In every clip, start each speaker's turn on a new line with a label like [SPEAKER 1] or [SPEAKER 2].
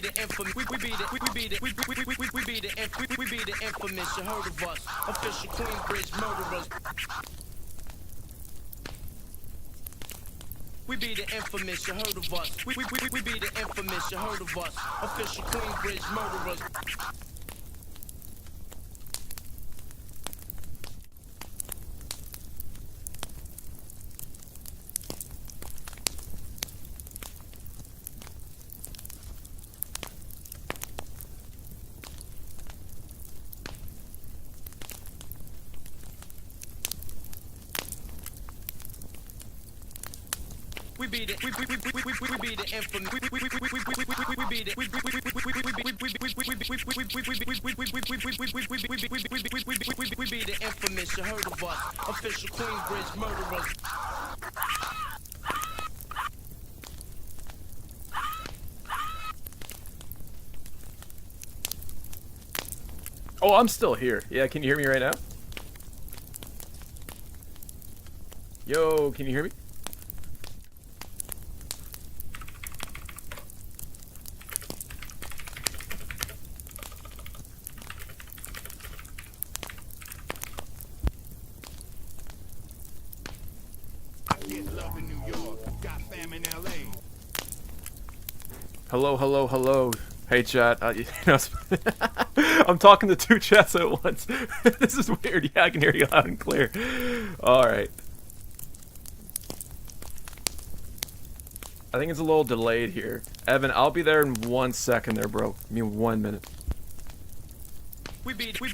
[SPEAKER 1] be the infamous. We be the infamous. You heard of us? Official Queensbridge murderers. We be the infamous. You heard of us? We be the infamous. You heard of us? Official Queensbridge murderers. We be the infamous. We be the infamous. You heard of us? Official Queensbridge murderers.
[SPEAKER 2] Oh, I'm still here. Yeah, can you hear me right now? Yo, can you hear me? Hello, hello, hello. Hey, chat. I'm talking to two chats at once. This is weird. Yeah, I can hear you loud and clear. All right. I think it's a little delayed here. Evan, I'll be there in 1 second there, bro. Give me 1 minute.
[SPEAKER 1] We be the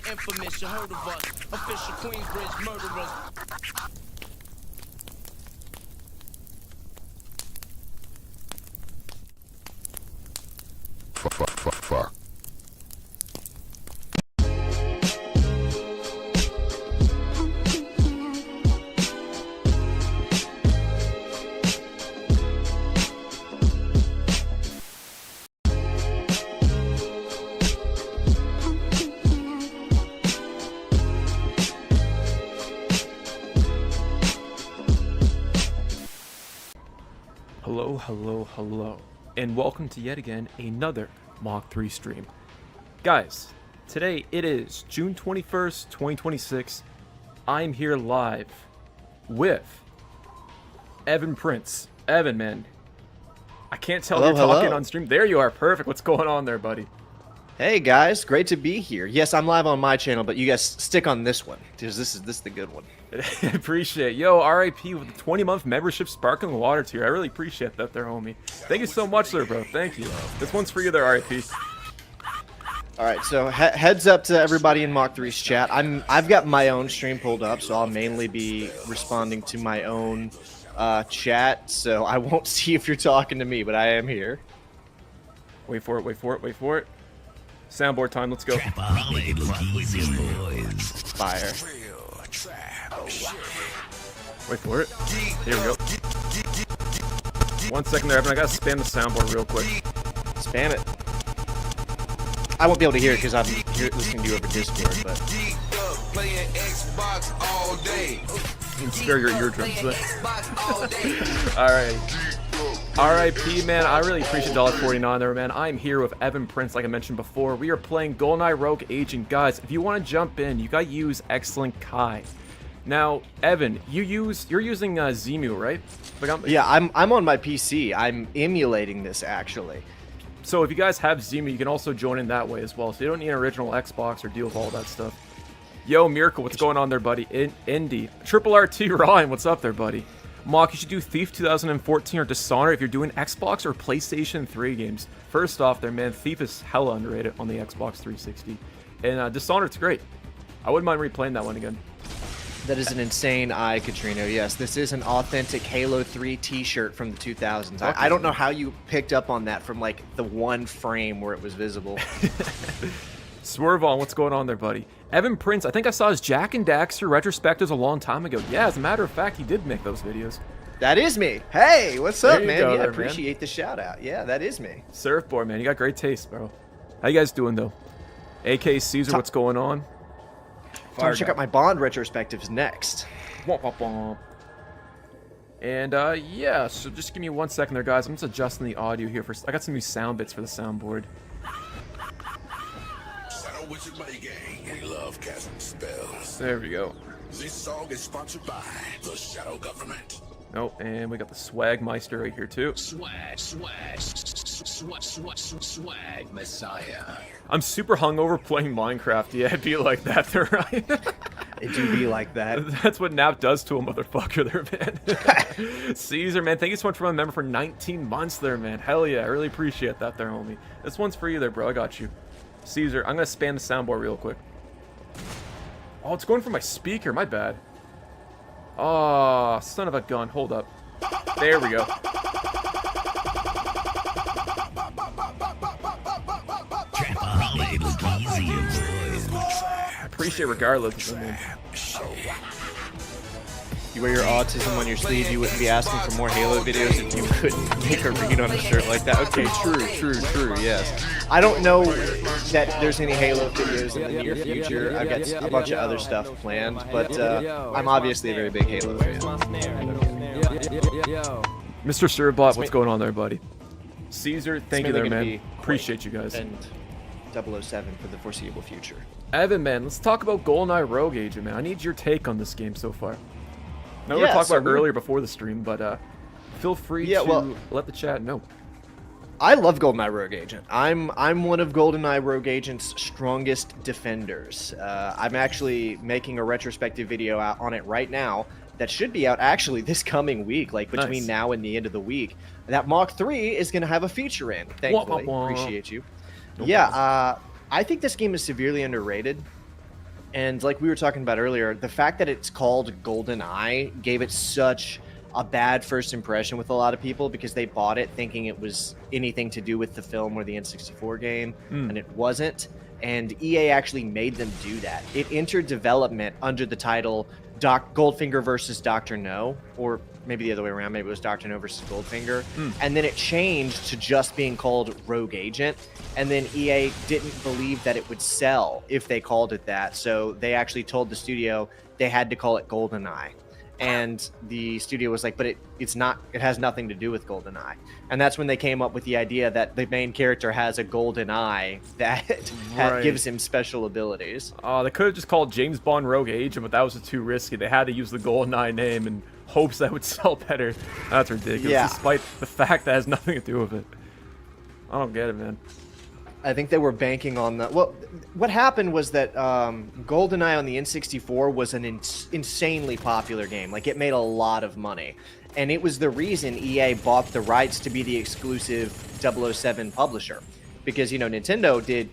[SPEAKER 1] infamous. You heard of us? Official Queensbridge murderers.
[SPEAKER 3] Fuck.
[SPEAKER 2] Hello, hello, hello. And welcome to yet again another Mach 3 stream. Guys, today it is June 21st, 2026. I'm here live with Evan Prince. Evan, man. I can't tell if you're talking on stream. There you are. Perfect. What's going on there, buddy?
[SPEAKER 4] Hey guys, great to be here. Yes, I'm live on my channel, but you guys stick on this one because this is the good one.
[SPEAKER 2] Appreciate it. Yo, RIP with the 20-month membership sparkling water tier. I really appreciate that there, homie. Thank you so much there, bro. Thank you. This one's for you there, RIP.
[SPEAKER 4] All right, so heads up to everybody in Mach 3's chat. I've got my own stream pulled up, so I'll mainly be responding to my own chat. So I won't see if you're talking to me, but I am here.
[SPEAKER 2] Wait for it. Wait for it. Wait for it. Soundboard time. Let's go.
[SPEAKER 4] Fire.
[SPEAKER 2] Wait for it. Here we go. 1 second there, Evan. I gotta spam the soundboard real quick.
[SPEAKER 4] Spam it. I won't be able to hear it because I'm listening to you over Discord, but...
[SPEAKER 3] Playing Xbox all day.
[SPEAKER 2] You can spare your eardrums there. Alright. RIP, man. I really appreciate $1.49 there, man. I'm here with Evan Prince, like I mentioned before. We are playing Goldeneye Rogue Agent. Guys, if you want to jump in, you gotta use Xlink Kai. Now, Evan, you're using Zemu, right?
[SPEAKER 4] Yeah, I'm on my PC. I'm emulating this, actually.
[SPEAKER 2] So if you guys have Zemu, you can also join in that way as well. So you don't need an original Xbox or deal with all that stuff. Yo, Miracle, what's going on there, buddy? Indy. Triple RT Ryan, what's up there, buddy? Mock, you should do Thief 2014 or Dishonored if you're doing Xbox or PlayStation 3 games. First off there, man, Thief is hella underrated on the Xbox 360. And Dishonored's great. I wouldn't mind replaying that one again.
[SPEAKER 4] That is an insane eye, Katrina. Yes, this is an authentic Halo 3 t-shirt from the 2000s. I don't know how you picked up on that from, like, the one frame where it was visible.
[SPEAKER 2] Swerve on, what's going on there, buddy? Evan Prince, I think I saw his Jack and Daxter retrospectives a long time ago. Yeah, as a matter of fact, he did make those videos.
[SPEAKER 4] That is me. Hey, what's up, man?
[SPEAKER 2] Go
[SPEAKER 4] Yeah,
[SPEAKER 2] there,
[SPEAKER 4] appreciate the shout out. Yeah, that is me.
[SPEAKER 2] Surfboard, man. You got great taste, bro. How you guys doing, though? AK Caesar, what's going on?
[SPEAKER 4] Time to check out my Bond retrospectives next.
[SPEAKER 2] Womp, womp, womp. And yeah, so just give me 1 second there, guys. I'm just adjusting the audio here for. I got some new sound bits for the soundboard.
[SPEAKER 3] Shadow Wizard Money Gang. We love casting spells.
[SPEAKER 2] There we go.
[SPEAKER 3] This song is sponsored by the Shadow Government.
[SPEAKER 2] Oh, and we got the Swagmeister right here too.
[SPEAKER 5] Swag Messiah.
[SPEAKER 2] I'm super hungover playing Minecraft. Yeah, it'd be like that there, Ryan.
[SPEAKER 4] It do be like that.
[SPEAKER 2] That's what Nap does to a motherfucker there, man. Caesar, man, thank you so much for my member for 19 months there, man. Hell yeah, I really appreciate that there, homie. This one's for you there, bro. I got you. Caesar, I'm gonna spam the soundboard real quick. Oh, it's going for my speaker. My bad. Oh, son of a gun. Hold up. There we go. I appreciate regardless.
[SPEAKER 4] You wear your autism on your sleeve, you wouldn't be asking for more Halo videos if you couldn't make a read on a shirt like that. Okay, true, yes. I don't know that there's any Halo videos in the near future. I've got a bunch of other stuff planned, but I'm obviously a very big Halo fan.
[SPEAKER 2] Mr. Surbot, what's going on there, buddy? Caesar, thank you there, man. Appreciate you guys.
[SPEAKER 4] And 007 for the foreseeable future.
[SPEAKER 2] Evan, man, let's talk about Goldeneye Rogue Agent, man. I need your take on this game so far. Now we were talking about it earlier before the stream, but feel free to let the chat know.
[SPEAKER 4] I love GoldenEye Rogue Agent. I'm one of GoldenEye Rogue Agent's strongest defenders. I'm actually making a retrospective video out on it right now that should be out actually this coming week, like between now and the end of the week. That Mach 3 is going to have a feature in, thankfully. Appreciate you. I think this game is severely underrated. And like we were talking about earlier, the fact that it's called GoldenEye gave it such a bad first impression with a lot of people because they bought it thinking it was anything to do with the film or the N64 game, and it wasn't. And EA actually made them do that. It entered development under the title Goldfinger versus Dr. No, or maybe the other way around. Maybe it was Dr. No versus Goldfinger. And then it changed to just being called Rogue Agent. And then EA didn't believe that it would sell if they called it that. So they actually told the studio they had to call it GoldenEye. And the studio was like, but it's not, it has nothing to do with GoldenEye. And that's when they came up with the idea that the main character has a golden eye that gives him special abilities.
[SPEAKER 2] They could have just called James Bond Rogue Agent, but that was too risky. They had to use the GoldenEye name in hopes that would sell better. That's ridiculous, despite the fact that has nothing to do with it. I don't get it, man.
[SPEAKER 4] I think they were banking on the... Well, what happened was that GoldenEye on the N64 was an insanely popular game. Like, it made a lot of money. And it was the reason EA bought the rights to be the exclusive 007 publisher. Because, you know, Nintendo did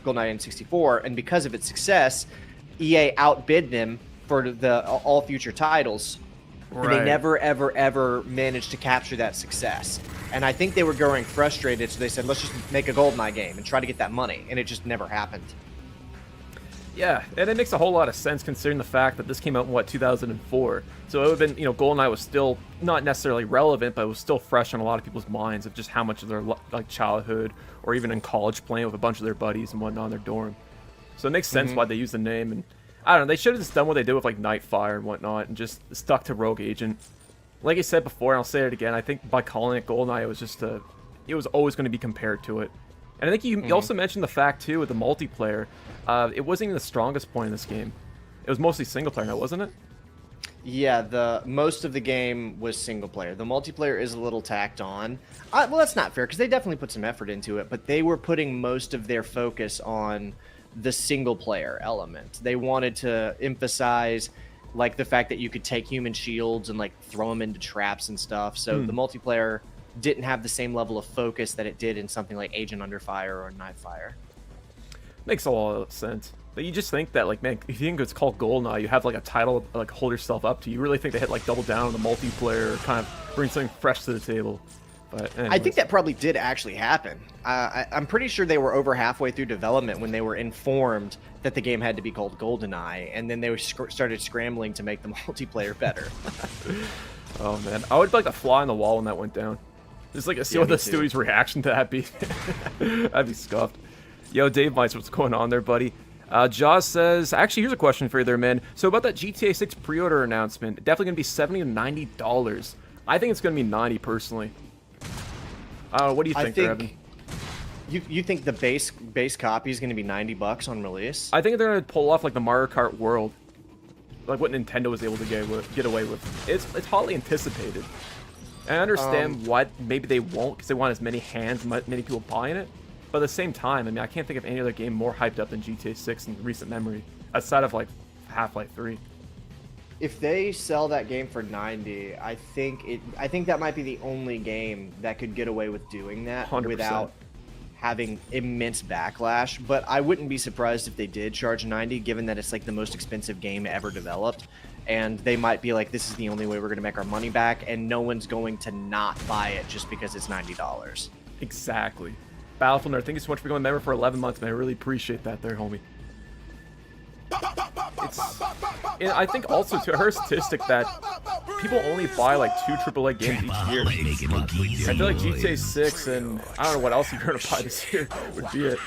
[SPEAKER 4] GoldenEye N64, and because of its success, EA outbid them for the all future titles. And they never, ever, ever managed to capture that success. And I think they were growing frustrated, so they said, let's just make a GoldenEye game and try to get that money. And it just never happened.
[SPEAKER 2] Yeah, and it makes a whole lot of sense considering the fact that this came out in, what, 2004. So it would have been, you know, GoldenEye was still not necessarily relevant, but it was still fresh on a lot of people's minds of just how much of their, like, childhood or even in college playing with a bunch of their buddies and whatnot in their dorm. So it makes sense why they use the name. And I don't know, they should have just done what they did with, like, Nightfire and whatnot and just stuck to Rogue Agent. Like I said before, and I'll say it again, I think by calling it GoldenEye, it was just it was always going to be compared to it. And I think you also mentioned the fact, too, with the multiplayer, it wasn't even the strongest point in this game. It was mostly single player now, wasn't it?
[SPEAKER 4] Yeah, most of the game was single player. The multiplayer is a little tacked on. Well, that's not fair, because they definitely put some effort into it, but they were putting most of their focus on the single player element. They wanted to emphasize like the fact that you could take human shields and like throw them into traps and stuff. So the multiplayer didn't have the same level of focus that it did in something like Agent Under Fire or Nightfire.
[SPEAKER 2] Makes a lot of sense. But you just think that, like, man, if you think it's called GoldenEye, you have like a title like hold yourself up to. You really think they hit like double down on the multiplayer, kind of bring something fresh to the table. But anyways.
[SPEAKER 4] I think that probably did actually happen. I'm pretty sure they were over halfway through development when they were informed that the game had to be called GoldenEye, and then they started scrambling to make the multiplayer better.
[SPEAKER 2] Oh man, I would like to fly on the wall when that went down. Just like see what the studio's reaction to that be. That'd be scuffed. Yo, Dave Mice, what's going on there, buddy? Jaws says, actually, here's a question for you there, man. So about that GTA 6 pre-order announcement, definitely going to be $70 to $90. I think it's going to be 90 personally. What do you think, there, Evan?
[SPEAKER 4] You think the base copy is going to be $90 on release?
[SPEAKER 2] I think they're going to pull off like the Mario Kart World, like what Nintendo was able to get away with. It's hotly anticipated. And I understand what maybe they won't because they want as many hands, many people buying it. But at the same time, I mean, I can't think of any other game more hyped up than GTA 6 in recent memory, outside of like Half-Life 3.
[SPEAKER 4] If they sell that game for 90, I think that might be the only game that could get away with doing that
[SPEAKER 2] 100%.
[SPEAKER 4] Without having immense backlash. But I wouldn't be surprised if they did charge 90, given that it's like the most expensive game ever developed. And they might be like, this is the only way we're going to make our money back, and no one's going to not buy it just because it's $90.
[SPEAKER 2] Exactly. Battlefield Nerd, thank you so much for going member for 11 months, man. I really appreciate that there, homie. And I think also to her statistic that people only buy like 2 AAA games each year. I feel like GTA 6 and I don't know what else you're going to buy this year would be it.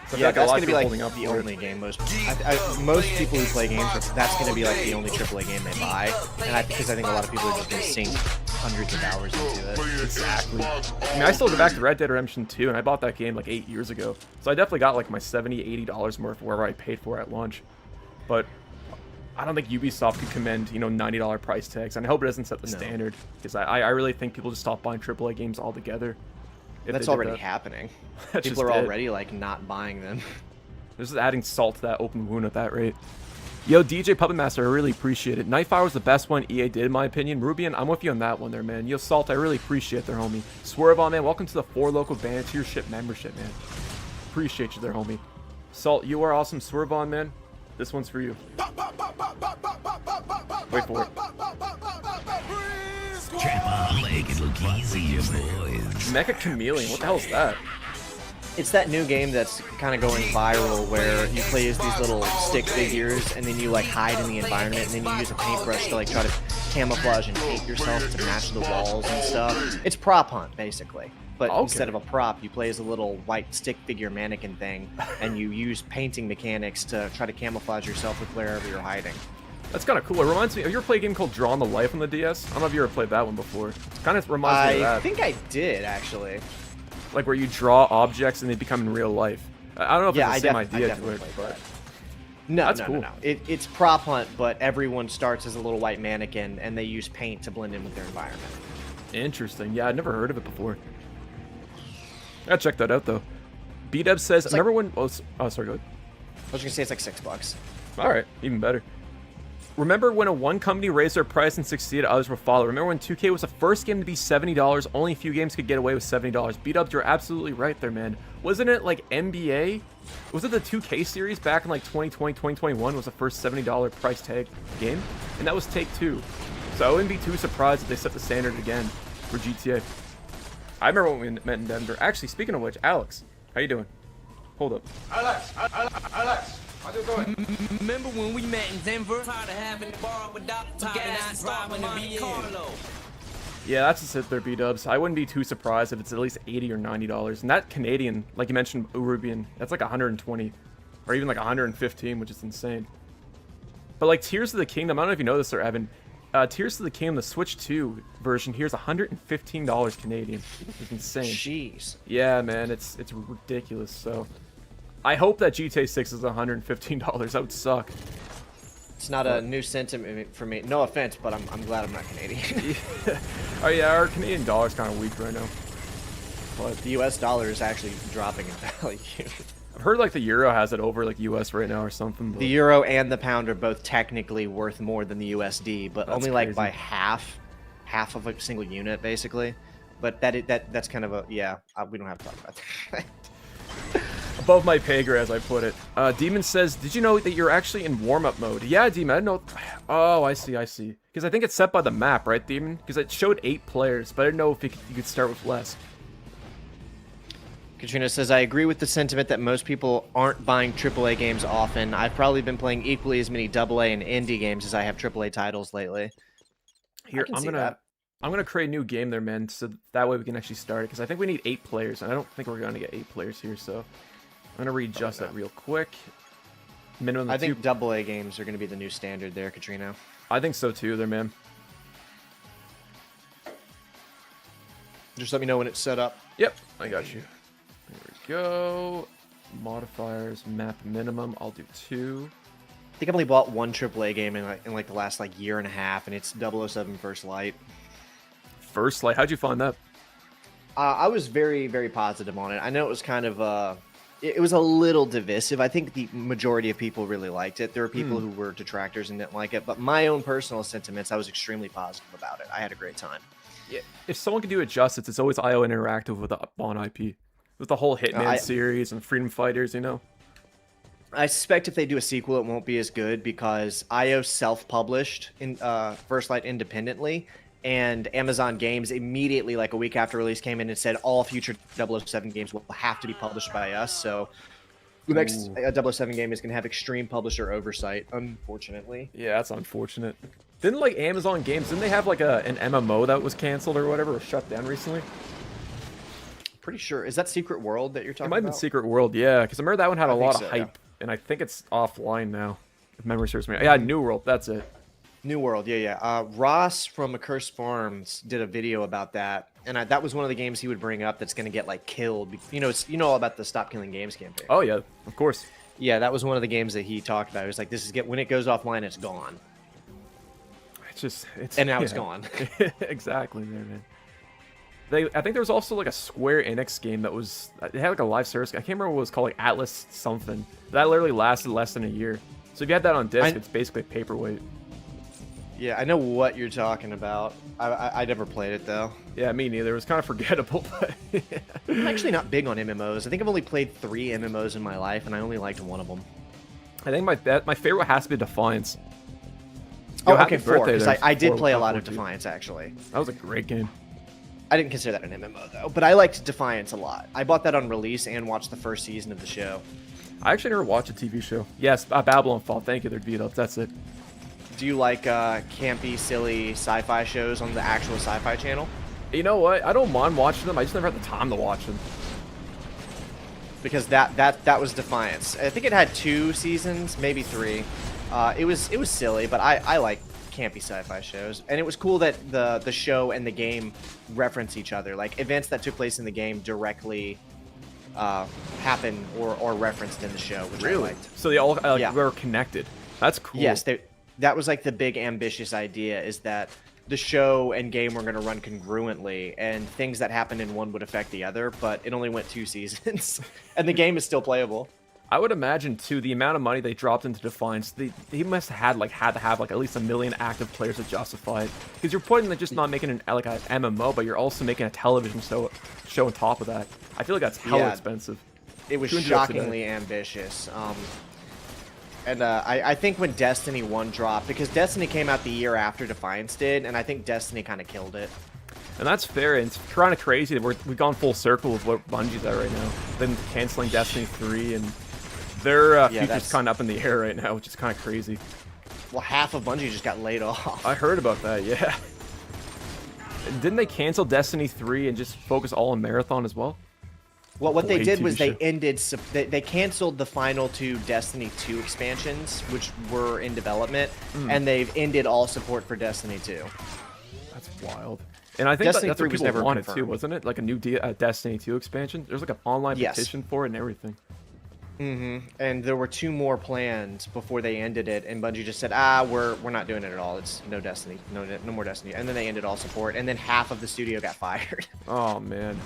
[SPEAKER 2] So
[SPEAKER 4] Yeah, that's
[SPEAKER 2] going to
[SPEAKER 4] be like the only game most people who play games, that's going to be like the only AAA game they buy. And because I think a lot of people are just going to sink hundreds of hours into it.
[SPEAKER 2] Exactly. I mean, I still go back to Red Dead Redemption 2, and I bought that game like 8 years ago. So I definitely got like my $70, $80 more for wherever I paid for it at launch. But I don't think Ubisoft could commend, $90 price tags. And I hope it doesn't set the standard, because I really think people just stop buying AAA games altogether.
[SPEAKER 4] That's already happening. People are already like not buying them.
[SPEAKER 2] This is adding salt to that open wound at that rate. Yo, DJ Puppet Master, I really appreciate it. Nightfire was the best one EA did, in my opinion. Rubian, I'm with you on that one there, man. Yo, Salt, I really appreciate there, homie. Swerve on, man. Welcome to the 4 local band tiership membership, man. Appreciate you there, homie. Salt, you are awesome. Swerve on, man. This one's for you. Wait for it.
[SPEAKER 5] Make it look easier, boys.
[SPEAKER 2] Mecha Chameleon, what the hell is that?
[SPEAKER 4] It's that new game that's kind of going viral where you play as these little stick figures and then you like hide in the environment and then you use a paintbrush to like try to camouflage and paint yourself to match the walls and stuff. It's prop hunt basically, but instead of a prop, you play as a little white stick figure mannequin thing and you use painting mechanics to try to camouflage yourself with wherever you're hiding.
[SPEAKER 2] That's kind of cool. It reminds me, have you ever played a game called Draw on the Life on the DS? I don't know if you ever played that one before. It kind of reminds me of that.
[SPEAKER 4] I think I did, actually.
[SPEAKER 2] Like where you draw objects and they become in real life. I don't know if it's the same idea to it, but...
[SPEAKER 4] No,
[SPEAKER 2] That's
[SPEAKER 4] no,
[SPEAKER 2] cool.
[SPEAKER 4] no. It's prop hunt, but everyone starts as a little white mannequin and they use paint to blend in with their environment.
[SPEAKER 2] Interesting. Yeah, I'd never heard of it before. I gotta check that out, though. B-Dub says, remember when... Oh, sorry, go ahead.
[SPEAKER 4] I was gonna say it's like $6.
[SPEAKER 2] Alright, even better. Remember when one company raised their price and succeeded, others will follow. Remember when 2K was the first game to be $70? Only a few games could get away with $70. B-Dubs, you're absolutely right there, man. Wasn't it like NBA? Was it the 2K series back in like 2020, 2021 was the first $70 price tag game? And that was Take-Two. So I wouldn't be too surprised if they set the standard again for GTA. I remember when we met in Denver. Actually, speaking of which, Alex, how you doing? Hold up.
[SPEAKER 6] Alex, how's it going?
[SPEAKER 1] Remember when we met in Denver? Tired of having to borrow with Dr. Gas driving the Carlo.
[SPEAKER 2] Yeah, that's just it there, B-Dubs. I wouldn't be too surprised if it's at least $80 or $90. And that Canadian, like you mentioned, Urubian, that's like 120 or even like 115, which is insane. But like Tears of the Kingdom, I don't know if you know this or Evan, Tears of the Kingdom, the Switch 2 version, here's $115 Canadian. It's insane.
[SPEAKER 4] Jeez.
[SPEAKER 2] Yeah, man, it's ridiculous. So I hope that GTA 6 is $115. That would suck.
[SPEAKER 4] It's not a new sentiment for me. No offense, but I'm glad I'm not Canadian.
[SPEAKER 2] Oh yeah, our Canadian dollar's kind of weak right now.
[SPEAKER 4] But the US dollar is actually dropping in value.
[SPEAKER 2] I've heard like the euro has it over like US right now or something. But...
[SPEAKER 4] The euro and the pound are both technically worth more than the USD, but
[SPEAKER 2] That's
[SPEAKER 4] only
[SPEAKER 2] crazy.
[SPEAKER 4] like by half of a single unit basically. But that's kind of a we don't have to talk about that.
[SPEAKER 2] Above my pay grade, as I put it. Demon says, did you know that you're actually in warm-up mode? Yeah, Demon, I didn't know. Oh, I see. Because I think it's set by the map, right, Demon? Because it showed 8 players, but I didn't know if you could start with less.
[SPEAKER 4] Katrina says, I agree with the sentiment that most people aren't buying AAA games often. I've probably been playing equally as many AA and indie games as I have AAA titles lately.
[SPEAKER 2] Here, I'm gonna create a new game there, man, so that way we can actually start it. Because I think we need 8 players, and I don't think we're gonna get 8 players here, so I'm gonna readjust that real quick. minimum.
[SPEAKER 4] I think AA games are going to be the new standard there, Katrina.
[SPEAKER 2] I think so too, there, man.
[SPEAKER 4] Just let me know when it's set up.
[SPEAKER 2] Yep, I got you. There we go. Modifiers, map minimum. I'll do 2.
[SPEAKER 4] I think I've only bought one AAA game in like the last year and a half, and it's 007 First Light.
[SPEAKER 2] First Light, how'd you find that?
[SPEAKER 4] I was very, very positive on it. I know it was kind of it was a little divisive. I think the majority of people really liked it. There were people who were detractors and didn't like it, but my own personal sentiments, I was extremely positive about it. I had a great time.
[SPEAKER 2] Yeah, if someone can do it justice, it's always IO Interactive with the Bond IP. With the whole Hitman series and Freedom Fighters, you know?
[SPEAKER 4] I suspect if they do a sequel, it won't be as good because IO self-published in First Light independently, and Amazon Games immediately, like a week after release, came in and said all future 007 games will have to be published by us. So the next 007 game is going to have extreme publisher oversight, unfortunately.
[SPEAKER 2] Yeah, that's unfortunate. Didn't like Amazon Games, didn't they have like an MMO that was canceled or whatever, or shut down recently?
[SPEAKER 4] Pretty sure. Is that Secret World that you're talking
[SPEAKER 2] about? It might have been Secret World, yeah, because I remember that one had a lot of hype, and I think it's offline now, if memory serves me. Yeah, New World, that's it.
[SPEAKER 4] New World, yeah. Ross from Accursed Farms did a video about that, and that was one of the games he would bring up that's going to get killed. You know all about the Stop Killing Games campaign.
[SPEAKER 2] Oh yeah, of course.
[SPEAKER 4] Yeah, that was one of the games that he talked about. It was like, this is when it goes offline, it's gone. And now it's gone.
[SPEAKER 2] Exactly, man. I think there was also like a Square Enix game that was, it had like a live service. I can't remember what it was called, like Atlas something. That literally lasted less than a year. So if you had that on disc, it's basically a paperweight.
[SPEAKER 4] Yeah, I know what you're talking about. I never played it though.
[SPEAKER 2] Yeah, me neither. It was kind of forgettable. But
[SPEAKER 4] I'm actually not big on MMOs. I think I've only played 3 MMOs in my life, and I only liked one of them.
[SPEAKER 2] I think my favorite has to be Defiance.
[SPEAKER 4] Yo, okay, 4. Because I did play a lot of Defiance actually.
[SPEAKER 2] That was a great game.
[SPEAKER 4] I didn't consider that an MMO though, but I liked Defiance a lot. I bought that on release and watched the first season of the show.
[SPEAKER 2] I actually never watched a TV show. Yes, Babylon Fall. Thank you. They're beat up. That's it.
[SPEAKER 4] Do you like campy, silly sci-fi shows on the actual Sci-Fi Channel?
[SPEAKER 2] You know what? I don't mind watching them. I just never had the time to watch them.
[SPEAKER 4] Because that was Defiance. I think it had 2 seasons, maybe 3. It was silly, but I like campy sci-fi shows, and it was cool that the show and the game reference each other. Like events that took place in the game directly happen or referenced in the show, which I liked.
[SPEAKER 2] So they all were connected. That's cool.
[SPEAKER 4] Yes, that was like the big ambitious idea, is that the show and game were going to run congruently, and things that happened in one would affect the other, but it only went 2 seasons, and the game is still playable.
[SPEAKER 2] I would imagine too, the amount of money they dropped into Defiance, they must have had to have at least 1 million active players to justify it. Because you're putting just not making an MMO, but you're also making a television show on top of that. I feel like that's hella expensive.
[SPEAKER 4] It was shockingly ambitious. And I think when Destiny 1 dropped, because Destiny came out the year after Defiance did, and I think Destiny kind of killed it.
[SPEAKER 2] And that's fair, and it's kind of crazy that we've gone full circle with what Bungie's at right now. Then canceling Destiny 3, and their future's kind of up in the air right now, which is kind of crazy.
[SPEAKER 4] Well, half of Bungie just got laid off.
[SPEAKER 2] I heard about that, yeah. Didn't they cancel Destiny 3 and just focus all on Marathon as well?
[SPEAKER 4] Well, what they did was they canceled the final 2 Destiny 2 expansions, which were in development, and they've ended all support for Destiny 2.
[SPEAKER 2] That's wild. And I think that's what people wanted too, wasn't it? Like a new Destiny 2 expansion? There's like an online petition for it and everything.
[SPEAKER 4] And there were 2 more planned before they ended it, and Bungie just said, we're not doing it at all. It's no Destiny, no more Destiny. And then they ended all support, and then half of the studio got fired.
[SPEAKER 2] Oh man.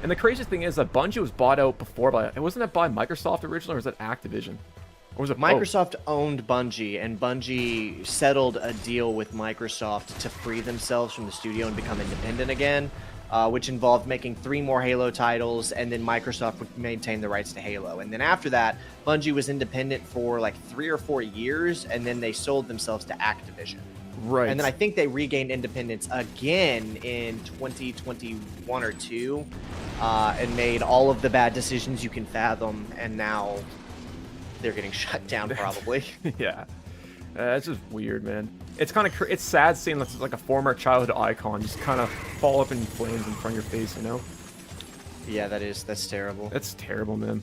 [SPEAKER 2] And the craziest thing is that Bungie was bought out before wasn't it by Microsoft originally, or was it Activision? Or was it
[SPEAKER 4] Microsoft owned Bungie, and Bungie settled a deal with Microsoft to free themselves from the studio and become independent again, which involved making 3 more Halo titles, and then Microsoft would maintain the rights to Halo. And then after that, Bungie was independent for like 3 or 4 years, and then they sold themselves to Activision.
[SPEAKER 2] Right.
[SPEAKER 4] And then I think they regained independence again in 2021 or 2, and made all of the bad decisions you can fathom, and now they're getting shut down probably.
[SPEAKER 2] Yeah. It's just weird, man. It's kind of it's sad seeing this like a former childhood icon just kind of fall up in flames in front of your face, you know?
[SPEAKER 4] Yeah, that's terrible.
[SPEAKER 2] That's terrible, man.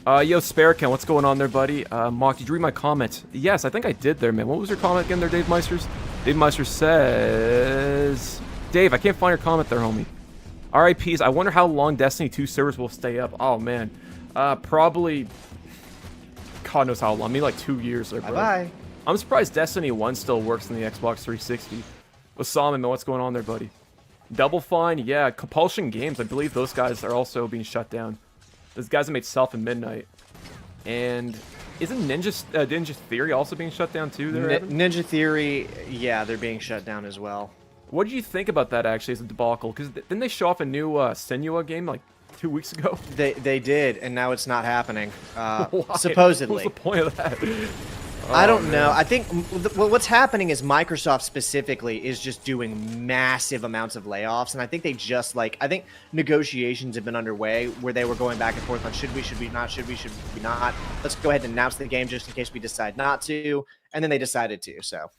[SPEAKER 2] Yo, Sparecam, what's going on there, buddy? Mock, did you read my comment? Yes, I think I did there, man. What was your comment again there, Dave Meisters? Dave Meisters says... Dave, I can't find your comment there, homie. RIPs, I wonder how long Destiny 2 servers will stay up. Oh, man. Probably... God knows how long. Maybe like 2 years there, bro.
[SPEAKER 4] Bye-bye.
[SPEAKER 2] I'm surprised Destiny 1 still works in the Xbox 360. Osama, man, what's going on there, buddy? Double Fine, yeah. Compulsion Games, I believe those guys are also being shut down. Those guys that made Self and Midnight. And isn't Ninja Theory also being shut down too there, Evan?
[SPEAKER 4] Ninja Theory, yeah, they're being shut down as well.
[SPEAKER 2] What did you think about that actually as a debacle? Because didn't they show off a new Senua game like 2 weeks ago?
[SPEAKER 4] They did, and now it's not happening.
[SPEAKER 2] Why?
[SPEAKER 4] Supposedly.
[SPEAKER 2] What's the point of that?
[SPEAKER 4] I don't know. I think what's happening is Microsoft specifically is just doing massive amounts of layoffs, and I think they just I think negotiations have been underway where they were going back and forth on should we not. Let's go ahead and announce the game just in case we decide not to, and then they decided to. So.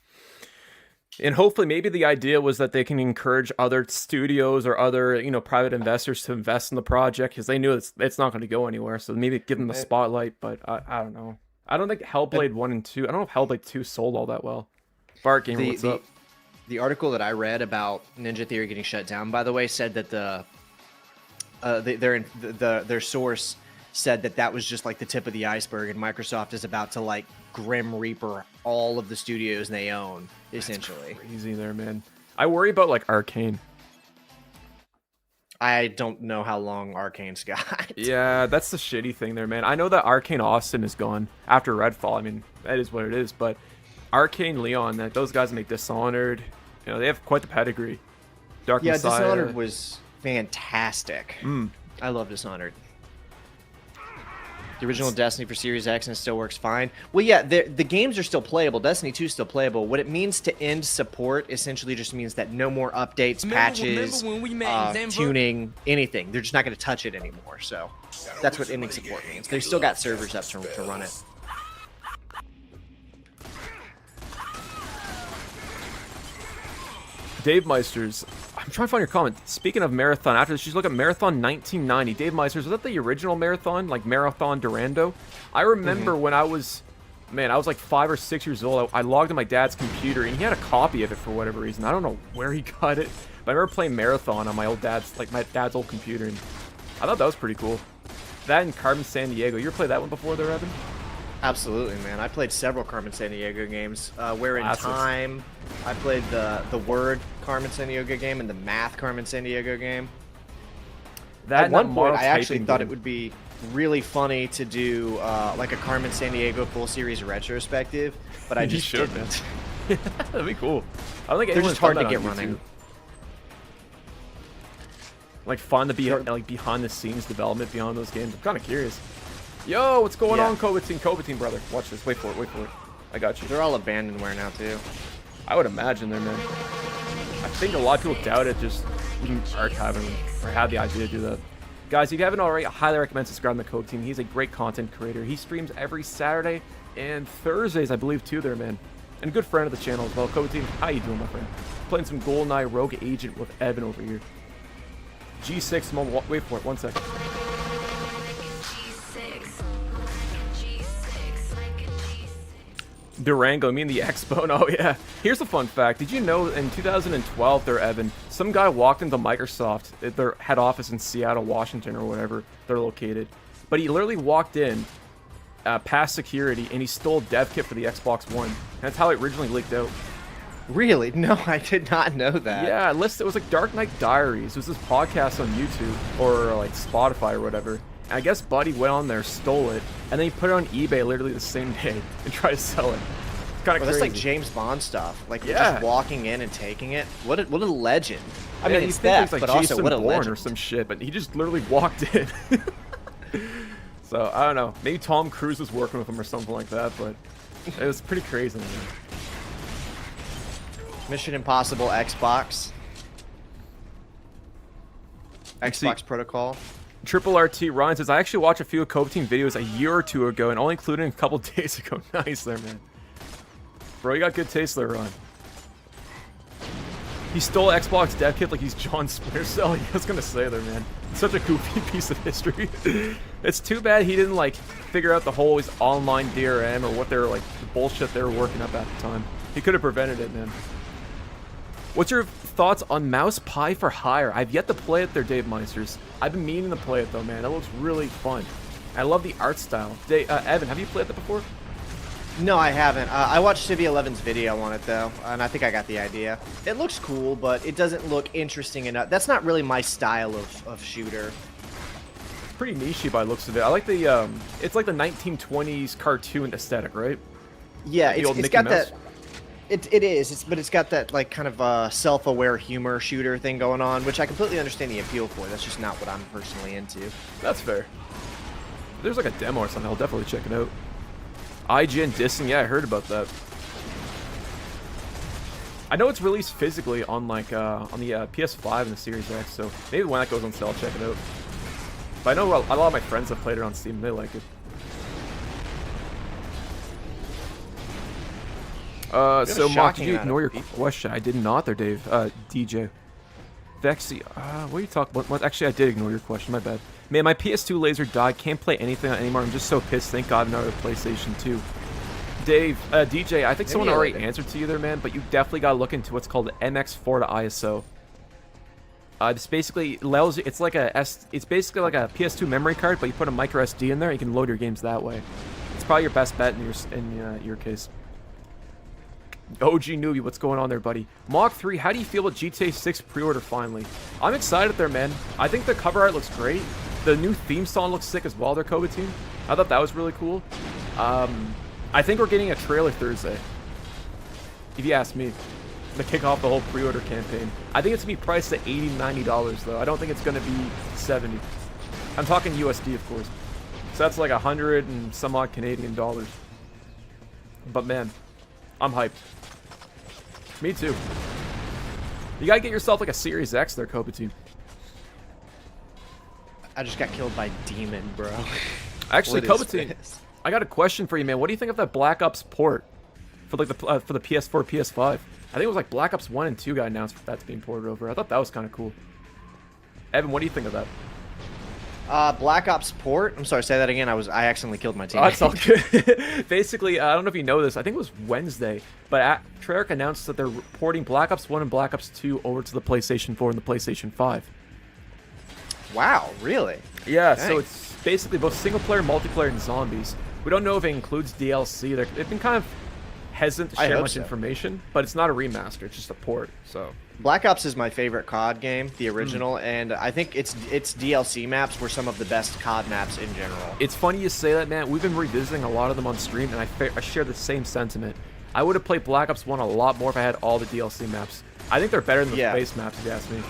[SPEAKER 2] And hopefully, maybe the idea was that they can encourage other studios or other, private investors to invest in the project because they knew it's not going to go anywhere. So maybe give them the spotlight, but I don't know. I don't think Hellblade 1 and 2... I don't know if Hellblade 2 sold all that well. Bart Gamer, what's up?
[SPEAKER 4] The article that I read about Ninja Theory getting shut down, by the way, said that their source said that was just like the tip of the iceberg, and Microsoft is about to Grim Reaper all of the studios they own, essentially.
[SPEAKER 2] That's crazy there, man. I worry about Arcane.
[SPEAKER 4] I don't know how long Arcane's got.
[SPEAKER 2] Yeah, that's the shitty thing there, man. I know that Arcane Austin is gone after Redfall. I mean, that is what it is. But Arcane Leon, those guys make Dishonored. They have quite the pedigree. Dark Messiah.
[SPEAKER 4] Dishonored was fantastic. I love Dishonored. The original Destiny for Series X, and it still works fine. Well, yeah, the games are still playable. Destiny 2 is still playable. What it means to end support essentially just means that no more updates, patches, tuning, anything. They're just not going to touch it anymore. So that's what ending support means. They've still got servers up to run it.
[SPEAKER 2] Dave Meisters, I'm trying to find your comment. Speaking of Marathon, after this, you look at Marathon 1990. Dave Meisters, was that the original Marathon? Like Marathon Durando? I remember when I was 5 or 6 years old. I logged in my dad's computer, and he had a copy of it for whatever reason. I don't know where he got it, but I remember playing Marathon on my dad's old computer, and I thought that was pretty cool. That and Carmen San Diego. You ever played that one before there, Evan?
[SPEAKER 4] Absolutely, man. I played several Carmen San Diego games. Where in
[SPEAKER 2] Classics.
[SPEAKER 4] Time, I played the Word Carmen San Diego game and the Math Carmen San Diego game. At one point, I actually thought it would be really funny to do like a Carmen San Diego full series retrospective, but I just didn't.
[SPEAKER 2] That'd be cool. I don't think
[SPEAKER 4] they're just hard to get running.
[SPEAKER 2] Find the behind the scenes development beyond those games. I'm kind of curious. Yo, what's going on, Kovatin, brother? Watch this. Wait for it. I got you.
[SPEAKER 4] They're all abandonware now, too.
[SPEAKER 2] I would imagine they're, man. I think a lot of people doubt it, just archiving or had the idea to do that. Guys, if you haven't already, I highly recommend subscribing to Kovatin. He's a great content creator. He streams every Saturday and Thursdays, I believe, too, there, man. And a good friend of the channel as well. Kovatin, how you doing, my friend? Playing some Goldeneye Rogue Agent with Evan over here. G6, wait for it, 1 second. Durango, me and the Expo. Oh yeah. Here's a fun fact. Did you know in 2012 there, Evan, some guy walked into Microsoft at their head office in Seattle, Washington, or whatever they're located. But he literally walked in past security and he stole a dev kit for the Xbox One. And that's how it originally leaked out.
[SPEAKER 4] Really? No, I did not know that.
[SPEAKER 2] Yeah, it was like Dark Knight Diaries. It was this podcast on YouTube or like Spotify or whatever. And I guess Buddy went on there, stole it, and then he put it on eBay literally the same day and tried to sell it. It's kind of crazy.
[SPEAKER 4] That's like James Bond stuff. Like just walking in and taking it. What a legend. I mean, it's theft,
[SPEAKER 2] like
[SPEAKER 4] but
[SPEAKER 2] Jason
[SPEAKER 4] also what a
[SPEAKER 2] Bourne
[SPEAKER 4] legend.
[SPEAKER 2] Or some shit. But he just literally walked in. So I don't know. Maybe Tom Cruise was working with him or something like that. But it was pretty crazy. Man.
[SPEAKER 4] Mission Impossible Xbox. Xbox Protocol.
[SPEAKER 2] Triple RT Ryan says, I actually watched a few of Kobe Team videos a year or two ago and only included a couple days ago. Nice there, man. Bro, you got good taste there, Ryan. He stole Xbox dev kit like he's John Splinter Cell. I was gonna say there, man. It's such a goofy piece of history. It's too bad he didn't like figure out the whole online DRM or what they were like, the bullshit they were working up at the time. He could have prevented it, man. What's your thoughts on Mouse Pie for Hire? I've yet to play it there, Dave Meisters. I've been meaning to play it though, man. It looks really fun. I love the art style. Evan, have you played that before?
[SPEAKER 4] No, I haven't. I watched Civi 11's video on it though, and I think I got the idea. It looks cool, but it doesn't look interesting enough. That's not really my style of shooter.
[SPEAKER 2] Pretty niche by the looks of it. I like the it's like the 1920s cartoon aesthetic, right?
[SPEAKER 4] Yeah,
[SPEAKER 2] The old
[SPEAKER 4] it's
[SPEAKER 2] Mickey
[SPEAKER 4] got
[SPEAKER 2] Mouse?
[SPEAKER 4] that. It is, but it's got that like kind of self-aware humor shooter thing going on, which I completely understand the appeal for. That's just not what I'm personally into.
[SPEAKER 2] That's fair. If there's like a demo or something, I'll definitely check it out. IGN dissing, yeah, I heard about that. I know it's released physically on like on the PS5 and the Series X, so maybe when that goes on sale, I'll check it out. But I know a lot of my friends have played it on Steam, and they like it. So Mark, did you ignore your question? I did not there, Dave. DJ. Vexy, what are you talking about? Actually, I did ignore your question, my bad. Man, my PS2 laser died, can't play anything on it anymore. I'm just so pissed, thank God another PlayStation 2. Dave, DJ, I think someone already answered to you there, man, but you definitely gotta look into what's called the MX4 to ISO. This basically allows you, it's basically like a PS2 memory card, but you put a micro SD in there, and you can load your games that way. It's probably your best bet in your case. OG Newbie, what's going on there, buddy? Mach 3, how do you feel about GTA 6 pre-order finally? I'm excited there, man. I think the cover art looks great. The new theme song looks sick as well, their COVID team. I thought that was really cool. I think we're getting a trailer Thursday, if you ask me, to kick off the whole pre-order campaign. I think it's going to be priced at $80, $90, though. I don't think it's going to be $70. I'm talking USD, of course. So that's like 100 and some odd Canadian dollars. But man, I'm hyped. Me too. You gotta get yourself like a Series X there, Kobe team.
[SPEAKER 4] I just got killed by Demon, bro.
[SPEAKER 2] Actually, Kobe team, I got a question for you, man. What do you think of that Black Ops port for like the for the PS4, PS5? I think it was like Black Ops 1 and 2 got announced that's being ported over. I thought that was kind of cool. Evan, what do you think of that?
[SPEAKER 4] Black Ops port. I'm sorry, say that again. I accidentally killed my team.
[SPEAKER 2] Oh, it's all good. Basically, I don't know if you know this. I think it was Wednesday, but Treyarch announced that they're porting Black Ops 1 and Black Ops 2 over to the PlayStation 4 and the PlayStation 5.
[SPEAKER 4] Wow, really?
[SPEAKER 2] Yeah,
[SPEAKER 4] Dang.
[SPEAKER 2] so it's basically both single-player, multiplayer, and zombies. We don't know if it includes DLC. They've been kind of hesitant to share much information, but it's not a remaster. It's just a port, so...
[SPEAKER 4] Black Ops is my favorite COD game, the original, and I think its DLC maps were some of the best COD maps in general.
[SPEAKER 2] It's funny you say that, man. We've been revisiting a lot of them on stream, and I share the same sentiment. I would have played Black Ops 1 a lot more if I had all the DLC maps. I think they're better than the base maps, if you ask me.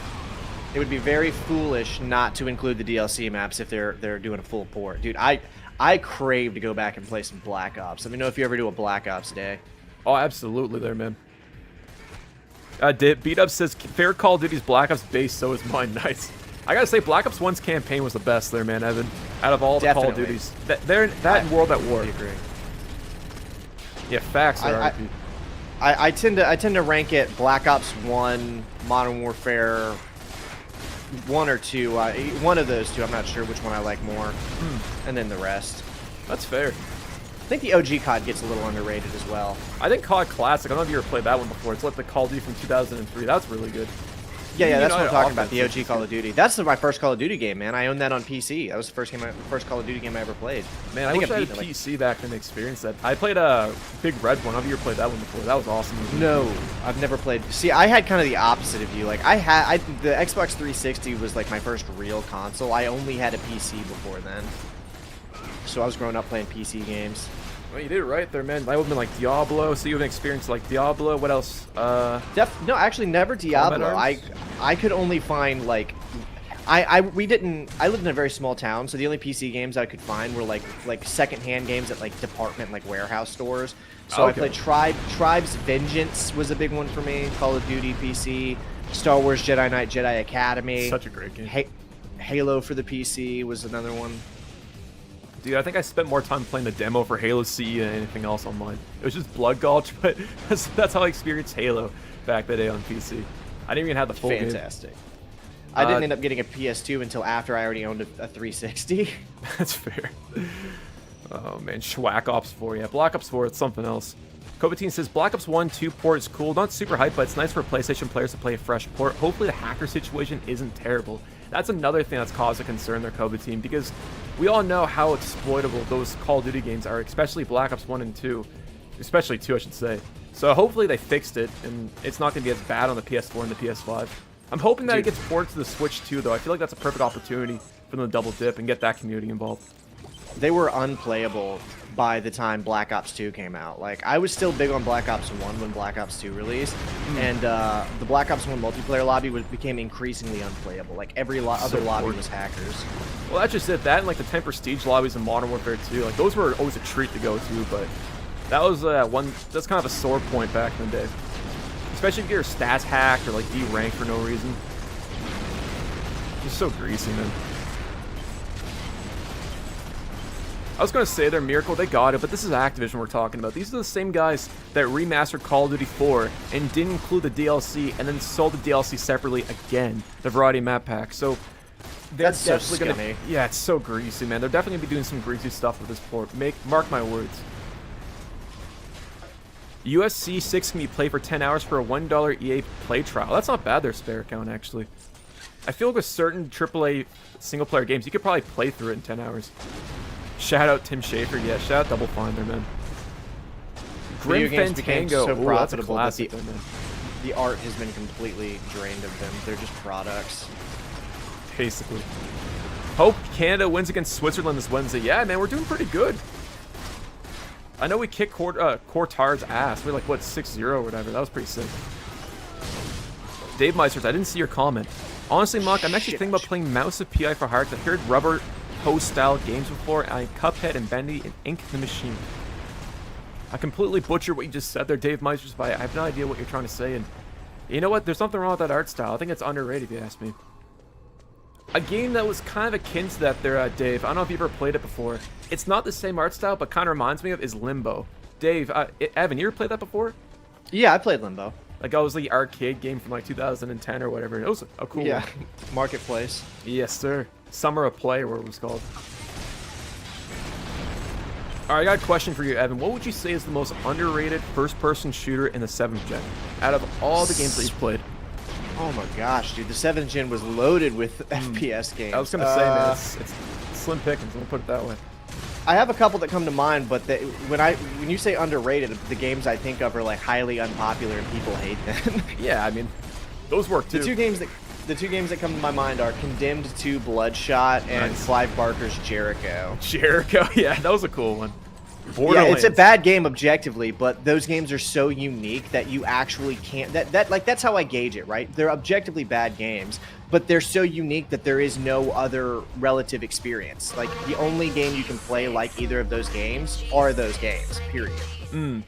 [SPEAKER 4] It would be very foolish not to include the DLC maps if they're doing a full port. Dude, I crave to go back and play some Black Ops. Let me know if you ever do a Black Ops day.
[SPEAKER 2] Oh, absolutely there, man. Beat Up says, fair Call of Duty's Black Ops base, so is mine. Nice. I gotta say, Black Ops 1's campaign was the best there, man, Evan. Out of all the Call of Duties. That World at War.
[SPEAKER 4] I agree.
[SPEAKER 2] Yeah, facts are
[SPEAKER 4] I tend to rank it Black Ops 1, Modern Warfare 1 or 2. One of those two. I'm not sure which one I like more. And then the rest.
[SPEAKER 2] That's fair.
[SPEAKER 4] I think the OG COD gets a little underrated as well.
[SPEAKER 2] I think COD Classic, I don't know if you ever played that one before. It's like the Call of Duty from 2003. That's really good.
[SPEAKER 4] Yeah, that's what I'm talking about, the OG Call of Duty. That's my first Call of Duty game, man. I owned that on PC. That was the first Call of Duty game I ever played.
[SPEAKER 2] Man, I wish I had a PC back then to experience that. I played a Big Red one. Have you ever played that one before? That was awesome.
[SPEAKER 4] No, I've never played. See, I had kind of the opposite of you. Like, the Xbox 360 was like my first real console. I only had a PC before then. So I was growing up playing PC games.
[SPEAKER 2] Well, you did it right there, man. That would have been like Diablo. So you have an experience like Diablo. What else?
[SPEAKER 4] No, actually never Diablo. I could only find like I lived in a very small town, so the only PC games I could find were like secondhand games at like department like warehouse stores. So I played Tribes Vengeance was a big one for me. Call of Duty PC, Star Wars Jedi Knight, Jedi Academy.
[SPEAKER 2] Such a great game.
[SPEAKER 4] Halo for the PC was another one.
[SPEAKER 2] Dude, I think I spent more time playing the demo for Halo CE than anything else online. It was just Blood Gulch, but that's how I experienced Halo back that day on PC. I didn't even have the full game.
[SPEAKER 4] Fantastic. I didn't end up getting a PS2 until after I already owned a 360.
[SPEAKER 2] That's fair. Oh man, Schwack Ops 4. Yeah, Black Ops 4, it's something else. Covatine says, Black Ops 1, 2 port is cool. Not super hype, but it's nice for PlayStation players to play a fresh port. Hopefully the hacker situation isn't terrible. That's another thing that's caused a concern there, Covatine, because we all know how exploitable those Call of Duty games are, especially Black Ops 1 and 2. Especially 2, I should say. So hopefully they fixed it, and it's not going to be as bad on the PS4 and the PS5. I'm hoping that it gets ported to the Switch too, though. I feel like that's a perfect opportunity for them to double dip and get that community involved.
[SPEAKER 4] They were unplayable by the time Black Ops 2 came out. Like, I was still big on Black Ops 1 when Black Ops 2 released, and the Black Ops 1 multiplayer lobby became increasingly unplayable. Like, every other lobby was hackers.
[SPEAKER 2] Well, that's just it. That and, like, the 10 Prestige lobbies in Modern Warfare 2, like, those were always a treat to go to, but that was that's kind of a sore point back in the day. Especially if you get your stats hacked or, like, D-ranked for no reason. Just so greasy, man. I was going to say they're Miracle, they got it, but this is Activision we're talking about. These are the same guys that remastered Call of Duty 4 and didn't include the DLC and then sold the DLC separately again, the variety map pack. So
[SPEAKER 4] that's so scummy.
[SPEAKER 2] Yeah, it's so greasy, man. They're definitely going to be doing some greasy stuff with this port. Mark my words. USC 6 can be played for 10 hours for a $1 EA play trial. That's not bad, their spare account, actually. I feel like with certain AAA single-player games, you could probably play through it in 10 hours. Shout out Tim Schafer. Yeah, shout out Double Fine there, man. Grim Fantango.
[SPEAKER 4] So
[SPEAKER 2] Ooh, that's a classic,
[SPEAKER 4] that
[SPEAKER 2] man.
[SPEAKER 4] The art has been completely drained of them. They're just products.
[SPEAKER 2] Basically. Hope Canada wins against Switzerland this Wednesday. Yeah, man, we're doing pretty good. I know we kicked Cortar's ass. We're like, what, 6-0 or whatever. That was pretty sick. Dave Meisters, I didn't see your comment. Honestly, Muck, I'm actually thinking about playing Mouse of PI for Hearts. I've heard rubber hose-style games before. I Cuphead and Bendy and Ink the Machine. I completely butchered what you just said there, Dave Meisters, but I have no idea what you're trying to say. And you know what? There's something wrong with that art style. I think it's underrated, if you ask me. A game that was kind of akin to that there, Dave. I don't know if you've ever played it before. It's not the same art style, but kind of reminds me of is Limbo. Dave, Evan, you ever played that before?
[SPEAKER 4] Yeah, I played Limbo.
[SPEAKER 2] Like, I was the arcade game from like 2010 or whatever. It was a cool one.
[SPEAKER 4] Marketplace.
[SPEAKER 2] Yes, sir. Summer of Play, or what it was called. Alright, I got a question for you, Evan. What would you say is the most underrated first-person shooter in the 7th gen? Out of all the games that you've played.
[SPEAKER 4] Oh my gosh, dude. The 7th gen was loaded with FPS games.
[SPEAKER 2] I was going to say, man, it's slim pickings. Let me put it that way.
[SPEAKER 4] I have a couple that come to mind, but when you say underrated, the games I think of are like highly unpopular and people hate them.
[SPEAKER 2] Yeah, I mean, those work too.
[SPEAKER 4] The two games that come to my mind are Condemned 2 Bloodshot and Clive Barker's Jericho.
[SPEAKER 2] Jericho, yeah, that was a cool one.
[SPEAKER 4] Yeah, it's a bad game objectively, but those games are so unique that you actually can't. That's how I gauge it, right? They're objectively bad games, but they're so unique that there is no other relative experience. Like, the only game you can play like either of those games are those games, period. And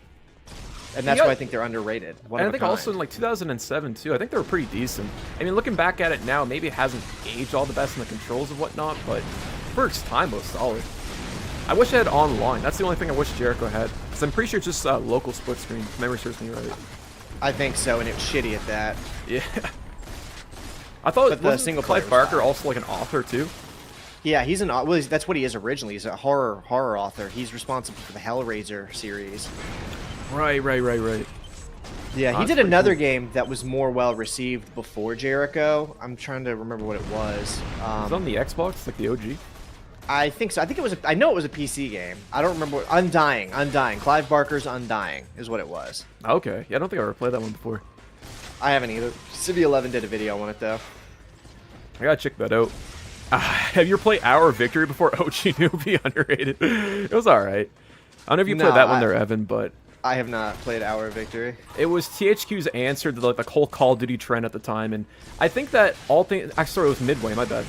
[SPEAKER 4] that's why I think they're underrated.
[SPEAKER 2] And I think also in like 2007 too, I think they were pretty decent. I mean, looking back at it now, maybe it hasn't aged all the best in the controls and whatnot, but for its time, it was solid. I wish I had online. That's the only thing I wish Jericho had. Because I'm pretty sure it's just local split screen. If memory serves me right.
[SPEAKER 4] I think so, and it's shitty at that.
[SPEAKER 2] Yeah. I thought
[SPEAKER 4] but the single
[SPEAKER 2] Clive Barker also like an author too?
[SPEAKER 4] Yeah, he's an well, that's what he is originally. He's a horror author. He's responsible for the Hellraiser series.
[SPEAKER 2] Right.
[SPEAKER 4] Yeah, he did another game that was more well received before Jericho. I'm trying to remember what it was.
[SPEAKER 2] It was on the Xbox, like the OG.
[SPEAKER 4] I think so. I think it was. I know it was a PC game. I don't remember. Undying. Clive Barker's Undying is what it was.
[SPEAKER 2] Okay. Yeah, I don't think I ever played that one before.
[SPEAKER 4] I haven't either. City 11 did a video on it though.
[SPEAKER 2] I gotta check that out. Have you ever played Hour of Victory before? OG Newbie, underrated. It was all right. I don't know if you played that one there, Evan, but
[SPEAKER 4] I have not played Hour of Victory.
[SPEAKER 2] It was THQ's answer to the whole Call of Duty trend at the time, and I think that all things. Sorry, it was Midway. My bad.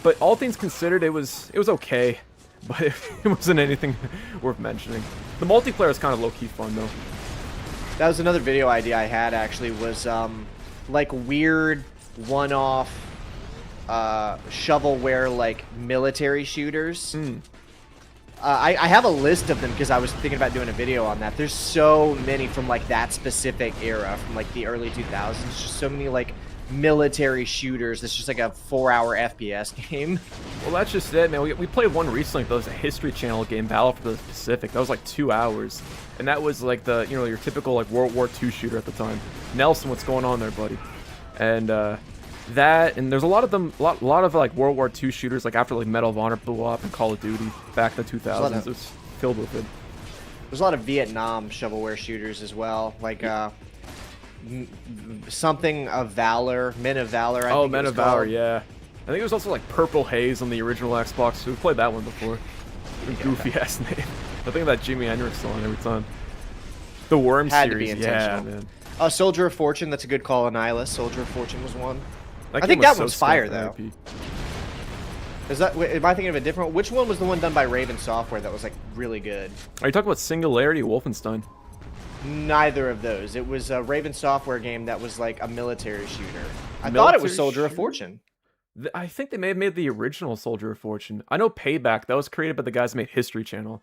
[SPEAKER 2] But all things considered, it was okay, but it wasn't anything worth mentioning. The multiplayer is kind of low-key fun, though.
[SPEAKER 4] That was another video idea I had, actually, was like weird one-off shovelware like military shooters. I have a list of them because I was thinking about doing a video on that. There's so many from like that specific era, from like the early 2000s. Just so many like military shooters. It's just like a 4-hour FPS game.
[SPEAKER 2] Well, that's just it, man. We played one recently. That was a History Channel game, Battle for the Pacific. That was like 2 hours, and that was like the your typical like World War II shooter at the time. Nelson, what's going on there, buddy? And that, and there's a lot of them, a lot of like World War II shooters, like after like Medal of Honor blew up and Call of Duty back in the 2000s. It was filled with it.
[SPEAKER 4] There's a lot of Vietnam shovelware shooters as well, like something of Valor, Men of Valor. I think
[SPEAKER 2] Men of Valor, yeah. I think it was also like Purple Haze on the original Xbox. We played that one before. Goofy ass name. I think about Jimi Hendrix song every time. The Worm
[SPEAKER 4] Had
[SPEAKER 2] series,
[SPEAKER 4] to be
[SPEAKER 2] yeah,
[SPEAKER 4] intentional.
[SPEAKER 2] man.
[SPEAKER 4] Soldier of Fortune, that's a good call on Nihilus. Soldier of Fortune was one. I
[SPEAKER 2] That
[SPEAKER 4] think
[SPEAKER 2] game
[SPEAKER 4] that
[SPEAKER 2] was so
[SPEAKER 4] one's fire,
[SPEAKER 2] stuffed,
[SPEAKER 4] though.
[SPEAKER 2] RIP.
[SPEAKER 4] Is that? Am I thinking of a different one? Which one was the one done by Raven Software that was like really good?
[SPEAKER 2] Are you talking about Singularity or Wolfenstein?
[SPEAKER 4] Neither of those. It was a Raven Software game that was like a military shooter. I thought it was
[SPEAKER 2] Military
[SPEAKER 4] Soldier of
[SPEAKER 2] shooter?
[SPEAKER 4] Fortune.
[SPEAKER 2] I think they may have made the original Soldier of Fortune. I know Payback. That was created by the guys who made History Channel.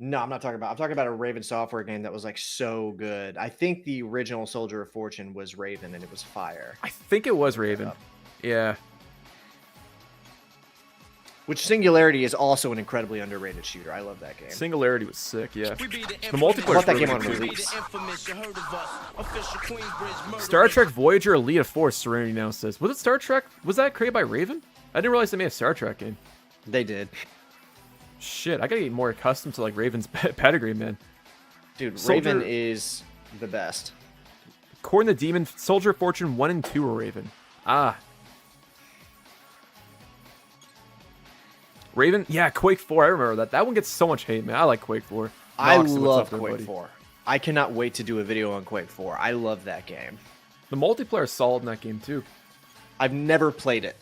[SPEAKER 4] No, I'm not talking about. I'm talking about a Raven Software game that was like so good. I think the original Soldier of Fortune was Raven and it was fire.
[SPEAKER 2] I think it was Raven. Yeah.
[SPEAKER 4] Which Singularity is also an incredibly underrated shooter. I love that game.
[SPEAKER 2] Singularity was sick, yeah.
[SPEAKER 1] We be the
[SPEAKER 2] The multiplayer
[SPEAKER 4] bought that
[SPEAKER 2] really
[SPEAKER 4] game on
[SPEAKER 2] good.
[SPEAKER 4] release.
[SPEAKER 2] Star Trek Voyager Elite of Force, Serenity now says. Was it Star Trek? Was that created by Raven? I didn't realize they made a Star Trek game.
[SPEAKER 4] They did.
[SPEAKER 2] Shit, I gotta get more accustomed to like Raven's pedigree, man.
[SPEAKER 4] Dude,
[SPEAKER 2] Soldier-
[SPEAKER 4] Raven is the best.
[SPEAKER 2] Corn the Demon, Soldier of Fortune 1 and 2 are Raven. Ah. Raven? Yeah, Quake 4, I remember that. That one gets so much hate, man. I like Quake 4.
[SPEAKER 4] I
[SPEAKER 2] Noxy, what's
[SPEAKER 4] love
[SPEAKER 2] up there,
[SPEAKER 4] Quake
[SPEAKER 2] buddy?
[SPEAKER 4] 4. I cannot wait to do a video on Quake 4. I love that game.
[SPEAKER 2] The multiplayer is solid in that game, too.
[SPEAKER 4] I've never played it.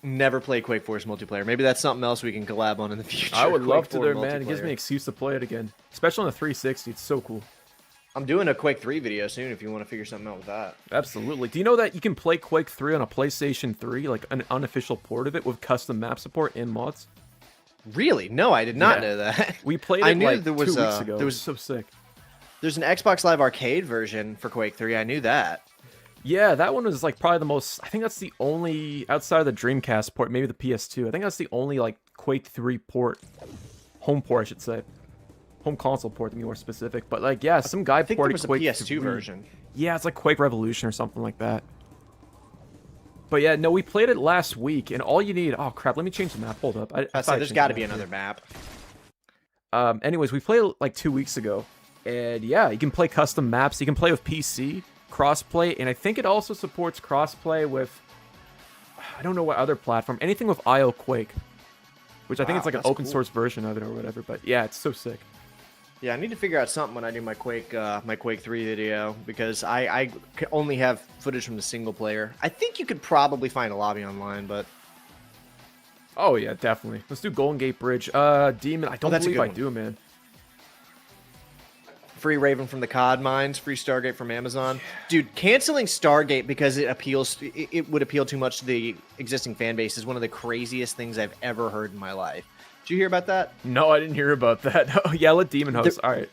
[SPEAKER 4] Never played Quake 4's multiplayer. Maybe that's something else we can collab on in the future.
[SPEAKER 2] I would love
[SPEAKER 4] Quake
[SPEAKER 2] to
[SPEAKER 4] 4
[SPEAKER 2] there, man. It gives me
[SPEAKER 4] multiplayer.
[SPEAKER 2] an excuse to play it again. Especially on the 360. It's so cool.
[SPEAKER 4] I'm doing a Quake 3 video soon if you want to figure something out with that.
[SPEAKER 2] Absolutely. Do you know that you can play Quake 3 on a PlayStation 3, like an unofficial port of it with custom map support and mods?
[SPEAKER 4] Really? No, I did not
[SPEAKER 2] Yeah.
[SPEAKER 4] know that.
[SPEAKER 2] We played it
[SPEAKER 4] I knew
[SPEAKER 2] like
[SPEAKER 4] there
[SPEAKER 2] 2
[SPEAKER 4] was
[SPEAKER 2] weeks ago.
[SPEAKER 4] there
[SPEAKER 2] It
[SPEAKER 4] was
[SPEAKER 2] so sick.
[SPEAKER 4] There's an Xbox Live Arcade version for Quake 3. I knew that.
[SPEAKER 2] Yeah, that one was like probably the most. I think that's the only outside of the Dreamcast port, maybe the PS2. I think that's the only like Quake 3 port, home port, I should say, home console port to be more specific. But like, yeah, some guy
[SPEAKER 4] I think there
[SPEAKER 2] ported
[SPEAKER 4] was a
[SPEAKER 2] Quake
[SPEAKER 4] PS2
[SPEAKER 2] 3.
[SPEAKER 4] version.
[SPEAKER 2] Yeah, it's like Quake Revolution or something like that. But yeah, no, we played it last week, and all you need. Oh crap! Let me change the map. Hold up. I
[SPEAKER 4] I
[SPEAKER 2] thought
[SPEAKER 4] said
[SPEAKER 2] I
[SPEAKER 4] there's
[SPEAKER 2] changed
[SPEAKER 4] got
[SPEAKER 2] the
[SPEAKER 4] to be
[SPEAKER 2] map.
[SPEAKER 4] another map.
[SPEAKER 2] Anyways, we played it like 2 weeks ago, and yeah, you can play custom maps. You can play with PC crossplay, and I think it also supports crossplay with, I don't know what other platform, anything with IO Quake, which I think
[SPEAKER 4] Wow,
[SPEAKER 2] it's like an
[SPEAKER 4] that's
[SPEAKER 2] open
[SPEAKER 4] cool.
[SPEAKER 2] source version of it or whatever. But yeah, it's so sick.
[SPEAKER 4] Yeah, I need to figure out something when I do my Quake 3 video because I only have footage from the single player. I think you could probably find a lobby online, but
[SPEAKER 2] Oh yeah, definitely. Let's do Golden Gate Bridge. Demon, I don't
[SPEAKER 4] that's a
[SPEAKER 2] believe
[SPEAKER 4] good
[SPEAKER 2] I
[SPEAKER 4] one.
[SPEAKER 2] do, man.
[SPEAKER 4] free Raven from the COD mines, free Stargate from Amazon. Dude, canceling Stargate because it would appeal too much to the existing fan base is one of the craziest things I've ever heard in my life. Did you hear about that?
[SPEAKER 2] No, I didn't hear about that. Oh, yeah, let Demon host. All right.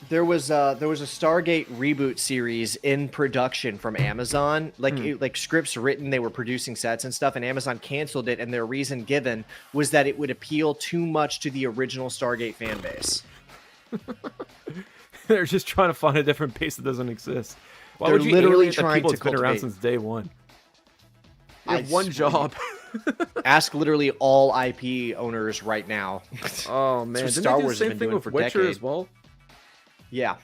[SPEAKER 4] There was a Stargate reboot series in production from Amazon, like scripts written. They were producing sets and stuff, and Amazon canceled it. And their reason given was that it would appeal too much to the original Stargate fan base.
[SPEAKER 2] They're just trying to find a different base that doesn't exist. Why
[SPEAKER 4] They're
[SPEAKER 2] would you
[SPEAKER 4] literally
[SPEAKER 2] alienate the
[SPEAKER 4] trying
[SPEAKER 2] people
[SPEAKER 4] to
[SPEAKER 2] that's been around
[SPEAKER 4] cultivate-
[SPEAKER 2] since day one? You
[SPEAKER 4] I
[SPEAKER 2] have one
[SPEAKER 4] swear.
[SPEAKER 2] job.
[SPEAKER 4] Ask literally all IP owners right now.
[SPEAKER 2] Oh man,
[SPEAKER 4] what
[SPEAKER 2] didn't
[SPEAKER 4] Star
[SPEAKER 2] they do
[SPEAKER 4] Wars
[SPEAKER 2] the
[SPEAKER 4] has
[SPEAKER 2] same
[SPEAKER 4] been
[SPEAKER 2] thing
[SPEAKER 4] doing
[SPEAKER 2] with
[SPEAKER 4] for
[SPEAKER 2] Witcher
[SPEAKER 4] decades.
[SPEAKER 2] as well?
[SPEAKER 4] Yeah.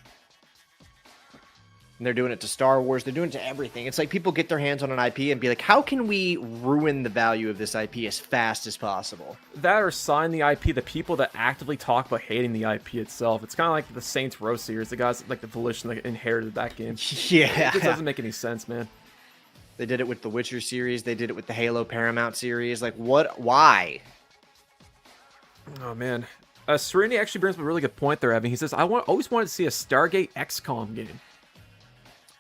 [SPEAKER 4] And they're doing it to Star Wars. They're doing it to everything. It's like people get their hands on an IP and be like, how can we ruin the value of this IP as fast as possible?
[SPEAKER 2] That or sign the IP, the people that actively talk about hating the IP itself. It's kind of like the Saints Row series, the guys like the Volition that inherited that game. It
[SPEAKER 4] Yeah.
[SPEAKER 2] just doesn't make any sense, man.
[SPEAKER 4] They did it with the Witcher series. They did it with the Halo Paramount series. Like, what? Why?
[SPEAKER 2] Oh man. Serenity actually brings up a really good point there, Evan. He says, always wanted to see a Stargate XCOM game.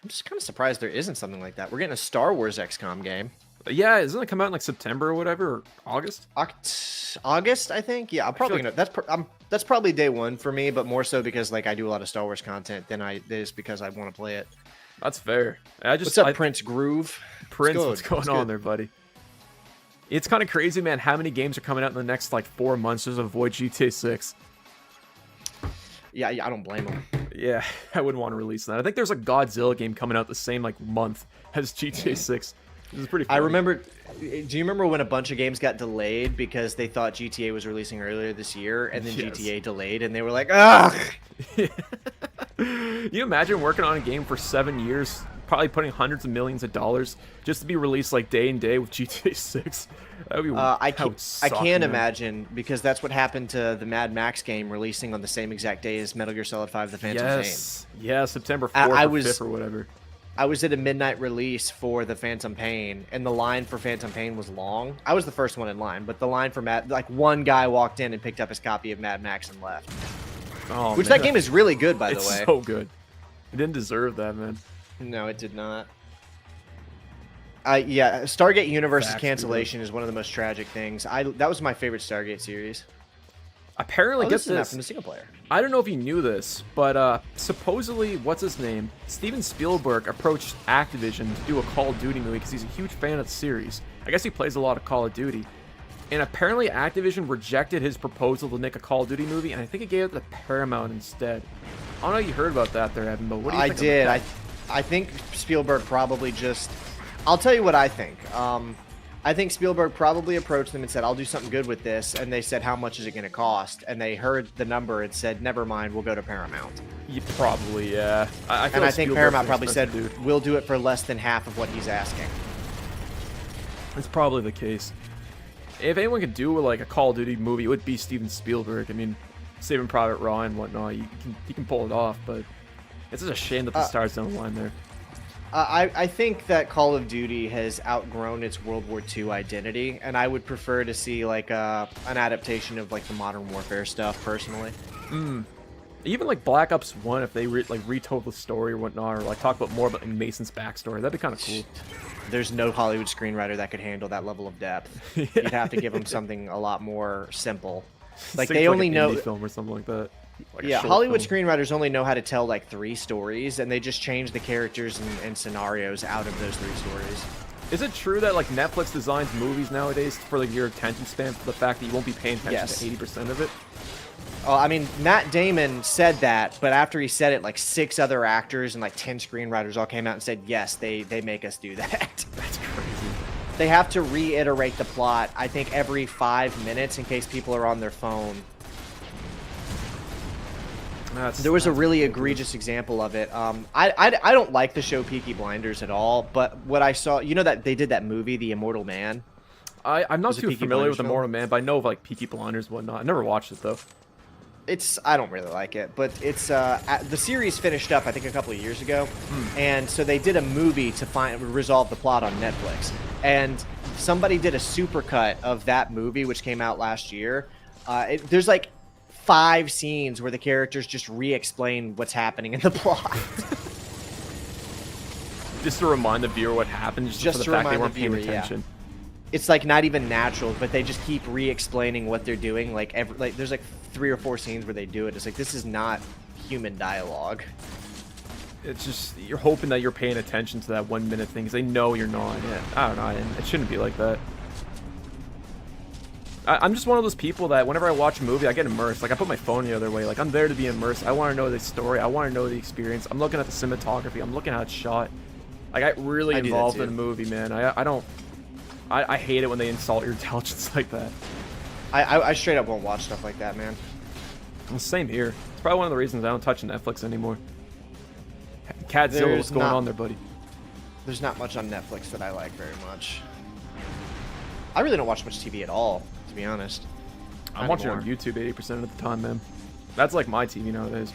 [SPEAKER 4] I'm just kind of surprised there isn't something like that. We're getting a Star Wars XCOM game.
[SPEAKER 2] Yeah, isn't it come out in like September or whatever, or August?
[SPEAKER 4] August, I think. Yeah, I'm probably
[SPEAKER 2] like-
[SPEAKER 4] gonna. That's probably day one for me, but more so because like I do a lot of Star Wars content than I is because I want to play it.
[SPEAKER 2] That's fair.
[SPEAKER 4] What's up, Prince Groove?
[SPEAKER 2] Prince,
[SPEAKER 4] good.
[SPEAKER 2] what's going
[SPEAKER 4] It's
[SPEAKER 2] on
[SPEAKER 4] good.
[SPEAKER 2] there, buddy? It's kind of crazy, man, how many games are coming out in the next, like, 4 months just to avoid GTA 6.
[SPEAKER 4] Yeah, I don't blame him.
[SPEAKER 2] Yeah, I wouldn't want to release that. I think there's a Godzilla game coming out the same, like, month as GTA 6. This is pretty funny.
[SPEAKER 4] I remember. Do you remember when a bunch of games got delayed because they thought GTA was releasing earlier this year, and then
[SPEAKER 2] Yes.
[SPEAKER 4] GTA delayed, and they were like, ugh.
[SPEAKER 2] You imagine working on a game for 7 years, probably putting hundreds of millions of dollars just to be released like day and day with GTA 6? That would be.
[SPEAKER 4] I
[SPEAKER 2] that would suck,
[SPEAKER 4] can't
[SPEAKER 2] man.
[SPEAKER 4] imagine, because that's what happened to the Mad Max game releasing on the same exact day as Metal Gear Solid 5: The Phantom Pain.
[SPEAKER 2] Yes, yeah, September 4th
[SPEAKER 4] I
[SPEAKER 2] or
[SPEAKER 4] was-
[SPEAKER 2] 5th or whatever.
[SPEAKER 4] I was at a midnight release for the Phantom Pain, and the line for Phantom Pain was long. I was the first one in line, but the line for one guy walked in and picked up his copy of Mad Max and left.
[SPEAKER 2] Oh,
[SPEAKER 4] Which
[SPEAKER 2] man.
[SPEAKER 4] that game is really good, by the
[SPEAKER 2] It's
[SPEAKER 4] way.
[SPEAKER 2] so good. It didn't deserve that, man.
[SPEAKER 4] No, it did not. Yeah, Stargate Universe's
[SPEAKER 2] Facts,
[SPEAKER 4] cancellation is one of the most tragic things. That was my favorite Stargate series.
[SPEAKER 2] Apparently,
[SPEAKER 4] Oh,
[SPEAKER 2] get
[SPEAKER 4] this is not
[SPEAKER 2] this.
[SPEAKER 4] from the single player.
[SPEAKER 2] I don't know if you knew this, but supposedly, what's his name? Steven Spielberg approached Activision to do a Call of Duty movie because he's a huge fan of the series. I guess he plays a lot of Call of Duty. And apparently Activision rejected his proposal to make a Call of Duty movie, and I think it gave it to Paramount instead. I don't know if you heard about that there, Evan, but what do you
[SPEAKER 4] I
[SPEAKER 2] think
[SPEAKER 4] did.
[SPEAKER 2] about
[SPEAKER 4] I think Spielberg probably just... I'll tell you what I think. I think Spielberg probably approached them and said, I'll do something good with this. And they said, how much is it going to cost? And they heard the number and said, never mind, we'll go to Paramount.
[SPEAKER 2] that? You probably, yeah. I feel
[SPEAKER 4] And
[SPEAKER 2] like
[SPEAKER 4] I think
[SPEAKER 2] Spielberg's
[SPEAKER 4] Paramount
[SPEAKER 2] an
[SPEAKER 4] probably said,
[SPEAKER 2] expensive dude.
[SPEAKER 4] we'll do it for less than half of what he's asking.
[SPEAKER 2] That's probably the case. If anyone could do like a Call of Duty movie, it would be Steven Spielberg. I mean, Saving Private Ryan and whatnot, you can pull it off, but it's just a shame that the stars don't align there.
[SPEAKER 4] I think that Call of Duty has outgrown its World War II identity, and I would prefer to see like an adaptation of like the Modern Warfare stuff, personally.
[SPEAKER 2] Even like Black Ops 1, if they retold the story or whatnot, or like talk about more about like, Mason's backstory, that'd be kind of cool.
[SPEAKER 4] There's no Hollywood screenwriter that could handle that level of depth. You'd have to give them something a lot more simple. Like
[SPEAKER 2] Think
[SPEAKER 4] they
[SPEAKER 2] of,
[SPEAKER 4] only
[SPEAKER 2] an
[SPEAKER 4] know.
[SPEAKER 2] indie film or something like that. Like a
[SPEAKER 4] Yeah,
[SPEAKER 2] short
[SPEAKER 4] Hollywood
[SPEAKER 2] film.
[SPEAKER 4] screenwriters only know how to tell like 3 stories, and they just change the characters and scenarios out of those 3 stories.
[SPEAKER 2] Is it true that like Netflix designs movies nowadays for like your attention span, for the fact that you won't be paying attention
[SPEAKER 4] Yes.
[SPEAKER 2] to 80% of it?
[SPEAKER 4] Oh, I mean, Matt Damon said that, but after he said it, like 6 other actors and like 10 screenwriters all came out and said, yes, they make us do that.
[SPEAKER 2] That's crazy.
[SPEAKER 4] They have to reiterate the plot, I think, every 5 minutes in case people are on their phone. There was a really egregious example of it. I don't like the show Peaky Blinders at all, but what I saw, you know that they did that movie, The Immortal Man?
[SPEAKER 2] I'm not
[SPEAKER 4] Was it
[SPEAKER 2] too
[SPEAKER 4] Peaky
[SPEAKER 2] familiar with
[SPEAKER 4] Blinders
[SPEAKER 2] Immortal Man, but I know of like Peaky Blinders and whatnot. I never watched it though.
[SPEAKER 4] I don't really like it, but it's the series finished up I think a couple of years ago, and so they did a movie to resolve the plot on Netflix, and somebody did a supercut of that movie which came out last year. There's like 5 scenes where the characters just re-explain what's happening in the plot.
[SPEAKER 2] Just to remind the viewer what happened, just for
[SPEAKER 4] To
[SPEAKER 2] the fact they
[SPEAKER 4] remind
[SPEAKER 2] weren't
[SPEAKER 4] the
[SPEAKER 2] paying
[SPEAKER 4] viewer, yeah.
[SPEAKER 2] attention.
[SPEAKER 4] It's like not even natural, but they just keep re-explaining what they're doing. Like there's like 3 or 4 scenes where they do it. It's like, this is not human dialogue.
[SPEAKER 2] It's just, you're hoping that you're paying attention to that 1 minute thing, because they know you're not. Yeah, I don't know, and it shouldn't be like that. I'm just one of those people that whenever I watch a movie, I get immersed. Like, I put my phone the other way. Like, I'm there to be immersed. I want to know the story. I want to know the experience. I'm looking at the cinematography. I'm looking at how it's shot. Like, I really
[SPEAKER 4] I do that
[SPEAKER 2] involved
[SPEAKER 4] too.
[SPEAKER 2] in a movie, man. I hate it when they insult your intelligence like that.
[SPEAKER 4] I straight up won't watch stuff like that, man.
[SPEAKER 2] Well, same here. It's probably one of the reasons I don't touch Netflix anymore. Cadzilla,
[SPEAKER 4] There's
[SPEAKER 2] what's going
[SPEAKER 4] not-
[SPEAKER 2] on there, buddy?
[SPEAKER 4] There's not much on Netflix that I like very much. I really don't watch much TV at all, to be honest.
[SPEAKER 2] I'm watching it on YouTube 80% of the time, man. That's like my TV nowadays.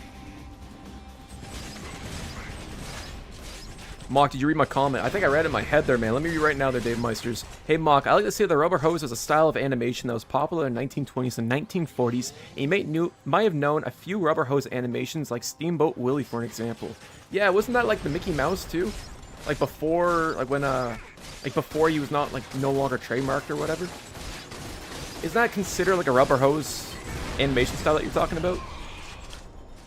[SPEAKER 2] Mock, did you read my comment? I think I read it in my head there, man. Let me read right now there, Dave Meisters. Hey, Mock, I like to say the rubber hose is a style of animation that was popular in the 1920s and 1940s, and you might have known a few rubber hose animations like Steamboat Willie, for an example. Yeah, wasn't that like the Mickey Mouse, too? Like before, like when, like before he was not, like, no longer trademarked or whatever? Isn't that considered like a rubber hose animation style that you're talking about?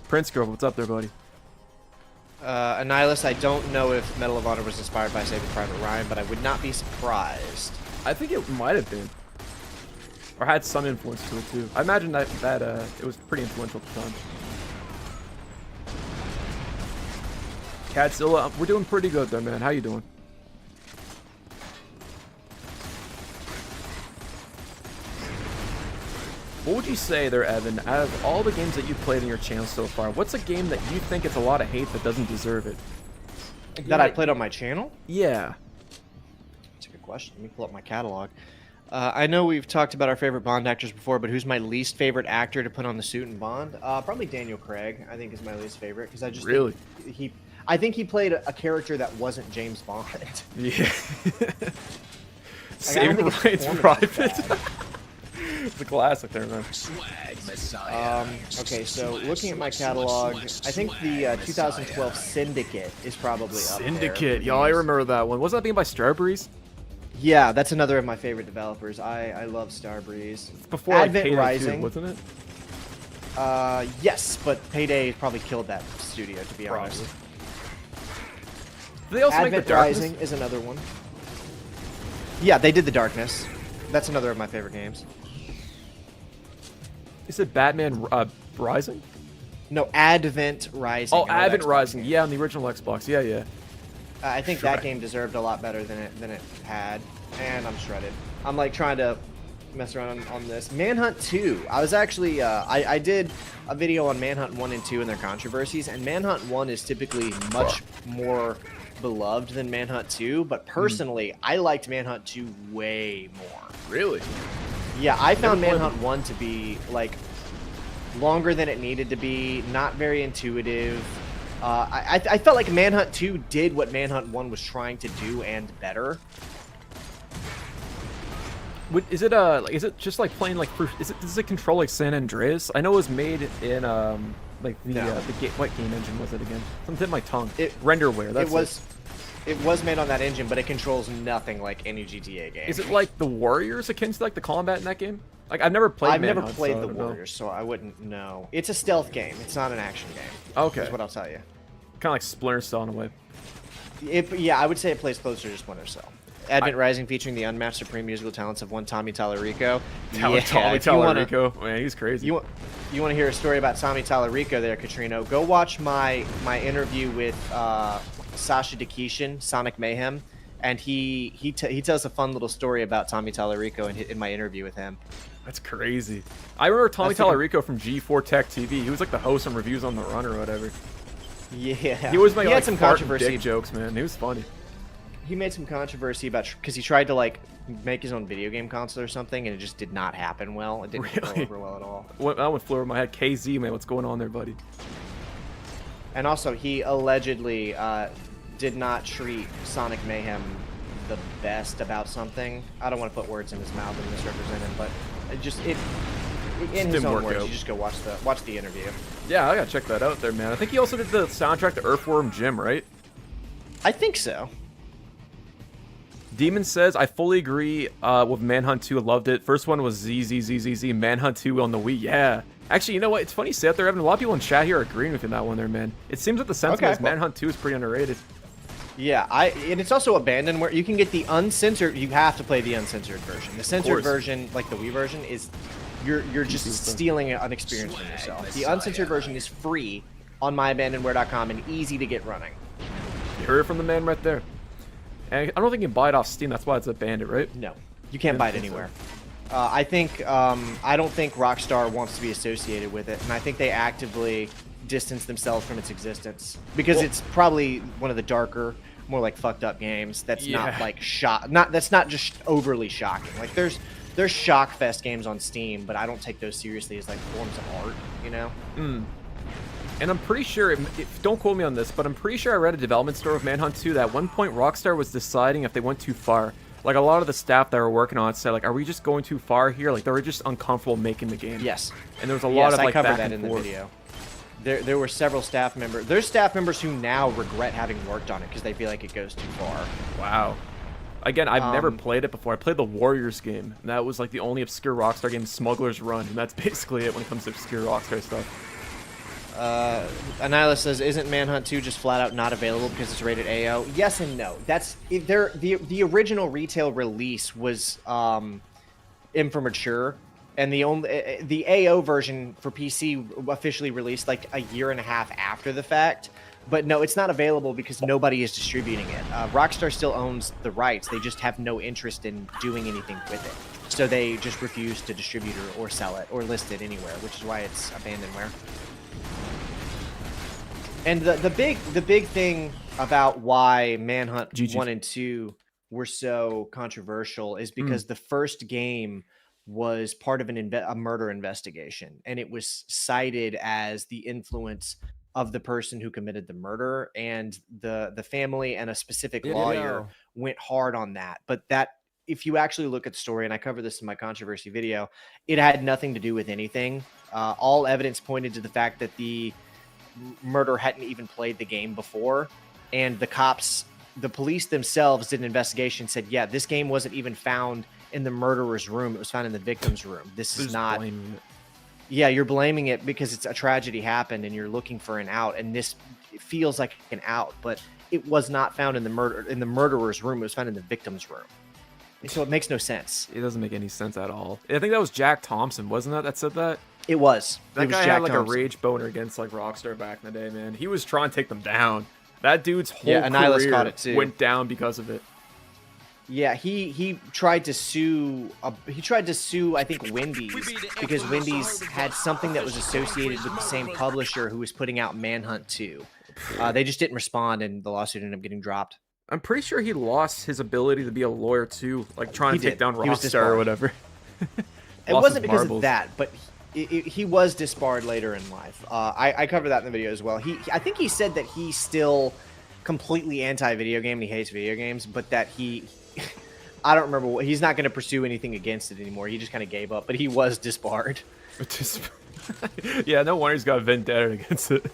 [SPEAKER 2] Prince Grove, what's up there, buddy?
[SPEAKER 4] Annihilus, I don't know if Medal of Honor was inspired by Saving Private Ryan, but I would not be surprised.
[SPEAKER 2] I think it might have been. Or had some influence to it, too. I imagine that it was pretty influential at the time. Cadzilla, we're doing pretty good there, man. How you doing? What would you say there, Evan, out of all the games that you've played in your channel so far, what's a game that you think it's a lot of hate that doesn't deserve it?
[SPEAKER 4] That I played on my channel?
[SPEAKER 2] Yeah.
[SPEAKER 4] That's a good question. Let me pull up my catalog. I know we've talked about our favorite Bond actors before, but who's my least favorite actor to put on the suit in Bond? Probably Daniel Craig, I think, is my least favorite. Because I just
[SPEAKER 2] really?
[SPEAKER 4] I think he played a character that wasn't James Bond.
[SPEAKER 2] Yeah. Saving Ryan's Private. It's a classic there, man.
[SPEAKER 4] Okay, so looking at my catalog, I think the 2012 Syndicate is probably
[SPEAKER 2] Syndicate, y'all, I remember that one. Wasn't that being by Starbreeze?
[SPEAKER 4] Yeah, that's another of my favorite developers. I love Starbreeze.
[SPEAKER 2] It's before like,
[SPEAKER 4] Advent
[SPEAKER 2] Payday
[SPEAKER 4] Rising,
[SPEAKER 2] 2, wasn't it?
[SPEAKER 4] Yes, but Payday probably killed that studio, to be honest.
[SPEAKER 2] Did they also
[SPEAKER 4] Advent
[SPEAKER 2] make the Darkness?
[SPEAKER 4] Rising is another one. Yeah, they did the Darkness. That's another of my favorite games.
[SPEAKER 2] You said Batman Rising?
[SPEAKER 4] No, Advent Rising.
[SPEAKER 2] Oh, Advent Rising. Yeah, on the original Xbox. Yeah, yeah.
[SPEAKER 4] I think that game deserved a lot better than it had, and I'm shredded. I'm like trying to mess around on this. Manhunt 2. I was actually I did a video on Manhunt 1 and 2 and their controversies, and Manhunt 1 is typically much more beloved than Manhunt 2, but personally, I liked Manhunt 2 way more.
[SPEAKER 2] Really?
[SPEAKER 4] Yeah, I found Manhunt 1 to be like longer than it needed to be, not very intuitive. I felt like Manhunt 2 did what Manhunt 1 was trying to do and better.
[SPEAKER 2] Is it just like playing like does it control like San Andreas? I know it was made in like the what game engine was it again? Something in my tongue. Renderware. That's
[SPEAKER 4] it was made on that engine, but it controls nothing like any GTA game.
[SPEAKER 2] Is it like the Warriors akin to like the combat in that game? Like I've never played.
[SPEAKER 4] I've never
[SPEAKER 2] Manhunt,
[SPEAKER 4] played
[SPEAKER 2] so
[SPEAKER 4] the Warriors, so I wouldn't know. It's a stealth game. It's not an action game.
[SPEAKER 2] Okay.
[SPEAKER 4] Is what I'll tell you.
[SPEAKER 2] Kind of like Splinter Cell in a way.
[SPEAKER 4] Yeah, I would say it plays closer to Splinter Cell. Advent Rising featuring the unmatched supreme musical talents of one Tommy Tallarico.
[SPEAKER 2] Tommy Tallarico, man, he's crazy.
[SPEAKER 4] You want to hear a story about Tommy Tallarico there, Katrino? Go watch my interview with Sasha Dikishin, Sonic Mayhem, and he tells a fun little story about Tommy Tallarico in my interview with him.
[SPEAKER 2] That's crazy. I remember Tommy Tallarico from G4 Tech TV. He was like the host and reviews on The Run or whatever.
[SPEAKER 4] Yeah.
[SPEAKER 2] He always made like
[SPEAKER 4] some
[SPEAKER 2] fart and
[SPEAKER 4] controversy
[SPEAKER 2] dick jokes, man. He was funny.
[SPEAKER 4] He made some controversy about because he tried to like make his own video game console or something, and it just did not happen well. It didn't go over well at all.
[SPEAKER 2] That one flew over my head. KZ, man, what's going on there, buddy?
[SPEAKER 4] And also, he allegedly did not treat Sonic Mayhem the best about something. I don't want to put words in his mouth and misrepresent him, but in his own words, you just go watch the interview.
[SPEAKER 2] Yeah, I gotta check that out there, man. I think he also did the soundtrack to Earthworm Jim, right?
[SPEAKER 4] I think so.
[SPEAKER 2] Demon says, I fully agree with Manhunt 2. Loved it. First one was ZZZZZ. Manhunt 2 on the Wii. Yeah. Actually, you know what? It's funny you say that there, Evan. A lot of people in chat here are agreeing with you on that one there, man. It seems that the sentiment is Manhunt 2 is pretty underrated.
[SPEAKER 4] Yeah, and it's also abandoned where you can get the uncensored. You have to play the uncensored version. The censored version, like the Wii version, is you're just stealing an experience from yourself. The uncensored version is free on myabandonware.com and easy to get running.
[SPEAKER 2] You heard it from the man right there. And I don't think you can buy it off Steam. That's why it's abandoned, right?
[SPEAKER 4] No, you can't buy it anywhere. I don't think Rockstar wants to be associated with it, and I think they actively distance themselves from its existence because it's probably one of the darker, more like fucked up games. That's not like that's not just overly shocking. Like there's Shockfest games on Steam, but I don't take those seriously as like forms of art, you know.
[SPEAKER 2] And I'm pretty sure, don't quote me on this, but I'm pretty sure I read a development story of Manhunt 2 that at one point Rockstar was deciding if they went too far. Like a lot of the staff that were working on it said, like, are we just going too far here? Like they were just uncomfortable making the game.
[SPEAKER 4] Yes.
[SPEAKER 2] And there was a lot of like
[SPEAKER 4] I covered
[SPEAKER 2] back
[SPEAKER 4] that
[SPEAKER 2] and
[SPEAKER 4] in
[SPEAKER 2] forth.
[SPEAKER 4] the video. There were several staff members. There's staff members who now regret having worked on it because they feel like it goes too far.
[SPEAKER 2] Wow. Again, I've never played it before. I played the Warriors game, and that was like the only obscure Rockstar game, Smuggler's Run, and that's basically it when it comes to obscure Rockstar stuff.
[SPEAKER 4] Anila says, isn't Manhunt 2 just flat out not available because it's rated AO? Yes and no. That's the original retail release was immature, and the AO version for PC officially released like a year and a half after the fact. But no, it's not available because nobody is distributing it. Rockstar still owns the rights. They just have no interest in doing anything with it. So they just refuse to distribute or sell it or list it anywhere, which is why it's abandonware. And the big thing about why Manhunt 1 and 2 were so controversial is because the first game was part of a murder investigation, and it was cited as the influence of the person who committed the murder, and the family and a specific lawyer went hard on that. But that, if you actually look at the story, and I cover this in my controversy video, it had nothing to do with anything. All evidence pointed to the fact that the murder hadn't even played the game before, and the police themselves did an investigation, said, yeah, this game wasn't even found in the murderer's room, it was found in the victim's room. This is not... Yeah, you're blaming it because it's a tragedy happened and you're looking for an out, and this feels like an out, but it was not found in the murderer's room, it was found in the victim's room. So it makes no sense.
[SPEAKER 2] It doesn't make any sense at all. I think that was Jack Thompson, wasn't that said that?
[SPEAKER 4] It was.
[SPEAKER 2] That guy had like a rage boner against like Rockstar back in the day, man. He was trying to take them down. That dude's whole career
[SPEAKER 4] caught it too.
[SPEAKER 2] Went down because of it.
[SPEAKER 4] Yeah, he tried to sue. I think Wendy's, because Wendy's had something that was associated with the same publisher who was putting out Manhunt 2. They just didn't respond, and the lawsuit ended up getting dropped.
[SPEAKER 2] I'm pretty sure he lost his ability to be a lawyer too, like trying to take down
[SPEAKER 4] He was
[SPEAKER 2] Rockstar
[SPEAKER 4] disbarred.
[SPEAKER 2] or whatever.
[SPEAKER 4] It wasn't because of that, but he was disbarred later in life. I covered that in the video as well. I think he said that he's still completely anti-video game and he hates video games, but that I don't remember what, he's not going to pursue anything against it anymore. He just kind of gave up, but he was disbarred.
[SPEAKER 2] Yeah, no wonder he's got a vendetta against it.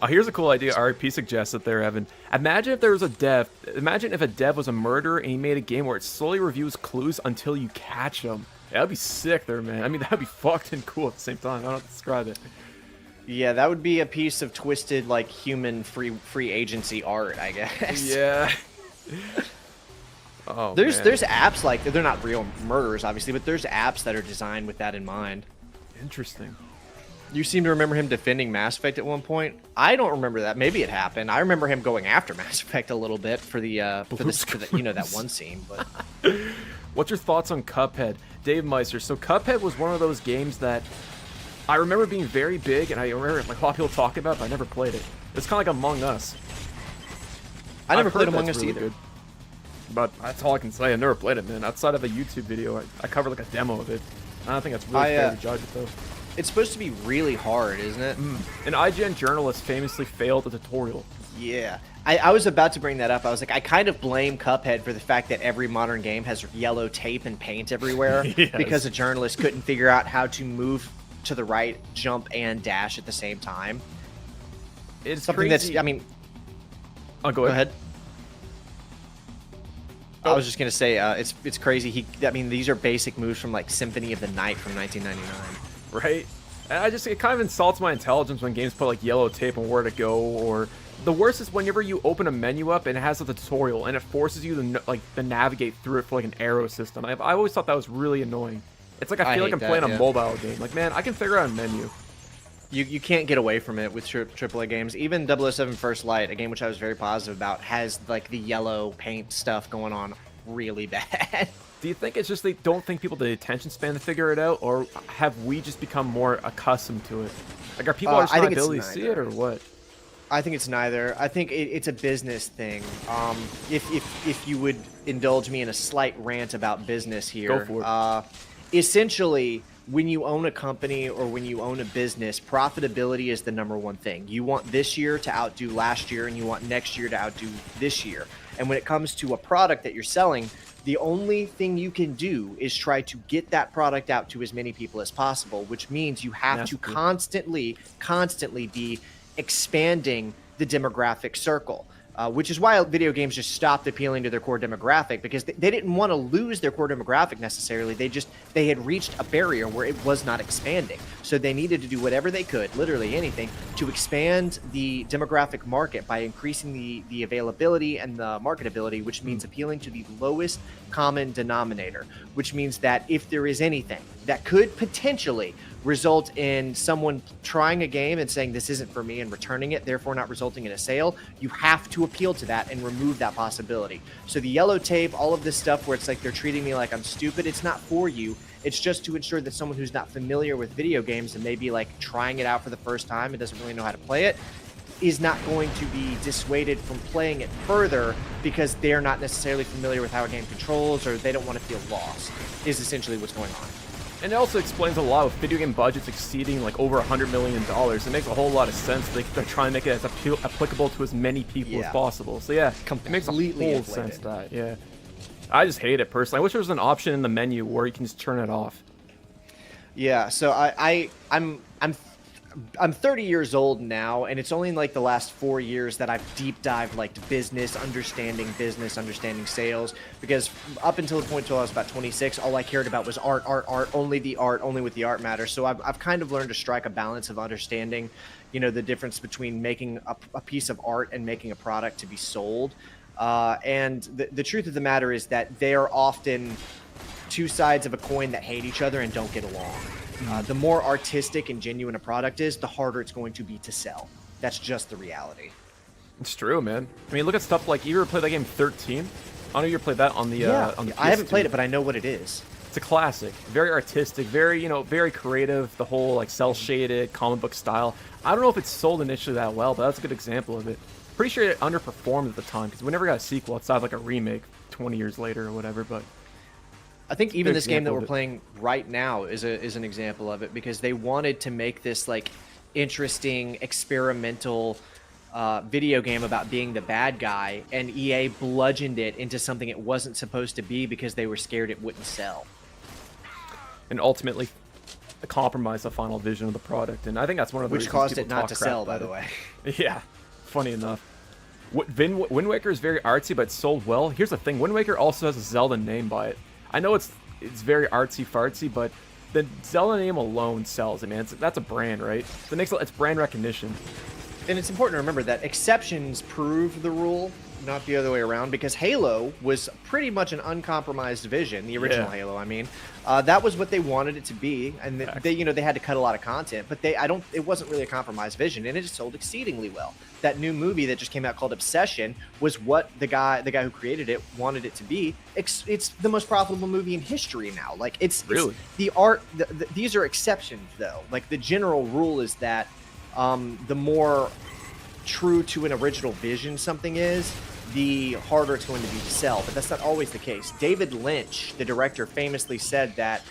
[SPEAKER 2] Here's a cool idea RP suggests that they're having. Imagine if there was a dev. Imagine if a dev was a murderer and he made a game where it slowly reviews clues until you catch them. Yeah, that'd be sick there, man. I mean, that'd be fucked and cool at the same time. I don't know how to describe it.
[SPEAKER 4] Yeah, that would be a piece of twisted, like, human free agency art, I guess.
[SPEAKER 2] Yeah. Oh,
[SPEAKER 4] there's
[SPEAKER 2] man.
[SPEAKER 4] There's apps like, they're not real murderers, obviously, but there's apps that are designed with that in mind.
[SPEAKER 2] Interesting.
[SPEAKER 4] You seem to remember him defending Mass Effect at one point. I don't remember that. Maybe it happened. I remember him going after Mass Effect a little bit for the you know, that one scene. But
[SPEAKER 2] what's your thoughts on Cuphead, Dave Meister? So Cuphead was one of those games that I remember being very big, and I remember like a lot of people talking about it, but I never played it. It's kind of like Among Us.
[SPEAKER 4] I never played Among Us
[SPEAKER 2] really
[SPEAKER 4] either.
[SPEAKER 2] Good. But that's all I can say. I never played it, man. Outside of a YouTube video, I covered like a demo of it. I don't think that's really fair to judge it, though.
[SPEAKER 4] It's supposed to be really hard, isn't it?
[SPEAKER 2] An IGN journalist famously failed a tutorial.
[SPEAKER 4] Yeah. I was about to bring that up. I was like, I kind of blame Cuphead for the fact that every modern game has yellow tape and paint everywhere.
[SPEAKER 2] Yes.
[SPEAKER 4] Because a journalist couldn't figure out how to move to the right, jump, and dash at the same time.
[SPEAKER 2] It's
[SPEAKER 4] something
[SPEAKER 2] crazy.
[SPEAKER 4] that's, I mean...
[SPEAKER 2] Oh, go ahead.
[SPEAKER 4] I was just going to say, it's crazy. I mean, these are basic moves from, like, Symphony of the Night from 1999.
[SPEAKER 2] Right? And it kind of insults my intelligence when games put like yellow tape on where to go, or the worst is whenever you open a menu up and it has a tutorial and it forces you to navigate through it for like an arrow system. I always thought that was really annoying. It's like I feel like I'm playing a mobile game. Like, man, I can figure out a menu.
[SPEAKER 4] You can't get away from it with AAA games. Even 007 First Light, a game which I was very positive about, has like the yellow paint stuff going on really bad.
[SPEAKER 2] Do you think it's just they don't think people have the attention span to figure it out, or have we just become more accustomed to it? Like, are people just not able to see it, or what?
[SPEAKER 4] I think it's neither. I think it's a business thing. If you would indulge me in a slight rant about business here.
[SPEAKER 2] Go for it.
[SPEAKER 4] Essentially, when you own a company or when you own a business, profitability is the #1 thing. You want this year to outdo last year, and you want next year to outdo this year. And when it comes to a product that you're selling, the only thing you can do is try to get that product out to as many people as possible, which means you have to constantly be expanding the demographic circle. which is why video games just stopped appealing to their core demographic, because they didn't want to lose their core demographic necessarily. They had reached a barrier where it was not expanding. So they needed to do whatever they could, literally anything, to expand the demographic market by increasing the availability and the marketability, which means appealing to the lowest common denominator, which means that if there is anything that could potentially result in someone trying a game and saying this isn't for me and returning it, therefore not resulting in a sale, you have to appeal to that and remove that possibility. So the yellow tape, all of this stuff where it's like they're treating me like I'm stupid, it's not for you. It's just to ensure that someone who's not familiar with video games and maybe like trying it out for the first time and doesn't really know how to play it is not going to be dissuaded from playing it further because they're not necessarily familiar with how a game controls, or they don't want to feel lost, is essentially what's going on.
[SPEAKER 2] And it also explains a lot with video game budgets exceeding like over $100 million. It makes a whole lot of sense. They're trying to make it as applicable to as many people as possible. So yeah, it makes a whole sense that, yeah. I just hate it personally. I wish there was an option in the menu where you can just turn it off.
[SPEAKER 4] Yeah, so I'm 30 years old now, and it's only in like the last 4 years that I've deep dived like business, understanding sales, because up until the point till I was about 26, all I cared about was art, only the art, only what the art matters. So I've kind of learned to strike a balance of understanding, you know, the difference between making a piece of art and making a product to be sold. And the truth of the matter is that they are often two sides of a coin that hate each other and don't get along. The more artistic and genuine a product is, the harder it's going to be to sell. That's just the reality.
[SPEAKER 2] It's true, man. I mean, look at stuff like, you ever played that game 13? I know you ever played that on the on the PS2.
[SPEAKER 4] I haven't played it, but I know what it is.
[SPEAKER 2] It's a classic. Very artistic, very, you know, very creative. The whole like cell shaded comic book style. I don't know if it's sold initially that well, but that's a good example of it. Pretty sure it underperformed at the time because we never got a sequel outside of like a remake 20 years later or whatever. But
[SPEAKER 4] I think even this game that we're playing right now is an example of it, because they wanted to make this like interesting experimental video game about being the bad guy, and EA bludgeoned it into something it wasn't supposed to be because they were scared it wouldn't sell.
[SPEAKER 2] And ultimately compromise the final vision of the product, and I think that's one of the reasons
[SPEAKER 4] caused
[SPEAKER 2] people
[SPEAKER 4] it not
[SPEAKER 2] talk
[SPEAKER 4] to
[SPEAKER 2] crap
[SPEAKER 4] sell,
[SPEAKER 2] about
[SPEAKER 4] by the way.
[SPEAKER 2] Yeah, funny enough. Wind Waker is very artsy, but sold well. Here's the thing: Wind Waker also has a Zelda name by it. I know it's very artsy fartsy, but the Zelda name alone sells it, man. That's a brand, right? It's brand recognition.
[SPEAKER 4] And it's important to remember that exceptions prove the rule, not the other way around, because Halo was pretty much an uncompromised vision, the original Halo, I mean. That was what they wanted it to be, and they had to cut a lot of content, but it wasn't really a compromised vision, and it just sold exceedingly well. That new movie that just came out called Obsession was what the guy who created it wanted it to be. It's the most profitable movie in history now. Like it's the art. These are exceptions though. Like the general rule is that the more true to an original vision something is, the harder it's going to be to sell. But that's not always the case. David Lynch, the director, famously said that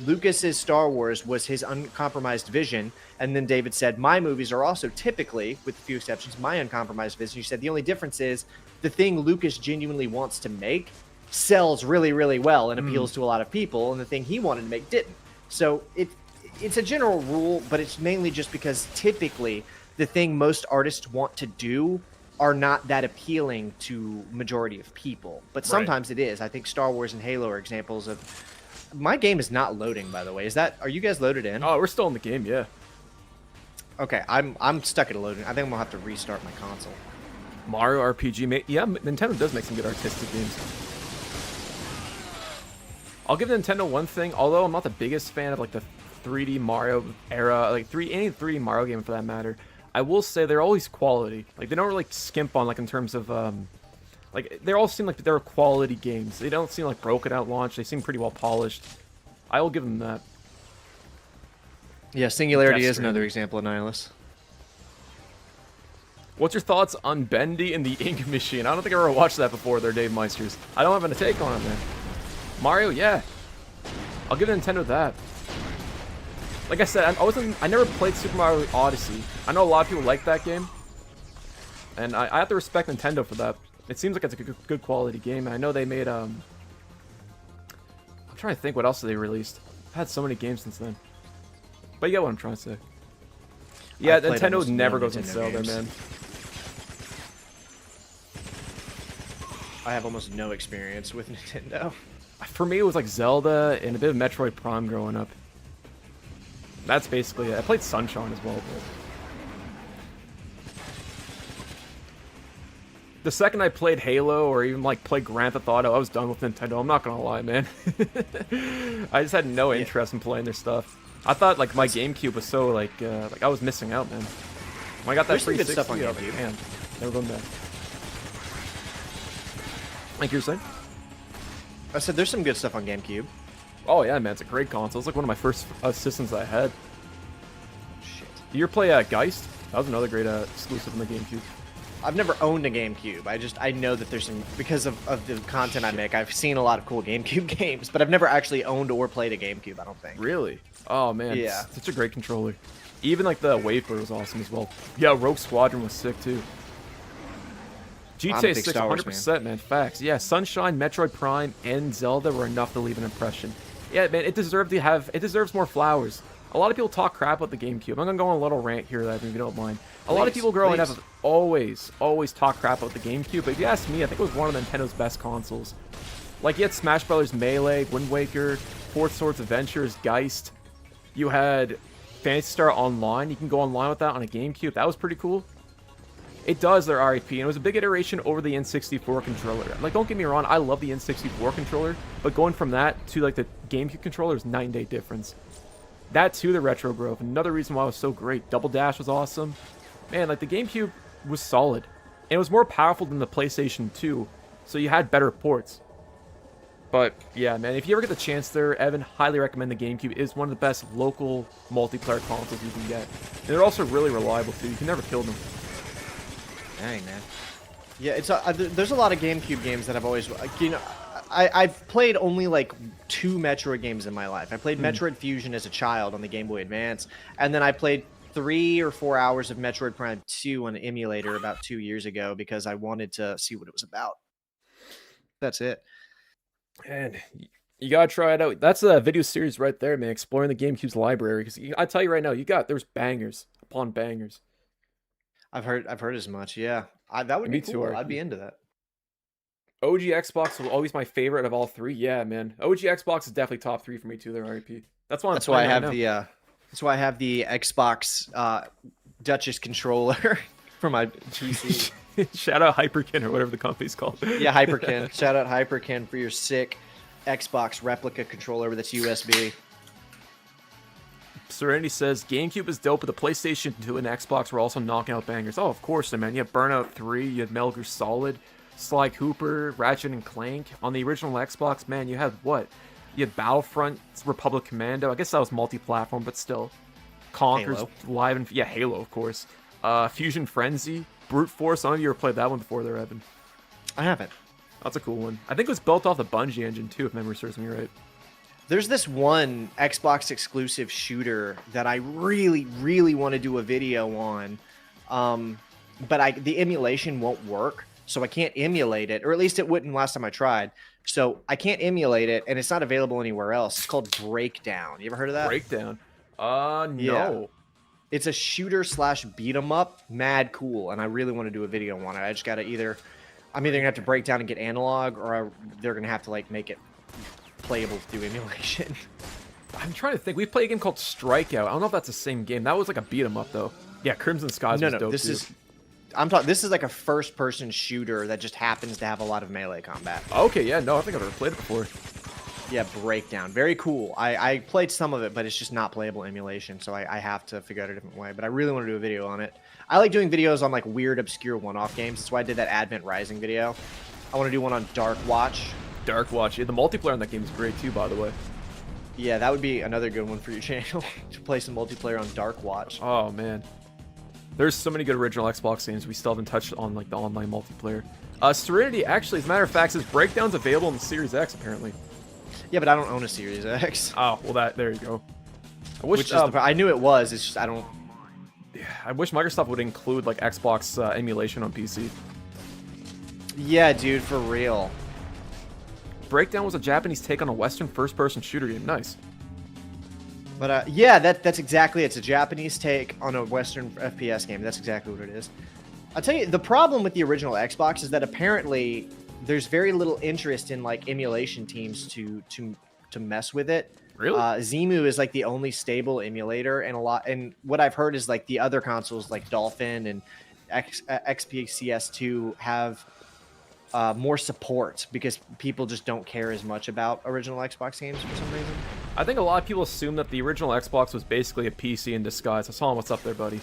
[SPEAKER 4] Lucas's Star Wars was his uncompromised vision, and then David said, my movies are also typically, with a few exceptions, my uncompromised vision. He said the only difference is the thing Lucas genuinely wants to make sells really, really well and appeals to a lot of people, and the thing he wanted to make didn't. So it's a general rule, but it's mainly just because typically the thing most artists want to do are not that appealing to majority of people. But sometimes it is. I think Star Wars and Halo are examples of... My game is not loading, by the way. Are you guys loaded in?
[SPEAKER 2] Oh, we're still in the game, yeah.
[SPEAKER 4] Okay, I'm stuck at loading. I think I'm gonna have to restart my console.
[SPEAKER 2] Mario RPG, yeah, Nintendo does make some good artistic games. I'll give Nintendo one thing, although I'm not the biggest fan of like the 3D Mario era, like any 3D Mario game for that matter. I will say they're always quality. Like they don't really skimp on like in terms of like they all seem like they're quality games. They don't seem like broken out launch. They seem pretty well polished. I will give them that.
[SPEAKER 4] Yeah, Singularity is another example of Nihilus.
[SPEAKER 2] What's your thoughts on Bendy and the Ink Machine? I don't think I ever watched that before. They're Dave Meisters. I don't have a take on it, man. Mario, yeah. I'll give Nintendo that. Like I said, I never played Super Mario Odyssey. I know a lot of people like that game, and I have to respect Nintendo for that. It seems like it's a good quality game. And I know they made I'm trying to think what else they released. I've had so many games since then. But you get what I'm trying to say. Yeah, Nintendo never goes on sale there, man.
[SPEAKER 4] I have almost no experience with Nintendo.
[SPEAKER 2] For me, it was like Zelda and a bit of Metroid Prime growing up. That's basically it. I played Sunshine as well. But the second I played Halo or even like played Grand Theft Auto, I was done with Nintendo. I'm not gonna lie, man. I just had no interest in playing their stuff. I thought like my GameCube was so like I was missing out, man. When I got that
[SPEAKER 4] There's some
[SPEAKER 2] free
[SPEAKER 4] good stuff on
[SPEAKER 2] I was
[SPEAKER 4] GameCube.
[SPEAKER 2] like, man, never done that. Like you were saying?
[SPEAKER 4] I said there's some good stuff on GameCube.
[SPEAKER 2] Oh yeah, man, it's a great console. It's like one of my first systems I had.
[SPEAKER 4] Shit.
[SPEAKER 2] Did you ever play Geist? That was another great exclusive on the GameCube.
[SPEAKER 4] I've never owned a GameCube. I know that there's some, because of the content I make, I've seen a lot of cool GameCube games, but I've never actually owned or played a GameCube, I don't think.
[SPEAKER 2] Really? Oh man,
[SPEAKER 4] Yeah.
[SPEAKER 2] it's such a great controller. Even like the Wafer was awesome as well. Yeah, Rogue Squadron was sick too.
[SPEAKER 4] I'm a
[SPEAKER 2] GTA
[SPEAKER 4] big
[SPEAKER 2] 6,
[SPEAKER 4] Star Wars
[SPEAKER 2] 100%, man. Facts. Yeah, Sunshine, Metroid Prime, and Zelda were enough to leave an impression. Yeah, man, it deserves more flowers. A lot of people talk crap about the GameCube. I'm gonna go on a little rant here, if you don't mind. A lot of people growing up have always talk crap about the GameCube, but if you ask me, I think it was one of Nintendo's best consoles. Like, you had Smash Brothers Melee, Wind Waker, Fourth Swords Adventures, Geist. You had Phantasy Star Online. You can go online with that on a GameCube. That was pretty cool. It does their RIP, and it was a big iteration over the N64 controller. Like, don't get me wrong, I love the N64 controller, but going from that to, like, the GameCube controller is night and day difference. That, too, the Retro Grove. Another reason why it was so great. Double Dash was awesome. Man, like, the GameCube was solid. And it was more powerful than the PlayStation 2, so you had better ports. But, yeah, man, if you ever get the chance there, Evan, highly recommend the GameCube. It is one of the best local multiplayer consoles you can get. And they're also really reliable, too. You can never kill them.
[SPEAKER 4] Dang, man. Yeah, it's there's a lot of GameCube games that I've always, I've played only like 2 Metroid games in my life. I played Metroid Fusion as a child on the Game Boy Advance, and then I played 3 or 4 hours of Metroid Prime 2 on an emulator about 2 years ago because I wanted to see what it was about. That's it.
[SPEAKER 2] And you gotta try it out. That's a video series right there, man. Exploring the GameCube's library. Because I tell you right now, there's bangers upon bangers.
[SPEAKER 4] I've heard as much. Yeah, that would be cool.
[SPEAKER 2] too,
[SPEAKER 4] I'd be into that.
[SPEAKER 2] OG Xbox was always my favorite of all 3. Yeah, man. OG Xbox is definitely top 3 for me too. Their RIP. That's why
[SPEAKER 4] I have That's why I have the Xbox Duchess controller for my PC.
[SPEAKER 2] Shout out Hyperkin or whatever the company's called.
[SPEAKER 4] Yeah, Hyperkin. Shout out Hyperkin for your sick Xbox replica controller that's USB.
[SPEAKER 2] Serenity says, GameCube is dope, but the PlayStation 2 and Xbox were also knocking out bangers. Oh, of course, man. You have Burnout 3, you had Metal Gear Solid, Sly Cooper, Ratchet and Clank. On the original Xbox, man, you had what? You had Battlefront, Republic Commando. I guess that was multi-platform, but still. Conker's
[SPEAKER 4] Halo.
[SPEAKER 2] live and yeah, Halo, of course. Fusion Frenzy, Brute Force. Some of you ever played that one before there, Evan.
[SPEAKER 4] I haven't.
[SPEAKER 2] That's a cool one. I think it was built off the Bungie engine too, if memory serves me right.
[SPEAKER 4] There's this one Xbox exclusive shooter that I really, really want to do a video on, but the emulation won't work, so I can't emulate it, or at least it wouldn't last time I tried. So I can't emulate it, and it's not available anywhere else. It's called Breakdown. You ever heard of that?
[SPEAKER 2] Breakdown? No.
[SPEAKER 4] It's a shooter / beat 'em up. Mad cool, and I really want to do a video on it. I just gotta I'm either gonna have to break down and get analog, or they're gonna have to like make it playable through emulation.
[SPEAKER 2] I'm trying to think. We played a game called Strikeout. I don't know if that's the same game. That was like a beat 'em up though. Yeah, Crimson Skies was dope
[SPEAKER 4] this
[SPEAKER 2] too.
[SPEAKER 4] This is like a first-person shooter that just happens to have a lot of melee combat.
[SPEAKER 2] Okay, yeah, no, I think I've ever played it before.
[SPEAKER 4] Yeah, Breakdown. Very cool. I played some of it, but it's just not playable emulation, so I have to figure out a different way. But I really want to do a video on it. I like doing videos on like weird, obscure one-off games. That's why I did that Advent Rising video. I want to do one on Dark Watch.
[SPEAKER 2] Dark Watch. Yeah, the multiplayer on that game is great too, by the way.
[SPEAKER 4] Yeah, that would be another good one for your channel, to play some multiplayer on Dark Watch.
[SPEAKER 2] Oh, man. There's so many good original Xbox games we still haven't touched on, like the online multiplayer. Serenity, actually, as a matter of fact, says Breakdown's available in the Series X, apparently.
[SPEAKER 4] Yeah, but I don't own a Series X.
[SPEAKER 2] Oh, well, there you go. I wish,
[SPEAKER 4] I knew it was, it's just I don't...
[SPEAKER 2] I wish Microsoft would include, like, Xbox emulation on PC.
[SPEAKER 4] Yeah, dude, for real.
[SPEAKER 2] Breakdown was a Japanese take on a Western first-person shooter game. Nice.
[SPEAKER 4] But yeah, that's exactly it. It's a Japanese take on a Western FPS game. That's exactly what it is. I'll tell you, the problem with the original Xbox is that apparently there's very little interest in like emulation teams to mess with it.
[SPEAKER 2] Really?
[SPEAKER 4] Zemu is like the only stable emulator, and what I've heard is like the other consoles like Dolphin and XPCS2 have more support because people just don't care as much about original Xbox games for some reason.
[SPEAKER 2] I think a lot of people assume that the original Xbox was basically a PC in disguise. I saw him, what's up there, buddy?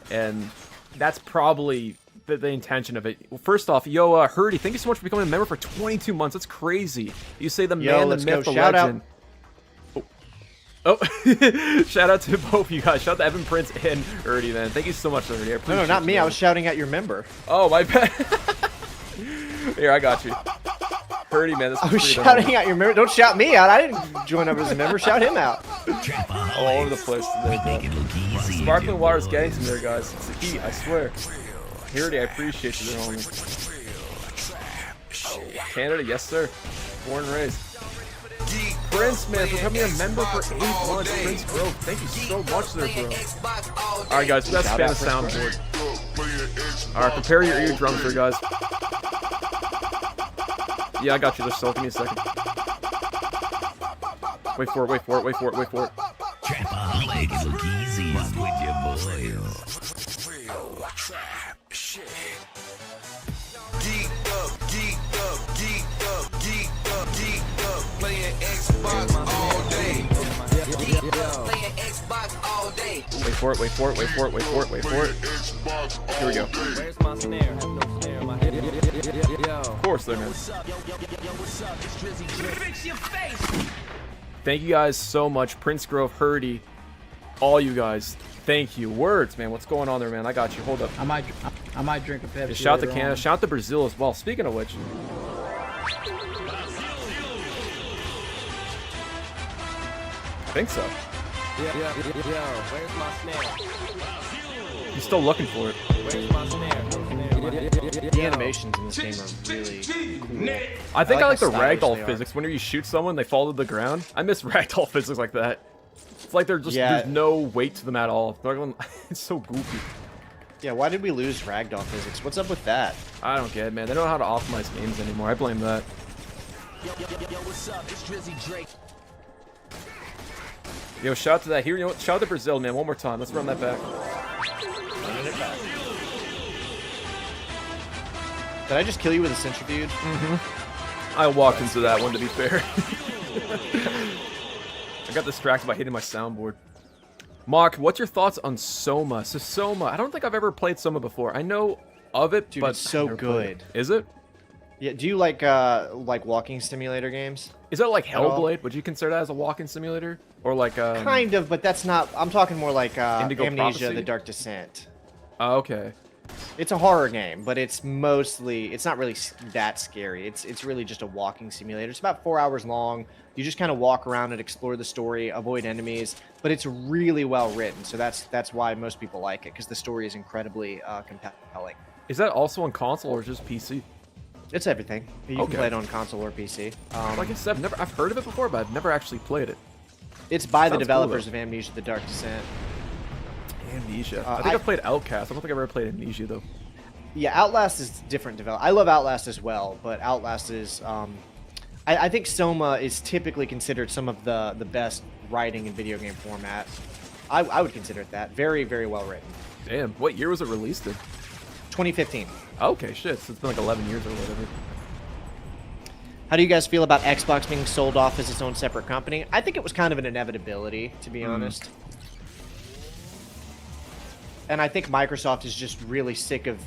[SPEAKER 2] And that's probably the intention of it. Well, first off, yo, Hurdy, thank you so much for becoming a member for 22 months. That's crazy. You say the man, the myth, the
[SPEAKER 4] Shout
[SPEAKER 2] legend. Oh, shout out to both of you guys. Shout out to Evan Prince and Hurdy, man. Thank you so much, Hurdy.
[SPEAKER 4] No, not me. I was shouting at your member.
[SPEAKER 2] Oh, my bad. Here, I got you. Hurdy, man.
[SPEAKER 4] I was shouting at your member. Don't shout me out. I didn't join up as a member. Shout him out.
[SPEAKER 2] All over the place today, bro. Sparkling water's getting to me there, guys. It's the heat, I swear. Hurdy, I appreciate you there, homie. Canada, yes, sir. Born and raised. Prince, man, for becoming a member for 8 months. Prince Grove, thank you so much there, bro. Alright, guys, so that's spam the soundboard. Alright, prepare your eardrums here, guys. Yeah, I got you. Just so give me a second. Wait for it, wait for it, wait for it, wait for it.
[SPEAKER 5] Make it look easy with your boys.
[SPEAKER 1] Playing Xbox all day. Playing Xbox all day.
[SPEAKER 2] Wait for it, wait for it, wait for it, wait for it, wait for it. Here we go.
[SPEAKER 1] Where's my snare? Have no snare in my head.
[SPEAKER 2] Of course, there, man.
[SPEAKER 1] Fix your face.
[SPEAKER 2] Thank you guys so much. Prince Grove, Hurdy, all you guys. Thank you. Words, man. What's going on there, man? I got you. Hold up.
[SPEAKER 7] I might drink a Pepsi.
[SPEAKER 2] Yeah, shout out to
[SPEAKER 7] later
[SPEAKER 2] Canada.
[SPEAKER 7] on.
[SPEAKER 2] Shout out to Brazil as well. Speaking of which. I think so.
[SPEAKER 1] Yeah. Where's my snare?
[SPEAKER 2] He's still looking for it.
[SPEAKER 1] Where's my snare?
[SPEAKER 4] The animations in this game are really cool.
[SPEAKER 2] I think I like the
[SPEAKER 4] how stylish
[SPEAKER 2] ragdoll
[SPEAKER 4] they are.
[SPEAKER 2] physics. Whenever you shoot someone, they fall to the ground. I miss ragdoll physics like that. It's like they're just there's no weight to them at all. It's so goofy.
[SPEAKER 4] Yeah, why did we lose ragdoll physics? What's up with that?
[SPEAKER 2] I don't get it, man. They don't know how to optimize games anymore. I blame that.
[SPEAKER 1] Yo, what's up? It's Drizzy Drake.
[SPEAKER 2] Yo, shout out to that. Here, you know what? Shout out to Brazil, man. One more time. Let's run that back.
[SPEAKER 4] Running it back. Did I just kill you with a centrifuge?
[SPEAKER 2] I walked into that one, to be fair. I got distracted by hitting my soundboard. Mock, what's your thoughts on Soma? So Soma, I don't think I've ever played Soma before. I know of it,
[SPEAKER 4] Dude,
[SPEAKER 2] but
[SPEAKER 4] it's so
[SPEAKER 2] I've never played
[SPEAKER 4] good.
[SPEAKER 2] it. Is it?
[SPEAKER 4] Yeah. Do you like walking simulator games?
[SPEAKER 2] Is it like
[SPEAKER 4] all?
[SPEAKER 2] Hellblade? Would you consider that as a walking simulator? Or like
[SPEAKER 4] Kind of, but that's not. I'm talking more like
[SPEAKER 2] Indigo
[SPEAKER 4] Amnesia:
[SPEAKER 2] Prophecy?
[SPEAKER 4] The Dark Descent.
[SPEAKER 2] Oh, okay.
[SPEAKER 4] It's a horror game, but it's not really that scary. It's really just a walking simulator. It's about 4 hours long. You just kind of walk around and explore the story, avoid enemies, but it's really well written. So that's why most people like it, because the story is incredibly compelling.
[SPEAKER 2] Is that also on console or just PC?
[SPEAKER 4] It's everything. You
[SPEAKER 2] Okay.
[SPEAKER 4] can play it on console or PC.
[SPEAKER 2] Like I said, I've heard of it before, but I've never actually played it.
[SPEAKER 4] It's by the
[SPEAKER 2] Sounds cool,
[SPEAKER 4] developers
[SPEAKER 2] though.
[SPEAKER 4] of Amnesia: The Dark Descent.
[SPEAKER 2] Amnesia. I think I've played Outcast. I don't think I've ever played Amnesia, though.
[SPEAKER 4] Yeah, Outlast is different I love Outlast as well, but Outlast is I think Soma is typically considered some of the best writing in video game format. I would consider it that. Very, very well written.
[SPEAKER 2] Damn, what year was it released in?
[SPEAKER 4] 2015.
[SPEAKER 2] Okay, shit, so it's been like 11 years or whatever.
[SPEAKER 4] How do you guys feel about Xbox being sold off as its own separate company? I think it was kind of an inevitability, to be honest. And I think Microsoft is just really sick of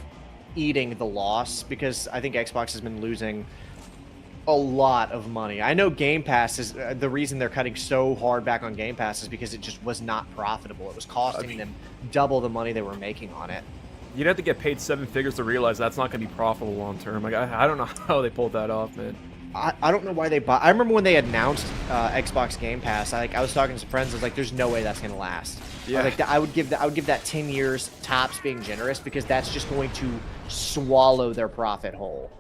[SPEAKER 4] eating the loss, because I think Xbox has been losing a lot of money. I know Game Pass is the reason they're cutting so hard back on Game Pass is because it just was not profitable. It was costing them double the money they were making on it.
[SPEAKER 2] You'd have to get paid 7 figures to realize that's not going to be profitable long term. Like I don't know how they pulled that off, man.
[SPEAKER 4] I don't know why they bought. I remember when they announced Xbox Game Pass. I was talking to some friends. I was like, "There's no way that's gonna last."
[SPEAKER 2] Yeah.
[SPEAKER 4] I would give that 10 years tops, being generous, because that's just going to swallow their profit whole.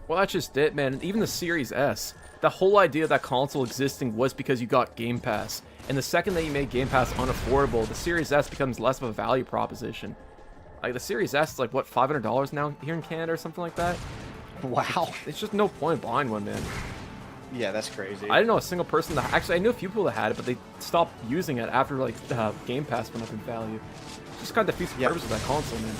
[SPEAKER 2] Well, that's just it, man. Even the Series S, the whole idea of that console existing was because you got Game Pass. And the second that you made Game Pass unaffordable, the Series S becomes less of a value proposition. Like the Series S is like what, $500 now here in Canada or something like that.
[SPEAKER 4] Wow.
[SPEAKER 2] It's just no point buying one, man.
[SPEAKER 4] Yeah, that's crazy.
[SPEAKER 2] I didn't know a single person that actually I knew a few people that had it, but they stopped using it after like Game Pass went up in value. Just kind of defeats the purpose of that console, man.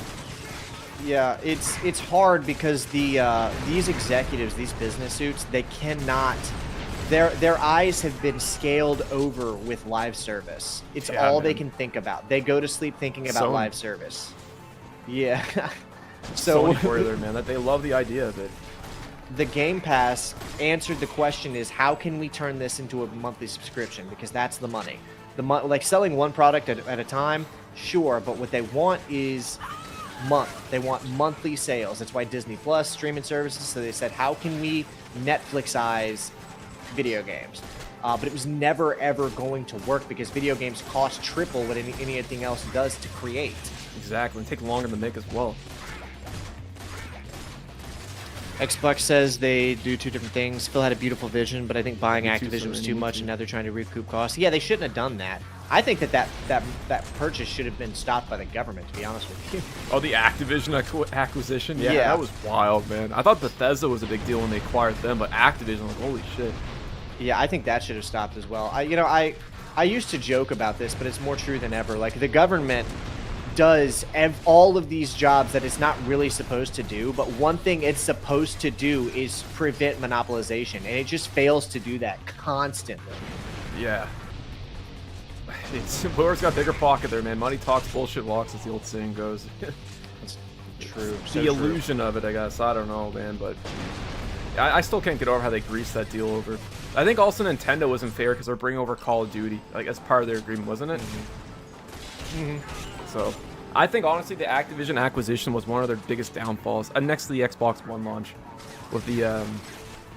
[SPEAKER 4] Yeah, it's hard because these executives, these business suits, they cannot. Their eyes have been scaled over with live service. It's all they can think about. They go to sleep thinking about live service. Yeah. So
[SPEAKER 2] Sony for there, man. That they love the idea of it.
[SPEAKER 4] The Game Pass answered the question is how can we turn this into a monthly subscription, because that's the money. Like selling one product at a time, sure, but what they want is they want monthly sales. That's why Disney Plus, streaming services. So they said, how can we Netflixize video games? But it was never ever going to work because video games cost triple what anything else does to create.
[SPEAKER 2] Exactly, and take longer to make as well.
[SPEAKER 4] Xbox says they do two different things. Phil had a beautiful vision, but I think buying Activision was too much, and now they're trying to recoup costs. Yeah, they shouldn't have done that. I think that purchase should have been stopped by the government, to be honest with you.
[SPEAKER 2] Oh, the Activision acquisition? Yeah, that was wild, man. I thought Bethesda was a big deal when they acquired them, but Activision, like, holy shit.
[SPEAKER 4] Yeah, I think that should have stopped as well. I used to joke about this, but it's more true than ever. Like, the government does all of these jobs that it's not really supposed to do, but one thing it's supposed to do is prevent monopolization, and it just fails to do that constantly.
[SPEAKER 2] Yeah. Whoever's got a bigger pocket there, man. Money talks, bullshit walks, as the old saying goes.
[SPEAKER 4] That's true.
[SPEAKER 2] The illusion of it, I guess. I don't know, man, but I still can't get over how they greased that deal over. I think also Nintendo wasn't fair because they're bringing over Call of Duty, like, as part of their agreement, wasn't it? So, I think, honestly, the Activision acquisition was one of their biggest downfalls, next to the Xbox One launch with the,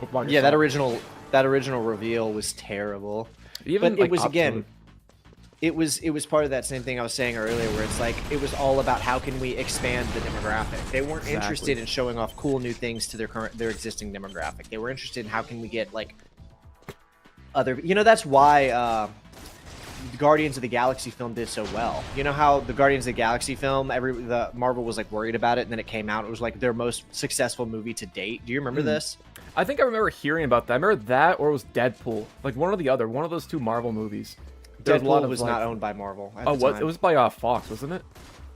[SPEAKER 2] with Microsoft.
[SPEAKER 4] Yeah, that original reveal was terrible.
[SPEAKER 2] Even,
[SPEAKER 4] but it was, again, it was part of that same thing I was saying earlier, where it's like, it was all about how can we expand the demographic. They weren't interested in showing off cool new things to their existing demographic. They were interested in how can we get, like, other... that's why... the Guardians of the Galaxy film did so well. You know how the Guardians of the Galaxy film, the Marvel was like worried about it, and then it came out. It was like their most successful movie to date. Do you remember this?
[SPEAKER 2] I think I remember hearing about that. I remember that, or it was Deadpool, like one or the other, one of those two Marvel movies.
[SPEAKER 4] Deadpool was not owned by Marvel.
[SPEAKER 2] Oh, what? It was by Fox, wasn't it?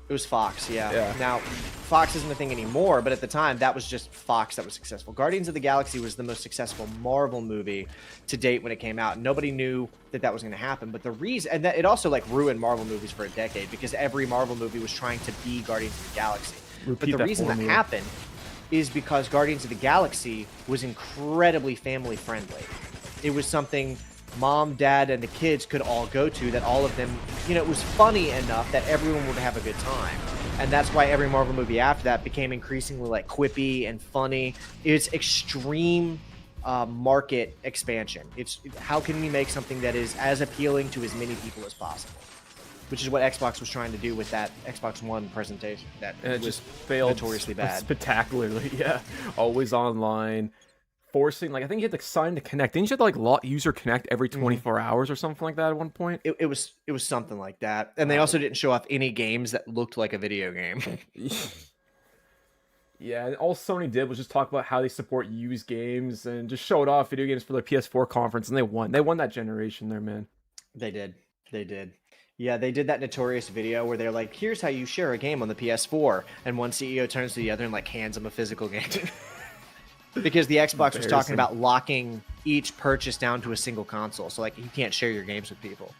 [SPEAKER 4] It was Fox, yeah. Now, Fox isn't a thing anymore, but at the time, that was just Fox that was successful. Guardians of the Galaxy was the most successful Marvel movie to date when it came out. Nobody knew that was going to happen, but the reason... And it also, like, ruined Marvel movies for a decade, because every Marvel movie was trying to be Guardians of the Galaxy. But the reason that happened is because Guardians of the Galaxy was incredibly family-friendly. It was something... Mom, Dad, and the kids could all go to, that all of them, it was funny enough that everyone would have a good time. And that's why every Marvel movie after that became increasingly, like, quippy and funny. It's extreme market expansion. It's how can we make something that is as appealing to as many people as possible, which is what Xbox was trying to do with that Xbox One presentation. That
[SPEAKER 2] and it
[SPEAKER 4] was
[SPEAKER 2] just failed
[SPEAKER 4] notoriously bad.
[SPEAKER 2] Spectacularly, yeah. Always online. Forcing, like, I think you had to sign to connect. Didn't you have to, like, user connect every 24 hours or something like that at one point?
[SPEAKER 4] It was something like that. And they also didn't show off any games that looked like a video game.
[SPEAKER 2] Yeah, and all Sony did was just talk about how they support used games and just showed off video games for their PS4 conference, and they won. They won that generation there, man.
[SPEAKER 4] They did. Yeah, they did that notorious video where they're like, here's how you share a game on the PS4. And one CEO turns to the other and, like, hands them a physical game. Because the Xbox was talking about locking each purchase down to a single console. So, like, you can't share your games with people.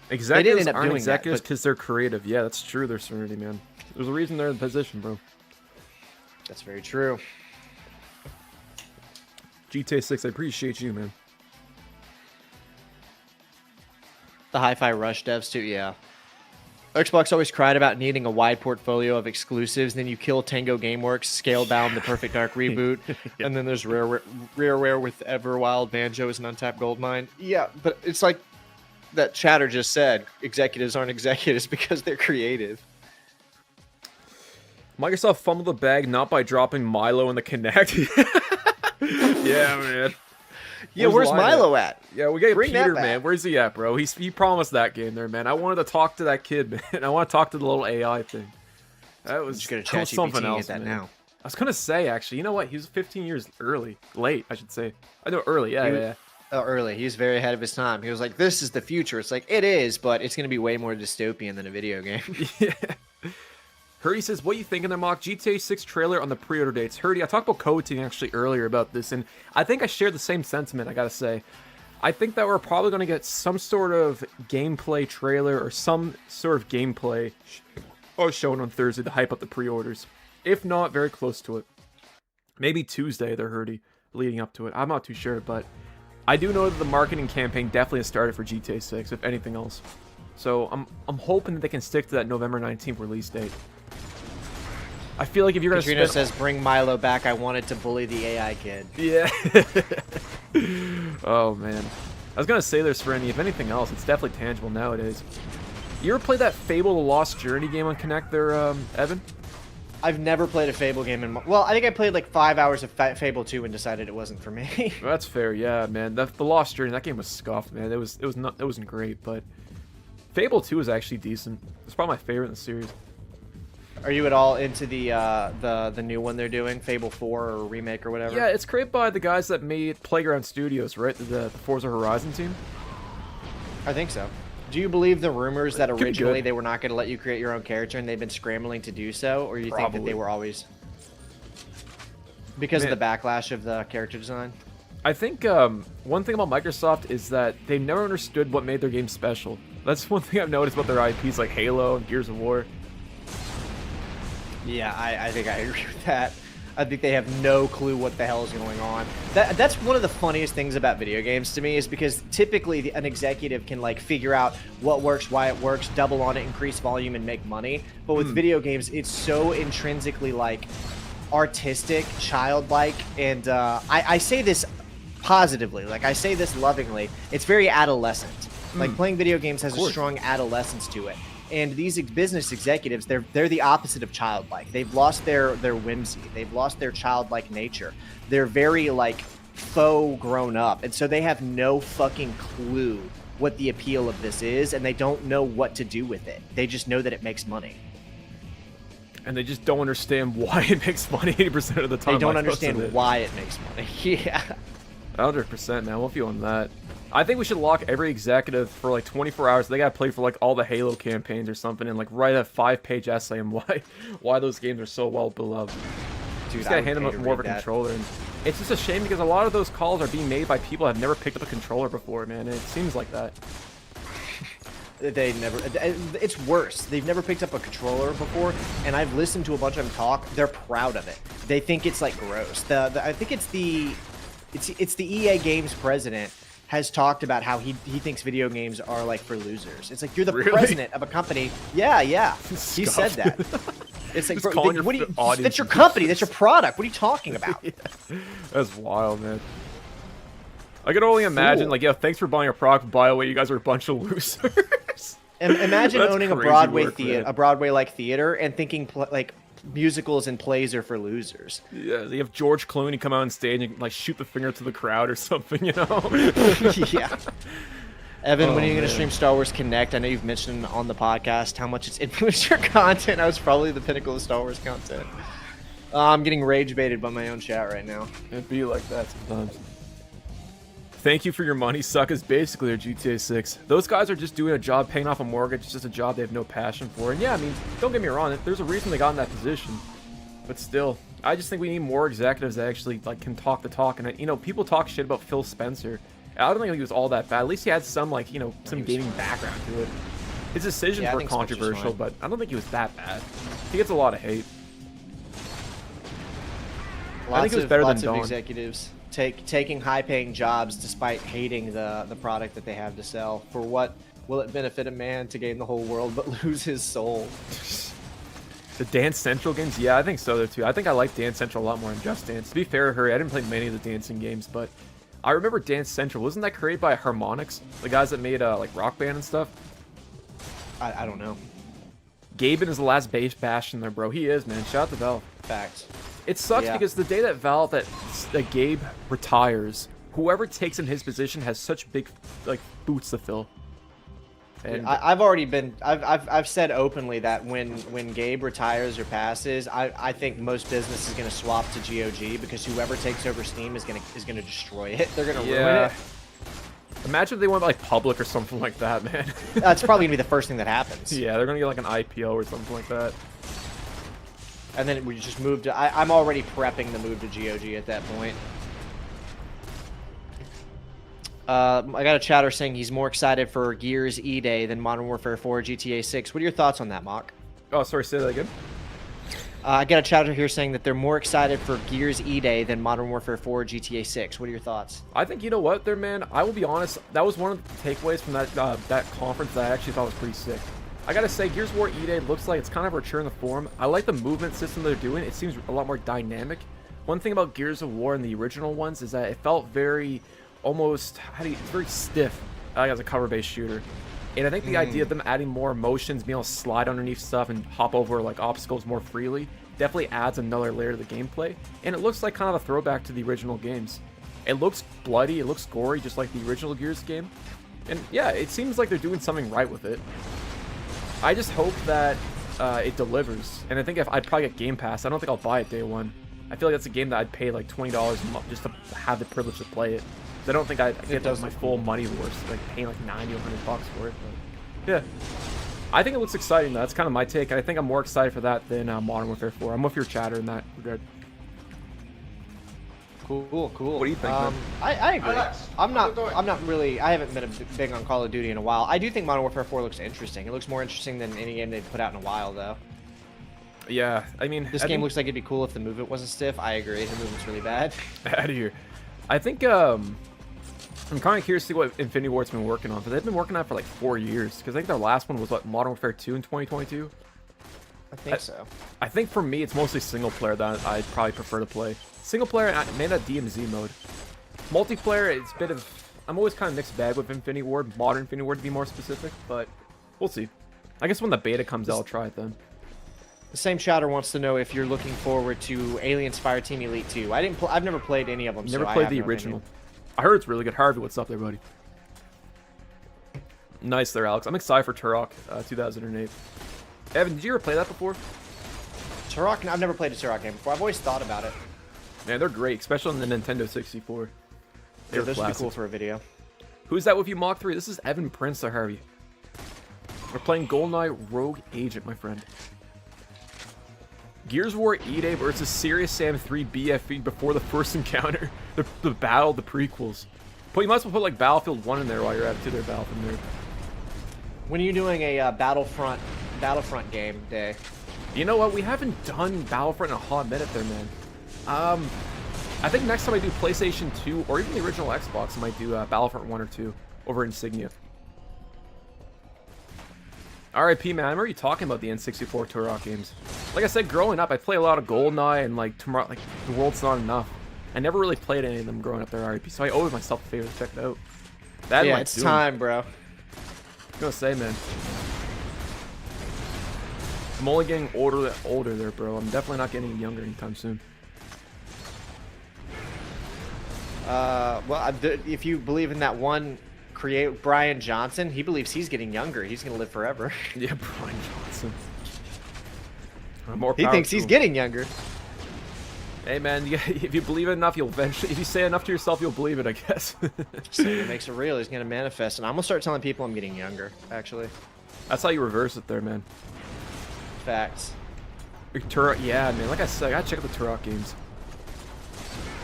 [SPEAKER 2] Executives aren't executives because they're creative. Yeah, that's true. They're Serenity, man. There's a reason they're in the position, bro.
[SPEAKER 4] That's very true.
[SPEAKER 2] GTA 6, I appreciate you, man.
[SPEAKER 4] The Hi-Fi Rush devs, too, yeah. Xbox always cried about needing a wide portfolio of exclusives. Then you kill Tango Gameworks, Scalebound, the Perfect Dark reboot, and then there's Rareware with Everwild, Banjos, and Untapped Goldmine. Yeah, but it's like that chatter just said, executives aren't executives because they're creative.
[SPEAKER 2] Microsoft fumbled the bag not by dropping Milo in the Kinect. Yeah, man.
[SPEAKER 4] Yeah, where's Milo at?
[SPEAKER 2] Yeah, we got Peter, man. Where's he at, bro? He promised that game there, man. I wanted to talk to that kid, man. I want to talk to the little AI thing. That was,
[SPEAKER 4] just go to
[SPEAKER 2] that was
[SPEAKER 4] ChatGPT
[SPEAKER 2] something
[SPEAKER 4] and
[SPEAKER 2] else,
[SPEAKER 4] get that
[SPEAKER 2] man.
[SPEAKER 4] now.
[SPEAKER 2] I was gonna say, actually, you know what? He was 15 years late, I should say. I know early, yeah.
[SPEAKER 4] Oh, early. He was very ahead of his time. He was like, "This is the future." It's like it is, but it's going to be way more dystopian than a video game.
[SPEAKER 2] Yeah. Hurdy says, what you thinking there, Mock? GTA 6 trailer on the pre-order dates. Hurdy, I talked about Code Team actually earlier about this, and I think I shared the same sentiment, I gotta say. I think that we're probably going to get some sort of gameplay trailer or some sort of gameplay shown on Thursday to hype up the pre-orders. If not, very close to it. Maybe Tuesday, they're Hurdy, leading up to it. I'm not too sure, but I do know that the marketing campaign definitely has started for GTA 6, if anything else. So I'm hoping that they can stick to that November 19th release date. I feel like if you're going to
[SPEAKER 4] Katrina says, "Bring Milo back. I wanted to bully the AI kid."
[SPEAKER 2] Yeah. Oh, man. I was going to say this for if anything else, it's definitely tangible nowadays. You ever played that Fable The Lost Journey game on Connect there, Evan?
[SPEAKER 4] I've never played a Fable game in well, I think I played like 5 hours of Fable 2 and decided it wasn't for me.
[SPEAKER 2] That's fair, yeah, man. The Lost Journey, that game was scuffed, man. It wasn't great, but Fable 2 is actually decent. It's probably my favorite in the series.
[SPEAKER 4] Are you at all into the new one they're doing, Fable 4 or remake or whatever?
[SPEAKER 2] Yeah, it's created by the guys that made Playground Studios, right? The Forza Horizon team.
[SPEAKER 4] I think so. Do you believe the rumors that
[SPEAKER 2] Could be
[SPEAKER 4] originally
[SPEAKER 2] good.
[SPEAKER 4] they were not going to let you create your own character and they've been scrambling to do so, or you think that
[SPEAKER 2] Probably.
[SPEAKER 4] they were always because
[SPEAKER 2] Man.
[SPEAKER 4] of the backlash of the character design?
[SPEAKER 2] I think one thing about Microsoft is that they never understood what made their game special. That's one thing I've noticed about their IPs like Halo and Gears of War.
[SPEAKER 4] Yeah, I think I agree with that. I think they have no clue what the hell is going on. That's one of the funniest things about video games to me is because typically an executive can like figure out what works, why it works, double on it, increase volume, and make money. But with video games, it's so intrinsically like artistic, childlike, and I say this positively, like I say this lovingly. It's very adolescent. Like playing video games has a strong adolescence to it. And these business executives, they're the opposite of childlike. They've lost their whimsy. They've lost their childlike nature. They're very like faux grown up, and so they have no fucking clue what the appeal of this is, and they don't know what to do with it. They just know that it makes money.
[SPEAKER 2] And they just don't understand why it makes money 80% of the time.
[SPEAKER 4] They don't
[SPEAKER 2] like most of
[SPEAKER 4] understand
[SPEAKER 2] it.
[SPEAKER 4] why it makes money. Yeah.
[SPEAKER 2] 100%, man. We'll feel on that. I think we should lock every executive for like 24 hours. They gotta play for like all the Halo campaigns or something, and like write a 5-page essay on why those games are so well beloved.
[SPEAKER 4] Dude,
[SPEAKER 2] Just gotta
[SPEAKER 4] I would
[SPEAKER 2] hand them
[SPEAKER 4] pay to
[SPEAKER 2] more of a
[SPEAKER 4] read that.
[SPEAKER 2] controller. And it's just a shame because a lot of those calls are being made by people that have never picked up a controller before, man. And it seems like that.
[SPEAKER 4] They never. It's worse. They've never picked up a controller before, and I've listened to a bunch of them talk. They're proud of it. They think it's like gross. I think it's the EA Games president has talked about how he thinks video games are like for losers. It's like you're the
[SPEAKER 2] Really?
[SPEAKER 4] president of a company. Yeah. He said that. It's like,
[SPEAKER 2] Just
[SPEAKER 4] bro,
[SPEAKER 2] calling your
[SPEAKER 4] what do you,
[SPEAKER 2] audience
[SPEAKER 4] that's your company. That's your product. What are you talking about?
[SPEAKER 2] That's wild, man. I could only imagine, like, yeah, thanks for buying a product, but by the way, you guys are a bunch of losers.
[SPEAKER 4] And imagine
[SPEAKER 2] That's
[SPEAKER 4] owning a
[SPEAKER 2] crazy
[SPEAKER 4] Broadway
[SPEAKER 2] work,
[SPEAKER 4] theater,
[SPEAKER 2] man.
[SPEAKER 4] a Broadway-like theater, and thinking like musicals and plays are for losers.
[SPEAKER 2] Yeah, you have George Clooney come out on stage and like shoot the finger to the crowd or something, you know?
[SPEAKER 4] Yeah. Evan, when are you going
[SPEAKER 2] man.
[SPEAKER 4] to stream Star Wars Connect? I know you've mentioned on the podcast how much it's influenced your content. I was probably the pinnacle of Star Wars content. I'm getting rage baited by my own chat right now.
[SPEAKER 2] It'd be like that sometimes. Thank you for your money, suck is basically their GTA 6. Those guys are just doing a job paying off a mortgage. It's just a job they have no passion for. And yeah, I mean, don't get me wrong, there's a reason they got in that position. But still, I just think we need more executives that actually like can talk the talk. And you know, people talk shit about Phil Spencer. I don't think he was all that bad. At least he had some like, you know, some gaming background to it. His decisions
[SPEAKER 4] Yeah, I
[SPEAKER 2] were
[SPEAKER 4] think Spencer's
[SPEAKER 2] controversial,
[SPEAKER 4] fine.
[SPEAKER 2] but I don't think he was that bad. He gets a lot of hate. I think it was better than
[SPEAKER 4] lots of
[SPEAKER 2] Dawn.
[SPEAKER 4] executives taking high-paying jobs despite hating the product that they have to sell. For what will it benefit a man to gain the whole world but lose his soul?
[SPEAKER 2] The Dance Central games? Yeah, I think so there too. I think I like Dance Central a lot more than Just Dance. To be fair to her, I didn't play many of the dancing games, but I remember Dance Central. Wasn't that created by Harmonix? The guys that made like Rock Band and stuff?
[SPEAKER 4] I don't know.
[SPEAKER 2] Gaben is the last base bastion there, bro. He is, man. Shout out to Valve.
[SPEAKER 4] Facts.
[SPEAKER 2] It sucks
[SPEAKER 4] Yeah.
[SPEAKER 2] because the day that that Gabe retires, whoever takes in his position has such big like boots to fill. And
[SPEAKER 4] I've already been. I've said openly that when Gabe retires or passes, I think most business is going to swap to GOG because whoever takes over Steam is gonna destroy it. They're gonna ruin it.
[SPEAKER 2] Imagine if they went like public or something like that, man.
[SPEAKER 4] That's probably gonna be the first thing that happens.
[SPEAKER 2] Yeah, they're gonna get like an IPO or something like that.
[SPEAKER 4] And then we just move to. I'm already prepping the move to GOG at that point. I got a chatter saying he's more excited for Gears E-Day than Modern Warfare 4 or GTA 6. What are your thoughts on that, Mock?
[SPEAKER 2] Oh, sorry, say that again.
[SPEAKER 4] I got a chatter here saying that they're more excited for Gears E-Day than Modern Warfare 4 or GTA 6. What are your thoughts?
[SPEAKER 2] I think, you know what, there, man, I will be honest, that was one of the takeaways from that that conference that I actually thought was pretty sick. I gotta say, Gears of War E-Day looks like it's kind of a return to form. I like the movement system they're doing. It seems a lot more dynamic. One thing about Gears of War and the original ones is that it felt very, almost, it's very stiff as a cover-based shooter. And I think the idea of them adding more emotions, being able to slide underneath stuff and hop over like obstacles more freely, definitely adds another layer to the gameplay. And it looks like kind of a throwback to the original games. It looks bloody, it looks gory, just like the original Gears game. And yeah, it seems like they're doing something right with it. I just hope that it delivers. And I think if I'd probably get Game Pass, I don't think I'll buy it day one. I feel like that's a game that I'd pay like $20 a month just to have the privilege to play it. I don't think I'd get my full money worth, like paying like 90 or 100 bucks for it. But yeah, I think it looks exciting though. That's kind of my take. I think I'm more excited for that than Modern Warfare 4. I'm with your chatter in that regard.
[SPEAKER 4] Cool.
[SPEAKER 2] What do you think, man?
[SPEAKER 4] I agree.
[SPEAKER 6] Alex,
[SPEAKER 4] I'm
[SPEAKER 6] how's it going?
[SPEAKER 4] not really. I haven't been big on Call of Duty in a while. I do think Modern Warfare 4 looks interesting. It looks more interesting than any game they've put out in a while, though.
[SPEAKER 2] Yeah, I mean,
[SPEAKER 4] This game looks like it'd be cool if the movement wasn't stiff. I agree. The movement's really bad.
[SPEAKER 2] out of here. I think I'm kind of curious to see what Infinity Ward's been working on, but they've been working on it for like 4 years. Because I think their last one was what, Modern Warfare 2 in 2022.
[SPEAKER 4] I think so.
[SPEAKER 2] I think for me, it's mostly single player that I'd probably prefer to play. Single player, maybe that DMZ mode. Multiplayer, it's a bit of. I'm always kind of mixed bag with Infinity Ward, Modern Infinity Ward to be more specific, but we'll see. I guess when the beta comes out, I'll try it then.
[SPEAKER 4] The same chatter wants to know if you're looking forward to Aliens Fireteam Elite 2. I've never played any of them.
[SPEAKER 2] Never
[SPEAKER 4] so
[SPEAKER 2] played
[SPEAKER 4] I have
[SPEAKER 2] the
[SPEAKER 4] no
[SPEAKER 2] original.
[SPEAKER 4] opinion.
[SPEAKER 2] I heard it's really good. Harvey, what's up there, buddy? Nice there, Alex. I'm excited for Turok 2008. Evan, did you ever play that before?
[SPEAKER 4] Turok? I've never played a Turok game before. I've always thought about it.
[SPEAKER 2] Man, they're great, especially on the Nintendo 64.
[SPEAKER 4] Yeah,
[SPEAKER 2] They're
[SPEAKER 4] those would be cool
[SPEAKER 2] classics.
[SPEAKER 4] for a video.
[SPEAKER 2] Who's that with you, Mach 3? This is Evan Prince, Harvey. We're playing Goldeneye Rogue Agent, my friend. Gears of War E-Day versus Serious Sam 3 BFE before the first encounter. The battle, the prequels. But you might as well put like Battlefield 1 in there while you're at it too there, Battlefield nerd.
[SPEAKER 4] When are you doing a Battlefront game day?
[SPEAKER 2] You know what? We haven't done Battlefront in a hot minute there, man. I think next time I do PlayStation 2 or even the original Xbox, I might do Battlefront 1 or 2 over Insignia. RIP, man. I remember you talking about the N64 Turok games. Like I said, growing up, I play a lot of Goldeneye and like tomorrow, like The World's Not Enough. I never really played any of them growing up there, RIP, so I owe myself a favor to check it out. That
[SPEAKER 4] Yeah, it's time, bro.
[SPEAKER 2] I'm gonna say, man. I'm only getting older there, bro. I'm definitely not getting younger anytime soon.
[SPEAKER 4] Well, if you believe in that one Brian Johnson, he believes he's getting younger. He's gonna live forever.
[SPEAKER 2] Yeah, Brian Johnson. More
[SPEAKER 4] He
[SPEAKER 2] power
[SPEAKER 4] thinks
[SPEAKER 2] to
[SPEAKER 4] he's
[SPEAKER 2] him.
[SPEAKER 4] getting younger.
[SPEAKER 2] Hey, man, if you believe it enough, you'll eventually. If you say enough to yourself, you'll believe it, I guess.
[SPEAKER 4] So it makes it real. He's gonna manifest, and I'm gonna start telling people I'm getting younger. Actually,
[SPEAKER 2] That's how you reverse it there, man.
[SPEAKER 4] facts.
[SPEAKER 2] Turok, yeah, man. Like I said, I gotta check out the Turok games.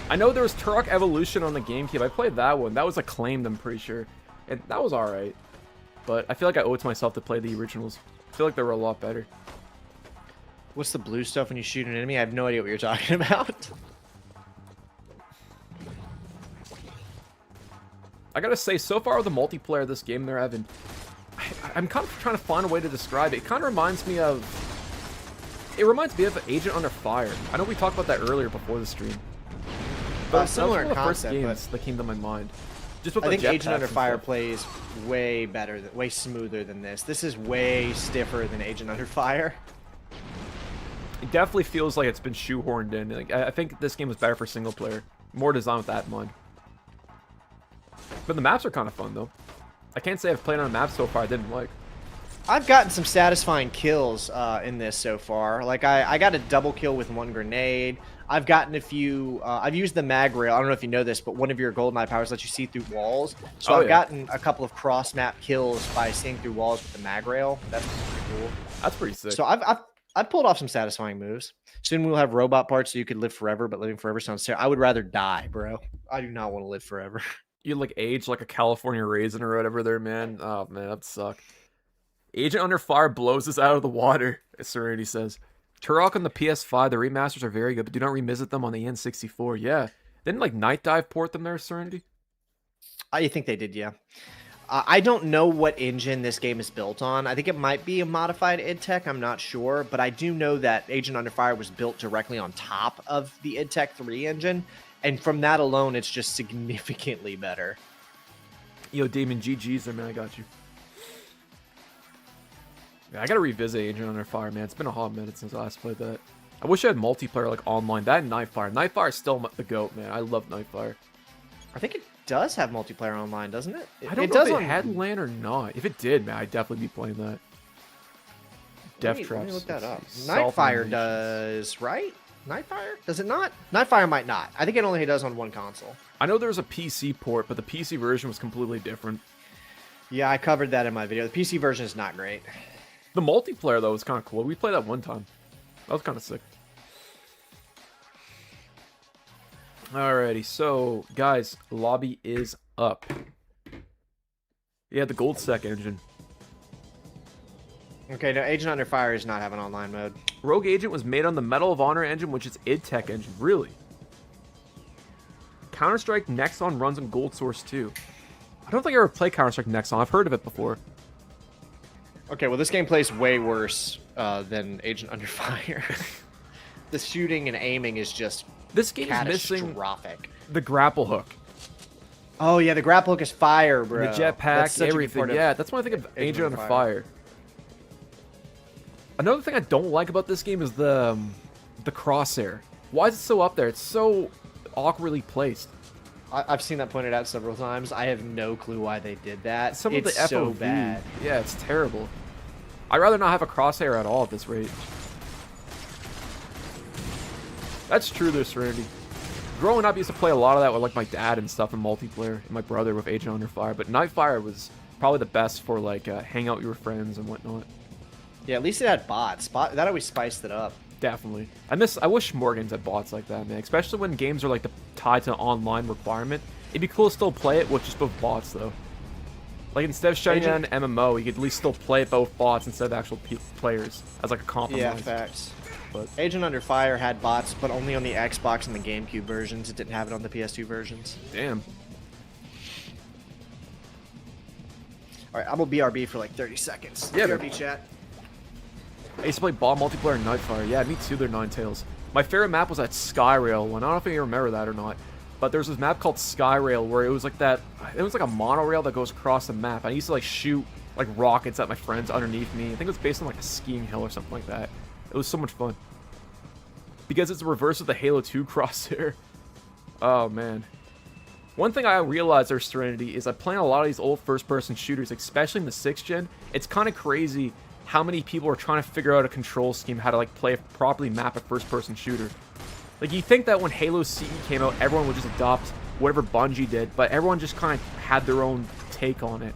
[SPEAKER 2] I know there was Turok Evolution on the GameCube. I played that one. That was acclaimed, I'm pretty sure. And that was alright. But I feel like I owe it to myself to play the originals. I feel like they were a lot better.
[SPEAKER 4] What's the blue stuff when you shoot an enemy? I have no idea what you're talking about.
[SPEAKER 2] I gotta say, so far with the multiplayer of this game there, Evan, I'm kind of trying to find a way to describe it. It kind of reminds me of... It reminds me of Agent Under Fire. I know we talked about that earlier before the stream. But
[SPEAKER 4] Similar
[SPEAKER 2] that was one of the first
[SPEAKER 4] concept,
[SPEAKER 2] games that came to my mind. Just with
[SPEAKER 4] I
[SPEAKER 2] the
[SPEAKER 4] think Agent
[SPEAKER 2] jetpacks
[SPEAKER 4] Under
[SPEAKER 2] and
[SPEAKER 4] Fire
[SPEAKER 2] stuff.
[SPEAKER 4] plays way better, way smoother than this. This is way stiffer than Agent Under Fire.
[SPEAKER 2] It definitely feels like it's been shoehorned in. Like, I think this game was better for single player. More designed with that in mind. But the maps are kind of fun, though. I can't say I've played on a map so far I didn't like.
[SPEAKER 4] I've gotten some satisfying kills in this so far. Like, I got a double kill with one grenade. I've gotten a few... I've used the mag rail. I don't know if you know this, but one of your Goldeneye powers lets you see through walls. So I've gotten a couple of cross-map kills by seeing through walls with the mag rail. That's pretty cool.
[SPEAKER 2] That's pretty sick.
[SPEAKER 4] So I've pulled off some satisfying moves. Soon we'll have robot parts so you could live forever, but living forever sounds terrible. I would rather die, bro. I do not want to live forever.
[SPEAKER 2] You like age like a California raisin or whatever there, man. Oh, man, that'd suck. Agent Under Fire blows us out of the water, as Serenity says. Turok on the PS5, the remasters are very good, but do not revisit them on the N64. Yeah. Didn't like Night Dive port them there, Serenity?
[SPEAKER 4] I think they did, yeah. I don't know what engine this game is built on. I think it might be a modified id Tech. I'm not sure, but I do know that Agent Under Fire was built directly on top of the id Tech 3 engine, and from that alone, it's just significantly better.
[SPEAKER 2] Yo, Damon, GG's there, man. I got you. Yeah, I gotta revisit Agent Under Fire, man. It's been a hot minute since I last played that. I wish I had multiplayer like online. That and Nightfire. Nightfire is still the GOAT, man. I love Nightfire.
[SPEAKER 4] I think it does have multiplayer online, doesn't it?
[SPEAKER 2] I don't know if it had LAN or not. If it did, man, I'd definitely be playing that. Death Traps.
[SPEAKER 4] Let me look that up. Nightfire does, right? Nightfire? Does it not? Nightfire might not. I think it only does on one console.
[SPEAKER 2] I know there's a PC port, but the PC version was completely different.
[SPEAKER 4] Yeah, I covered that in my video. The PC version is not great.
[SPEAKER 2] The multiplayer, though, was kind of cool. We played that one time. That was kind of sick. Alrighty, so, guys, lobby is up. Yeah, the Gold Sec engine.
[SPEAKER 4] Okay, no, Agent Under Fire is not having online mode.
[SPEAKER 2] Rogue Agent was made on the Medal of Honor engine, which is id Tech engine. Really? Counter-Strike Nexon runs on Gold Source 2. I don't think I ever played Counter-Strike Nexon. I've heard of it before.
[SPEAKER 4] Okay, well, this game plays way worse than Agent Under Fire. The shooting and aiming is just
[SPEAKER 2] this game is missing
[SPEAKER 4] catastrophic.
[SPEAKER 2] The grapple hook.
[SPEAKER 4] Oh, yeah, the grapple hook is fire, bro.
[SPEAKER 2] The jetpack, everything. Yeah, that's what I think of Agent Under Fire. Another thing I don't like about this game is the crosshair. Why is it so up there? It's so awkwardly placed.
[SPEAKER 4] I've seen that pointed out several times. I have no clue why they did that.
[SPEAKER 2] Some of the FOV.
[SPEAKER 4] So bad.
[SPEAKER 2] Yeah, it's terrible. I'd rather not have a crosshair at all at this rate. That's true, though, Serenity. Growing up, I used to play a lot of that with like my dad and stuff in multiplayer, and my brother with Agent Under Fire. But Nightfire was probably the best for like hang out with your friends and whatnot.
[SPEAKER 4] Yeah, at least it had bots. That always spiced it up.
[SPEAKER 2] Definitely. I wish more games had bots like that, man. Especially when games are like tied to an online requirement. It'd be cool to still play it with just both bots, though. Like instead of shutting down an MMO, you could at least still play both bots instead of actual players as like a compromise.
[SPEAKER 4] Yeah, facts.
[SPEAKER 2] But
[SPEAKER 4] Agent Under Fire had bots, but only on the Xbox and the GameCube versions. It didn't have it on the PS2 versions.
[SPEAKER 2] Damn.
[SPEAKER 4] All right, I'm gonna BRB for like 30 seconds.
[SPEAKER 2] Yeah,
[SPEAKER 4] BRB chat.
[SPEAKER 2] I used to play ball multiplayer and Nightfire. Yeah, me too, they're Ninetales. My favorite map was that Skyrail one. I don't know if you remember that or not. But there's this map called Skyrail where it was like that... It was like a monorail that goes across the map. I used to like shoot like rockets at my friends underneath me. I think it was based on like a skiing hill or something like that. It was so much fun. Because it's the reverse of the Halo 2 crosshair. Oh, man. One thing I realized there, Serenity, is I play a lot of these old first-person shooters, especially in the 6th gen. It's kind of crazy how many people are trying to figure out a control scheme, how to like play a properly map a first-person shooter. Like, you think that when Halo CE came out, everyone would just adopt whatever Bungie did, but everyone just kind of had their own take on it.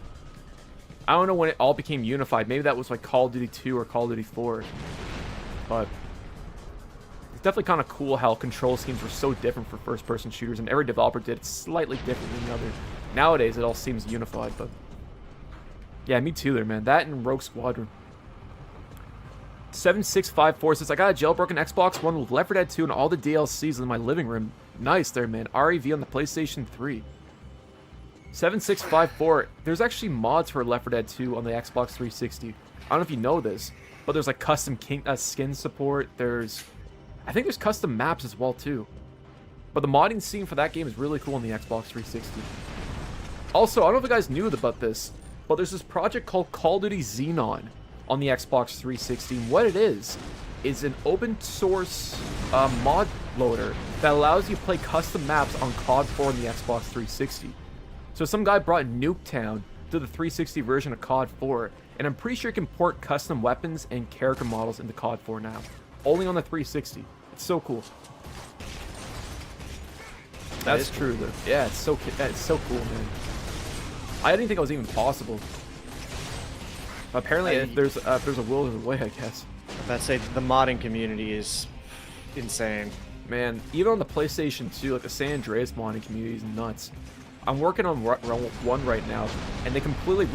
[SPEAKER 2] I don't know when it all became unified. Maybe that was like Call of Duty 2 or Call of Duty 4. But it's definitely kind of cool how control schemes were so different for first-person shooters, and every developer did it slightly different than the other. Nowadays, it all seems unified, but... Yeah, me too there, man. That and Rogue Squadron. 7654 says, I got a jailbroken Xbox One with Left 4 Dead 2 and all the DLCs in my living room. Nice there, man. REV on the PlayStation 3. 7654. There's actually mods for Left 4 Dead 2 on the Xbox 360. I don't know if you know this, but there's like custom skin support. I think there's custom maps as well too. But the modding scene for that game is really cool on the Xbox 360. Also, I don't know if you guys knew about this, but there's this project called Call of Duty Xenon on the Xbox 360. And what it is an open source mod loader that allows you to play custom maps on COD 4 on the Xbox 360. So some guy brought Nuketown to the 360 version of COD 4, and I'm pretty sure you can port custom weapons and character models into COD 4 now. Only on the 360. It's so cool. That's true, though. Yeah, it's so cool, man. I didn't think it was even possible. Apparently, if there's a will, there's a way, I guess.
[SPEAKER 4] I'd say the modding community is insane.
[SPEAKER 2] Man, even on the PlayStation 2, like the San Andreas modding community is nuts. I'm working on one right now, and they completely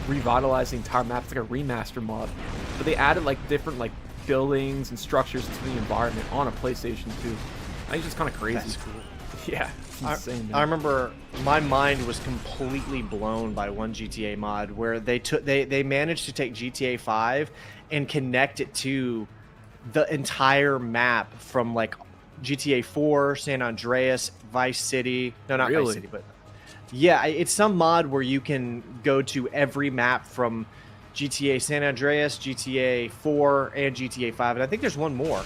[SPEAKER 2] revitalized the entire map. It's like a remaster mod, but they added like different like buildings and structures to the environment on a PlayStation 2. I think it's just kind of crazy.
[SPEAKER 4] That's cool.
[SPEAKER 2] Yeah, it's insane.
[SPEAKER 4] I remember my mind was completely blown by one GTA mod where they managed to take GTA 5 and connect it to the entire map from like GTA 4, San Andreas, Vice City. No, not
[SPEAKER 2] Really?
[SPEAKER 4] Vice City, but yeah, it's some mod where you can go to every map from GTA San Andreas, GTA 4, and GTA 5, and I think there's one more.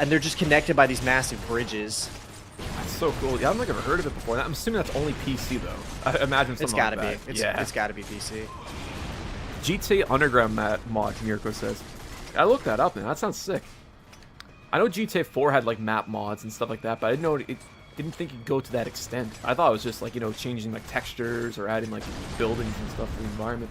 [SPEAKER 4] And they're just connected by these massive bridges.
[SPEAKER 2] That's so cool. Yeah, I've never heard of it before. I'm assuming that's only PC though. I imagine something
[SPEAKER 4] It's gotta
[SPEAKER 2] like
[SPEAKER 4] be.
[SPEAKER 2] that.
[SPEAKER 4] It's gotta be PC.
[SPEAKER 2] GTA Underground mod, Mirko says. I looked that up, and that sounds sick. I know GTA 4 had like map mods and stuff like that, but I didn't know didn't think it'd go to that extent. I thought it was just like, you know, changing like textures or adding like buildings and stuff to the environment.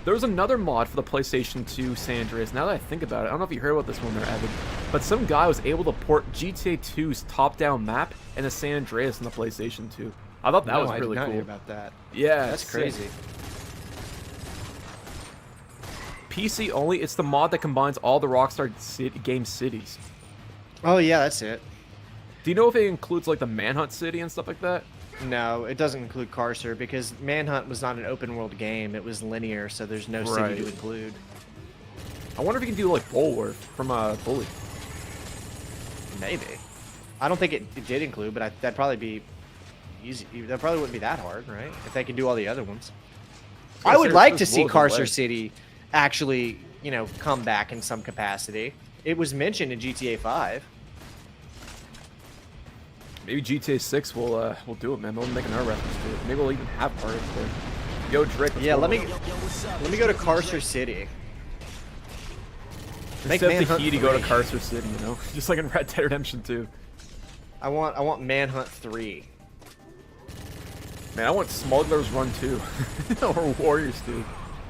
[SPEAKER 2] There was another mod for the PlayStation 2 San Andreas. Now that I think about it, I don't know if you heard about this one there, Evan, but some guy was able to port GTA 2's top-down map and the San Andreas on the PlayStation 2. I thought that was really
[SPEAKER 4] I did not
[SPEAKER 2] cool.
[SPEAKER 4] hear about that.
[SPEAKER 2] Yeah,
[SPEAKER 4] That's
[SPEAKER 2] it's
[SPEAKER 4] crazy.
[SPEAKER 2] PC only. It's the mod that combines all the Rockstar game cities.
[SPEAKER 4] Oh yeah, that's it.
[SPEAKER 2] Do you know if it includes like the Manhunt city and stuff like that?
[SPEAKER 4] No, it doesn't include Carcer because Manhunt was not an open world game. It was linear, so there's no city to include.
[SPEAKER 2] I wonder if you can do like Bulwark from Bully.
[SPEAKER 4] Maybe. I don't think it did include, but that'd probably be easy. That probably wouldn't be that hard, right? If they can do all the other ones. I would like to see Carcer City actually, you know, come back in some capacity. It was mentioned in GTA 5.
[SPEAKER 2] Maybe GTA 6 will do it, man. They'll make another reference to it. Maybe we'll even have part of it. Yo, Drake.
[SPEAKER 4] Yeah, let me go to Carcer City. Make
[SPEAKER 2] Instead of
[SPEAKER 4] Manhunt
[SPEAKER 2] Tahiti, go to
[SPEAKER 4] 3.
[SPEAKER 2] Carcer City, you know? Just like in Red Dead Redemption 2.
[SPEAKER 4] I want Manhunt 3.
[SPEAKER 2] Man, I want Smuggler's Run 2. Or Warriors 2.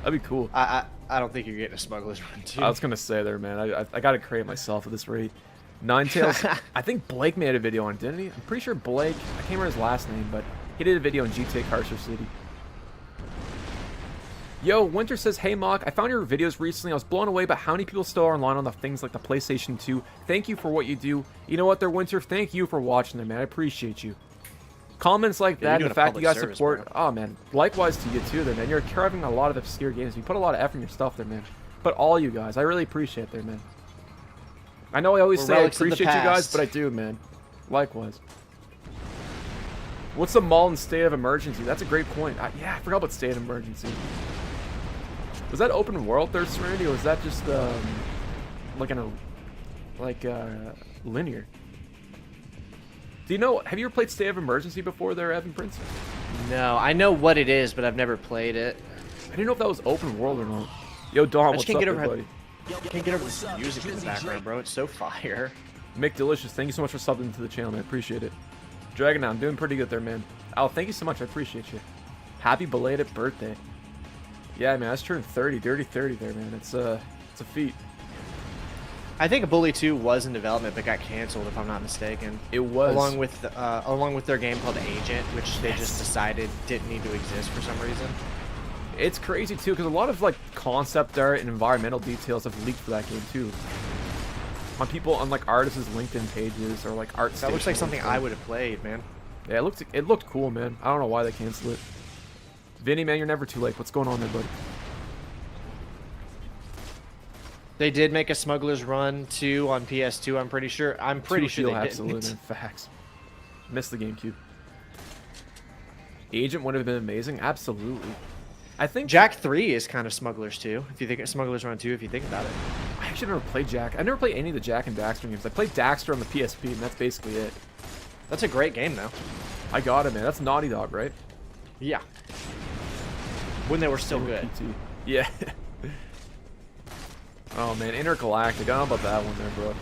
[SPEAKER 2] That'd be cool.
[SPEAKER 4] I don't think you're getting a Smuggler's Run 2.
[SPEAKER 2] I was going to say there, man. I got to create myself at this rate. Ninetales, I think Blake made a video on it, didn't he? I'm pretty sure Blake, I can't remember his last name, but he did a video on GTA Carcer City. Yo, Winter says, hey Mock, I found your videos recently. I was blown away by how many people still are online on the things like the PlayStation 2. Thank you for what you do. You know what there, Winter? Thank you for watching there, man. I appreciate you. Comments like that and the fact that you guys support, oh man, likewise to you too there, man. You're carving a lot of obscure games. You put a lot of effort in your stuff there, man. But all you guys, I really appreciate it there, man. I know I always say I appreciate you guys, but I do, man. Likewise. What's the mall in state of emergency? That's a great point. Yeah, I forgot about state of emergency. Was that open world there, Serenity, or was that just linear? Do you know? Have you ever played State of Emergency before, there, Evan Prince?
[SPEAKER 4] No, I know what it is, but I've never played it.
[SPEAKER 2] I didn't know if that was open world or not. Yo, Dom, what's up, there, buddy?
[SPEAKER 4] Can't get over this music in the background, bro. It's so fire.
[SPEAKER 2] Mick Delicious, thank you so much for subbing to the channel, man. I appreciate it. Dragon, I'm doing pretty good there, man. Al, thank you so much. I appreciate you. Happy belated birthday. Yeah, man, I just turned 30. Dirty 30 there, man. It's a feat.
[SPEAKER 4] I think Bully 2 was in development, but got canceled, if I'm not mistaken.
[SPEAKER 2] It was.
[SPEAKER 4] Along with their game called Agent, which they just decided didn't need to exist for some reason.
[SPEAKER 2] It's crazy, too, because a lot of, like, concept art and environmental details have leaked for that game, too. On like, artists' LinkedIn pages or, like, art
[SPEAKER 4] That looks like something I would have played, man.
[SPEAKER 2] Yeah, it looked cool, man. I don't know why they canceled it. Vinny, man, you're never too late. What's going on there, buddy?
[SPEAKER 4] They did make a Smuggler's Run 2 on PS2, I'm pretty sure. I'm pretty sure they didn't.
[SPEAKER 2] Absolutely, facts. Missed the GameCube. Agent would have been amazing. Absolutely. I think
[SPEAKER 4] Jack 3 is kind of Smuggler's 2, if you think Smuggler's Run 2, if you think about it.
[SPEAKER 2] I actually never played Jack. I never played any of the Jack and Daxter games. I played Daxter on the PSP, and that's basically it.
[SPEAKER 4] That's a great game, though.
[SPEAKER 2] I got it, man. That's Naughty Dog, right?
[SPEAKER 4] Yeah. When they were still good.
[SPEAKER 2] PT. Yeah. Oh man, Intergalactic. I don't know about that one there, bro.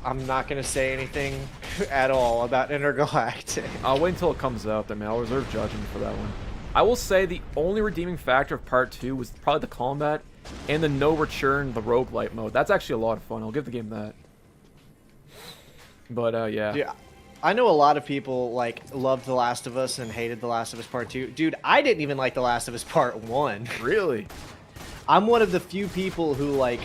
[SPEAKER 4] I'm not gonna say anything at all about Intergalactic.
[SPEAKER 2] I'll wait until it comes out there, man. I'll reserve judgment for that one. I will say the only redeeming factor of Part 2 was probably the combat and the no return, the roguelite mode. That's actually a lot of fun. I'll give the game that. But, yeah.
[SPEAKER 4] Yeah. I know a lot of people, like, loved The Last of Us and hated The Last of Us Part 2. Dude, I didn't even like The Last of Us Part 1.
[SPEAKER 2] Really?
[SPEAKER 4] I'm one of the few people who, like,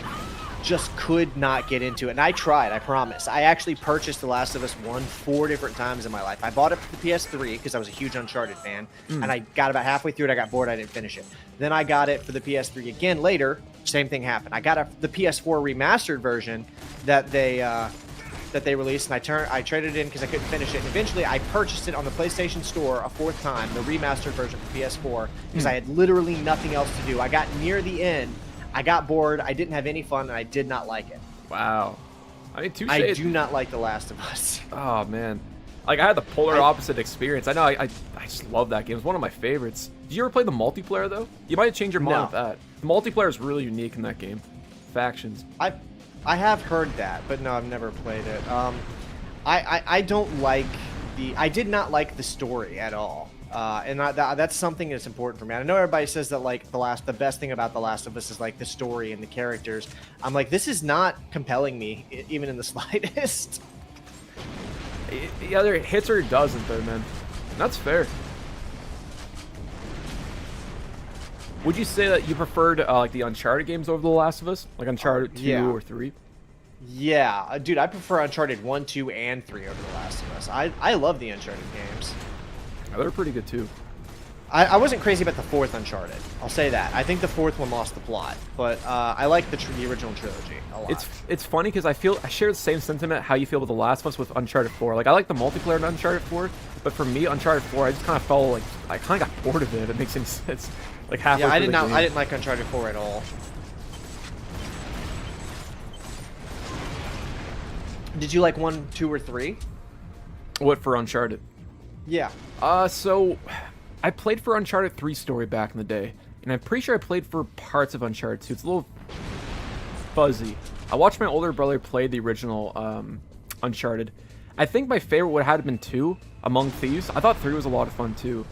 [SPEAKER 4] just could not get into it. And I tried, I promise. I actually purchased The Last of Us 1 4 different times in my life. I bought it for the PS3 because I was a huge Uncharted fan. And I got about halfway through it, I got bored, I didn't finish it. Then I got it for the PS3 again later. Same thing happened. I got the PS4 remastered version that they released, and I traded it in because I couldn't finish it. And eventually, I purchased it on the PlayStation Store a 4th time, the remastered version for PS4, because I had literally nothing else to do. I got near the end, I got bored, I didn't have any fun, and I did not like it.
[SPEAKER 2] Wow. I mean, touche.
[SPEAKER 4] I do not like The Last of Us.
[SPEAKER 2] Oh, man. Like, I had the polar opposite experience. I know, I just love that game. It's one of my favorites. Did you ever play the multiplayer, though? You might have changed your mind with that. The multiplayer is really unique in that game. Factions.
[SPEAKER 4] I have heard that, but no, I've never played it. I don't like I did not like the story at all. And that's something that's important for me. I know everybody says that, like, the best thing about The Last of Us is, like, the story and the characters. I'm like, this is not compelling me, even in the slightest.
[SPEAKER 2] It either hits or it doesn't, though, man. And that's fair. Would you say that you preferred, like, the Uncharted games over The Last of Us? Like Uncharted 2 or 3?
[SPEAKER 4] Yeah, dude, I prefer Uncharted 1, 2, and 3 over The Last of Us. I love the Uncharted games.
[SPEAKER 2] Yeah, they're pretty good, too.
[SPEAKER 4] I wasn't crazy about the 4th Uncharted. I'll say that. I think the 4th one lost the plot, but I like the original trilogy a lot.
[SPEAKER 2] It's funny because I share the same sentiment how you feel with The Last of Us with Uncharted 4. Like, I like the multiplayer in Uncharted 4, but for me, Uncharted 4, I just kind of felt like I kind of got bored of it. It makes any sense. Like halfway
[SPEAKER 4] yeah, I
[SPEAKER 2] through the game.
[SPEAKER 4] I didn't like Uncharted 4 at all. Did you like 1, 2, or 3?
[SPEAKER 2] What for Uncharted?
[SPEAKER 4] Yeah.
[SPEAKER 2] So I played for Uncharted 3 story back in the day, and I'm pretty sure I played for parts of Uncharted 2. It's a little fuzzy. I watched my older brother play the original Uncharted. I think my favorite would have been 2, Among Thieves. I thought 3 was a lot of fun too.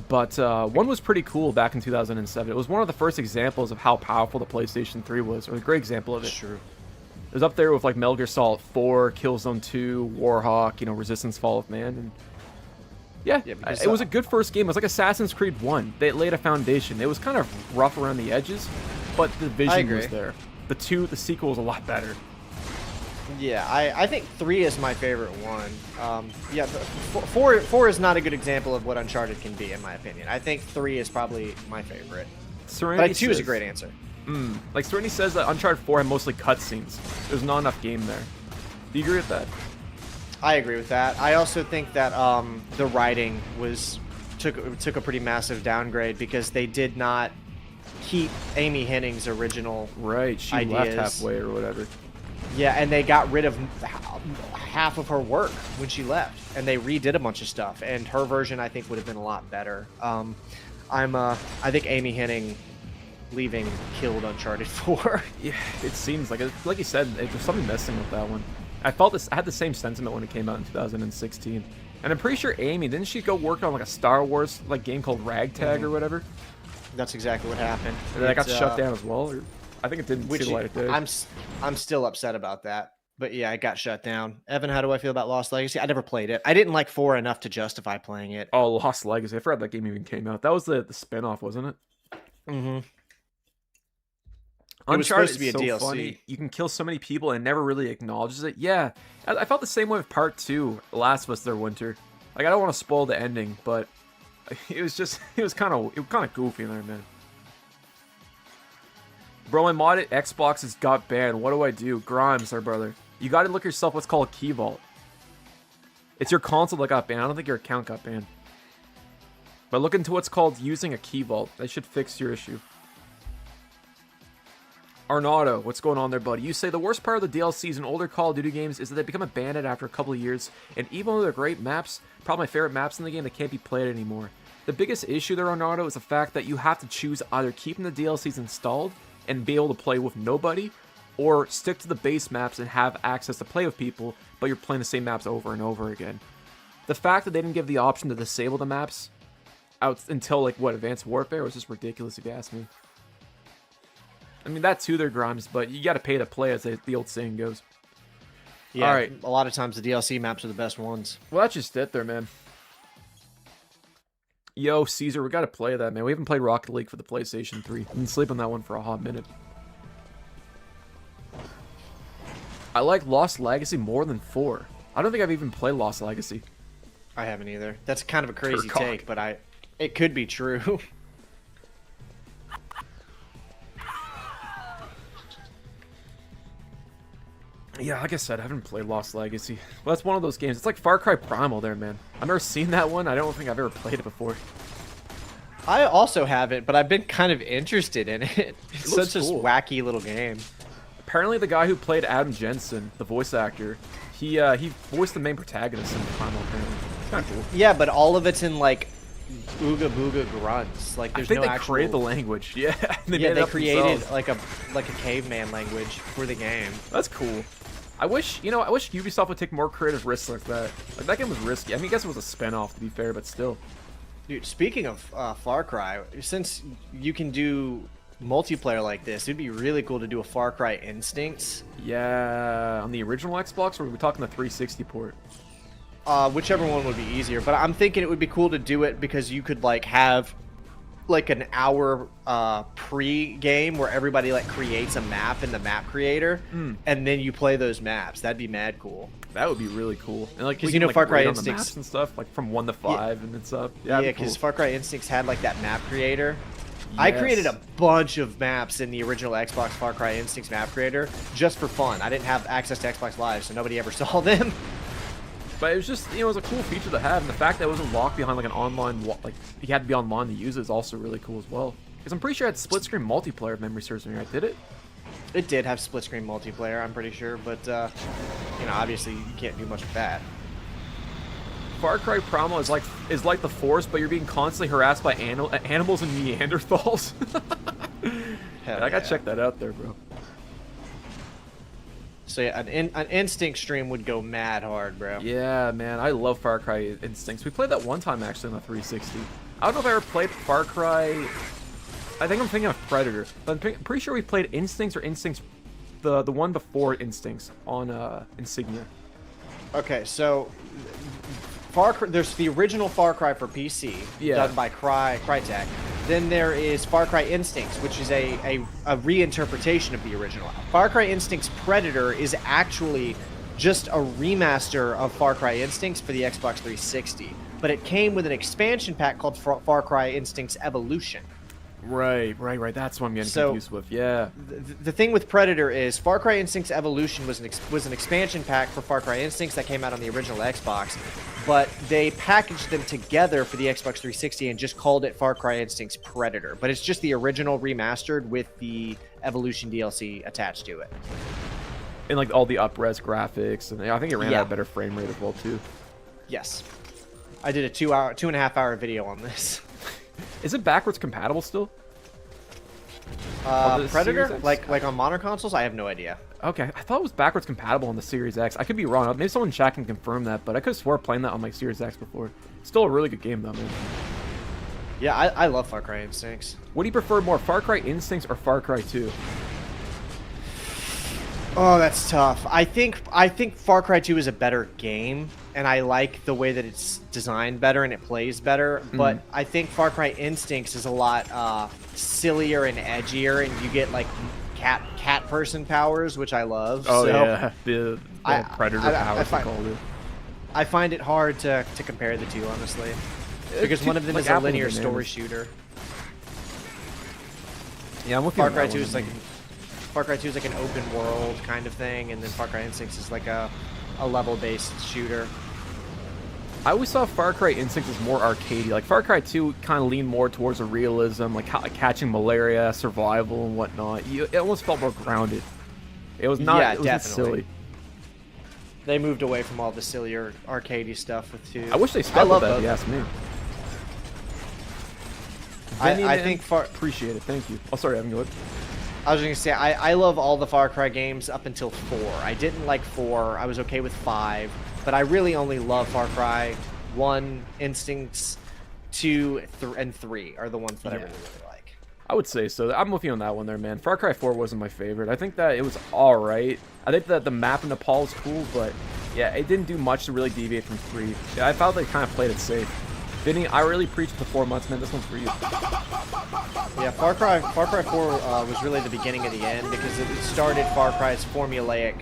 [SPEAKER 2] But 1 was pretty cool back in 2007. It was one of the first examples of how powerful the PlayStation 3 was, or a great example of it.
[SPEAKER 4] True.
[SPEAKER 2] It was up there with like Metal Gear Solid 4, Killzone 2, Warhawk, you know, Resistance: Fall of Man, and yeah, it was a good first game. It was like Assassin's Creed 1. They laid a foundation. It was kind of rough around the edges, but the vision was there. The sequel was a lot better.
[SPEAKER 4] Yeah, I think 3 is my favorite one. Yeah, 4 is not a good example of what Uncharted can be, in my opinion. I think 3 is probably my favorite.
[SPEAKER 2] Serenity
[SPEAKER 4] but 2 is a great answer.
[SPEAKER 2] Like Serenity says that Uncharted 4 had mostly cutscenes. There's not enough game there. Do you agree with that?
[SPEAKER 4] I agree with that. I also think that the writing took a pretty massive downgrade because they did not keep Amy Hennig's original
[SPEAKER 2] She
[SPEAKER 4] ideas.
[SPEAKER 2] left halfway or whatever.
[SPEAKER 4] Yeah, and they got rid of half of her work when she left, and they redid a bunch of stuff. And her version, I think, would have been a lot better. I think Amy Hennig leaving killed Uncharted 4.
[SPEAKER 2] Yeah, it seems like you said, there's something missing with that one. I had the same sentiment when it came out in 2016, and I'm pretty sure Amy didn't she go work on like a Star Wars like game called Ragtag or whatever?
[SPEAKER 4] That's exactly what happened.
[SPEAKER 2] And then that got shut down as well. Or I think it didn't see the light of day.
[SPEAKER 4] I'm still upset about that. But yeah, it got shut down. Evan, how do I feel about Lost Legacy? I never played it. I didn't like 4 enough to justify playing it.
[SPEAKER 2] Oh, Lost Legacy. I forgot that game even came out. That was the spin-off, wasn't it?
[SPEAKER 4] Mm-hmm.
[SPEAKER 2] Uncharted
[SPEAKER 4] it was supposed to be a
[SPEAKER 2] so
[SPEAKER 4] DLC.
[SPEAKER 2] Funny. You can kill so many people and it never really acknowledges it. Yeah, I felt the same way with Part 2, The Last of Us: Their Winter. Like, I don't want to spoil the ending, but it was kind of goofy in there, man. Bro, my modded Xbox has got banned. What do I do? Grimes, our brother. You got to look yourself what's called a key vault. It's your console that got banned. I don't think your account got banned. But look into what's called using a key vault. That should fix your issue. Arnaudo, what's going on there, buddy? You say the worst part of the DLCs in older Call of Duty games is that they become abandoned after a couple of years, and even though they're great maps, probably my favorite maps in the game, they can't be played anymore. The biggest issue there, Ronaldo, is the fact that you have to choose either keeping the DLCs installed and be able to play with nobody, or stick to the base maps and have access to play with people, but you're playing the same maps over and over again. The fact that they didn't give the option to disable the maps out until, like, what, Advanced Warfare was just ridiculous if you ask me. I mean, that too, they're Grimes, but you gotta pay to play, as the old saying goes.
[SPEAKER 4] Yeah,
[SPEAKER 2] All right.
[SPEAKER 4] a lot of times the DLC maps are the best ones.
[SPEAKER 2] Well, that's just it there, man. Yo, Caesar, we gotta play that, man. We haven't played Rocket League for the PlayStation 3. I've been sleeping on that one for a hot minute. I like Lost Legacy more than 4. I don't think I've even played Lost Legacy.
[SPEAKER 4] I haven't either. That's kind of a crazy
[SPEAKER 2] Turok.
[SPEAKER 4] take, but it could be true.
[SPEAKER 2] Yeah, like I said, I haven't played Lost Legacy. Well, that's one of those games. It's like Far Cry Primal there, man. I've never seen that one. I don't think I've ever played it before.
[SPEAKER 4] I also haven't, but I've been kind of interested in it. It's
[SPEAKER 2] looks
[SPEAKER 4] such
[SPEAKER 2] cool.
[SPEAKER 4] a wacky little game.
[SPEAKER 2] Apparently, the guy who played Adam Jensen, the voice actor, he voiced the main protagonist in Primal, apparently. It's kind of cool.
[SPEAKER 4] Yeah, but all of it's in like ooga booga grunts. Like
[SPEAKER 2] I
[SPEAKER 4] there's
[SPEAKER 2] think
[SPEAKER 4] no
[SPEAKER 2] they
[SPEAKER 4] actual.
[SPEAKER 2] created the language. Yeah, they made it
[SPEAKER 4] They
[SPEAKER 2] up
[SPEAKER 4] created
[SPEAKER 2] themselves.
[SPEAKER 4] like a caveman language for the game.
[SPEAKER 2] That's cool. I wish Ubisoft would take more creative risks like that. Like, that game was risky. I mean, I guess it was a spin-off, to be fair, but still.
[SPEAKER 4] Dude, speaking of Far Cry, since you can do multiplayer like this, it'd be really cool to do a Far Cry Instincts.
[SPEAKER 2] Yeah, on the original Xbox, or are we talking the 360 port?
[SPEAKER 4] Whichever one would be easier, but I'm thinking it would be cool to do it because you could like have like an hour pre-game where everybody like creates a map in the map creator, and then you play those maps. That'd be mad cool.
[SPEAKER 2] That would be really cool. And like,
[SPEAKER 4] 'Cause
[SPEAKER 2] we
[SPEAKER 4] you
[SPEAKER 2] can,
[SPEAKER 4] know,
[SPEAKER 2] like,
[SPEAKER 4] Far Cry
[SPEAKER 2] rate on the
[SPEAKER 4] Instincts-
[SPEAKER 2] maps and stuff, like from 1 to 5 and stuff.
[SPEAKER 4] Yeah,
[SPEAKER 2] that'd be
[SPEAKER 4] because
[SPEAKER 2] cool.
[SPEAKER 4] Far Cry Instincts had like that map creator. I created a bunch of maps in the original Xbox Far Cry Instincts map creator just for fun. I didn't have access to Xbox Live, so nobody ever saw them.
[SPEAKER 2] But it was just, it was a cool feature to have, and the fact that it wasn't locked behind like an online, like you had to be online to use it is also really cool as well. Because I'm pretty sure it had split screen multiplayer, if memory serves me right. Did it?
[SPEAKER 4] It did have split screen multiplayer, I'm pretty sure, but you know, obviously you can't do much with that.
[SPEAKER 2] Far Cry Primal is like the Force, but you're being constantly harassed by animals and Neanderthals.
[SPEAKER 4] Hell
[SPEAKER 2] I gotta
[SPEAKER 4] yeah.
[SPEAKER 2] check that out there, bro.
[SPEAKER 4] So yeah, an Instinct stream would go mad hard, bro.
[SPEAKER 2] Yeah, man, I love Far Cry Instincts. We played that one time actually on the 360. I don't know if I ever played Far Cry. I think I'm thinking of Predator, but I'm pretty sure we played Instincts or Instincts, the one before Instincts on Insignia.
[SPEAKER 4] Okay, so there's the original Far Cry for PC,
[SPEAKER 2] Yeah.
[SPEAKER 4] done by Crytek. Then there is Far Cry Instincts, which is a reinterpretation of the original. Far Cry Instincts Predator is actually just a remaster of Far Cry Instincts for the Xbox 360, but it came with an expansion pack called Far Cry Instincts Evolution.
[SPEAKER 2] Right. That's what I'm getting confused with. Yeah.
[SPEAKER 4] The thing with Predator is Far Cry Instincts Evolution was an expansion pack for Far Cry Instincts that came out on the original Xbox, but they packaged them together for the Xbox 360 and just called it Far Cry Instincts Predator. But it's just the original remastered with the Evolution DLC attached to it.
[SPEAKER 2] And like all the up-res graphics, and I think it ran
[SPEAKER 4] Yeah.
[SPEAKER 2] at a better frame rate as well too.
[SPEAKER 4] Yes. I did a 2.5 hour video on this.
[SPEAKER 2] Is it backwards compatible still? On the
[SPEAKER 4] Predator?
[SPEAKER 2] Series X?
[SPEAKER 4] Like on modern consoles? I have no idea.
[SPEAKER 2] Okay, I thought it was backwards compatible on the Series X. I could be wrong. Maybe someone in chat can confirm that, but I could have swore playing that on like Series X before. Still a really good game though, man.
[SPEAKER 4] Yeah, I love Far Cry Instincts.
[SPEAKER 2] What do you prefer more, Far Cry Instincts or Far Cry 2?
[SPEAKER 4] Oh, that's tough. I think Far Cry 2 is a better game, and I like the way that it's designed better and it plays better. But I think Far Cry Instincts is a lot sillier and edgier, and you get like cat person powers, which I love.
[SPEAKER 2] Oh
[SPEAKER 4] so
[SPEAKER 2] yeah, the Predator powers they
[SPEAKER 4] find,
[SPEAKER 2] called it.
[SPEAKER 4] I find it hard to compare the two, honestly, because one of them
[SPEAKER 2] like
[SPEAKER 4] is a
[SPEAKER 2] apples and
[SPEAKER 4] linear
[SPEAKER 2] bananas.
[SPEAKER 4] story shooter.
[SPEAKER 2] Yeah, I'm with you
[SPEAKER 4] Far
[SPEAKER 2] on
[SPEAKER 4] Cry
[SPEAKER 2] that
[SPEAKER 4] 2
[SPEAKER 2] one.
[SPEAKER 4] is like Far Cry 2 is like an open world kind of thing, and then Far Cry Instincts is like a level-based shooter.
[SPEAKER 2] I always saw Far Cry Instincts as more arcadey. Like Far Cry 2 kind of leaned more towards a realism, like catching malaria, survival, and whatnot. It almost felt more grounded. It was not.
[SPEAKER 4] Yeah,
[SPEAKER 2] it wasn't
[SPEAKER 4] definitely.
[SPEAKER 2] silly.
[SPEAKER 4] They moved away from all the sillier arcadey stuff with 2.
[SPEAKER 2] I wish they
[SPEAKER 4] I
[SPEAKER 2] stuck with
[SPEAKER 4] love
[SPEAKER 2] that. If
[SPEAKER 4] both.
[SPEAKER 2] you ask me. Vinny,
[SPEAKER 4] I
[SPEAKER 2] man,
[SPEAKER 4] think
[SPEAKER 2] appreciate it. Thank you. Oh, sorry, Evan, go ahead.
[SPEAKER 4] I was going to say, I love all the Far Cry games up until 4. I didn't like 4. I was okay with 5. But I really only love Far Cry 1, Instincts, 2, and 3 are the ones that I really, really like.
[SPEAKER 2] I would say so. I'm with you on that one there, man. Far Cry 4 wasn't my favorite. I think that it was alright. I think that the map in Nepal is cool, but yeah, it didn't do much to really deviate from 3. Yeah, I felt they kind of played it safe. Vinny, I really preached the 4 months, man. This one's for you.
[SPEAKER 4] Yeah, Far Cry 4 was really the beginning of the end because it started Far Cry's formulaic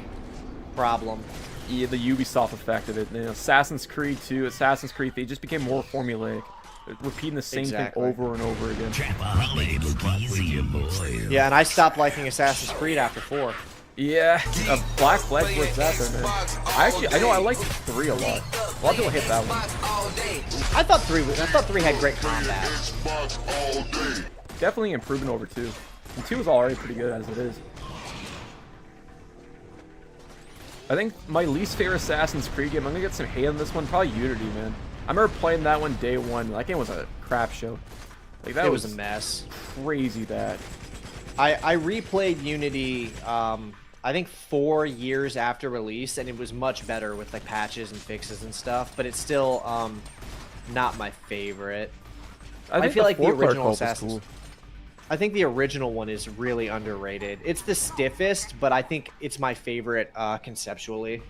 [SPEAKER 4] problem.
[SPEAKER 2] Yeah, the Ubisoft effect of it. You know, Assassin's Creed 2, Assassin's Creed 3 just became more formulaic. Repeating the same thing over and over again.
[SPEAKER 5] Trapaholic, look easy, boys.
[SPEAKER 4] Yeah, and I stopped liking Assassin's Creed after 4.
[SPEAKER 2] Yeah, Black Flag was that there, man. I liked 3 a lot. A lot of people hate that one.
[SPEAKER 4] I thought 3 had great combat.
[SPEAKER 2] Definitely improvement over 2. And 2 is already pretty good as it is. I think my least favorite Assassin's Creed game, I'm gonna get some hate on this one, probably Unity, man. I remember playing that one day 1. That game was a crap show. Like that
[SPEAKER 4] was a mess.
[SPEAKER 2] Crazy bad.
[SPEAKER 4] I replayed Unity I think 4 years after release, and it was much better with like patches and fixes and stuff, but it's still not my favorite. I feel like the original Assassin's I think the original one is really underrated. It's the stiffest, but I think it's my favorite conceptually.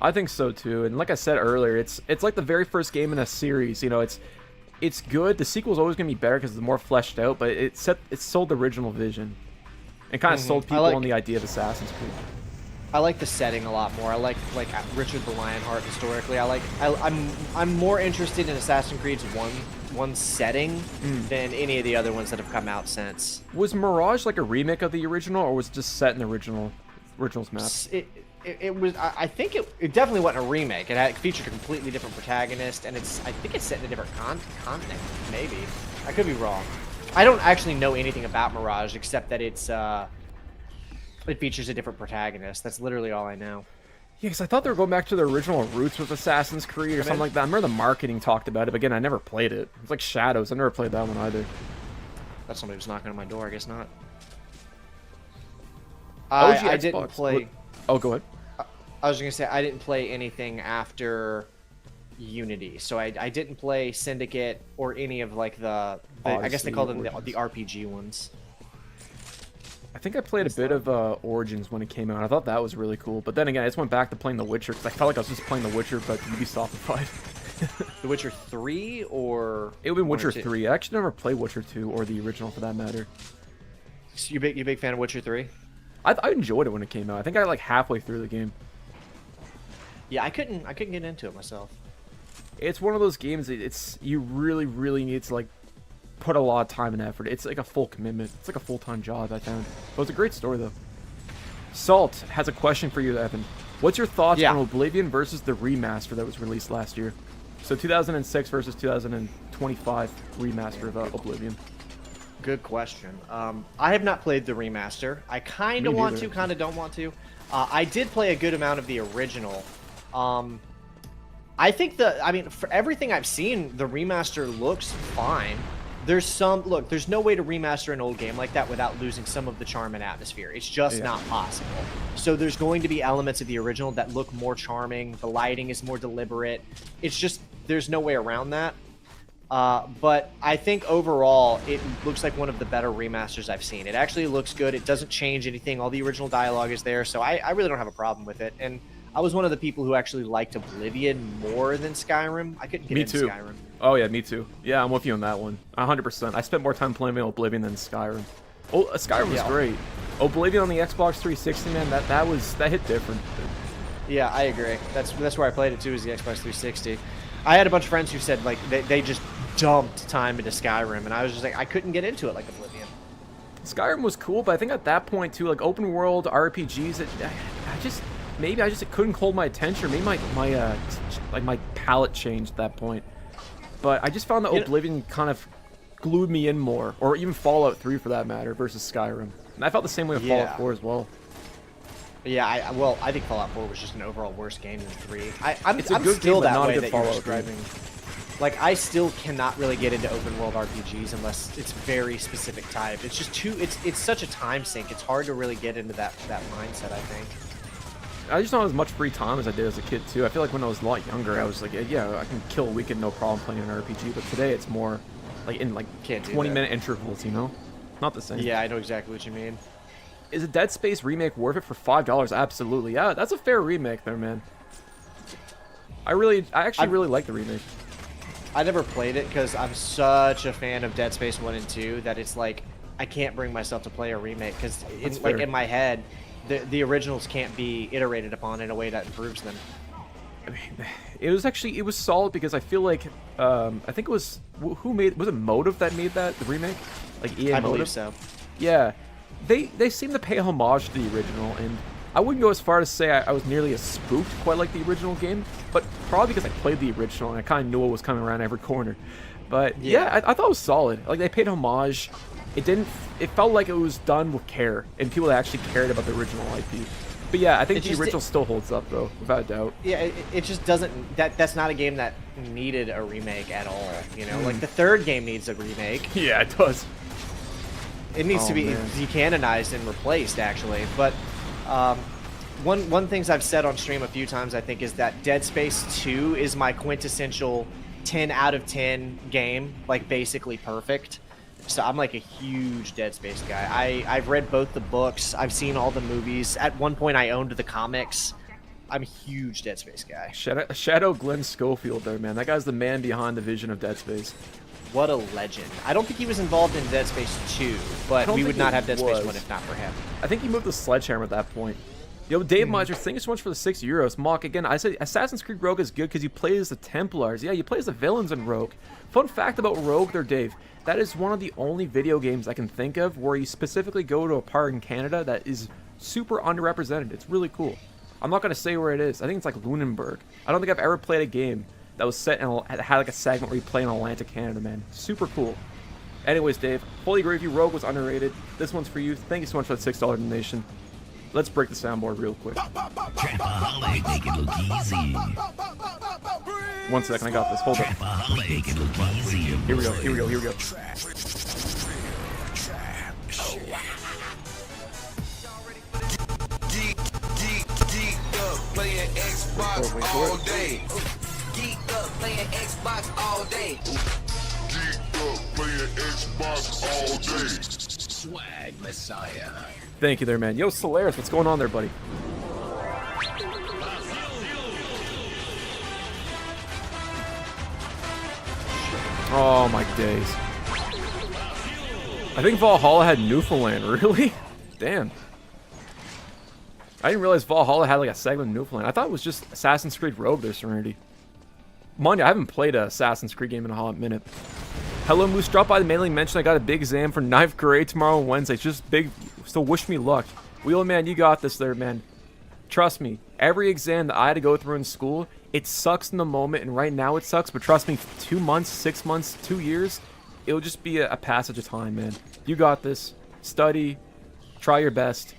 [SPEAKER 2] I think so too. And like I said earlier, it's like the very first game in a series. You know, it's good. The sequel's always gonna be better because it's more fleshed out. But it sold the original vision, and kind of sold people on the idea of Assassin's Creed.
[SPEAKER 4] I like the setting a lot more. I like Richard the Lionheart historically. I'm more interested in Assassin's Creed's one setting than any of the other ones that have come out since.
[SPEAKER 2] Was Mirage like a remake of the original, or was it just set in the original's map?
[SPEAKER 4] It was. I think it definitely wasn't a remake. It featured a completely different protagonist, and I think it's set in a different continent. Maybe I could be wrong. I don't actually know anything about Mirage except that it features a different protagonist. That's literally all I know.
[SPEAKER 2] Yeah, because I thought they were going back to their original roots with Assassin's Creed or something like that. I remember the marketing talked about it, but again, I never played it. It's like Shadows. I never played that one either.
[SPEAKER 4] That's somebody who's knocking on my door. I guess not.
[SPEAKER 2] OG
[SPEAKER 4] I
[SPEAKER 2] Xbox.
[SPEAKER 4] didn't play.
[SPEAKER 2] Oh, go ahead.
[SPEAKER 4] I was gonna say I didn't play anything after Unity, so I didn't play Syndicate or any of like I guess they call them the RPG ones.
[SPEAKER 2] I think I played a bit of Origins when it came out. I thought that was really cool, but then again, I just went back to playing The Witcher because I felt like I was just playing The Witcher, but Ubisoftified.
[SPEAKER 4] The Witcher 3 or
[SPEAKER 2] it would be Witcher 3. I actually never played Witcher 2 or the original for that matter.
[SPEAKER 4] So you big fan of Witcher 3?
[SPEAKER 2] I enjoyed it when it came out. I think I like halfway through the game.
[SPEAKER 4] Yeah, I couldn't get into it myself.
[SPEAKER 2] It's one of those games. You really need to like put a lot of time and effort. It's like a full commitment. It's like a full-time job, I found. But it's a great story though. Salt has a question for you, Evan. What's your thoughts on Oblivion versus the remaster that was released last year? So 2006 versus 2025 remaster of Oblivion.
[SPEAKER 4] Good question. I have not played the remaster. I kind of want to, kind of don't want to. I did play a good amount of the original. I think for everything I've seen, the remaster looks fine. There's no way to remaster an old game like that without losing some of the charm and atmosphere. It's just not possible. So there's going to be elements of the original that look more charming. The lighting is more deliberate. It's just, there's no way around that. But I think overall, it looks like one of the better remasters I've seen. It actually looks good. It doesn't change anything. All the original dialogue is there. So I really don't have a problem with it. And I was one of the people who actually liked Oblivion more than Skyrim. I couldn't get into Skyrim.
[SPEAKER 2] Oh yeah, me too. Yeah, I'm with you on that one. 100%. I spent more time playing Oblivion than Skyrim. Oh, Skyrim was great. Oblivion on the Xbox 360, man, that hit different.
[SPEAKER 4] Yeah, I agree. That's where I played it too, is the Xbox 360. I had a bunch of friends who said like they just dumped time into Skyrim, and I was just like, I couldn't get into it like Oblivion.
[SPEAKER 2] Skyrim was cool, but I think at that point too, like open world RPGs, I just couldn't hold my attention. Or maybe my palate changed at that point. But I just found that Oblivion kind of glued me in more, or even Fallout 3 for that matter, versus Skyrim. And I felt the same way with Fallout 4 as well.
[SPEAKER 4] Yeah, I think Fallout 4 was just an overall worse game than 3. I'm
[SPEAKER 2] it's a good
[SPEAKER 4] still
[SPEAKER 2] game, but
[SPEAKER 4] that
[SPEAKER 2] not
[SPEAKER 4] way
[SPEAKER 2] a good
[SPEAKER 4] that you're
[SPEAKER 2] Fallout
[SPEAKER 4] describing. Like, I still cannot really get into open world RPGs unless it's very specific type. It's just it's such a time sink. It's hard to really get into that mindset, I think.
[SPEAKER 2] I just don't have as much free time as I did as a kid too. I feel like when I was a lot younger, I was like, yeah, I can kill a weekend no problem playing an RPG. But today it's more like in like
[SPEAKER 4] Can't do
[SPEAKER 2] 20-minute intervals, you know? Not the same.
[SPEAKER 4] Yeah, I know exactly what you mean.
[SPEAKER 2] Is a Dead Space remake worth it for $5? Absolutely. Yeah, that's a fair remake there, man. I actually really like the remake.
[SPEAKER 4] I never played it because I'm such a fan of Dead Space 1 and 2 that it's like I can't bring myself to play a remake because like in my head the originals can't be iterated upon in a way that improves them.
[SPEAKER 2] I mean, it was solid because I feel like I think it was was it Motive that made that the remake, like EA
[SPEAKER 4] I
[SPEAKER 2] Motive?
[SPEAKER 4] believe so.
[SPEAKER 2] Yeah, they seem to pay homage to the original, and I wouldn't go as far as say I was nearly as spooked quite like the original game, but probably because I played the original and I kind of knew what was coming around every corner. But yeah, I thought it was solid. Like, they paid homage. It felt like it was done with care, and people that actually cared about the original IP. But yeah, I think the original still holds up, though, without a doubt.
[SPEAKER 4] Yeah, it just doesn't. That's not a game that needed a remake at all. You know, like the third game needs a remake.
[SPEAKER 2] Yeah, it does.
[SPEAKER 4] It needs to be decanonized and replaced, actually. But one things I've said on stream a few times, I think, is that Dead Space 2 is my quintessential 10 out of 10 game, like basically perfect. So I'm like a huge Dead Space guy. I've read both the books. I've seen all the movies. At one point, I owned the comics. I'm a huge Dead Space guy.
[SPEAKER 2] Shadow Glenn Schofield there, man. That guy's the man behind the vision of Dead Space.
[SPEAKER 4] What a legend. I don't think he was involved in Dead Space 2, but we would not have Dead Space 1 if not for him.
[SPEAKER 2] I think he moved to Sledgehammer at that point. Yo, Dave Miser, thank you so much for the €6. Mock, again, I said Assassin's Creed Rogue is good because you play as the Templars. Yeah, you play as the villains in Rogue. Fun fact about Rogue there, Dave. That is one of the only video games I can think of where you specifically go to a part in Canada that is super underrepresented. It's really cool. I'm not going to say where it is. I think it's like Lunenburg. I don't think I've ever played a game that was set and had like a segment where you play in Atlantic Canada, man. Super cool. Anyways, Dave, fully agree with you. Rogue was underrated. This one's for you. Thank you so much for the $6 donation. Let's break the soundboard real quick.
[SPEAKER 5] Trapaholic, make it look easy.
[SPEAKER 2] 1 second, I got this. Hold up.
[SPEAKER 5] Trapaholic, make it look easy.
[SPEAKER 2] Here we go. Here we go. Here we go.
[SPEAKER 3] Geeked up, playing Xbox all day.
[SPEAKER 1] Geeked up, playing Xbox all day.
[SPEAKER 3] Geeked up, playing Xbox all day.
[SPEAKER 5] Swag Messiah.
[SPEAKER 2] Thank you there, man. Yo, Solaris, what's going on there, buddy? Oh, my days. I think Valhalla had Newfoundland. Really? Damn. I didn't realize Valhalla had like a segment in Newfoundland. I thought it was just Assassin's Creed Rogue there, Serenity. Mind you, I haven't played a Assassin's Creed game in a hot minute. Hello, Moose. Drop by the mailing. Mention I got a big exam for 9th grade tomorrow and Wednesday. It's just big, so wish me luck. Wheel man, you got this there, man. Trust me, every exam that I had to go through in school, it sucks in the moment, and right now it sucks, but trust me, 2 months, 6 months, 2 years, it'll just be a passage of time, man. You got this. Study. Try your best.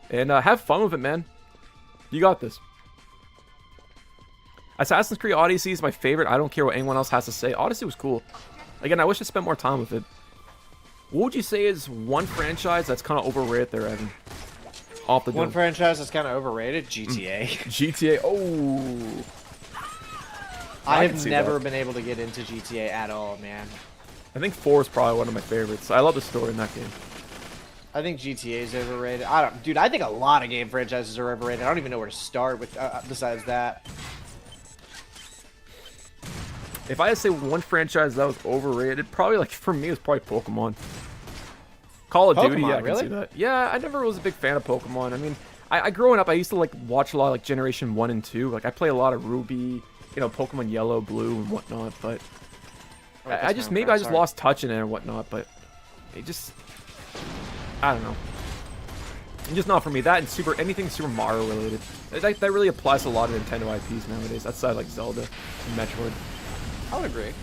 [SPEAKER 2] And have fun with it, man. You got this. Assassin's Creed Odyssey is my favorite. I don't care what anyone else has to say. Odyssey was cool. Again, I wish I spent more time with it. What would you say is one franchise that's kind of overrated there, Evan? Off the
[SPEAKER 4] One
[SPEAKER 2] dome.
[SPEAKER 4] franchise that's kind of overrated, GTA.
[SPEAKER 2] GTA. Oh.
[SPEAKER 4] I
[SPEAKER 2] can
[SPEAKER 4] have
[SPEAKER 2] see
[SPEAKER 4] never
[SPEAKER 2] that.
[SPEAKER 4] been able to get into GTA at all, man.
[SPEAKER 2] I think 4 is probably one of my favorites. I love the story in that game.
[SPEAKER 4] I think GTA is overrated. Dude, I think a lot of game franchises are overrated. I don't even know where to start with besides that.
[SPEAKER 2] If I had to say one franchise that was overrated, probably like for me, it's probably Pokemon. Call of Duty,
[SPEAKER 4] Pokemon,
[SPEAKER 2] yeah, I can
[SPEAKER 4] really?
[SPEAKER 2] see that. Yeah, I never was a big fan of Pokemon. I mean, I growing up, I used to like watch a lot of like Generation 1 and 2. Like I play a lot of Ruby, you know, Pokemon Yellow, Blue, and whatnot. But I just maybe I just lost touch in it and whatnot. But it just, I don't know. It's just not for me. That and anything Super Mario related. That really applies to a lot of Nintendo IPs nowadays. Outside like Zelda and Metroid.
[SPEAKER 4] I would agree.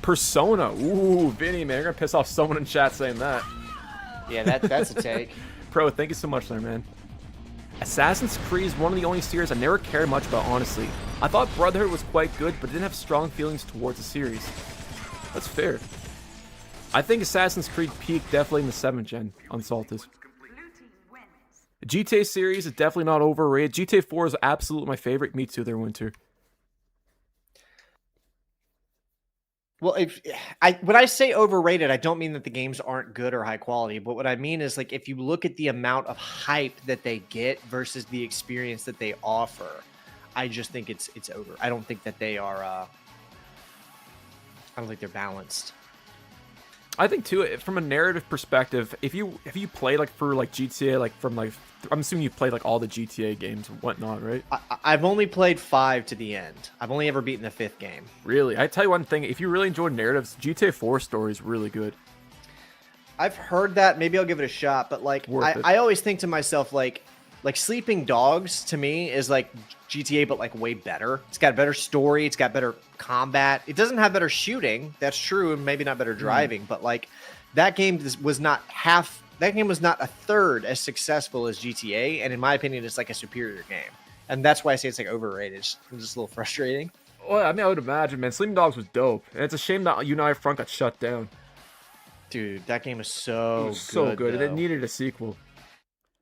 [SPEAKER 2] Persona. Ooh, Vinny, man, you're gonna piss off someone in chat saying that.
[SPEAKER 4] Yeah, that's a take.
[SPEAKER 2] Pro, thank you so much there, man. Assassin's Creed is one of the only series I never cared much about, honestly. I thought Brotherhood was quite good, but didn't have strong feelings towards the series. That's fair. I think Assassin's Creed peaked definitely in the 7th gen on Saltus. The GTA series is definitely not overrated. GTA 4 is absolutely my favorite. Me too, there, Winter.
[SPEAKER 4] Well, when I say overrated, I don't mean that the games aren't good or high quality, but what I mean is like if you look at the amount of hype that they get versus the experience that they offer, I just think it's over. I don't think that they are. I don't think they're balanced.
[SPEAKER 2] I think too, from a narrative perspective, if you play like for like GTA, like from like I'm assuming you played like all the GTA games and whatnot, right?
[SPEAKER 4] I've only played 5 to the end. I've only ever beaten the 5th game.
[SPEAKER 2] Really, I tell you one thing: if you really enjoy narratives, GTA 4 story is really good.
[SPEAKER 4] I've heard that. Maybe I'll give it a shot, but like I always think to myself like Sleeping Dogs to me is like GTA, but like way better. It's got a better story. It's got better combat. It doesn't have better shooting. That's true, and maybe not better driving. But like that game was not half. That game was not a third as successful as GTA, and in my opinion, it's like a superior game. And that's why I say it's like overrated. It's just a little frustrating.
[SPEAKER 2] Well, I mean, I would imagine, man. Sleeping Dogs was dope, and it's a shame that United Front got shut down.
[SPEAKER 4] Dude, that game is so
[SPEAKER 2] good, and it needed a sequel.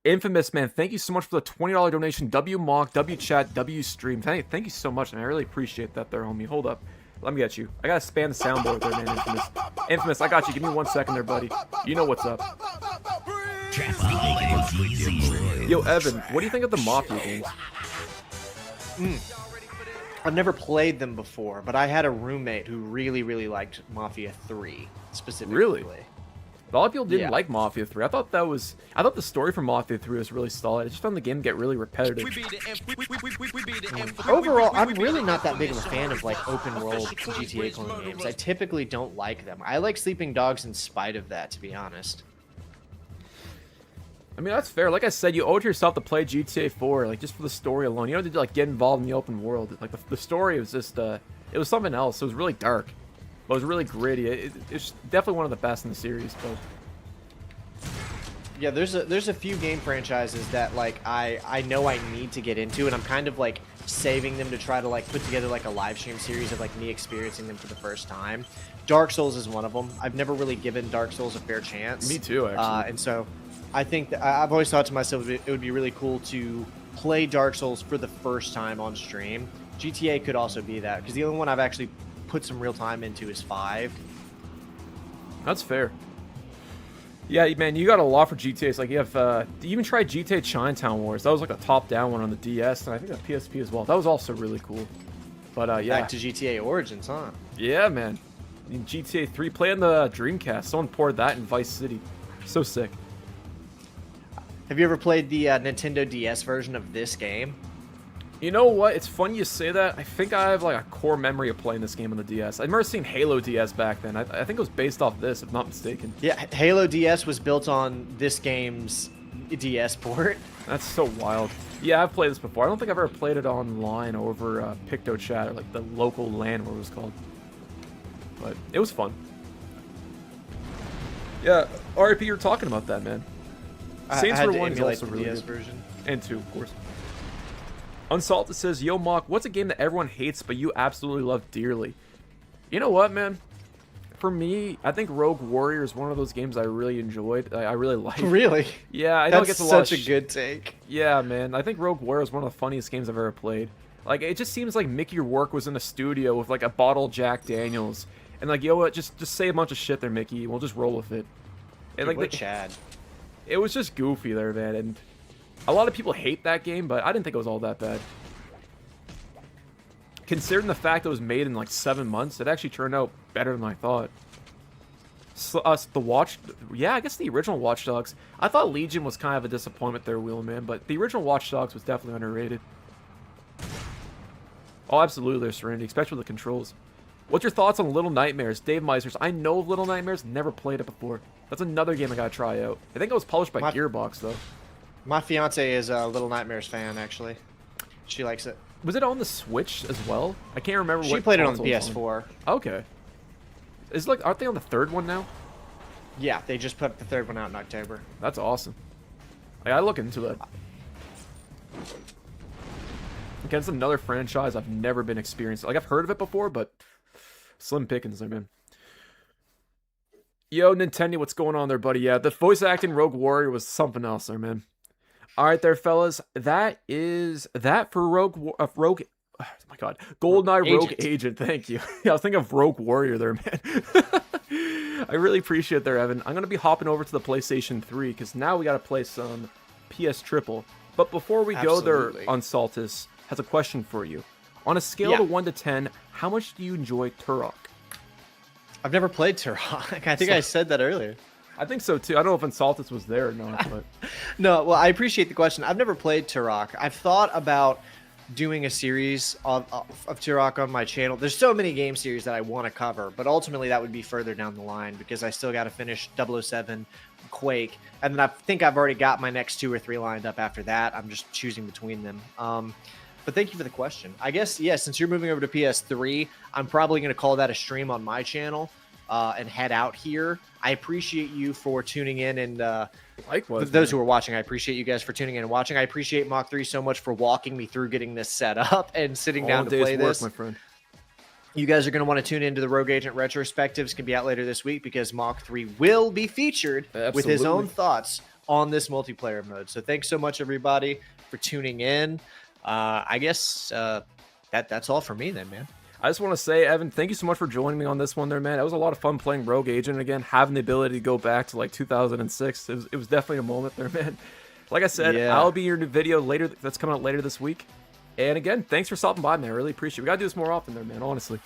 [SPEAKER 2] Infamous, man, thank you so much for the $20 donation. WMock, WChat, WStream. Thank you so much, and I really appreciate that there, homie. Hold up. Let me get you. I gotta span the soundboard there, man, Infamous. Infamous, I got you. Give me 1 second there, buddy. You know what's up. Yo, Evan, what do you think of the Mafia games?
[SPEAKER 4] I've never played them before, but I had a roommate who really, really liked Mafia 3 specifically.
[SPEAKER 2] Really? A lot of people didn't like Mafia 3. I thought the story for Mafia 3 was really solid. I just found the game get really repetitive.
[SPEAKER 4] Overall, I'm really not that big of a fan of like open world GTA clone games. I typically don't like them. I like Sleeping Dogs in spite of that, to be honest.
[SPEAKER 2] I mean, that's fair. Like I said, you owe it to yourself to play GTA 4, like just for the story alone. You don't have to like get involved in the open world. Like the story was just, it was something else. It was really dark. But it was really gritty. It's definitely one of the best in the series. But
[SPEAKER 4] yeah, there's a few game franchises that like I know I need to get into, and I'm kind of like saving them to try to like put together like a live stream series of like me experiencing them for the first time. Dark Souls is one of them. I've never really given Dark Souls a fair chance.
[SPEAKER 2] Me too, actually.
[SPEAKER 4] And so I think that I've always thought to myself it would be really cool to play Dark Souls for the first time on stream. GTA could also be that, because the only one I've actually put some real time into is 5.
[SPEAKER 2] That's fair. Yeah, man, you got a lot for GTA. It's like you have, you even tried GTA Chinatown Wars. That was like a top-down one on the DS, and I think the PSP as well. That was also really cool. But yeah.
[SPEAKER 4] Back to GTA Origins, huh?
[SPEAKER 2] Yeah, man. In GTA 3, playing the Dreamcast. Someone poured that in Vice City. So sick.
[SPEAKER 4] Have you ever played the Nintendo DS version of this game?
[SPEAKER 2] You know what? It's funny you say that. I think I have like a core memory of playing this game on the DS. I remember seeing Halo DS back then. I think it was based off this, if not mistaken.
[SPEAKER 4] Yeah, Halo DS was built on this game's DS port.
[SPEAKER 2] That's so wild. Yeah, I've played this before. I don't think I've ever played it online over PictoChat or like the local LAN, what it was called. But it was fun. Yeah, RIP, you're talking about that, man. Saints Row 1 is also really good.
[SPEAKER 4] Version.
[SPEAKER 2] And 2, of course. Unsalted says, Yo, Mock, what's a game that everyone hates but you absolutely love dearly? You know what, man? For me, I think Rogue Warrior is one of those games I really enjoyed. I really like.
[SPEAKER 4] Really?
[SPEAKER 2] Yeah, I know it gets a lot of
[SPEAKER 4] such a good take.
[SPEAKER 2] Yeah, man. I think Rogue Warrior is one of the funniest games I've ever played. Like, it just seems like Mickey Rourke was in a studio with, like, a bottle of Jack Daniels. And, like, yo, what, just say a bunch of shit there, Mickey, and we'll just roll with it. And,
[SPEAKER 4] Dude,
[SPEAKER 2] like,
[SPEAKER 4] Chad.
[SPEAKER 2] It was just goofy there, man, and a lot of people hate that game, but I didn't think it was all that bad. Considering the fact it was made in like 7 months, it actually turned out better than I thought. So, yeah, I guess the original Watch Dogs. I thought Legion was kind of a disappointment there, Wheelman, but the original Watch Dogs was definitely underrated. Oh, absolutely, there's Serenity, especially with the controls. What's your thoughts on Little Nightmares? Dave Meisers, I know of Little Nightmares, never played it before. That's another game I gotta try out. I think it was published by Gearbox, though. My
[SPEAKER 4] fiance is a Little Nightmares fan, actually. She likes it.
[SPEAKER 2] Was it on the Switch as well? I can't remember what
[SPEAKER 4] She played it on the PS4.
[SPEAKER 2] Okay. Is like, aren't they on the 3rd one now?
[SPEAKER 4] Yeah, they just put the 3rd one out in October.
[SPEAKER 2] That's awesome. I gotta look into it. Again, it's another franchise I've never been experienced. Like, I've heard of it before, but slim pickings there, man. Yo, Nintendo, what's going on there, buddy? Yeah, the voice acting Rogue Warrior was something else there, man. All right there, fellas. That is that for oh my God, Goldeneye Rogue Agent. Thank you. Yeah, I was thinking of Rogue Warrior there, man. I really appreciate it there, Evan. I'm going to be hopping over to the PlayStation 3 because now we got to play some PS Triple. But before we go there, Unsaltus has a question for you. On a scale of 1 to 10, how much do you enjoy Turok?
[SPEAKER 4] I've never played Turok. I think I said that earlier.
[SPEAKER 2] I think so too. I don't know if Unsaltus was there or not, but
[SPEAKER 4] no. Well, I appreciate the question. I've never played Turok. I've thought about doing a series of Turok on my channel. There's so many game series that I want to cover, but ultimately that would be further down the line because I still got to finish 007, Quake, and then I think I've already got my next 2 or 3 lined up after that. I'm just choosing between them. But thank you for the question. I guess, yeah, since you're moving over to PS3, I'm probably going to call that a stream on my channel and head out here. I appreciate you for tuning in and
[SPEAKER 2] likewise,
[SPEAKER 4] those who are watching, I appreciate you guys for tuning in and watching. I appreciate Mach 3 so much for walking me through getting this set up and sitting down to play this.
[SPEAKER 2] My friend.
[SPEAKER 4] You guys are going to want to tune into the Rogue Agent retrospectives. Can be out later this week because Mach 3 will be featured with his own thoughts on this multiplayer mode. So thanks so much, everybody, for tuning in. I guess that's all for me then, man.
[SPEAKER 2] I just want to say, Evan, thank you so much for joining me on this one there, man. It was a lot of fun playing Rogue Agent again, having the ability to go back to like 2006. It was definitely a moment there, man. Like I said, I'll be in your new video later that's coming out later this week. And again, thanks for stopping by, man. I really appreciate it. We got to do this more often there, man, honestly.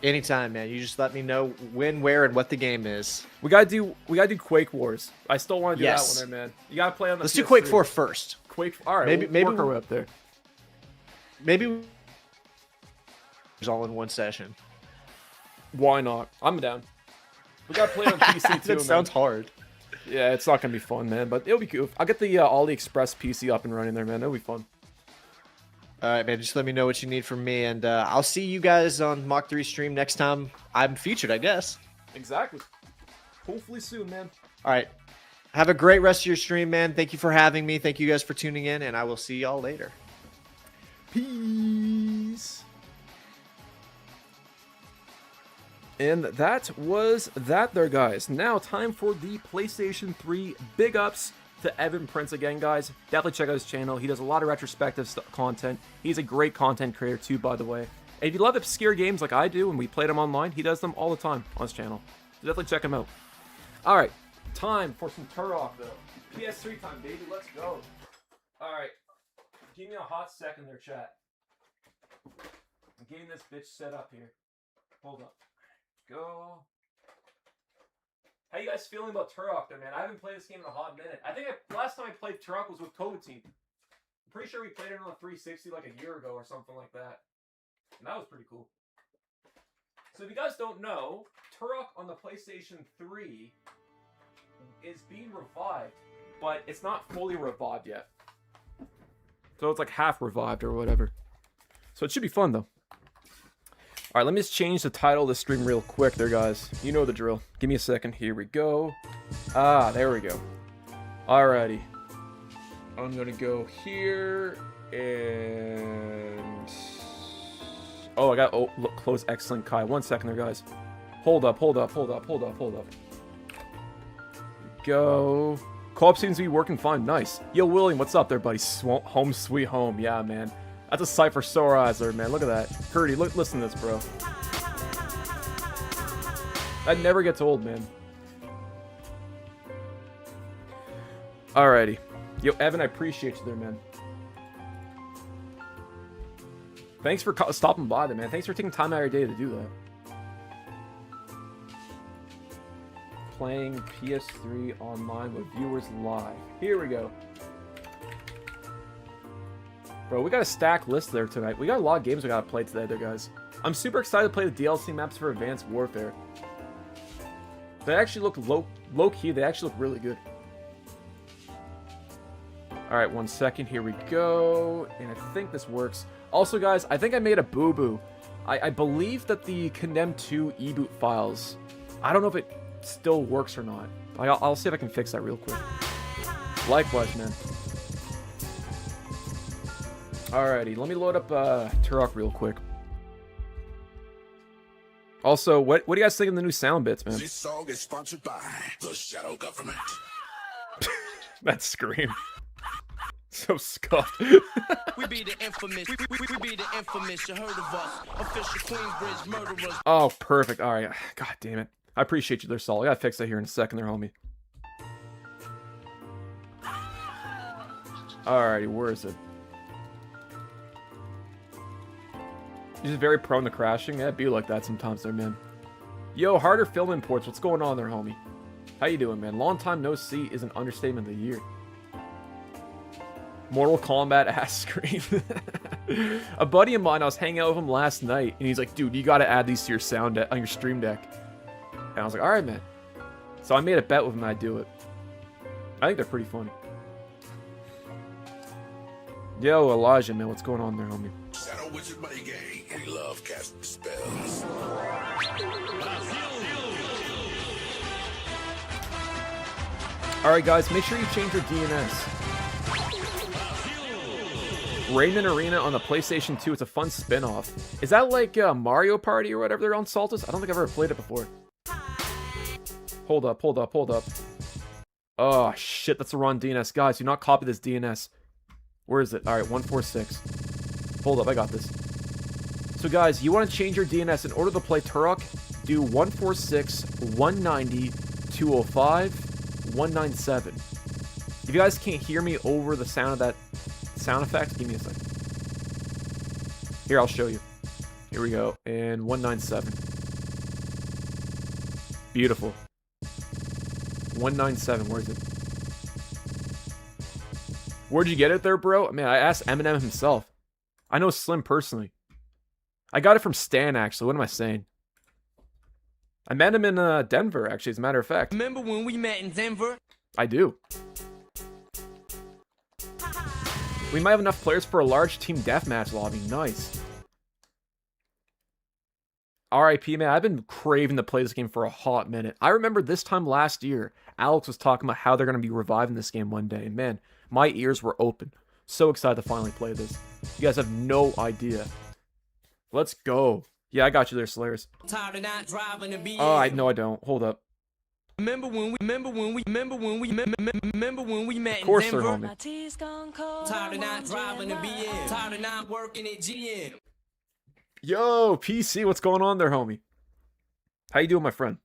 [SPEAKER 4] Anytime, man. You just let me know when, where, and what the game is.
[SPEAKER 2] We gotta do Quake Wars. I still want to do that one there, man. You gotta play on the
[SPEAKER 4] Let's
[SPEAKER 2] PS3.
[SPEAKER 4] do Quake 4 first.
[SPEAKER 2] Quake, all right,
[SPEAKER 4] maybe
[SPEAKER 2] work our way up there.
[SPEAKER 4] Maybe all in one session.
[SPEAKER 2] Why not? I'm down. We gotta play on PC too.
[SPEAKER 4] That sounds hard.
[SPEAKER 2] Yeah, it's not gonna be fun, man, but it'll be cool. I'll get the AliExpress PC up and running there, man. It'll be fun.
[SPEAKER 4] All right, man. Just let me know what you need from me, and I'll see you guys on Mach 3 stream next time I'm featured, I guess.
[SPEAKER 2] Exactly. Hopefully soon, man.
[SPEAKER 4] All right. Have a great rest of your stream, man. Thank you for having me. Thank you guys for tuning in, and I will see y'all later.
[SPEAKER 2] Peace. And that was that there, guys. Now, time for the PlayStation 3 big ups to Evan Prince again, guys. Definitely check out his channel. He does a lot of retrospective content. He's a great content creator, too, by the way. And if you love obscure games like I do, and we play them online, he does them all the time on his channel. So definitely check him out. All right, time for some Turok, though. PS3 time, baby. Let's go. All right. Give me a hot second there, chat. I'm getting this bitch set up here. Hold up. Go. How you guys feeling about Turok there, man? I haven't played this game in a hot minute. I think last time I played Turok was with Code Team. I'm pretty sure we played it on the 360 like a year ago or something like that. And that was pretty cool. So if you guys don't know, Turok on the PlayStation 3 is being revived, but it's not fully revived yet. So it's like half revived or whatever. So it should be fun, though. All right, let me just change the title of the stream real quick there, guys. You know the drill. Give me a second. Here we go. Ah, there we go. Alrighty. I'm going to go here and... Oh, I got... Oh, look, close Xlink Kai. 1 second there, guys. Hold up. Go. Co-op seems to be working fine. Nice. Yo, William, what's up there, buddy? Home sweet home. Yeah, man. That's a sight for sore eyes there, man. Look at that. Curdy, listen to this, bro. That never gets old, man. Alrighty. Yo, Evan, I appreciate you there, man. Thanks for stopping by there, man. Thanks for taking time out of your day to do that. Playing PS3 online with viewers live. Here we go. Bro, we got a stacked list there tonight. We got a lot of games we gotta play today there, guys. I'm super excited to play the DLC maps for Advanced Warfare. They actually look low-key. They actually look really good. Alright, 1 second. Here we go. And I think this works. Also, guys, I think I made a boo-boo. I believe that the Condemned 2 EBOOT files, I don't know if it still works or not. I'll see if I can fix that real quick. Likewise, man. Alrighty, let me load up Turok real quick. Also, what do you guys think of the new sound bits, man?
[SPEAKER 3] This song is sponsored by the Shadow Government.
[SPEAKER 2] That scream. So scuffed.
[SPEAKER 1] We be the infamous. We be the infamous. You heard of us. Official Queensbridge murderers.
[SPEAKER 2] Oh, perfect. Alright. God damn it. I appreciate you there, Saul. I gotta fix that here in a second there, homie. Alrighty, where is it? He's just very prone to crashing. Yeah, it'd be like that sometimes there, man. Yo, Harder Film Imports. What's going on there, homie? How you doing, man? Long time no see is an understatement of the year. Mortal Kombat ass screen. A buddy of mine, I was hanging out with him last night, and he's like, dude, you gotta add these to your sound on your stream deck. And I was like, alright, man. So I made a bet with him that I'd do it. I think they're pretty funny. Yo, Elijah, man, what's going on there, homie?
[SPEAKER 3] Shadow Wizard Money Gang, and he love casting spells.
[SPEAKER 2] Alright, guys, make sure you change your DNS. Rayman Arena on the PlayStation 2, it's a fun spin-off. Is that like Mario Party or whatever they're on Saltus? I don't think I've ever played it before. Hold up. Oh, shit, that's the wrong DNS. Guys, do not copy this DNS. Where is it? Alright, 146. Hold up, I got this. So guys, you want to change your DNS in order to play Turok, do 146, 190, 205, 197. If you guys can't hear me over the sound of that sound effect, give me a second. Here, I'll show you. Here we go. And 197. Beautiful. 197, where is it? Where'd you get it there, bro? I mean, I asked Eminem himself. I know Slim personally. I got it from Stan, actually. What am I saying? I met him in Denver, actually, as a matter of fact.
[SPEAKER 1] Remember when we met in Denver?
[SPEAKER 2] I do. We might have enough players for a large team deathmatch lobby. Nice. RIP, man. I've been craving to play this game for a hot minute. I remember this time last year, Alex was talking about how they're going to be reviving this game one day. And man, my ears were open. So excited to finally play this. You guys have no idea. Let's go. Yeah, I got you there, Slayers.
[SPEAKER 1] Tired of not driving to be.
[SPEAKER 2] Oh, no, I don't. Hold up.
[SPEAKER 1] Remember when we met
[SPEAKER 2] Of course
[SPEAKER 1] in
[SPEAKER 2] they're
[SPEAKER 1] Denver?
[SPEAKER 2] homie.
[SPEAKER 1] Tired of not driving to BM. Tired of not working at GM.
[SPEAKER 2] Yo, PC, what's going on there, homie? How you doing, my friend?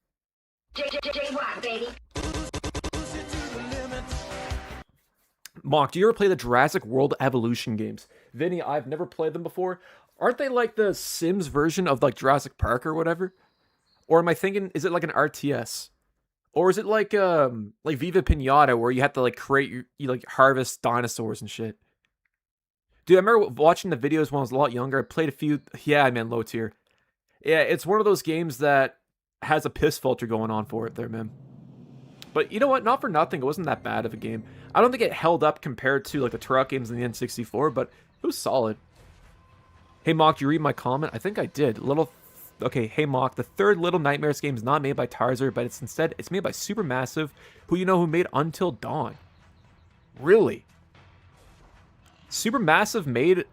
[SPEAKER 2] Mock, do you ever play the Jurassic World Evolution games? Vinny, I've never played them before. Aren't they like the Sims version of like Jurassic Park or whatever? Or am I thinking, is it like an RTS? Or is it like Viva Pinata where you have to like create you like harvest dinosaurs and shit? Dude, I remember watching the videos when I was a lot younger. I played a few. Yeah, man, low tier. Yeah, it's one of those games that has a piss filter going on for it there, man. But you know what? Not for nothing, it wasn't that bad of a game. I don't think it held up compared to like the Turok games in the N64, but it was solid. Hey, Mock, did you read my comment? I think I did. Okay, hey, Mock, the third Little Nightmares game is not made by Tarzer, but it's made by Supermassive, who made Until Dawn. Really? Supermassive made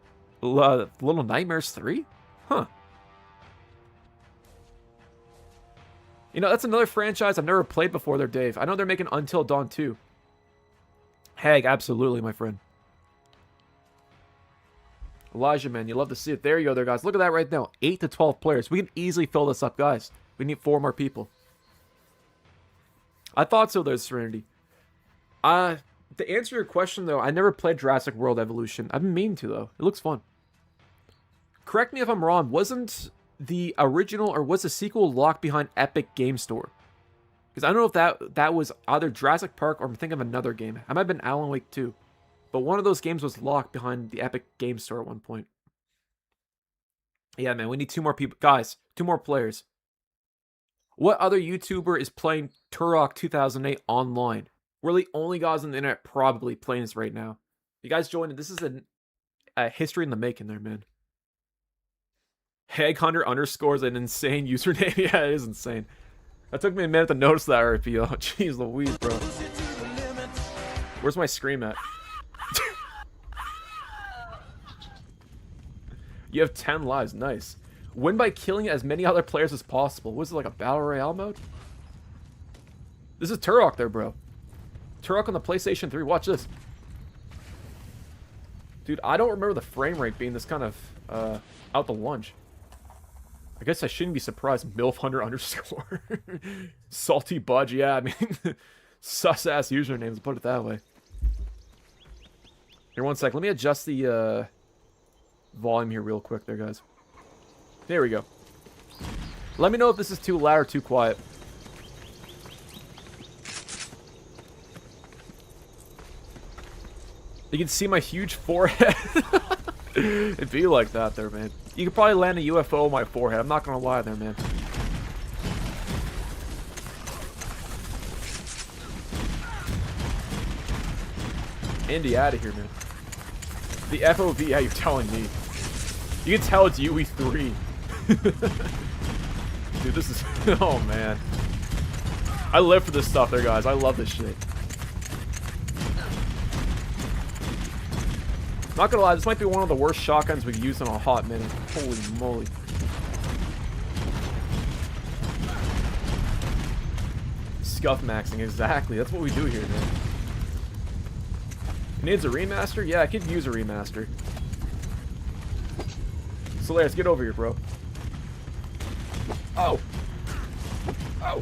[SPEAKER 2] Little Nightmares 3? Huh. That's another franchise I've never played before there, Dave. I know they're making Until Dawn 2. Hag, absolutely, my friend. Elijah, man, you love to see it. There you go there, guys. Look at that right now. 8 to 12 players. We can easily fill this up, guys. We need 4 more people. I thought so, there's Serenity. To answer your question, though, I never played Jurassic World Evolution. I've been meaning to, though. It looks fun. Correct me if I'm wrong. Wasn't the original or was the sequel locked behind Epic Game Store? Because I don't know if that was either Jurassic Park or I'm thinking of another game. I might have been Alan Wake 2. But one of those games was locked behind the Epic Game Store at one point. Yeah, man, we need 2 more people. Guys, 2 more players. What other YouTuber is playing Turok 2008 online? We're the only guys on the internet probably playing this right now. You guys joined it. This is a history in the making there, man. Hag Hunter underscores an insane username. Yeah, it is insane. That took me a minute to notice that RP. Oh, jeez Louise, bro. Where's my scream at? You have 10 lives. Nice. Win by killing as many other players as possible. Was it like a battle royale mode? This is Turok there, bro. Turok on the PlayStation 3. Watch this. Dude, I don't remember the frame rate being this kind of out the lunch. I guess I shouldn't be surprised. MILF100 underscore. Salty Budge. Yeah, I mean, sus-ass usernames, put it that way. Here, one sec. Let me adjust the volume here real quick there, guys. There we go. Let me know if this is too loud or too quiet. You can see my huge forehead. It'd be like that there, man. You could probably land a UFO on my forehead. I'm not gonna lie there, man. Andy, out of here, man. The FOV, yeah, you're telling me. You can tell it's UE3. Dude, this is... Oh, man. I live for this stuff there, guys. I love this shit. Not gonna lie, this might be one of the worst shotguns we've used in a hot minute. Holy moly. Scuff maxing, exactly. That's what we do here, man. It needs a remaster? Yeah, I could use a remaster. Solaris, get over here, bro. Oh. Oh.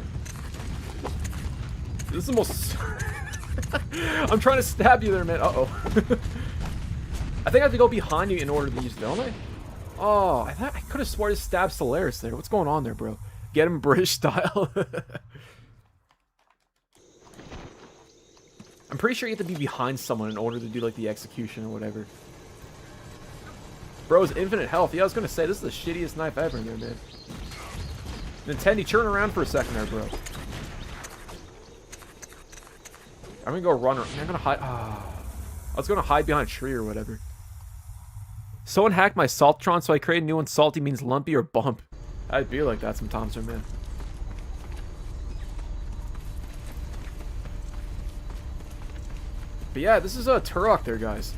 [SPEAKER 2] This is the most... I'm trying to stab you there, man. Uh-oh. I think I have to go behind you in order to use it, don't I? Oh, I could have sworn to stab Solaris there. What's going on there, bro? Get him British style. I'm pretty sure you have to be behind someone in order to do, like, the execution or whatever. Bro's infinite health. Yeah, I was going to say, this is the shittiest knife ever in there, man. Nintendo, turn around for a second there, bro. I'm going to go run. I'm going to hide. Oh. I was going to hide behind a tree or whatever. Someone hacked my Saltron, so I created a new one. Salty means lumpy or bump. I'd be like that sometimes, man. But yeah, this is a Turok there, guys.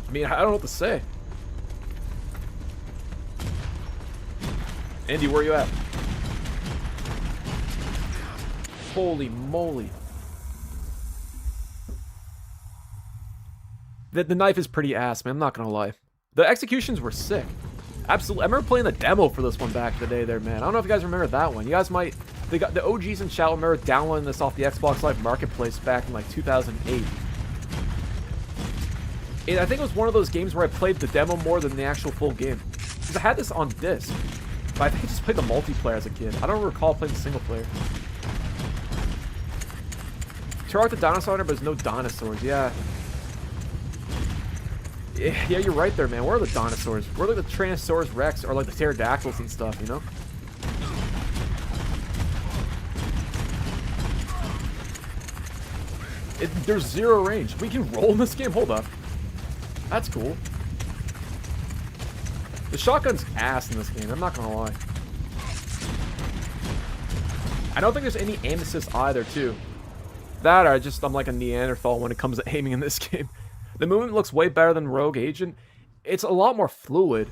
[SPEAKER 2] I mean, I don't know what to say. Andy, where you at? Holy moly. The knife is pretty ass, man. I'm not gonna lie. The executions were sick. Absolutely. I remember playing the demo for this one back in the day there, man. I don't know if you guys remember that one. You guys might... They got the OGs in chat remember downloading this off the Xbox Live Marketplace back in like 2008. And I think it was one of those games where I played the demo more than the actual full game. Because I had this on disc. But I think I just played the multiplayer as a kid. I don't recall playing the single player. Turok the dinosaur hunter, but there's no dinosaurs. Yeah. Yeah, you're right there, man. Where are the dinosaurs? Where are like the Tyrannosaurus Rex or like the pterodactyls and stuff, you know? There's zero range. We can roll in this game? Hold up. That's cool. The shotgun's ass in this game, I'm not gonna lie. I don't think there's any aim assist either, too. That or I'm like a Neanderthal when it comes to aiming in this game. The movement looks way better than Rogue Agent. It's a lot more fluid.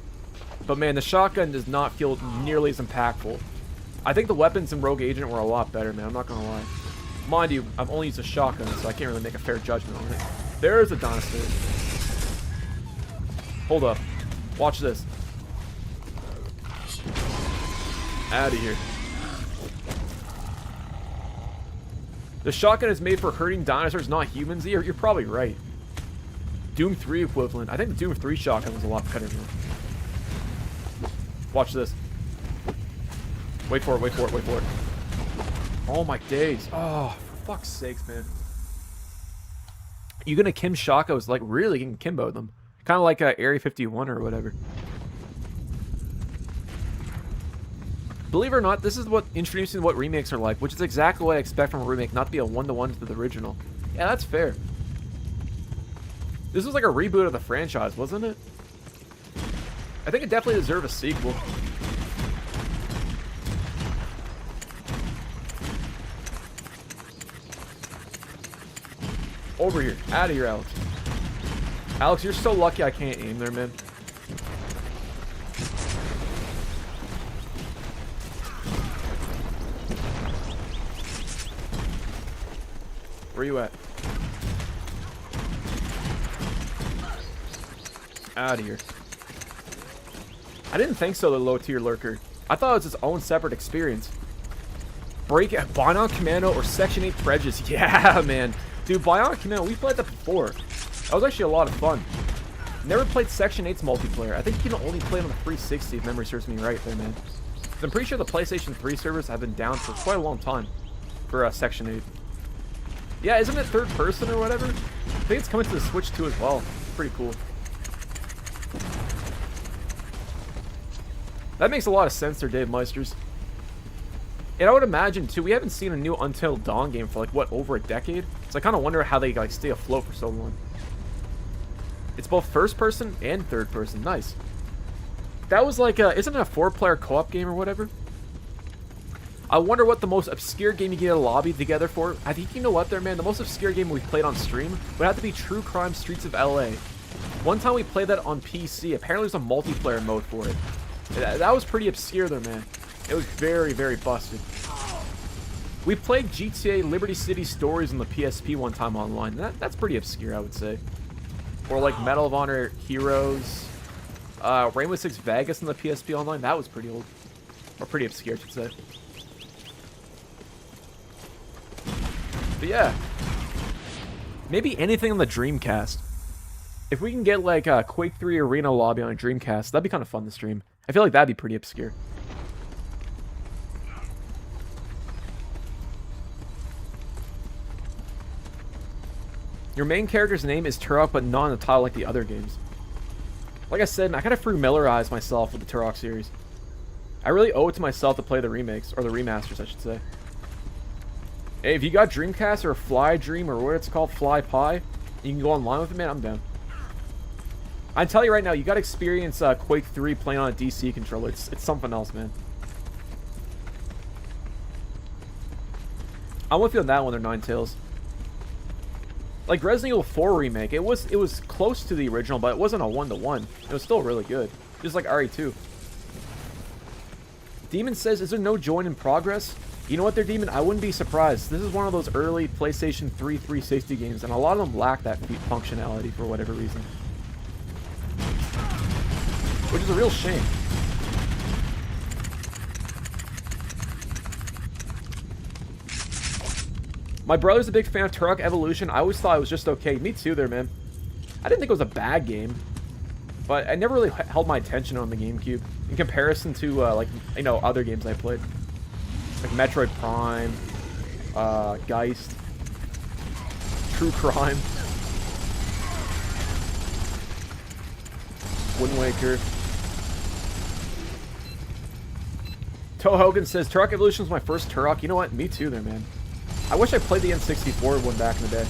[SPEAKER 2] But man, the shotgun does not feel nearly as impactful. I think the weapons in Rogue Agent were a lot better, man. I'm not gonna lie. Mind you, I've only used a shotgun, so I can't really make a fair judgment on it. There's a dinosaur. Hold up. Watch this. Out of here. The shotgun is made for hurting dinosaurs, not humans. You're probably right. Doom 3 equivalent. I think the Doom 3 shotgun was a lot better, man. Watch this. Wait for it, wait for it, wait for it. Oh my days. Oh, for fuck's sakes, man. You gonna Kim Shakos, like, really can Kimbo them. Kind of like Area 51 or whatever. Believe it or not, this is what introducing what remakes are like, which is exactly what I expect from a remake, not to be a one-to-one to the original. Yeah, that's fair. This was like a reboot of the franchise, wasn't it? I think it definitely deserved a sequel. Over here. Out of here, Alex. Alex, you're so lucky I can't aim there, man. Where you at? Out of here. I didn't think so, the low tier lurker. I thought it was its own separate experience. Break Bionic Commando or Section 8 Prejudice. Yeah, man. Dude, Bionic Commando, we played that before. That was actually a lot of fun. Never played Section 8's multiplayer. I think you can only play it on the 360 if memory serves me right there, man. I'm pretty sure the PlayStation 3 servers have been down for quite a long time for Section 8. Yeah, isn't it third person or whatever? I think it's coming to the Switch too as well. Pretty cool. That makes a lot of sense there, Dave Meisters. And I would imagine, too, we haven't seen a new Until Dawn game for, like, what, over a decade? So I kind of wonder how they, like, stay afloat for so long. It's both first person and third person. Nice. That was like a... Isn't it a 4-player co-op game or whatever? I wonder what the most obscure game you get a lobby together for. I think, you know what there, man? The most obscure game we've played on stream would have to be True Crime Streets of LA. One time we played that on PC. Apparently there's a multiplayer mode for it. That was pretty obscure there, man. It was very, very busted. We played GTA Liberty City Stories on the PSP one time online. That's pretty obscure, I would say. Or like Medal of Honor Heroes. Rainbow Six Vegas on the PSP online. That was pretty old. Or pretty obscure, I should say. But yeah. Maybe anything on the Dreamcast. If we can get like a Quake 3 Arena lobby on a Dreamcast, that'd be kind of fun to stream. I feel like that'd be pretty obscure. Your main character's name is Turok, but not in the title like the other games. Like I said, I kind of familiarized myself with the Turok series. I really owe it to myself to play the remakes, or the remasters, I should say. Hey, if you got Dreamcast or Fly Dream, or what it's called, Fly Pie, you can go online with it, man, I'm down. I tell you right now, you got to experience Quake 3 playing on a DC controller. It's something else, man. I'm with you on that one, there, Ninetales. Like Resident Evil 4 remake, it was close to the original, but it wasn't a 1-to-1. It was still really good, just like RE2. Demon says, "Is there no join in progress?" You know what, there, Demon? I wouldn't be surprised. This is one of those early PlayStation 3 360 games, and a lot of them lack that functionality for whatever reason. Which is a real shame. My brother's a big fan of Turok Evolution. I always thought it was just okay. Me too there, man. I didn't think it was a bad game. But I never really held my attention on the GameCube. In comparison to, like, you know, other games I played. Like Metroid Prime. Geist. True Crime. Wind Waker. Toe Hogan says, Turok Evolution was my first Turok. You know what? Me too there, man. I wish I played the N64 one back in the day.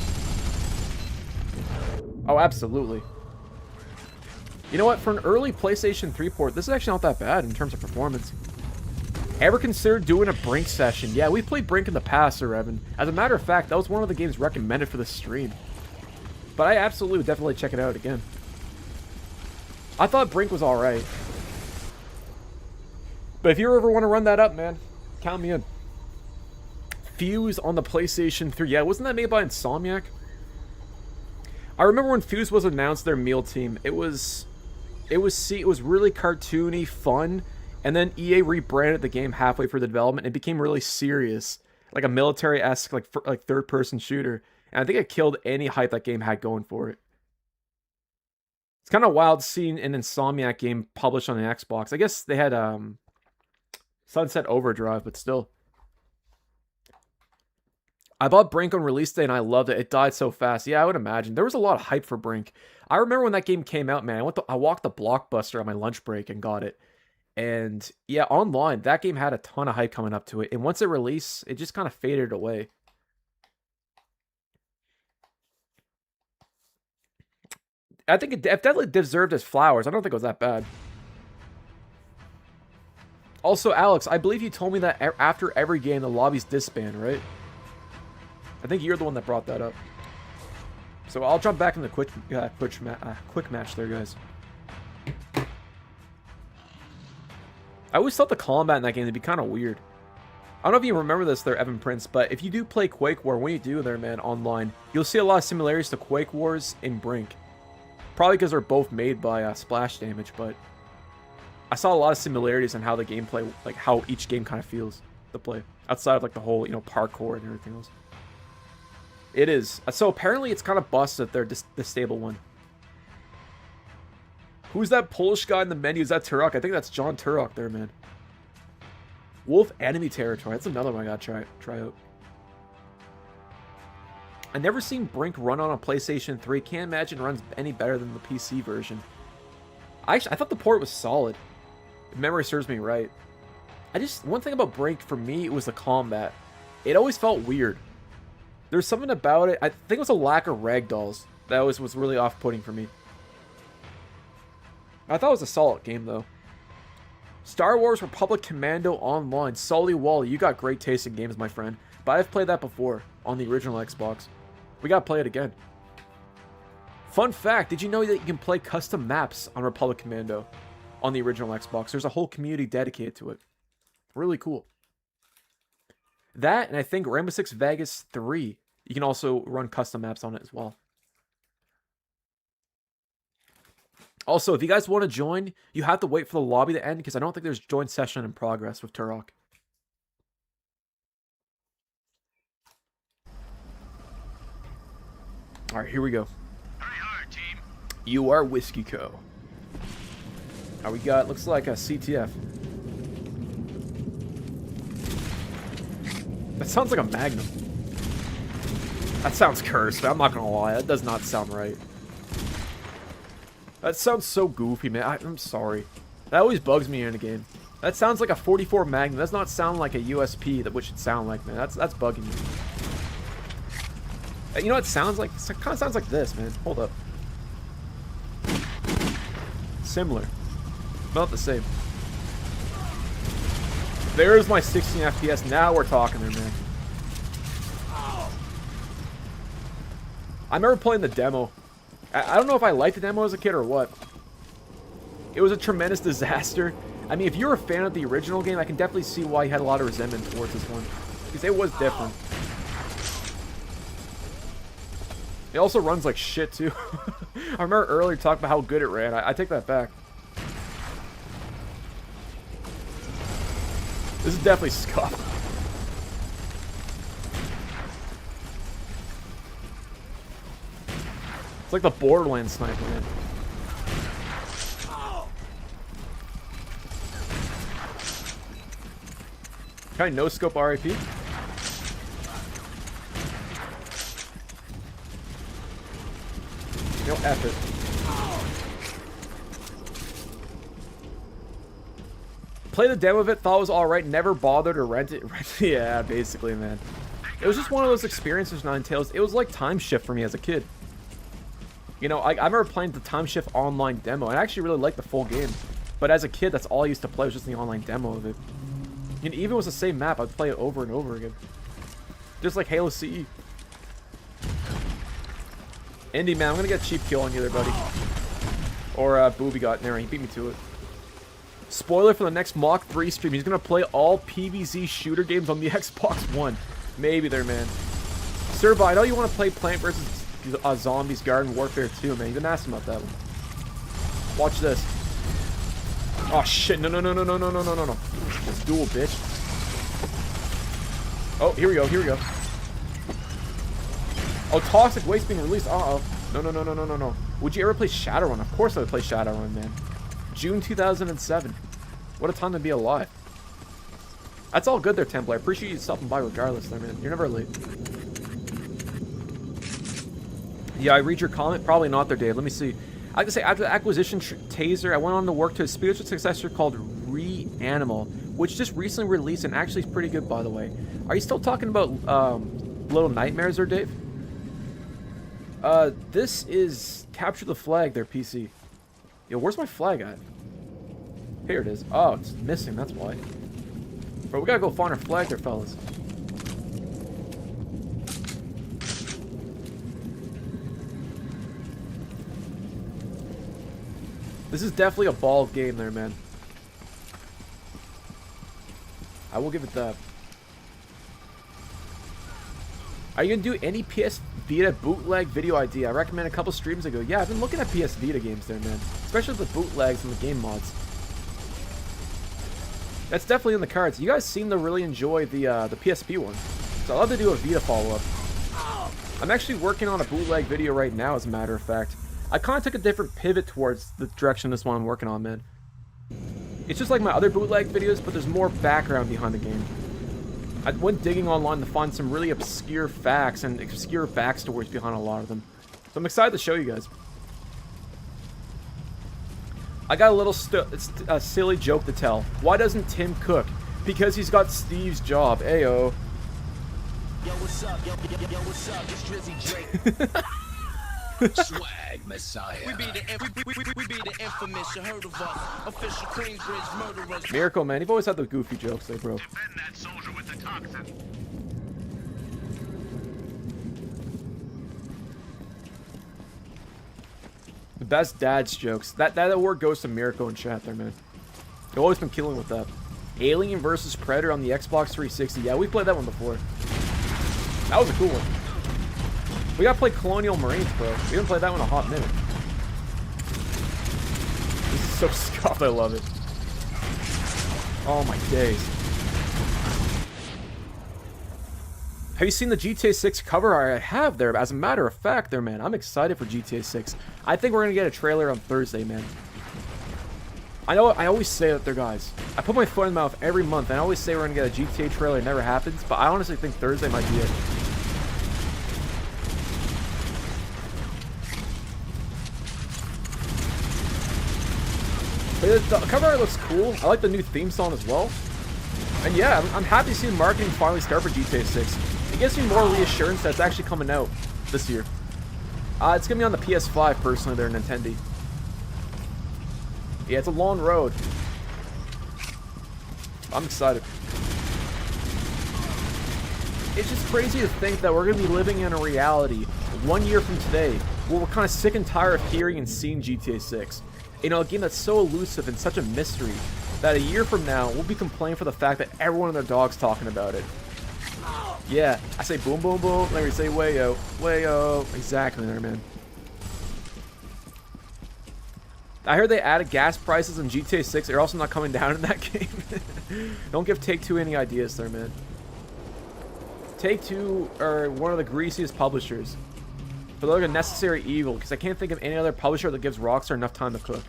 [SPEAKER 2] Oh, absolutely. You know what? For an early PlayStation 3 port, this is actually not that bad in terms of performance. Ever considered doing a Brink session? Yeah, we played Brink in the past, Sir Evan. As a matter of fact, that was one of the games recommended for this stream. But I absolutely would definitely check it out again. I thought Brink was alright. But if you ever want to run that up, man, count me in. Fuse on the PlayStation 3. Yeah, wasn't that made by Insomniac? I remember when Fuse was announced, their meal team. It was really cartoony, fun, and then EA rebranded the game halfway through the development. It became really serious, like a military-esque, like third-person shooter. And I think it killed any hype that game had going for it. It's kind of wild seeing an Insomniac game published on the Xbox. I guess they had Sunset Overdrive, but still. I bought Brink on release day and I loved it. It died so fast. Yeah, I would imagine. There was a lot of hype for Brink. I remember when that game came out, man. I walked the Blockbuster on my lunch break and got it. And yeah, online, that game had a ton of hype coming up to it. And once it released, it just kind of faded away. I think it definitely deserved its flowers. I don't think it was that bad. Also, Alex, I believe you told me that after every game, the lobbies disband, right? I think you're the one that brought that up. So I'll jump back in the quick match there, guys. I always thought the combat in that game would be kind of weird. I don't know if you remember this there, Evan Prince, but if you do play Quake War, when you do there, man, online, you'll see a lot of similarities to Quake Wars in Brink. Probably because they're both made by Splash Damage, but I saw a lot of similarities in how the gameplay, like how each game kind of feels to play, outside of like the whole, you know, parkour and everything else. It is. So apparently it's kind of busted there, the stable one. Who's that Polish guy in the menu? Is that Turok? I think that's John Turok there, man. Wolf Enemy Territory. That's another one I gotta try out. I never seen Brink run on a PlayStation 3. Can't imagine it runs any better than the PC version. I thought the port was solid. If memory serves me right. One thing about Brink for me, it was the combat. It always felt weird. There's something about it. I think it was a lack of ragdolls that was really off-putting for me. I thought it was a solid game though. Star Wars Republic Commando Online. Sully Wally, you got great taste in games, my friend. But I've played that before on the original Xbox. We gotta play it again. Fun fact, did you know that you can play custom maps on Republic Commando on the original Xbox? There's a whole community dedicated to it. Really cool. That, and I think Rainbow Six Vegas 3, you can also run custom maps on it as well. Also, if you guys want to join, you have to wait for the lobby to end, because I don't think there's join session in progress with Turok. Alright, here we go.
[SPEAKER 5] Hurry hard, team.
[SPEAKER 2] You are Whiskey Co. We got, looks like a CTF. That sounds like a Magnum. That sounds cursed, I'm not gonna lie. That does not sound right. That sounds so goofy, man. I'm sorry. That always bugs me in a game. That sounds like a 44 Magnum. That does not sound like a USP that which it sound like, man. That's bugging me. You know what it sounds like? It kind of sounds like this, man. Hold up. Similar. Not the same. There's my 16 FPS. Now we're talking there, man. I remember playing the demo. I don't know if I liked the demo as a kid or what. It was a tremendous disaster. I mean, if you're a fan of the original game, I can definitely see why you had a lot of resentment towards this one. Because it was different. It also runs like shit, too. I remember earlier talking about how good it ran. I take that back. This is definitely scuffed. It's like the Borderlands sniper, man. Can I no-scope RIP? No, F it. Play the demo of it, thought it was alright, never bothered to rent it. Yeah, basically, man. It was just one of those experiences, Nine Tails. It was like Time Shift for me as a kid. You know, I remember playing the Time Shift online demo. I actually really liked the full game. But as a kid, that's all I used to play, was just the online demo of it. And even if it was the same map, I'd play it over and over again. Just like Halo CE. Indy, man, I'm gonna get a cheap kill on you there, buddy. Or, Booby got in there, he beat me to it. Spoiler for the next Mach 3 stream, he's gonna play all PvZ shooter games on the Xbox One. Maybe there, man. Sirva, I know you want to play Plant vs. Zombies Garden Warfare 2, man. You've been asking about that one. Watch this. Oh, shit. No. It's dual, bitch. Oh, here we go. Oh, Toxic Waste being released. Uh-oh. No. Would you ever play Shadowrun? Of course I would play Shadowrun, man. June 2007. What a time to be alive. That's all good there, Templar. I appreciate you stopping by regardless there, man. You're never late. Yeah, I read your comment. Probably not there, Dave. Let me see. I like to say, after the acquisition Taser, I went on to work to a spiritual successor called Reanimal, which just recently released and actually is pretty good, by the way. Are you still talking about Little Nightmares there, Dave? This is Capture the Flag there, PC. Yo, where's my flag at? Here it is. Oh, it's missing, that's why. Bro, we gotta go find our flag there, fellas. This is definitely a ball game there, man. I will give it that. Are you gonna do any PS Vita bootleg video idea? I recommended a couple streams ago. Yeah, I've been looking at PS Vita games there, man. Especially the bootlegs and the game mods. That's definitely in the cards. You guys seem to really enjoy the PSP one. So I'd love to do a Vita follow-up. I'm actually working on a bootleg video right now, as a matter of fact. I kind of took a different pivot towards the direction this one I'm working on, man. It's just like my other bootleg videos, but there's more background behind the game. I went digging online to find some really obscure facts and obscure backstories behind a lot of them. So I'm excited to show you guys. I got a little a silly joke to tell. Why doesn't Tim cook? Because he's got Steve's job. Ayo.
[SPEAKER 1] Yo, what's up? Yo, what's up? It's Drizzy Drake.
[SPEAKER 5] Swag Messiah.
[SPEAKER 1] We be the infamous. You heard of us. Official Queensbridge murderers.
[SPEAKER 2] Miracle, man. You've always had the goofy jokes there, bro.
[SPEAKER 3] Defend that soldier with the toxin.
[SPEAKER 2] The best dad's jokes. That award goes to Miracle in chat there, man. You've always been killing with that. Alien vs. Predator on the Xbox 360. Yeah, we played that one before. That was a cool one. We gotta play Colonial Marines, bro. We haven't played that one in a hot minute. This is so scuffed, I love it. Oh my days. Have you seen the GTA 6 cover art I have there? As a matter of fact there, man, I'm excited for GTA 6. I think we're gonna get a trailer on Thursday, man. I know I always say that there, guys. I put my foot in my mouth every month, and I always say we're gonna get a GTA trailer. It never happens, but I honestly think Thursday might be it. The cover art looks cool. I like the new theme song as well. And yeah, I'm happy to see the marketing finally start for GTA 6. It gives me more reassurance that it's actually coming out this year. It's gonna be on the PS5 personally there, Nintendo. Yeah, it's a long road. I'm excited. It's just crazy to think that we're gonna be living in a reality 1 year from today where we're kind of sick and tired of hearing and seeing GTA 6. You know, a game that's so elusive and such a mystery that a year from now, we'll be complaining for the fact that everyone and their dog's talking about it. Yeah, I say boom, boom, boom. Let me say wayo, wayo. Exactly there, man. I heard they added gas prices in GTA 6. They're also not coming down in that game. Don't give Take-Two any ideas there, man. Take-Two are one of the greasiest publishers. But they're like a necessary evil, because I can't think of any other publisher that gives Rockstar enough time to cook.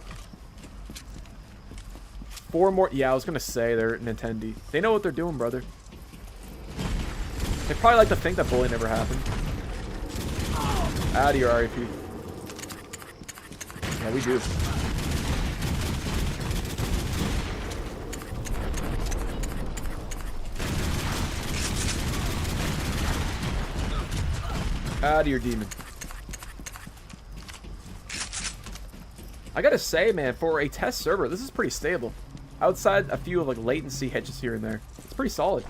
[SPEAKER 2] 4 more... Yeah, I was going to say they're Nintendo. They know what they're doing, brother. They probably like to think that bullying never happened. Out of your RIP. Yeah, we do. Out of your demon. I gotta say, man, for a test server, this is pretty stable. Outside a few of like latency hitches here and there, it's pretty solid.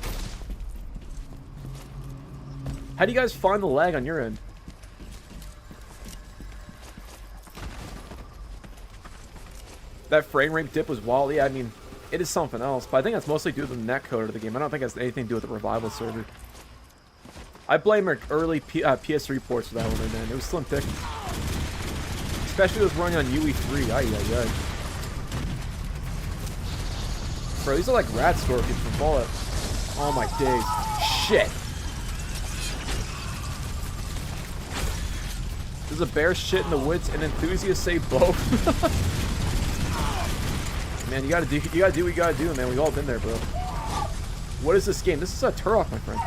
[SPEAKER 2] How do you guys find the lag on your end? That frame rate dip was wild. Yeah, I mean, it is something else, but I think that's mostly due to the netcode of the game. I don't think it has anything to do with the revival server. I blame our early PS3 ports for that one, man. It was slim pickings. Especially if it was running on UE3. Ay, ay, ay. Bro, these are like rat scorpions from Fallout. Oh my days. Shit. There's a bear shit in the woods and enthusiasts say both. Man, you gotta do what you gotta do, man. We've all been there, bro. What is this game? This is a Turok, my friend.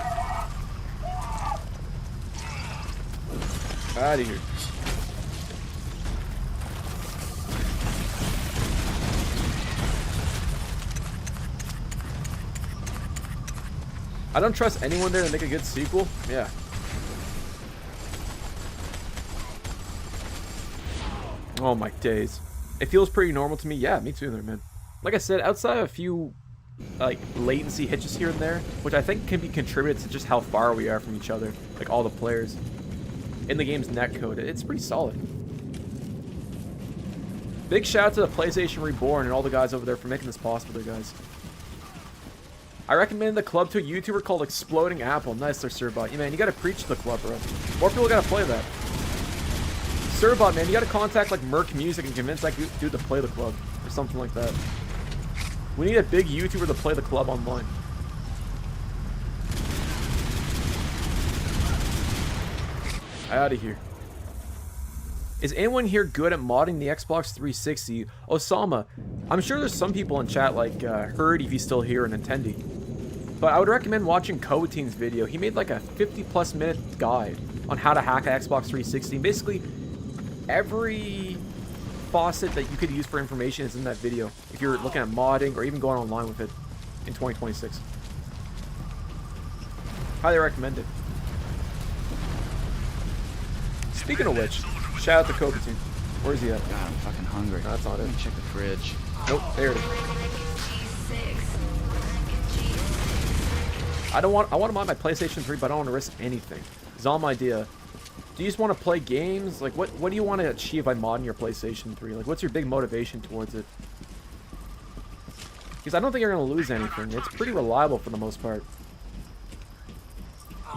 [SPEAKER 2] Out of here. I don't trust anyone there to make a good sequel. Yeah. Oh my days. It feels pretty normal to me. Yeah, me too there, man. Like I said, outside of a few like latency hitches here and there, which I think can be contributed to just how far we are from each other, like all the players. In the game's netcode, it's pretty solid. Big shout out to the PlayStation Reborn and all the guys over there for making this possible there, guys. I recommend the club to a YouTuber called Exploding Apple. Nice there, Sirbot. Yeah, man, you gotta preach to the club, bro. More people gotta play that. Sirbot, man, you gotta contact like Merc Music and convince that dude to play the club. Or something like that. We need a big YouTuber to play the club online. Out of here. Is anyone here good at modding the Xbox 360? Osama, I'm sure there's some people in chat like Hurd if he's still here and Attendi. But I would recommend watching Coateen's video. He made like a 50+ minute guide on how to hack an Xbox 360. Basically, every faucet that you could use for information is in that video. If you're looking at modding or even going online with it in 2026. Highly recommend it. Speaking of which, shout out to Coatine. Where is he at?
[SPEAKER 8] God, I'm fucking hungry.
[SPEAKER 2] No, that's not it.
[SPEAKER 8] Let me check the fridge.
[SPEAKER 2] Nope, there it is. I want to mod my PlayStation 3, but I don't want to risk anything. Zom idea. Do you just want to play games? Like, what do you want to achieve by modding your PlayStation 3? Like, what's your big motivation towards it? Because I don't think you're going to lose anything. It's pretty reliable for the most part.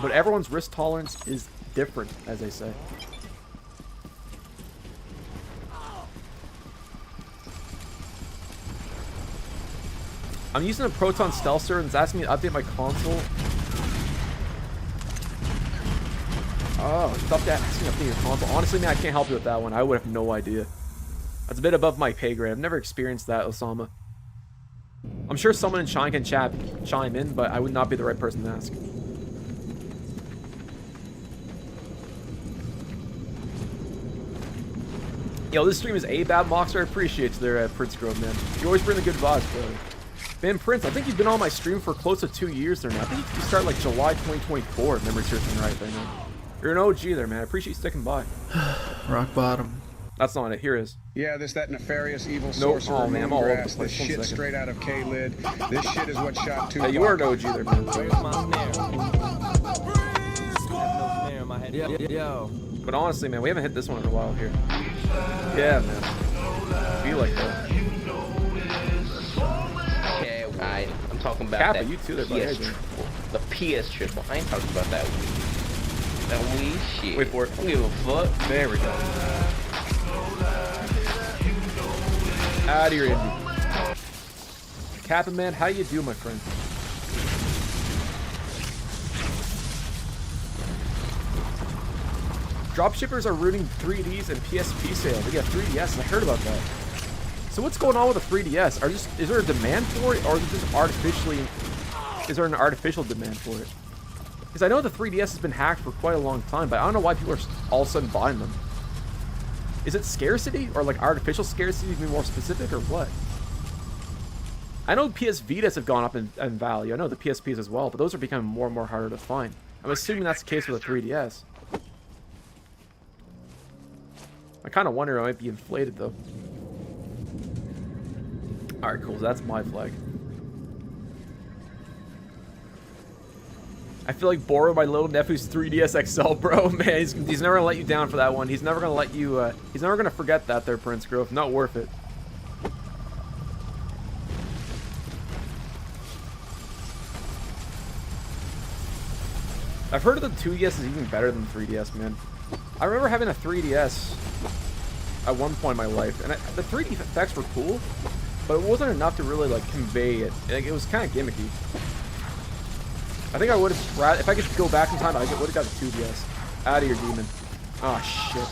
[SPEAKER 2] But everyone's risk tolerance is different, as they say. I'm using a Proton Stealth server and it's asking me to update my console. Oh, it's asking me to update your console. Honestly, man, I can't help you with that one. I would have no idea. That's a bit above my pay grade. I've never experienced that, Osama. I'm sure someone in Shine can chime in, but I would not be the right person to ask. Yo, this stream is ABAB Moxer. I appreciate you there, Prince Grove, man. You always bring the good vibes, brother. Man, Prince, I think you've been on my stream for close to 2 years there now. I think you started like July 2024, if memory serves me right there, man. You're an OG there, man. I appreciate you sticking by.
[SPEAKER 7] Rock bottom.
[SPEAKER 2] That's not it. Here it is.
[SPEAKER 9] Yeah, that nefarious evil sorcerer.
[SPEAKER 2] Oh, man, I'm all over the place.
[SPEAKER 9] This shit straight out of K-Lid. This shit is what shot Tupac.
[SPEAKER 2] Hey, you are an OG there, man.
[SPEAKER 1] Yo.
[SPEAKER 2] But honestly, man, we haven't hit this one in a while here. Yeah, man. I feel like that.
[SPEAKER 10] Okay, I'm talking about
[SPEAKER 2] Kappa,
[SPEAKER 10] that
[SPEAKER 2] you too there, buddy.
[SPEAKER 10] the PS triple. I ain't talking about that Wii. That Wii shit.
[SPEAKER 2] Wait for it.
[SPEAKER 10] I don't give a fuck.
[SPEAKER 2] There we go. Out of here, Indy. Kappa, man, how you do, my friend? Dropshippers are ruining 3Ds and PSP sales. They got 3DS. I heard about that. So what's going on with the 3DS? Is there a demand for it, or is it just artificially? Is there an artificial demand for it? Because I know the 3DS has been hacked for quite a long time, but I don't know why people are all of a sudden buying them. Is it scarcity, or like artificial scarcity to be more specific, or what? I know PS Vitas have gone up in value. I know the PSPs as well, but those are becoming more and more harder to find. I'm assuming that's the case with the 3DS. I kind of wonder it might be inflated, though. Alright, cool. So that's my flag. I feel like borrow my little nephew's 3DS XL, bro. Man, he's never going to let you down for that one. He's never going to let you... he's never going to forget that there, Prince Grove. Not worth it. I've heard of the 2DS is even better than the 3DS, man. I remember having a 3DS at one point in my life, and the 3D effects were cool, but it wasn't enough to really like convey it. Like, it was kind of gimmicky. I think I would have, if I could go back in time, I would have got the 2DS. Out of here, demon. Oh shit.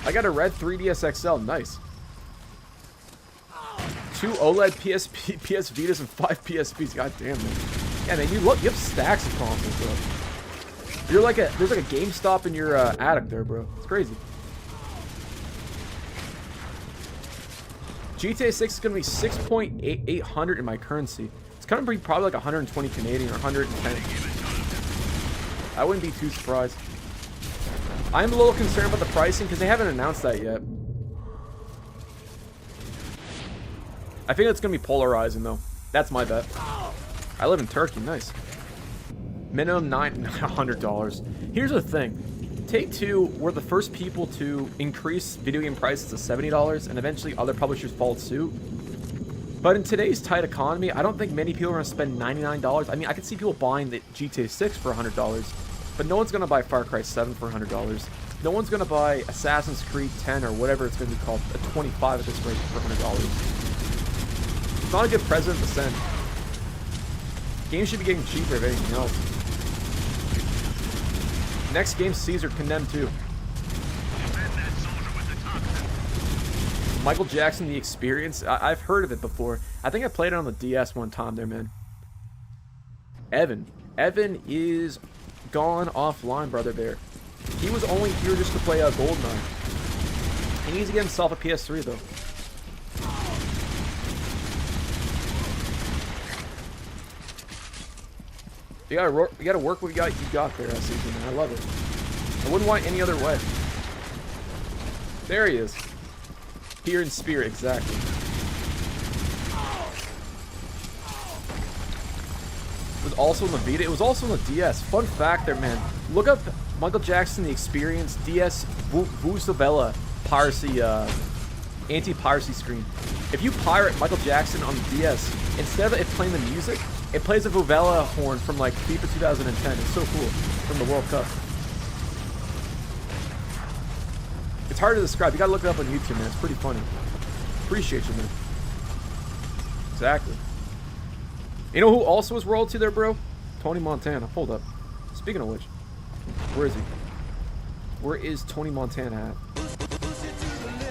[SPEAKER 2] I got a red 3DS XL. Nice. 2 OLED PSP, PS Vitas, and 5 PSPs. God damn, man. Yeah, man, you have stacks of consoles, bro. You're like there's like a GameStop in your attic there, bro. It's crazy. GTA 6 is gonna be 6,800 in my currency. It's gonna be probably like 120 Canadian or 110. I wouldn't be too surprised. I'm a little concerned about the pricing because they haven't announced that yet. I think it's gonna be polarizing though. That's my bet. I live in Turkey. Nice. Minimum $900. Here's the thing. Take-Two were the first people to increase video game prices to $70, and eventually other publishers followed suit. But in today's tight economy, I don't think many people are going to spend $99. I mean, I could see people buying the GTA 6 for $100, but no one's going to buy Far Cry 7 for $100. No one's going to buy Assassin's Creed 10 or whatever it's going to be called, a 25 at this rate, for $100. It's not a good precedent to send. Games should be getting cheaper if anything else. Next game, Caesar, Condemned 2. Michael Jackson, The Experience. I've heard of it before. I think I played it on the DS one time there, man. Evan. Evan is gone offline, brother bear. He was only here just to play Goldeneye. He needs to get himself a PS3, though. You gotta work what you got there, Caesar, man. I love it. I wouldn't want it any other way. There he is. Here in spirit, exactly. It was also on the Vita. It was also on the DS. Fun fact there, man. Look up Michael Jackson, The Experience, DS Vuvuzela piracy, anti-piracy screen. If you pirate Michael Jackson on the DS, instead of it playing the music, it plays a Vuvuzela horn from like FIFA 2010. It's so cool. From the World Cup. It's hard to describe. You gotta look it up on YouTube, man. It's pretty funny. Appreciate you, man. Exactly. You know who also was royalty there, bro? Tony Montana. Hold up. Speaking of which, where is he? Where is Tony Montana at?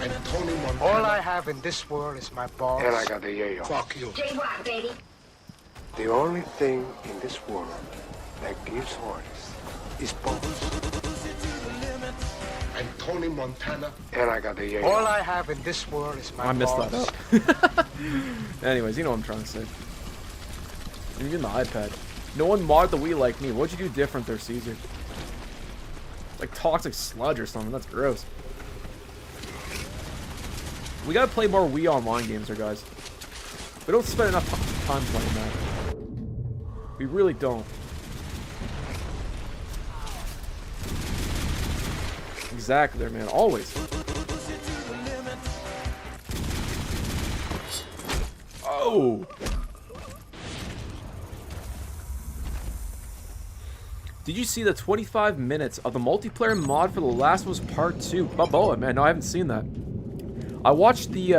[SPEAKER 9] And Tony Montana.
[SPEAKER 6] All I have in this world is my balls.
[SPEAKER 9] And I got the yayo. Fuck you.
[SPEAKER 8] J-Rock, baby.
[SPEAKER 9] The only thing in this world that gives orders is balls. And Tony Montana. And I got the yayo.
[SPEAKER 6] All I have in this world is my balls.
[SPEAKER 2] I messed that up. Anyways, you know what I'm trying to say. And even the iPad. No one modded the Wii like me. What'd you do different there, Caesar? Like toxic sludge or something. That's gross. We gotta play more Wii Online games here, guys. We don't spend enough time playing that. We really don't. Exactly there, man. Always. Oh! Did you see the 25 minutes of the multiplayer mod for The Last of Us Part 2? Balboa, man. No, I haven't seen that. I watched the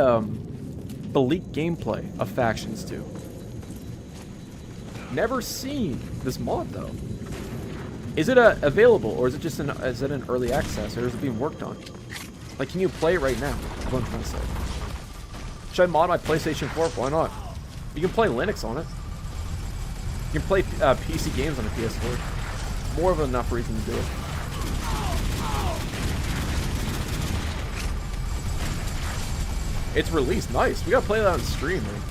[SPEAKER 2] leaked gameplay of Factions 2. Never seen this mod, though. Is it available, or is it just is it an early access, or is it being worked on? Like, can you play it right now? That's what I'm trying to say. Should I mod my PlayStation 4? Why not? You can play Linux on it. You can play PC games on the PS4. More of enough reason to do it. It's released. Nice. We gotta play that on stream, man.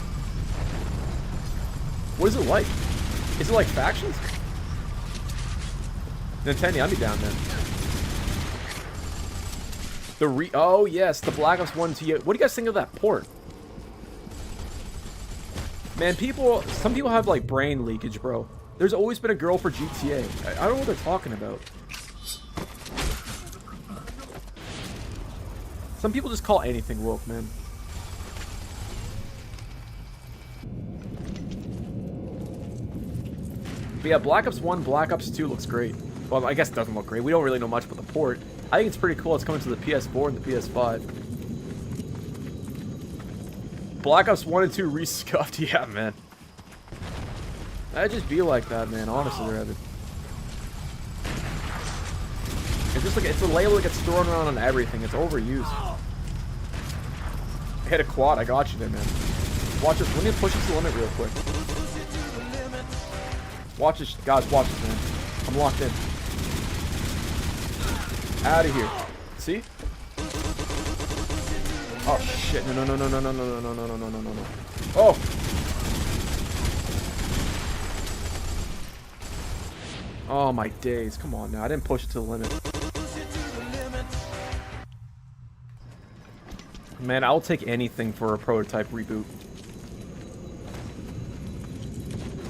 [SPEAKER 2] What is it like? Is it like Factions? Nintendo, I'll be down then. Oh yes, the Black Ops 1 to what do you guys think of that port? Man, some people have like brain leakage, bro. There's always been a girl for GTA. I don't know what they're talking about. Some people just call anything woke, man. But yeah, Black Ops 1, Black Ops 2 looks great. Well, I guess it doesn't look great. We don't really know much about the port. I think it's pretty cool. It's coming to the PS4 and the PS5. Black Ops 1 and 2 rescuffed. Yeah, man. That'd just be like that, man. Honestly, rather. It's just like, it's a label that gets thrown around on everything. It's overused. I hit a quad. I got you there, man. Watch this. Let me push it to the limit real quick. Watch this. Guys, watch this, man. I'm locked in. Out of here. See? Oh shit. No. Oh. Oh my days. Come on now. I didn't push it to the limit. Man, I'll take anything for a prototype reboot.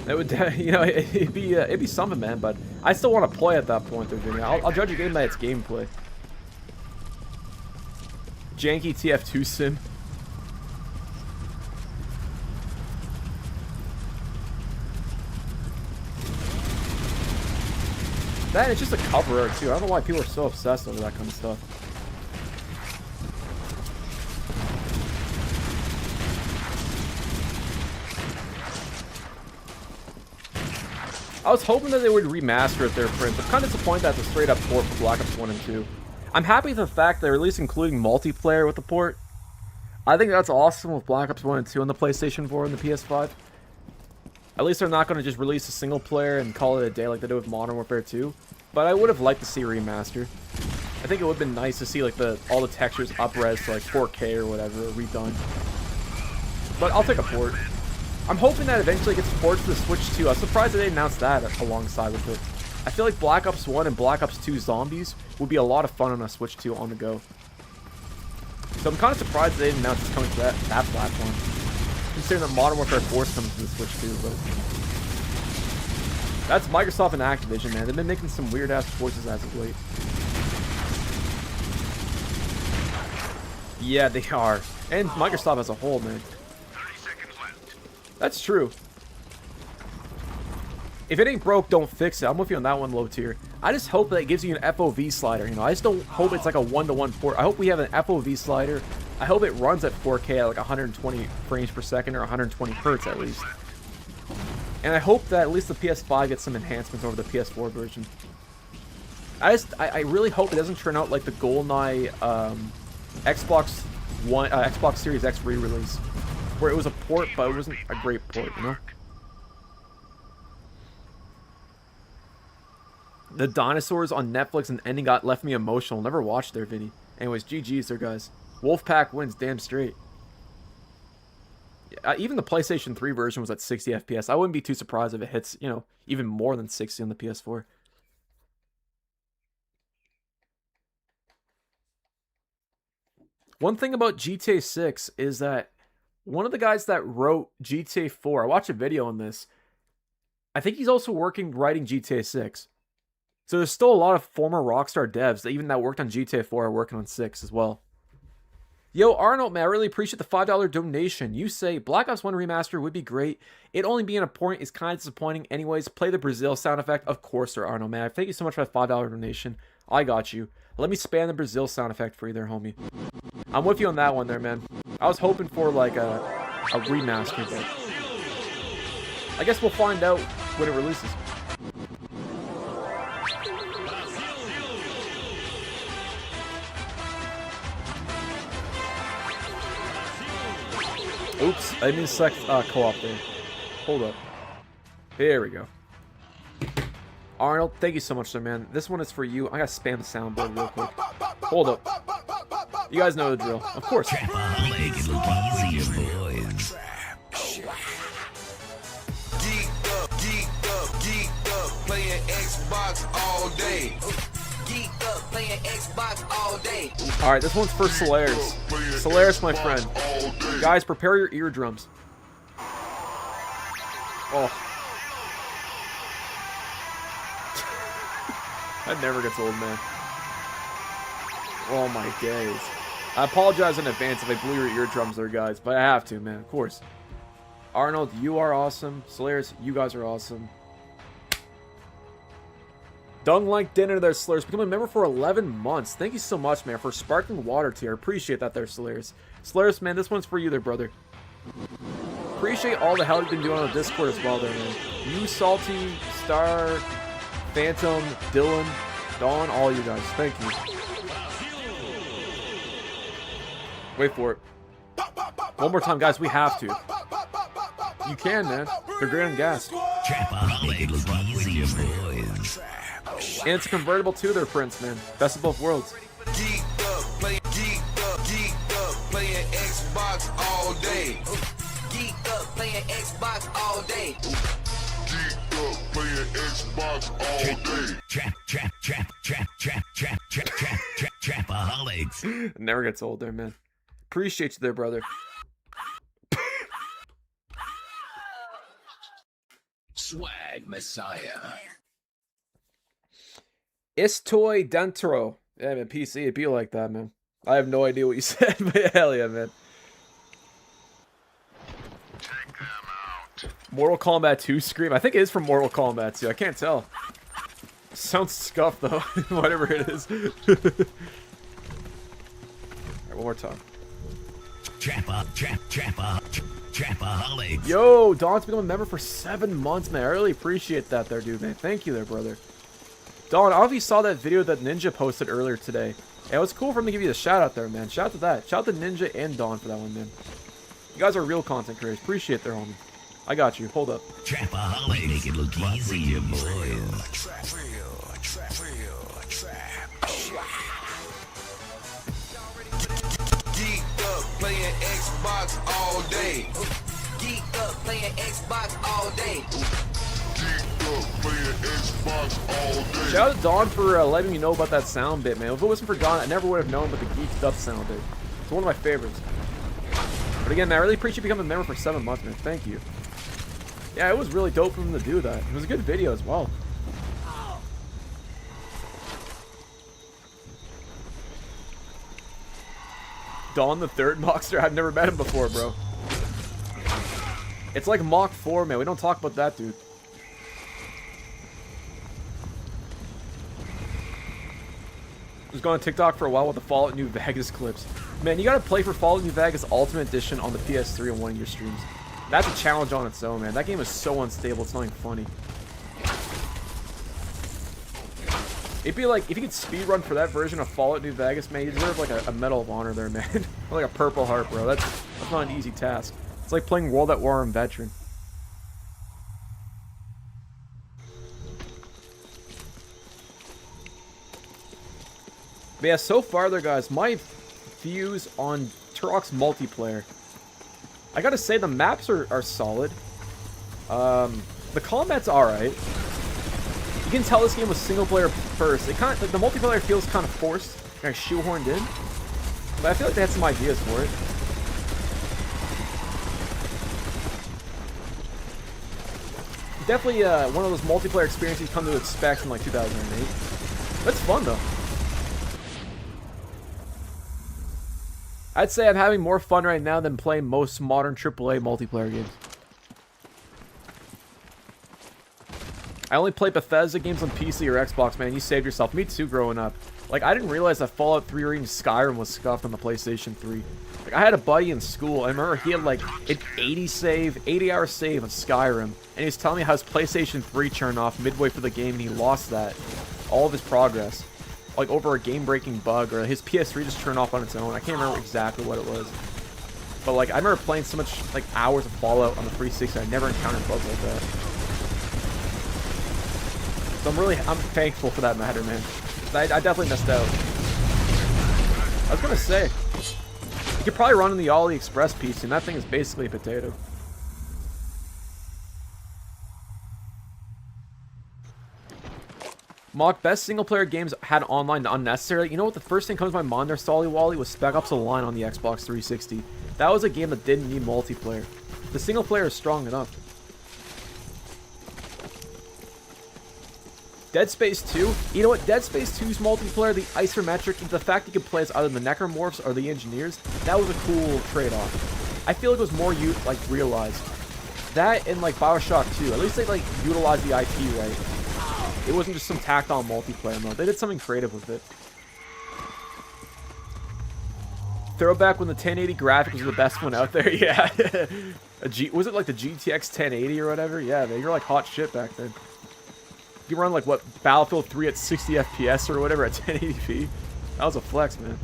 [SPEAKER 2] It would, you know, it'd be something, man. But I still want to play at that point, though, Jimmy. I'll judge a game by its gameplay. Janky TF2 sim. That, it's just a cover art, too. I don't know why people are so obsessed over that kind of stuff. I was hoping that they would remaster it there, Prince. I'm kind of disappointed that's a straight-up port for Black Ops 1 and 2. I'm happy with the fact they're at least including multiplayer with the port. I think that's awesome with Black Ops 1 and 2 on the PlayStation 4 and the PS5. At least they're not going to just release a single player and call it a day like they did with Modern Warfare 2. But I would have liked to see a remaster. I think it would have been nice to see like all the textures up-res to like 4K or whatever, redone. But I'll take a port. I'm hoping that eventually it gets ported to the Switch 2. I was surprised that they announced that alongside with it. I feel like Black Ops 1 and Black Ops 2 Zombies would be a lot of fun on a Switch 2 on the go. So I'm kind of surprised that they didn't announce it's coming to that platform. Considering that Modern Warfare 4 is coming to the Switch 2, but... That's Microsoft and Activision, man. They've been making some weird-ass choices as of late. Yeah, they are. And Microsoft as a whole, man. That's true. If it ain't broke, don't fix it. I'm with you on that one, low tier. I just hope that it gives you an FOV slider, you know. I just don't hope it's like a 1-to-1 port. I hope we have an FOV slider. I hope it runs at 4K at like 120 frames per second or 120 hertz at least. And I hope that at least the PS5 gets some enhancements over the PS4 version. I really hope it doesn't turn out like the Goldeneye Xbox Series X re-release, where it was a port, but it wasn't a great port, you know? The dinosaurs on Netflix and ending left me emotional. Never watched their video. Anyways, GG's there, guys. Wolfpack wins, damn straight. Even the PlayStation 3 version was at 60 FPS. I wouldn't be too surprised if it hits, you know, even more than 60 on the PS4. One thing about GTA 6 is that one of the guys that wrote GTA 4, I watched a video on this. I think he's also writing GTA 6. So there's still a lot of former Rockstar devs that worked on GTA 4 are working on 6 as well. Yo, Arnold, man, I really appreciate the $5 donation. You say, Black Ops 1 Remaster would be great. It only being a point is kind of disappointing. Anyways, play the Brazil sound effect. Of course, sir, Arnold, man. Thank you so much for that $5 donation. I got you. Let me spam the Brazil sound effect for you there, homie. I'm with you on that one there, man. I was hoping for, like, a remaster, but... I guess we'll find out when it releases. Oops, I didn't select co-op there. Hold up. There we go. Arnold, thank you so much, sir, man. This one is for you. I gotta spam the soundboard real quick. Hold up. You guys know the drill. Of course.
[SPEAKER 5] Make it look easier, boys.
[SPEAKER 3] Geek up, playing Xbox all day. Geek up, playing Xbox all day.
[SPEAKER 2] Alright, this one's for Solaris. Solaris, my friend. Guys, prepare your eardrums. Oh. That never gets old, man. Oh my days. I apologize in advance if I blew your eardrums there, guys, but I have to, man, of course. Arnold, you are awesome. Solaris, you guys are awesome. Dung like dinner there, Solaris. Become a member for 11 months. Thank you so much, man, for sparkling water tier. Appreciate that there, Solaris. Solaris, man, this one's for you there, brother. Appreciate all the help you've been doing on the Discord as well there, man. You, Salty, Star, Phantom, Dylan, Dawn, all you guys. Thank you. Wait for it. One more time, guys. We have to. You can, man. They're great on gas.
[SPEAKER 5] Make it look easier, boys.
[SPEAKER 2] And it's a convertible too, there, Prince, man. Best of both worlds.
[SPEAKER 3] Geek up, playing Xbox all day. Geek up, playing Xbox all day. Geek up, playing Xbox all day.
[SPEAKER 5] Trapaholics.
[SPEAKER 2] Never gets old there, man. Appreciate you there, brother.
[SPEAKER 5] Swag Messiah.
[SPEAKER 2] Istoy Dentro. Yeah, man, PC, it'd be like that, man. I have no idea what you said, but hell yeah, man. Mortal Kombat 2 Scream. I think it is from Mortal Kombat 2. I can't tell. Sounds scuffed, though. Whatever it is. Alright, one more time.
[SPEAKER 5] Trapaholics.
[SPEAKER 2] Yo, Don's become a member for 7 months, man. I really appreciate that there, dude, man. Thank you there, brother. Don, I don't know if you saw that video that Ninja posted earlier today. It was cool for him to give you the shout out there, man. Shout out to that. Shout out to Ninja and Don for that one, man. You guys are real content creators. Appreciate their homie. I got you. Hold up.
[SPEAKER 5] Trapaholics. Make it look easy, you boys.
[SPEAKER 3] Geeked up playing Xbox all day. Geeked up playing Xbox all day. Geeked up playing Xbox all day.
[SPEAKER 2] Shout out to Don for letting me know about that sound bit, man. If it wasn't for Don, I never would have known about the geeked up sound bit. It's one of my favorites. But again, man, I really appreciate you becoming a member for 7 months, man. Thank you. Yeah, it was really dope for him to do that. It was a good video as well. Don the third Mockster? I've never met him before, bro. It's like Mach 4, man. We don't talk about that, dude. I was going on TikTok for a while with the Fallout New Vegas clips. Man, you gotta play for Fallout New Vegas Ultimate Edition on the PS3 on one of your streams. That's a challenge on its own, man. That game is so unstable, it's not even funny. It'd be like, if you could speedrun for that version of Fallout New Vegas, man, you deserve like a Medal of Honor there, man. Or like a Purple Heart, bro. That's not an easy task. It's like playing World at War on Veteran. But yeah, so far there, guys, my views on Turok's multiplayer. I gotta say, the maps are solid. The combat's alright. You can tell this game was single player first. It kind of, like, the multiplayer feels kind of forced, kind of shoehorned in. But I feel like they had some ideas for it. Definitely one of those multiplayer experiences you come to expect in like 2008. That's fun though. I'd say I'm having more fun right now than playing most modern AAA multiplayer games. I only play Bethesda games on PC or Xbox, man. You saved yourself. Me too, growing up. Like, I didn't realize that Fallout 3 or even Skyrim was scuffed on the PlayStation 3. Like, I had a buddy in school. I remember he had, like, an 80-hour save of Skyrim. And he was telling me how his PlayStation 3 turned off midway through the game, and he lost that. All of his progress. Like, over a game-breaking bug, or his PS3 just turned off on its own. I can't remember exactly what it was. But, like, I remember playing so much, like, hours of Fallout on the 360. I never encountered bugs like that. So I'm thankful for that matter, man. I definitely missed out. I was gonna say, you could probably run in the AliExpress PC, and that thing is basically a potato. Mock, best single-player games had online unnecessarily. You know what? The first thing comes to my mind there, Solly Wally, was Spec Ops: The Line on the Xbox 360. That was a game that didn't need multiplayer. The single-player is strong enough. Dead Space 2, you know what, Dead Space 2's multiplayer, the isometric, the fact you could play as either the Necromorphs or the Engineers, that was a cool trade-off. I feel like it was more realized. That and like Bioshock 2, at least they like utilized the IP right. It wasn't just some tacked on multiplayer mode. They did something creative with it. Throwback when the 1080 graphics was the best one out there, yeah. Was it like the GTX 1080 or whatever? Yeah, they were like hot shit back then. You run like what, Battlefield 3 at 60 FPS or whatever at 1080p. That was a flex, man.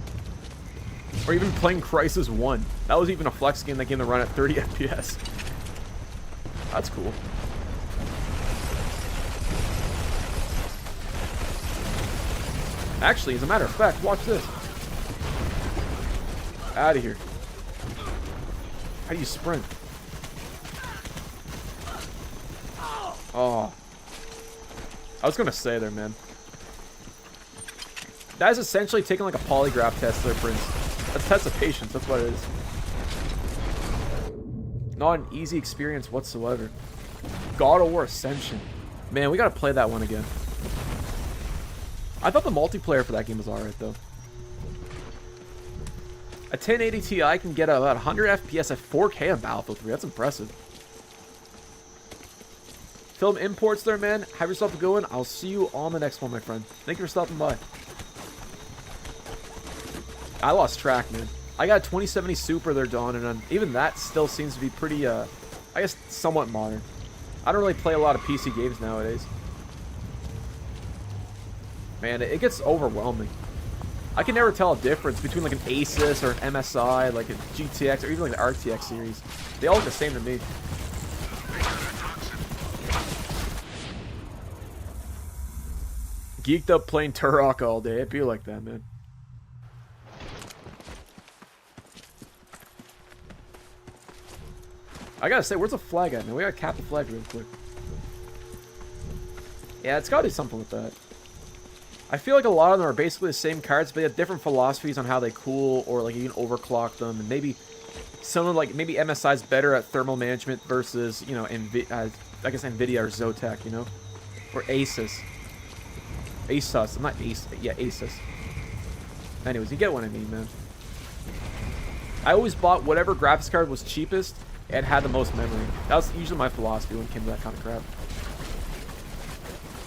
[SPEAKER 2] Or even playing Crysis 1. That was even a flex game that came to run at 30 FPS. That's cool. Actually, as a matter of fact, watch this. Out of here. How do you sprint? Oh. I was gonna say there, man. That is essentially taking like a polygraph test there, Prince. That's a test of patience, that's what it is. Not an easy experience whatsoever. God of War Ascension. Man, we gotta play that one again. I thought the multiplayer for that game was alright, though. A 1080 Ti can get about 100 FPS at 4K on Battlefield 3. That's impressive. Film imports there, man. Have yourself a good one. I'll see you on the next one, my friend. Thank you for stopping by. I lost track, man. I got a 2070 Super there, Dawn, and even that still seems to be pretty, I guess, somewhat modern. I don't really play a lot of PC games nowadays. Man, it gets overwhelming. I can never tell a difference between like an Asus or an MSI, like a GTX, or even like the RTX series. They all look the same to me. Geeked up playing Turok all day. It'd be like that, man. I gotta say, where's the flag at, man? We gotta cap the flag real quick. Yeah, it's gotta do something with that. I feel like a lot of them are basically the same cards, but they have different philosophies on how they cool, or like you can overclock them, and maybe some of maybe MSI's better at thermal management versus, you know, I guess Nvidia or Zotac, you know, or Asus. Asus, I'm not Asus, yeah, Asus. Anyways, you get what I mean, man. I always bought whatever graphics card was cheapest and had the most memory. That was usually my philosophy when it came to that kind of crap.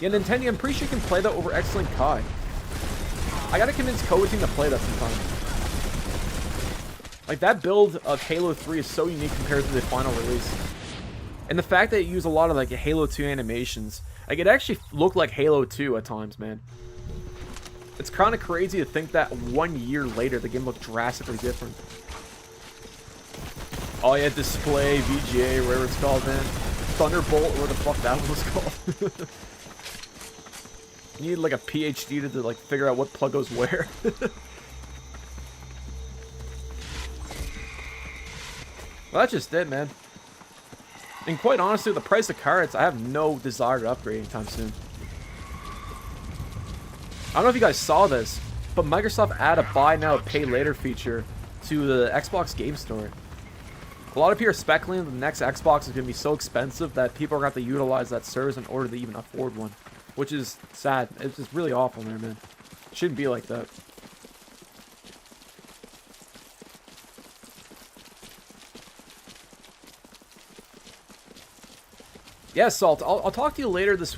[SPEAKER 2] Yeah, Nintendo, I'm pretty sure you can play that over Xlink Kai. I gotta convince Code Team to play that sometime. Like, that build of Halo 3 is so unique compared to the final release. And the fact that it used a lot of, like, Halo 2 animations. Like, it actually looked like Halo 2 at times, man. It's kind of crazy to think that 1 year later, the game looked drastically different. Oh, yeah, display, VGA, whatever it's called, man. Thunderbolt, or what the fuck that one was called. You need, like, a PhD to like, figure out what plug goes where. Well, that's just it, man. And quite honestly, with the price of cards, I have no desire to upgrade anytime soon. I don't know if you guys saw this, but Microsoft added a buy now, pay later feature to the Xbox Game Store. A lot of people are speculating that the next Xbox is going to be so expensive that people are going to have to utilize that service in order to even afford one. Which is sad. It's just really awful there, man. It shouldn't be like that. Yeah, Salt. I'll talk to you later this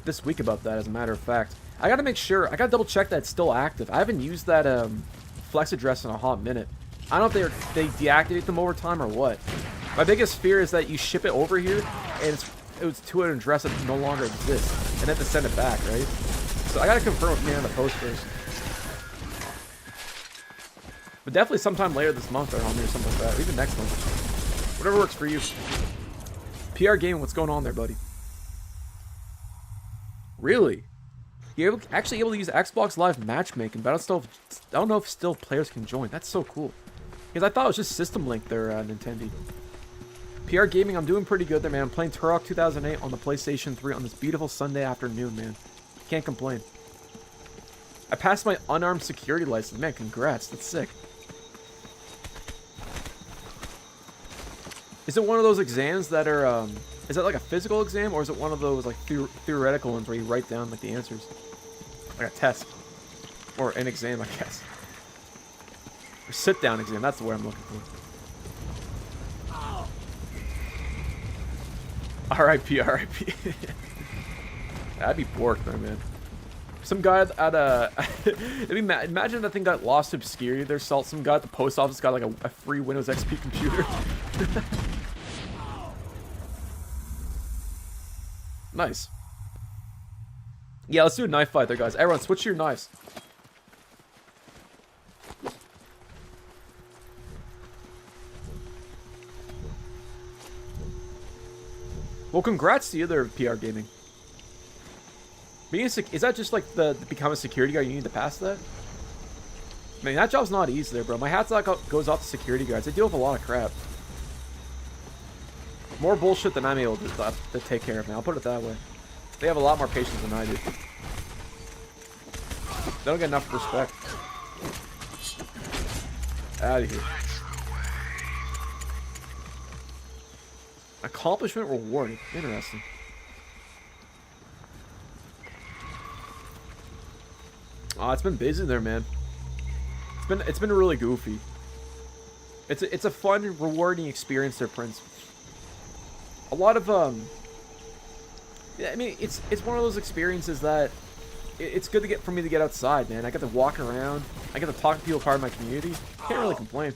[SPEAKER 2] this week about that. As a matter of fact, I gotta make sure. I gotta double check that it's still active. I haven't used that flex address in a hot minute. I don't know if they deactivate them over time or what. My biggest fear is that you ship it over here and it was to an address that no longer exists, and have to send it back, right? So I gotta confirm with me on the post first. But definitely sometime later this month or something like that, or even next month. Whatever works for you. PR Gaming, what's going on there, buddy? Really? You're actually able to use Xbox Live matchmaking, but I don't know if still players can join. That's so cool. Because I thought it was just System Link there, Nintendo. PR Gaming, I'm doing pretty good there, man. I'm playing Turok 2008 on the PlayStation 3 on this beautiful Sunday afternoon, man. Can't complain. I passed my unarmed security license. Man, congrats. That's sick. Is it one of those exams that are, is that like a physical exam, or is it one of those like theoretical ones where you write down like the answers? Like a test. Or an exam, I guess. Or sit-down exam, that's the word I'm looking for. R.I.P. R.I.P. That'd be borked there, man. Some guy at a... imagine that thing got lost to obscurity there, Salt. Some guy at the post office got like a free Windows XP computer. Nice. Yeah, let's do a knife fight there, guys. Everyone, switch to your knives. Well, congrats to you there, PR Gaming. Is that just like the become a security guard? You need to pass that? I mean, that job's not easy there, bro. My hat's goes off to security guards. They deal with a lot of crap. More bullshit than I'm able to take care of now. I'll put it that way. They have a lot more patience than I do. They don't get enough respect. Out of here. Accomplishment rewarded. Interesting. Oh, it's been busy there, man. It's been really goofy. It's a fun, rewarding experience there, Prince. A lot of yeah, I mean, it's one of those experiences that it's good to get for me to get outside, man. I get to walk around. I get to talk to people part of my community. Can't really complain.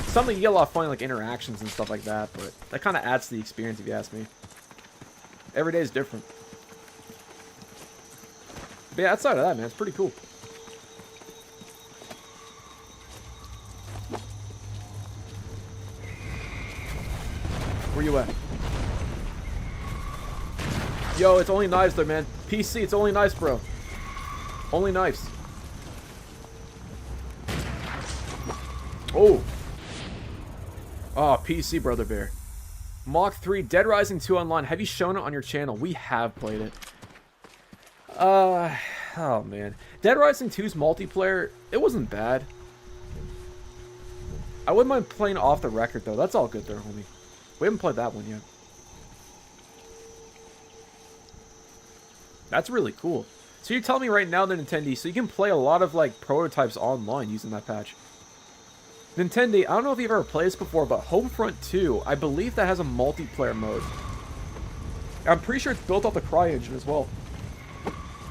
[SPEAKER 2] Something you get a lot of fun, like interactions and stuff like that, but that kind of adds to the experience, if you ask me. Every day is different. But yeah, outside of that, man, it's pretty cool. Where you at? Yo, it's only knives there, man. PC, it's only knives, bro. Only knives. Oh. Oh, PC, Brother Bear. Mach 3, Dead Rising 2 online. Have you shown it on your channel? We have played it. Oh, man. Dead Rising 2's multiplayer, it wasn't bad. I wouldn't mind playing off the record, though. That's all good there, homie. We haven't played that one yet. That's really cool. So you're telling me right now, the Nintendo, so you can play a lot of, like, prototypes online using that patch. Nintendo, I don't know if you've ever played this before, but Homefront 2, I believe that has a multiplayer mode. I'm pretty sure it's built off the Cry engine as well.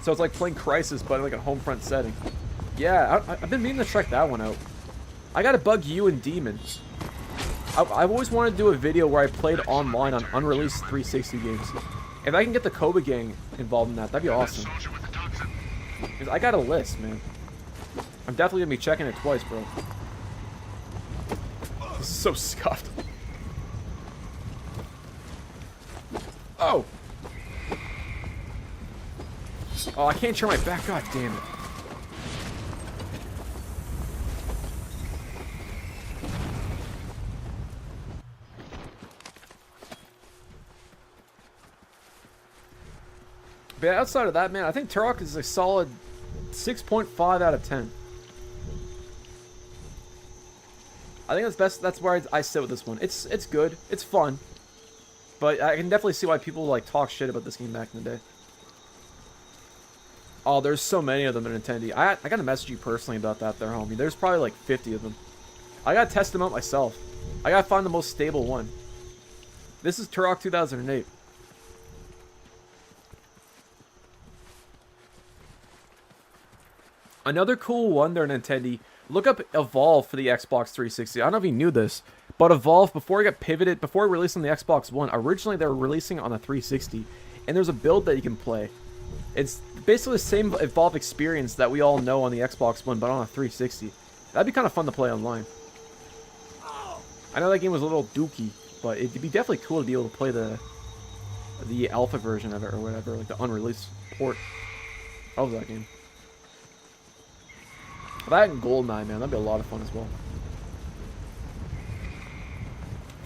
[SPEAKER 2] So it's like playing Crysis, but in like a Homefront setting. Yeah, I've been meaning to check that one out. I gotta bug you and Demon. I've always wanted to do a video where I played online on unreleased 360 games. If I can get the Koba gang involved in that, that'd be awesome. Because I got a list, man. I'm definitely gonna be checking it twice, bro. This is so scuffed. Oh! Oh, I can't turn my back. God damn it. But outside of that, man, I think Turok is a solid 6.5 out of 10. I think that's best. That's where I sit with this one. It's good. It's fun. But I can definitely see why people like talk shit about this game back in the day. Oh, there's so many of them in Nintendo. I gotta message you personally about that there, homie. There's probably like 50 of them. I gotta test them out myself. I gotta find the most stable one. This is Turok 2008. Another cool one there, Nintendo. Look up Evolve for the Xbox 360. I don't know if you knew this, but Evolve, before it got pivoted, before it released on the Xbox One, originally they were releasing on the 360, and there's a build that you can play. It's basically the same Evolve experience that we all know on the Xbox One, but on a 360. That'd be kind of fun to play online. I know that game was a little dookie, but it'd be definitely cool to be able to play the alpha version of it or whatever, like the unreleased port of that game. That and Goldeneye, man, that'd be a lot of fun as well.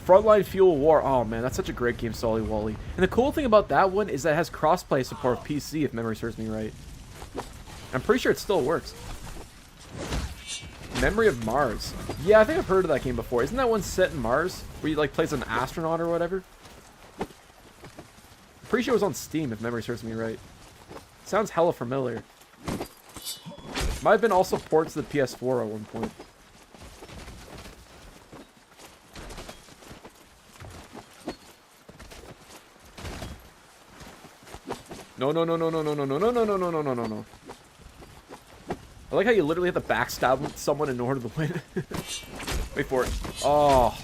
[SPEAKER 2] Frontline Fuel War, oh man, that's such a great game, Solly Wally. And the cool thing about that one is that it has crossplay support with PC, if memory serves me right. I'm pretty sure it still works. Memory of Mars. Yeah, I think I've heard of that game before. Isn't that one set in Mars? Where you like play as an astronaut or whatever? I'm pretty sure it was on Steam, if memory serves me right. Sounds hella familiar. Might have been also ports to the PS4 at one point. No, no, no, no, no, no, no, no, no, no, no, no, no, no, no, no. I like how you literally have to backstab someone in order to win. Wait for it. Oh.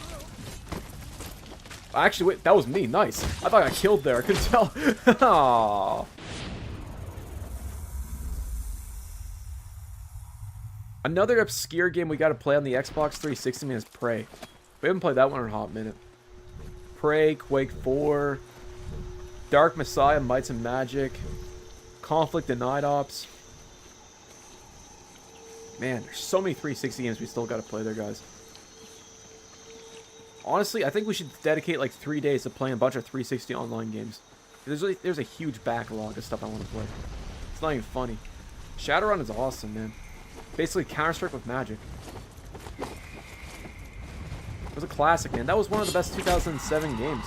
[SPEAKER 2] Actually, wait, that was me. Nice. I thought I got killed there. I couldn't tell. Oh. Another obscure game we got to play on the Xbox 360 is Prey. We haven't played that one in a hot minute. Prey, Quake 4, Dark Messiah, Mights and Magic, Conflict and Night Ops. Man, there's so many 360 games we still got to play there, guys. Honestly, I think we should dedicate like 3 days to playing a bunch of 360 online games. There's a huge backlog of stuff I want to play. It's not even funny. Shadowrun is awesome, man. Basically Counter-Strike with magic. was a classic, man. That was one of the best 2007 games.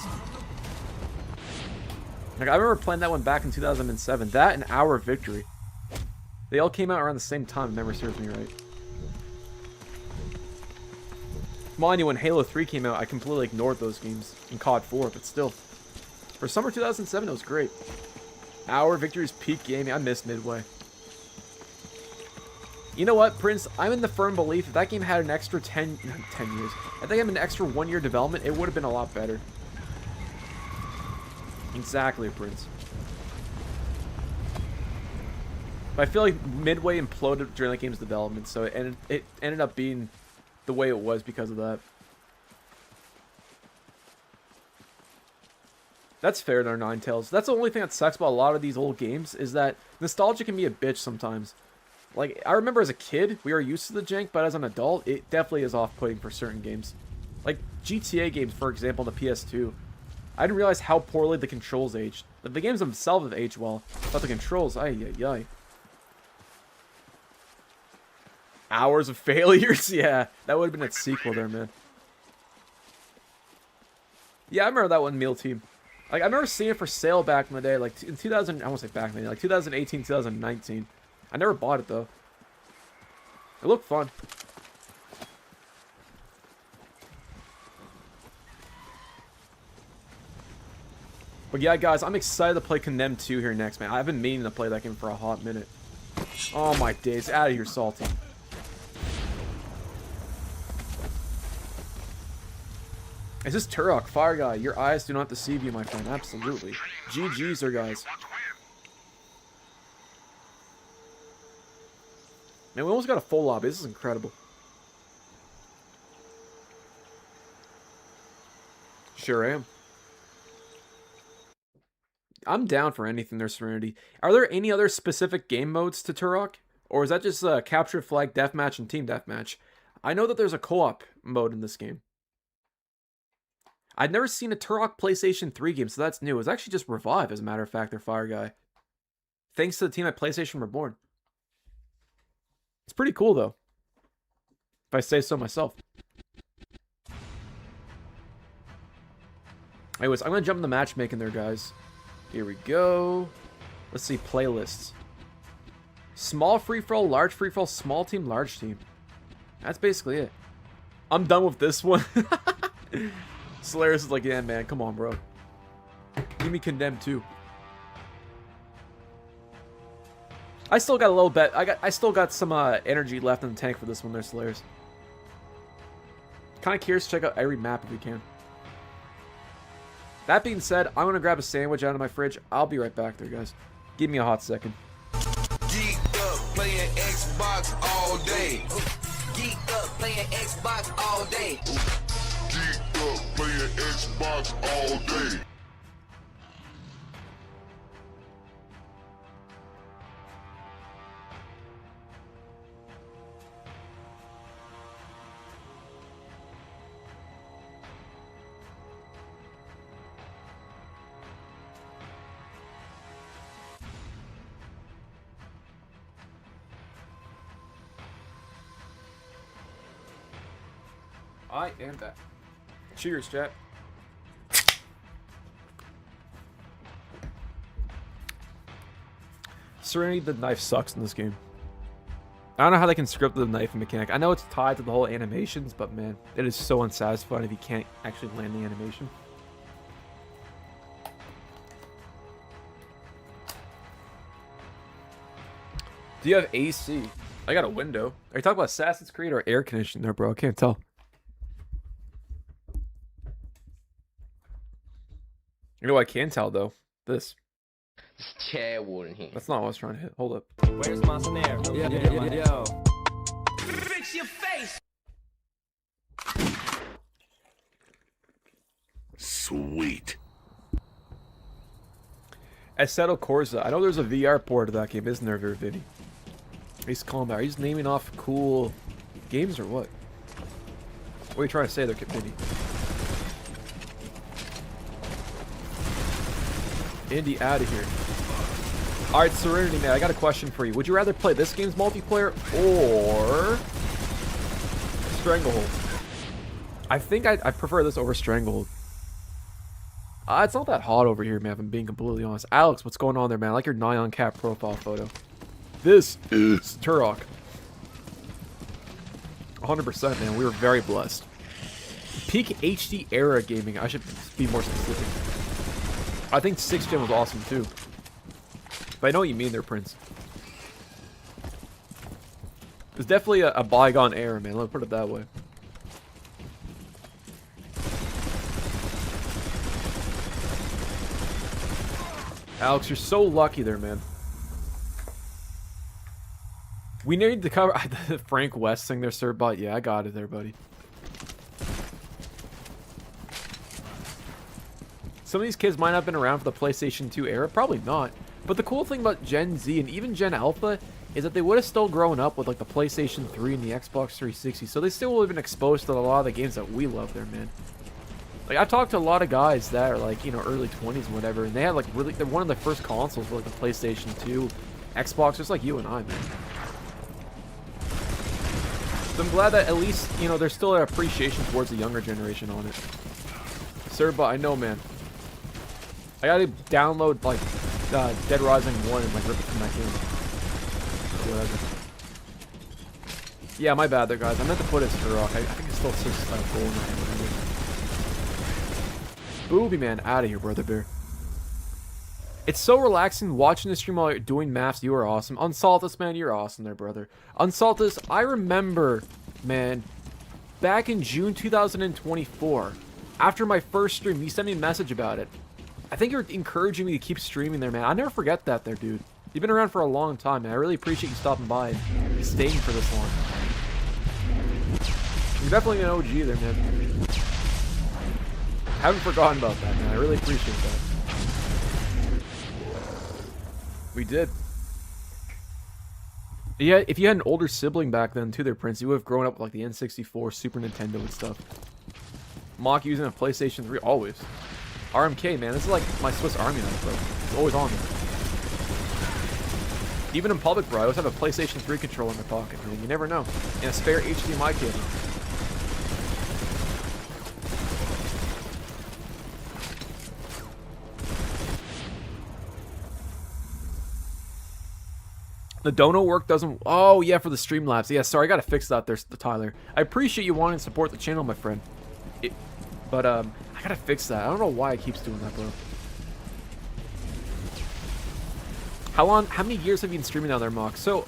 [SPEAKER 2] Like, I remember playing that one back in 2007. That and Hour of Victory. They all came out around the same time, if memory serves me right. Mind you, when Halo 3 came out, I completely ignored those games in COD 4, but still. For summer 2007, it was great. Hour of Victory's peak gaming. I missed Midway. You know what, Prince? I'm in the firm belief if that game had an extra 10 years, if they had an extra 1-year development, it would have been a lot better. Exactly, Prince. But I feel like Midway imploded during that game's development, so it ended up being the way it was because of that. That's fair, there, Ninetales. That's the only thing that sucks about a lot of these old games, is that nostalgia can be a bitch sometimes. Like, I remember as a kid, we were used to the jank, but as an adult, it definitely is off-putting for certain games. Like, GTA games, for example, on the PS2. I didn't realize how poorly the controls aged. The games themselves have aged well, but the controls, ay. Hours of Failures? Yeah, that would have been its sequel there, man. Yeah, I remember that one, Meal Team. Like, I remember seeing it for sale back in the day, like, in 2000, I won't say back in the day, like 2018, 2019. I never bought it, though. It looked fun. But yeah, guys, I'm excited to play Condemned 2 here next, man. I've been meaning to play that game for a hot minute. Oh my days, out of here, Salty. Is this Turok? Fire guy, your eyes do not deceive you, my friend. Absolutely. GG's there, guys. Man, we almost got a full lobby. This is incredible. Sure am. I'm down for anything there, Serenity. Are there any other specific game modes to Turok? Or is that just capture flag, deathmatch, and team deathmatch? I know that there's a co-op mode in this game. I'd never seen a Turok PlayStation 3 game, so that's new. It was actually just Revive, as a matter of fact, their Fire Guy. Thanks to the team at PlayStation Reborn. It's pretty cool, though. If I say so myself. Anyways, I'm going to jump in the matchmaking there, guys. Here we go. Let's see, playlists. Small free-for-all, large free-for-all, small team, large team. That's basically it. I'm done with this one. Solaris is like, yeah, man, come on, bro. Give me Condemned 2. I still got a little bit. I still got some energy left in the tank for this one there, Slayers. Kind of curious to check out every map if we can. That being said, I'm going to grab a sandwich out of my fridge. I'll be right back there, guys. Give me a hot second.
[SPEAKER 3] Geeked up playing Xbox all day.
[SPEAKER 1] Geeked up playing Xbox all day.
[SPEAKER 3] Geeked up playing Xbox all day.
[SPEAKER 2] I am back. Cheers, chat. Serenity, the knife sucks in this game. I don't know how they can script the knife mechanic. I know it's tied to the whole animations, but man, it is so unsatisfying if you can't actually land the animation. Do you have AC? I got a window. Are you talking about Assassin's Creed or air conditioning there, bro? I can't tell. You know what I can tell, though? This.
[SPEAKER 10] This chair wouldn't hit.
[SPEAKER 2] That's not what I was trying to hit. Hold up.
[SPEAKER 1] Where's my snare? Yo. Fix your face.
[SPEAKER 5] Sweet.
[SPEAKER 2] Assetto Corsa. I know there's a VR port of that game, isn't there, Vinny? He's calling out. Are you just naming off cool games or what? What are you trying to say there, Vinny? Indy, out of here. Alright, Serenity, man, I got a question for you. Would you rather play this game's multiplayer or Stranglehold? I think I prefer this over Stranglehold. It's not that hot over here, man, if I'm being completely honest. Alex, what's going on there, man? I like your Nyan Cap profile photo. This is Turok. 100%, man. We were very blessed. Peak HD era gaming. I should be more specific. I think 6th Gen was awesome, too. But I know what you mean there, Prince. It's definitely a bygone era, man. Let me put it that way. Alex, you're so lucky there, man. We need to cover the Frank West thing there, sir, but yeah, I got it there, buddy. Some of these kids might not have been around for the PlayStation 2 era, probably not. But the cool thing about Gen Z and even Gen Alpha is that they would have still grown up with like the PlayStation 3 and the Xbox 360, so they still would have been exposed to a lot of the games that we love there, man. Like, I've talked to a lot of guys that are, like, you know, early 20s and whatever, and they had, like, really, they're one of the first consoles with, like, the PlayStation 2, Xbox, just like you and I, man. So I'm glad that at least, you know, there's still an appreciation towards the younger generation on it. Sir, but I know, man. I gotta download, like, Dead Rising 1 and, like, rip it from that game. Whatever. Yeah, my bad there, guys. I meant to put it as Turok. I think it's still 6 Goldeneye. Booby man, out of here, brother bear. It's so relaxing watching the stream while you're doing maps. You are awesome. Unsaltus, man, you're awesome there, brother. Unsaltus, I remember, man, back in June 2024, after my first stream, you sent me a message about it. I think you're encouraging me to keep streaming there, man. I never forget that there, dude. You've been around for a long time, man. I really appreciate you stopping by and staying for this long. You're definitely an OG there, man. Haven't forgotten about that, man. I really appreciate that. We did. Yeah, if you had an older sibling back then, too, there, Prince, you would have grown up with, like, the N64, Super Nintendo, and stuff. Mock using a PlayStation 3, always. RMK, man, this is like my Swiss Army knife, bro. It's always on me. Even in public, bro, I always have a PlayStation 3 controller in my pocket, man. You never know. And a spare HDMI cable. The dono work doesn't... Oh, yeah, for the Streamlabs. Yeah, sorry, I gotta fix that there, Tyler. I appreciate you wanting to support the channel, my friend. But, I gotta fix that. I don't know why it keeps doing that, bro. How many years have you been streaming down there, Mock? So,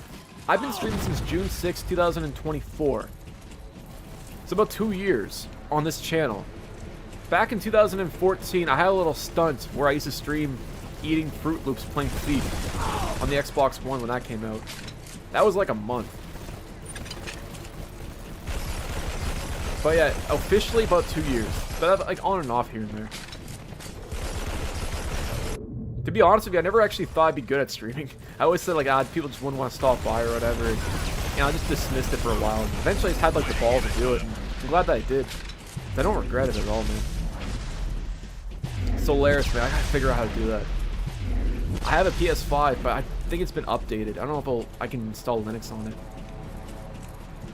[SPEAKER 2] I've been streaming since June 6, 2024. It's about 2 years on this channel. Back in 2014, I had a little stunt where I used to stream eating Fruit Loops playing FIFA on the Xbox One when that came out. That was like a month. But yeah, officially about 2 years. But like on and off here and there. To be honest with you, I never actually thought I'd be good at streaming. I always said like, people just wouldn't want to stop by or whatever. And, you know, I just dismissed it for a while. And eventually I just had like the balls to do it. And I'm glad that I did. I don't regret it at all, man. Solaris, man, I gotta figure out how to do that. I have a PS5, but I think it's been updated. I don't know if I can install Linux on it.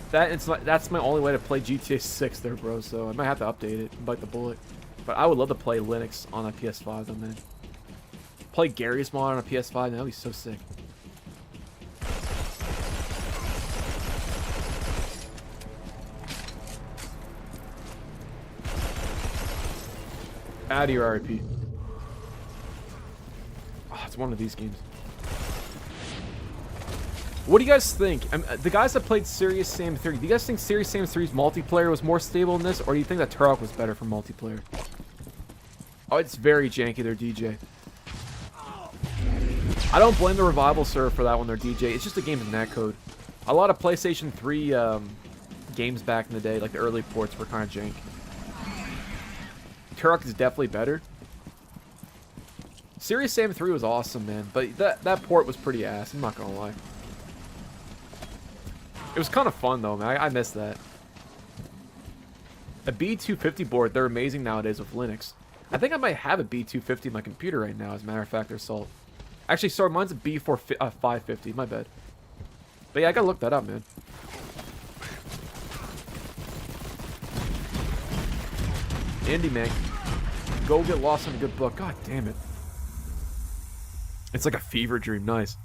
[SPEAKER 2] That's my only way to play GTA 6 there, bro. So I might have to update it and bite the bullet. But I would love to play Linux on a PS5, though, man. Play Gary's mod on a PS5, that'd be so sick. Out of your RIP. Oh, it's one of these games. What do you guys think? The guys that played Serious Sam 3, do you guys think Serious Sam 3's multiplayer was more stable than this, or do you think that Turok was better for multiplayer? Oh, it's very janky there, DJ. I don't blame the Revival server for that one there, DJ. It's just a game of netcode. A lot of PlayStation 3 games back in the day, like the early ports, were kind of jank. Turok is definitely better. Serious Sam 3 was awesome, man, but that port was pretty ass, I'm not gonna lie. It was kind of fun, though, man. I missed that. A B250 board, they're amazing nowadays with Linux. I think I might have a B250 in my computer right now, as a matter of fact, they're sold. Actually, sorry, mine's a B550, my bad. But yeah, I gotta look that up, man. Indie, man. Go get lost in a good book. God damn it. It's like a fever dream. Nice.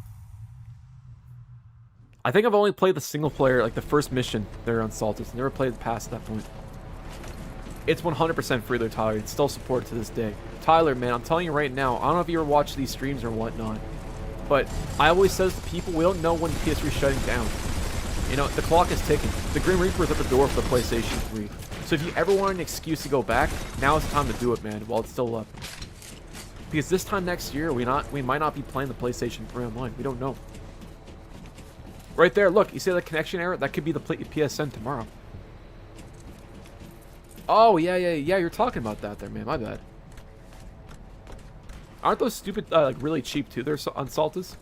[SPEAKER 2] I think I've only played the single player, like the first mission there on Saltus. Never played past that point. It's 100% free though, Tyler. It's still supported to this day. Tyler, man, I'm telling you right now, I don't know if you ever watch these streams or whatnot, but I always says to people, we don't know when PS3 is shutting down. You know, the clock is ticking. The Grim Reaper's at the door for the PlayStation 3. So if you ever want an excuse to go back, now is the time to do it, man, while it's still up. Because this time next year, we might not be playing the PlayStation 3 online. We don't know. Right there, look, you see that connection error? That could be the PSN tomorrow. Oh, yeah, you're talking about that there, man. My bad. Aren't those stupid, like, really cheap, too, there on Saltus?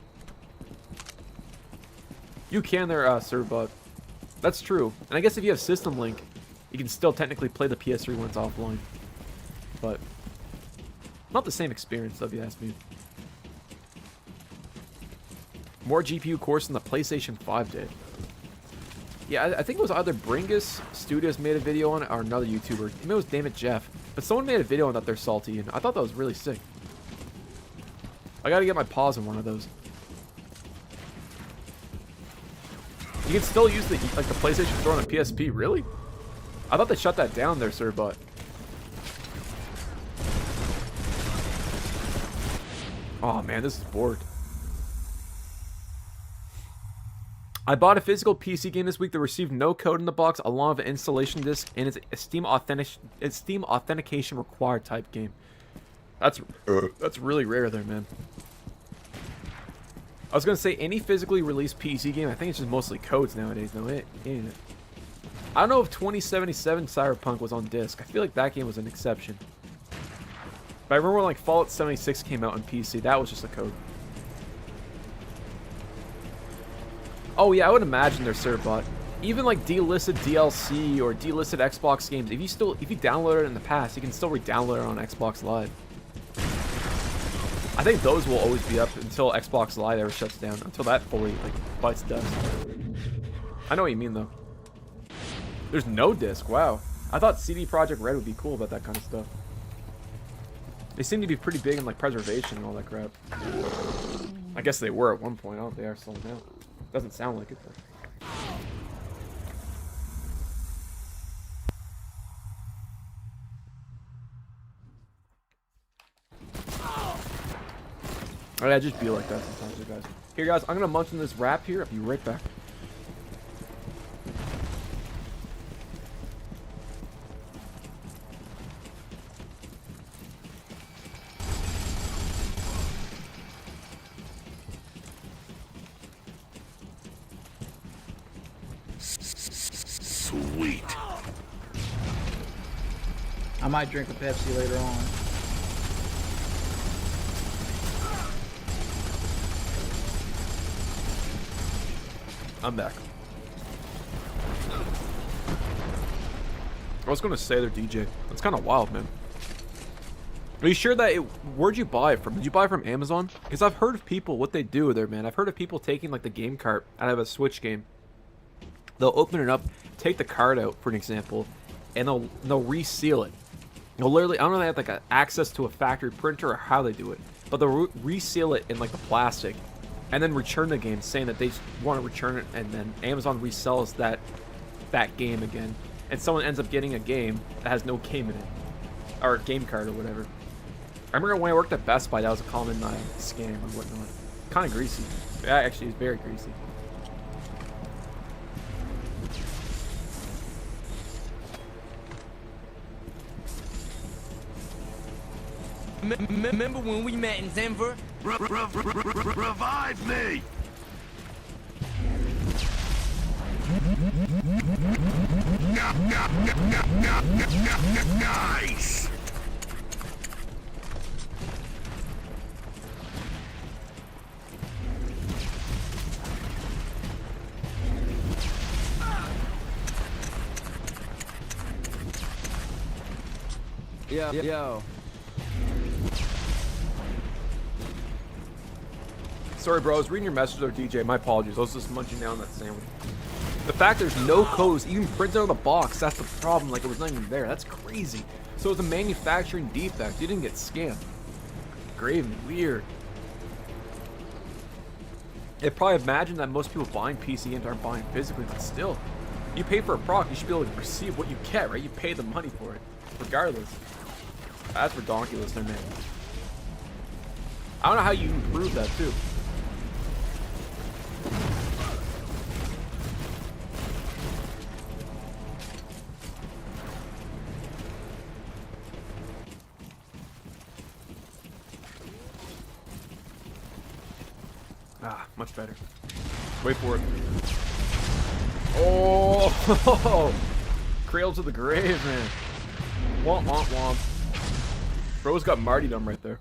[SPEAKER 2] You can there, sir, but that's true. And I guess if you have System Link, you can still technically play the PS3 when it's offline. But not the same experience, though, if you ask me. More GPU cores than the PlayStation 5 did. Yeah, I think it was either Bringus Studios made a video on it or another YouTuber. Maybe it was Damn It Jeff. But someone made a video on that they're salty, and I thought that was really sick. I gotta get my paws on one of those. You can still use the PlayStation Store on the PSP, really? I thought they shut that down there, sir, but... Oh man, this is bored. I bought a physical PC game this week that received no code in the box along with an installation disc, and it's a Steam authentication required type game. That's really rare there, man. I was gonna say any physically released PC game, I think it's just mostly codes nowadays, though, ain't it? I don't know if 2077 Cyberpunk was on disc. I feel like that game was an exception. But I remember when like Fallout 76 came out on PC, that was just a code. Oh yeah, I would imagine they're served, but even like delisted DLC or delisted Xbox games, if you downloaded it in the past, you can still re-download it on Xbox Live. I think those will always be up until Xbox Live ever shuts down, until that fully like bites dust. I know what you mean though. There's no disc. Wow. I thought CD Projekt Red would be cool about that kind of stuff. They seem to be pretty big in like preservation and all that crap. I guess they were at one point. I don't know if they are slowing down. Doesn't sound like it though. Alright, I just be like that sometimes, you guys. Here, guys, I'm gonna munch on this wrap here. I'll be right back.
[SPEAKER 5] Sweet.
[SPEAKER 7] I might drink a Pepsi later on.
[SPEAKER 2] I'm back. I was gonna say there, DJ. That's kind of wild, man. Are you sure that where'd you buy it from? Did you buy it from Amazon? Because I've heard of people, what they do there, man. I've heard of people taking like the game cart out of a Switch game. They'll open it up, take the card out, for an example, and they'll reseal it. They'll literally, I don't know if they have like access to a factory printer or how they do it, but they'll reseal it in like the plastic, and then return the game, saying that they want to return it, and then Amazon resells that game again, and someone ends up getting a game that has no game in it, or a game card or whatever. I remember when I worked at Best Buy, that was a common scam or whatnot. Kind of greasy. Yeah, actually, it's very greasy.
[SPEAKER 1] Remember when we met in Denver?
[SPEAKER 5] Revive me! Nice!
[SPEAKER 1] Yo.
[SPEAKER 2] Sorry, bro. I was reading your message there, DJ. My apologies. I was just munching down that sandwich. The fact there's no codes even printed on the box, that's the problem. Like, it was not even there. That's crazy. So it was a manufacturing defect. You didn't get scammed. Graven, weird. It probably imagined that most people buying PC games aren't buying physically, but still. You pay for a product, you should be able to receive what you get, right? You pay the money for it, regardless. That's redonkulous there, man. I don't know how you improve that, too. Ah, much better. Wait for it. Oh! Cradle to the grave, man. Womp, womp, womp. Bro's got martyrdom right there.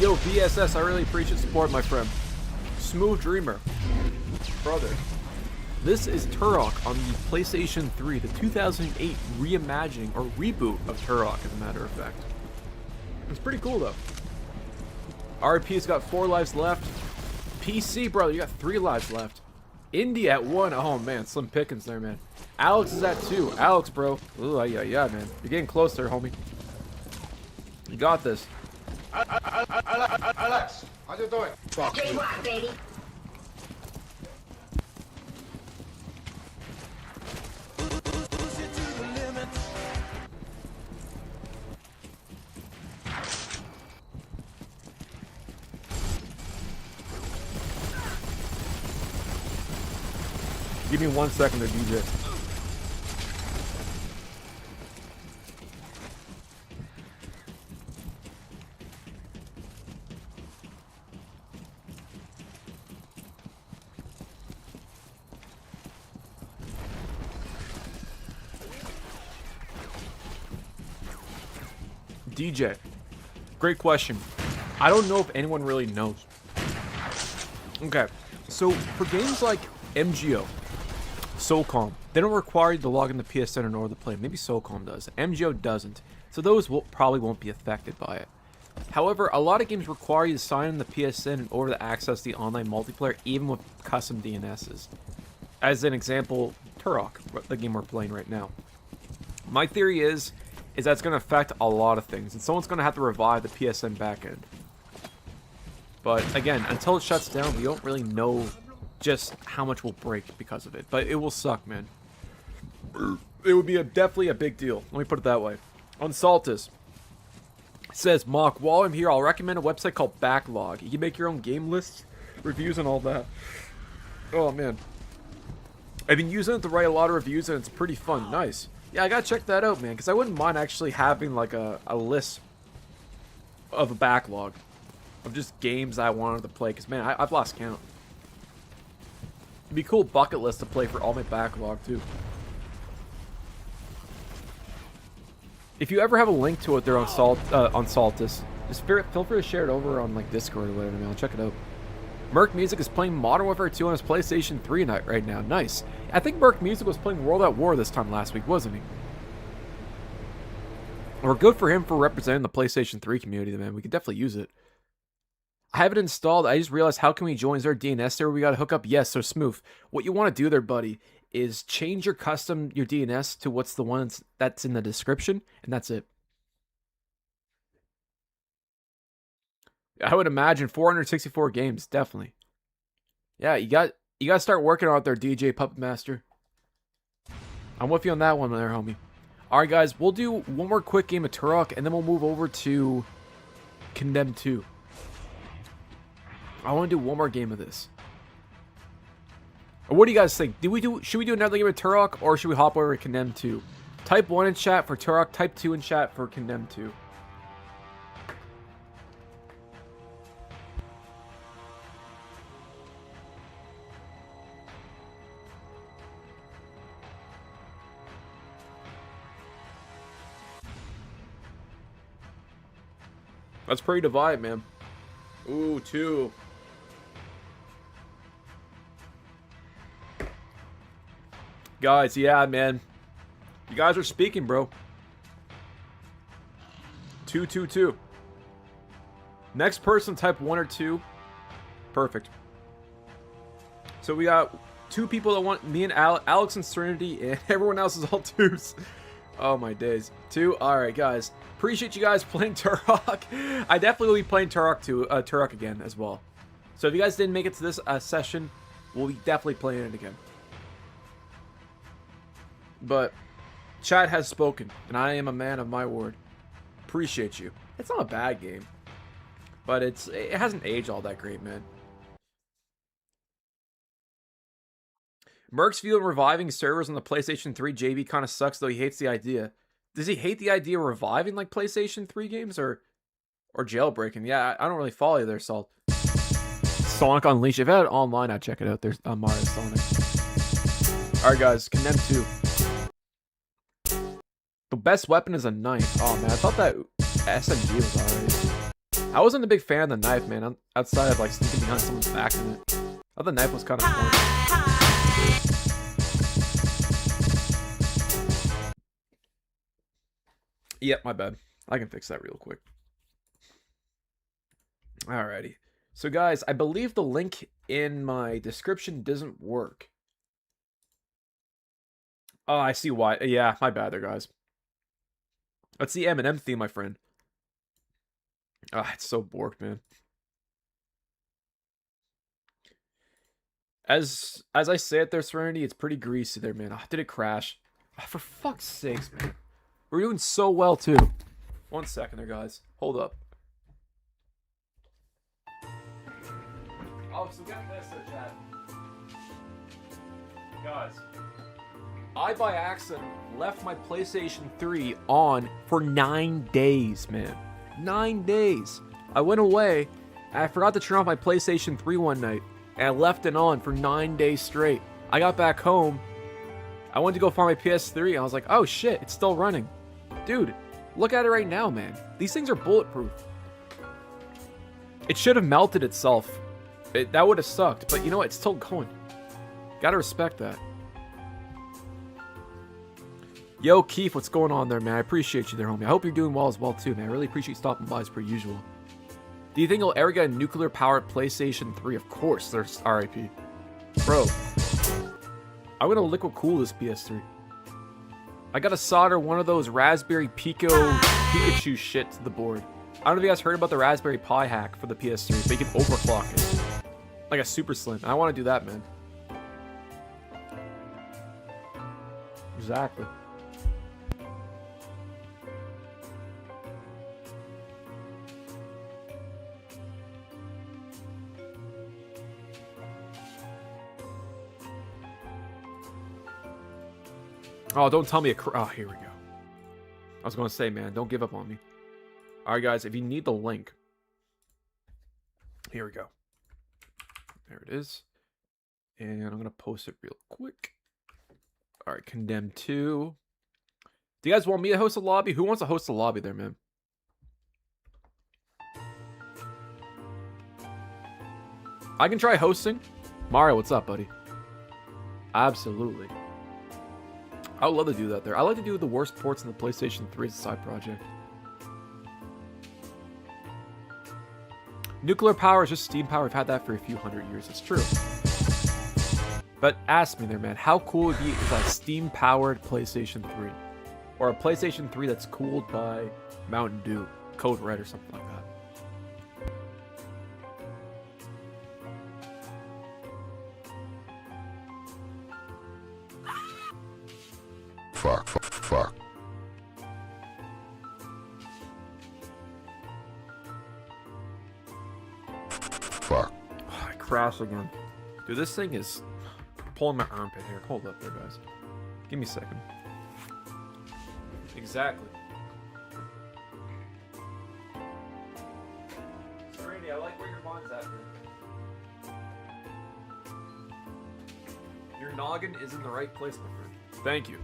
[SPEAKER 2] Yo, VSS, I really appreciate support, my friend. Smooth Dreamer. Brother. This is Turok on the PlayStation 3, the 2008 reimagining, or reboot of Turok, as a matter of fact. It's pretty cool, though. RP's got 4 lives left. PC, brother, you got 3 lives left. India at 1. Oh, man, slim pickings there, man. Alex is at 2. Alex, bro. Ooh, yeah, man. You're getting close there, homie. You got this.
[SPEAKER 6] Alex, how you doing? Fuck you.
[SPEAKER 1] baby.
[SPEAKER 2] Give me 1 second to DJ. DJ, great question. I don't know if anyone really knows. Okay, so for games like MGO, SOCOM, they don't require you to log into PSN in order to play. Maybe SOCOM does. MGO doesn't. So those probably won't be affected by it. However, a lot of games require you to sign in the PSN in order to access the online multiplayer, even with custom DNSs. As an example, Turok, the game we're playing right now. My theory is that's going to affect a lot of things, and someone's going to have to revive the PSN backend. But again, until it shuts down, we don't really know just how much will break because of it. But it will suck, man. It would be definitely a big deal. Let me put it that way. Unsaltus says, Mock, while I'm here, I'll recommend a website called Backlog. You can make your own game lists, reviews, and all that. Oh, man. I've been using it to write a lot of reviews, and it's pretty fun. Nice. Yeah, I gotta check that out, man, because I wouldn't mind actually having, like, a list of a backlog of just games I wanted to play, because, man, I've lost count. It'd be a cool bucket list to play for all my backlog, too. If you ever have a link to it there on Saltus, just feel free to share it over on, like, Discord or whatever, man. I'll check it out. Merc Music is playing Modern Warfare 2 on his PlayStation 3 right now. Nice. I think Merc Music was playing World at War this time last week, wasn't he? Or good for him for representing the PlayStation 3 community, man. We could definitely use it. I have it installed. I just realized, how can we join? Is there a DNS there we got to hook up? Yes, so Smooth. What you want to do there, buddy, is change your DNS to what's the one that's in the description, and that's it. I would imagine 464 games, definitely. Yeah, you got to start working on it there, DJ Puppet Master. I'm with you on that one there, homie. All right, guys, we'll do one more quick game of Turok, and then we'll move over to Condemned 2. I want to do one more game of this. What do you guys think? Should we do another game of Turok, or should we hop over to Condemned 2? Type 1 in chat for Turok, type 2 in chat for Condemned 2. That's pretty divided, man. Ooh, 2. Guys, yeah, man. You guys are speaking, bro. 222. Next person, type 1 or 2. Perfect. So we got 2 people that want me and Alex and Serenity, and everyone else is all 2s. Oh my days. 2. All right, guys. Appreciate you guys playing Turok. I definitely will be playing Turok again as well. So if you guys didn't make it to this session, we'll be definitely playing it again. But chat has spoken, and I am a man of my word. Appreciate you. It's not a bad game, but it hasn't aged all that great, man. Merc's view of reviving servers on the PlayStation 3 JV kind of sucks, though he hates the idea. Does he hate the idea of reviving like PlayStation 3 games or jailbreaking? Yeah, I don't really follow you there, Salt. Sonic Unleashed. If I had it online, I'd check it out. There's Mario Sonic. Alright, guys. Condemned 2. The best weapon is a knife. Oh, man. I thought that SMG was alright. I wasn't a big fan of the knife, man. Outside of, like, sneaking behind someone's back in it. I thought the knife was kind of fun. Yep, my bad. I can fix that real quick. Alrighty. So, guys, I believe the link in my description doesn't work. Oh, I see why. Yeah, my bad there, guys. That's the M&M theme, my friend. Ah, it's so borked, man. As I say it there, Serenity, it's pretty greasy there, man. Oh, did it crash? Oh, for fuck's sakes, man. We're doing so well, too. 1 second there, guys. Hold up. Oh, so get this there, chat. Guys. I, by accident, left my PlayStation 3 on for 9 days, man. 9 days. I went away, and I forgot to turn off my PlayStation 3 one night, and I left it on for 9 days straight. I got back home. I went to go find my PS3, and I was like, oh shit, it's still running. Dude, look at it right now, man. These things are bulletproof. It should have melted itself. That would have sucked, but you know what? It's still going. Gotta respect that. Yo, Keith, what's going on there, man? I appreciate you there, homie. I hope you're doing well as well, too, man. I really appreciate you stopping by as per usual. Do you think you'll ever get a nuclear-powered PlayStation 3? Of course, there's RIP. Bro, I'm gonna liquid cool this PS3. I gotta solder one of those Raspberry Pikachu shit to the board. I don't know if you guys heard about the Raspberry Pi hack for the PS3, but you can overclock it. Like a super slim. And I want to do that, man. Exactly. Oh, don't tell me oh, here we go. I was going to say, man, don't give up on me. Alright, guys, if you need the link, here we go. There it is. And I'm going to post it real quick. Alright, Condemned 2. Do you guys want me to host a lobby? Who wants to host a lobby there, man? I can try hosting. Mario, what's up, buddy? Absolutely. I would love to do that there. I like to do the worst ports in the PlayStation 3 as a side project. Nuclear power is just steam power. We've had that for a few hundred years. It's true. But ask me there, man. How cool would it be if a steam-powered PlayStation 3? Or a PlayStation 3 that's cooled by Mountain Dew, Code Red, or something like that.
[SPEAKER 9] Fuck.
[SPEAKER 2] Fuck. Oh, I crashed again. Dude, this thing is pulling my armpit here. Hold up there, guys. Give me a second. Exactly. Serenity, I like where your mind's at, man. Your noggin is in the right place, my friend. Thank you.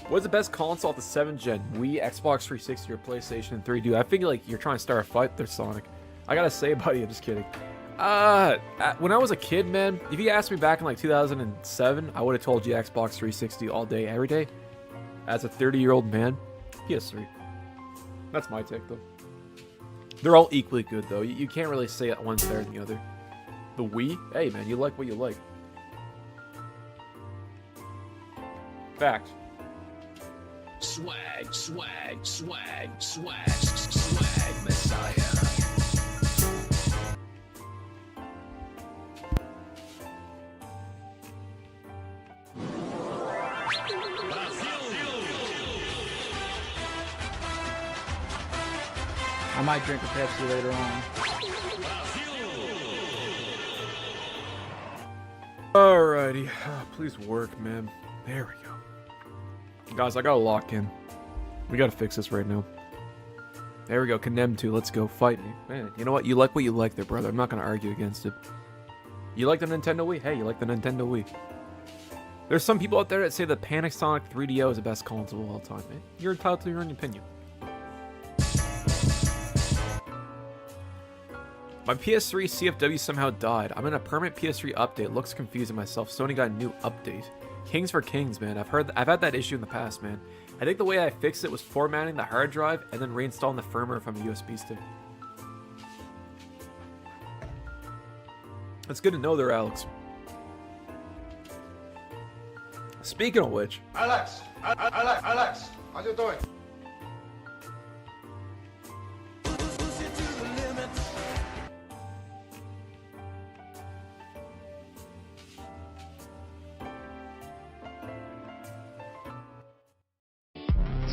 [SPEAKER 2] What's the best console off the 7th gen? Wii, Xbox 360, or PlayStation 3? Dude, I figure like you're trying to start a fight there, Sonic. I gotta say, buddy, I'm just kidding. When I was a kid, man, if you asked me back in like 2007, I would have told you Xbox 360 all day, every day. as a 30-year-old man, PS3. That's my take, though. They're all equally good, though. You can't really say that one's better than the other. The Wii? Hey, man, you like what you like. Fact.
[SPEAKER 5] Swag, swag, swag, swag, swag, Messiah.
[SPEAKER 7] I might drink a Pepsi later on.
[SPEAKER 2] Alrighty. Please work, man. There we go. Guys, I gotta lock in. We gotta fix this right now. There we go. Condemned 2. Let's go. Fight me. Man, you know what? You like what you like there, brother. I'm not gonna argue against it. You like the Nintendo Wii? Hey, you like the Nintendo Wii. There's some people out there that say the Panasonic 3DO is the best console of all time, man. You're entitled to your own opinion. My PS3 CFW somehow died. I'm in a permanent PS3 update. Looks confusing myself. Sony got a new update. Kings for kings, man. I've had that issue in the past, man. I think the way I fixed it was formatting the hard drive and then reinstalling the firmware from a USB stick. That's good to know there, Alex. Speaking of which,
[SPEAKER 6] Alex, how you doing?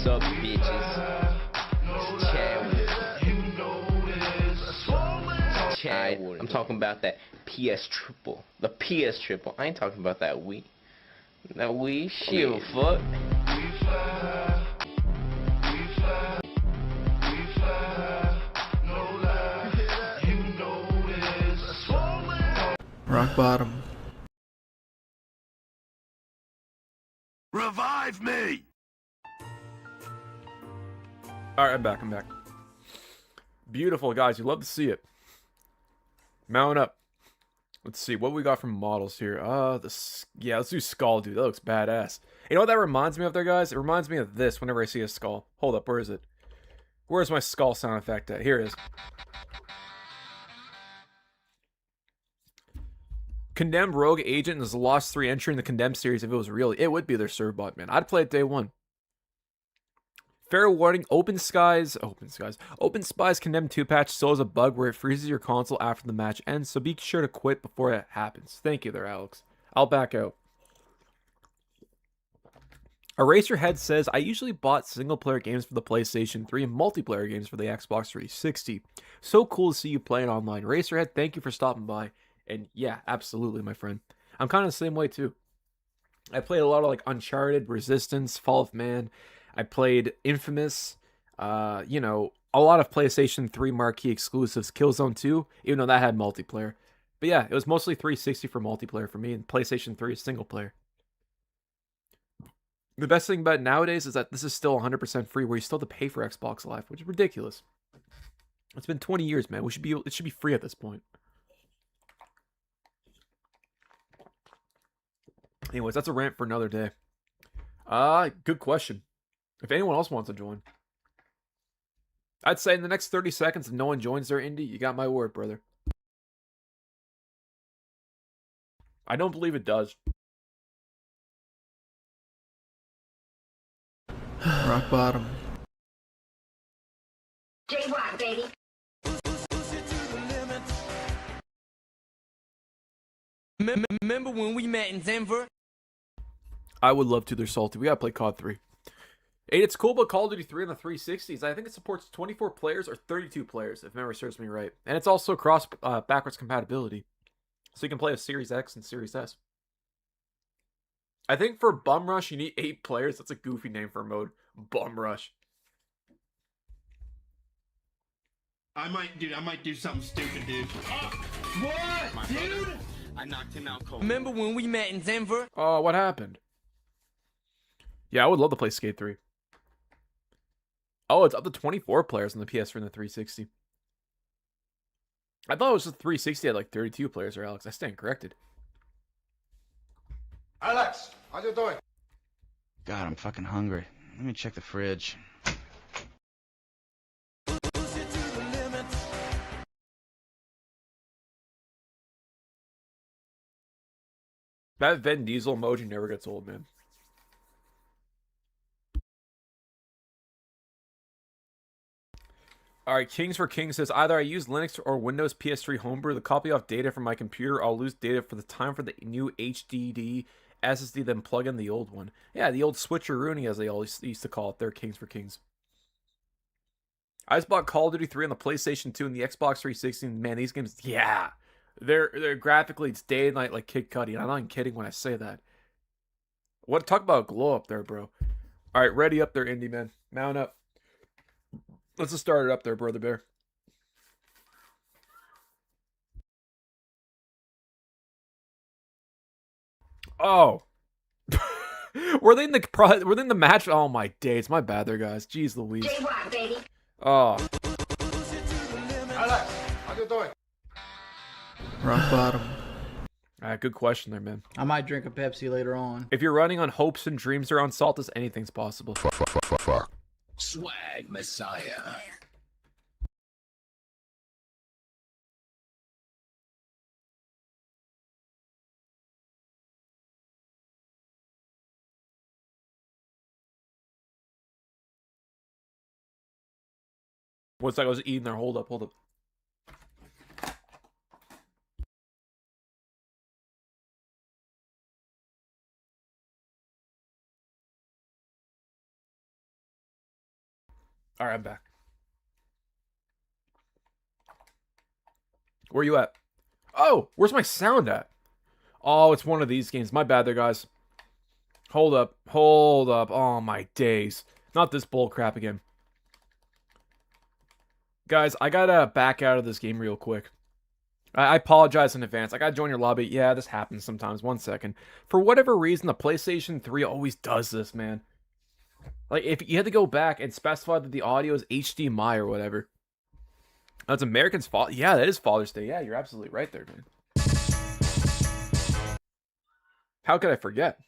[SPEAKER 10] Sup, bitches? Chad. I'm talking about that PS triple. The PS triple. I ain't talking about that Wii. That Wii? Shit, fuck.
[SPEAKER 7] Rock bottom.
[SPEAKER 3] Revive me!
[SPEAKER 2] alright, I'm back. Beautiful, guys. You love to see it. Mount up. Let's see what we got from models here. Yeah, let's do skull, dude. That looks badass. You know what that reminds me of there, guys? It reminds me of this whenever I see a skull. Hold up, where is it? Where's my skull sound effect at? Here it is. Condemned Rogue Agent is the Lost 3 entry in the Condemned series if it was real. It would be their serve bot, man. I'd play it day one. Fair warning, Open Spies Condemned 2 patch still has a bug where it freezes your console after the match ends, so be sure to quit before it happens. Thank you there, Alex. I'll back out. Eraserhead says, I usually bought single-player games for the PlayStation 3 and multiplayer games for the Xbox 360. So cool to see you playing online. Eraserhead, thank you for stopping by. And yeah, absolutely, my friend. I'm kind of the same way, too. I played a lot of, like, Uncharted, Resistance, Fall of Man. I played Infamous, you know, a lot of PlayStation 3 marquee exclusives, Killzone 2, even though that had multiplayer. But yeah, it was mostly 360 for multiplayer for me, and PlayStation 3 is single player. The best thing about it nowadays is that this is still 100% free, where you still have to pay for Xbox Live, which is ridiculous. It's been 20 years, man. It should be free at this point. Anyways, that's a rant for another day. Good question. If anyone else wants to join, I'd say in the next 30 seconds, if no one joins their indie, you got my word, brother. I don't believe it does.
[SPEAKER 7] Rock bottom.
[SPEAKER 8] J-Rock, baby.
[SPEAKER 1] Remember when we met in Denver?
[SPEAKER 2] I would love to. They're salty. We gotta play COD 3. And it's cool about Call of Duty 3 on the 360s. I think it supports 24 players or 32 players, if memory serves me right. And it's also cross backwards compatibility. So you can play with Series X and Series S. I think for Bum Rush, you need 8 players. That's a goofy name for a mode. Bum Rush.
[SPEAKER 11] I might do something stupid, dude.
[SPEAKER 1] What? Dude? I knocked him out cold. Remember when we met in Denver?
[SPEAKER 2] Oh, what happened? Yeah, I would love to play Skate 3. Oh, it's up to 24 players on the PS3 and the 360. I thought it was just 360 had like 32 players, or Alex. I stand corrected.
[SPEAKER 6] Alex, how you doing?
[SPEAKER 12] God, I'm fucking hungry.
[SPEAKER 8] Let me check the fridge.
[SPEAKER 2] That Vin Diesel emoji never gets old, man. Alright, Kings for King says, either I use Linux or Windows PS3 Homebrew to copy off data from my computer, I'll lose data for the time for the new HDD SSD, then plug in the old one. Yeah, the old switcheroony, as they always used to call it there, Kings for Kings. I just bought Call of Duty 3 on the PlayStation 2 and the Xbox 360, and man, these games, yeah. They're graphically, it's day and night like Kid Cudi, and I'm not even kidding when I say that. What, talk about a glow up there, bro. Alright, ready up there, Indy, man. Mount up. Let's just start it up there, Brother Bear. Oh. Were they in the match? Oh my days, my bad there, guys. Jeez Louise. Oh.
[SPEAKER 6] Alex, how you doing?
[SPEAKER 7] Rock bottom.
[SPEAKER 2] Alright, good question there, man.
[SPEAKER 7] I might drink a Pepsi later on.
[SPEAKER 2] If you're running on hopes and dreams around Saltus, anything's possible.
[SPEAKER 5] Swag Messiah.
[SPEAKER 2] What's like I was eating there? Hold up, hold up. Alright, I'm back. Where you at? Oh, where's my sound at? Oh, it's one of these games. My bad there, guys. Hold up. Hold up. Oh, my days. Not this bull crap again. Guys, I gotta back out of this game real quick. I apologize in advance. I gotta join your lobby. Yeah, this happens sometimes. 1 second. For whatever reason, the PlayStation 3 always does this, man. Like, if you had to go back and specify that the audio is HDMI or whatever. That's Americans' fault. Yeah, that is Father's Day. Yeah, you're absolutely right there, man. How could I forget?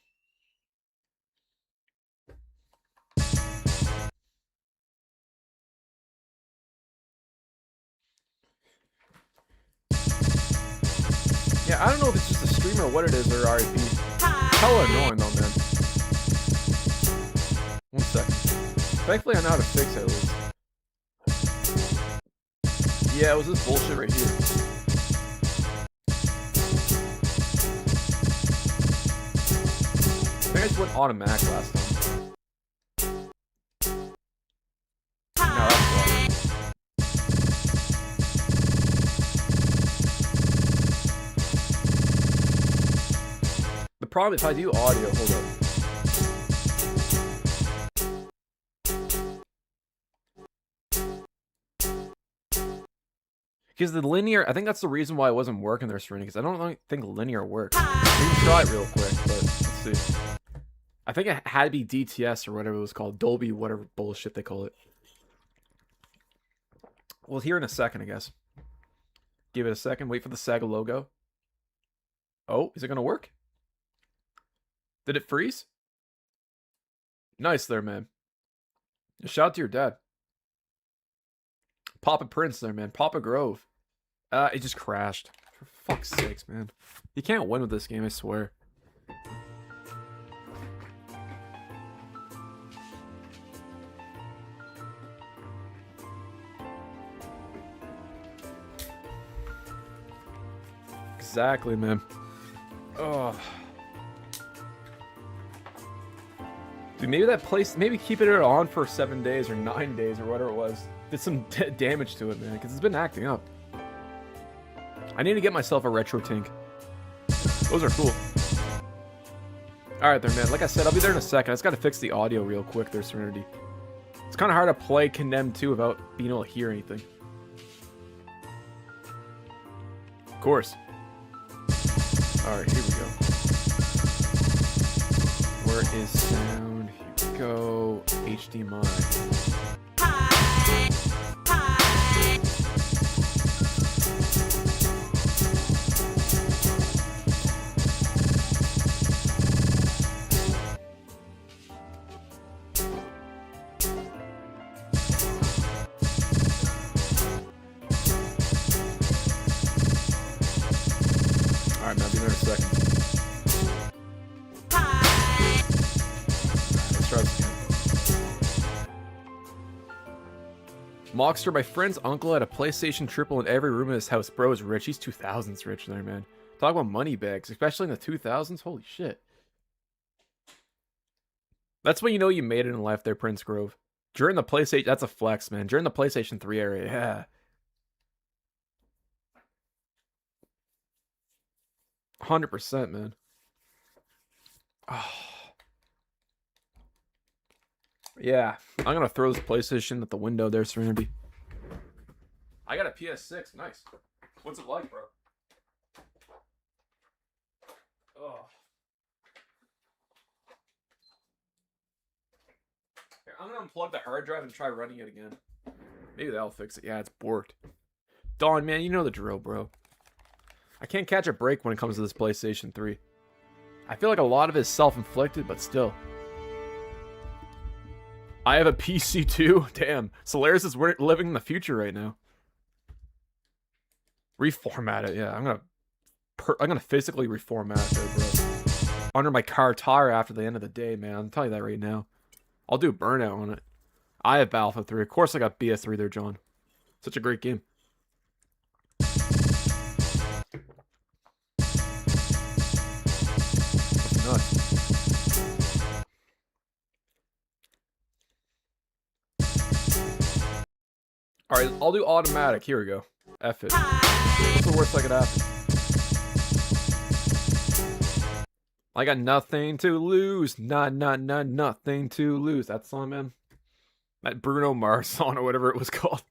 [SPEAKER 2] Yeah, I don't know if it's just a streamer or what it is, or RIP. Hella annoying though, man. 1 second. Thankfully, I know how to fix it at least. Yeah, it was this bullshit right here. I think I just went automatic last time. No, that's wrong. The problem if I do audio, hold up. Because the linear, I think that's the reason why it wasn't working there, Serena, because I don't think linear works. We can try it real quick, but let's see. I think it had to be DTS or whatever it was called. Dolby, whatever bullshit they call it. We'll hear in a second, I guess. Give it a second. Wait for the Sega logo. Oh, is it going to work? Did it freeze? Nice there, man. Shout out to your dad. Papa Prince there, man. Papa Grove. It just crashed. For fuck's sakes, man. You can't win with this game, I swear. Exactly, man. Oh. Dude, maybe that place, maybe keeping it on for 7 days or 9 days or whatever it was, did some damage to it, man, because it's been acting up. I need to get myself a retro tank. Those are cool. Alright there, man. Like I said, I'll be there in a second. I just gotta fix the audio real quick there, Serenity. It's kind of hard to play Condemned 2 without being able to hear anything. Of course. Alright, here we go. Where is sound? Here we go. HDMI. See you there in a second. Let's try this again. Mockster, my friend's uncle had a PlayStation Triple in every room in his house. Bro is rich. He's 2000s rich there, man. Talk about money bags, especially in the 2000s. Holy shit. That's when you know you made it in life there, Prince Grove. During the PlayStation, that's a flex, man. During the PlayStation 3 era, yeah. 100%, man. Oh. Yeah, I'm gonna throw this PlayStation at the window there, Serenity. I got a PS6, nice. What's it like, bro? Oh. Here, I'm gonna unplug the hard drive and try running it again. Maybe that'll fix it. Yeah, it's borked. Dawn, man, you know the drill, bro. I can't catch a break when it comes to this PlayStation 3. I feel like a lot of it is self-inflicted, but still. I have a PC too? Damn. Solaris is living in the future right now. Reformat it, yeah. I'm gonna physically reformat it there, bro. Under my car tire after the end of the day, man. I'm telling you that right now. I'll do Burnout on it. I have Battlefield 3. Of course I got BS3 there, John. Such a great game. That's nuts. Alright, I'll do automatic. Here we go. F it. What's the worst that could happen? I got nothing to lose. Nothing to lose. That song, man. That Bruno Mars song or whatever it was called.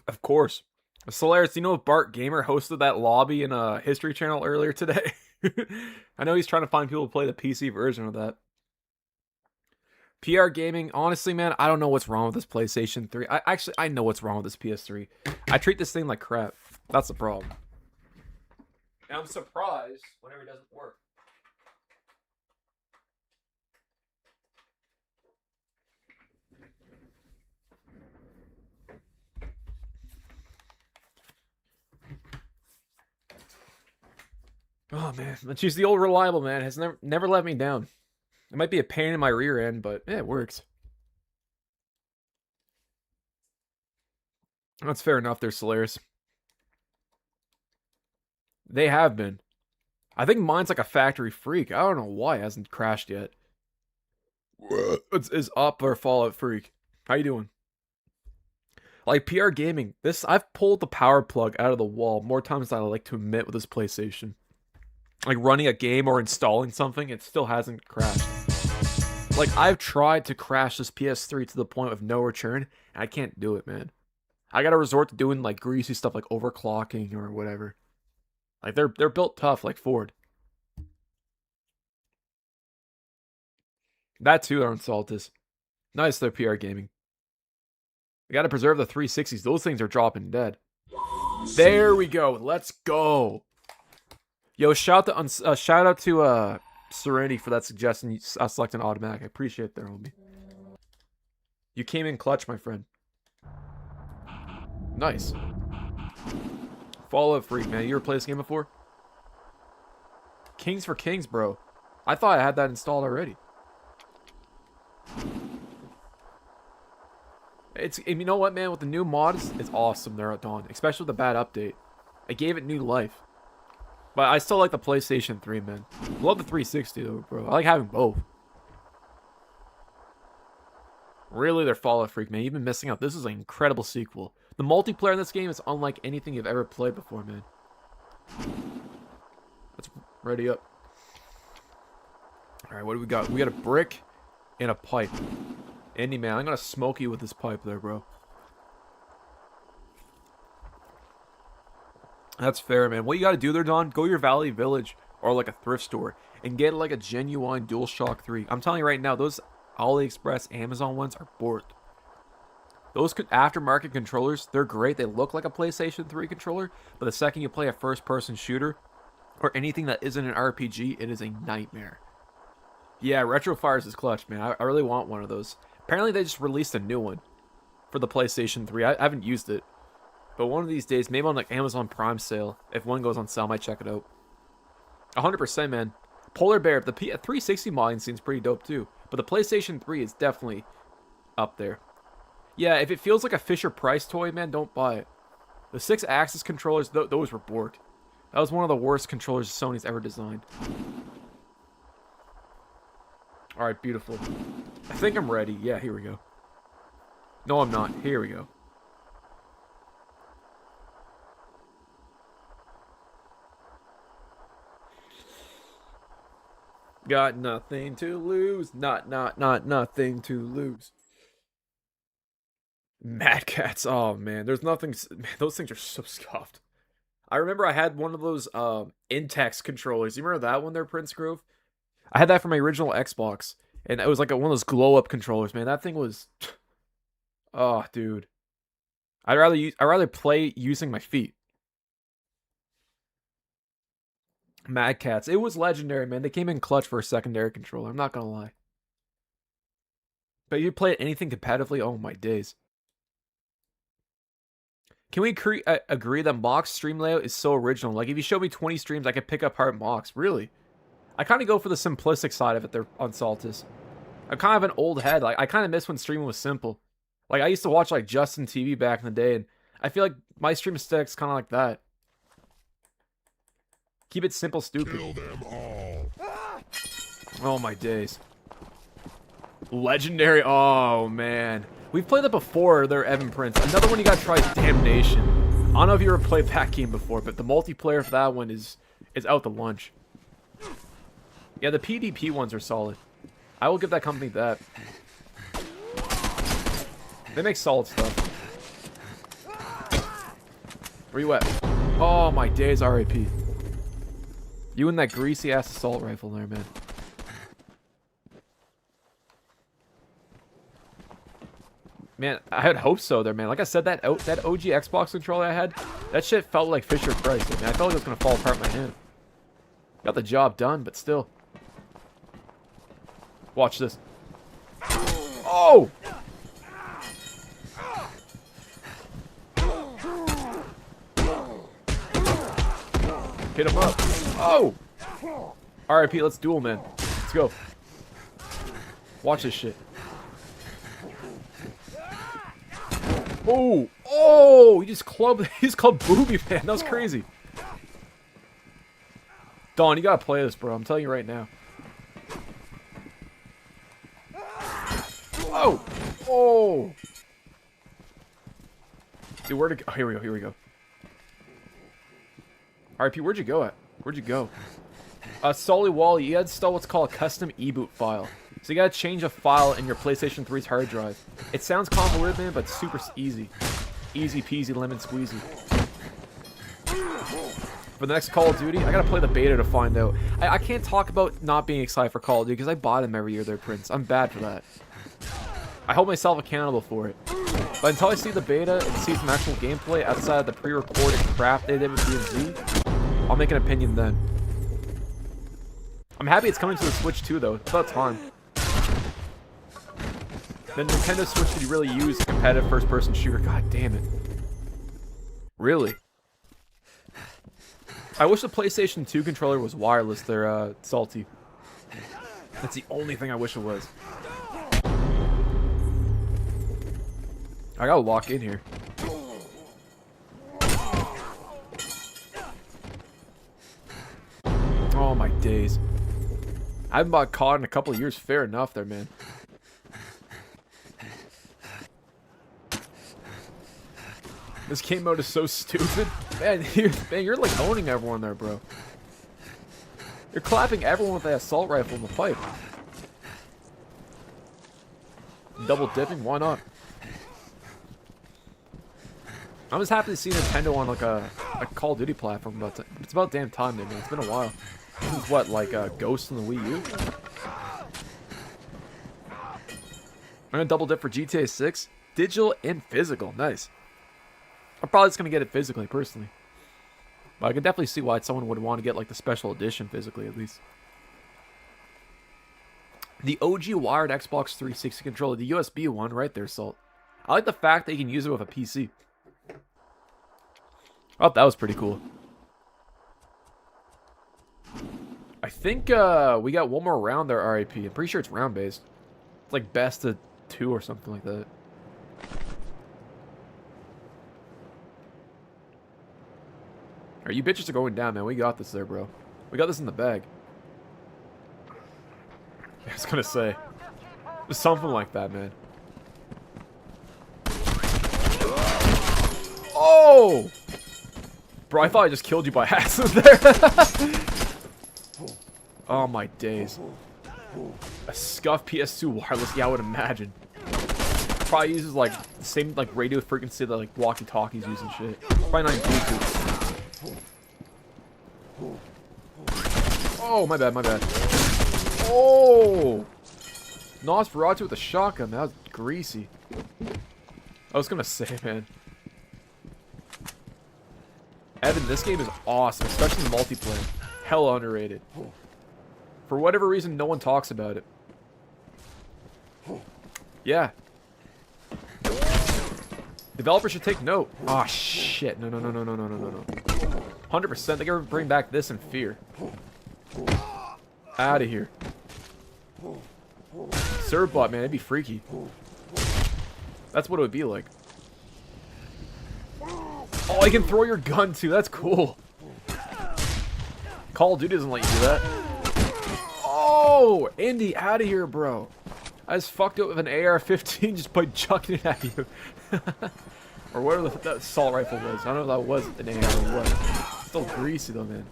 [SPEAKER 2] Of course. Solaris, you know Bart Gamer hosted that lobby in a History Channel earlier today? I know he's trying to find people to play the PC version of that. PR Gaming, honestly, man, I don't know what's wrong with this PlayStation 3. I know what's wrong with this PS3. I treat this thing like crap. That's the problem. And I'm surprised whenever it doesn't work. Oh, man. Let's use the old reliable, man. It has never let me down. It might be a pain in my rear end, but yeah, it works. That's fair enough there, Solaris. They have been. I think mine's like a factory freak. I don't know why it hasn't crashed yet. It's up or Fallout Freak. How you doing? Like PR Gaming, I've pulled the power plug out of the wall more times than I like to admit with this PlayStation. Like running a game or installing something, it still hasn't crashed. Like, I've tried to crash this PS3 to the point of no return, and I can't do it, man. I gotta resort to doing, like, greasy stuff like overclocking or whatever. Like, they're built tough, like Ford. That too, they're installed this. Nice, they're PR Gaming. We gotta preserve the 360s. Those things are dropping dead. There we go. Let's go. Yo, shout out to Serenity for that suggestion. Selecting automatic. I appreciate it there, homie. You came in clutch, my friend. Nice. Fallout Freak, man. You ever played this game before? Kings for Kings, bro. I thought I had that installed already. You know what, man? With the new mods, it's awesome there at Dawn. Especially with the bad update. It gave it new life. But I still like the PlayStation 3, man. Love the 360, though, bro. I like having both. Really, they're Fallout Freak, man. You've been missing out. This is an incredible sequel. The multiplayer in this game is unlike anything you've ever played before, man. Let's ready up. Alright, what do we got? We got a brick and a pipe. Andy, man, I'm gonna smoke you with this pipe there, bro. That's fair, man. What you gotta do there, Don, go to your Valley Village or like a thrift store and get like a genuine DualShock 3. I'm telling you right now, those AliExpress, Amazon ones are borked. Those aftermarket controllers, they're great. They look like a PlayStation 3 controller, but the second you play a first-person shooter or anything that isn't an RPG, it is a nightmare. Yeah, Retrofires is clutch, man. I really want one of those. Apparently, they just released a new one for the PlayStation 3. I haven't used it. But one of these days, maybe on like Amazon Prime sale, if one goes on sale, I might check it out. 100%, man. Polar Bear, the 360 modding seems pretty dope too. But the PlayStation 3 is definitely up there. Yeah, if it feels like a Fisher-Price toy, man, don't buy it. The 6-axis controllers, those were borked. That was one of the worst controllers Sony's ever designed. Alright, beautiful. I think I'm ready. Yeah, here we go. No, I'm not. Here we go. Got nothing to lose. Nothing to lose. Mad Cats. Oh, man. There's nothing... Man, those things are so scuffed. I remember I had one of those Intex controllers. You remember that one there, Prince Grove? I had that for my original Xbox. And it was like one of those glow-up controllers, man. That thing was... Oh, dude. I'd rather play using my feet. Mad Cats. It was legendary, man. They came in clutch for a secondary controller. I'm not gonna lie. But you play anything competitively? Oh my days. Can we agree that Mock's stream layout is so original? Like, if you show me 20 streams, I could pick apart Mock's. Really? I kind of go for the simplistic side of it there on Saltus. I'm kind of an old head. Like, I kind of miss when streaming was simple. Like, I used to watch, like, Justin TV back in the day, and I feel like my stream aesthetic's kind of like that. Keep it simple, stupid.
[SPEAKER 3] Kill them all.
[SPEAKER 2] Oh my days. Legendary. Oh man. We've played that before there, Evan Prince. Another one you gotta try is Damnation. I don't know if you ever played that game before, but the multiplayer for that one is out to lunch. Yeah, the PvP ones are solid. I will give that company that. They make solid stuff. Where you at? Oh my days, RIP. You and that greasy ass assault rifle there, man. Man, I had hoped so there, man. Like I said, that OG Xbox controller I had, that shit felt like Fisher-Price, man. I felt like it was gonna fall apart in my hand. Got the job done, but still. Watch this. Oh! Hit him up. Oh! RIP, let's duel, man. Let's go. Watch this shit. Oh! Oh! He just clubbed Booby, man. That was crazy. Dawn, you gotta play this, bro. I'm telling you right now. Oh! Oh! Dude, where'd it go? Oh, here we go, here we go. RP, where'd you go at? Where'd you go? Solly Wally, you gotta install what's called a custom EBOOT file. So you gotta change a file in your PlayStation 3's hard drive. It sounds convoluted, man, but it's super easy. Easy peasy lemon squeezy. For the next Call of Duty, I gotta play the beta to find out. I can't talk about not being excited for Call of Duty because I buy them every year there, Prince. I'm bad for that. I hold myself accountable for it. But until I see the beta and see some actual gameplay outside of the pre-recorded crap they did with DMZ, I'll make an opinion then. I'm happy it's coming to the Switch too, though. It's about time. The Nintendo Switch could really use a competitive first-person shooter. God damn it. Really? I wish the PlayStation 2 controller was wireless. They're salty. That's the only thing I wish it was. I gotta lock in here. Oh my days. I haven't bought COD in a couple of years. Fair enough there, man. This game mode is so stupid. Man, you're like owning everyone there, bro. You're clapping everyone with that assault rifle in the pipe. Double dipping? Why not? I'm just happy to see Nintendo on like a Call of Duty platform. But it's about damn time, dude, man. It's been a while. Since what, like Ghost in the Wii U? I'm gonna double dip for GTA 6. Digital and physical. Nice. I'm probably just gonna get it physically, personally. But I can definitely see why someone would want to get like the special edition physically, at least. The OG wired Xbox 360 controller, the USB one, right there, Salt. I like the fact that you can use it with a PC. Oh, that was pretty cool. I think we got one more round there, RIP. I'm pretty sure it's round-based. It's like best of 2 or something like that. Alright, you bitches are going down, man. We got this there, bro. We got this in the bag. I was gonna say. Something like that, man. Oh! Bro, I thought I just killed you by accident there. Oh my days. A scuffed PS2 wireless, yeah, I would imagine. Probably uses like the same like radio frequency that like walkie-talkies use and shit. Probably not even Bluetooth. Oh, my bad, my bad. Oh! Nosferatu with a shotgun, that was greasy. I was gonna say, man. Evan, this game is awesome, especially in multiplayer. Hella underrated. For whatever reason, no one talks about it. Yeah. Developers should take note. Oh shit! No, no, no, no, no, no, no, no, no. 100%. They gotta bring back this in Fear. Out of here. Servbot, man, it'd be freaky. That's what it would be like. Oh, you can throw your gun too. That's cool. Call of Duty doesn't let you do that. Oh, Indy, out of here, bro. I just fucked up with an AR-15 just by chucking it at you. Or whatever that assault rifle was. I don't know if that was an AR or what. Still greasy though, man.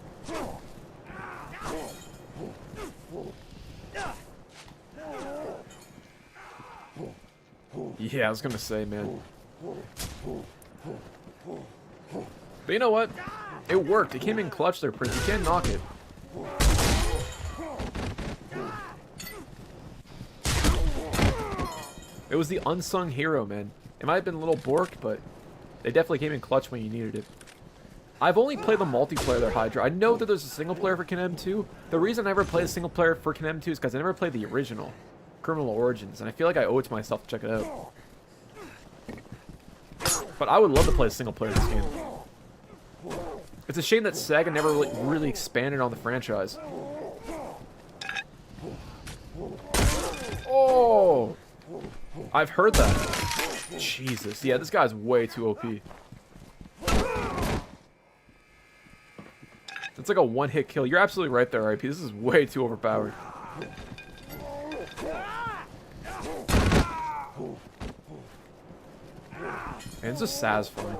[SPEAKER 2] Yeah, I was gonna say, man. But you know what? It worked. It came in clutch there, Prince. You can't knock it. It was the unsung hero, man. It might have been a little borked, but they definitely came in clutch when you needed it. I've only played the multiplayer there, Hydra. I know that there's a single player for Condemned 2. The reason I never played a single player for Condemned 2 is because I never played the original, Criminal Origins, and I feel like I owe it to myself to check it out. But I would love to play a single player in this game. It's a shame that Sega never really expanded on the franchise. Oh! I've heard that. Jesus. Yeah, this guy's way too OP. It's like a one-hit kill. You're absolutely right there, RIP. This is way too overpowered. And it's just satisfying.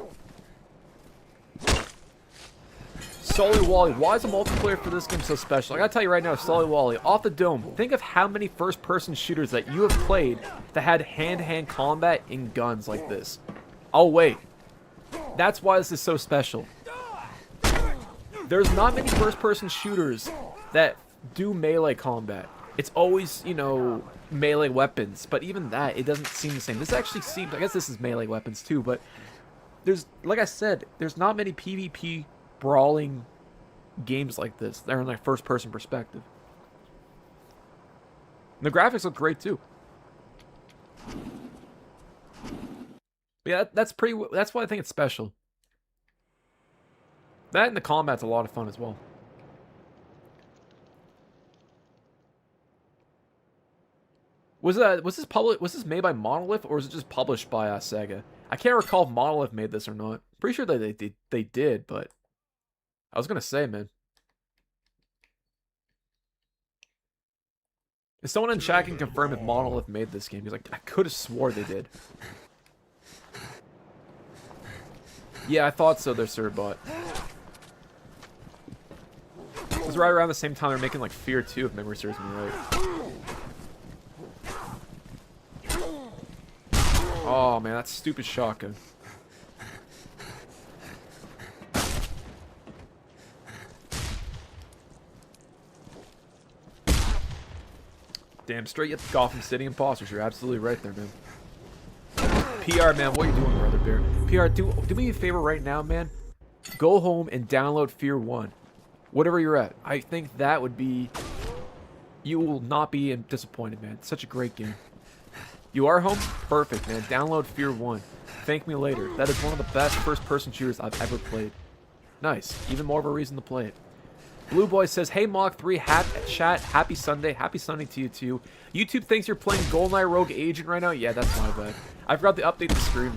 [SPEAKER 2] Sully Wally. Why is the multiplayer for this game so special? I gotta tell you right now, Sully Wally, off the dome, think of how many first-person shooters that you have played that had hand-to-hand combat in guns like this. Oh, wait. That's why this is so special. There's not many first-person shooters that do melee combat. It's always, you know, melee weapons. But even that, it doesn't seem the same. This actually seems... I guess this is melee weapons too, but... There's... Like I said, there's not many PvP brawling games like this. They're in like first-person perspective. And the graphics look great too. But yeah, that's pretty... That's why I think it's special. That and the combat's a lot of fun as well. Was this made by Monolith, or was it just published by Sega? I can't recall if Monolith made this or not. Pretty sure that they did, but I was gonna say, man. If someone in chat can confirm if Monolith made this game, he's like, I could have swore they did. Yeah, I thought so. They're Cerbot. It was right around the same time they're making like Fear 2, if memory serves me right. Oh man, that stupid shotgun. Damn straight, you Gotham City imposters. You're absolutely right there, man. PR, man, what are you doing, Brother Bear? PR, do me a favor right now, man. Go home and download Fear 1. Whatever you're at. I think that would be... You will not be disappointed, man. It's such a great game. You are home? Perfect, man. Download Fear 1. Thank me later. That is one of the best first-person shooters I've ever played. Nice. Even more of a reason to play it. Blue Boy says, hey Mach 3, chat, happy Sunday. Happy Sunday to you too. YouTube thinks you're playing Goldeneye Rogue Agent right now? Yeah, that's my bad. I forgot to update the screen.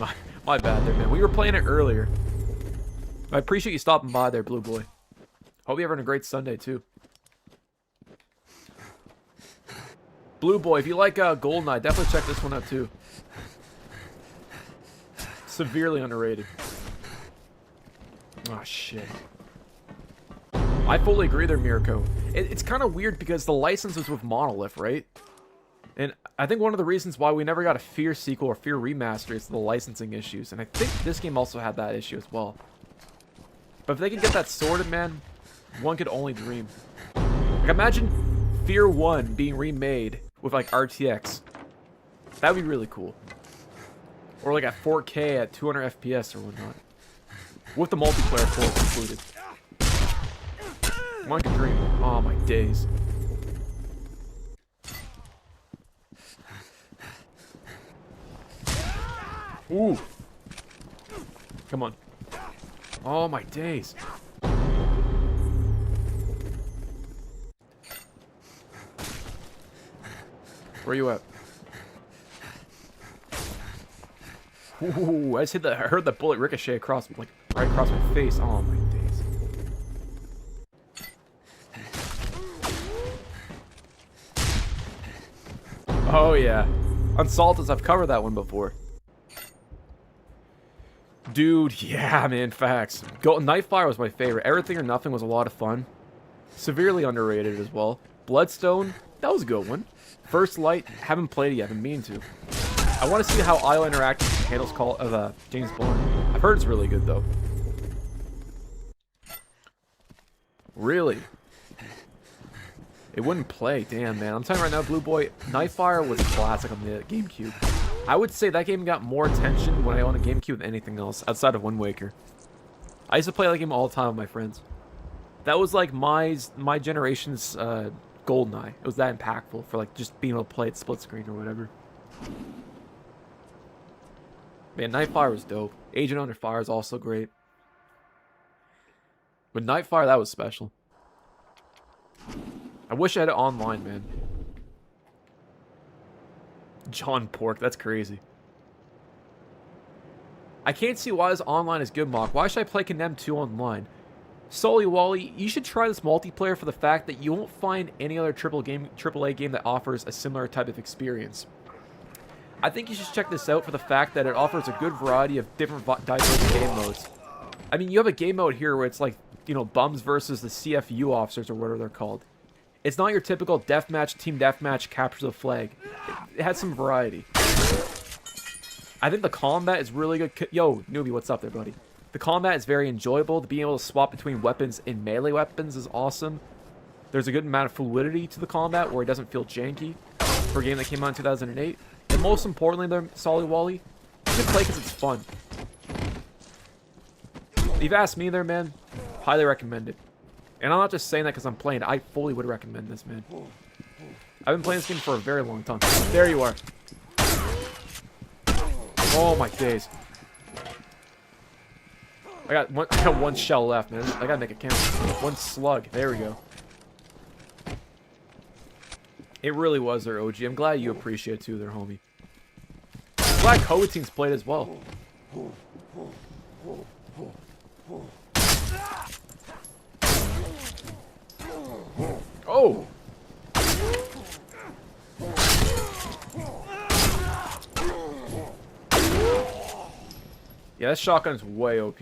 [SPEAKER 2] My bad there, man. We were playing it earlier. I appreciate you stopping by there, Blue Boy. Hope you're having a great Sunday too. Blue Boy, if you like Goldeneye, definitely check this one out too. Severely underrated. Oh, shit. I fully agree there, Mirko. It's kind of weird because the license was with Monolith, right? And I think one of the reasons why we never got a Fear sequel or Fear remaster is the licensing issues. And I think this game also had that issue as well. But if they could get that sorted, man, one could only dream. Like, imagine Fear 1 being remade with, like, RTX. That would be really cool. Or, like, at 4K at 200 FPS or whatnot. With the multiplayer, of course, included. One could dream. Oh, my days. Ooh. Come on. Oh, my days. Where you at? Ooh, I just hit the. I heard the bullet ricochet across, like, right across my face. Oh, my days. Oh, yeah. Unsaltas, I've covered that one before. Dude, yeah, man, facts. Nightfire was my favorite. Everything or Nothing was a lot of fun. Severely underrated as well. Bloodstone, that was a good one. First Light, haven't played it yet, been meaning to. I want to see how IO Interactive handles Call of James Bond. I've heard it's really good, though. Really? It wouldn't play. Damn, man. I'm telling you right now, Blue Boy, Nightfire was a classic on the GameCube. I would say that game got more attention when I owned a GameCube than anything else, outside of Wind Waker. I used to play that game all the time with my friends. That was like my generation's GoldenEye. It was that impactful for like just being able to play it split screen or whatever. Man, Nightfire was dope. Agent Under Fire is also great. But Nightfire, that was special. I wish I had it online, man. John Pork, that's crazy. I can't see why this online is good, Mock. Why should I play Condemned 2 online? Solly Wally, you should try this multiplayer for the fact that you won't find any other AAA game that offers a similar type of experience. I think you should check this out for the fact that it offers a good variety of different diverse game modes. I mean, you have a game mode here where it's like, you know, bums versus the CFU officers or whatever they're called. It's not your typical deathmatch, team deathmatch, capture the flag. It has some variety. I think the combat is really good. Yo, newbie, what's up there, buddy? The combat is very enjoyable. Being able to swap between weapons and melee weapons is awesome. There's a good amount of fluidity to the combat where it doesn't feel janky for a game that came out in 2008. And most importantly, there, Solly Wally, you should play because it's fun. If you've asked me there, man, highly recommend it. And I'm not just saying that because I'm playing it. I fully would recommend this, man. I've been playing this game for a very long time. There you are. Oh, my days. I got one shell left, man. I gotta make it count. One slug. There we go. It really was their OG. I'm glad you appreciate it too, their homie. I'm glad Coatings played as well. Oh! Yeah, that shotgun is way OP.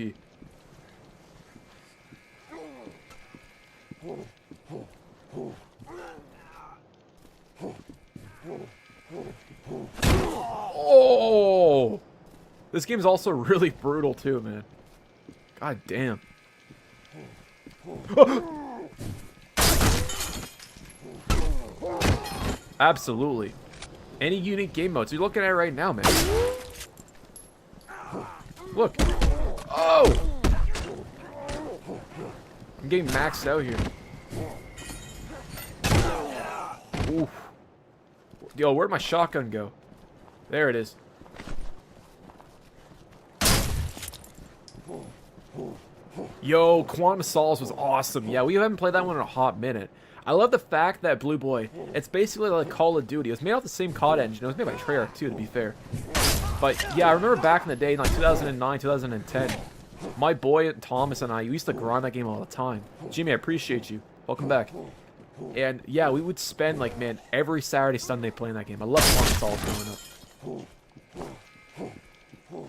[SPEAKER 2] Oh! This game's also really brutal too, man. God damn. Absolutely. Any unique game modes. You're looking at it right now, man. Look. Oh! I'm getting maxed out here. Oof. Yo, where'd my shotgun go? There it is. Yo, Quantum of Solace was awesome. Yeah, we haven't played that one in a hot minute. I love the fact that Blue Boy, it's basically like Call of Duty. It was made off the same COD engine. It was made by Treyarch too, to be fair. But yeah, I remember back in the day, in like 2009, 2010, my boy Thomas and I used to grind that game all the time. Jimmy, I appreciate you. Welcome back. And yeah, we would spend like, man, every Saturday, Sunday playing that game. I love Quantum of Solace growing up.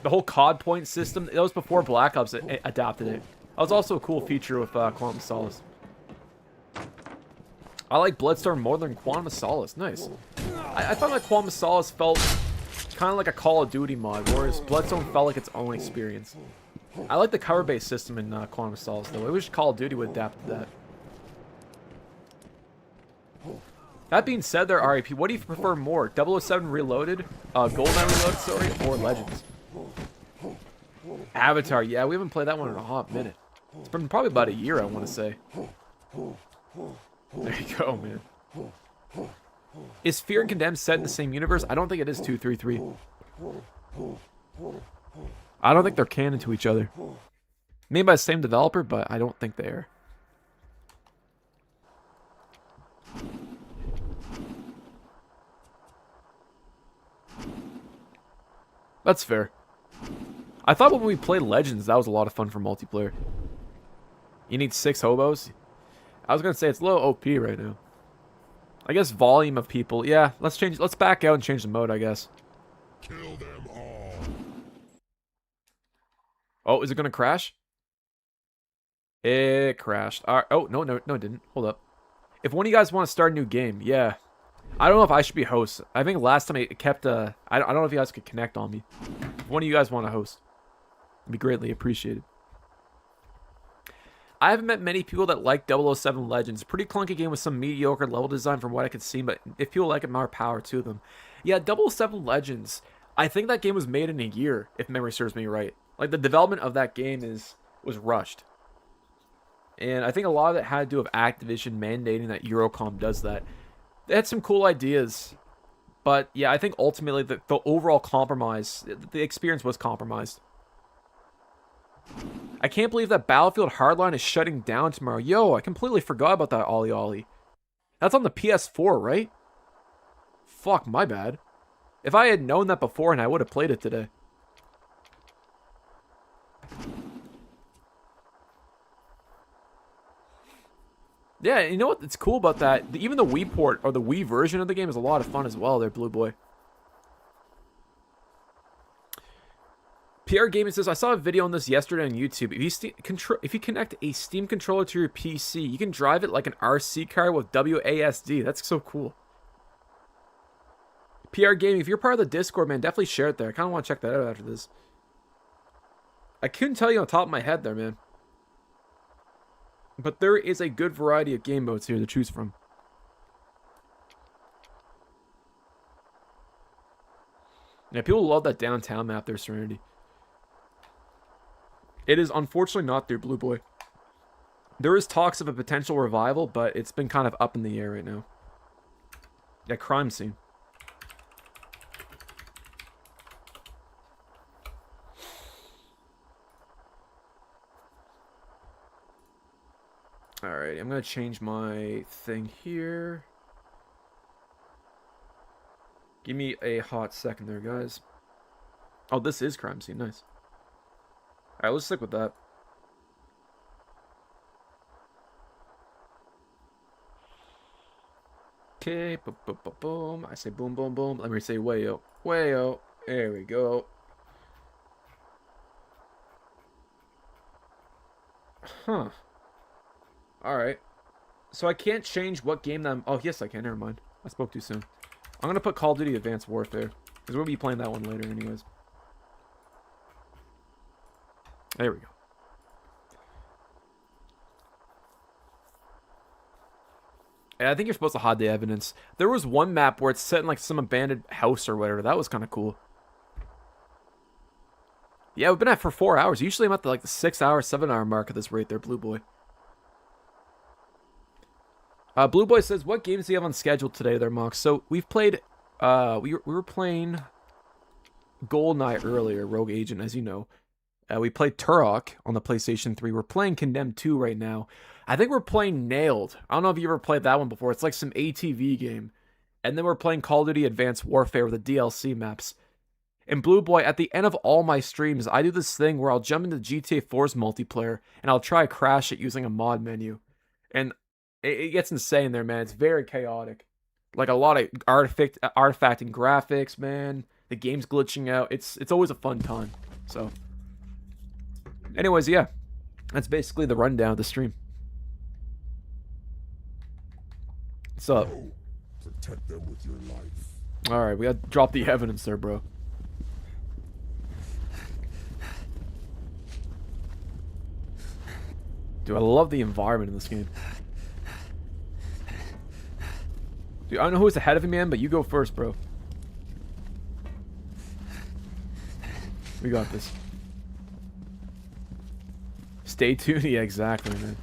[SPEAKER 2] The whole COD point system, that was before Black Ops adapted it. That was also a cool feature with Quantum of Solace. I like Bloodstorm more than Quantum of Solace. Nice. I thought that Quantum of Solace felt kind of like a Call of Duty mod, whereas Bloodstorm felt like its own experience. I like the cover-based system in Quantum of Solace, though. I wish Call of Duty would adapt to that. That being said, there, RIP, what do you prefer more? 007 Reloaded, GoldenEye Reloaded, sorry, or Legends? Avatar, yeah, we haven't played that one in a hot minute. It's been probably about a year, I want to say. There you go, man. Is Fear and Condemned set in the same universe? I don't think it is 233. I don't think they're canon to each other. Made by the same developer, but I don't think they are. That's fair. I thought when we played Legends, that was a lot of fun for multiplayer. You need 6 hobos? I was gonna say it's low OP right now. I guess volume of people. Yeah, let's back out and change the mode, I guess.
[SPEAKER 3] Kill them all.
[SPEAKER 2] Oh, is it gonna crash? It crashed. Oh, no, it didn't. Hold up. If one of you guys want to start a new game, yeah. I don't know if I should be host. I think last time it kept I don't know if you guys could connect on me. If one of you guys want to host, it'd be greatly appreciated. I haven't met many people that like 007 Legends. Pretty clunky game with some mediocre level design from what I could see, but if people like it, more power to them. Yeah, 007 Legends, I think that game was made in a year, if memory serves me right. Like, the development of that game was rushed. And I think a lot of it had to do with Activision mandating that Eurocom does that. They had some cool ideas, but yeah, I think ultimately the overall compromise, the experience was compromised. I can't believe that Battlefield Hardline is shutting down tomorrow. Yo, I completely forgot about that Ollie Ollie. That's on the PS4, right? Fuck, my bad. If I had known that beforehand, I would have played it today. Yeah, you know what? It's cool about that. Even the Wii port, or the Wii version of the game, is a lot of fun as well there, Blue Boy. PR Gaming says, I saw a video on this yesterday on YouTube. If you connect a Steam controller to your PC, you can drive it like an RC car with WASD. That's so cool. PR Gaming, if you're part of the Discord, man, definitely share it there. I kind of want to check that out after this. I couldn't tell you on top of my head there, man. But there is a good variety of game modes here to choose from. Yeah, people love that downtown map there, Serenity. It is unfortunately not there, Blue Boy. There is talks of a potential revival, but it's been kind of up in the air right now. Yeah, crime scene. Alright, I'm going to change my thing here. Give me a hot second there, guys. Oh, this is crime scene. Nice. Alright, let's stick with that. Okay, boom, boom, boom, boom. I say boom, boom, boom. Let me say wayo, wayo. There we go. Huh. Alright. So I can't change what game that I'm... Oh, yes, I can. Never mind. I spoke too soon. I'm going to put Call of Duty Advanced Warfare, because we'll be playing that one later anyways. There we go. And I think you're supposed to hide the evidence. There was one map where it's set in like some abandoned house or whatever. That was kind of cool. Yeah, we've been at for 4 hours. Usually I'm at the 6-hour, 7-hour mark at this rate there, Blue Boy. Blue Boy says, what games do you have on schedule today there, Mox? So we've played, we were playing Goldeneye earlier, Rogue Agent, as you know. We played Turok on the PlayStation 3. We're playing Condemned 2 right now. I think we're playing Nailed. I don't know if you ever played that one before. It's like some ATV game. And then we're playing Call of Duty Advanced Warfare with the DLC maps. And Blue Boy, at the end of all my streams, I do this thing where I'll jump into GTA 4's multiplayer and I'll try to crash it using a mod menu. And it gets insane there, man. It's very chaotic. Like a lot of artifacting graphics, man. The game's glitching out. It's always a fun time. So, anyways, yeah. That's basically the rundown of the stream. What's up?
[SPEAKER 8] Protect them with your life.
[SPEAKER 2] Alright, we gotta drop the evidence there, bro. Dude, I love the environment in this game. Dude, I don't know who's ahead of me, man, but you go first, bro. We got this. Stay tuned. Yeah, exactly, man.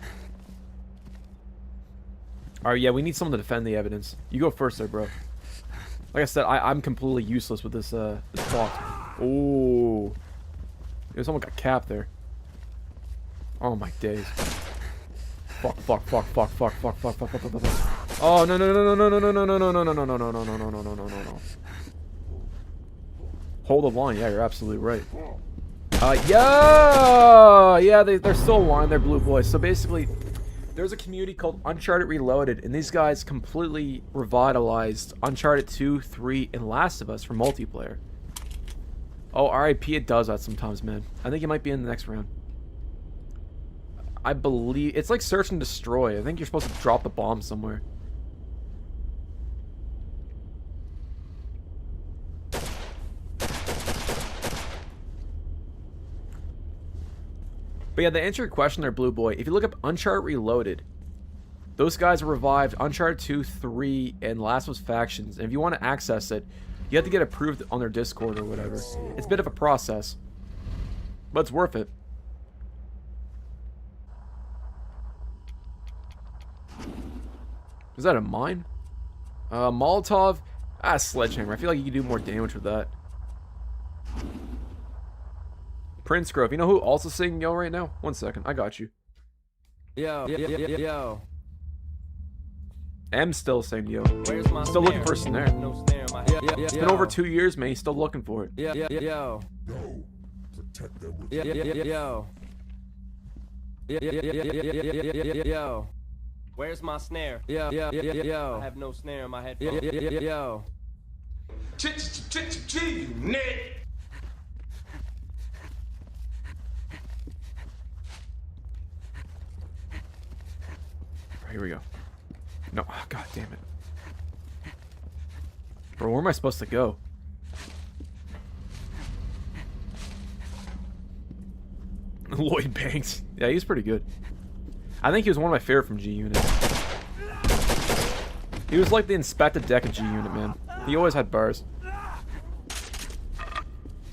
[SPEAKER 2] Alright, yeah, we need someone to defend the evidence. You go first there, bro. Like I said, I'm completely useless with this box. Oh. Dude, someone got capped there. Oh my days. Fuck. Oh no. Hold the line, yeah, you're absolutely right. Yeah, they're still aligned, they're Blue Boys. So basically, there's a community called Uncharted Reloaded, and these guys completely revitalized Uncharted 2, 3, and Last of Us for multiplayer. Oh, RIP, it does that sometimes, man. I think it might be in the next round. I believe it's like search and destroy. I think you're supposed to drop the bomb somewhere. But yeah, to answer your question there, Blue Boy, if you look up Uncharted Reloaded, those guys revived Uncharted 2, 3, and Last of Us Factions. And if you want to access it, you have to get approved on their Discord or whatever. It's a bit of a process, but it's worth it. Is that a mine? Molotov? Ah, sledgehammer. I feel like you can do more damage with that. Prince Grove. You know who also singing yo right now? 1 second. I got you.
[SPEAKER 12] Yo.
[SPEAKER 2] M still saying yo.
[SPEAKER 12] Where's my
[SPEAKER 2] still looking for a snare.
[SPEAKER 12] No snare in my head.
[SPEAKER 2] It's been over 2 years, man. He's still looking for it.
[SPEAKER 12] Yo.
[SPEAKER 8] No. Protect them with
[SPEAKER 12] Yo. Yo. Where's my snare? Yo. I have no snare in my head. Yo.
[SPEAKER 3] Nick.
[SPEAKER 2] Here we go. No, oh, god damn it. Bro, where am I supposed to go? Lloyd Banks. Yeah, he's pretty good. I think he was one of my favorite from G-Unit. He was like the inspected deck of G-Unit, man. He always had bars.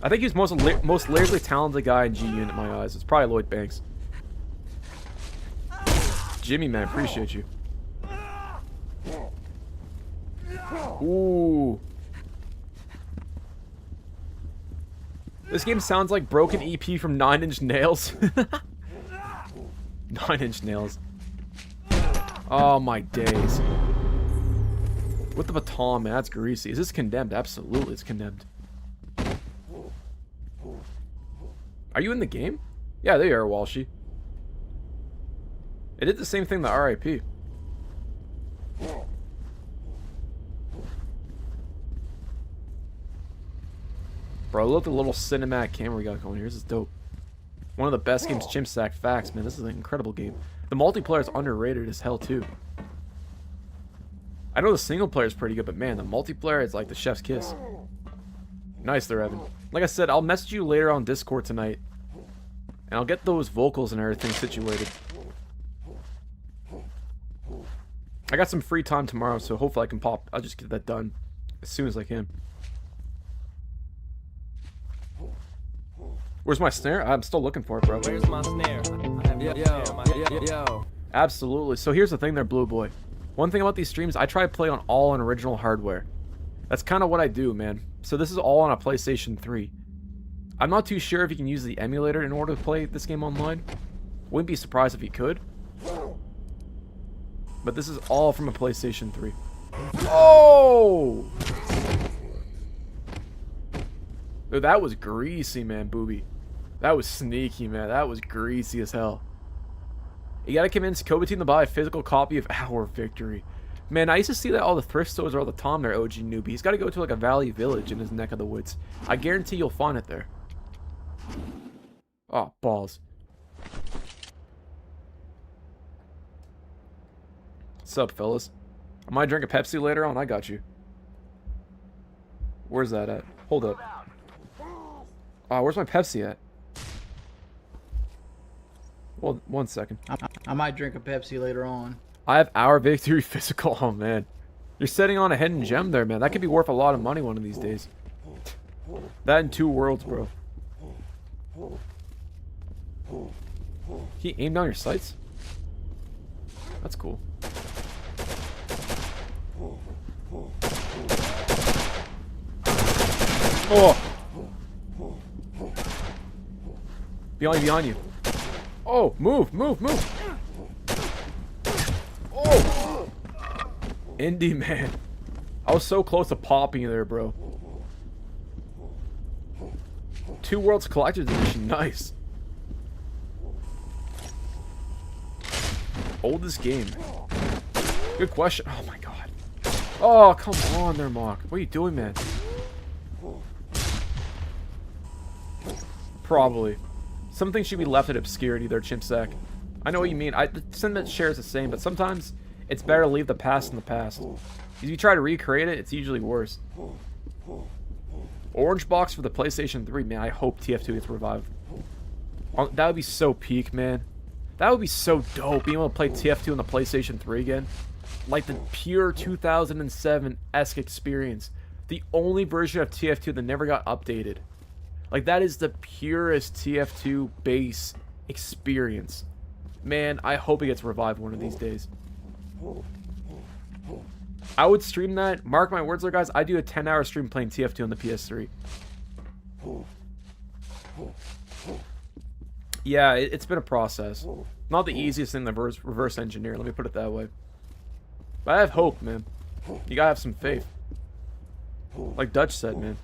[SPEAKER 2] I think he's most lyrically talented guy in G-Unit in my eyes. It's probably Lloyd Banks. Jimmy, man, appreciate you. Ooh. This game sounds like Broken EP from 9 Inch Nails. 9 Inch Nails. Oh my days. With the baton, man, that's greasy. Is this Condemned? Absolutely, it's Condemned. Are you in the game? Yeah, there you are, Walshy. It did the same thing to RIP. Bro, look at the little cinematic camera we got going here. This is dope. One of the best games, Chimp Sack. Facts, man. This is an incredible game. The multiplayer is underrated as hell, too. I know the single player is pretty good, but man, the multiplayer is like the chef's kiss. Nice there, Evan. Like I said, I'll message you later on Discord tonight. And I'll get those vocals and everything situated. I got some free time tomorrow, so hopefully I can pop. I'll just get that done as soon as I can. Where's my snare? I'm still looking for it, bro.
[SPEAKER 12] Where's my snare? I have no snare in my head. Yo.
[SPEAKER 2] Absolutely. So here's the thing there, Blue Boy. One thing about these streams, I try to play on all on original hardware. That's kind of what I do, man. So this is all on a PlayStation 3. I'm not too sure if you can use the emulator in order to play this game online. Wouldn't be surprised if you could. But this is all from a PlayStation 3. Oh! Dude, that was greasy, man, booby. That was sneaky, man. That was greasy as hell. You gotta convince Kobe Team to buy a physical copy of Our Victory. Man, I used to see that all the thrift stores all the time there, OG newbie. He's gotta go to like a valley village in his neck of the woods. I guarantee you'll find it there. Oh, balls. What's up, fellas? I might drink a Pepsi later on. I got you. Where's that at? Hold up. Oh, where's my Pepsi at? Well, 1 second.
[SPEAKER 7] I might drink a Pepsi later on.
[SPEAKER 2] I have Our Victory physical. Oh, man. You're setting on a hidden gem there, man. That could be worth a lot of money one of these days. That in 2 worlds, bro. He aimed down your sights? That's cool. Oh! Behind you. Oh, move. Oh! Indie, man. I was so close to popping there, bro. 2 Worlds Collector's Edition. Nice. Oldest game. Good question. Oh, my God. Oh, come on there, Mock. What are you doing, man? Probably. Some things should be left at obscurity there, Chimpsack. I know what you mean. The sentiment shares the same, but sometimes it's better to leave the past in the past. If you try to recreate it, it's usually worse. Orange box for the PlayStation 3. Man, I hope TF2 gets revived. That would be so peak, man. That would be so dope, being able to play TF2 on the PlayStation 3 again. Like the pure 2007-esque experience. The only version of TF2 that never got updated. Like, that is the purest TF2 base experience. Man, I hope it gets revived one of these days. I would stream that. Mark my words there, guys. I do a 10-hour stream playing TF2 on the PS3. Yeah, it's been a process. Not the easiest thing to reverse engineer, let me put it that way. But I have hope, man. You gotta have some faith. Like Dutch said, man.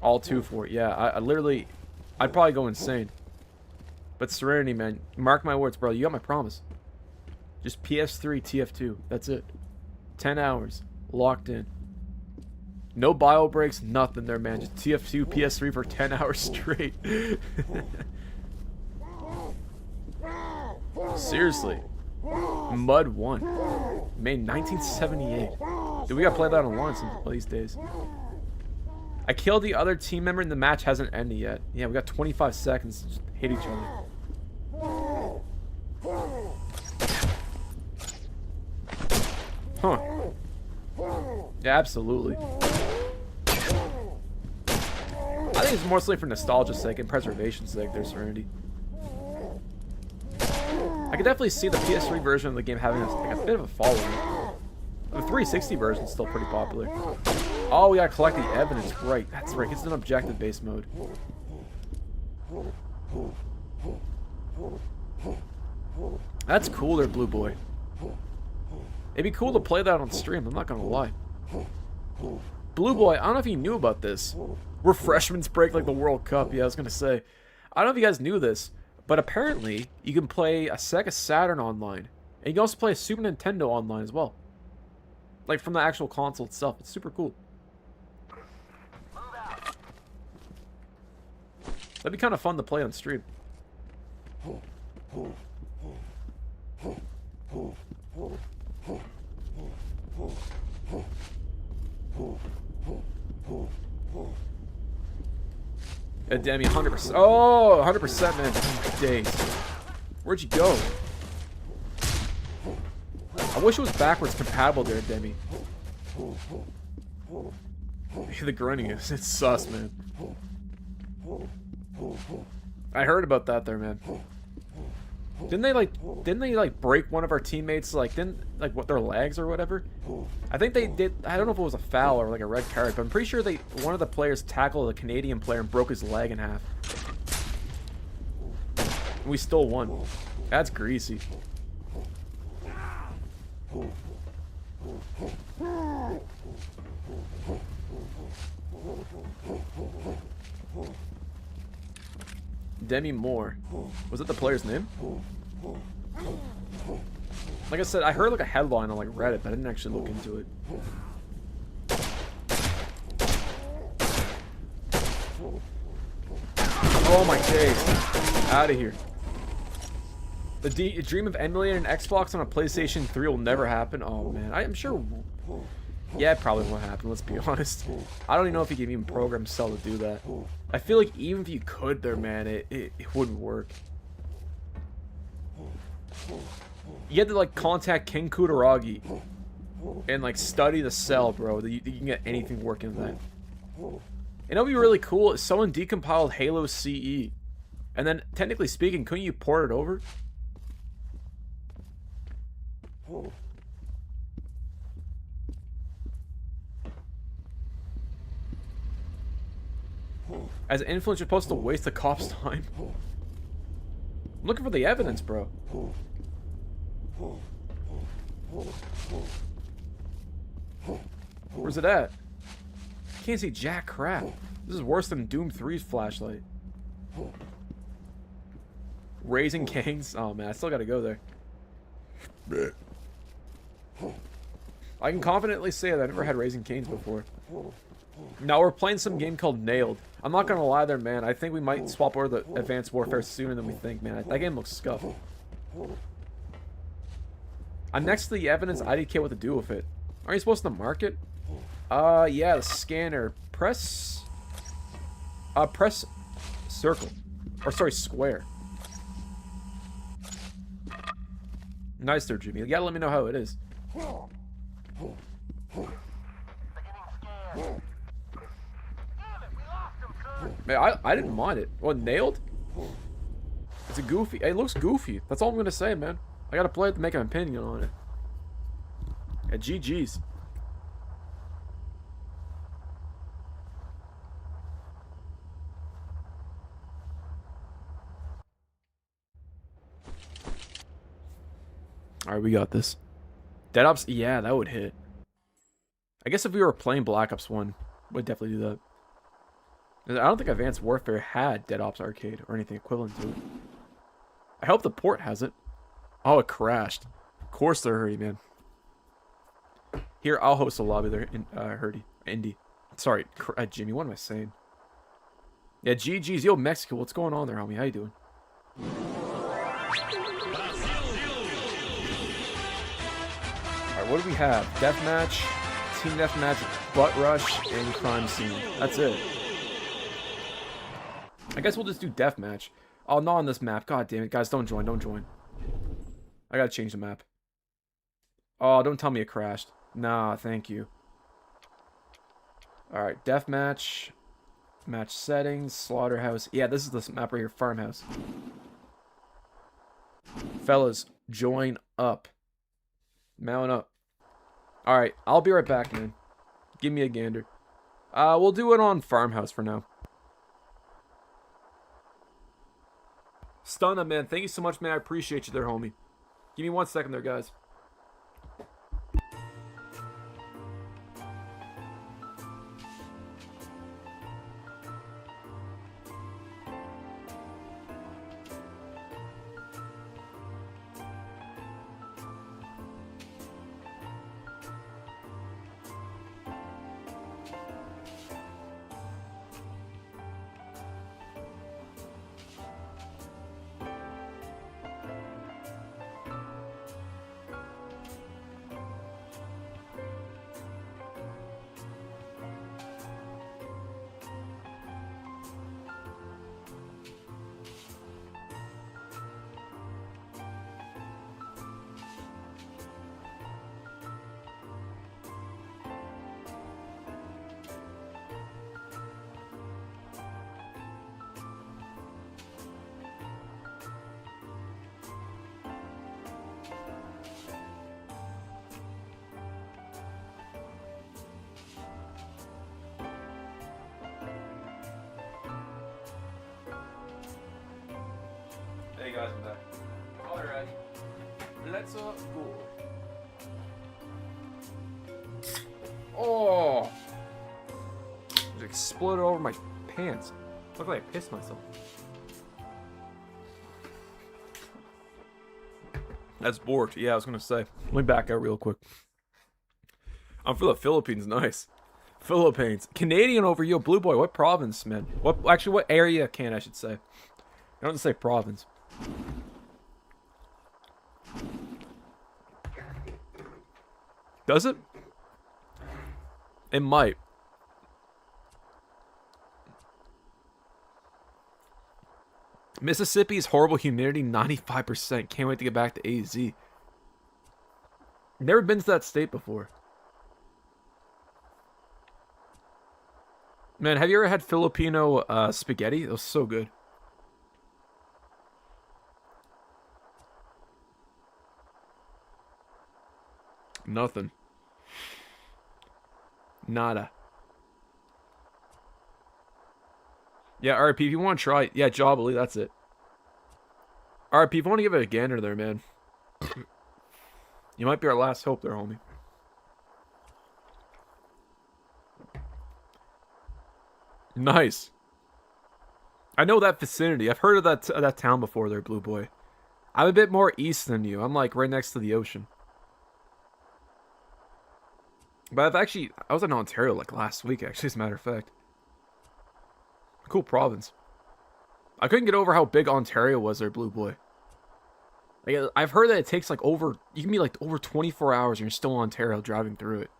[SPEAKER 2] All 2 for it. Yeah, I literally... I'd probably go insane. But Serenity, man. Mark my words, bro. You got my promise. Just PS3 TF2. That's it. 10 hours. Locked in. No bio breaks. Nothing there, man. Just TF2 PS3 for 10 hours straight. Seriously. Mud 1. May 1978. Dude, we gotta play that online some these days. I killed the other team member and the match hasn't ended yet. Yeah, we got 25 seconds to just hit each other. Huh. Yeah, absolutely. I think it's mostly for nostalgia's sake and preservation's sake there, Serenity. I could definitely see the PS3 version of the game having like a bit of a following. The 360 version is still pretty popular. Oh, we gotta collect the evidence. Right, that's right. It's an objective-based mode. That's cool there, Blue Boy. It'd be cool to play that on stream, I'm not gonna lie. Blue Boy, I don't know if you knew about this. Refreshments break like the World Cup. Yeah, I was gonna say. I don't know if you guys knew this, but apparently you can play a Sega Saturn online. And you can also play a Super Nintendo online as well. Like from the actual console itself. It's super cool. That'd be kind of fun to play on stream. Demi, 100%. Oh, 100%, man. Oh, my days. Where'd you go? I wish it was backwards compatible there, Demi. The grunting is, it's sus, man. I heard about that there, man. Didn't they like break one of our teammates what their legs or whatever? I think they did. I don't know if it was a foul or like a red card, but I'm pretty sure one of the players tackled a Canadian player and broke his leg in half. And we still won. That's greasy. Demi Moore. Was it the player's name? Like I said, I heard like a headline on like Reddit, but I didn't actually look into it. Oh my days. Out of here. The dream of emulating an Xbox on a PlayStation 3 will never happen. Oh man, I'm sure. Yeah, it probably won't happen, let's be honest. I don't even know if you can even program Cell to do that. I feel like even if you could there, man, it wouldn't work. You had to like contact King Kutaragi and like study the Cell, bro. You can get anything working in that. And it would be really cool if someone decompiled Halo CE. And then, technically speaking, couldn't you port it over? As an influencer, you're supposed to waste the cop's time. I'm looking for the evidence, bro. Where's it at? Can't see jack crap. This is worse than Doom 3's flashlight. Raising Cane's? Oh man, I still gotta go there. I can confidently say that I've never had Raising Cane's before. Now we're playing some game called Nailed. I'm not gonna lie there, man. I think we might swap over the Advanced Warfare sooner than we think, man. That game looks scuffed. I'm next to the evidence IDK what to do with it. Aren't you supposed to mark it? Yeah, the scanner. Press circle. Or sorry, square. Nice there, Jimmy. You gotta let me know how it is. Man, I didn't mind it. What, Nailed? It's a goofy. It looks goofy. That's all I'm gonna say, man. I gotta play it to make an opinion on it. Yeah, GG's. Alright, we got this. Dead Ops? Yeah, that would hit. I guess if we were playing Black Ops 1, we'd definitely do that. I don't think Advanced Warfare had Dead Ops Arcade or anything equivalent to it. I hope the port has it. Oh, it crashed. Of course they're hurdy, man. Here, I'll host a lobby there in Indy. Sorry, Jimmy, what am I saying? Yeah, GG's. Yo, Mexico, what's going on there, homie? How you doing? Alright, what do we have? Deathmatch, Team Deathmatch, Butt Rush, and Crime Scene. That's it. I guess we'll just do Deathmatch. Oh, not on this map. God damn it. Guys, don't join. Don't join. I gotta change the map. Oh, don't tell me it crashed. Nah, thank you. Alright, Deathmatch. Match settings. Slaughterhouse. Yeah, this is this map right here. Farmhouse. Fellas, join up. Mount up. Alright, I'll be right back, man. Give me a gander. We'll do it on Farmhouse for now. Stunna, man. Thank you so much, man. I appreciate you there, homie. Give me 1 second there, guys. guys are back. Alright. Let's go. Oh! It exploded over my pants. Looked like I pissed myself. That's borked. Yeah, I was gonna say. Let me back out real quick. I'm for the Philippines. Nice. Philippines. Canadian over you, Blue Boy. What province, man? What area can I should say? I don't say province. Does it? It might. Mississippi's horrible humidity, 95%. Can't wait to get back to AZ. Never been to that state before. Man, have you ever had Filipino spaghetti? It was so good. Nothing. Nada. Yeah, RP, if you want to try it. Yeah, Jobbly, that's it. RP, if you want to give it a gander there, man. You might be our last hope there, homie. Nice. I know that vicinity. I've heard of that town before there, Blue Boy. I'm a bit more east than you. I'm like right next to the ocean. But I was in Ontario like last week, actually, as a matter of fact. Cool province. I couldn't get over how big Ontario was there, Blue Boy. Like, I've heard that it takes like you can be like over 24 hours and you're still in Ontario driving through it.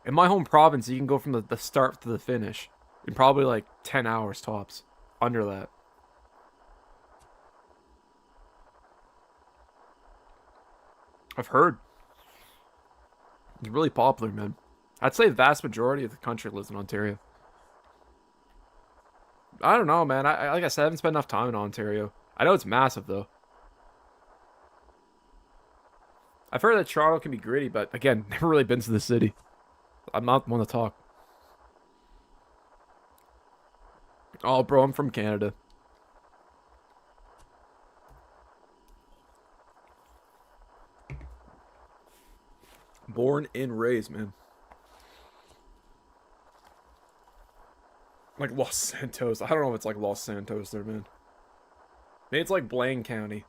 [SPEAKER 2] In my home province, you can go from the start to the finish in probably like 10 hours tops. Under that. I've heard. It's really popular, man. I'd say the vast majority of the country lives in Ontario. I don't know, man. Like I said, I haven't spent enough time in Ontario. I know it's massive, though. I've heard that Toronto can be gritty, but again, never really been to the city. I'm not one to talk. Oh, bro, I'm from Canada. Born and raised, man. Like Los Santos. I don't know if it's like Los Santos there, man. Maybe it's like Blaine County.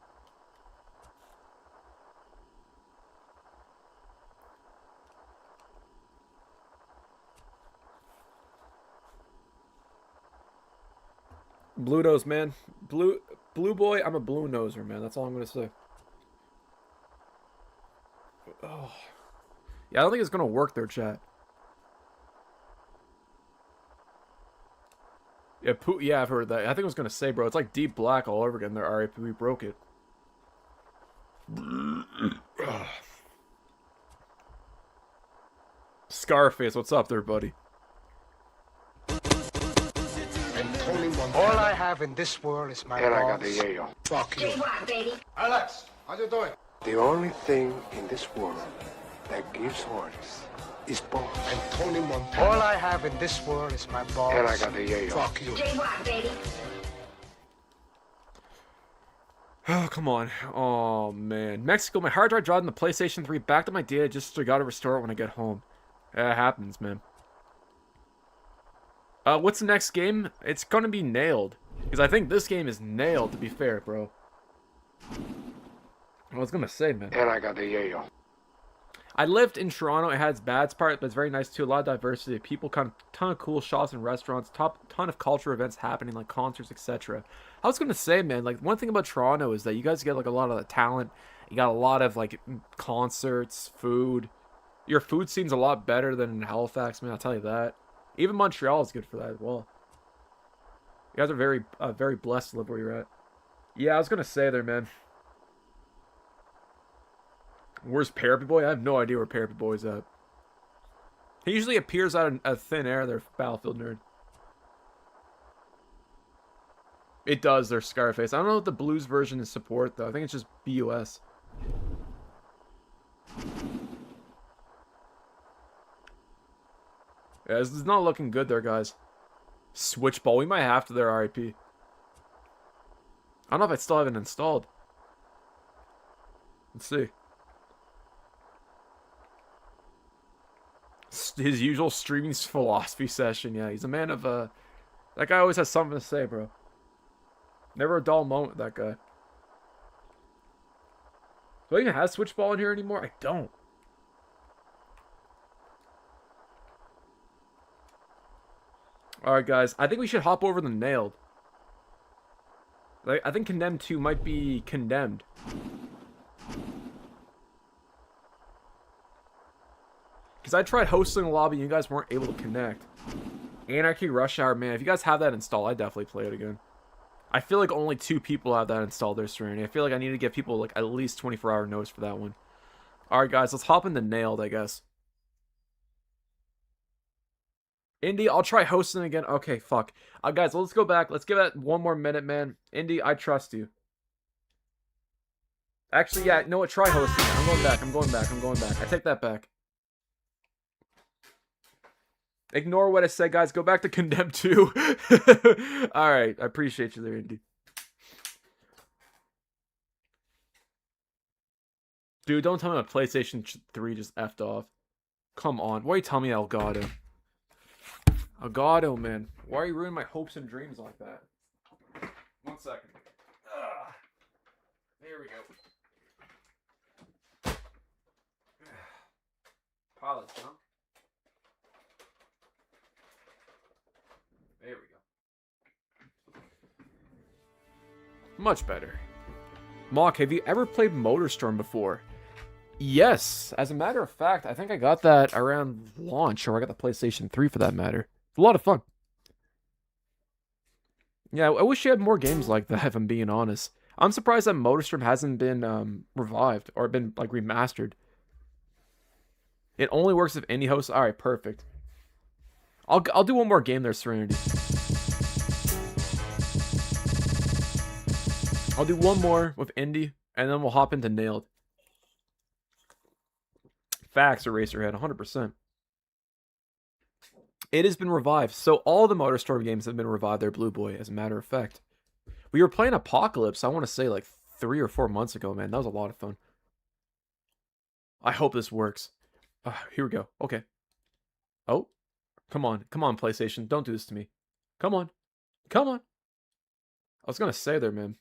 [SPEAKER 2] Blue nose, man. Blue boy, I'm a blue noser, man. That's all I'm gonna say. Oh. Yeah, I don't think it's gonna work there, chat. Yeah, I've heard that. I think I was gonna say, bro, it's like deep black all over again there, RIP. We broke it. Scarface, what's up there, buddy?
[SPEAKER 9] All I have in this world is my
[SPEAKER 6] And I got
[SPEAKER 9] balls.
[SPEAKER 6] the yayo.
[SPEAKER 9] Fuck you.
[SPEAKER 6] Baby. Alex, how you doing?
[SPEAKER 9] The only thing in this world that gives orders is balls. And Tony Montana. All I have in this world is my balls.
[SPEAKER 6] And I got the yayo.
[SPEAKER 9] Fuck you.
[SPEAKER 13] Baby.
[SPEAKER 2] Oh, come on. Oh, man. Mexico, my hard drive dropped in the PlayStation 3. Backed up my data, just gotta restore it when I get home. It happens, man. What's the next game? It's gonna be Nailed. Because I think this game is nailed, to be fair, bro. I was gonna say, man.
[SPEAKER 6] And I got the yayo.
[SPEAKER 2] I lived in Toronto. It had its bad part, but it's very nice too. A lot of diversity. People, ton of cool shops and restaurants. Ton of culture events happening, like concerts, etc. I was gonna say, man, like one thing about Toronto is that you guys get like a lot of the talent. You got a lot of like concerts, food. Your food scene's a lot better than in Halifax, man. I'll tell you that. Even Montreal is good for that as well. You guys are very blessed to live where you're at. Yeah, I was gonna say there, man. Where's Parapy Boy? I have no idea where Parapy Boy's at. He usually appears out of thin air there, Battlefield nerd. It does, there's Scarface. I don't know if the blues version is support, though. I think it's just BUS. Yeah, this is not looking good there, guys. Switchball. We might have to there, RIP. I don't know if I still have it installed. Let's see. His usual streaming philosophy session. Yeah, he's a man of that guy always has something to say, bro. Never a dull moment, that guy. Do I even have Switchball in here anymore? I don't. Alright, guys. I think we should hop over the Nailed. I think Condemned 2 might be Condemned. Because I tried hosting a lobby and you guys weren't able to connect. Anarchy Rush Hour, man. If you guys have that installed, I'd definitely play it again. I feel like only 2 people have that installed their Serenity. I feel like I need to give people like at least 24-hour notice for that one. Alright, guys. Let's hop into Nailed, I guess. Indy, I'll try hosting again. Okay, fuck. Guys, let's go back. Let's give it 1 more minute, man. Indy, I trust you. Actually, yeah, no, try hosting. I'm going back. I'm going back. I'm going back. I take that back. Ignore what I said, guys. Go back to Condemned 2. Alright, I appreciate you there, Indy. Dude, don't tell me my PlayStation 3 just effed off. Come on. Why are you telling me Elgato? Elgato, man. Why are you ruining my hopes and dreams like that? 1 second. There we go. Pilot jump. There we go. Much better. Mock, have you ever played MotorStorm before? Yes. As a matter of fact, I think I got that around launch, or I got the PlayStation 3 for that matter. It's a lot of fun. Yeah, I wish you had more games like that, if I'm being honest. I'm surprised that MotorStorm hasn't been revived or been like remastered. It only works if indie hosts. Alright, perfect. I'll do one more game there, Serenity. I'll do one more with indie, and then we'll hop into Nailed. Facts, Eraserhead, 100%. It has been revived. So all the MotorStorm games have been revived there, Blue Boy, as a matter of fact. We were playing Apocalypse, I want to say, like 3 or 4 months ago, man. That was a lot of fun. I hope this works. Here we go. Okay. Oh. Come on. Come on, PlayStation. Don't do this to me. Come on. Come on. I was going to say there, man.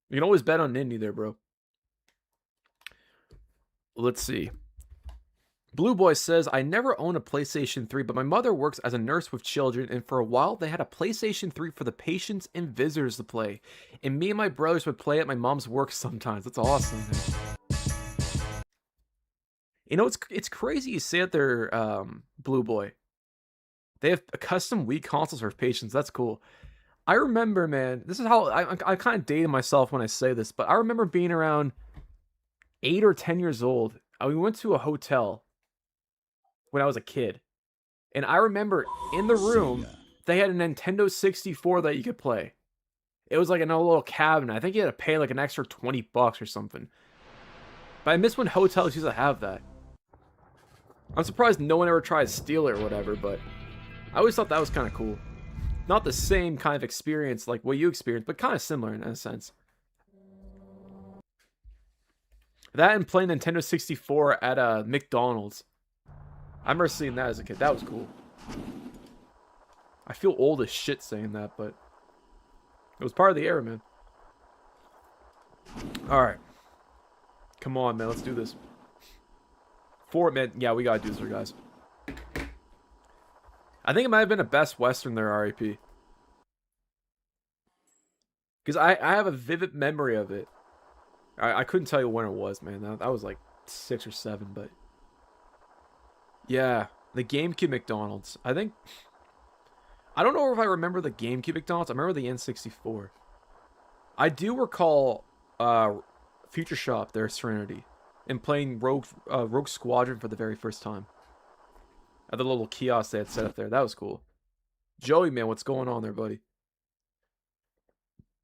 [SPEAKER 2] You can always bet on Indie there, bro. Let's see. Blue Boy says, I never owned a PlayStation 3, but my mother works as a nurse with children, and for a while they had a PlayStation 3 for the patients and visitors to play. And me and my brothers would play at my mom's work sometimes. That's awesome, man. You know, it's crazy you say it there, Blue Boy. They have custom Wii consoles for patients. That's cool. I remember, man, this is how I kind of dated myself when I say this, but I remember being around 8 or 10 years old. We went to a hotel when I was a kid. And I remember in the room, they had a Nintendo 64 that you could play. It was like in a little cabinet. I think you had to pay like an extra $20 or something. But I miss when hotels used to have that. I'm surprised no one ever tried to steal it or whatever, but I always thought that was kind of cool. Not the same kind of experience like what you experienced, but kind of similar in a sense. That and playing Nintendo 64 at McDonald's. I remember seeing that as a kid. That was cool. I feel old as shit saying that, but it was part of the era, man. Alright. Come on, man. Let's do this. 4 minutes. Yeah, we gotta do this, guys. I think it might have been a Best Western there, RAP. Because I have a vivid memory of it. I couldn't tell you when it was, man. That was like 6 or 7, but... Yeah, the GameCube McDonald's. I think... I don't know if I remember the GameCube McDonald's. I remember the N64. I do recall Future Shop there, Serenity. And playing Rogue Squadron for the very first time. At the little kiosk they had set up there. That was cool. Joey, man, what's going on there, buddy?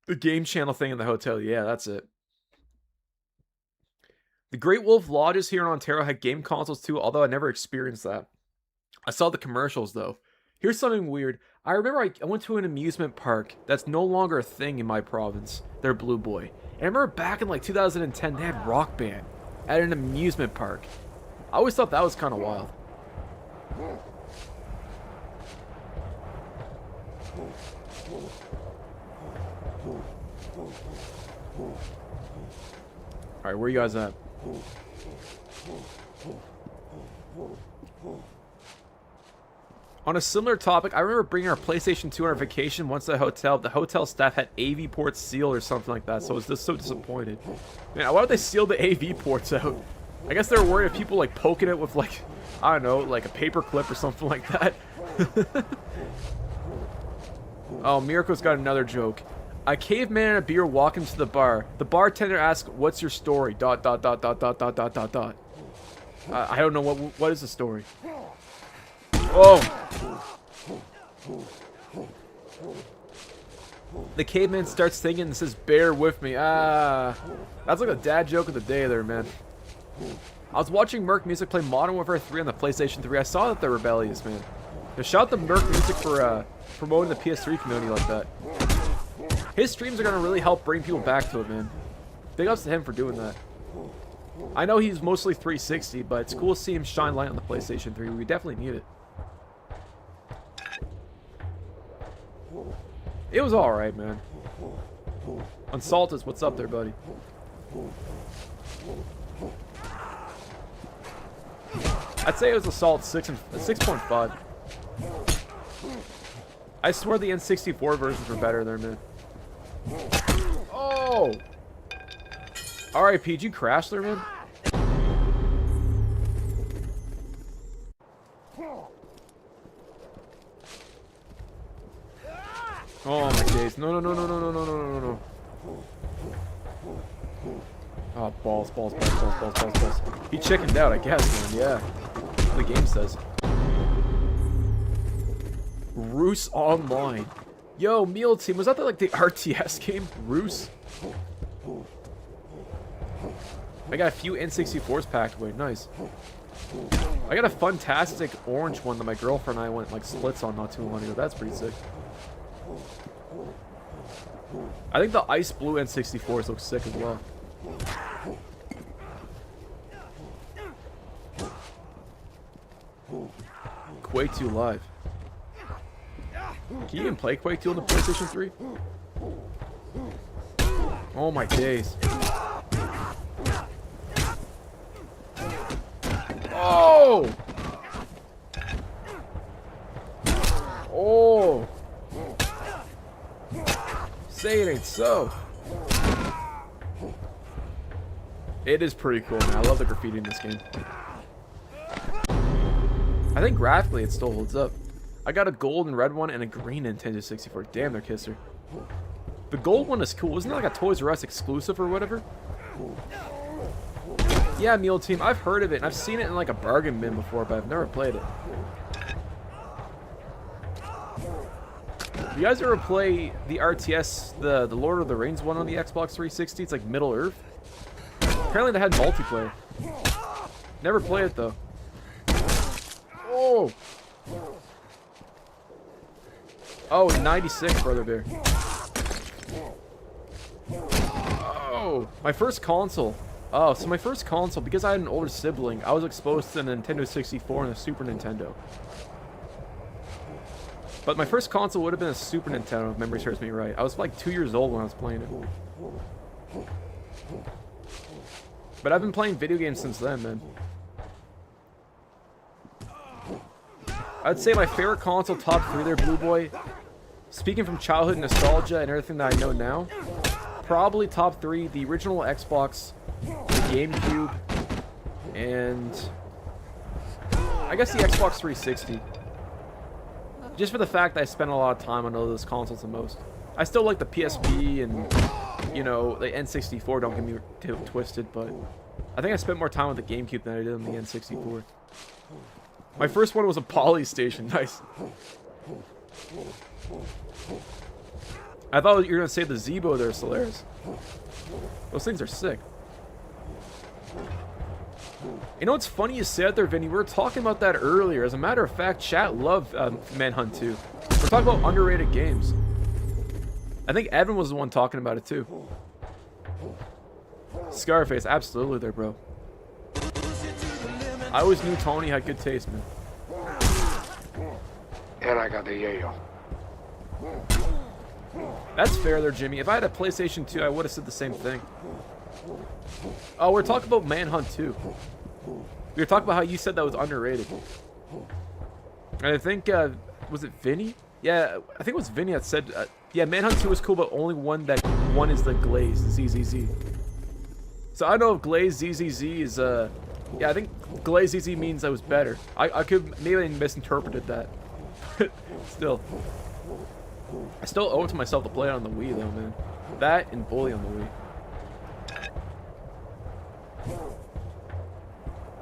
[SPEAKER 2] The game channel thing in the hotel. Yeah, that's it. The Great Wolf Lodges here in Ontario had game consoles too, although I never experienced that. I saw the commercials, though. Here's something weird. I remember I went to an amusement park that's no longer a thing in my province. They're Blue Boy. And I remember back in like 2010, they had Rock Band at an amusement park. I always thought that was kind of wild. Alright, where you guys at? On a similar topic, I remember bringing our PlayStation 2 on our vacation once to the hotel staff had AV ports sealed or something like that, so I was just so disappointed. Man, why would they seal the AV ports out? I guess they were worried of people like poking it with like, I don't know, like a paper clip or something like that. Oh, Mirko's got another joke. A caveman and a beer walk into the bar. The bartender asks, "What's your story?" ... I don't know what is the story. Oh. The caveman starts singing and says, "Bear with me." That's like a dad joke of the day there, man. I was watching Merc Music play Modern Warfare 3 on the PlayStation 3. I saw that they're rebellious, man. Shout out to Merc Music for promoting the PS3 community like that. His streams are going to really help bring people back to it, man. Big ups to him for doing that. I know he's mostly 360, but it's cool to see him shine light on the PlayStation 3. We definitely need it. It was alright, man. Unsaltus, what's up there, buddy? I'd say it was Assault 6.5. I swear the N64 versions were better there, man. Oh! Alright, PG crash there, man? Oh my days. No. Oh, balls. He chickened out, I guess, man. Yeah. The game says. Roos Online. Yo, Meal Team, was that like the RTS game? Roos? I got a few N64s packed away. Nice. I got a fantastic orange one that my girlfriend and I went like splits on not too long ago. That's pretty sick. I think the ice blue N64s look sick as well. Quake 2 Live. Can you even play Quake 2 on the PlayStation 3? Oh my days. Oh! Oh! Say it ain't so. It is pretty cool, man. I love the graffiti in this game. I think graphically it still holds up. I got a gold and red one and a green Nintendo 64. Damn, they're kisser. The gold one is cool. Isn't it like a Toys R Us exclusive or whatever? Yeah, Meal Team. I've heard of it and I've seen it in like a bargain bin before, but I've never played it. You guys ever play the RTS, the Lord of the Rings one on the Xbox 360? It's like Middle Earth. Apparently they had multiplayer. Never played it though. Oh! Oh, 96, Brother Bear. Oh, my first console. Oh, so my first console, because I had an older sibling, I was exposed to the Nintendo 64 and the Super Nintendo. But my first console would have been a Super Nintendo, if memory serves me right. I was like 2 years old when I was playing it. But I've been playing video games since then, man. I'd say my favorite console, top 3 there, Blue Boy. Speaking from childhood nostalgia and everything that I know now, probably top 3, the original Xbox, the GameCube, and I guess the Xbox 360. Just for the fact that I spent a lot of time on those consoles the most. I still like the PSP and, you know, the N64, don't get me twisted, but I think I spent more time with the GameCube than I did on the N64. My first one was a Poly Station. Nice. I thought you were going to say the Zebo there, Solaris. Those things are sick. You know what's funny you said there, Vinny? We were talking about that earlier. As a matter of fact, chat loved Manhunt 2. We're talking about underrated games. I think Evan was the one talking about it too. Scarface, absolutely there, bro. I always knew Tony had good taste, man.
[SPEAKER 6] And I got the yayo.
[SPEAKER 2] That's fair there, Jimmy. If I had a PlayStation 2, I would have said the same thing. Oh, we're talking about Manhunt 2. We were talking about how you said that was underrated. And I think, was it Vinny? Yeah, I think it was Vinny that said, yeah, Manhunt 2 was cool, but only one is the Glaze, ZZZ. So I don't know if Glaze ZZZ is, yeah, I think Glaze ZZ means that was better. I could, maybe I misinterpreted that. Still. I still owe it to myself to play it on the Wii, though, man. That and Bully on the Wii.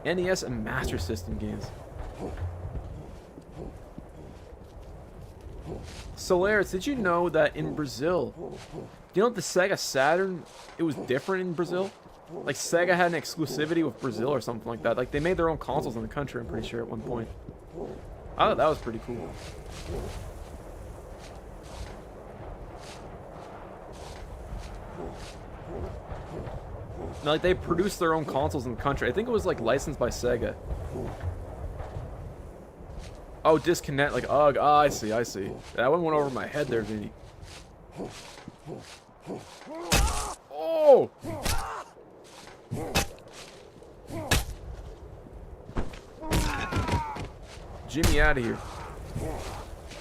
[SPEAKER 2] NES and Master System games. Solaris, did you know that in Brazil, you know the Sega Saturn, it was different in Brazil? Like Sega had an exclusivity with Brazil or something like that. Like they made their own consoles in the country, I'm pretty sure, at one point. I thought that was pretty cool. No, like they produced their own consoles in the country. I think it was like licensed by Sega. Oh, disconnect, like ugh. Oh, I see, I see. That one went over my head there, Vinny. Oh! Jimmy out of here.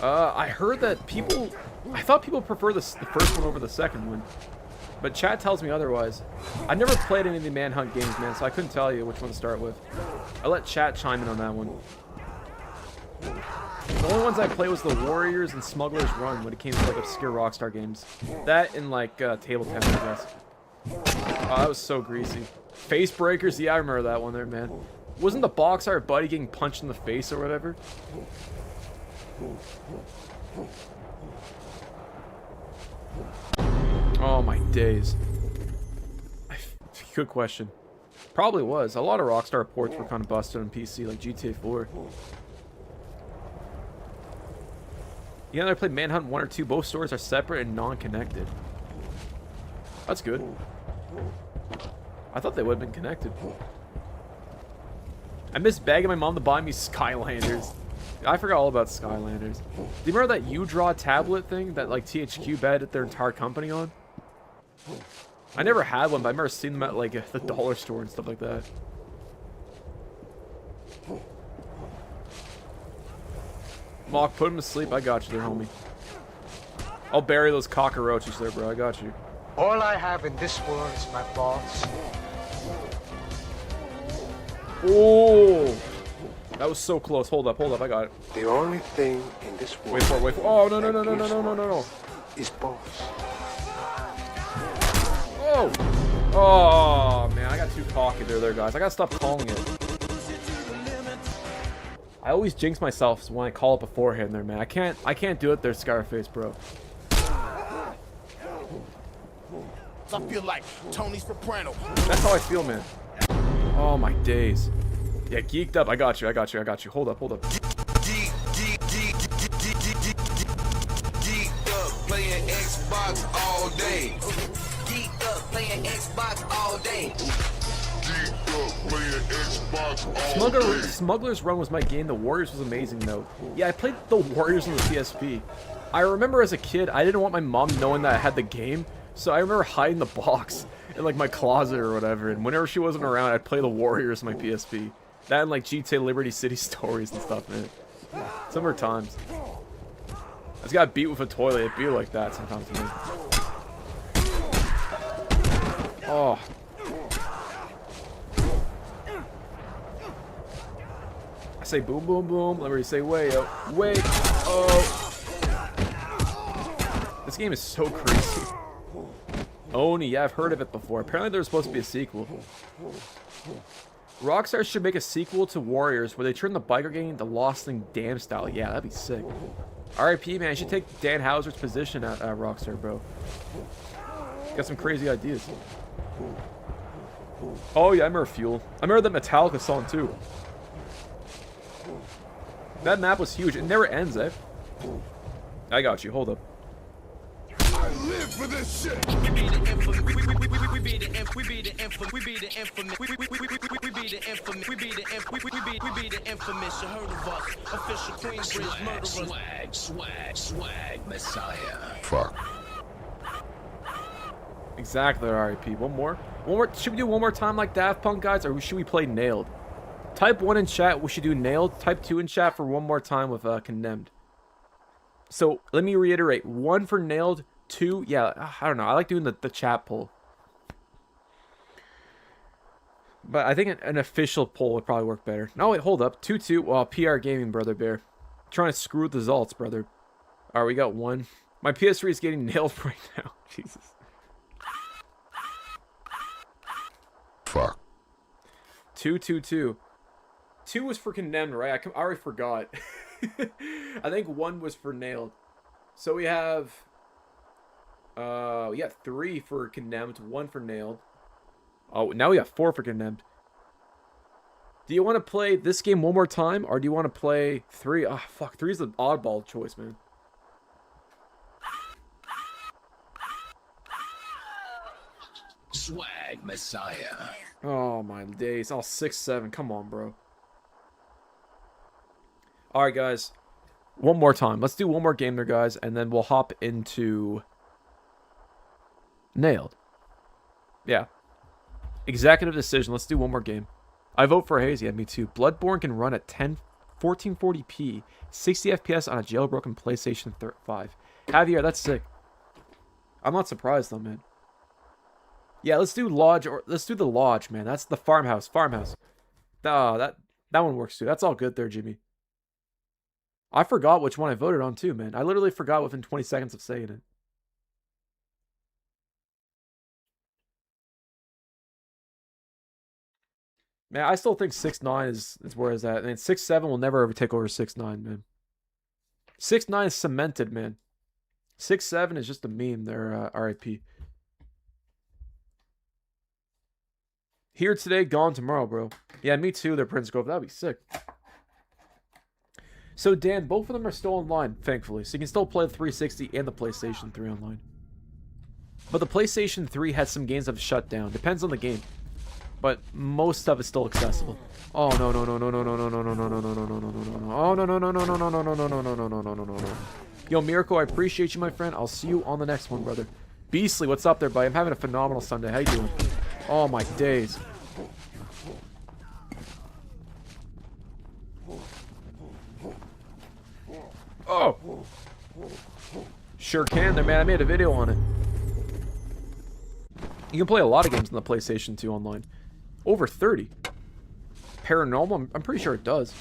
[SPEAKER 2] I heard that people... I thought people prefer the first one over the second one. But chat tells me otherwise. I never played any of the Manhunt games, man, so I couldn't tell you which one to start with. I'll let chat chime in on that one. The only ones I played was the Warriors and Smuggler's Run when it came to like obscure Rockstar games. That and like Table Tennis, I guess. Oh, that was so greasy. Face Breakers, yeah, I remember that one there, man. Wasn't the box art buddy getting punched in the face or whatever? Oh my days. Good question. Probably was. A lot of Rockstar ports were kind of busted on PC, like GTA 4. You know, I played Manhunt 1 or 2. Both stores are separate and non-connected. That's good. I thought they would have been connected. I miss begging my mom to buy me Skylanders. I forgot all about Skylanders. Do you remember that U-Draw tablet thing that like THQ bet their entire company on? I never had one, but I remember seeing them at like the dollar store and stuff like that. Mock, put him to sleep. I got you there, homie. I'll bury those cockroaches there, bro. I got you.
[SPEAKER 9] All I have in this world is my balls.
[SPEAKER 2] Oh, that was so close. Hold up, I got it.
[SPEAKER 9] The only thing in this world.
[SPEAKER 2] Wait for it, wait for it. Oh, no, no, no, no, no, no, no, no, no.
[SPEAKER 9] Is balls.
[SPEAKER 2] Oh! Oh, man, I got too cocky there, guys. I gotta stop calling it. I always jinx myself when I call it beforehand there, man. I can't do it there, Scarface, bro.
[SPEAKER 1] I feel like Tony Soprano.
[SPEAKER 2] That's how I feel, man. Oh, my days. Yeah, geeked up. I got you, I got you, I got you. Hold up, hold up.
[SPEAKER 3] Geeked up playing Xbox all day. Geeked up playing Xbox all day. Geeked up playing Xbox all day.
[SPEAKER 2] Smuggler's Run was my game. The Warriors was amazing, though. Yeah, I played the Warriors on the PSP. I remember as a kid, I didn't want my mom knowing that I had the game, so I remember hiding the box in like my closet or whatever, and whenever she wasn't around, I'd play the Warriors on my PSP. That and like GTA Liberty City Stories and stuff, man. Summer times. I just got beat with a toilet. It'd be like that sometimes to me. Oh. I say boom, boom, boom. Let me say wait, oh, wait, oh. This game is so crazy. Oni, yeah, I've heard of it before. Apparently there's supposed to be a sequel. Rockstar should make a sequel to Warriors where they turn the biker gang into Lost and Damned style. Yeah, that'd be sick. RIP, man. I should take Dan Houser's position at Rockstar, bro. Got some crazy ideas. Oh yeah, I remember Fuel. I remember that Metallica song too. That map was huge. It never ends, eh? I got you. Hold up.
[SPEAKER 3] I live for this shit.
[SPEAKER 1] We be the infamous. We be the infamous. We be the infamous. We be the infamous. We be the infamous. We be the infamous. You heard of us? Official Queensbridge murderers.
[SPEAKER 5] Swag, Messiah.
[SPEAKER 3] Fuck.
[SPEAKER 2] Exactly, RIP. One more. Should we do one more time like Daft Punk, guys, or should we play Nailed? Type 1 in chat. We should do Nailed. Type 2 in chat for one more time with Condemned. So let me reiterate: 1 for Nailed. 2, yeah, I don't know. I like doing the chat poll. But I think an official poll would probably work better. No, wait, hold up. 2-2. Well, PR Gaming, Brother Bear. Trying to screw with the results, brother. Alright, we got 1. My PS3 is getting nailed right now. Jesus.
[SPEAKER 3] Fuck.
[SPEAKER 2] 2-2-2. 2 was for Condemned, right? I already forgot. I think 1 was for Nailed. So we have... we got 3 for Condemned, 1 for Nailed. Oh, now we got 4 for Condemned. Do you want to play this game one more time, or do you want to play 3? Ah, fuck, 3 is the oddball choice, man.
[SPEAKER 5] Swag, Messiah.
[SPEAKER 2] Oh, my days. Oh, 6-7. Come on, bro. Alright, guys. One more time. Let's do one more game there, guys, and then we'll hop into... Nailed. Yeah. Executive decision. Let's do one more game. I vote for Hazy. Yeah, me too. Bloodborne can run at 1440p, 60 FPS on a jailbroken PlayStation 5. Javier, that's sick. I'm not surprised though, man. Yeah, let's do Lodge, or let's do the Lodge, man. That's the farmhouse. Farmhouse. That one works too. That's all good there, Jimmy. I forgot which one I voted on too, man. I literally forgot within 20 seconds of saying it. Man, I still think 6-9 is where it's at. I mean, 6-7 will never ever take over 6-9, man. 6-9 is cemented, man. 6-7 is just a meme there, RIP. Here today, gone tomorrow, bro. Yeah, me too, there, Prince Grove. That'd be sick. So, Dan, both of them are still online, thankfully. So you can still play the 360 and the PlayStation 3 online. But the PlayStation 3 has some games that have shut down. Depends on the game. But most stuff is still accessible. Oh no no no no no no no no no no no no no no no no no. Oh no no no no no no no no no no no no no no no no. Yo, Miracle, I appreciate you, my friend. I'll see you on the next one, brother. Beastly, what's up there, buddy? I'm having a phenomenal Sunday. How you doing? Oh my days. Oh. Sure can there, man. I made a video on it. You can play a lot of games on the PlayStation 2 online. Over 30. Paranormal? I'm pretty sure it does.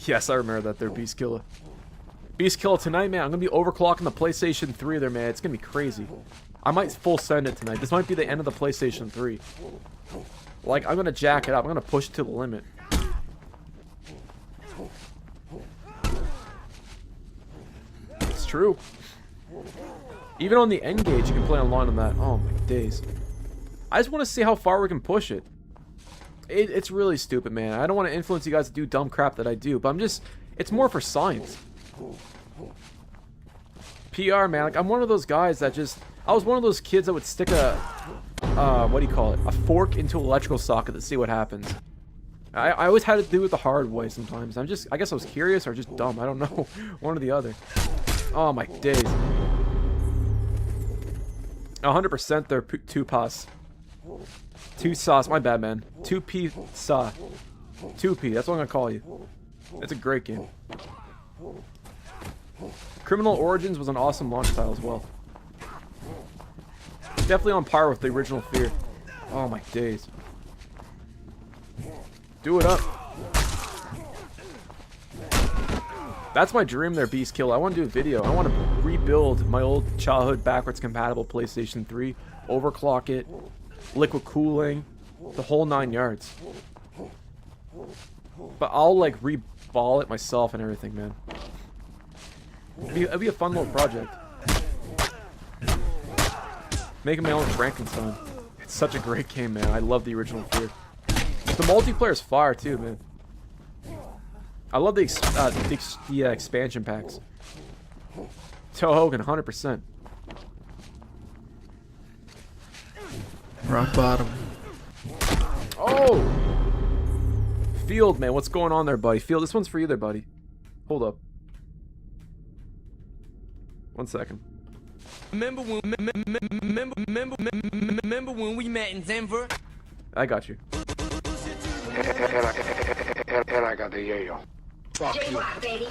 [SPEAKER 2] Yes, I remember that there, Beast Killer. Beast Killer tonight, man. I'm going to be overclocking the PlayStation 3 there, man. It's going to be crazy. I might full send it tonight. This might be the end of the PlayStation 3. Like, I'm going to jack it up. I'm going to push it to the limit. It's true. Even on the N-Gage, you can play online on that. Oh, my days. I just want to see how far we can push it. It's really stupid, man. I don't want to influence you guys to do dumb crap that I do, but I'm just... It's more for science. PR, man. Like, I'm one of those guys that just... I was one of those kids that would stick a... what do you call it? A fork into an electrical socket to see what happens. I always had to do it the hard way sometimes. I guess I was curious or just dumb. I don't know. One or the other. Oh, my days. 100% they're 2-pas. 2 sauce. My bad, man. 2P sa. 2P. That's what I'm going to call you. It's a great game. Criminal Origins was an awesome launch title as well. Definitely on par with the original Fear. Oh, my days. Do it up. That's my dream there, Beast Kill. I want to do a video. I want to rebuild my old childhood backwards compatible PlayStation 3. Overclock it. Liquid cooling. The whole 9 yards. But I'll, like, reball it myself and everything, man. It'd be a fun little project. Making my own Frankenstein. It's such a great game, man. I love the original Fear. The multiplayer's fire too, man. I love the expansion packs. Toe Hogan, 100%.
[SPEAKER 7] Rock bottom.
[SPEAKER 2] Oh! Field, man, what's going on there, buddy? Field, this one's for you there, buddy. Hold up. 1 second.
[SPEAKER 1] Remember when we met in Denver?
[SPEAKER 2] I got you.
[SPEAKER 6] And I got the yayo. Fuck you.
[SPEAKER 1] Baby.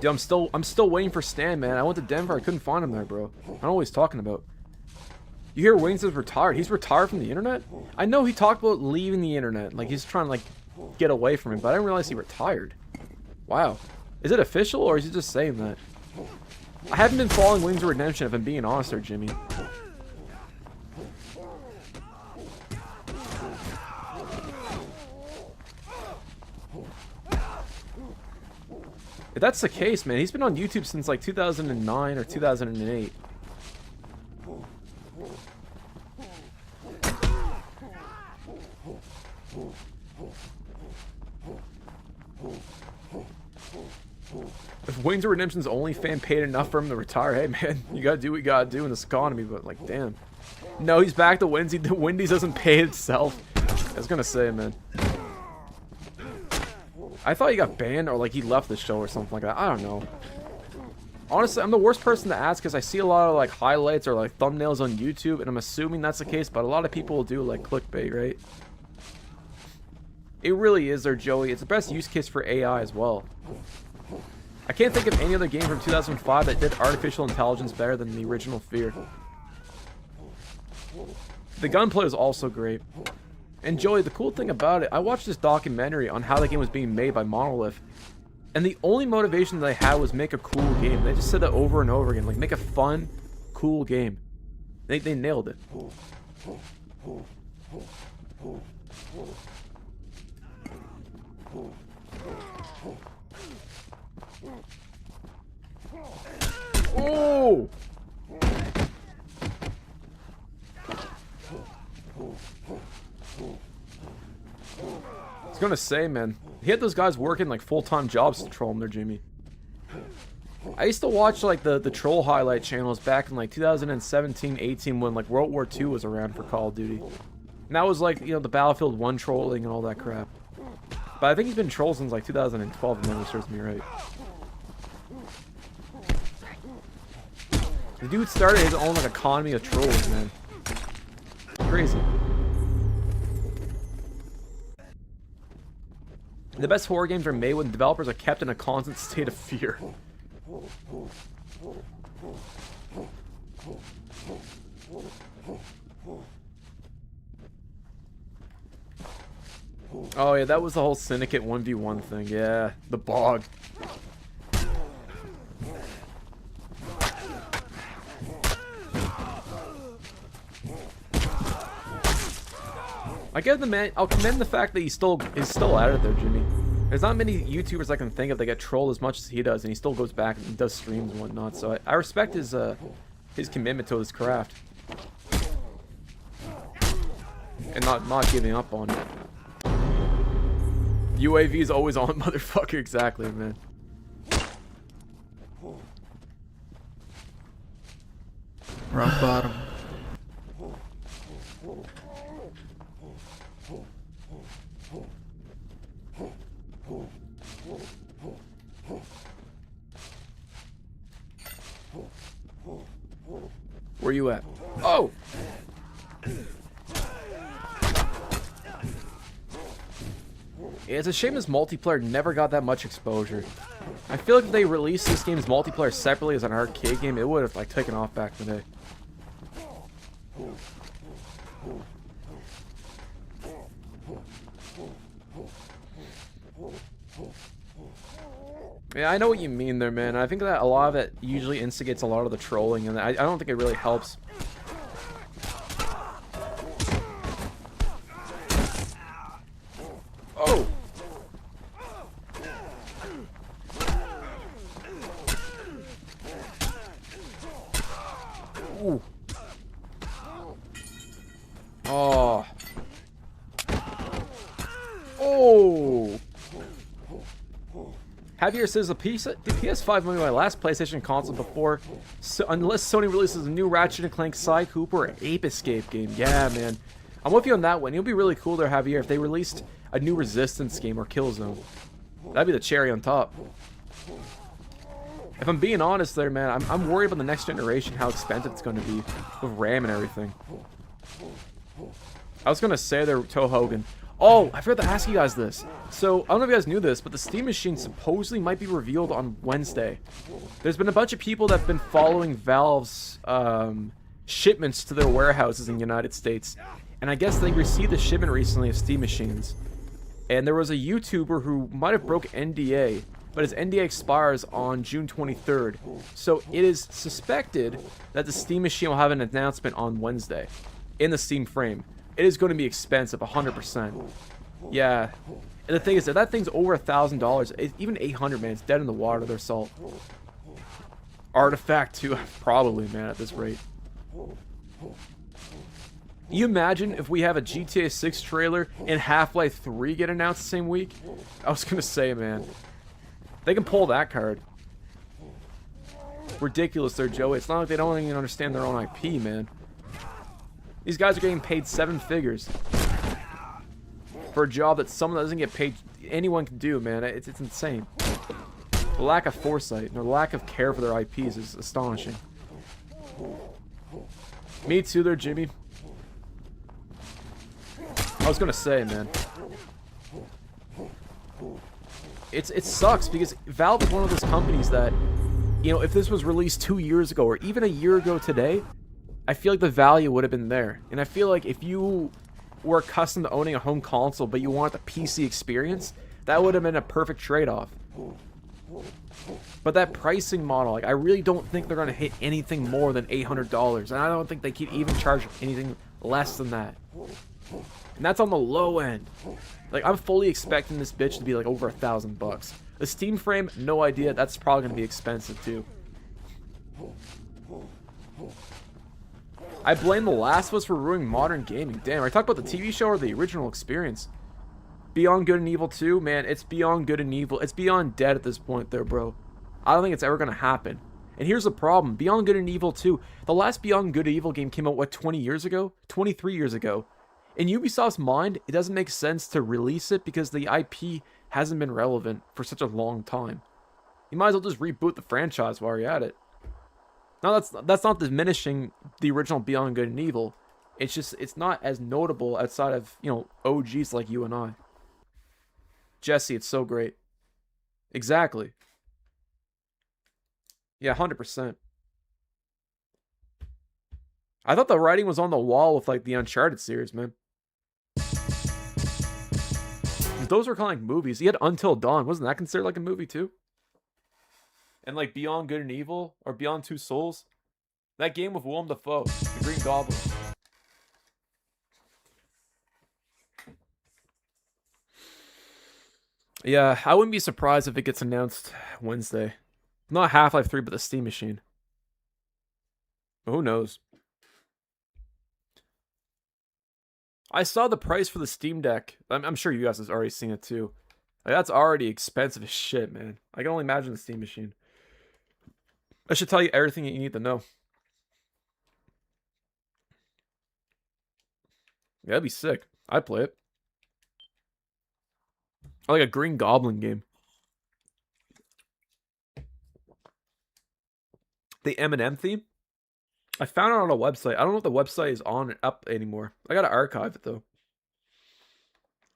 [SPEAKER 2] Dude, I'm still waiting for Stan, man. I went to Denver, I couldn't find him there, bro. I don't know what he's talking about. You hear Wayne says retired. He's retired from the internet? I know he talked about leaving the internet. Like, he's trying to, like, get away from it, but I didn't realize he retired. Wow. Is it official, or is he just saying that? I haven't been following Wings of Redemption, if I'm being honest there, Jimmy. If that's the case, man, he's been on YouTube since, like, 2009 or 2008. If Wings of Redemption's only fan paid enough for him to retire, hey man, you gotta do what you gotta do in this economy, but like, damn. No, he's back to Wendy's. The Wendy's doesn't pay itself. I was gonna say, man. I thought he got banned or like he left the show or something like that. I don't know. Honestly, I'm the worst person to ask because I see a lot of like highlights or like thumbnails on YouTube, and I'm assuming that's the case, but a lot of people will do like clickbait, right? It really is there, Joey. It's the best use case for AI as well. I can't think of any other game from 2005 that did artificial intelligence better than the original Fear. The gunplay is also great. And Joey, the cool thing about it, I watched this documentary on how the game was being made by Monolith, and the only motivation that they had was make a cool game. They just said that over and over again, like make a fun, cool game. They nailed it. Oh! I was gonna say, man, he had those guys working like full-time jobs to troll him there, Jimmy. I used to watch like the troll highlight channels back in like 2017-18 when like World War II was around for Call of Duty. And that was like, you know, the Battlefield 1 trolling and all that crap. But I think he's been trolled since like 2012, if memory serves me right. The dude started his own like economy of trolls, man. Crazy. The best horror games are made when developers are kept in a constant state of fear. Oh yeah, that was the whole Syndicate 1v1 thing. Yeah, the bog. I give the man. I'll commend the fact that he is still at it there, Jimmy. There's not many YouTubers I can think of that get trolled as much as he does, and he still goes back and does streams and whatnot. So I respect his commitment to his craft, and not giving up on it. UAV is always on, motherfucker. Exactly, man.
[SPEAKER 7] Rock bottom.
[SPEAKER 2] Where you at? Oh! Yeah, it's a shame this multiplayer never got that much exposure. I feel like if they released this game's multiplayer separately as an arcade game, it would have like taken off back in the day. Yeah, I know what you mean there, man. I think that a lot of it usually instigates a lot of the trolling, and I don't think it really helps. Oh! Ooh. Oh. Oh. Javier says the PS5 might be my last PlayStation console before, unless Sony releases a new Ratchet & Clank, Sly Cooper, or Ape Escape game. Yeah, man. I'm with you on that one. It would be really cool there, Javier, if they released a new Resistance game or Killzone. That'd be the cherry on top. If I'm being honest there, man, I'm worried about the next generation, how expensive it's going to be with RAM and everything. I was going to say there, Toe Hogan. Oh, I forgot to ask you guys this. So, I don't know if you guys knew this, but the Steam Machine supposedly might be revealed on Wednesday. There's been a bunch of people that have been following Valve's shipments to their warehouses in the United States. And I guess they received a shipment recently of Steam Machines. And there was a YouTuber who might have broke NDA, but his NDA expires on June 23rd. So it is suspected that the Steam Machine will have an announcement on Wednesday in the Steam frame. It is going to be expensive, 100%. Yeah. And the thing is, if that thing's over $1,000, even 800, man, it's dead in the water, their salt. Artifact, too, probably, man, at this rate. You imagine if we have a GTA 6 trailer and Half-Life 3 get announced the same week? I was going to say, man. They can pull that card. Ridiculous there, Joey. It's not like they don't even understand their own IP, man. These guys are getting paid 7 figures for a job that someone that doesn't get paid anyone can do, man. It's insane. The lack of foresight and the lack of care for their IPs is astonishing. Me too there, Jimmy. I was gonna say, man. It sucks because Valve is one of those companies that, you know, if this was released 2 years ago or even a year ago today, I feel like the value would have been there. And I feel like if you were accustomed to owning a home console but you want the PC experience, that would have been a perfect trade-off. But that pricing model, like, I really don't think they're going to hit anything more than $800. And I don't think they can even charge anything less than that. And that's on the low end. Like, I'm fully expecting this bitch to be like over $1,000. The Steam frame, no idea. That's probably going to be expensive too. I blame The Last of Us for ruining modern gaming. Damn, are you talking about the TV show or the original experience? Beyond Good and Evil 2? Man, it's beyond good and evil. It's beyond dead at this point there, bro. I don't think it's ever going to happen. And here's the problem. Beyond Good and Evil 2, the last Beyond Good and Evil game came out, what, 20 years ago? 23 years ago. In Ubisoft's mind, it doesn't make sense to release it because the IP hasn't been relevant for such a long time. You might as well just reboot the franchise while you're at it. Now, that's not diminishing the original Beyond Good and Evil. It's just, it's not as notable outside of, you know, OGs like you and I. Jesse, it's so great. Exactly. Yeah, 100%. I thought the writing was on the wall with, like, the Uncharted series, man. Those were kind of like movies. You had Until Dawn. Wasn't that considered like a movie, too? And, like, Beyond Good and Evil, or Beyond Two Souls. That game with Willem Dafoe, the Green Goblin. Yeah, I wouldn't be surprised if it gets announced Wednesday. Not Half-Life 3, but the Steam Machine. But who knows? I saw the price for the Steam Deck. I'm sure you guys have already seen it, too. Like, that's already expensive as shit, man. I can only imagine the Steam Machine. I should tell you everything you need to know. Yeah, that'd be sick. I'd play it. I like a Green Goblin game. The Eminem theme? I found it on a website. I don't know if the website is up anymore. I gotta archive it, though.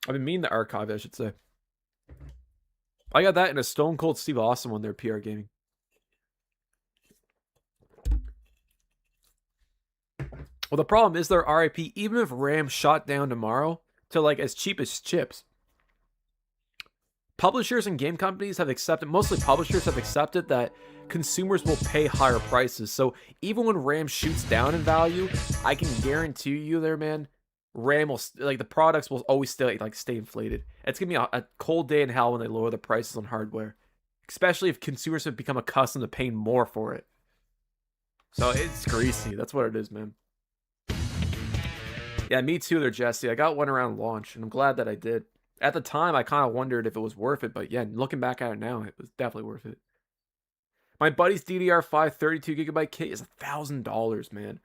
[SPEAKER 2] I've been meaning to archive it, I should say. I got that in a Stone Cold Steve Austin one there, PR Gaming. Well, the problem is their RIP, even if RAM shot down tomorrow to, like, as cheap as chips. Publishers and game companies have accepted, mostly publishers have accepted that consumers will pay higher prices. So even when RAM shoots down in value, I can guarantee you there, man, RAM will like the products will always stay inflated. It's gonna be a cold day in hell when they lower the prices on hardware, especially if consumers have become accustomed to paying more for it. So it's greasy. That's what it is, man. Yeah, me too there, Jesse. I got one around launch, and I'm glad that I did. At the time, I kind of wondered if it was worth it, but yeah, looking back at it now, it was definitely worth it. My buddy's DDR5 32GB kit is $1,000, man.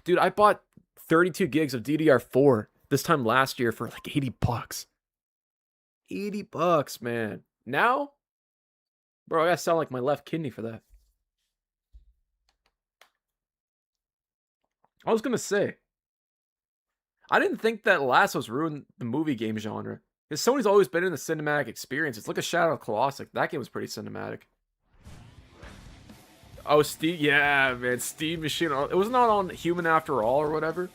[SPEAKER 2] Dude, I bought 32 gigs of DDR4 this time last year for like $80. $80, man. Now, bro, I gotta sell like my left kidney for that. I was gonna say, I didn't think that Last of Us ruined the movie game genre. Because Sony's always been in the cinematic experience. It's like a Shadow of the Colossus. That game was pretty cinematic. Oh, Steve, yeah, man, Steve Machine. It wasn't on Human After All or whatever.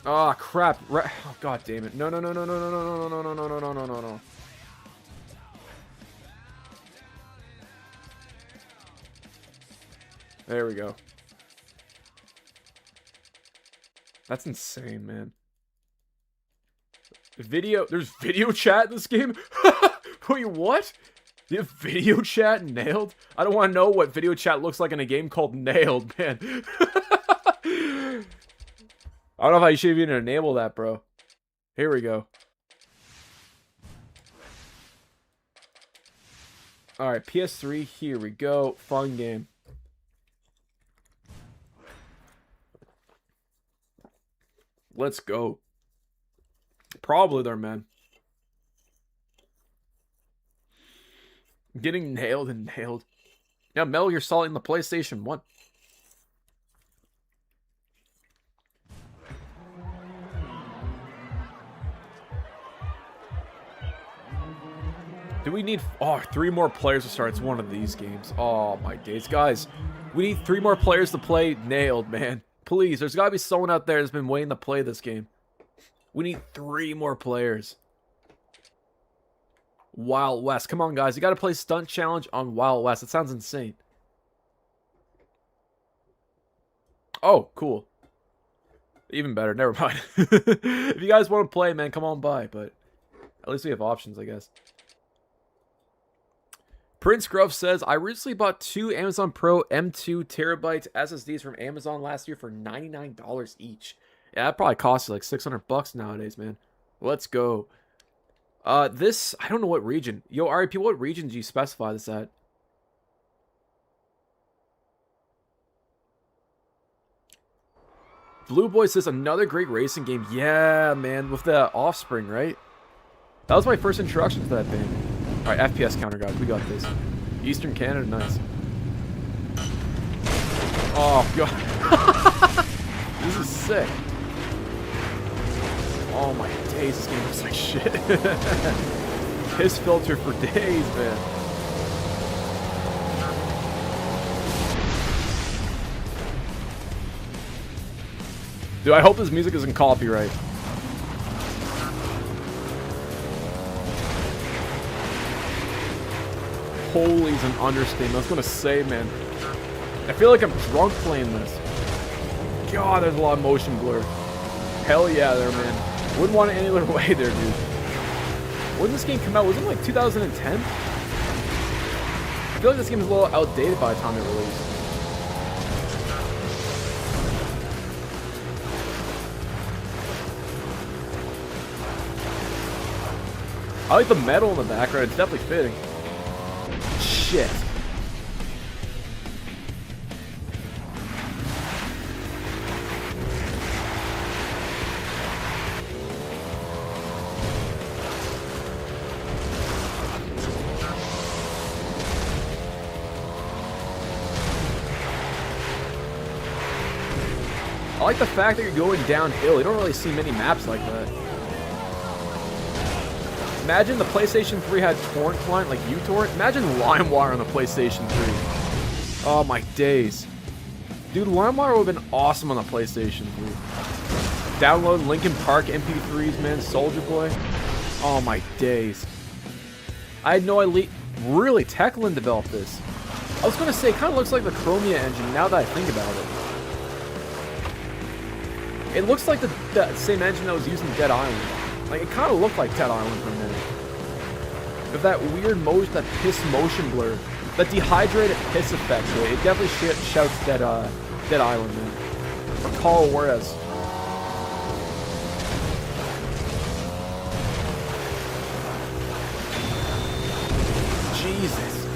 [SPEAKER 2] Oh crap! Oh god damn it! No! There we go. That's insane, man. There's video chat in this game? Wait, what? You have video chat nailed? I don't want to know what video chat looks like in a game called Nailed, man. I don't know if I should even enable that, bro. Here we go. Alright, PS3, here we go. Fun game. Let's go. Probably there, man. Getting nailed and nailed. Yeah, Mel, you're selling the PlayStation 1. Do we need 3 more players to start? It's one of these games. Oh my days. Guys, we need 3 more players to play Nailed, man. Please, there's gotta be someone out there that's been waiting to play this game. We need 3 more players. Wild West. Come on, guys. You gotta play Stunt Challenge on Wild West. It sounds insane. Oh, cool. Even better. Never mind. If you guys want to play, man, come on by. But at least we have options, I guess. Prince Grove says, I recently bought 2 Amazon Pro M2 terabytes SSDs from Amazon last year for $99 each. Yeah, that probably costs you like $600 nowadays, man. Let's go. This, I don't know what region. Yo, RIP, what region do you specify this at? Blue Boy says, another great racing game. Yeah, man, with the Offspring, right? That was my first introduction to that band. Alright, FPS counter, guys. We got this. Eastern Canada, nice. Oh, God. This is sick. Oh, my days. This game looks like shit. Piss filter for days, man. Dude, I hope this music isn't copyright. Holy is an understatement. I was gonna say, man. I feel like I'm drunk playing this. God, there's a lot of motion blur. Hell yeah there, man. Wouldn't want it any other way there, dude. When did this game come out? Was it like 2010? I feel like this game is a little outdated by the time it released. I like the metal in the background. It's definitely fitting. Shit. I like the fact that you're going downhill. You don't really see many maps like that. Imagine the PlayStation 3 had torrent client like uTorrent. Imagine LimeWire on the PlayStation 3. Oh my days. Dude, LimeWire would have been awesome on the PlayStation 3. Download Linkin Park MP3s, man. Soldier Boy. Oh my days. I had no idea. Really, Techland developed this. I was going to say, it kind of looks like the Chromia engine now that I think about it. It looks like the same engine that was used in Dead Island. Like, it kind of looked like Dead Island for a minute. With that weird motion, that piss motion blur. That dehydrated piss effect, it definitely shouts Dead Island, man. Or Call Juarez. Jesus.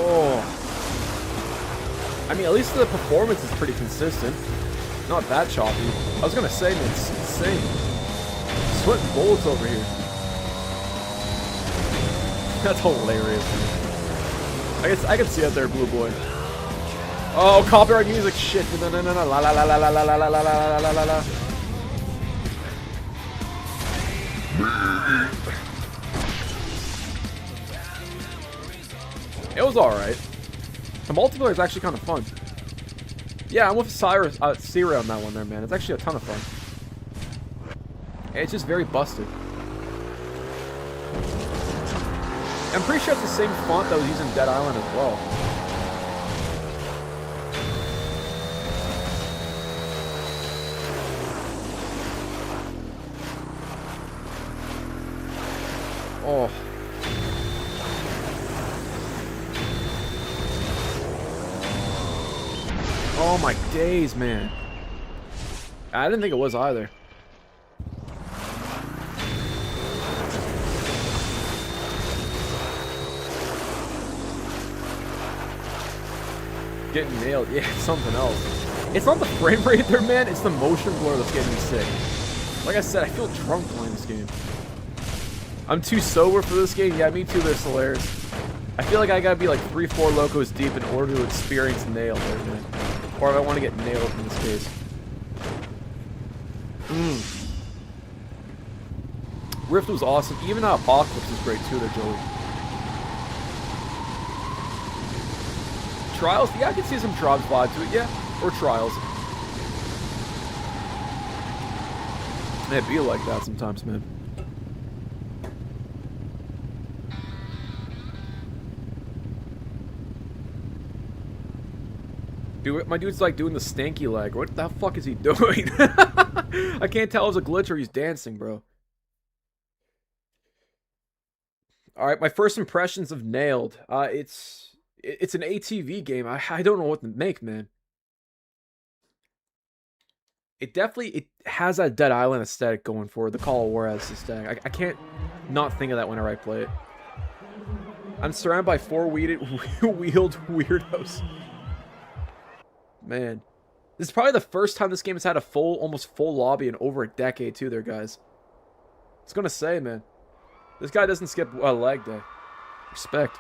[SPEAKER 2] Oh. I mean, at least the performance is pretty consistent. Not that choppy. I was gonna say, man, it's insane. Sweating bullets over here. That's hilarious, man. I can see out there, Blue Boy. Oh, copyright music, shit. No, no, no, no. La la la la la la la la la la la la la. It was alright. The multiplayer is actually kind of fun. Yeah, I'm with Sierra on that one there, man. It's actually a ton of fun. It's just very busted. I'm pretty sure it's the same font that was used in Dead Island as well. Oh. Oh my days, man. I didn't think it was either. Getting nailed. Yeah, it's something else. It's not the frame rate there, man. It's the motion blur that's getting me sick. Like I said, I feel drunk playing this game. I'm too sober for this game. Yeah, me too, this hilarious. I feel like I gotta be like 3-4 locos deep in order to experience nail there, man. Or if I want to get nailed in this case. Rift was awesome. Even Apocalypse is great too, there, Joey. Trials? Yeah, I can see some Tribes vibe to it, yeah. Or Trials. It'd be like that sometimes, man. Dude, my dude's like doing the stanky leg. What the fuck is he doing? I can't tell if it's a glitch or he's dancing, bro. Alright, my first impressions of Nailed. It's an ATV game. I don't know what to make, man. It has that Dead Island aesthetic going for it. The Call of Juarez aesthetic. I can't not think of that whenever I play it. I'm surrounded by four-wheeled weirdos. Man. This is probably the first time this game has had a almost full lobby in over a decade, too, there, guys. I was gonna say, man. This guy doesn't skip a leg day. Respect.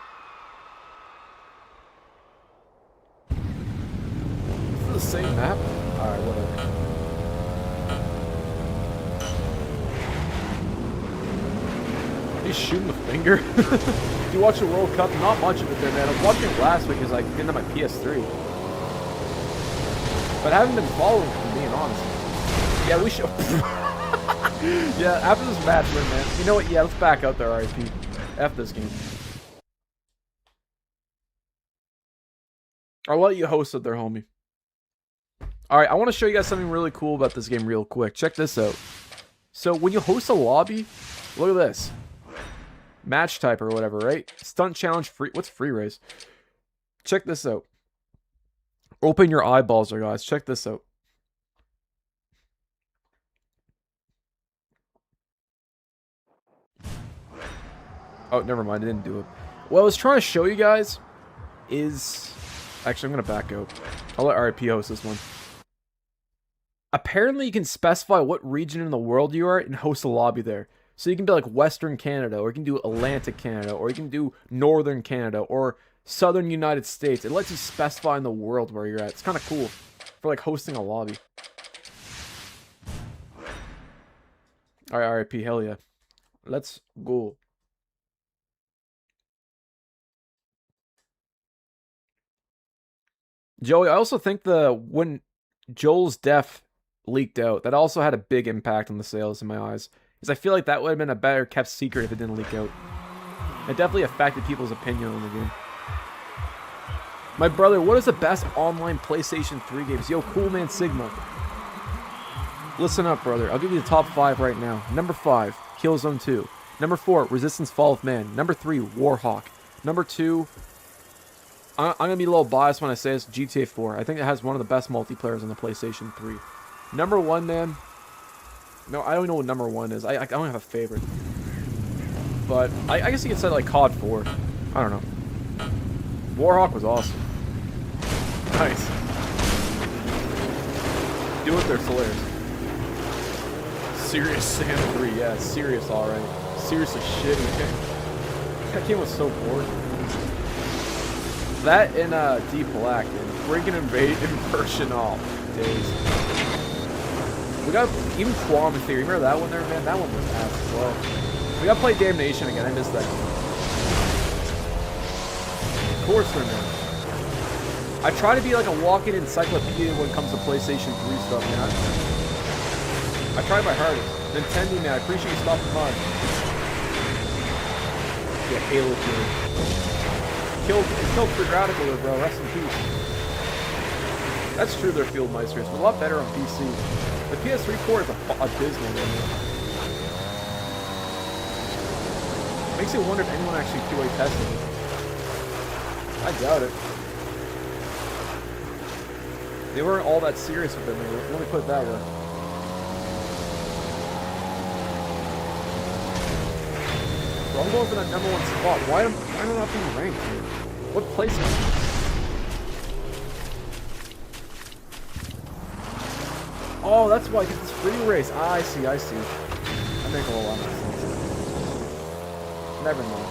[SPEAKER 2] Is this the same map? Alright, whatever. He's shooting the finger. Did you watch the World Cup? Not much of it there, man. I was watching it last week because I didn't have my PS3. But I haven't been following it, for being honest. Yeah, we should. Yeah, after this match, man. You know what? Yeah, let's back out there, RIP. F this game. I'll let you host it there, homie. Alright, I want to show you guys something really cool about this game real quick. Check this out. So, when you host a lobby, look at this. Match type or whatever, right? Stunt challenge free. What's free race? Check this out. Open your eyeballs there, guys. Check this out. Oh, never mind. I didn't do it. What I was trying to show you guys is... Actually, I'm going to back out. I'll let RIP host this one. Apparently, you can specify what region in the world you are and host a lobby there. So you can be like Western Canada, or you can do Atlantic Canada, or you can do Northern Canada, or Southern United States. It lets you specify in the world where you're at. It's kind of cool for like hosting a lobby. Alright, RIP, hell yeah. Let's go. Joey, I also think when Joel's death leaked out, that also had a big impact on the sales in my eyes. Because I feel like that would have been a better kept secret if it didn't leak out. It definitely affected people's opinion on the game. My brother, what is the best online PlayStation 3 games? Yo, Cool Man Sigma. Listen up, brother. I'll give you the top 5 right now. Number 5, Killzone 2. Number 4, Resistance Fall of Man. Number 3, Warhawk. Number 2, I'm going to be a little biased when I say this, GTA 4. I think it has one of the best multiplayers on the PlayStation 3. Number 1, man. No, I don't know what number 1 is. I don't have a favorite. But I guess you could say like COD 4. I don't know. Warhawk was awesome. Nice. Do it there, Solaris. Serious Sam 3, yeah, it's serious already. Serious as shit. That game was so boring. That and Deep Black and Breaking Invade Inversion all days. We got even Qualm in Theory. Remember that one there, man? That one was ass as well. We gotta play Damnation again. I missed that game. Of course, man. I try to be like a walking encyclopedia when it comes to PlayStation 3 stuff, man. I try my hardest. Nintendo, man, I appreciate you stopping by. Yeah, Halo 2. Killed Free Radical there, bro. Rest in peace. That's true, they're Field Meisters, but a lot better on PC. The PS3 port is abysmal, man. Makes you wonder if anyone actually QA tested it. I doubt it. They weren't all that serious with it, man. Let me put it that way. Bro, I'm going for that #1 spot. Why am I not being ranked, dude? What place am I in? Oh, that's why, because it's free race. Ah, I see. That makes a whole lot of sense. Never mind.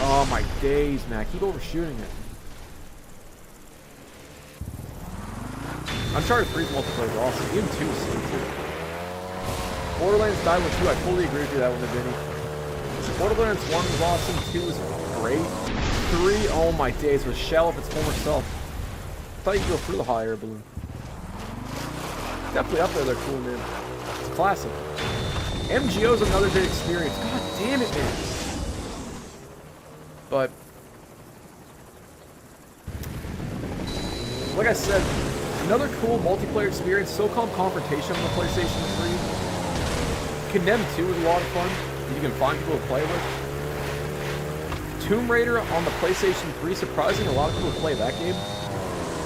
[SPEAKER 2] Oh my days, man. I keep overshooting it. Uncharted 3's multiplayer is awesome. Even 2 is sick too. Borderlands died with 2. I totally agree with you that one, Vinny. Borderlands 1 was awesome. 2 was great. 3, oh my days, was shell of its former self. I thought you could go through the hot air balloon. Definitely up there, they're cool, man. It's classic. MGO's another great experience. God damn it, man. But like I said, another cool multiplayer experience, SOCOM Confrontation on the PlayStation 3. Condemned 2 was a lot of fun. You can find people to play with. Tomb Raider on the PlayStation 3, surprising, a lot of people play that game.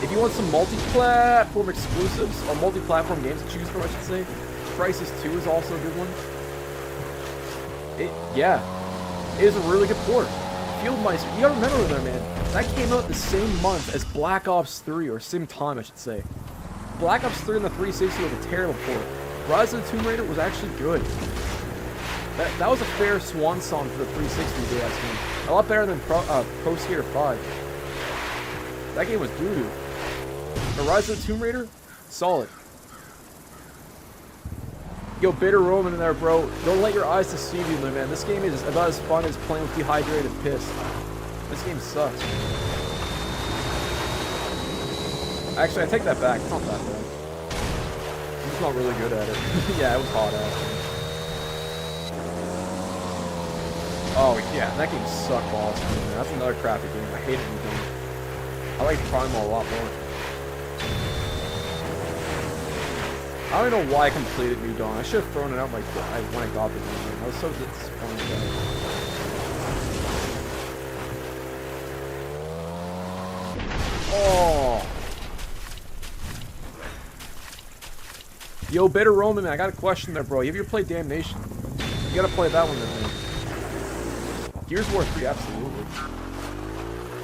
[SPEAKER 2] If you want some multi-platform exclusives, or multi-platform games to choose from, I should say, Crysis 2 is also a good one. It is a really good port. Fieldmeister, you gotta remember there, man, that came out the same month as Black Ops 3, or same time, I should say. Black Ops 3 on the 360 was a terrible port. Rise of the Tomb Raider was actually good. That was a fair swan song for the 360 if you ask me. A lot better than Pro Skater 5. That game was doo-doo. The Rise of the Tomb Raider, solid. Yo, Bitter Roman in there, bro. Don't let your eyes deceive you, my man. This game is about as fun as playing with dehydrated piss. This game sucks. Actually, I take that back. It's not that bad. I'm just not really good at it. Yeah, it was hot ass. Oh, yeah, that game sucked balls, man. That's another crappy game. I hate it when you. I like Primal a lot more. I don't know why I completed New Dawn. I should have thrown it out when I got the game. I was so disappointed about it. Oh. Yo, Bitter Roman, man, I got a question there, bro. You ever played Damnation? You gotta play that one then, man. Gears of War 3, absolutely.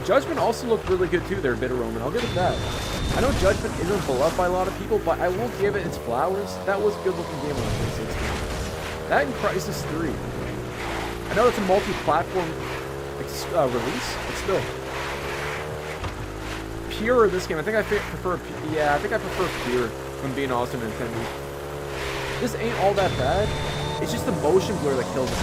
[SPEAKER 2] Judgment also looked really good too there, Bitter Roman. I'll give it that. I know Judgment isn't beloved by a lot of people, but I will give it its flowers. That was a good looking game on the 360. That and Crysis 3. I know it's a multi-platform release, but still. Pure this game, I think I prefer Pure when being awesome Nintendo. This ain't all that bad. It's just the motion blur that kills it.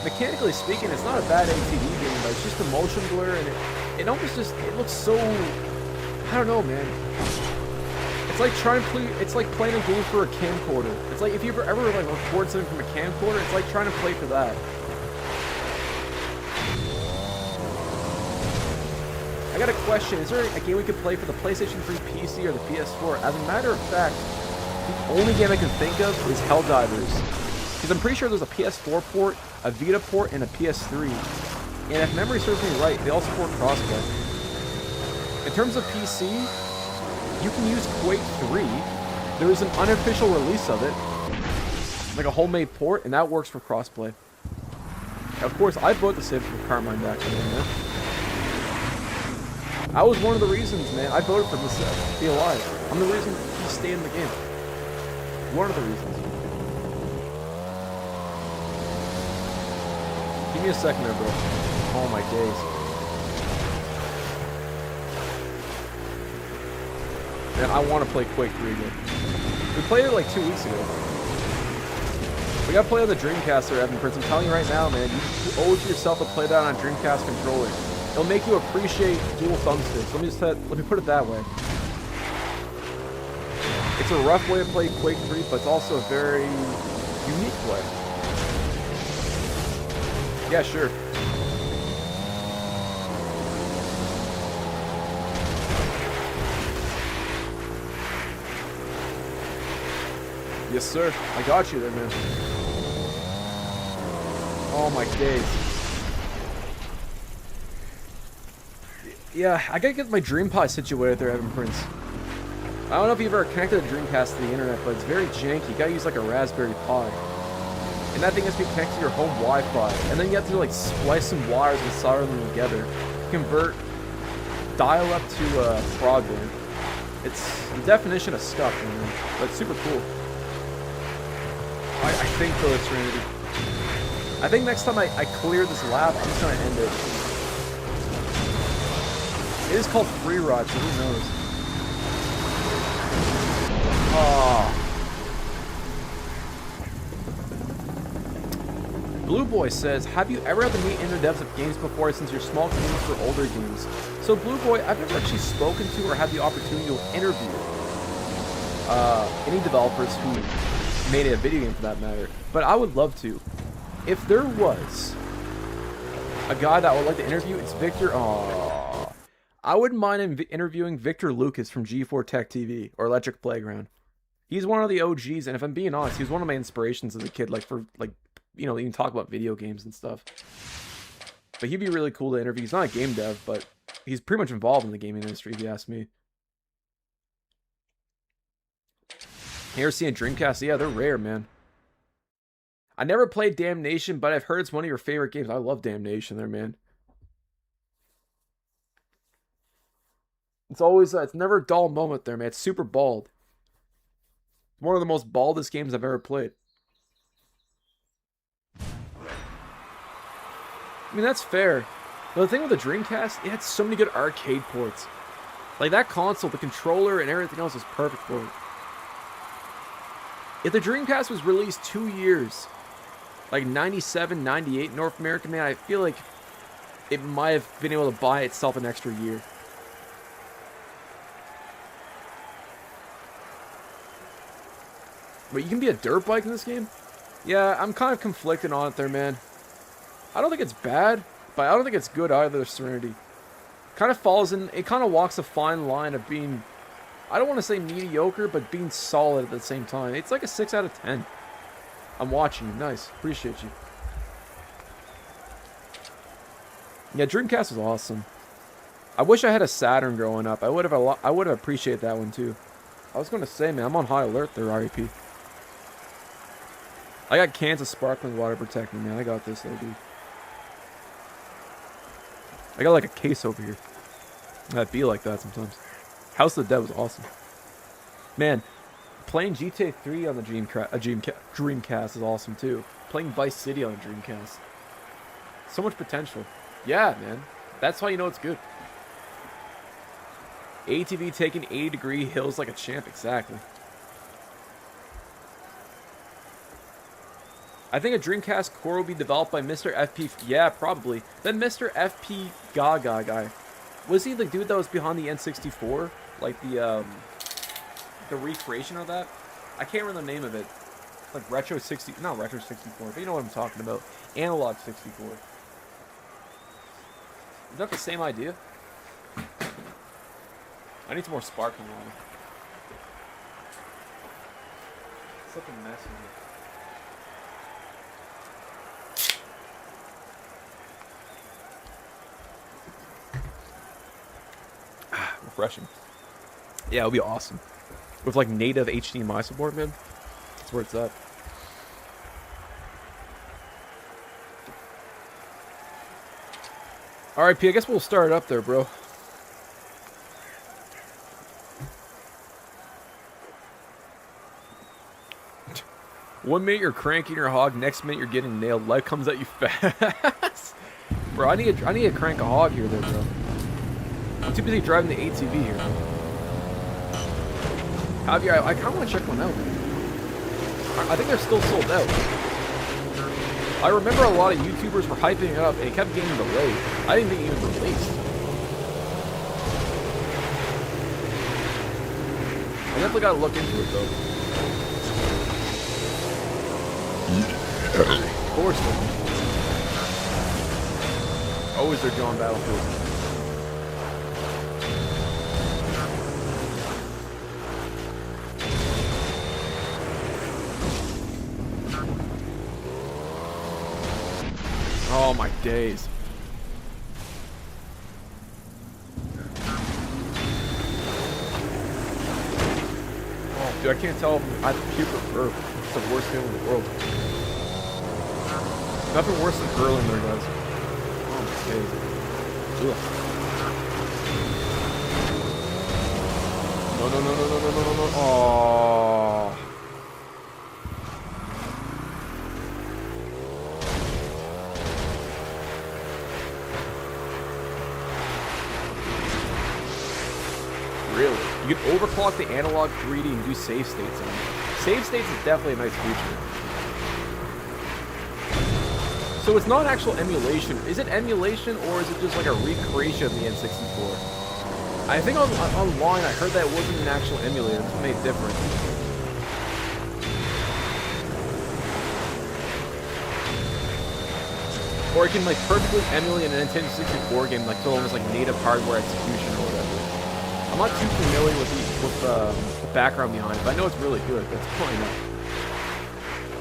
[SPEAKER 2] Mechanically speaking, it's not a bad ATV game by It's just the motion blur, and it almost just, it looks so, I don't know, man. It's like it's like playing a game for a camcorder. It's like if you ever like record something from a camcorder, it's like trying to play for that. I got a question. Is there a game we could play for the PlayStation 3 PC or the PS4? As a matter of fact, the only game I can think of is Helldivers. Because I'm pretty sure there's a PS4 port, a Vita port, and a PS3. And if memory serves me right, they all support crossplay. In terms of PC, you can use Quake 3. There is an unofficial release of it, like a homemade port, and that works for crossplay. Of course, I voted to save for Carmine back then, man. I was one of the reasons, man. I voted for this to be alive. I'm the reason he stayed in the game. One of the reasons. Give me a second there, bro. Oh my days. Man, I want to play Quake 3 again. We played it like 2 weeks ago. We gotta play on the Dreamcast there, Evan Prince. I'm telling you right now, man. You owe it to yourself to play that on a Dreamcast controller. It'll make you appreciate dual thumbsticks. Let me put it that way. It's a rough way to play Quake 3, but it's also a very unique way. Yeah, sure. Yes, sir. I got you there, man. Oh my days. Yeah, I gotta get my DreamPod situated there, Evan Prince. I don't know if you've ever connected a Dreamcast to the internet, but it's very janky. You gotta use like a Raspberry Pi. And that thing has to be connected to your home Wi-Fi. And then you have to like splice some wires and solder them together. Convert dial-up to broadband. It's the definition of stuff, man. But it's super cool. I think though, it's Trinity. I think next time I clear this lab, I'm just gonna end it. It is called Free Ride, so who knows? Oh. Blue Boy says, have you ever had to meet inner devs of games before since your small communities for older games? So Blue Boy, I've never actually spoken to or had the opportunity to interview any developers who made a video game for that matter. But I would love to. If there was a guy that I would like to interview, it's Victor. Oh, I wouldn't mind interviewing Victor Lucas from G4 Tech TV or Electric Playground. He's one of the OGs, and if I'm being honest, he was one of my inspirations as a kid, like for you know, even talk about video games and stuff. But he'd be really cool to interview. He's not a game dev, but he's pretty much involved in the gaming industry, if you ask me. You ever seen a Dreamcast? Yeah, they're rare, man. I never played Damnation, but I've heard it's one of your favorite games. I love Damnation there, man. It's always, it's never a dull moment there, man. It's super bald. One of the most baldest games I've ever played. I mean, that's fair. But the thing with the Dreamcast, it had so many good arcade ports. Like, that console, the controller, and everything else was perfect for it. If the Dreamcast was released 2 years, like 97, 98 North America, man, I feel like it might have been able to buy itself an extra year. Wait, you can be a dirt bike in this game? Yeah, I'm kind of conflicted on it there, man. I don't think it's bad, but I don't think it's good either, Serenity. Kind of falls in, it kind of walks a fine line of being, I don't want to say mediocre, but being solid at the same time. It's like a 6 out of 10. I'm watching you. Nice. Appreciate you. Yeah, Dreamcast was awesome. I wish I had a Saturn growing up. I would have appreciated that one too. I was going to say, man, I'm on high alert there, REP. I got cans of sparkling water protecting me, man. I got this, though, dude. I got like a case over here. I'd be like that sometimes. House of the Dead was awesome. Man, playing GTA 3 on the Dreamcast is awesome too. Playing Vice City on the Dreamcast. So much potential. Yeah, man. That's how you know it's good. ATV taking 80-degree hills like a champ. Exactly. I think a Dreamcast core will be developed by Mr. FP. Yeah, probably. Then Mr. FP Gaga guy. Was he the dude that was behind the N64? Like the recreation of that? I can't remember the name of it. Like Retro 60, not Retro 64, but you know what I'm talking about. Analog 64. Is that the same idea? I need some more sparkling water. Such a mess in here. Refreshing. Yeah, it'll be awesome. With like native HDMI support, man. That's where it's at. Alright, P, I guess we'll start up there, bro. One minute you're cranking your hog, next minute you're getting nailed. Life comes at you fast. Bro, I need to crank a hog here, though, bro. I'm too busy driving the ATV here. Javier, I kind of want to check one out. I think they're still sold out. I remember a lot of YouTubers were hyping it up, and it kept getting delayed. I didn't think it even released. I definitely gotta look into it, though. Of course, though. Always their John Battlefield. Oh my days. Oh, dude, I can't tell if I puke or burp. It's the worst feeling in the world. Nothing worse than gurgling there, guys. Oh my days. Ugh. No. Oh. Really? You can overclock the analog 3D and do save states on it. Save states is definitely a nice feature. So it's not actual emulation. Is it emulation or is it just like a recreation of the N64? I think online I heard that it wasn't an actual emulator. It's made different. Or it can like perfectly emulate a Nintendo 64 game, like so almost like native hardware execution or whatever. I'm not too familiar with the background behind it, but I know it's really good. That's probably not.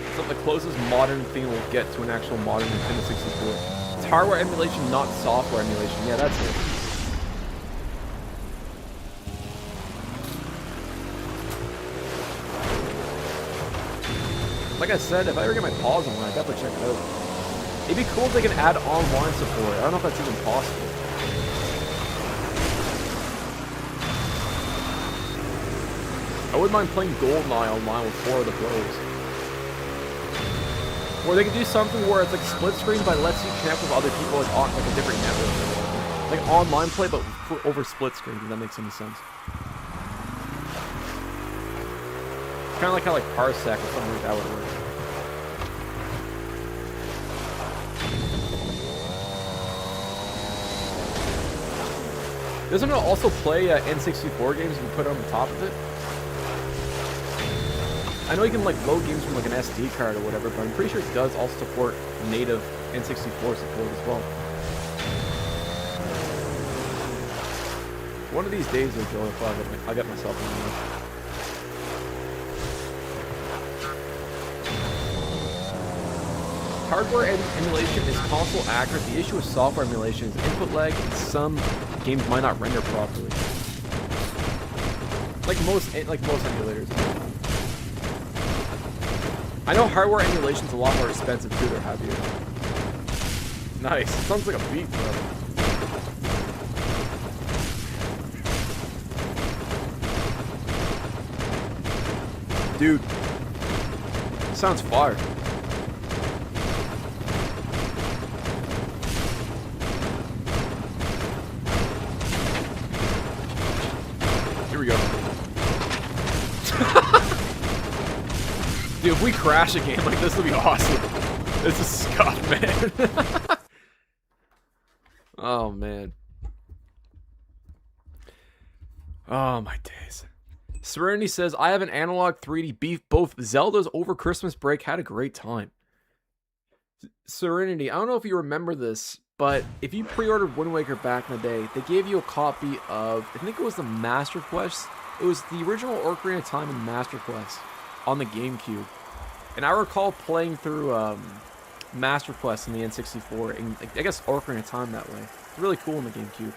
[SPEAKER 2] It's like the closest modern thing we'll get to an actual modern Nintendo 64. It's hardware emulation, not software emulation. Yeah, that's it. Like I said, if I ever get my paws on one, I'd definitely check it out. It'd be cool if they could add online support. I don't know if that's even possible. I wouldn't mind playing Goldeneye online with 4 of the pros. Or they could do something where it's like split screen, but it lets you connect with other people like on like a different network. Like online play, but over split screen. If that makes any sense. Kind of like how like Parsec or something like that would work. Doesn't it also play N64 games and put it on the top of it? I know you can like load games from like an SD card or whatever, but I'm pretty sure it does also support native N64 support as well. One of these days, though, Joe, I'll get myself in there. Hardware emulation is console accurate. The issue with software emulation is input lag, and some games might not render properly. Like most emulators. I know hardware emulation is a lot more expensive too. They're heavier. Nice. Sounds like a beat, bro. Dude, sounds fire. Here we go. Dude, Dude, if we crash a game like this, it'll be awesome. This is scuff, man. Oh, man. Oh, my days. Serenity says, I have an analog 3D beef. Both Zeldas over Christmas break. Had a great time. Serenity, I don't know if you remember this, but if you pre-ordered Wind Waker back in the day, they gave you a copy of, I think it was the Master Quest. It was the original Ocarina of Time and Master Quest on the GameCube. And I recall playing through Master Quest in the N64, and I guess Ocarina of Time that way. It's really cool in the GameCube.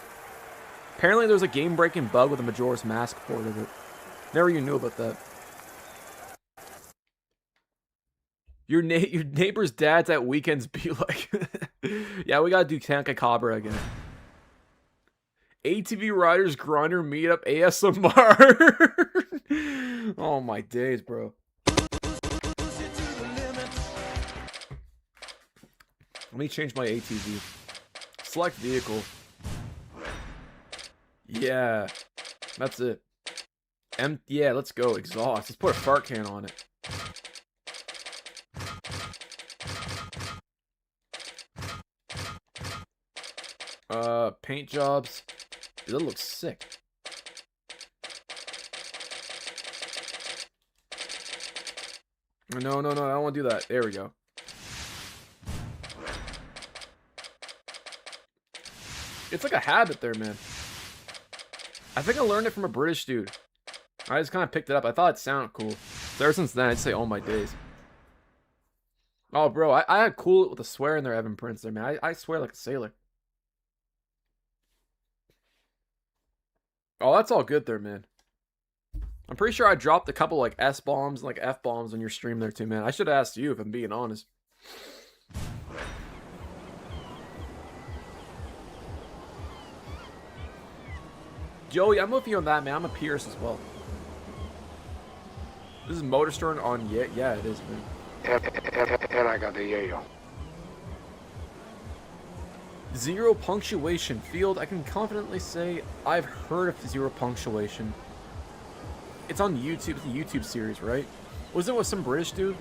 [SPEAKER 2] Apparently there was a game-breaking bug with a Majora's Mask port of it. Never even knew about that. Your neighbor's dad's at weekends be like... Yeah, we gotta do Tankacabra again. ATV Riders Grinder Meetup ASMR. Oh my days, bro. Let me change my ATV. Select vehicle. Yeah. That's it. Yeah, let's go. Exhaust. Let's put a fart can on it. Paint jobs. Dude, that looks sick. No, I don't want to do that. There we go. It's like a habit there, man. I think I learned it from a British dude. I just kind of picked it up. I thought it sounded cool. So ever since then, I'd say, oh my days. Oh, bro, I had cool with the swear in there, Evan Prince there, man. I swear like a sailor. Oh, that's all good there, man. I'm pretty sure I dropped a couple like S-bombs and like F-bombs on your stream there too, man. I should have asked you if I'm being honest. Joey, I'm with you on that, man. I'm a Pierce as well. This is Motorstorm on... Yeah, it is, man.
[SPEAKER 6] And I got the yayo.
[SPEAKER 2] Zero punctuation field. I can confidently say I've heard of zero punctuation. It's on YouTube. It's a YouTube series, right? Was it with some British dude?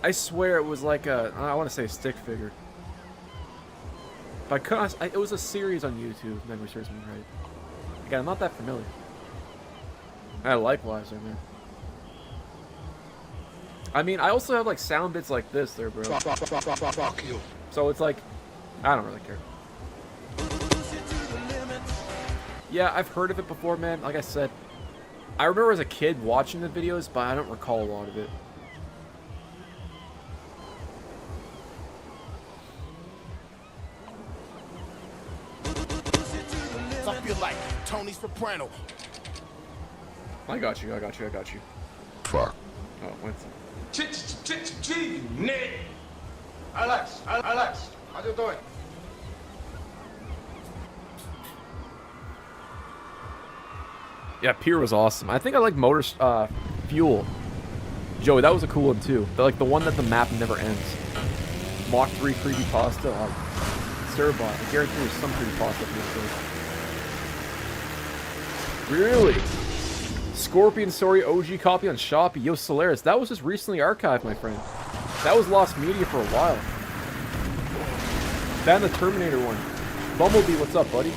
[SPEAKER 2] I swear it was like a... I want to say a stick figure. But it was a series on YouTube, if memory serves me right. Again, I'm not that familiar. Likewise, man. I mean, I also have like sound bits like this there, bro.
[SPEAKER 6] Fuck you.
[SPEAKER 2] So it's like, I don't really care. Yeah, I've heard of it before, man. Like I said, I remember as a kid watching the videos, but I don't recall a lot of it.
[SPEAKER 3] I feel like Tony Soprano.
[SPEAKER 2] I got you.
[SPEAKER 3] Fuck.
[SPEAKER 2] Oh, what's
[SPEAKER 6] Nick. Alex, how you doing?
[SPEAKER 2] Yeah, Pier was awesome. I think I like Fuel. Joey, that was a cool one too. Like the one that the map never ends. Mach 3 creepypasta. Sturbot. I guarantee there's some creepypasta for this. Really? Scorpion Story OG copy on Shopee. Yo, Solaris, that was just recently archived, my friend. That was lost media for a while. That and the Terminator one. Bumblebee, what's up, buddy?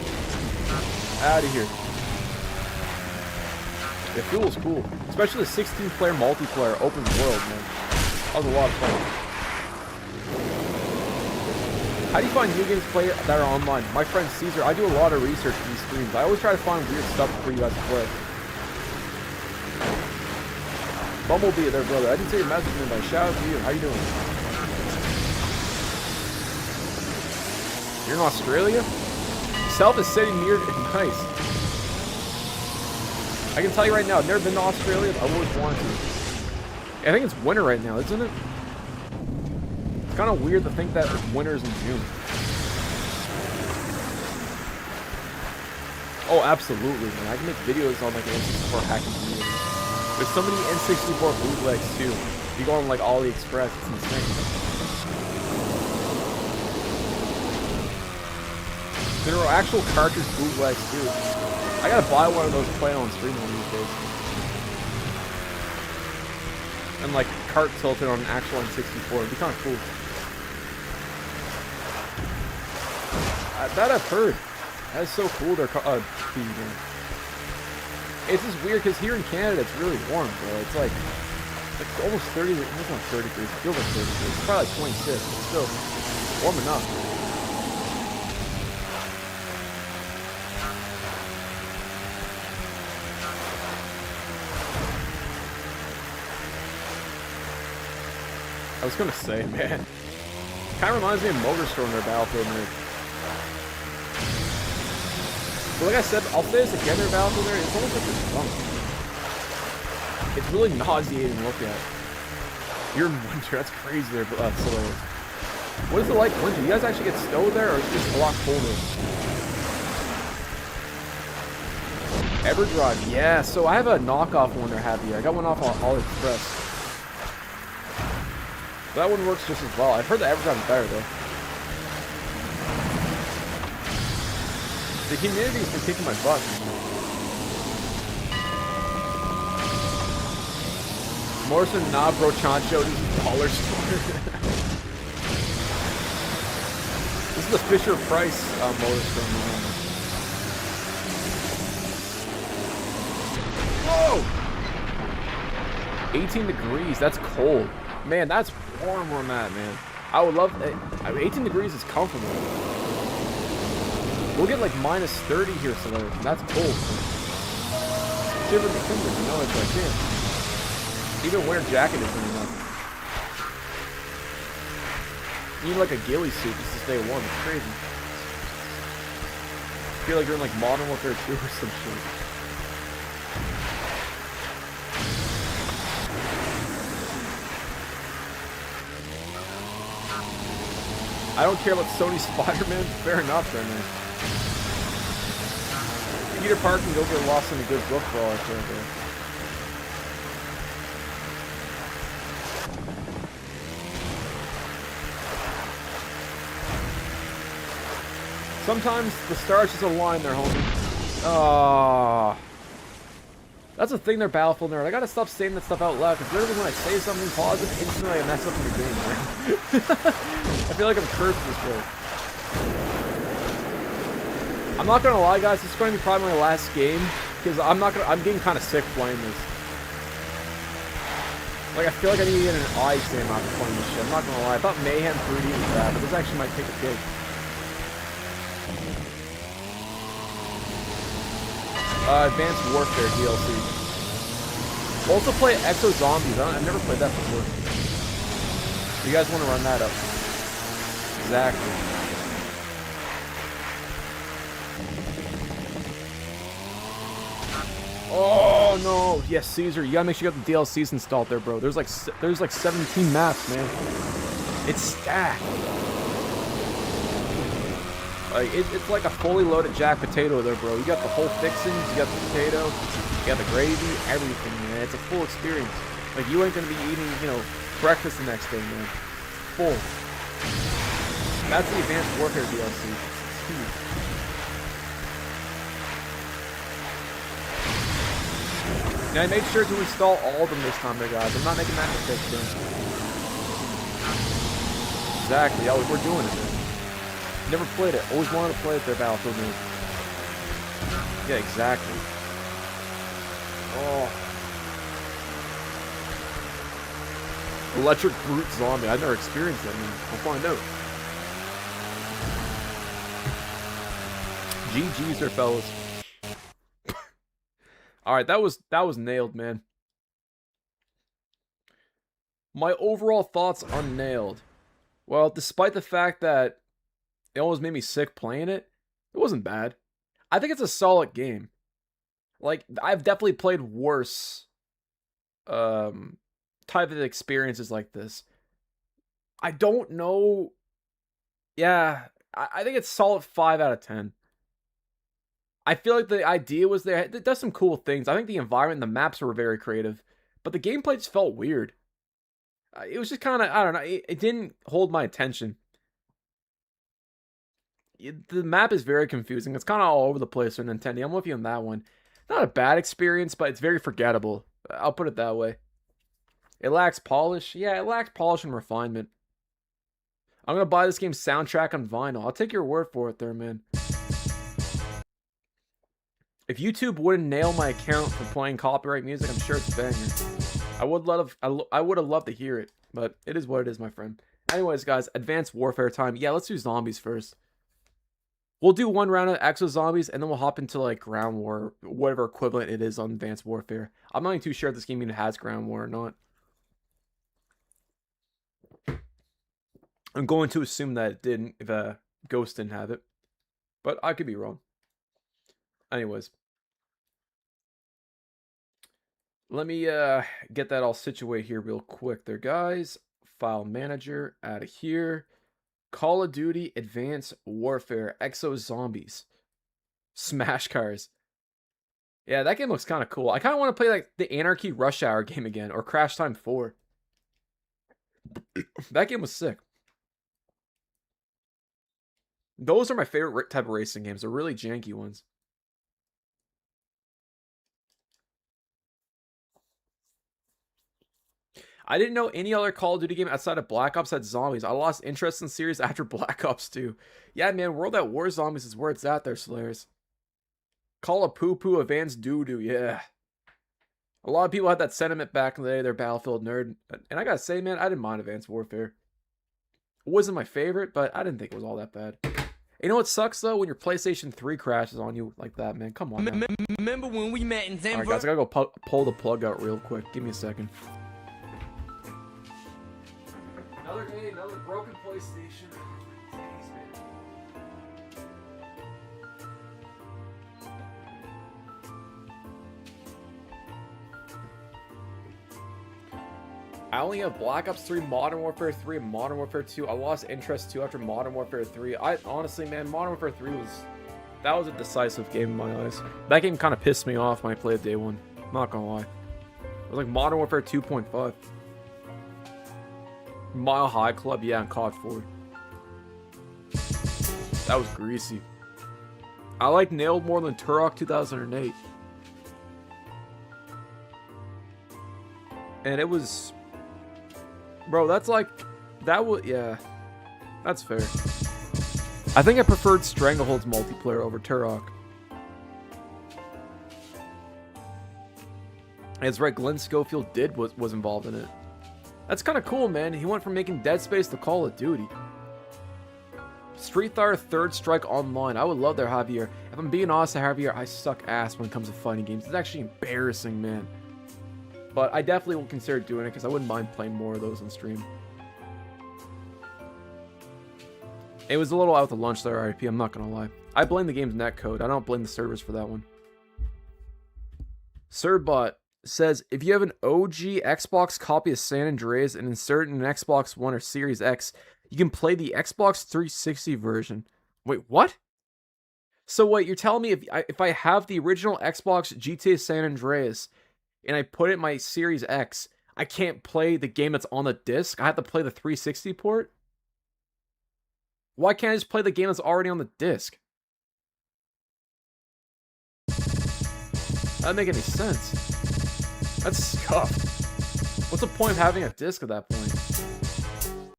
[SPEAKER 2] Out of here. Yeah, Fuel's cool. Especially the 16-player multiplayer open world, man. That was a lot of fun. How do you find new games to play that are online? My friend Caesar, I do a lot of research for these streams. I always try to find weird stuff for you guys to play. Bumblebee there, brother. I didn't see your message, man, but shout out to you. How you doing? You're in Australia? Self is sitting near... Nice. I can tell you right now, I've never been to Australia, but I always wanted to. I think it's winter right now, isn't it? It's kind of weird to think that winter's in June. Oh, absolutely, man. I can make videos on like an N64 hacking community. There's so many N64 bootlegs too. You go on like AliExpress, it's insane. There are actual cartridge bootlegs too. I gotta buy one of those to play on stream one of these days. and like cart tilted on an actual N64. It'd be kind of cool. That I've heard. That is so cool. They're being here. It's just weird because here in Canada it's really warm, bro. It's like almost 30. It's not 30 degrees. It feels like 30 degrees. It's probably like 26. It's still warm enough. I was gonna say, man. Kind of reminds me of Motorstorm in their Battlefield mode. But like I said, I'll say this again, their Battlefield there, it's almost like a drunk. It's really nauseating to look at. You're in winter, that's crazy there, but that's hilarious. What is it like winter? You guys actually get snow there, or is it just a lot colder? Everdrive, yeah, so I have a knockoff one they're happy. I got one off on AliExpress. That one works just as well. I've heard the Everdrive is better though. The community's been kicking my butt. Morrison, nah, bro, Chancho, this is dollar store. This is the Fisher Price Motorstorm. Whoa! 18 degrees, that's cold. Man, that's warm where I'm at, man. I would love it. 18 degrees is comfortable. We'll get like minus 30 here somewhere. That's cold. Shiver me timbers, you know, it's like, yeah. Even wearing jacket isn't enough. You need like a ghillie suit just to stay warm. It's crazy. I feel like you're in like Modern Warfare 2 or some shit. I don't care about Sony Spider-Man. Fair enough, then, man. Peter Parker can go get lost in a good book for all I care. Sometimes the stars just align there, homie. Oh. That's the thing, they're Battlefield nerd. I gotta stop saying that stuff out loud, because literally when I say something positive, instantly I mess up in the game, man. I feel like I'm cursed this way. I'm not gonna lie, guys, this is going to be probably my last game, because I'm getting kind of sick playing this. Like, I feel like I need to get an eye exam after playing this shit. I'm not gonna lie. I thought Mayhem 3D was bad, but this actually might take a cake. Advanced Warfare DLC. Also play Exo Zombies. I've never played that before. You guys want to run that up? Exactly. Oh no! Yes, Caesar. You gotta make sure you got the DLCs installed there, bro. There's like 17 maps, man. It's stacked. Like, it's like a fully loaded jack potato there, bro. You got the whole fixings, you got the potato, you got the gravy, everything, man. It's a full experience. Like, you ain't gonna be eating, you know, breakfast the next day, man. Full. That's the Advanced Warfare DLC. It's huge. Now, I made sure to install all of them this time there, guys. I'm not making that mistake again. Exactly. Yeah, we're doing it, man. Never played it. Always wanted to play it there, Battlefield mode. Yeah, exactly. Oh. Electric Brute Zombie. I've never experienced that, man. I'll find out. GG's there, fellas. Alright, that was nailed, man. My overall thoughts on Nailed. Well, despite the fact that it almost made me sick playing it, it wasn't bad. I think it's a solid game. Like, I've definitely played worse type of experiences like this. I don't know. Yeah, I think it's solid 5 out of 10. I feel like the idea was there. It does some cool things. I think the environment and the maps were very creative. But the gameplay just felt weird. It was just kind of, I don't know. It didn't hold my attention. The map is very confusing. It's kind of all over the place for Nintendo. I'm with you on that one. Not a bad experience, but it's very forgettable. I'll put it that way. It lacks polish. Yeah, it lacks polish and refinement. I'm gonna buy this game's soundtrack on vinyl. I'll take your word for it there, man. If YouTube wouldn't nail my account for playing copyright music, I'm sure it's a banger. I would have loved to hear it, but it is what it is, my friend. Anyways, guys, Advanced Warfare time. Yeah, let's do zombies first. We'll do one round of Exo Zombies, and then we'll hop into, like, Ground War, whatever equivalent it is on Advanced Warfare. I'm not even too sure if this game even has Ground War or not. I'm going to assume that it didn't, if Ghost didn't have it. But I could be wrong. Anyways. Let me get that all situated here real quick there, guys. File Manager, out of here. Call of Duty Advanced Warfare, Exo Zombies. Smash Cars. Yeah, that game looks kind of cool. I kind of want to play like the Anarchy Rush Hour game again, or Crash Time 4. That game was sick. Those are my favorite type of racing games. They're really janky ones. I didn't know any other Call of Duty game outside of Black Ops had zombies. I lost interest in the series after Black Ops 2. Yeah, man, World at War Zombies is where it's at there, Slayers. Call of Poo-Poo, Advanced Doo-Doo, yeah. A lot of people had that sentiment back in the day, they're Battlefield nerd. And I gotta say, man, I didn't mind Advanced Warfare. It wasn't my favorite, but I didn't think it was all that bad. You know what sucks, though? When your PlayStation 3 crashes on you like that, man. Come on, man.
[SPEAKER 1] Remember when we met in Denver?
[SPEAKER 2] Alright, guys, I gotta go pull the plug out real quick. Give me a second. Another day, another broken PlayStation. Jeez, man. I only have Black Ops 3, Modern Warfare 3, and Modern Warfare 2. I lost interest too after Modern Warfare 3. Honestly, man, Modern Warfare 3 was a decisive game in my eyes. That game kind of pissed me off when I played day one. I'm not gonna lie. It was like Modern Warfare 2.5. Mile High Club, yeah, and COD 4. That was greasy. I like nailed more than Turok 2008. And it was... Bro, that's like... That was... Yeah. That's fair. I think I preferred Stranglehold's multiplayer over Turok. It's right, Glenn Schofield was involved in it. That's kind of cool, man. He went from making Dead Space to Call of Duty. Street Fighter Third Strike Online. I would love their Javier. If I'm being honest, Javier, I suck ass when it comes to fighting games. It's actually embarrassing, man. But I definitely will consider doing it because I wouldn't mind playing more of those on stream. It was a little out to lunch there, RIP, I'm not gonna lie. I blame the game's netcode. I don't blame the servers for that one. Sirbot says, if you have an OG Xbox copy of San Andreas and insert it in an Xbox One or Series X, you can play the Xbox 360 version. Wait, what? So what, you're telling me if I have the original Xbox GTA San Andreas and I put it in my Series X, I can't play the game that's on the disc? I have to play the 360 port? Why can't I just play the game that's already on the disc? That doesn't make any sense. That's scuffed. What's the point of having a disc at that point?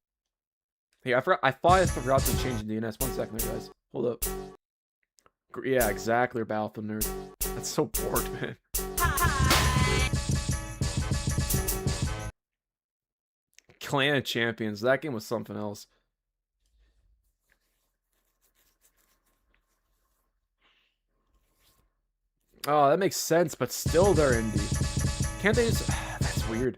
[SPEAKER 2] Hey, I thought I forgot to change the DNS. 1 second there, guys. Hold up. Yeah, exactly, Battlefield nerd. That's so bored, man. Clan of Champions. That game was something else. Oh, that makes sense, but still they're indie. Can't they just... That's weird.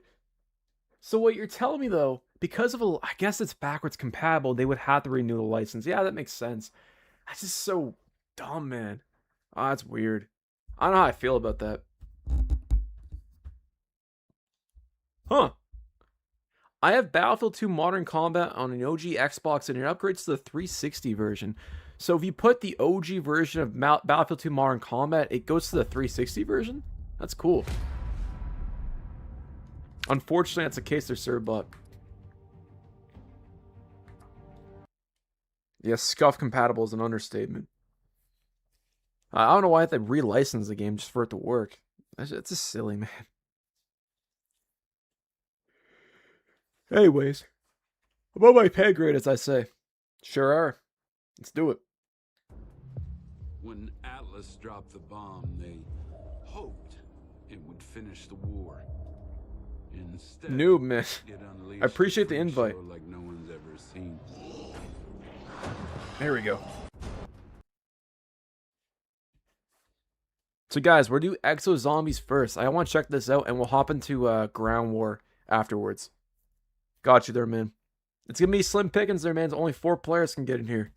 [SPEAKER 2] So what you're telling me, though, because of I guess it's backwards compatible, they would have to renew the license. Yeah, that makes sense. That's just so dumb, man. Oh, that's weird. I don't know how I feel about that. Huh. I have Battlefield 2 Modern Combat on an OG Xbox and it upgrades to the 360 version. So if you put the OG version of Battlefield 2 Modern Combat, it goes to the 360 version? That's cool. Unfortunately, that's the case there, sir, but... Yeah, scuff compatible is an understatement. I don't know why they relicense the game just for it to work. It's just silly, man. Anyways, above my pay grade, as I say. Sure are. Let's do it.
[SPEAKER 13] When Atlas dropped the bomb, they hoped it would finish the war. Instead,
[SPEAKER 2] Noob, man.
[SPEAKER 13] it unleashed
[SPEAKER 2] I appreciate the
[SPEAKER 13] a
[SPEAKER 2] invite.
[SPEAKER 13] show like no one's ever seen.
[SPEAKER 2] There we go. So guys, we'll do Exo Zombies first. I want to check this out, and we'll hop into Ground War afterwards. Got you there, man. It's gonna be slim pickings there, man. Only 4 players can get in here.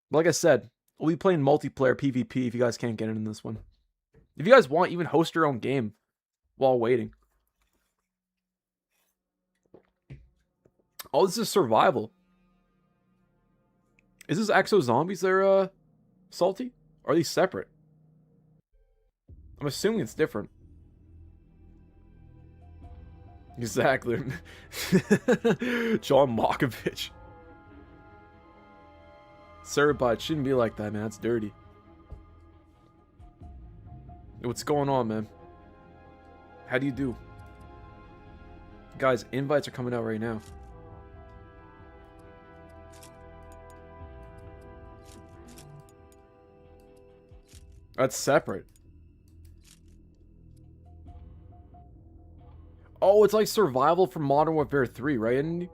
[SPEAKER 2] Like I said, we'll be playing multiplayer PvP if you guys can't get in this one. If you guys want, even host your own game while waiting. Oh, this is survival. Is this Exo Zombies they're salty? Or are these separate? I'm assuming it's different. Exactly. John Malkovich. Cerebot shouldn't be like that, man. That's dirty. What's going on, man? How do you do? Guys, invites are coming out right now. That's separate. Oh, it's like survival from Modern Warfare 3, right? Isn't it?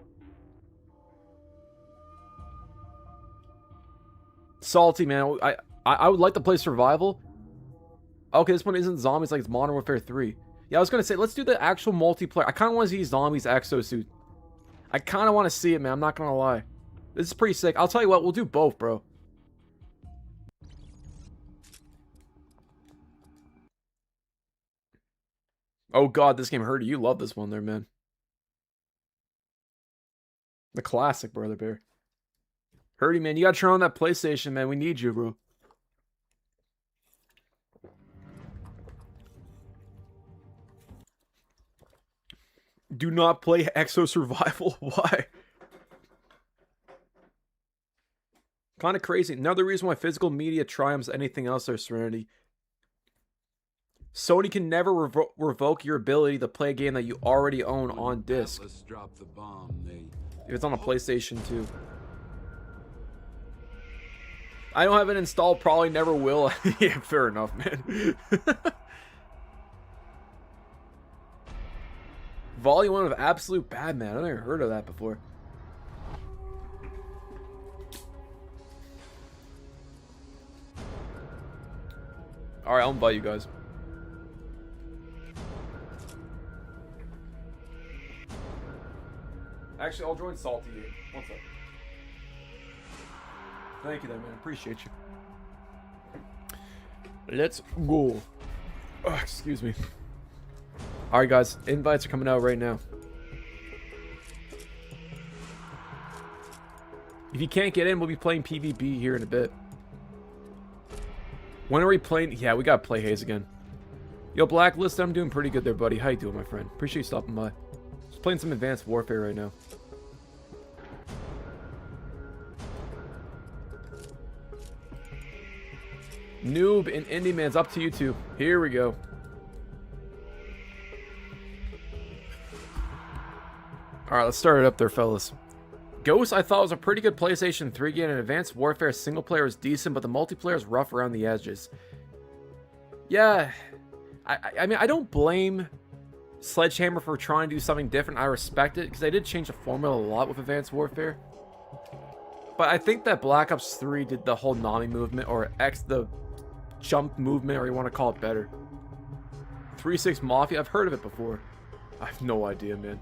[SPEAKER 2] Salty, man. I would like to play survival. Okay, this one isn't zombies like it's Modern Warfare 3. Yeah, I was gonna say, let's do the actual multiplayer. I kind of want to see zombies exosuit. I kind of want to see it, man. I'm not gonna lie. This is pretty sick. I'll tell you what, we'll do both, bro. Oh god, this game hurt you. You love this one there, man. The classic, Brother Bear. Hurdy, man, you gotta turn on that PlayStation, man. We need you, bro. Do not play Exo Survival. Why? Kind of crazy. Another reason why physical media triumphs anything else there, Serenity. Sony can never revoke your ability to play a game that you already own on disc. If it's on a PlayStation 2. I don't have it installed, probably never will. Yeah, fair enough, man. Volume 1 of Absolute Bad Man. I've never heard of that before. Alright, I'll invite you guys. Actually, I'll join Salty here. One sec. Thank you there, man. Appreciate you. Let's go. Oh, excuse me. Alright, guys. Invites are coming out right now. If you can't get in, we'll be playing PvP here in a bit. When are we playing? Yeah, we gotta play Haze again. Yo, Blacklist, I'm doing pretty good there, buddy. How you doing, my friend? Appreciate you stopping by. Just playing some Advanced Warfare right now. Noob and Indie Man's up to you two. Here we go. Alright, let's start it up there, fellas. Ghost, I thought was a pretty good PlayStation 3 game, and Advanced Warfare single player is decent, but the multiplayer is rough around the edges. Yeah, I mean, I don't blame Sledgehammer for trying to do something different. I respect it, because they did change the formula a lot with Advanced Warfare. But I think that Black Ops 3 did the whole Nami movement, or the jump movement, or you want to call it better. 3-6 Mafia, I've heard of it before. I have no idea, man.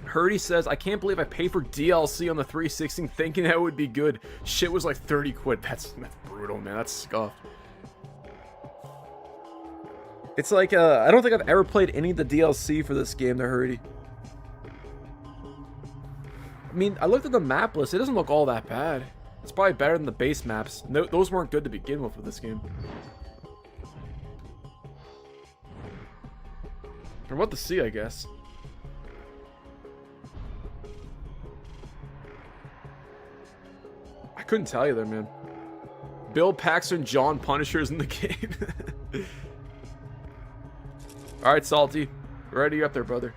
[SPEAKER 2] Hurdy says, I can't believe I paid for DLC on the 360 thinking that would be good. Shit was like 30 quid. That's brutal, man. That's scuffed. It's like, I don't think I've ever played any of the DLC for this game, there, Hurdy. I mean, I looked at the map list. It doesn't look all that bad. It's probably better than the base maps. No, those weren't good to begin with this game. Or what to see, I guess. I couldn't tell you there, man. Bill Paxton, John Punisher's in the game. Alright, Salty. Ready up there, brother.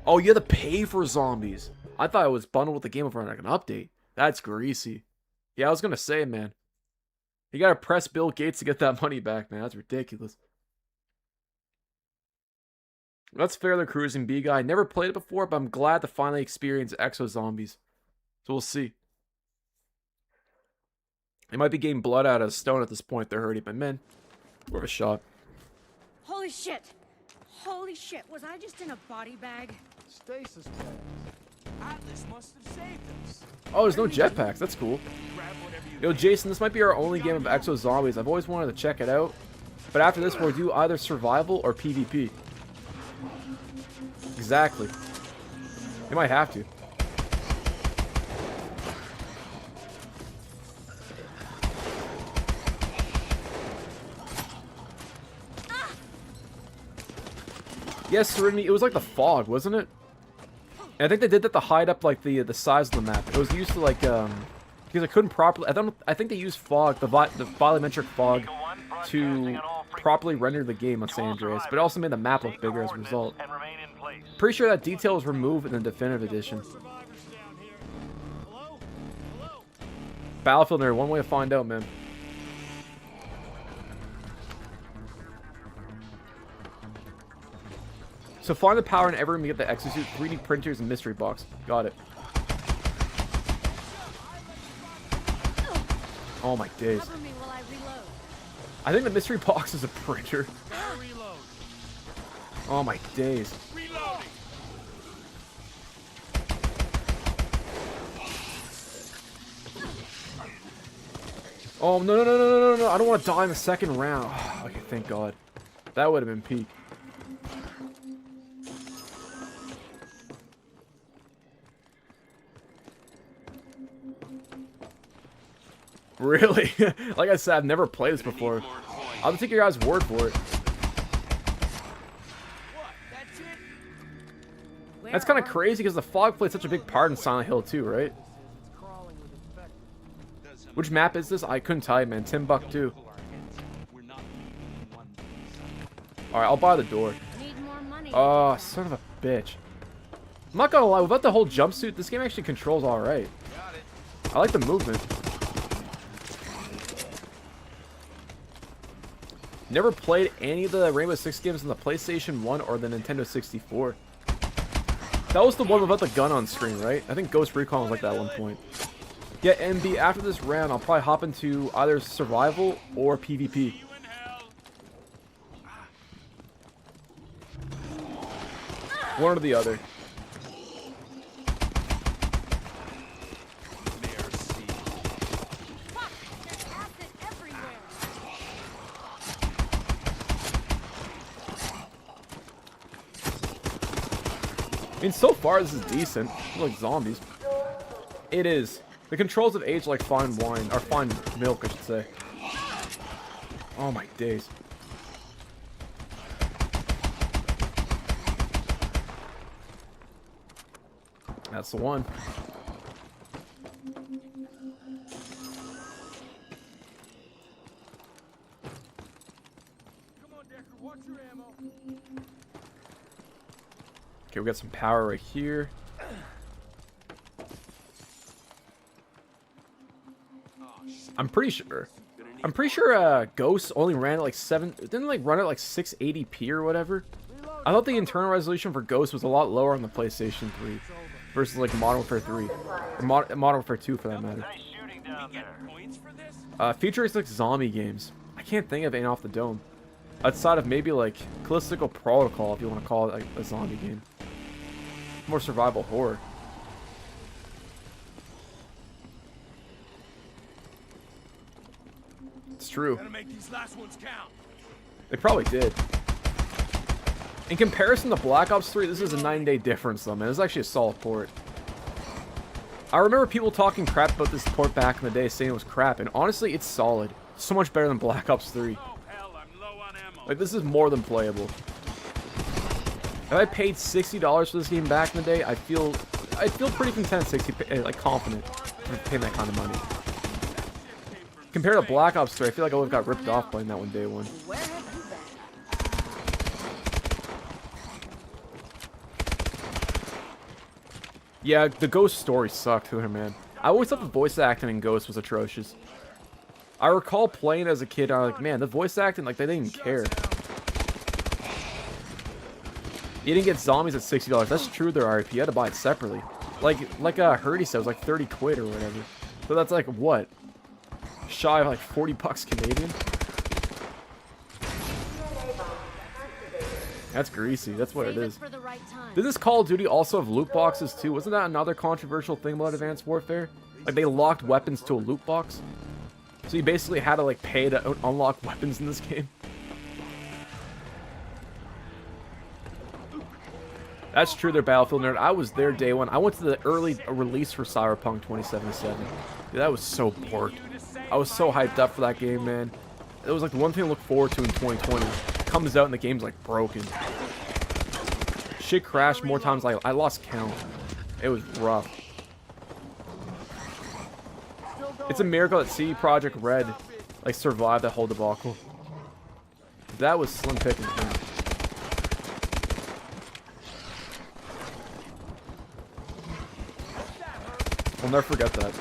[SPEAKER 2] Oh, you had to pay for zombies. I thought it was bundled with the game over like an update. That's greasy. Yeah, I was gonna say, man. You gotta press Bill Gates to get that money back, man. That's ridiculous. That's fairly cruising, B guy. Never played it before, but I'm glad to finally experience Exo Zombies. So we'll see. They might be getting blood out of a stone at this point. They're hurting, but man, worth a shot.
[SPEAKER 14] Holy shit! Holy shit! Was I just in a body bag?
[SPEAKER 6] Stasis Atlas must have saved us.
[SPEAKER 2] Oh, there's no jetpacks. That's cool. Yo, Jason, this might be our only game of Exo Zombies. I've always wanted to check it out, but after this, we'll do either survival or PvP. Exactly. You might have to. Yes, Serenity, it was like the fog, wasn't it? And I think they did that to hide up like the size of the map. It was used to like because I couldn't properly. I think they used fog, the volumetric fog, to properly render the game on San Andreas, but it also made the map look bigger as a result. Pretty sure that detail was removed in the definitive edition. Battlefield nerd, one way to find out, man. So find the power in every room to get the exosuit, 3D printers, and mystery box. Got it. Oh my days. I think the mystery box is a printer. Oh my days. Oh no! I don't want to die in the second round. Okay, thank God. That would have been peak. Really? Like I said, I've never played this before. I'll take your guys' word for it. That's kind of crazy because the fog played such a big part in Silent Hill 2, right? Which map is this? I couldn't tell you, man. Timbuktu. Alright, I'll buy the door. Oh, son of a bitch. I'm not gonna lie, without the whole jumpsuit, this game actually controls alright. I like the movement. Never played any of the Rainbow Six games on the PlayStation 1 or the Nintendo 64. That was the one without the gun on screen, right? I think Ghost Recon was like that at one point. Yeah, MB, after this round, I'll probably hop into either survival or PvP. One or the other. I mean, so far this is decent. Like zombies. It is. The controls have aged like fine wine, or fine milk, I should say. Oh my days. That's the one. Okay, we got some power right here. I'm pretty sure Ghost only ran at like 7, didn't like run at like 680p or whatever. I thought the internal resolution for Ghost was a lot lower on the PlayStation 3 versus like Modern Warfare 3 or Modern Warfare 2 for that matter. Futuristic zombie games. I can't think of any off the dome. Outside of maybe like Callistical Protocol, if you want to call it like a zombie game. More survival horror. It's true. They probably did. In comparison to Black Ops 3, this is a 9-day difference though, man. This is actually a solid port. I remember people talking crap about this port back in the day, saying it was crap, and honestly, it's solid. It's so much better than Black Ops 3. Like, this is more than playable. If I paid $60 for this game back in the day, I'd feel pretty content, like confident for paying that kind of money. Compared to Black Ops 3, I feel like I would have got ripped off playing that one day one.
[SPEAKER 14] Where have you been?
[SPEAKER 2] Yeah, the Ghost story sucked, man. I always thought the voice acting in Ghost was atrocious. I recall playing as a kid, I was like, man, the voice acting, like, they didn't even care. You didn't get zombies at $60. That's true, their RP. You had to buy it separately. Like Herdy said, it was like 30 quid or whatever. So that's like, what? Shy of like 40 bucks Canadian? That's greasy. That's what it is. Did this Call of Duty also have loot boxes too? Wasn't that another controversial thing about Advanced Warfare? Like they locked weapons to a loot box? So you basically had to like pay to unlock weapons in this game? That's true, they're Battlefield nerd. I was there day one. I went to the early release for Cyberpunk 2077. Dude, that was so bored. I was so hyped up for that game, man. It was like the one thing to look forward to in 2020. It comes out and the game's like broken. Shit crashed more times like I lost count. It was rough. It's a miracle that CD Projekt Red like survived that whole debacle. That was slim pickings, man. I'll never forget that.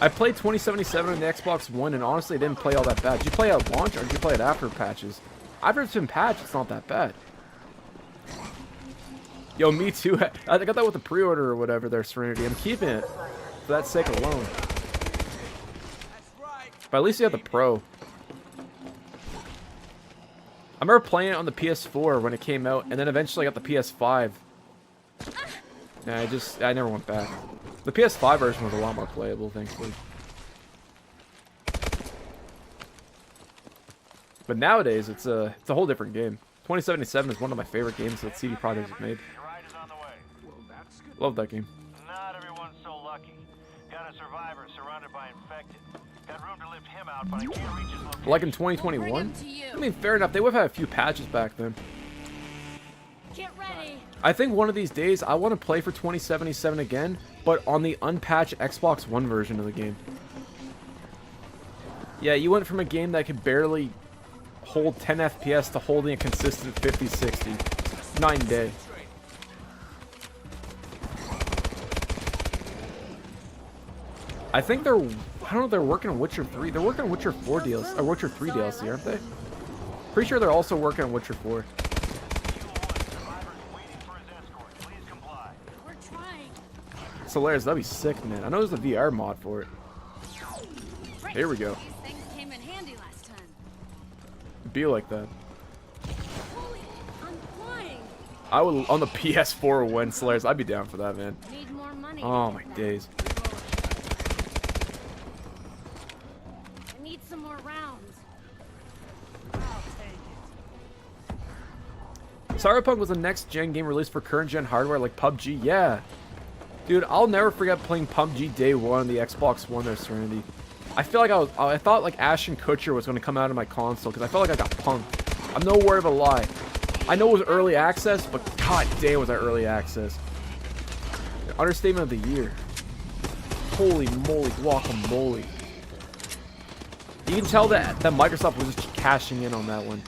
[SPEAKER 2] I played 2077 on the Xbox One, and honestly, I didn't play all that bad. Did you play at launch, or did you play it after patches? After it's been patched, it's not that bad. Yo, me too. I got that with the pre-order or whatever there, Serenity. I'm keeping it for that sake alone. But at least you have the Pro. I remember playing it on the PS4 when it came out, and then eventually I got the PS5. And I never went back. The PS5 version was a lot more playable, thankfully. But nowadays, it's a whole different game. 2077 is one of my favorite games that CD Projekt has made. Love that game.
[SPEAKER 15] Not everyone's so lucky. Got a survivor surrounded by infected. Got room to lift him out, but I can't reach his location.
[SPEAKER 2] Like in 2021? I mean, fair enough. They would have had a few patches back then.
[SPEAKER 14] Get ready.
[SPEAKER 2] I think one of these days I want to play for 2077 again, but on the unpatched Xbox One version of the game. Yeah, you went from a game that could barely hold 10 FPS to holding a consistent 50-60. Night and day. I think I don't know if they're working on Witcher 3. They're working on Witcher 4 DLC, or Witcher 3 DLC, aren't they? Pretty sure they're also working on Witcher 4. Solaris, that'd be sick, man. I know there's a VR mod for it. Here we go.
[SPEAKER 14] These things came in handy last time.
[SPEAKER 2] It'd be like that.
[SPEAKER 14] Holy, I'm flying.
[SPEAKER 2] I would on the PS4 when Solaris. I'd be down for that, man.
[SPEAKER 14] Need more money.
[SPEAKER 2] Oh my days.
[SPEAKER 14] I need some more rounds.
[SPEAKER 2] Cyberpunk was a next-gen game released for current-gen hardware like PUBG. Yeah. Dude, I'll never forget playing PUBG day one on the Xbox One there, Serenity. I feel like I thought like Ashton Kutcher was going to come out of my console because I felt like I got punked. I'm no word of a lie. I know it was early access, but god damn was that early access. Understatement of the year. Holy moly, guacamole. You can tell that Microsoft was just cashing in on that one.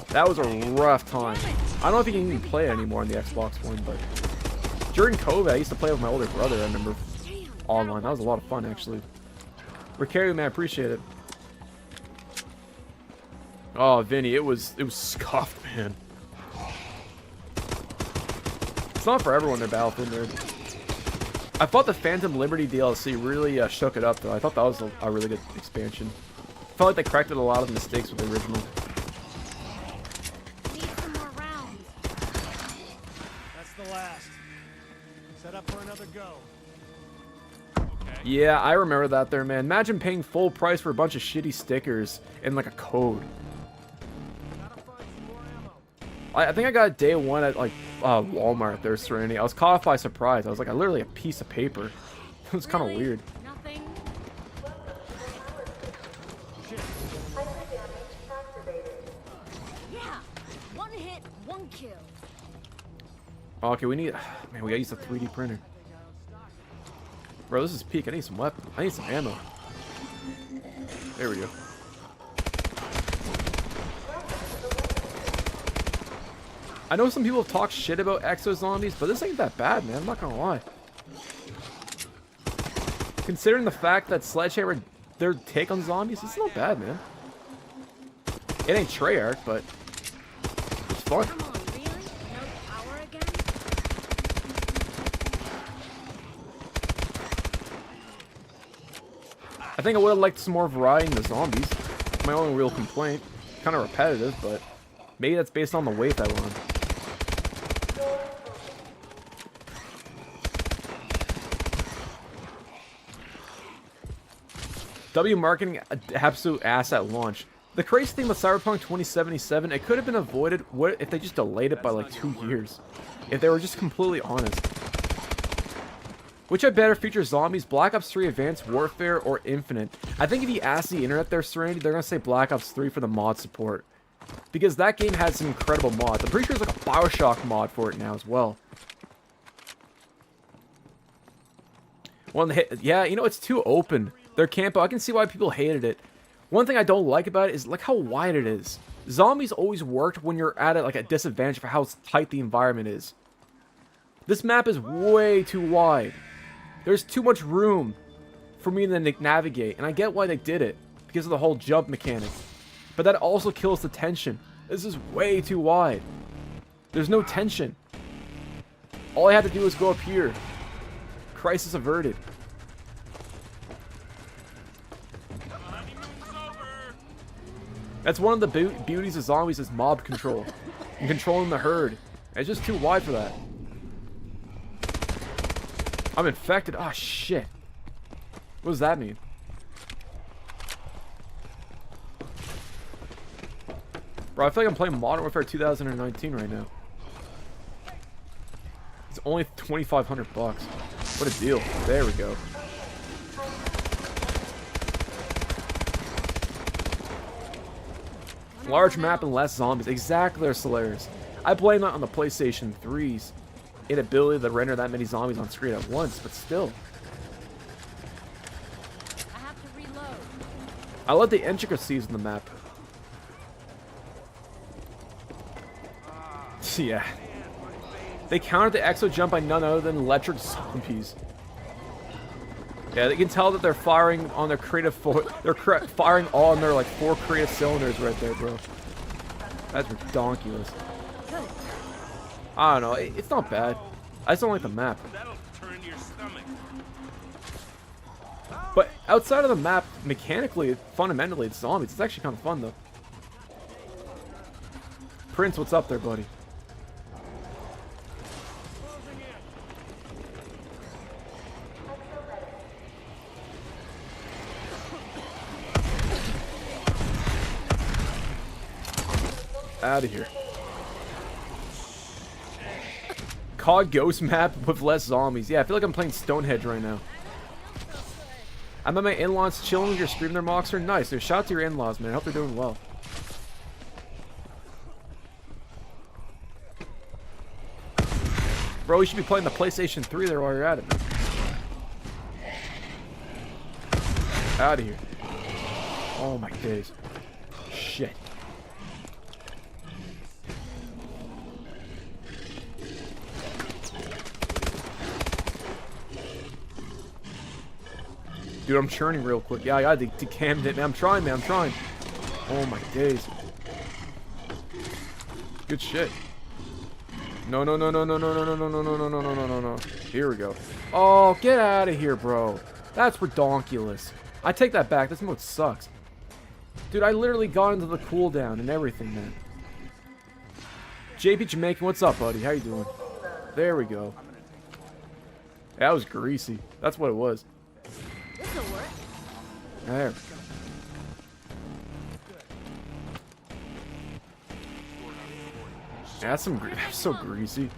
[SPEAKER 2] That was a rough time. I don't know if you can even play it anymore on the Xbox One, but during COVID, I used to play with my older brother, I remember, online. That was a lot of fun, actually. Ricario, man, I appreciate it. Oh, Vinny, it was scuffed, man. It's not for everyone, they're Battlefield nerd. I thought the Phantom Liberty DLC really shook it up, though. I thought that was a really good expansion. I felt like they corrected a lot of the mistakes with the original.
[SPEAKER 14] Need some more rounds.
[SPEAKER 6] That's the last. Set up for another go.
[SPEAKER 2] Yeah, I remember that there, man. Imagine paying full price for a bunch of shitty stickers and like a code. I think I got it day one at like Walmart there, Serenity. I was caught off by surprise. I was like, I literally a piece of paper. It was kind of weird.
[SPEAKER 14] Nothing. Yeah, one hit, one kill.
[SPEAKER 2] Okay, we need... Man, we gotta use a 3D printer. Bro, this is peak. I need some weapons. I need some ammo. There we go. I know some people have talked shit about exo zombies, but this ain't that bad, man. I'm not gonna lie. Considering the fact that Sledgehammer, their take on zombies, it's not bad, man. It ain't Treyarch, but it's fun.
[SPEAKER 14] Come on, really? No power again?
[SPEAKER 2] I think I would have liked some more variety in the zombies. My only real complaint. Kind of repetitive, but maybe that's based on the wave that we're on. W marketing absolute ass at launch. The crazy thing with Cyberpunk 2077, it could have been avoided if they just delayed it by like 2 years. If they were just completely honest. Which had better feature zombies, Black Ops 3 Advanced Warfare or Infinite? I think if you ask the internet their Serenity, they're going to say Black Ops 3 for the mod support. Because that game has some incredible mods. I'm pretty sure there's like a Bioshock mod for it now as well. Yeah, you know, it's too open. Their camp, I can see why people hated it. One thing I don't like about it is like how wide it is. Zombies always worked when you're at like a disadvantage for how tight the environment is. This map is way too wide. There's too much room for me to navigate, and I get why they did it because of the whole jump mechanic. But that also kills the tension. This is way too wide. There's no tension. All I have to do is go up here. Crisis averted. That's one of the beauties of zombies is mob control and controlling the herd. It's just too wide for that. I'm infected. Oh shit. What does that mean? Bro, I feel like I'm playing Modern Warfare 2019 right now. It's only 2,500 bucks. What a deal. There we go. Large map and less zombies. Exactly, Solaris. I blame that on the PlayStation 3's inability to render that many zombies on screen at once, but still.
[SPEAKER 14] I have to reload.
[SPEAKER 2] I love the intricacies in the map. Yeah. They countered the exo jump by none other than electric zombies. Yeah, they can tell that they're firing on their creative firing all on their like 4 creative cylinders right there, bro. That's ridiculous. I don't know, it's not bad. I just don't like the map. But outside of the map, mechanically, fundamentally, it's zombies. It's actually kind of fun though. Prince, what's up there, buddy? Out of here. COD Ghost map with less zombies. Yeah, I feel like I'm playing Stonehenge right now. I'm at my in-laws chilling with your stream there, Moxer. Nice. Dude, shout out to your in-laws, man. I hope they're doing well. Bro, you should be playing the PlayStation 3 there while you're at it, man. Out of here. Oh my days. Shit. Dude, I'm churning real quick. Yeah, I gotta decam it, man. I'm trying, man. I'm trying. Oh my days. Good shit. No, no, no, no, no, no, no, no, no, no, no, no, no, no, no, no, no. Here we go. Oh, get out of here, bro. That's redonkulous. I take that back. This mode sucks. Dude, I literally got into the cooldown and everything, man. JP Jamaican, what's up, buddy? How you doing? There we go. That was greasy. That's what it was.
[SPEAKER 14] This'll work.
[SPEAKER 2] There. Yeah, that's so greasy.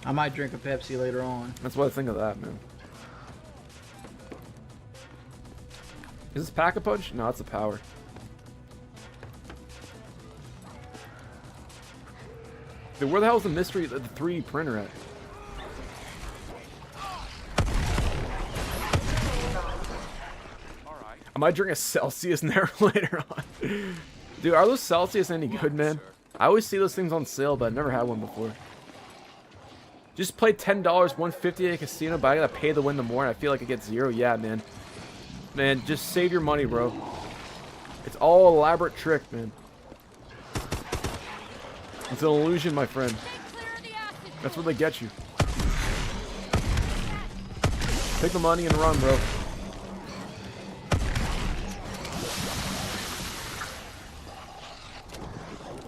[SPEAKER 7] I might drink a Pepsi later on.
[SPEAKER 2] That's what I think of that, man. Is this Pack-a-Punch? No, it's a power. Dude, where the hell is the mystery of the 3D printer at? I might drink a Celsius there later on. Dude, are those Celsius any good, man? I always see those things on sale, but I've never had one before. Just play $10, $150 at a casino, but I gotta pay to win the more, and I feel like I get 0. Yeah, man. Man, just save your money, bro. It's all elaborate trick, man. It's an illusion, my friend. That's what they get you. Take the money and run, bro.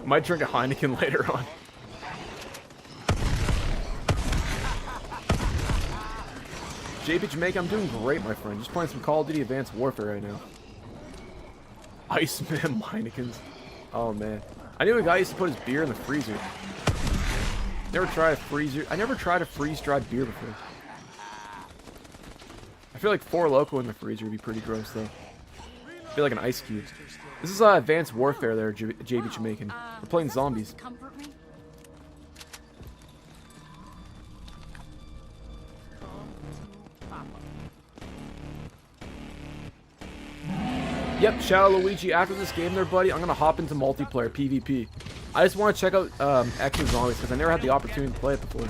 [SPEAKER 2] Might drink a Heineken later on. JP Jamaica, I'm doing great, my friend. Just playing some Call of Duty Advanced Warfare right now. Iceman Heinekens. Oh, man. I knew a guy used to put his beer in the freezer. Never tried a freezer. I never tried a freeze-dried beer before. I feel like 4 Loko in the freezer would be pretty gross, though. I feel like an ice cube. This is Advanced Warfare there, JB Jamaican. We're playing zombies. Yep, Shadow Luigi, after this game there, buddy, I'm going to hop into multiplayer, PvP. I just want to check out X's Zombies, because I never had the opportunity to play it before.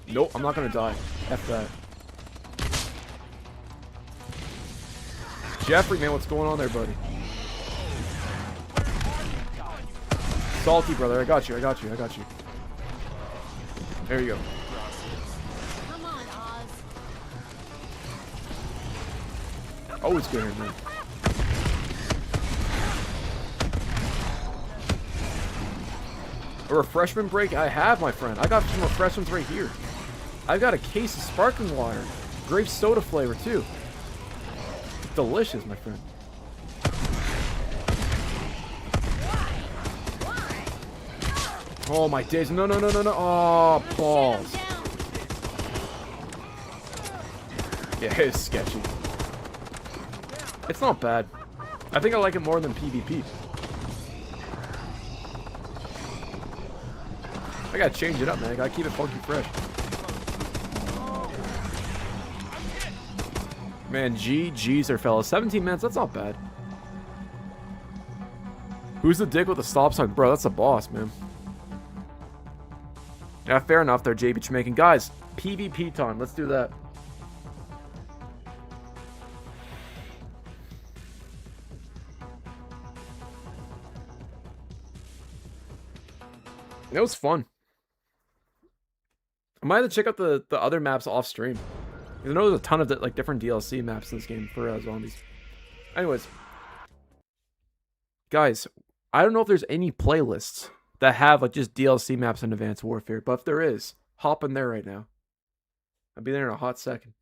[SPEAKER 2] Nope, I'm not going to die. F that. Jeffrey, man, what's going on there, buddy? Salty, brother, I got you, I got you, I got you. There you go. Always good here, man. A refreshment break? I have, my friend. I got some refreshments right here. I've got a case of sparkling water. Grape soda flavor, too. It's delicious, my friend. Oh, my days. No, no, no, no, no. Oh, balls. Yeah, it's sketchy. It's not bad. I think I like it more than PvP. I gotta change it up, man. I gotta keep it funky fresh. Man, GG's there, fellas. 17 minutes, that's not bad. Who's the dick with the stop sign? Bro, that's the boss, man. Yeah, fair enough there, JB Jamaican. Guys, PvP time. Let's do that. It was fun. I might have to check out the other maps off stream. I know there's a ton of like different DLC maps in this game for zombies. Anyways, guys, I don't know if there's any playlists that have like just DLC maps in Advanced Warfare, but if there is, hop in there right now. I'll be there in a hot second.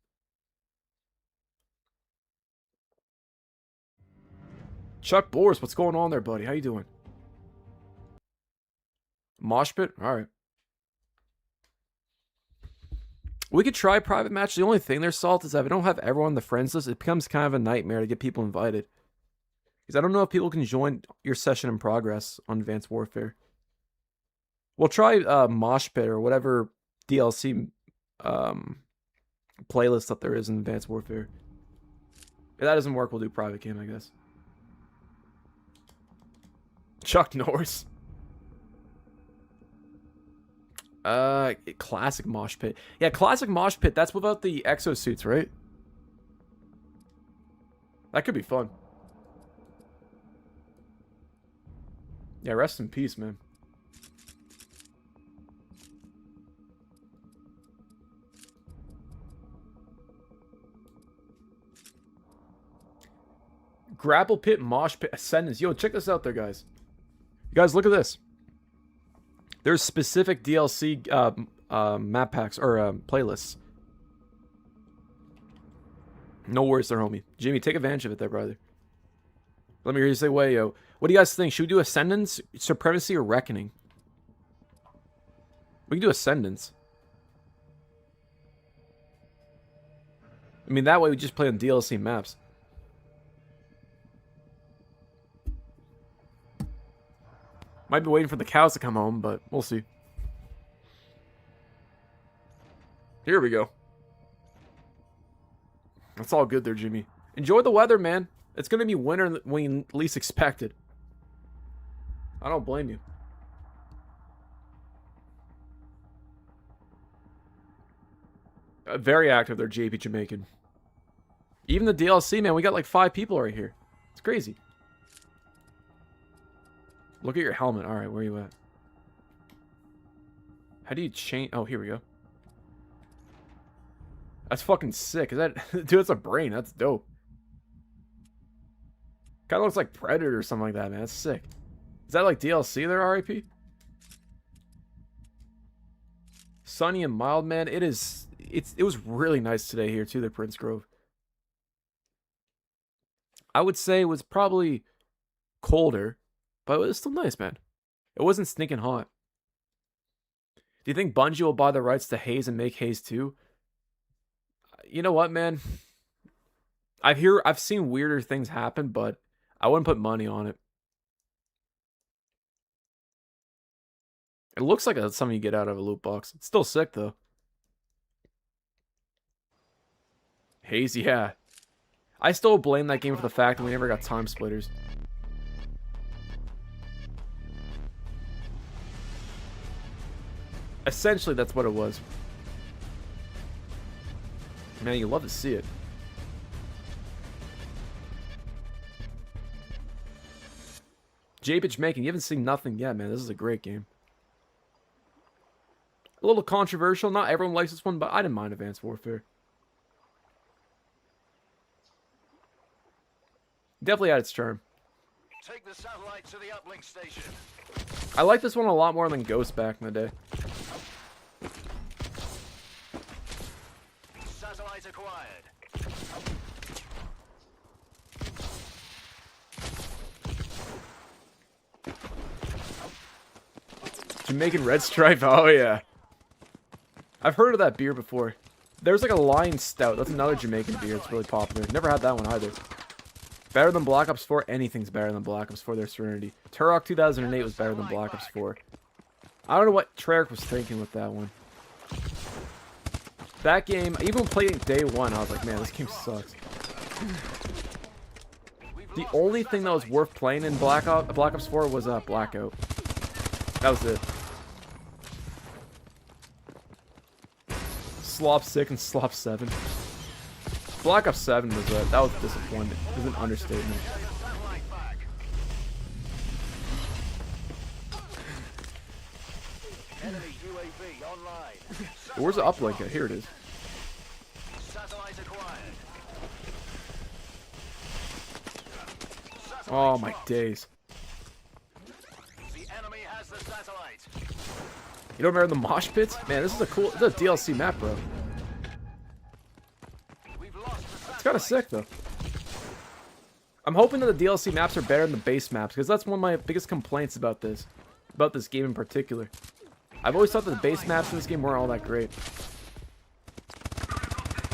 [SPEAKER 2] Chuck Boris, what's going on there, buddy? How you doing? Mosh pit? Alright. We could try private match. The only thing there, Salt, is that if I don't have everyone on the friends list, it becomes kind of a nightmare to get people invited. Because I don't know if people can join your session in progress on Advanced Warfare. We'll try Mosh Pit or whatever DLC playlist that there is in Advanced Warfare. If that doesn't work, we'll do private game, I guess. Chuck Norris. Classic Mosh Pit. Yeah, classic Mosh Pit. That's without the exosuits, right? That could be fun. Yeah, rest in peace, man. Grapple Pit, Mosh Pit, Ascendance. Yo, check this out there, guys. You guys, look at this. There's specific DLC map packs or playlists. No worries there, homie. Jimmy, take advantage of it there, brother. Let me hear you say, "Way, yo." What do you guys think? Should we do Ascendance, Supremacy, or Reckoning? We can do Ascendance. I mean, that way we just play on DLC maps. Might be waiting for the cows to come home, but we'll see. Here we go. That's all good there, Jimmy. Enjoy the weather, man. It's going to be winter when you least expect it. I don't blame you. Very active there, JP Jamaican. Even the DLC, man, we got like 5 people right here. It's crazy. Look at your helmet. All right, where are you at? How do you change? Oh, here we go. That's fucking sick. Is that... Dude, that's a brain. That's dope. Kind of looks like Predator or something like that, man. That's sick. Is that like DLC there, RIP? Sunny and mild, man. It is... It was really nice today here, too, the Prince Grove. I would say it was probably colder, but it was still nice, man. It wasn't stinking hot. Do you think Bungie will buy the rights to Haze and make Haze 2? You know what, man? I've seen weirder things happen, but I wouldn't put money on it. It looks like it's something you get out of a loot box. It's still sick, though. Haze, yeah. I still blame that game for the fact that we never got time splitters. Essentially, that's what it was. Man, you love to see it. J-Bitch Making, you haven't seen nothing yet, man. This is a great game. A little controversial. Not everyone likes this one, but I didn't mind Advanced Warfare. Definitely had its charm.
[SPEAKER 15] Take the satellite to the uplink station.
[SPEAKER 2] I like this one a lot more than Ghost back in the day.
[SPEAKER 15] Satellite acquired.
[SPEAKER 2] Jamaican Red Stripe, oh yeah. I've heard of that beer before. There's like a Lion Stout. That's another Jamaican beer. It's really popular. Never had that one either. Better than Black Ops 4? Anything's better than Black Ops 4, their Serenity. Turok 2008 was better than Black Ops 4. I don't know what Treyarch was thinking with that one. That game, even playing day one, I was like, man, this game sucks. The only thing that was worth playing in Black Ops 4 was Blackout. That was it. Slop 6 and Slop 7. Black Ops 7 was that was disappointing. It was an understatement. Where's the uplink at? Here it is. Oh my days. You don't remember the mosh pits? Man, this is a cool. This is a DLC map, bro. It's kind of sick, though. I'm hoping that the DLC maps are better than the base maps, because that's one of my biggest complaints about this game in particular. I've always thought that the base maps in this game weren't all that great.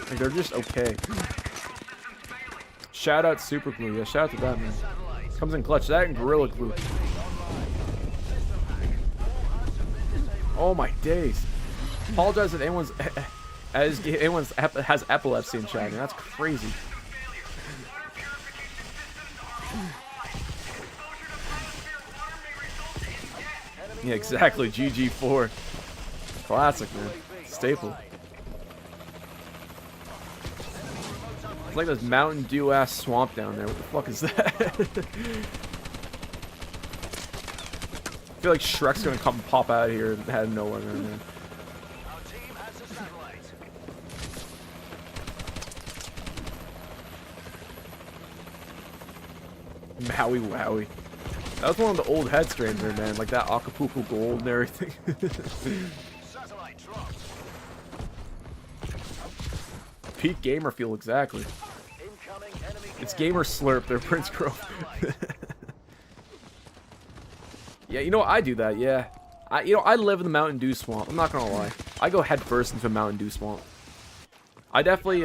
[SPEAKER 2] Like, they're just okay. Shout out Super Glue. Yeah, shout out to that, man. Comes in clutch. That and Gorilla Glue. Oh my days. Apologize if anyone has epilepsy in chat, man. That's crazy. Yeah, exactly. GG4. Classic, man. Staple. It's like this Mountain Dew ass swamp down there. What the fuck is that? I feel like Shrek's gonna come pop out of here out of nowhere, man. Maui Wowie. That was one of the old head strains there, man. Like that Acapulco Gold and everything. Peak gamer feel, exactly. It's gamer slurp there, Prince Grove. Yeah, you know what? I do that, yeah. I live in the Mountain Dew swamp. I'm not gonna lie. I go head first into a Mountain Dew swamp. I definitely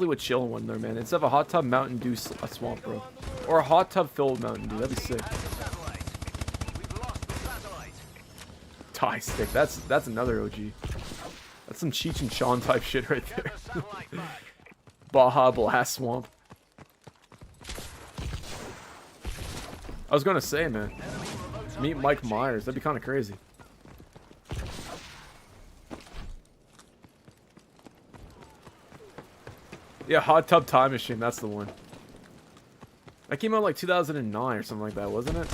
[SPEAKER 2] would chill in one there, man. Instead of a hot tub, Mountain Dew swamp, bro. Or a hot tub filled with Mountain Dew. That'd be sick. tie stick. That's another OG. That's some Cheech and Chong type shit right there. Baja Blast Swamp. I was gonna say, man, meet Mike Myers. That'd be kind of crazy. Yeah, Hot Tub Time Machine. That's the one. That came out like 2009 or something like that, wasn't it?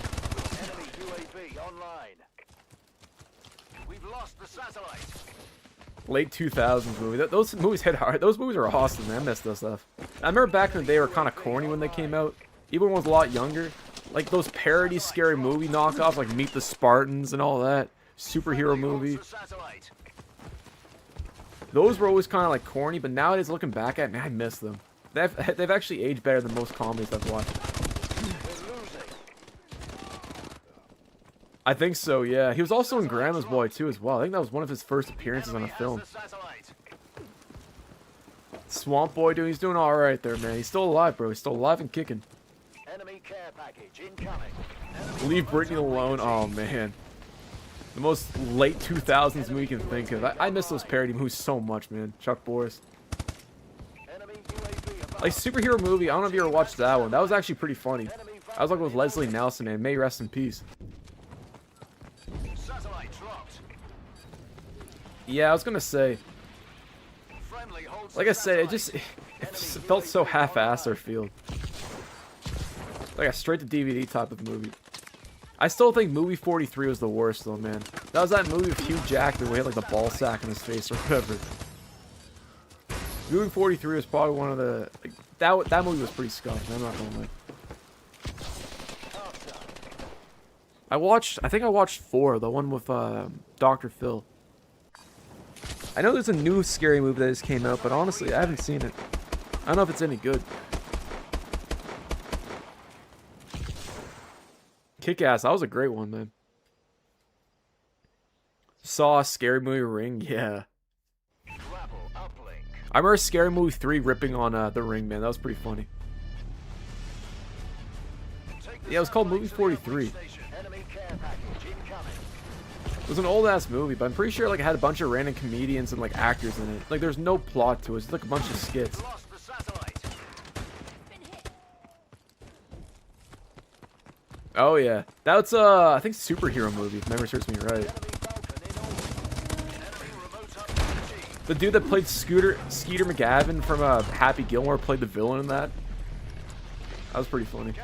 [SPEAKER 15] Enemy UAV online. We've lost the satellite.
[SPEAKER 2] Late 2000s movie. Those movies hit hard. Those movies are awesome, man. I miss those stuff. I remember back in the day they were kind of corny when they came out. Even when I was a lot younger. Like those parody scary movie knockoffs like Meet the Spartans and all that. Superhero movie. Those were always kind of like corny, but nowadays looking back at it, man, I miss them. They've actually aged better than most comedies I've watched. I think so, yeah. He was also in Grandma's Boy too as well. I think that was one of his first appearances on a film. Swamp Boy, dude, he's doing alright there, man. He's still alive, bro. He's still alive and kicking.
[SPEAKER 15] Enemy care package incoming.
[SPEAKER 2] Leave Britney alone. Oh, man. The most late 2000s movie you can think of. I miss those parody movies so much, man. Chuck Boris. Like, superhero movie, I don't know if you ever watched that one. That was actually pretty funny. I was like with Leslie Nelson, and may rest in peace. Yeah, I was gonna say. Like I said, it felt so half-assed, or feel. Like a straight-to-DVD type of movie. I still think movie 43 was the worst, though, man. That was that movie with Hugh Jackman where he had like the ball sack in his face or whatever. Movie 43 was probably one of the... Like, that movie was pretty scuffed, I'm not gonna lie. I think I watched 4, the one with Dr. Phil. I know there's a new scary movie that just came out, but honestly, I haven't seen it. I don't know if it's any good. Kick-Ass, that was a great one, man. Saw a Scary Movie Ring, yeah. I remember Scary Movie 3 ripping on The Ring, man. That was pretty funny. Yeah, it was called Movie 43. It was an old-ass movie, but I'm pretty sure like it had a bunch of random comedians and like actors in it. Like there's no plot to it. It's like a bunch of skits. Oh yeah, that's I think superhero movie. If memory serves me right. The dude that played Skeeter McGavin from Happy Gilmore played the villain in that. That was pretty funny.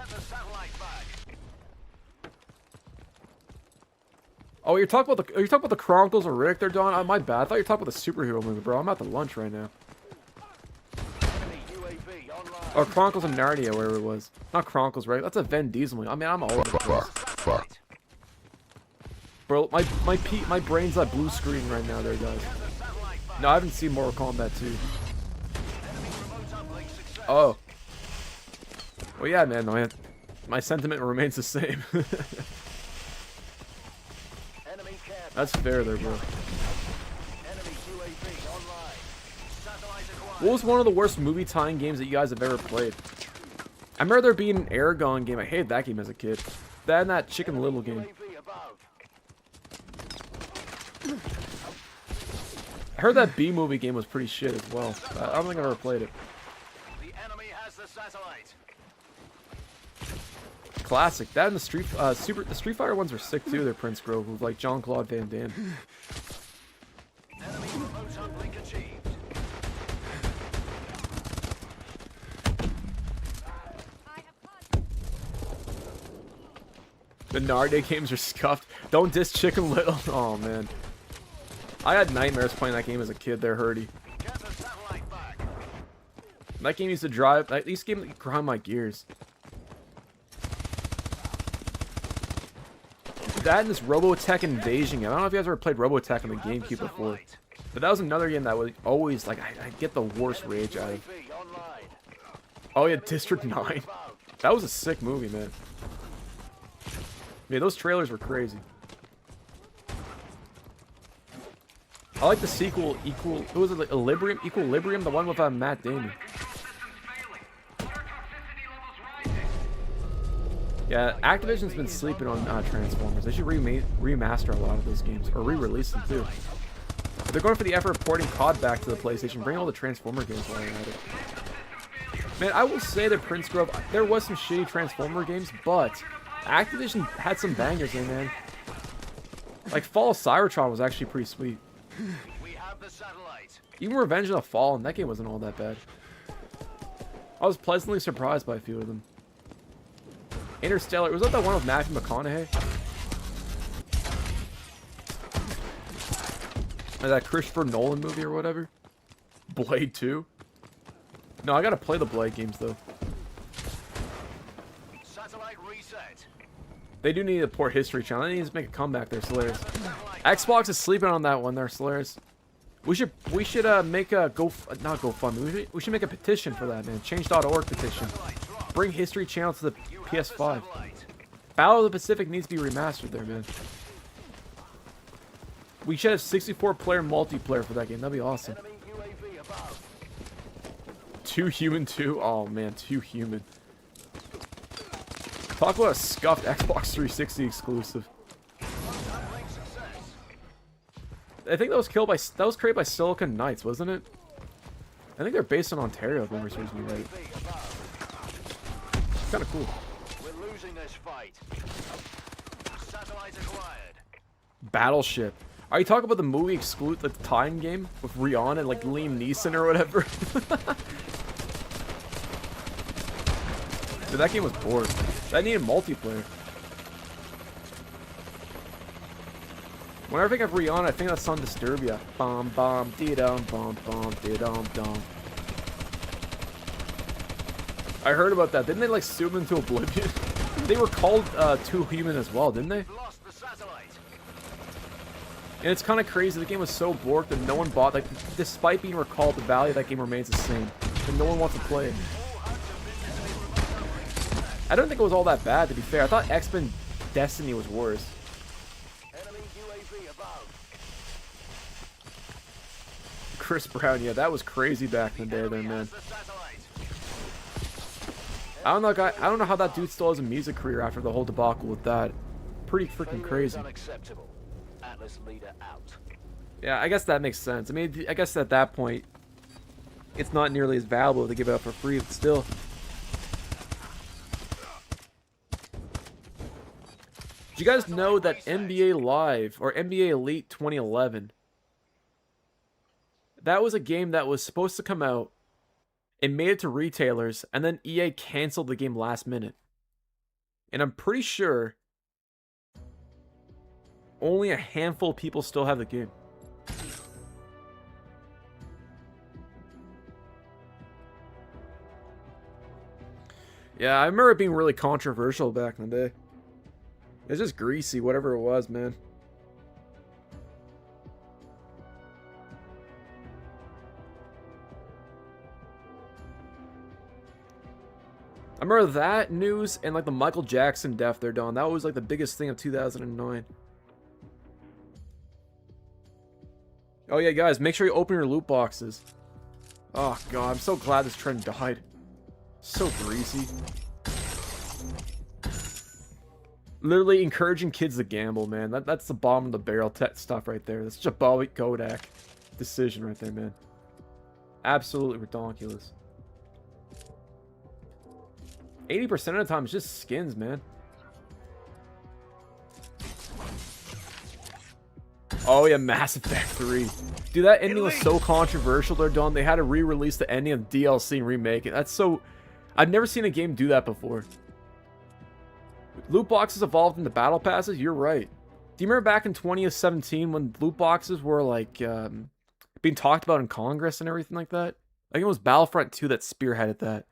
[SPEAKER 2] Oh, you're talking about the Chronicles of Riddick there, Don? Oh, my bad. I thought you were talking about the superhero movie, bro. I'm at the lunch right now. Or Chronicles of Narnia, wherever it was. Not Chronicles, right? That's a Vin Diesel movie. I mean, I'm all over the place. Bro, my brain's that blue screen right now there, guys. No, I haven't seen Mortal Kombat 2. Oh. Well, yeah, man. My sentiment remains the same. That's fair there, bro. What was one of the worst movie tying games that you guys have ever played? I remember there being an Aragon game. I hated that game as a kid. That and that Chicken Little game. I heard that B-movie game was pretty shit as well. I don't think I've ever played it. Classic. That and the Street Fighter ones were sick too. They're Prince Grove with like Jean-Claude Van Damme. The Narnia games are scuffed. Don't diss Chicken Little. Oh man, I had nightmares playing that game as a kid. They're hurty. That game used to drive. These games grind my gears. That and this Robotech Invasion game. I don't know if you guys ever played Robotech on the GameCube before, but that was another game that was always like I get the worst rage out of. Oh yeah, District 9. That was a sick movie, man. Yeah, those trailers were crazy. I like the sequel, who was it, like Equilibrium, the one with Matt Damon. Yeah, Activision's been sleeping on Transformers. They should remaster a lot of those games, or re-release them too. If they're going for the effort of porting COD back to the PlayStation, bring all the Transformer games while you're at it. Man, I will say that Prince Grove, there was some shitty Transformer games, but Activision had some bangers in, man. Like, Fall of Cybertron was actually pretty sweet. Even Revenge of the Fallen, that game wasn't all that bad. I was pleasantly surprised by a few of them. Interstellar, was that the one with Matthew McConaughey? Or that Christopher Nolan movie or whatever? Blade 2? No, I gotta play the Blade games though.
[SPEAKER 15] Satellite reset.
[SPEAKER 2] They do need to port History Channel. They need to make a comeback there, Slayers. Xbox is sleeping on that one there, Slayers. We should make a not GoFundMe. We should make a petition for that, man. Change.org petition. Bring History Channel to the PS5. Battle of the Pacific needs to be remastered there, man. We should have 64-player multiplayer for that game. That'd be awesome. Too Human 2? Oh, man. Too Human. Talk about a scuffed Xbox 360 exclusive. I think that was created by Silicon Knights, wasn't it? I think they're based in Ontario, if memory serves me right. It's kind of cool.
[SPEAKER 15] We're losing this fight. Satellite acquired.
[SPEAKER 2] Battleship. Are you talking about the movie exclude the Time game with Rihanna and like Liam Neeson or whatever? Dude, that game was bored. That needed multiplayer. Whenever I think of Rihanna, I think that song Disturbia. Bom bom dee dum bom bom dee dum dum. I heard about that. Didn't they like sue them into oblivion? They were called Too Human as well, didn't they? And it's kind of crazy. The game was so borked that no one bought. Like, despite being recalled, the value of that game remains the same, and no one wants to play it. I don't think it was all that bad, to be fair. I thought X-Men Destiny was worse. Chris Brown, yeah, that was crazy back in the day there, man. I don't know how that dude still has a music career after the whole debacle with that. Pretty freaking crazy. Yeah, I guess that makes sense. I mean, I guess at that point, it's not nearly as valuable to give it up for free, but still. Did you guys know that NBA Live, or NBA Elite 2011, that was a game that was supposed to come out and made it to retailers, and then EA canceled the game last minute. And I'm pretty sure only a handful of people still have the game. Yeah, I remember it being really controversial back in the day. It was just greasy, whatever it was, man. I remember that news and like the Michael Jackson death they're done. That was like the biggest thing of 2009. Oh yeah, guys, make sure you open your loot boxes. Oh god, I'm so glad this trend died. So greasy. Literally encouraging kids to gamble, man. That's the bottom of the barrel stuff right there. That's such a Bobby Kodak decision right there, man. Absolutely ridiculous. 80% of the time, it's just skins, man. Oh, yeah, Mass Effect 3. Dude, that ending was so controversial. They're done. They had to re-release the ending of DLC and remake it. That's so... I've never seen a game do that before. Loot boxes evolved into battle passes? You're right. Do you remember back in 2017 when loot boxes were, like, being talked about in Congress and everything like that? I think it was Battlefront 2 that spearheaded that.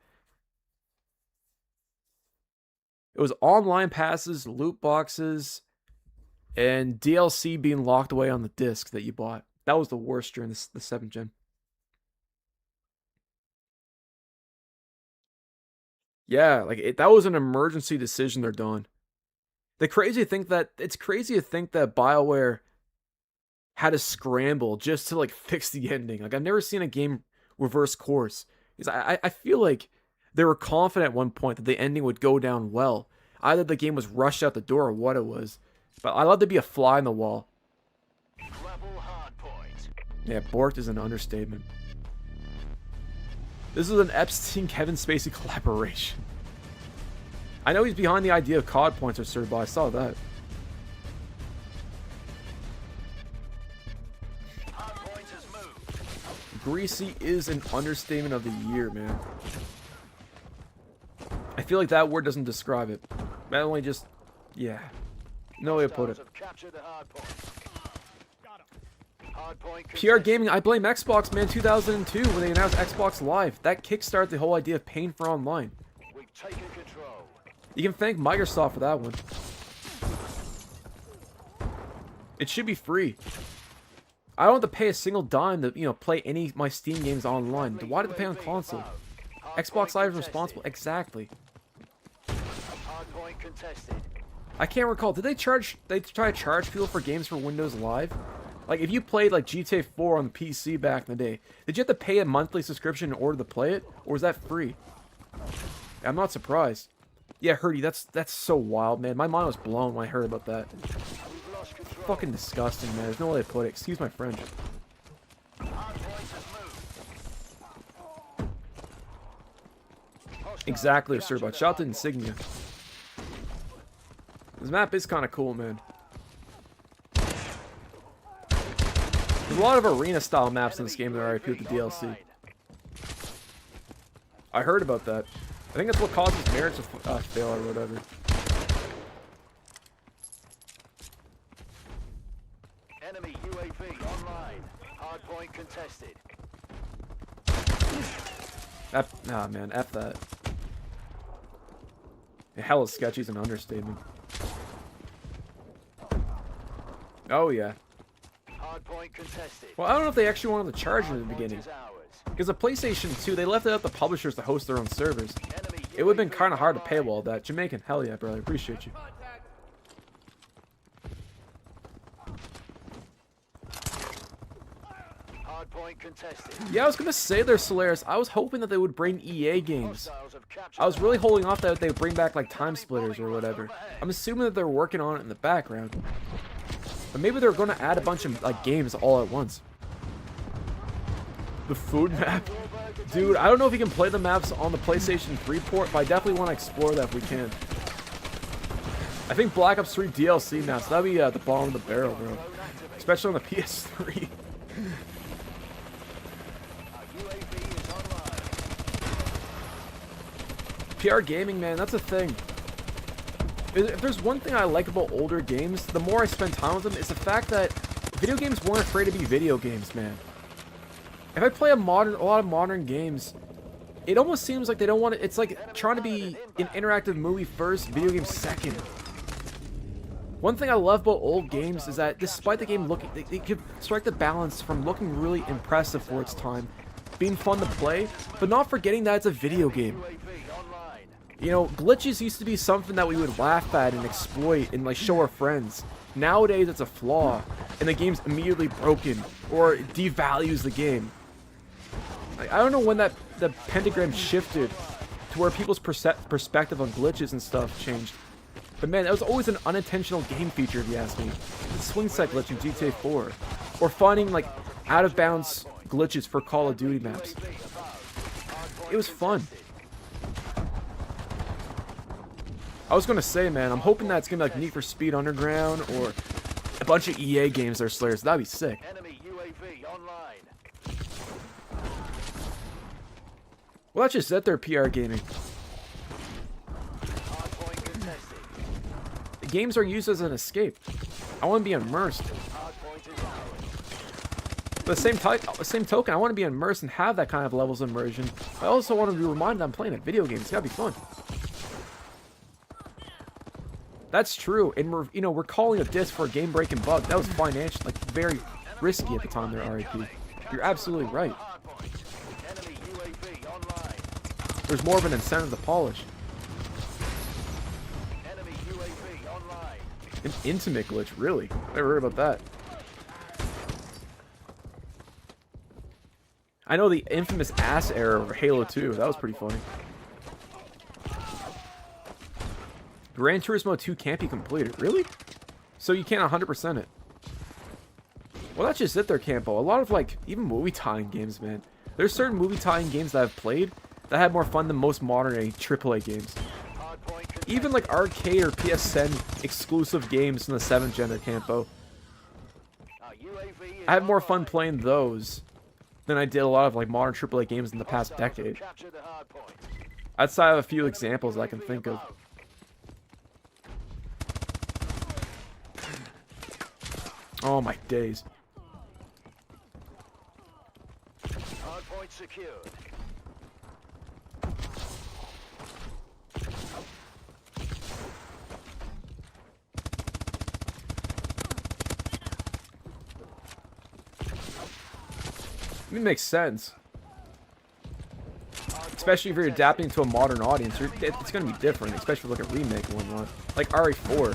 [SPEAKER 2] It was online passes, loot boxes, and DLC being locked away on the disc that you bought. That was the worst during the 7th gen. Yeah, like that was an emergency decision they're doing. It's crazy to think that BioWare had to scramble just to like fix the ending. Like I've never seen a game reverse course. Because I feel like they were confident at one point that the ending would go down well. either the game was rushed out the door or what it was. But I love to be a fly in the wall. Yeah, borked is an understatement. This is an Epstein-Kevin Spacey collaboration. I know he's behind the idea of COD points are served, but I saw that. Greasy is an understatement of the year, man. I feel like that word doesn't describe it. That only just... yeah. No way to put it. PR Gaming, I blame Xbox, man, 2002 when they announced Xbox Live. That kickstarted the whole idea of paying for online. You can thank Microsoft for that one. It should be free. I don't have to pay a single dime to, play any of my Steam games online. Why did they pay on console? Xbox Live is responsible. Exactly. I can't recall. Did they try to charge people for games for Windows Live? Like, if you played, like, GTA 4 on the PC back in the day, did you have to pay a monthly subscription in order to play it? Or was that free? I'm not surprised. Yeah, Hurdy, that's so wild, man. My mind was blown when I heard about that. Fucking disgusting, man. There's no way to put it. Excuse my French. Exactly, sir, but shout out to Insignia. This map is kind of cool, man. There's a lot of arena-style maps in this game that are RIP with the DLC. I heard about that. I think that's what causes marriage to fail or whatever.
[SPEAKER 15] Enemy UAV online. Hardpoint contested.
[SPEAKER 2] Nah, man, F that. The hell is sketchy is an understatement. Oh, yeah. Well, I don't know if they actually wanted to charge in the beginning. Because the PlayStation 2, they left it up to publishers to host their own servers. It would have been kind of hard to paywall that. Jamaican, hell yeah, brother. Appreciate you. Yeah, I was going to say there, Solaris. I was hoping that they would bring EA games. I was really holding off that they would bring back, like, Time Splitters or whatever. I'm assuming that they're working on it in the background. But maybe they're going to add a bunch of, like, games all at once. The food map? Dude, I don't know if you can play the maps on the PlayStation 3 port, but I definitely want to explore that if we can. I think Black Ops 3 DLC maps, that'd be the bottom of the barrel, bro. Especially on the PS3. PR Gaming, man, that's a thing. If there's one thing I like about older games, the more I spend time with them, is the fact that video games weren't afraid to be video games, man. If I play a lot of modern games, it almost seems like they don't want to. It's like trying to be an interactive movie first, video game second. One thing I love about old games is that despite the game looking, they could strike the balance from looking really impressive for its time, being fun to play, but not forgetting that it's a video game. You know, glitches used to be something that we would laugh at and exploit and, like, show our friends. Nowadays, it's a flaw, and the game's immediately broken, or devalues the game. Like, I don't know when the pentagram shifted to where people's perspective on glitches and stuff changed. But man, that was always an unintentional game feature, if you ask me. The swing set glitch in GTA 4. Or finding, like, out-of-bounds glitches for Call of Duty maps. It was fun. I was gonna say, man, I'm hoping that it's gonna be like Need for Speed Underground or a bunch of EA games that are Slayers. That'd be sick. Well, that's just it there, PR Gaming. The games are used as an escape. I want to be immersed. But the same token, I want to be immersed and have that kind of levels of immersion. I also want to be reminded I'm playing a video game. It's gotta be fun. That's true, and we're calling a disc for a game-breaking bug. That was financial, like, very risky at the time there, RIP. You're absolutely right. There's more of an incentive to polish. An intimate glitch, really? I never heard about that. I know the infamous ass error over Halo 2. That was pretty funny. Gran Turismo 2 can't be completed. Really? So you can't 100% it. Well, that's just it there, Campo. A lot of, like, even movie tie-in games, man. There's certain movie tie-in games that I've played that had more fun than most modern AAA games. Even, like, arcade or PSN exclusive games from the 7th gen there, Campo. I had more fun playing those than I did a lot of, like, modern AAA games in the past decade. Outside of a few examples I can think of. Oh my days.
[SPEAKER 15] Hardpoint secured.
[SPEAKER 2] It makes sense. Especially if you're adapting to a modern audience, it's going to be different, especially if you look at remake and whatnot. Like RE4.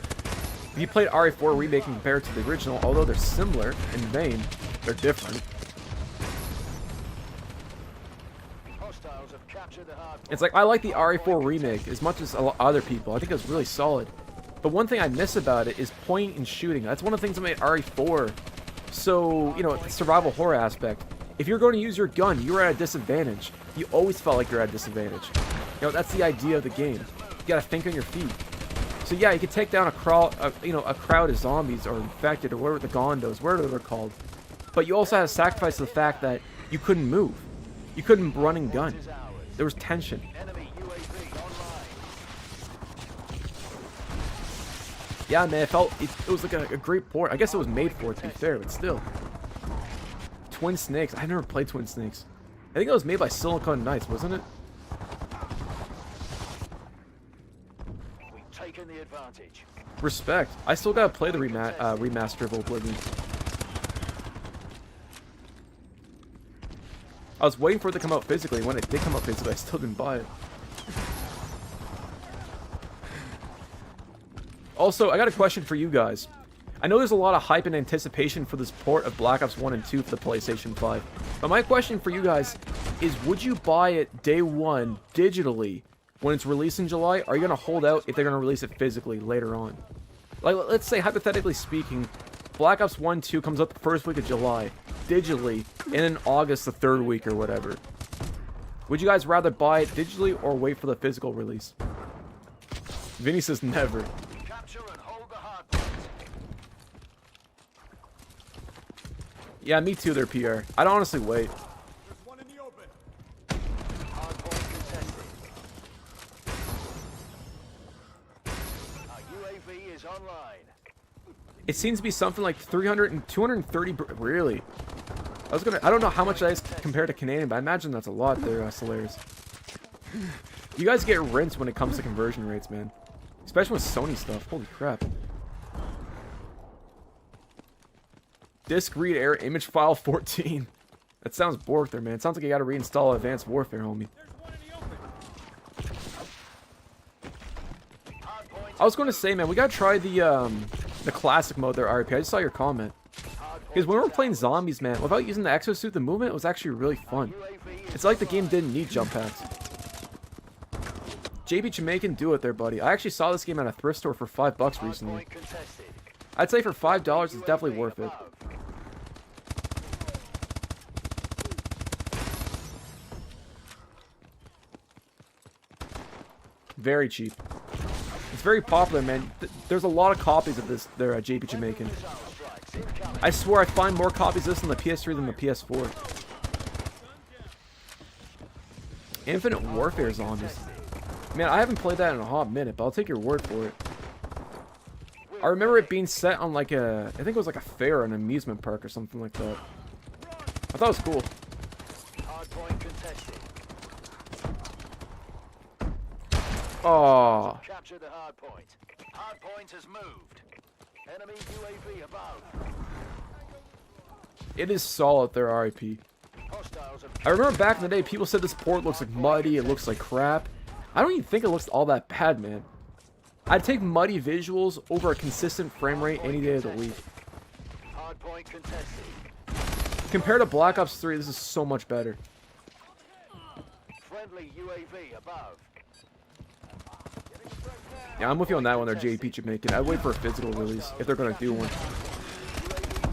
[SPEAKER 2] If you played RE4 remake and compare it to the original, although they're similar in vein, they're different. It's like, I like the RE4 remake as much as other people. I think it was really solid. But one thing I miss about it is point and shooting. That's one of the things that made RE4 so, you know, the survival horror aspect. If you're going to use your gun, you're at a disadvantage. You always felt like you're at a disadvantage. You know, that's the idea of the game. You gotta think on your feet. So yeah, you could take down a crowd of zombies or infected or whatever, the gondos, whatever they're called. But you also had to sacrifice the fact that you couldn't move. You couldn't run and gun. There was tension. Yeah, man, it was like a great port. I guess it was made for it, to be fair, but still. Twin Snakes. I never played Twin Snakes. I think it was made by Silicon Knights, wasn't it?
[SPEAKER 15] We've taken the advantage.
[SPEAKER 2] Respect. I still gotta play the remaster of Oblivion. I was waiting for it to come out physically. When it did come out physically, I still didn't buy it. Also, I got a question for you guys. I know there's a lot of hype and anticipation for this port of Black Ops 1 and 2 for the PlayStation 5. But my question for you guys is, would you buy it day one digitally when it's released in July? Or are you going to hold out if they're going to release it physically later on? Like, let's say, hypothetically speaking, Black Ops 1 2 comes out the first week of July, digitally, and in August the third week or whatever. Would you guys rather buy it digitally or wait for the physical release? Vinny says never. Yeah, me too there, Pierre. I'd honestly wait. It seems to be something like 300 and 230. Really? I don't know how much that is compared to Canadian, but I imagine that's a lot there, Solaris. You guys get rinsed when it comes to conversion rates, man. Especially with Sony stuff. Holy crap. Disk read error image file 14. That sounds borked there, man. It sounds like you gotta reinstall Advanced Warfare, homie. I was going to say, man, we gotta try the classic mode there, RP. I just saw your comment. Because when we were playing zombies, man, without using the exosuit, the movement was actually really fun. It's like the game didn't need jump packs. JB Jamaican, do it there, buddy. I actually saw this game at a thrift store for $5 recently. I'd say for $5, it's definitely worth it. Very cheap. It's very popular, man. There's a lot of copies of this there at JP Jamaican. I swear I find more copies of this on the PS3 than the PS4. Infinite Warfare Zombies. Man, I haven't played that in a hot minute, but I'll take your word for it. I remember it being set on like I think it was like a fair or an amusement park or something like that. I thought it was cool. Oh.
[SPEAKER 15] Capture the hard point. Hard point has moved. Enemy UAV above.
[SPEAKER 2] It is solid there, RIP. I remember back in the day, people said this port looks like muddy, it looks like crap. I don't even think it looks all that bad, man. I'd take muddy visuals over a consistent frame rate any day of the week. Compared to Black Ops 3, this is so much better.
[SPEAKER 15] Friendly UAV above.
[SPEAKER 2] Yeah, I'm with you on that one there, JP Jamaican. I'd wait for a physical release if they're gonna do one.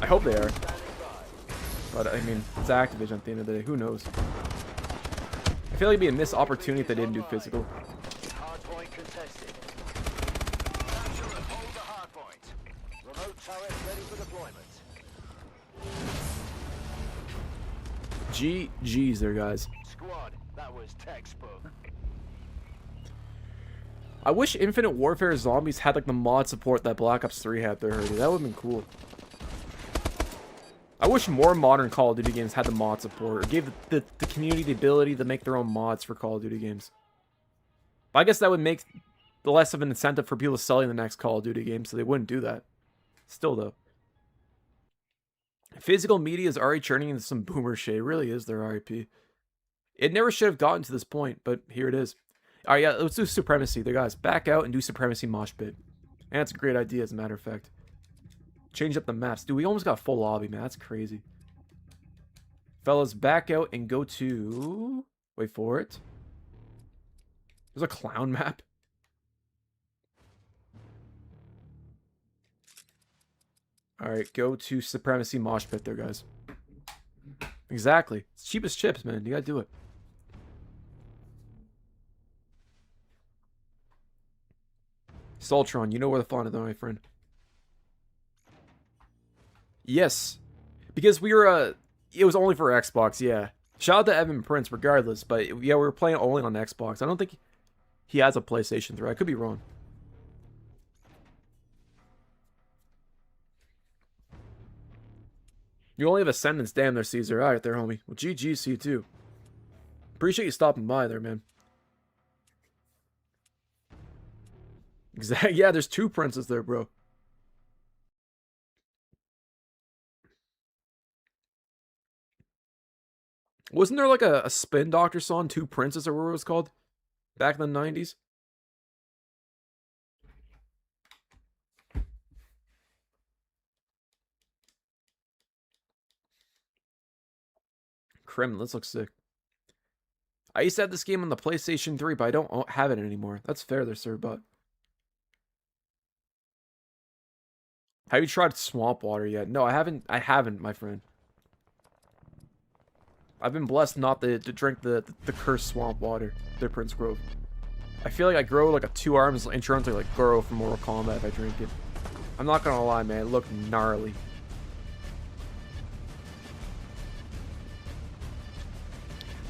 [SPEAKER 2] I hope they are. But I mean, it's Activision at the end of the day. Who knows? I feel like it'd be a missed opportunity if they didn't do physical.
[SPEAKER 15] Hardpoint contested. Capture and hold the hardpoint. Remote turret ready for deployment.
[SPEAKER 2] GG's there, guys.
[SPEAKER 15] Squad, that was textbook.
[SPEAKER 2] I wish Infinite Warfare Zombies had like the mod support that Black Ops 3 had there. That would have been cool. I wish more modern Call of Duty games had the mod support, or gave the community the ability to make their own mods for Call of Duty games. But I guess that would make less of an incentive for people selling the next Call of Duty game, so they wouldn't do that. Still, though. Physical media is already churning into some boomer shit. It really is their RIP. It never should have gotten to this point, but here it is. Alright, yeah, let's do Supremacy. There, guys. Back out and do Supremacy Mosh Pit. And that's a great idea, as a matter of fact. Change up the maps. Dude, we almost got a full lobby, man. That's crazy. Fellas, back out and go to... Wait for it. There's a clown map. Alright, go to Supremacy Mosh Pit there, guys. Exactly. It's cheap as chips, man. You gotta do it. Soltron, you know where the fun is, though, my friend. Yes. Because we were, it was only for Xbox, yeah. Shout out to Evan Prince, regardless. But, yeah, we were playing only on Xbox. I don't think he has a PlayStation 3. I could be wrong. You only have Ascendance. Damn there, Caesar. Alright there, homie. Well, GG's to you, too. Appreciate you stopping by there, man. Exactly. Yeah, there's two princes there, bro. Wasn't there like a Spin Doctor song, Two Princes, or what it was called? Back in the 90s? Kremlin, this looks sick. I used to have this game on the PlayStation 3, but I don't have it anymore. That's fair there, sir, but... Have you tried Swamp Water yet? No, I haven't, my friend. I've been blessed not to drink the cursed Swamp Water, the Prince Grove. I feel like I grow like a 2 arms intro to like Goro from Mortal Kombat if I drink it. I'm not gonna lie, man, it looked gnarly.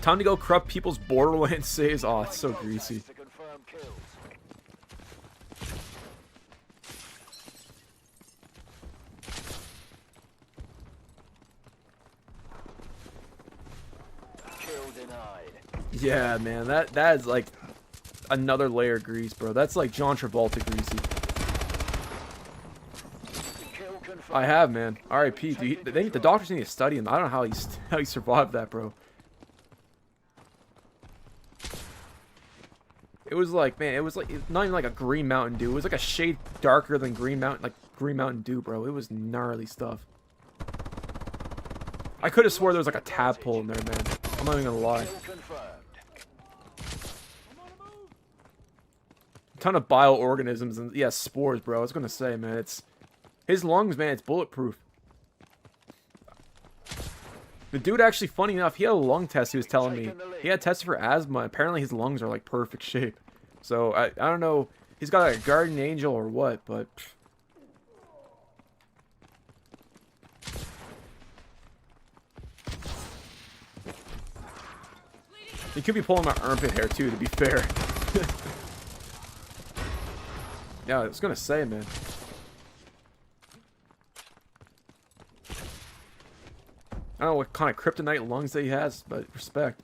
[SPEAKER 2] Time to go corrupt people's Borderlands saves. Oh, it's so greasy. Yeah, man, that is like another layer of grease, bro. That's like John Travolta greasy. I have, man. R.I.P. The doctors need to study him. I don't know how he survived that, bro. It was like, man, it was like not even like a Green Mountain Dew. It was like a shade darker than Green Mountain Dew, bro. It was gnarly stuff. I could have swore there was like a tadpole in there, man. I'm not even gonna lie. Ton of bioorganisms and yeah, spores, bro. I was gonna say, man, it's his lungs, man. It's bulletproof. The dude actually, funny enough, he had a lung test. He was telling me he had tested for asthma. Apparently, his lungs are like perfect shape. So I don't know. He's got like a guardian angel or what, but. He could be pulling my armpit hair too, to be fair. Yeah, I was gonna say, man. I don't know what kind of kryptonite lungs that he has, but respect.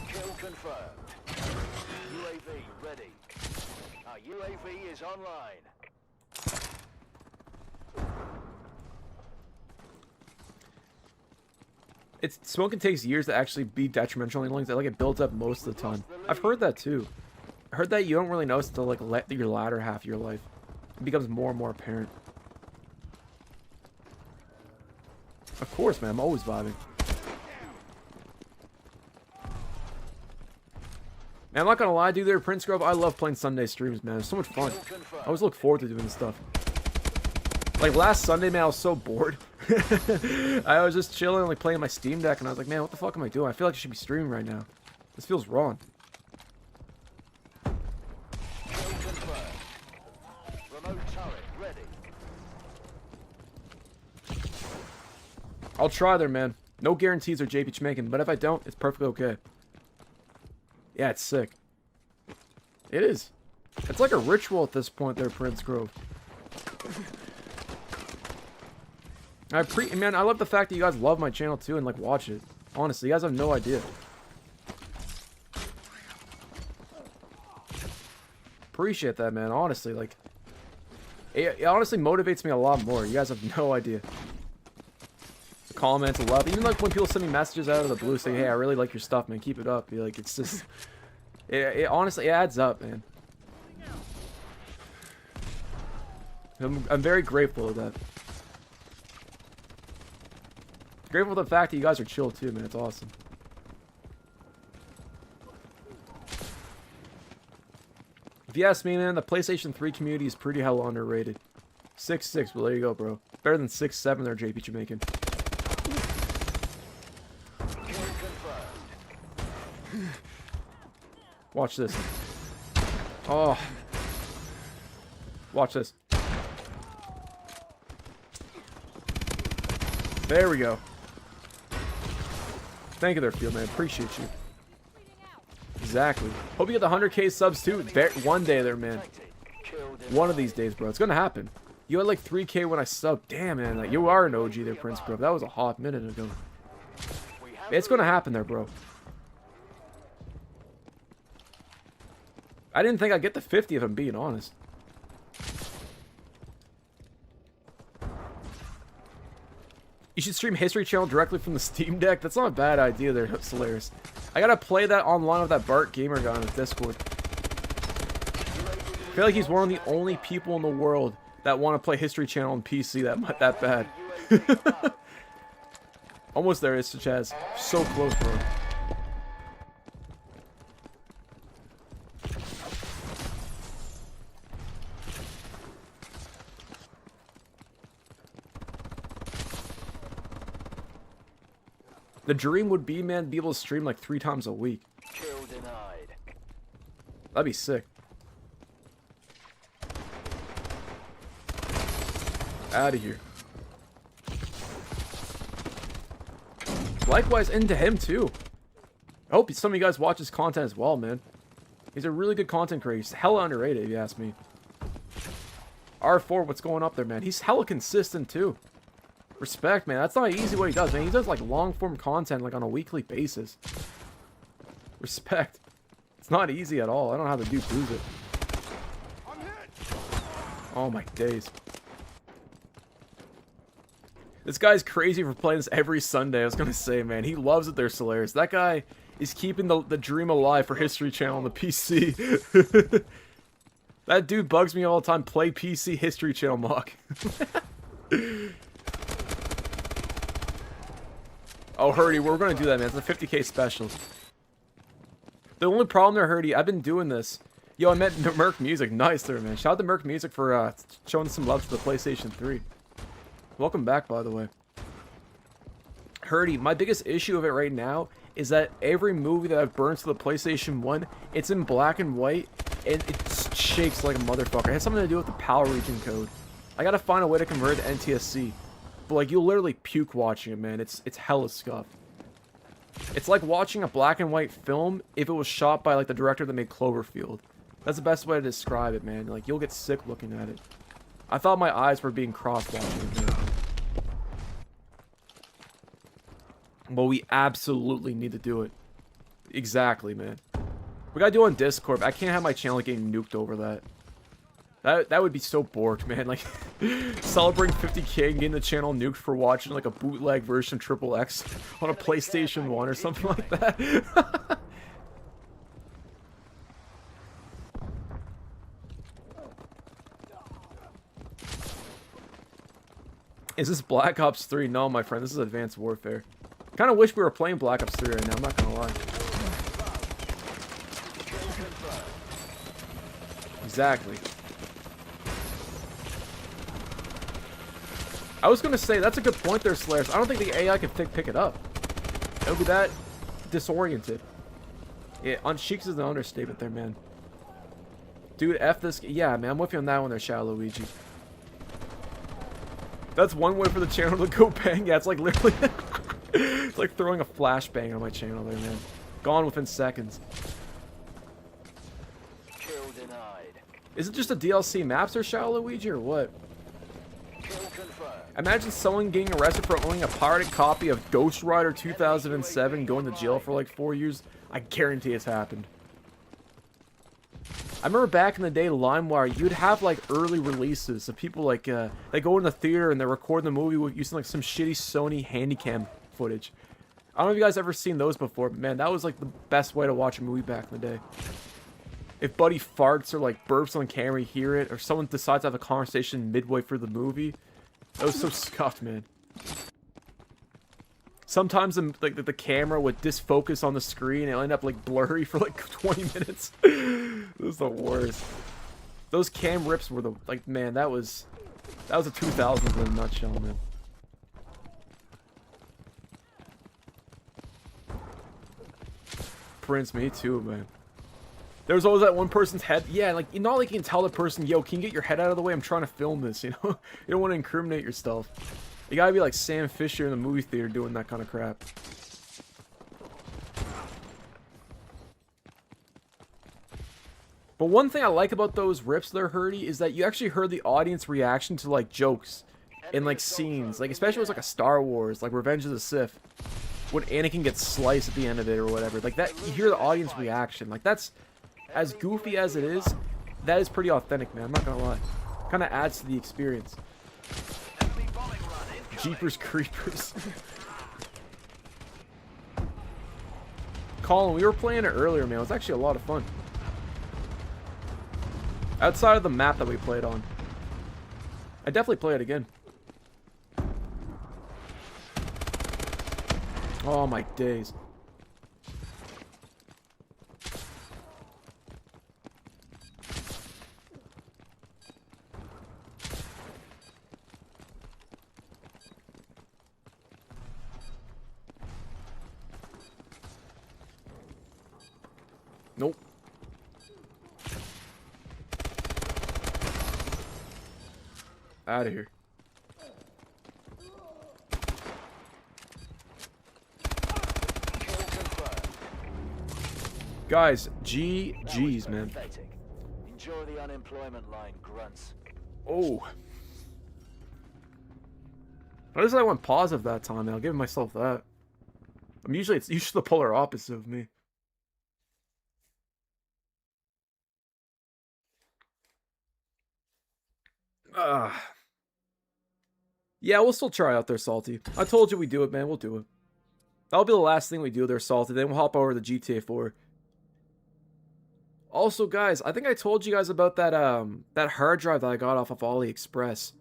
[SPEAKER 15] Kill confirmed. UAV ready. Our UAV is online.
[SPEAKER 2] Smoking takes years to actually be detrimental on your lungs. Like it builds up most of the time. I've heard that too. I heard that you don't really notice until like your latter half of your life. It becomes more and more apparent. Of course, man. I'm always vibing. Man, I'm not gonna lie, dude, there, Prince Grove, I love playing Sunday streams, man. It's so much fun. I always look forward to doing this stuff. Like, last Sunday, man, I was so bored. I was just chilling, like, playing my Steam Deck, and I was like, man, what the fuck am I doing? I feel like I should be streaming right now. This feels wrong. I'll try there, man. No guarantees or JP Jamaican, but if I don't, it's perfectly okay. Yeah, it's sick. It is. It's like a ritual at this point there, Prince Grove. Man, I love the fact that you guys love my channel too and like watch it. Honestly, you guys have no idea. Appreciate that, man. Honestly, like, it honestly motivates me a lot more. You guys have no idea. Comments, love, even like when people send me messages out of the blue saying, hey, I really like your stuff, man, keep it up. You're like, it's just, it honestly adds up, man. I'm very grateful of that. Grateful for the fact that you guys are chill too, man. It's awesome. If you ask me, man, the PlayStation 3 community is pretty hell underrated. 6-6, well, there you go, bro. Better than 6-7 there, JP Jamaican. Watch this. Oh. Watch this. There we go. Thank you there, Field Man. Appreciate you. Exactly. Hope you get the 100k subs too. One day there, man. One of these days, bro. It's gonna happen. You had like 3k when I subbed. Damn, man. Like, you are an OG there, Prince Grove. That was a hot minute ago. It's gonna happen there, bro. I didn't think I'd get to 50 if I'm being honest. You should stream History Channel directly from the Steam Deck. That's not a bad idea there, Solaris. I gotta play that online with that Bart Gamer guy on his Discord. I feel like he's one of the only people in the world that want to play History Channel on PC that bad. Almost there, it's Chaz. So close, bro. The dream would be, man, be able to stream like 3 times a week. That'd be sick. Out of here. Likewise, into him too. I hope some of you guys watch his content as well, man. He's a really good content creator. He's hella underrated, if you ask me. R4, what's going up there, man? He's hella consistent too. Respect, man. That's not easy what he does, man. He does like long form content like on a weekly basis. Respect. It's not easy at all. I don't know how the dude does it. Oh my days. This guy's crazy for playing this every Sunday. I was gonna say, man, he loves it there, Solaris. That guy is keeping the dream alive for History Channel on the PC. That dude bugs me all the time. Play PC History Channel mock. Oh, Hurdy, we're gonna do that, man. It's a 50k special. The only problem there, Hurdy, I've been doing this. Yo, I met Merc Music. Nice there, man. Shout out to Merc Music for showing some love to the PlayStation 3. Welcome back, by the way. Hurdy, my biggest issue of it right now is that every movie that I've burned to the PlayStation 1, it's in black and white, and it shakes like a motherfucker. It has something to do with the power region code. I gotta find a way to convert it to NTSC. But like, you'll literally puke watching it, man. It's hella scuff. It's like watching a black and white film if it was shot by like the director that made Cloverfield. That's the best way to describe it, man. Like, you'll get sick looking at it. I thought my eyes were being crossed watching it, man. Well, we absolutely need to do it. Exactly, man. We gotta do it on Discord. I can't have my channel getting nuked over that. That would be so bored, man. Like, celebrating 50k and getting the channel nuked for watching like a bootleg version of Triple X on a PlayStation 1 or something like that. Is this Black Ops 3? No, my friend. This is Advanced Warfare. Kind of wish we were playing Black Ops 3 right now. I'm not gonna lie. Exactly. I was gonna say, that's a good point there, Slayers. I don't think the AI can pick it up. It'll be that disoriented. Yeah, on Cheeks is an understatement there, man. Dude, F this. Yeah, man, I'm with you on that one there, Shadow Luigi. That's one way for the channel to go bang. Yeah, it's like literally... it's like throwing a flashbang on my channel there, man. Gone within seconds.
[SPEAKER 16] Kill denied.
[SPEAKER 2] Is it just a DLC Maps or Shadow Luigi or what?
[SPEAKER 16] Kill confirmed.
[SPEAKER 2] Imagine someone getting arrested for owning a pirated copy of Ghost Rider 2007, going to jail for like 4 years. I guarantee it's happened. I remember back in the day, LimeWire, you'd have like early releases of people like, they go in the theater and they record the movie with using like some shitty Sony Handycam footage. I don't know if you guys ever seen those before, but man, that was like the best way to watch a movie back in the day. If Buddy farts or like burps on camera, you hear it, or someone decides to have a conversation midway through the movie. That was so scuffed, man. Sometimes the camera would disfocus on the screen and end up like blurry for like 20 minutes. It was the worst. Those cam rips were the like, man, that was a 2000s in a nutshell, man. Prince, me too, man. There was always that one person's head. Yeah, like, not like you can tell the person, yo, can you get your head out of the way? I'm trying to film this, you know? You don't want to incriminate yourself. You gotta be like Sam Fisher in the movie theater doing that kind of crap. But one thing I like about those rips there, Hurdy, is that you actually heard the audience reaction to like jokes and like scenes. Like, especially with like a Star Wars, like Revenge of the Sith. When Anakin gets sliced at the end of it or whatever. Like that, you hear the audience reaction. Like that's, as goofy as it is, that is pretty authentic, man. I'm not gonna lie. Kind of adds to the experience. Jeepers Creepers. Colin, we were playing it earlier, man. It was actually a lot of fun. Outside of the map that we played on. I'd definitely play it again. Oh my days. Nope. Out of here. Guys, GG's, man.
[SPEAKER 16] Enjoy the unemployment line, grunts.
[SPEAKER 2] Oh. At least I went positive that time, man. I'll give myself that. It's usually the polar opposite of me. Yeah, we'll still try out there, Salty. I told you we'd do it, man. We'll do it. That'll be the last thing we do there, Salty. Then we'll hop over to GTA 4. Also, guys, I think I told you guys about that that hard drive that I got off of AliExpress.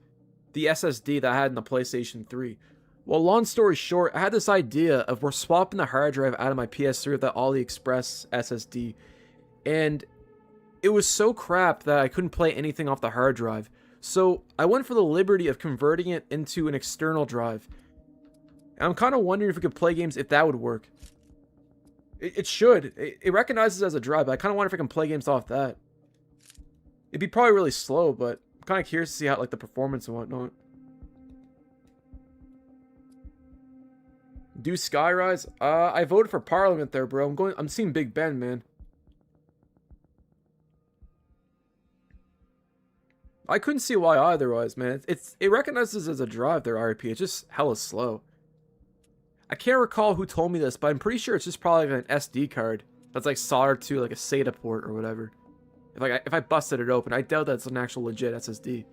[SPEAKER 2] The SSD that I had in the PlayStation 3. Well, long story short, I had this idea of we're swapping the hard drive out of my PS3 with that AliExpress SSD. And it was so crap that I couldn't play anything off the hard drive. So I went for the liberty of converting it into an external drive. And I'm kind of wondering if we could play games if that would work. It should. It recognizes it as a drive, but I kind of wonder if I can play games off that. It'd be probably really slow, but I'm kind of curious to see how like the performance and whatnot. Do Skyrise? I voted for Parliament there, bro. I'm seeing Big Ben, man. I couldn't see why otherwise, man. It recognizes as a drive there, RP. It's just hella slow. I can't recall who told me this, but I'm pretty sure it's just probably like an SD card that's like soldered to like a SATA port or whatever. If I busted it open, I doubt that's an actual legit SSD.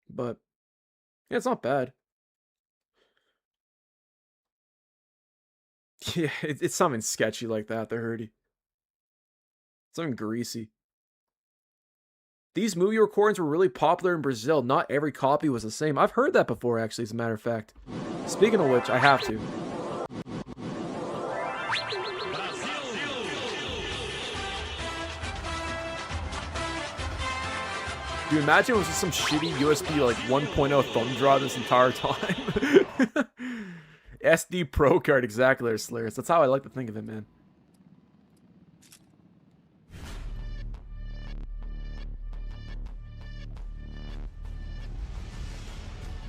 [SPEAKER 2] But yeah, it's not bad. Yeah, it's something sketchy like that, the Hurdy. Something greasy. These movie recordings were really popular in Brazil. Not every copy was the same. I've heard that before, actually, as a matter of fact. Speaking of which, I have to. Dude, imagine it was just some shitty USB like 1.0 thumb drive this entire time. SD Pro card, exactly, Slayers. That's how I like to think of it, man.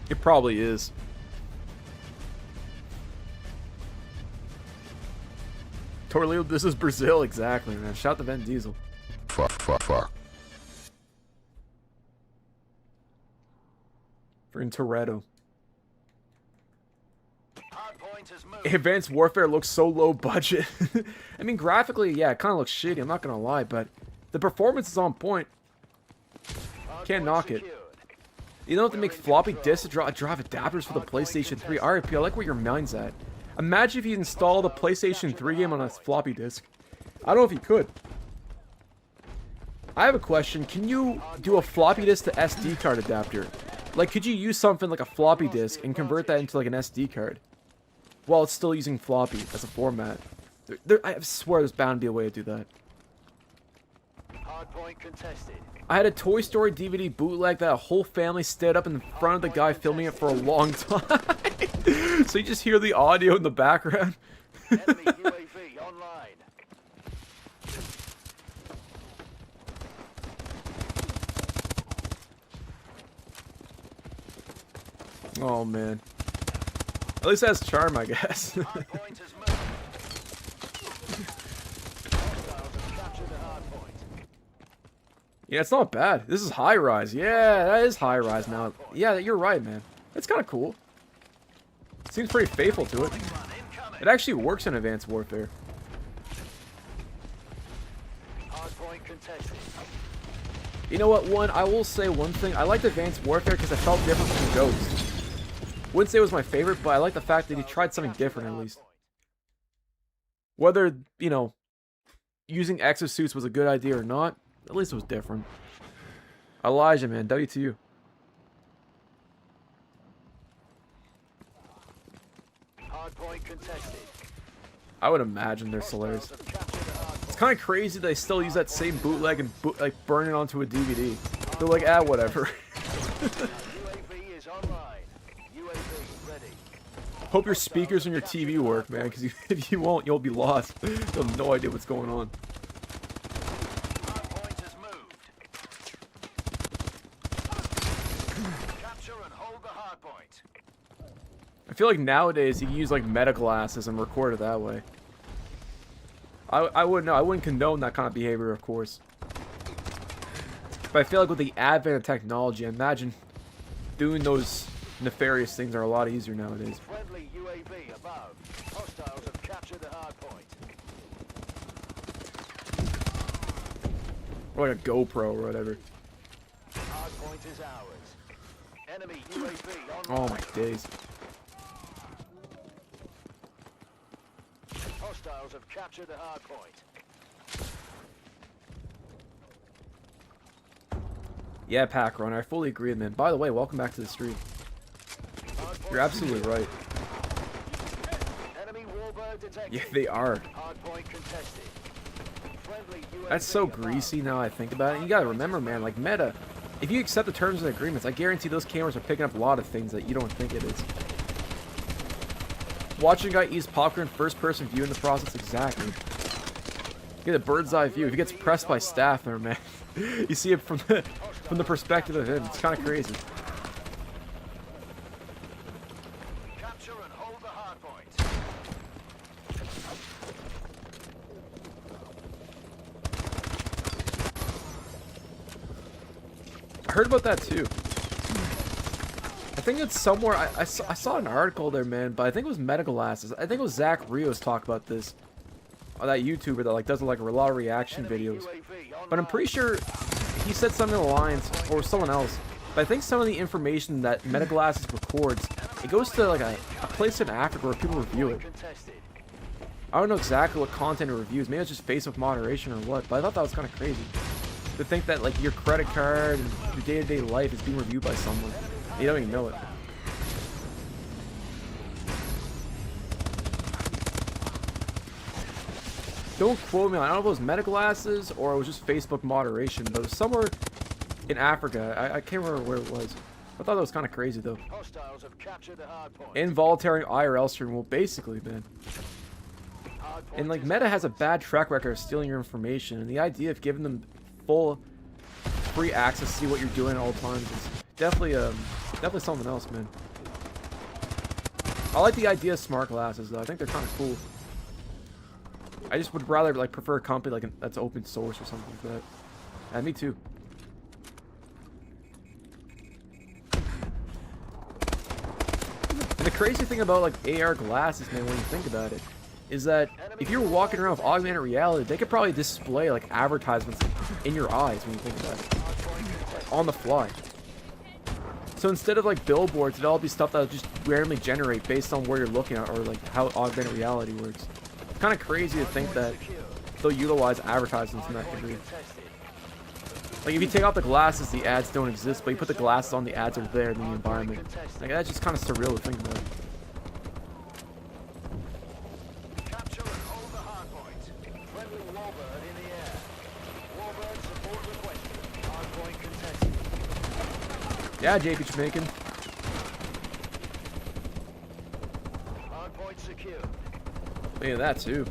[SPEAKER 2] It probably is. Torleo, this is Brazil, exactly, man. Shout to Vin Diesel.
[SPEAKER 8] Fuck.
[SPEAKER 2] For in Toretto. Advanced Warfare looks so low budget. I mean, graphically, yeah, it kind of looks shitty, I'm not gonna lie, but the performance is on point. Can't knock it. You don't have to make floppy disks to drive adapters for the PlayStation 3. RIP, I like where your mind's at. Imagine if you installed a PlayStation 3 game on a floppy disk. I don't know if you could. I have a question. Can you do a floppy disk to SD card adapter? Like, could you use something like a floppy disk and convert that into like an SD card? While it's still using floppy as a format. I swear there's bound to be a way to do that.
[SPEAKER 16] Hardpoint contested.
[SPEAKER 2] I had a Toy Story DVD bootleg that a whole family stood up in front of the guy filming it for a long time. So you just hear the audio in the background.
[SPEAKER 16] Enemy UAV online.
[SPEAKER 2] Oh man. At least it has charm, I guess. Yeah, it's not bad. This is high rise. Yeah, that is high rise now. Yeah, you're right, man. It's kind of cool. Seems pretty faithful to it. It actually works in Advanced Warfare. You know what, I will say one thing. I liked Advanced Warfare because it felt different from Ghost. Wouldn't say it was my favorite, but I like the fact that he tried something different at least. Whether, you know, using exosuits was a good idea or not, at least it was different. Elijah, man, W to you. I would imagine they're Solaris. It's kind of crazy they still use that same bootleg and like burn it onto a DVD. They're like, ah, whatever. Hope your speakers and your TV work, man, because if you won't, you'll be lost. You'll have no idea what's going on. I feel like nowadays you can use like meta glasses and record it that way. I wouldn't know. I wouldn't condone that kind of behavior, of course. But I feel like with the advent of technology, I imagine doing those nefarious things are a lot easier nowadays.
[SPEAKER 16] Friendly UAV above. Hostiles have captured the hard point.
[SPEAKER 2] Or like a GoPro or whatever.
[SPEAKER 16] Hard point is ours. Enemy UAV
[SPEAKER 2] on. Oh my days.
[SPEAKER 16] Hostiles have captured the hard point.
[SPEAKER 2] Yeah, Pack Runner, I fully agree, man. By the way, welcome back to the stream. You're absolutely right. Yeah, they are. That's so greasy now I think about it. You gotta remember, man, like meta, if you accept the terms and agreements, I guarantee those cameras are picking up a lot of things that you don't think it is. Watching a guy eat popcorn first-person view in the process, exactly. Get a bird's eye view. If he gets pressed by staff there, man, you see it from the perspective of him. It's kind of crazy.
[SPEAKER 16] Capture and hold the hard point.
[SPEAKER 2] I heard about that too. I think it's somewhere. I saw an article there, man, but I think it was Medical Glasses. I think it was Zach Rios talked about this. That YouTuber that like does like a lot of reaction videos. But I'm pretty sure he said something along the lines, or someone else. But I think some of the information that Medical Glasses records, it goes to like a place in Africa where people review it. I don't know exactly what content it reviews. Maybe it's just Facebook moderation or what. But I thought that was kind of crazy to think that like your credit card and your day-to-day life is being reviewed by someone. You don't even know it. Don't quote me on, I don't know if it was Medical Glasses or it was just Facebook moderation, but it was somewhere in Africa. I can't remember where it was. I thought that was kind of crazy though.
[SPEAKER 16] Hostiles have captured the hard point.
[SPEAKER 2] Involuntary IRL stream. Well, basically, man. And like Meta has a bad track record of stealing your information, and the idea of giving them full free access to see what you're doing at all times is definitely definitely something else, man. I like the idea of smart glasses though. I think they're kind of cool. I just would rather like prefer a company like that's open source or something like that. And me too. And the crazy thing about like AR glasses, man, when you think about it, is that if you're walking around with augmented reality, they could probably display like advertisements in your eyes when you think about it, on the fly. So instead of like billboards, it'd all be stuff that'll just randomly generate based on where you're looking at or like how augmented reality works. It's kind of crazy to think that they'll utilize advertisements in that degree. Like if you take off the glasses, the ads don't exist, but you put the glasses on, the ads are there in the environment. Like that's just kind of surreal to think about. Yeah, JP Jamaican. Look at that too.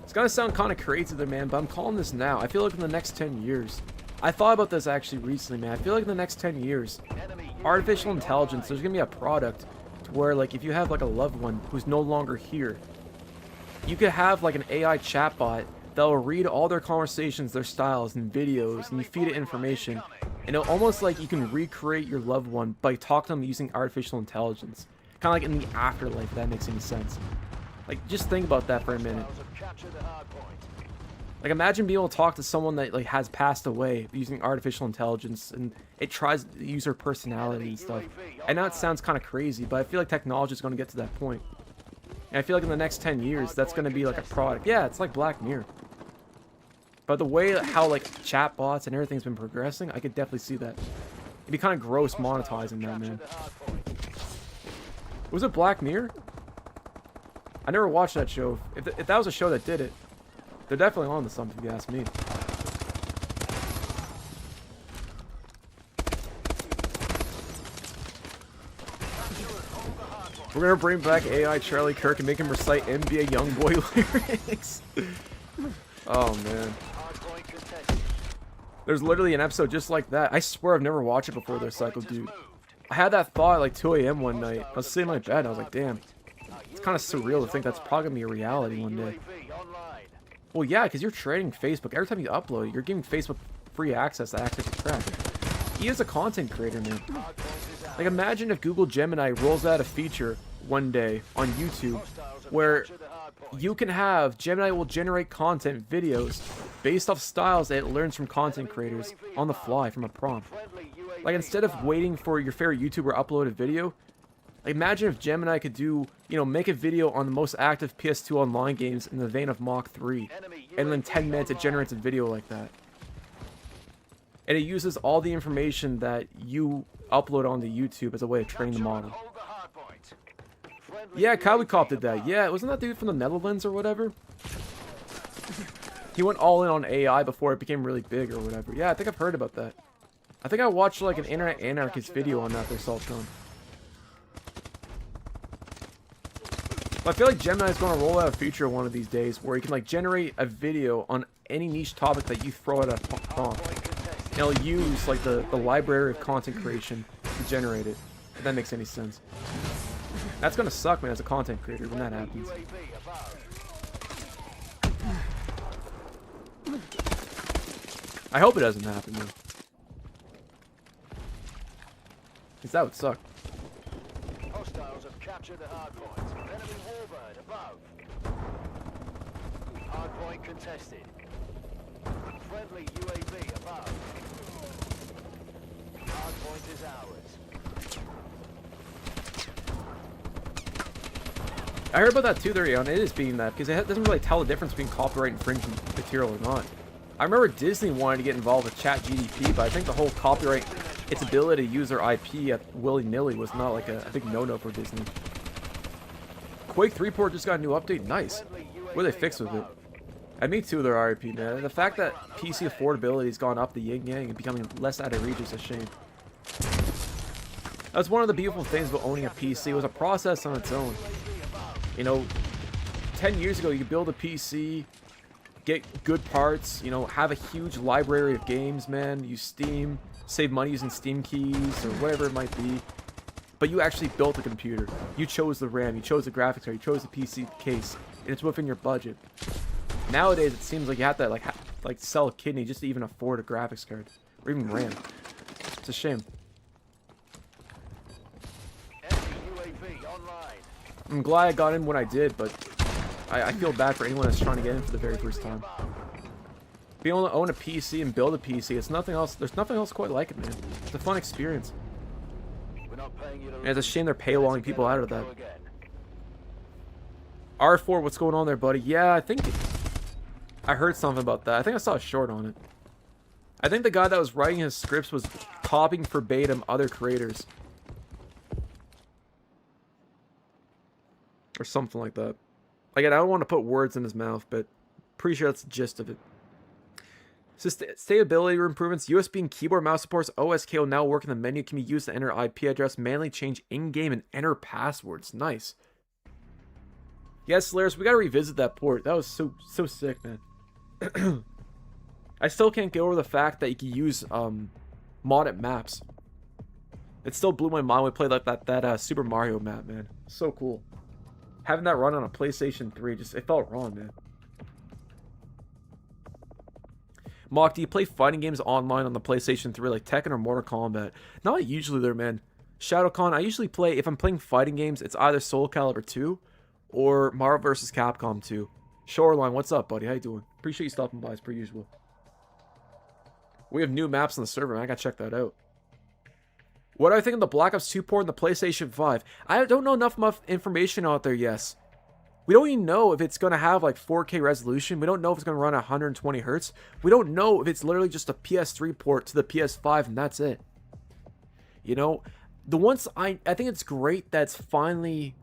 [SPEAKER 2] It's gonna sound kind of crazy there, man, but I'm calling this now. I feel like in the next 10 years, I thought about this actually recently, man. I feel like in the next 10 years, artificial intelligence, there's gonna be a product to where, like, if you have like a loved one who's no longer here, you could have like an AI chatbot that will read all their conversations, their styles, and videos, and you feed it information. And it'll almost like you can recreate your loved one by talking to them using artificial intelligence. Kind of like in the afterlife, if that makes any sense. Like, just think about that for a minute. Like, imagine being able to talk to someone that like has passed away using artificial intelligence, and it tries to use their personality and stuff. I know it sounds kind of crazy, but I feel like technology is going to get to that point. And I feel like in the next 10 years, that's going to be like a product. Yeah, it's like Black Mirror. But the way how like chatbots and everything's been progressing, I could definitely see that. It'd be kind of gross monetizing that, man. Was it Black Mirror? I never watched that show. If that was a show that did it, they're definitely on to something, if you ask me. We're gonna bring back AI Charlie Kirk and make him recite NBA YoungBoy lyrics. Oh man. There's literally an episode just like that. I swear I've never watched it before there, Psycho Dude. I had that thought at like 2 a.m. one night. I was sitting in my bed and I was like, damn. It's kind of surreal to think that's probably going to be a reality one day. Well, yeah, because you're trading Facebook. Every time you upload, you're giving Facebook free access to access your track. He is a content creator, man. Like, imagine if Google Gemini rolls out a feature one day on YouTube where you can have Gemini will generate content videos based off styles that it learns from content creators on the fly from a prompt. Like, instead of waiting for your favorite YouTuber to upload a video, like, imagine if Gemini could do, you know, make a video on the most active PS2 online games in the vein of Mach 3, and then 10 minutes it generates a video like that. And it uses all the information that you upload onto YouTube as a way of training the model. Yeah, Cowboy Cop did that. Yeah, wasn't that dude from the Netherlands or whatever? He went all in on AI before it became really big or whatever. Yeah, I think I've heard about that. I think I watched like an Internet Anarchist video on that there, Saltron. I feel like Gemini is going to roll out a feature one of these days where you can like generate a video on any niche topic that you throw at a prompt. And it'll use like the library of content creation to generate it. If that makes any sense. That's going to suck, man, as a content creator when that happens. I hope it doesn't happen, though. Because that would suck.
[SPEAKER 16] Hostiles have captured the hard point. Enemy warbird above. Hard point contested. Friendly UAV above. Hard point is ours.
[SPEAKER 2] I heard about that too there, Eon. It is being that, because it doesn't really tell the difference between copyright infringement material or not. I remember Disney wanted to get involved with ChatGPT, but I think the whole copyright, its ability to use their IP at willy-nilly was not like a big no-no for Disney. Quake 3 port just got a new update. Nice. What did they fix with it? And me too, there, RIP, man. The fact that PC affordability has gone up the yin-yang and becoming less out of reach is a shame. That's one of the beautiful things about owning a PC. It was a process on its own. You know, 10 years ago, you could build a PC, get good parts, you know, have a huge library of games, man. Use Steam, save money using Steam keys or whatever it might be. But you actually built a computer. You chose the RAM, you chose the graphics card, you chose the PC case, and it's within your budget. Nowadays, it seems like you have to like sell a kidney just to even afford a graphics card or even RAM. It's a shame. I'm glad I got in when I did, but I feel bad for anyone that's trying to get in for the very first time. Being able to own a PC and build a PC, it's nothing else. There's nothing else quite like it, man. It's a fun experience. And it's a shame they're paywalling people out of that. R4, what's going on there, buddy? Yeah, I think I heard something about that. I think I saw a short on it. I think the guy that was writing his scripts was copying verbatim other creators. Or something like that. Again, I don't want to put words in his mouth, but pretty sure that's the gist of it. Stability improvements. USB and keyboard mouse supports. OSK will now work in the menu. Can be used to enter IP address, manually change in-game, and enter passwords. Nice. Yes, Laris, we gotta revisit that port. That was so sick, man. I still can't get over the fact that you can use modded maps. It still blew my mind when we played like that Super Mario map, man. So cool. Having that run on a PlayStation 3, it felt wrong, man. Mock, do you play fighting games online on the PlayStation 3 like Tekken or Mortal Kombat? Not usually there, man. ShadowCon, I usually play, if I'm playing fighting games, it's either Soul Calibur 2 or Marvel vs. Capcom 2. Shoreline, what's up, buddy? How you doing? Appreciate you stopping by as per usual. We have new maps on the server, man. I gotta check that out. What do I think of the Black Ops 2 port in the PlayStation 5? I don't know enough information out there, yes. We don't even know if it's going to have like 4K resolution. We don't know if it's going to run at 120 Hz. We don't know if it's literally just a PS3 port to the PS5 and that's it. You know, I think it's great that's finally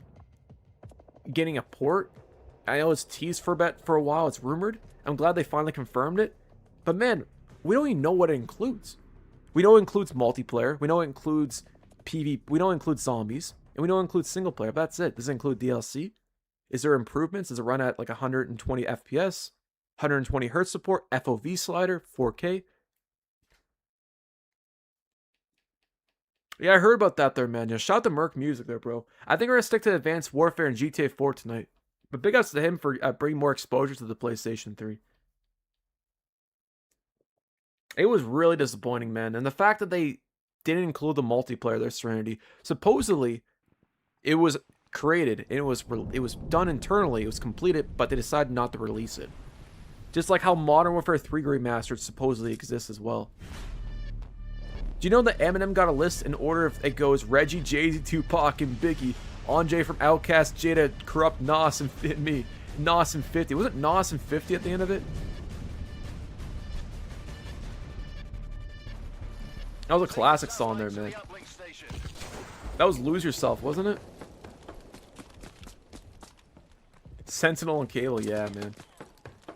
[SPEAKER 2] getting a port. I know it's teased for a while. It's rumored. I'm glad they finally confirmed it. But man, we don't even know what it includes. We know it includes multiplayer. We know it includes PvP. We know it includes zombies. And we know it includes single player. But that's it. Does it include DLC? Is there improvements? Does it run at like 120 FPS? 120 Hz support? FOV slider? 4K? Yeah, I heard about that there, man. Yeah, shout out to Merc Music there, bro. I think we're going to stick to Advanced Warfare and GTA 4 tonight. But big ups to him for bringing more exposure to the PlayStation 3. It was really disappointing, man. And the fact that they didn't include the multiplayer, their Serenity. Supposedly, it was created, and it was done internally, it was completed, but they decided not to release it. Just like how Modern Warfare 3 Remastered supposedly exists as well. Do you know that Eminem got a list in order if it goes Reggie, Jay-Z, Tupac, and Biggie, Andre from Outkast, Jada, Corrupt, Nas, and me. Nas and 50. Was it Nas and 50 at the end of it? That was a classic song there, man. That was Lose Yourself, wasn't it? Sentinel and Cable, yeah, man.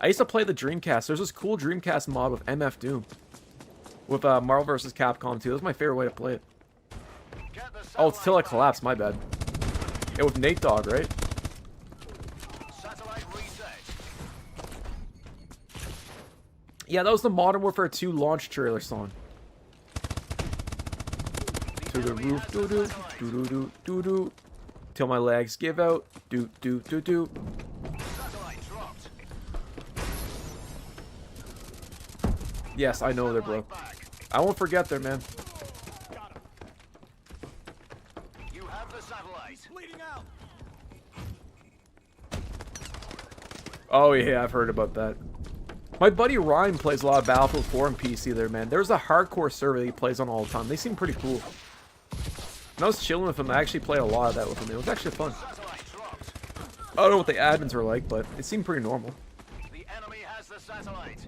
[SPEAKER 2] I used to play the Dreamcast. There's this cool Dreamcast mod with MF Doom. With Marvel vs. Capcom 2. That was my favorite way to play it. Oh, it's Till I Collapse, my bad. Yeah, with Nate Dogg, right? Yeah, that was the Modern Warfare 2 launch trailer song. To the roof, doo-doo, doo-doo, doo-doo. Till my legs give out, doo-doo-doo-doo. Yes, I know there, bro. I won't forget there, man.
[SPEAKER 16] You have the satellite. Leading out.
[SPEAKER 2] Oh yeah, I've heard about that. My buddy Ryan plays a lot of Battlefield 4 on PC there, man. There's a hardcore server that he plays on all the time. They seem pretty cool. When I was chilling with him, I actually played a lot of that with him. It was actually fun. I don't know what the admins are like, but it seemed pretty normal.
[SPEAKER 16] The enemy has the satellite.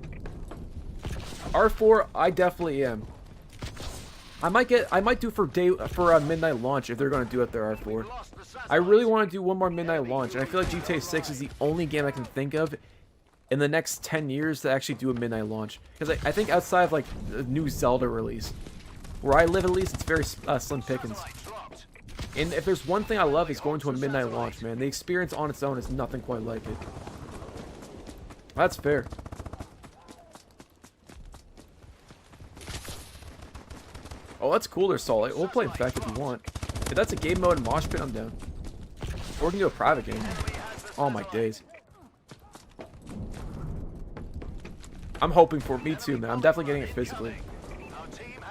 [SPEAKER 2] R4, I definitely am. I might do for a midnight launch if they're gonna do it there, R4. I really want to do one more midnight launch, and I feel like GTA 6 is the only game I can think of in the next 10 years to actually do a midnight launch. Because I think outside of like the new Zelda release, where I live at least, it's very slim pickings. And if there's one thing I love, is going to a midnight launch, man. The experience on its own is nothing quite like it. That's fair. Oh, that's cooler, Saul. We'll play Infect if you want. If that's a game mode and mosh pit, I'm down. Or we can do a private game. Oh my days. I'm hoping for it. Me too, man. I'm definitely getting it physically.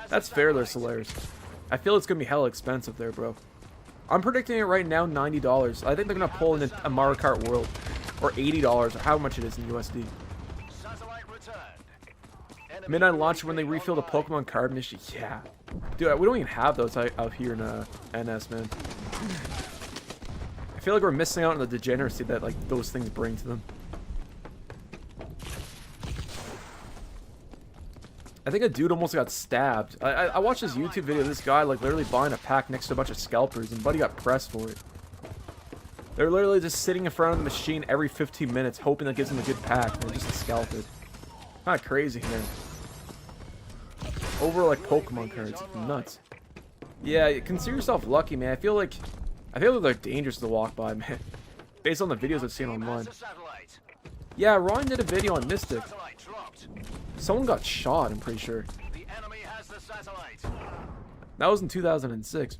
[SPEAKER 2] That's fair there, Solaris. I feel it's going to be hella expensive there, bro. I'm predicting it right now, $90. I think they're going to pull in a Mario Kart World. Or $80, or how much it is in USD. Midnight launch when they refill the Pokemon card mission. Yeah. Dude, we don't even have those out here in NS, man. I feel like we're missing out on the degeneracy that like those things bring to them. I think a dude almost got stabbed. I watched this YouTube video of this guy like literally buying a pack next to a bunch of scalpers, and buddy got pressed for it. They're literally just sitting in front of the machine every 15 minutes hoping that gives them a good pack, and just scalp it. Kind of crazy, man. Over like Pokemon cards. Nuts. Yeah, consider yourself lucky, man. I feel like they're dangerous to walk by, man. Based on the videos I've seen online. Yeah, Ryan did a video on Mystic. Someone got shot, I'm pretty sure. That was in 2006.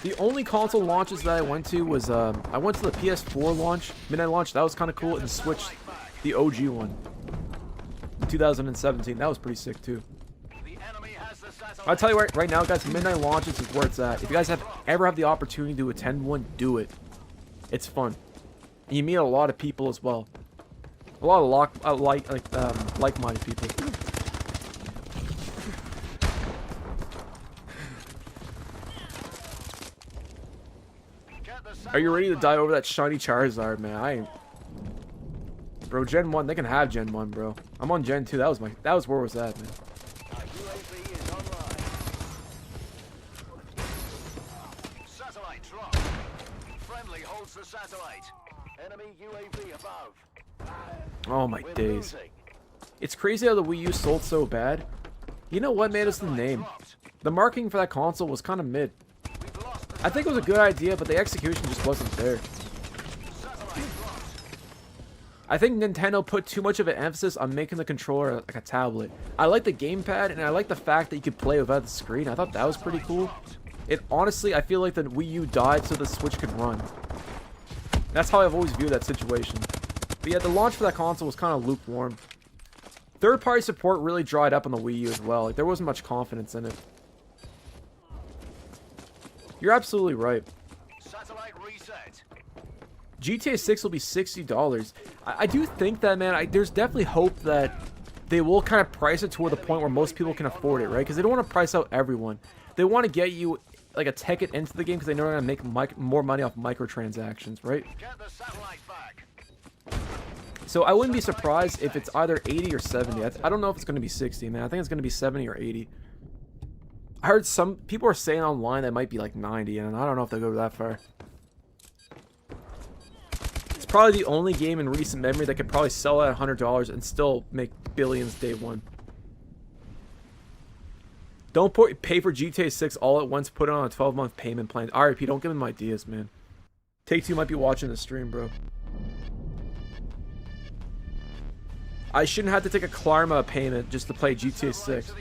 [SPEAKER 2] The only console launches that I went to was, I went to the PS4 launch, midnight launch, that was kind of cool, and the Switch, the OG one, 2017, that was pretty sick too. I'll tell you right now, guys, midnight launches is where it's at. If you guys ever have the opportunity to attend one, do it. It's fun. And you meet a lot of people as well. A lot of like-minded people. Are you ready to die over that shiny Charizard, man? I ain't. Bro, Gen 1, they can have Gen 1, bro. I'm on Gen 2. That was where it was at, man.
[SPEAKER 16] Satellite drop. Friendly holds the satellite. Enemy UAV above.
[SPEAKER 2] Oh my days. It's crazy how the Wii U sold so bad. You know what made us the name? The marketing for that console was kind of mid. I think it was a good idea, but the execution just wasn't there. I think Nintendo put too much of an emphasis on making the controller like a tablet. I like the gamepad, and I like the fact that you could play without the screen. I thought that was pretty cool. Honestly, I feel like the Wii U died so the Switch could run. That's how I've always viewed that situation. But yeah, the launch for that console was kind of lukewarm. Third-party support really dried up on the Wii U as well. Like, there wasn't much confidence in it. You're absolutely right. GTA 6 will be $60. I do think that, man, there's definitely hope that they will kind of price it toward the point where most people can afford it, right? Because they don't want to price out everyone. They want to get you like a ticket into the game because they know they're going to make more money off microtransactions, right? So I wouldn't be surprised if it's either 80 or 70. I don't know if it's going to be 60, man. I think it's going to be 70 or 80. I heard some people are saying online that it might be like 90, and I don't know if they'll go that far. It's probably the only game in recent memory that could probably sell at $100 and still make billions day one. Don't pay for GTA 6 all at once. Put it on a 12-month payment plan. RIP, don't give them ideas, man. Take-Two might be watching the stream, bro. I shouldn't have to take a Klarma payment just to play GTA 6.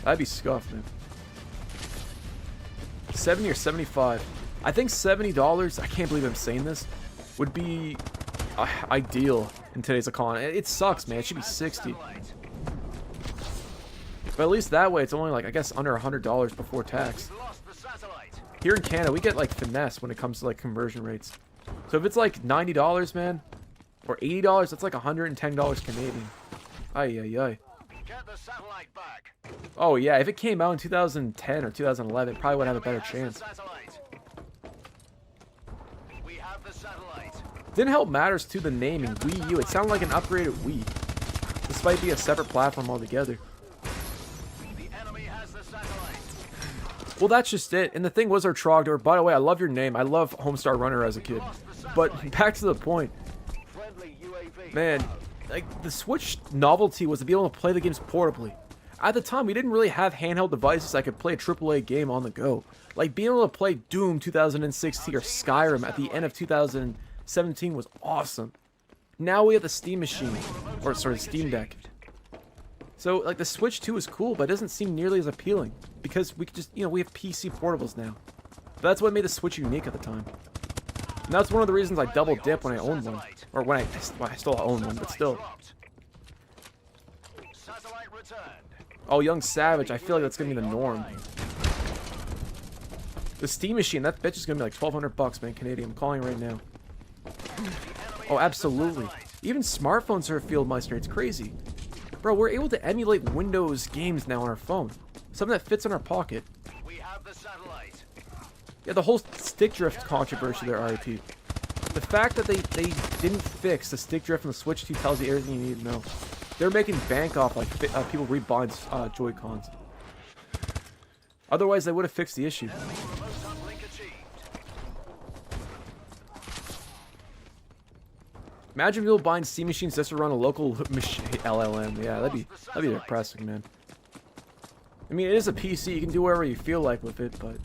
[SPEAKER 2] That'd be scuffed, man. 70 or 75. I think $70, I can't believe I'm saying this, would be ideal in today's economy. It sucks, man. It should be 60. But at least that way, it's only like, I guess, under $100 before tax. Here in Canada, we get like finesse when it comes to like conversion rates. So if it's like $90, man, or $80, that's like $110 Canadian. Ay, ay, ay. Oh yeah, if it came out in 2010 or 2011, it probably would have a better chance. Didn't help matters to the naming, Wii U. It sounded like an upgraded Wii, despite being a separate platform altogether. Well, that's just it. And the thing was, our Turok DNS. By the way, I love your name. I love Homestar Runner as a kid. But back to the point. Man, like, the Switch novelty was to be able to play the games portably. At the time, we didn't really have handheld devices that could play a AAA game on the go. Like, being able to play Doom 2016 or Skyrim at the end of 2017 was awesome. Now we have the Steam machine, or sorry, Steam Deck. So, like, the Switch 2 is cool, but it doesn't seem nearly as appealing. Because we could just, you know, we have PC portables now. But that's what made the Switch unique at the time. And that's one of the reasons I double dip when I owned one. Or when I still own one, but still. Oh, Young Savage, I feel like that's gonna be the norm. The Steam machine, that bitch is gonna be like $1,200 man, Canadian. I'm calling it right now. Oh, absolutely. Even smartphones are a field meister. It's crazy. Bro, we're able to emulate Windows games now on our phone. Something that fits in our pocket. Yeah, the whole stick drift controversy there, RIP. The fact that they didn't fix the stick drift on the Switch 2 tells you everything you need to know. They're making bank off like people rebuying Joy-Cons. Otherwise, they would have fixed the issue. Imagine people buying Steam machines just to run a local LLM. Yeah, that'd be depressing, man. I mean, it is a PC. You can do whatever you feel like with it, but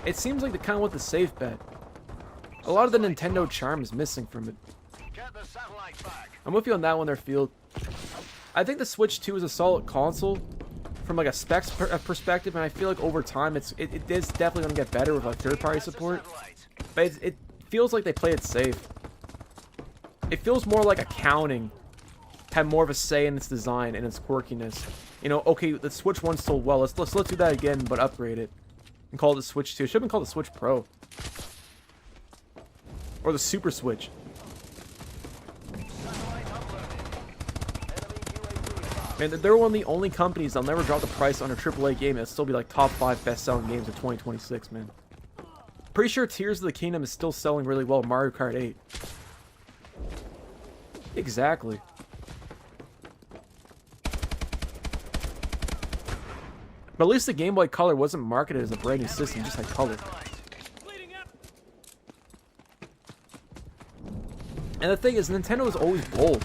[SPEAKER 2] it seems like they kind of want the safe bet. A lot of the Nintendo charm is missing from it. I'm with you on that one there, Field. I think the Switch 2 is a solid console from like a specs perspective, and I feel like over time it is definitely going to get better with like third-party support. But it feels like they play it safe. It feels more like accounting had more of a say in its design and its quirkiness. You know, okay, the Switch 1 sold well. Let's do that again, but upgrade it and call it the Switch 2. It should have been called the Switch Pro or the Super Switch. Man, they're one of the only companies that'll never drop the price on a AAA game and it'll still be like top 5 best-selling games of 2026, man. Pretty sure Tears of the Kingdom is still selling really well. Mario Kart 8. Exactly. But at least the Game Boy Color wasn't marketed as a brand new system, just had color. And the thing is, Nintendo is always bold.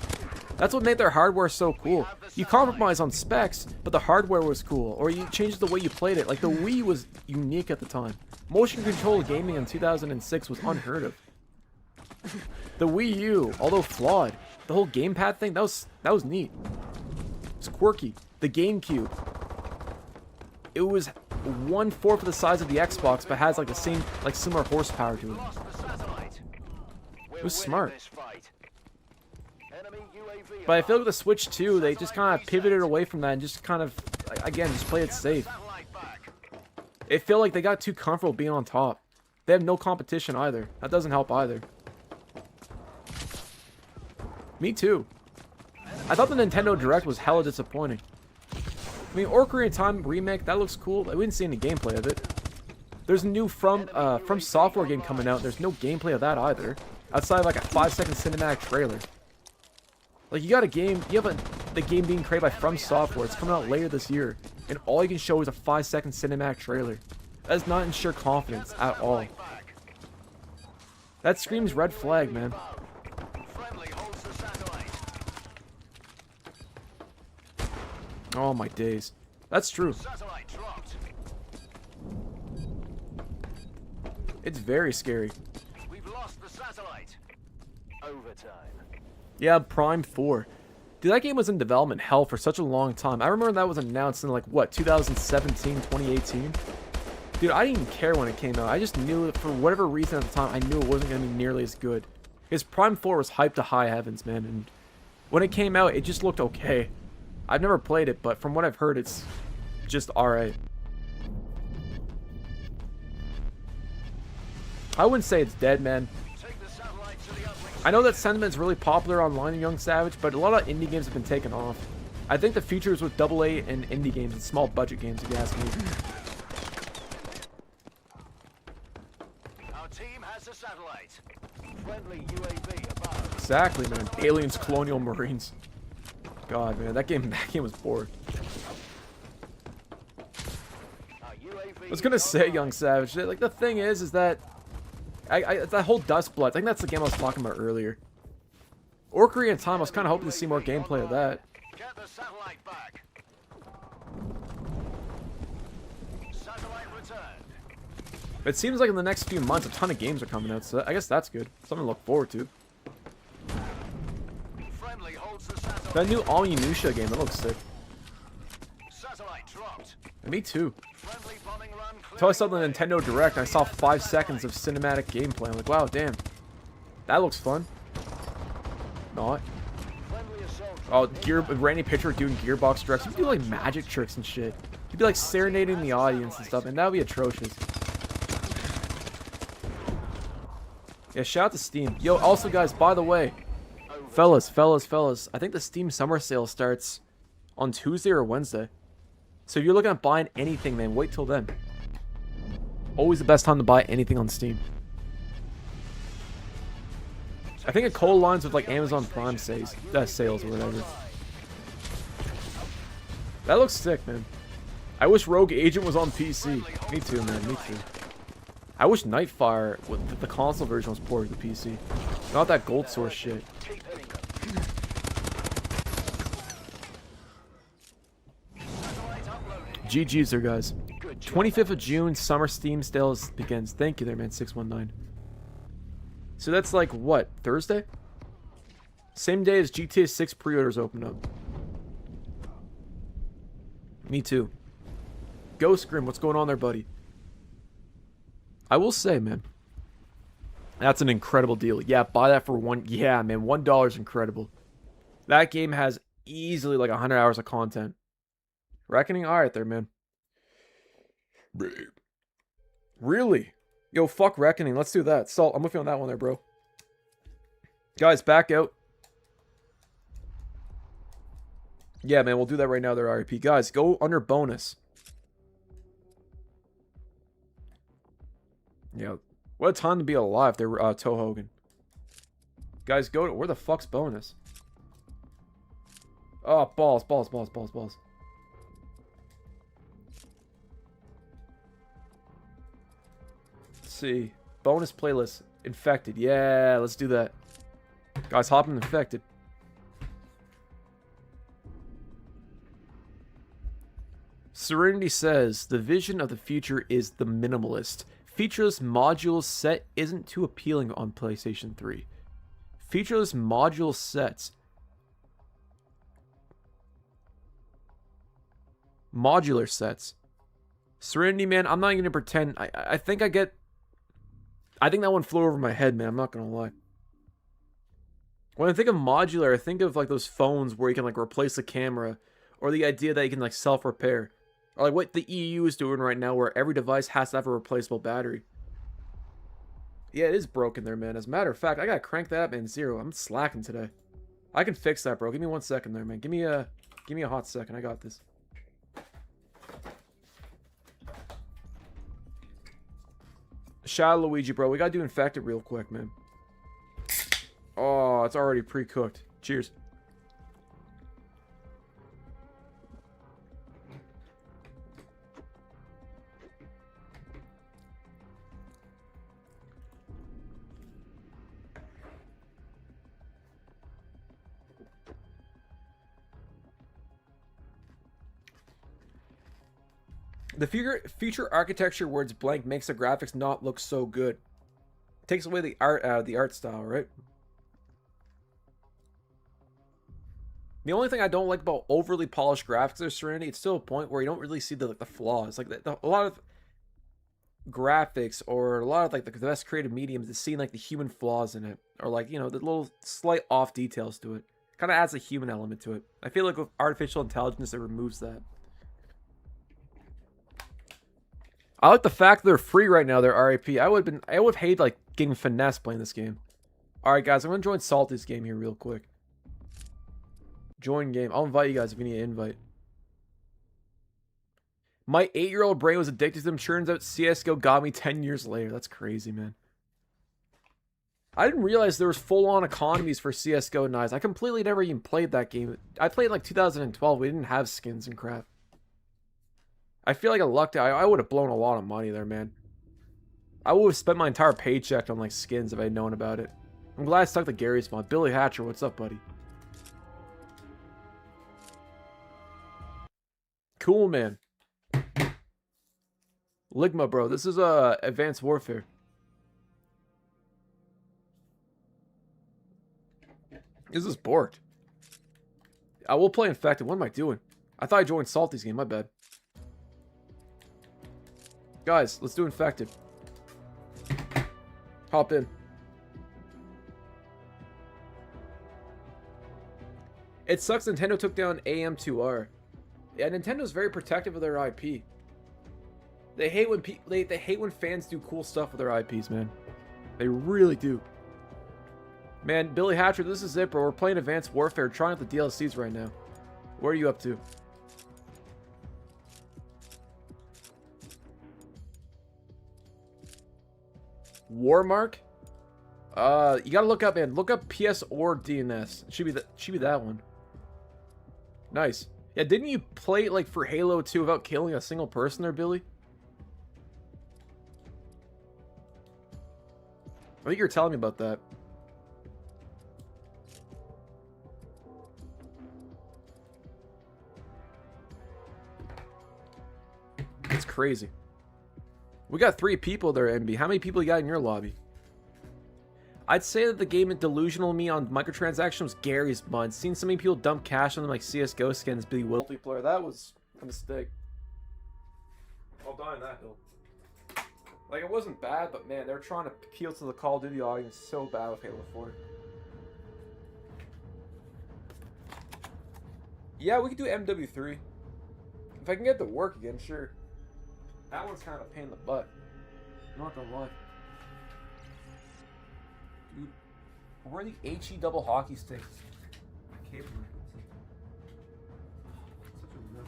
[SPEAKER 2] That's what made their hardware so cool. You compromise on specs, but the hardware was cool. Or you changed the way you played it. Like, the Wii was unique at the time. Motion control gaming in 2006 was unheard of. The Wii U, although flawed, the whole gamepad thing, that was neat. It's quirky. The GameCube. It was 1/4 of the size of the Xbox, but has like the same, like similar horsepower to it. It was smart. But I feel like with the Switch 2, they just kind of pivoted away from that and just kind of, again, just play it safe. It felt like they got too comfortable being on top. They have no competition either. That doesn't help either. Me too. I thought the Nintendo Direct was hella disappointing. I mean, Ocarina of Time remake, that looks cool, but we didn't see any gameplay of it. There's a new From Software game coming out. There's no gameplay of that either, outside of like a 5-second cinematic trailer. Like, you got a game, the game being created by From Software. It's coming out later this year, and all you can show is a 5-second cinematic trailer. That does not ensure confidence at all. That screams red flag, man. Oh my days. That's true. It's very scary.
[SPEAKER 16] We've lost the satellite. Overtime.
[SPEAKER 2] Yeah, Prime 4. Dude, that game was in development hell for such a long time. I remember that was announced in like, what, 2017, 2018? Dude, I didn't even care when it came out. I just knew that for whatever reason at the time, I knew it wasn't going to be nearly as good. Because Prime 4 was hyped to high heavens, man. And when it came out, it just looked okay. I've never played it, but from what I've heard, it's just alright. I wouldn't say it's dead, man. I know that sentiment's really popular online in Young Savage, but a lot of indie games have been taken off. I think the future is with AA and indie games and small budget games, if you ask me.
[SPEAKER 16] Our team has a satellite. Friendly UAV above.
[SPEAKER 2] Exactly, man. Aliens, Colonial Marines. God, man, that game was bored. I was gonna say, Young Savage, like the thing is that that whole Dust Blood, I think that's the game I was talking about earlier. Orcary and Time, I was kind of hoping to see more gameplay of that.
[SPEAKER 16] Get the satellite back. Satellite returned.
[SPEAKER 2] It seems like in the next few months, a ton of games are coming out, so I guess that's good. Something to look forward to.
[SPEAKER 16] Friendly holds the satellite.
[SPEAKER 2] That new Onimusha game, that looks sick.
[SPEAKER 16] Satellite dropped.
[SPEAKER 2] Me too.
[SPEAKER 16] Friendly bombing run.
[SPEAKER 2] Until I saw the Nintendo Direct, I saw 5 seconds of cinematic gameplay. I'm like, wow, damn. That looks fun. Not. Oh, Randy Pitchford doing Gearbox Directs. You can do like magic tricks and shit. You'd be like serenading the audience and stuff, and that would be atrocious. Yeah, shout out to Steam. Yo, also guys, by the way, fellas, I think the Steam summer sale starts on Tuesday or Wednesday. So if you're looking at buying anything, man, wait till then. Always the best time to buy anything on Steam. I think it co-aligns with like Amazon Prime sales or whatever. That looks sick, man. I wish Rogue Agent was on PC. Me too, man. Me too. I wish Nightfire, with the console version, was ported to the PC. Not that Gold Source shit. GG's there, guys. 25th of June, summer Steam sales begins. Thank you there, man. 619. So that's like, what, Thursday? Same day as GTA 6 pre-orders open up. Me too. Ghost Grim, what's going on there, buddy? I will say, man, that's an incredible deal. Yeah, buy that for $1. Yeah, man, $1 is incredible. That game has easily like 100 hours of content. Reckoning, alright there, man. Really? Yo, fuck Reckoning. Let's do that. Salt, I'm with you on that one there, bro. Guys, back out. Yeah, man, we'll do that right now there, RIP. Guys, go under bonus. Yeah, what a time to be alive there, Toe Hogan. Guys, go to... Where the fuck's bonus? Oh, balls. Let's see. Bonus playlist. Infected. Yeah, let's do that. Guys, hop in Infected. Serenity says, the vision of the future is the minimalist. Featureless module set isn't too appealing on PlayStation 3. Featureless module sets. Modular sets. Serenity, man, I'm not even going to pretend. I think I think that one flew over my head, man. I'm not going to lie. When I think of modular, I think of like those phones where you can like replace the camera. Or the idea that you can like self-repair. Or like what the EU is doing right now where every device has to have a replaceable battery. Yeah, it is broken there, man. As a matter of fact, I gotta crank that up in 0. I'm slacking today. I can fix that, bro. Give me 1 second there, man. Give me a hot second. I got this. Shout out Luigi, bro. We gotta do Infected real quick, man. Oh, it's already pre-cooked. Cheers. The future architecture where it's blank makes the graphics not look so good. It takes away the art out of the art style, right? The only thing I don't like about overly polished graphics of Serenity, it's still a point where you don't really see the flaws. Like a lot of graphics or a lot of like the best creative mediums is seeing like the human flaws in it, or like, you know, the little slight off details to it. Kind of adds a human element to it. I feel like with artificial intelligence, it removes that. I like the fact that they're free right now. They're RIP. I would have hated like getting finesse playing this game. All right, guys, I'm gonna join Salty's game here real quick. Join game. I'll invite you guys if you need an invite. My 8-year-old brain was addicted to them. Turns out CS:GO got me 10 years later. That's crazy, man. I didn't realize there was full-on economies for CSGO knives. I completely never even played that game. I played like 2012. We didn't have skins and crap. I feel like I lucked out. I would have blown a lot of money there, man. I would have spent my entire paycheck on like skins if I had known about it. I'm glad I stuck to Gary's mod. Billy Hatcher, what's up, buddy? Cool, man. Ligma, bro. This is Advanced Warfare. This is Borked. I will play Infected. What am I doing? I thought I joined Salty's game. My bad. Guys, let's do Infected. Hop in. It sucks Nintendo took down AM2R. Yeah, Nintendo's very protective of their IP. They hate when they hate when fans do cool stuff with their IPs, man. They really do. Man, Billy Hatcher, this is it, bro. We're playing Advanced Warfare, trying out the DLCs right now. What are you up to? Warmark? You gotta look up, man. Look up PS or DNS. It should be that one. Nice. Yeah, didn't you play like for Halo 2 without killing a single person there, Billy? I think you were telling me about that. It's crazy. We got 3 people there, MB. How many people you got in your lobby? I'd say that the game that delusional me on microtransactions was Gary's mod. Seen so many people dump cash on them like CSGO skins be multiplayer. That was a mistake. I'll die on that hill. Like, it wasn't bad, but man, they were trying to appeal to the Call of Duty audience so bad with Halo 4. Yeah, we could do MW3. If I can get it to work again, sure. That one's kind of a pain in the butt. I'm not gonna lie. Dude, where are the HE double hockey sticks? Cable. Such a mess.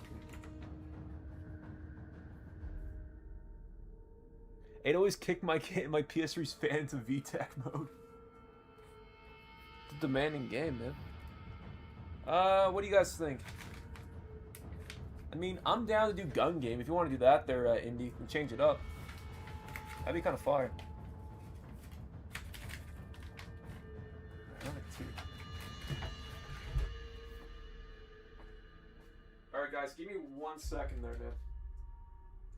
[SPEAKER 2] It always kicked my PS3's fan into VTAC mode. It's a demanding game, man. What do you guys think? I mean, I'm down to do gun game. If you want to do that there, Indy, and change it up. That'd be kind of fire. Alright guys, give me 1 second there, man.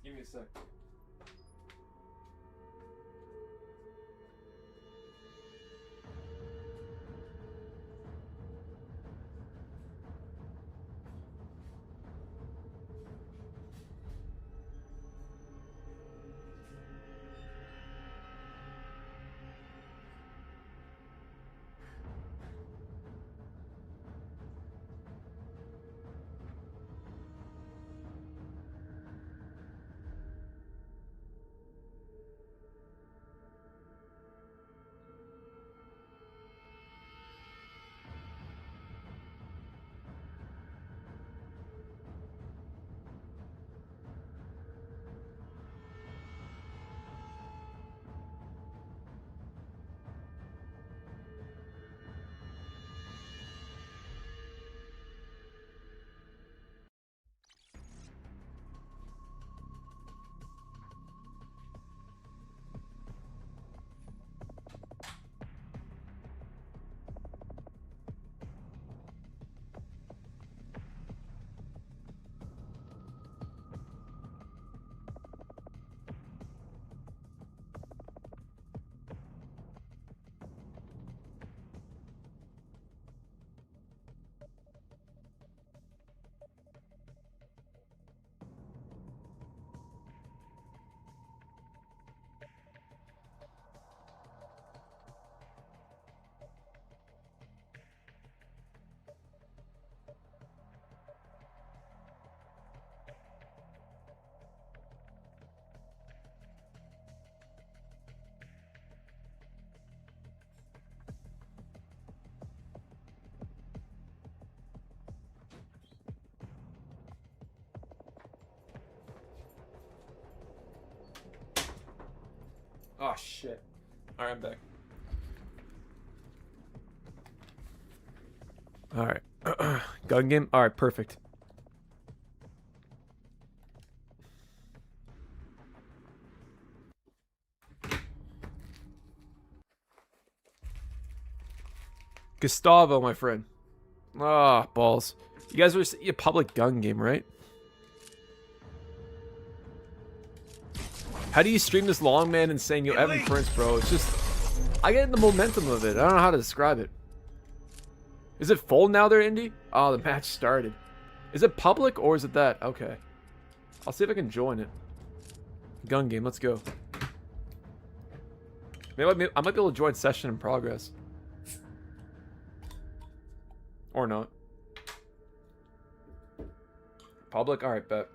[SPEAKER 2] Give me a sec. Oh shit. Alright, I'm back. Alright. Gun game? Alright, perfect. Gustavo, my friend. Ah, balls. You guys are a public gun game, right? How do you stream this long man and saying, yo, Evan Prince, bro? It's just... I get the momentum of it. I don't know how to describe it. Is it full now there, Indy? Oh, the match started. Is it public or is it that? Okay. I'll see if I can join it. Gun game, let's go. Maybe I might be able to join session in progress. Or not. Public? Alright, bet.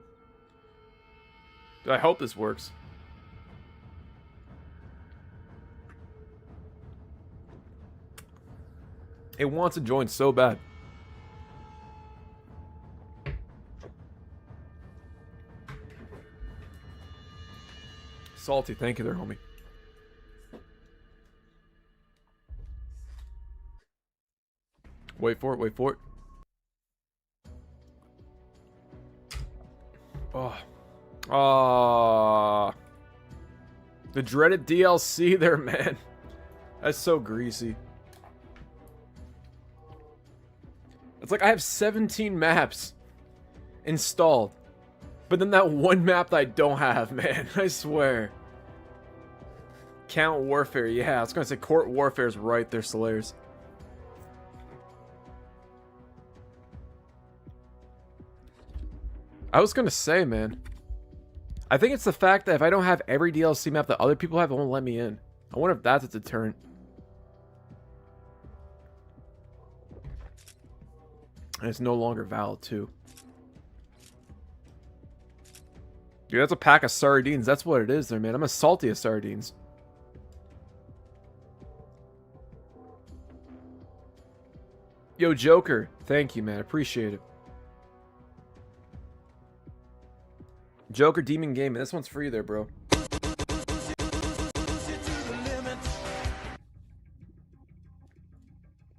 [SPEAKER 2] I hope this works. It wants to join so bad. Salty, thank you there, homie. Wait for it, wait for it. Oh. Ah. The dreaded DLC there, man. That's so greasy. It's like I have 17 maps installed. But then that one map that I don't have, man. I swear. Count Warfare. Yeah, I was going to say Court Warfare is right there, Slayers. I was going to say, man. I think it's the fact that if I don't have every DLC map that other people have, it won't let me in. I wonder if that's a deterrent. And it's no longer valid, too. Dude, that's a pack of sardines. That's what it is there, man. I'm as salty as sardines. Yo, Joker. Thank you, man. Appreciate it. Joker Demon Gaming. This one's free there, bro.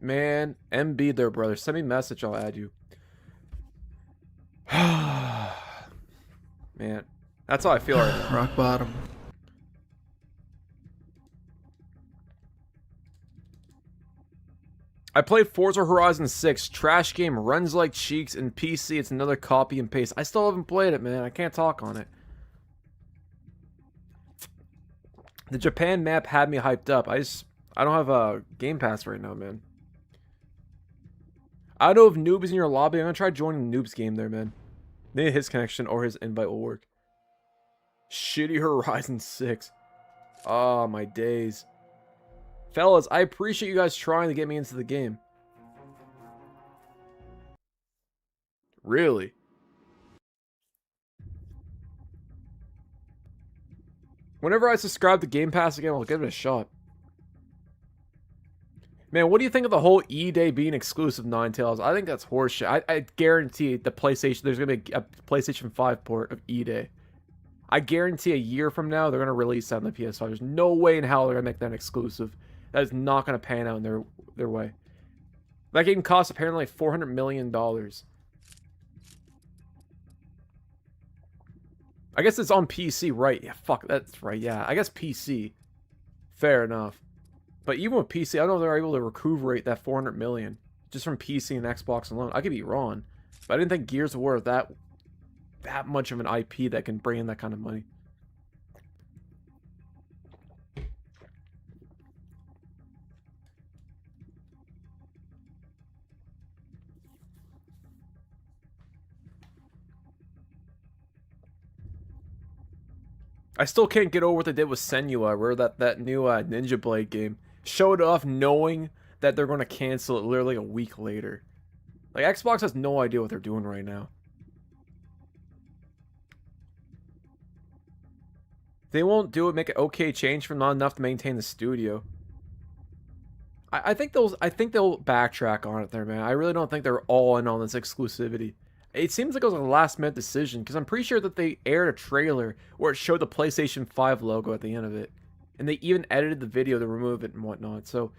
[SPEAKER 2] Man, MB there, brother. Send me a message, I'll add you. Man, that's how I feel right now.
[SPEAKER 7] Rock bottom.
[SPEAKER 2] I played Forza Horizon 6. Trash game, runs like cheeks, and PC, it's another copy and paste. I still haven't played it, man. I can't talk on it. The Japan map had me hyped up. I don't have a Game Pass right now, man. I don't know if Noob is in your lobby. I'm gonna try joining Noob's game there, man. Maybe his connection or his invite will work. Shitty Horizon 6. Oh, my days. Fellas, I appreciate you guys trying to get me into the game. Really? Whenever I subscribe to Game Pass again, I'll give it a shot. Man, what do you think of the whole E-Day being exclusive, Ninetales? I think that's horseshit. I guarantee the PlayStation, there's going to be a PlayStation 5 port of E-Day. I guarantee a year from now, they're going to release that on the PS5. There's no way in hell they're going to make that exclusive. That is not going to pan out in their way. That game costs apparently like $400 million. I guess it's on PC, right? Yeah, fuck, that's right, yeah. I guess PC. Fair enough. But even with PC, I don't know if they're able to recuperate that $400 million just from PC and Xbox alone. I could be wrong, but I didn't think Gears of War was that much of an IP that can bring in that kind of money. I still can't get over what they did with Senua, where that new Ninja Blade game showed off knowing that they're going to cancel it literally a week later. Like, Xbox has no idea what they're doing right now. They won't do it, make an okay change for not enough to maintain the studio. I think they'll backtrack on it there, man. I really don't think they're all in on this exclusivity. It seems like it was a last-minute decision, because I'm pretty sure that they aired a trailer where it showed the PlayStation 5 logo at the end of it. And they even edited the video to remove it and whatnot, so...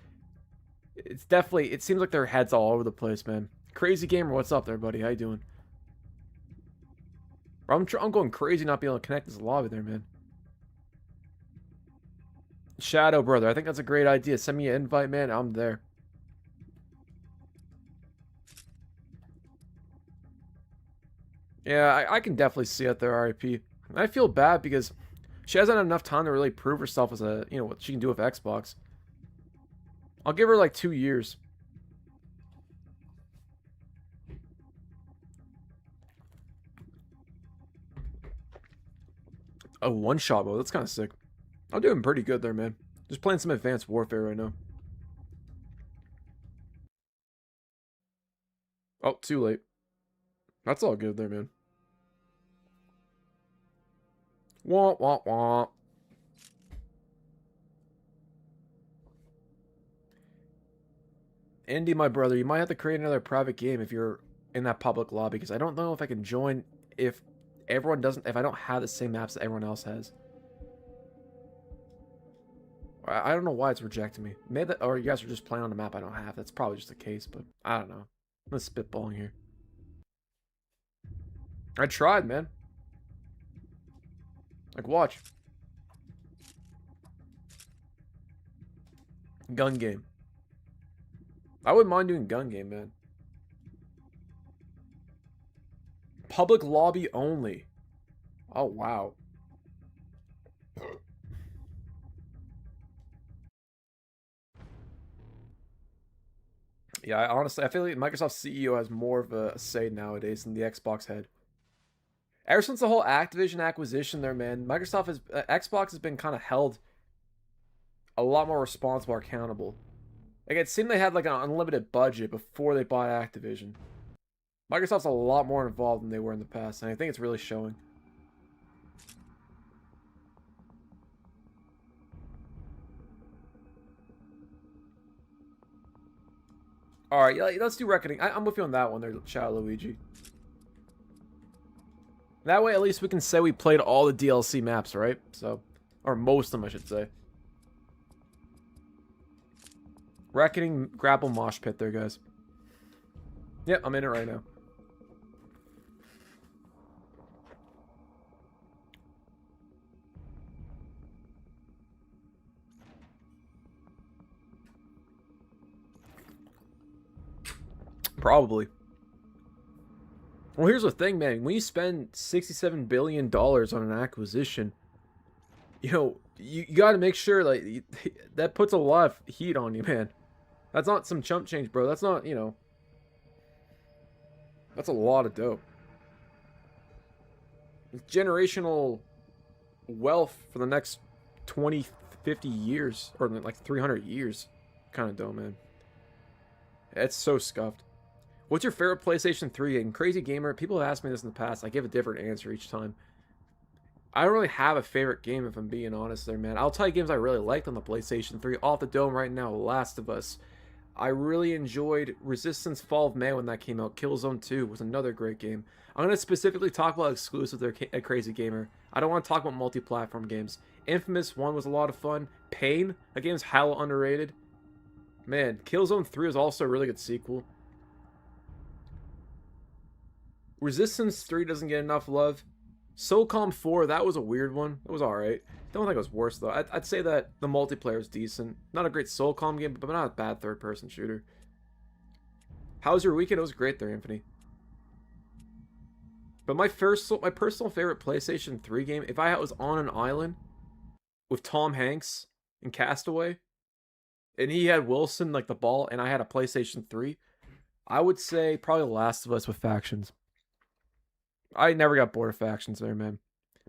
[SPEAKER 2] It's definitely, it seems like their heads all over the place, man. Crazy Gamer, what's up there, buddy? How you doing? I'm going crazy not being able to connect this lobby there, man. Shadow Brother, I think that's a great idea. Send me an invite, man. I'm there. Yeah, I can definitely see it there, RIP. I feel bad because she hasn't had enough time to really prove herself as a, you know, what she can do with Xbox. I'll give her like 2 years. A one-shot mode, that's kind of sick. I'm doing pretty good there, man. Just playing some Advanced Warfare right now. Oh, too late. That's all good there, man. Wah, wah, wah. Andy, my brother, you might have to create another private game if you're in that public lobby, because I don't know if I can join if everyone doesn't, if I don't have the same maps that everyone else has. I don't know why it's rejecting me. Maybe that, or you guys are just playing on a map I don't have. That's probably just the case, but I don't know. I'm just spitballing here. I tried, man. Like, watch. Gun game. I wouldn't mind doing gun game, man. Public lobby only. Oh, wow. Yeah, honestly, I feel like Microsoft's CEO has more of a say nowadays than the Xbox head. Ever since the whole Activision acquisition there, man, Microsoft has, Xbox has been kind of held a lot more responsible or accountable. Like, it seemed they had like an unlimited budget before they bought Activision. Microsoft's a lot more involved than they were in the past, and I think it's really showing. Alright, yeah, let's do Reckoning. I'm with you on that one there, Shadow Luigi. That way, at least we can say we played all the DLC maps, right? So, or most of them, I should say. Reckoning Grapple Mosh Pit there, guys. Yep, I'm in it right now. Probably. Well, here's the thing, man. When you spend $67 billion on an acquisition, you know, you got to make sure, like, that puts a lot of heat on you, man. That's not some chump change, bro. That's not, you know, that's a lot of dough. It's generational wealth for the next 20, 50 years, or like 300 years kind of dough, man. It's so scuffed. What's your favorite PlayStation 3 game? Crazy Gamer, people have asked me this in the past. I give a different answer each time. I don't really have a favorite game, if I'm being honest there, man. I'll tell you games I really liked on the PlayStation 3. Off the dome right now, Last of Us. I really enjoyed Resistance Fall of Man when that came out. Killzone 2 was another great game. I'm going to specifically talk about exclusives there at Crazy Gamer. I don't want to talk about multi-platform games. Infamous 1 was a lot of fun. Pain, that game's hella underrated. Man, Killzone 3 is also a really good sequel. Resistance 3 doesn't get enough love. SOCOM 4, that was a weird one. It was alright. Don't think it was worse, though. I'd say that the multiplayer is decent. Not a great SOCOM game, but not a bad third-person shooter. How was your weekend? It was great there, Anthony. But my personal favorite PlayStation 3 game, if I was on an island with Tom Hanks in Castaway, and he had Wilson, like the ball, and I had a PlayStation 3, I would say probably Last of Us with Factions. I never got bored of Factions there, man.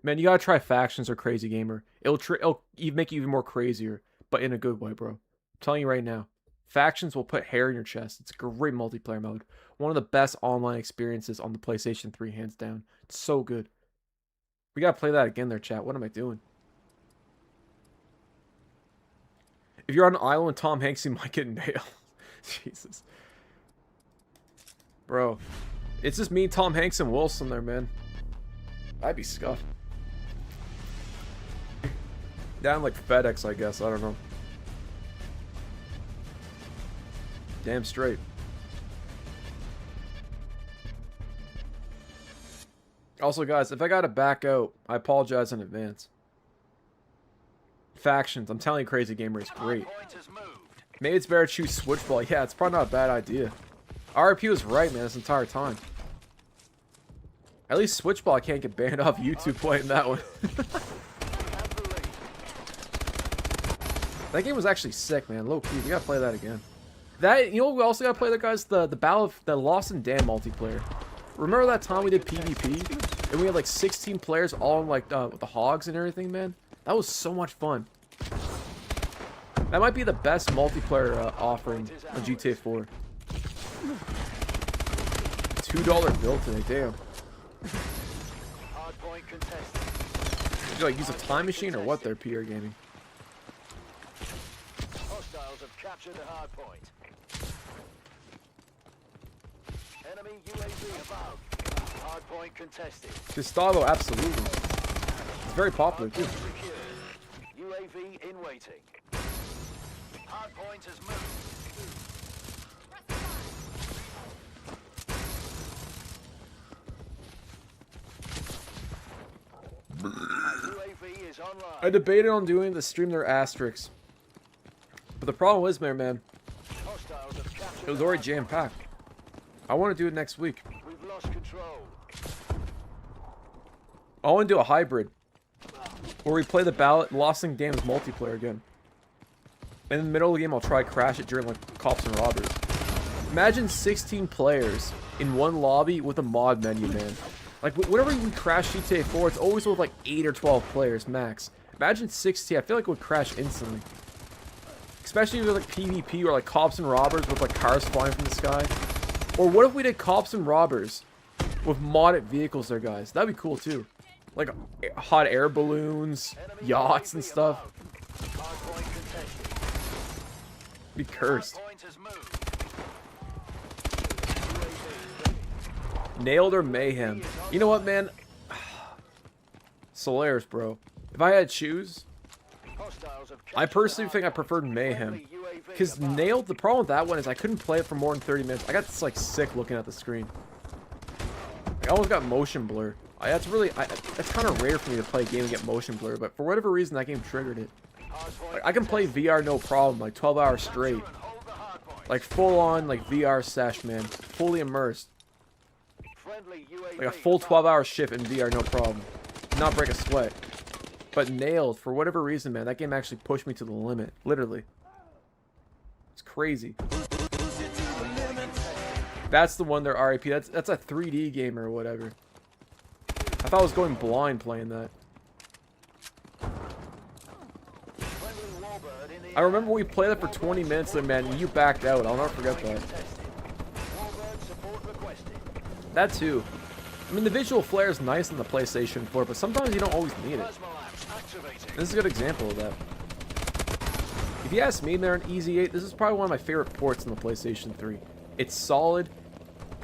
[SPEAKER 2] Man, you gotta try Factions or Crazy Gamer. It'll make you even more crazier, but in a good way, bro. I'm telling you right now. Factions will put hair in your chest. It's a great multiplayer mode. One of the best online experiences on the PlayStation 3, hands down. It's so good. We gotta play that again there, chat. What am I doing? If you're on an island with Tom Hanks, you might get nailed. Jesus. Bro. It's just me, Tom Hanks, and Wilson there, man. I'd be scuffed. Down like FedEx, I guess. I don't know. Damn straight. Also, guys, if I gotta back out, I apologize in advance. Factions, I'm telling you, Crazy Gamer is great. Maybe it's better to choose Switchball. Yeah, it's probably not a bad idea. RP was right, man, this entire time. At least Switchball, I can't get banned off YouTube playing that one. That game was actually sick, man. Low key, we gotta play that again. That, you know, we also gotta play that, guys, the Battle of the Lost and Damned multiplayer. Remember that time we did PvP and we had like 16 players all in like with the hogs and everything, man? That was so much fun. That might be the best multiplayer offering on GTA 4. $2 bill today, damn. Did you like use a time machine or what there, PR Gaming?
[SPEAKER 16] Hostiles have captured the hard point. Enemy UAV above. Hard point contested.
[SPEAKER 2] Gustavo, absolutely. It's very popular too.
[SPEAKER 16] UAV in waiting. Hard point has moved. UAV is online.
[SPEAKER 2] I debated on doing the stream their asterisks, but the problem was, man, it was already jam-packed. I want to do it next week.
[SPEAKER 16] We've lost control.
[SPEAKER 2] I want to do a hybrid where we play the Lost and Damned multiplayer again. In the middle of the game, I'll try to crash it during like Cops and Robbers. Imagine 16 players in one lobby with a mod menu, man. Like whenever we crash GTA 4, it's always with like 8 or 12 players max. Imagine 16. I feel like it would crash instantly. Especially with like PvP or like Cops and Robbers with like cars flying from the sky. Or what if we did Cops and Robbers with modded vehicles there, guys? That'd be cool too. Like hot air balloons, yachts and stuff. Be cursed. Nailed or Mayhem? You know what, man? Solaris, bro. If I had to choose, I personally think I preferred Mayhem. Because Nailed, the problem with that one is I couldn't play it for more than 30 minutes. I got just, like, sick looking at the screen. I almost got motion blur. That's kind of rare for me to play a game and get motion blur, but for whatever reason, that game triggered it. Like, I can play VR no problem, like 12 hours straight. Like, full-on, like, VR sesh, man. Fully immersed. Like a full 12-hour shift in VR, no problem. Not break a sweat. But Nailed, for whatever reason, man, that game actually pushed me to the limit. Literally. It's crazy. That's the one there, RIP. That's a 3D game or whatever. I thought I was going blind playing that. I remember we played it for 20 minutes and, man, you backed out. I'll never forget that. That too. I mean, the visual flare is nice on the PlayStation 4, but sometimes you don't always need it. This is a good example of that. If you ask me, man, Easy 8, this is probably one of my favorite ports on the PlayStation 3. It's solid.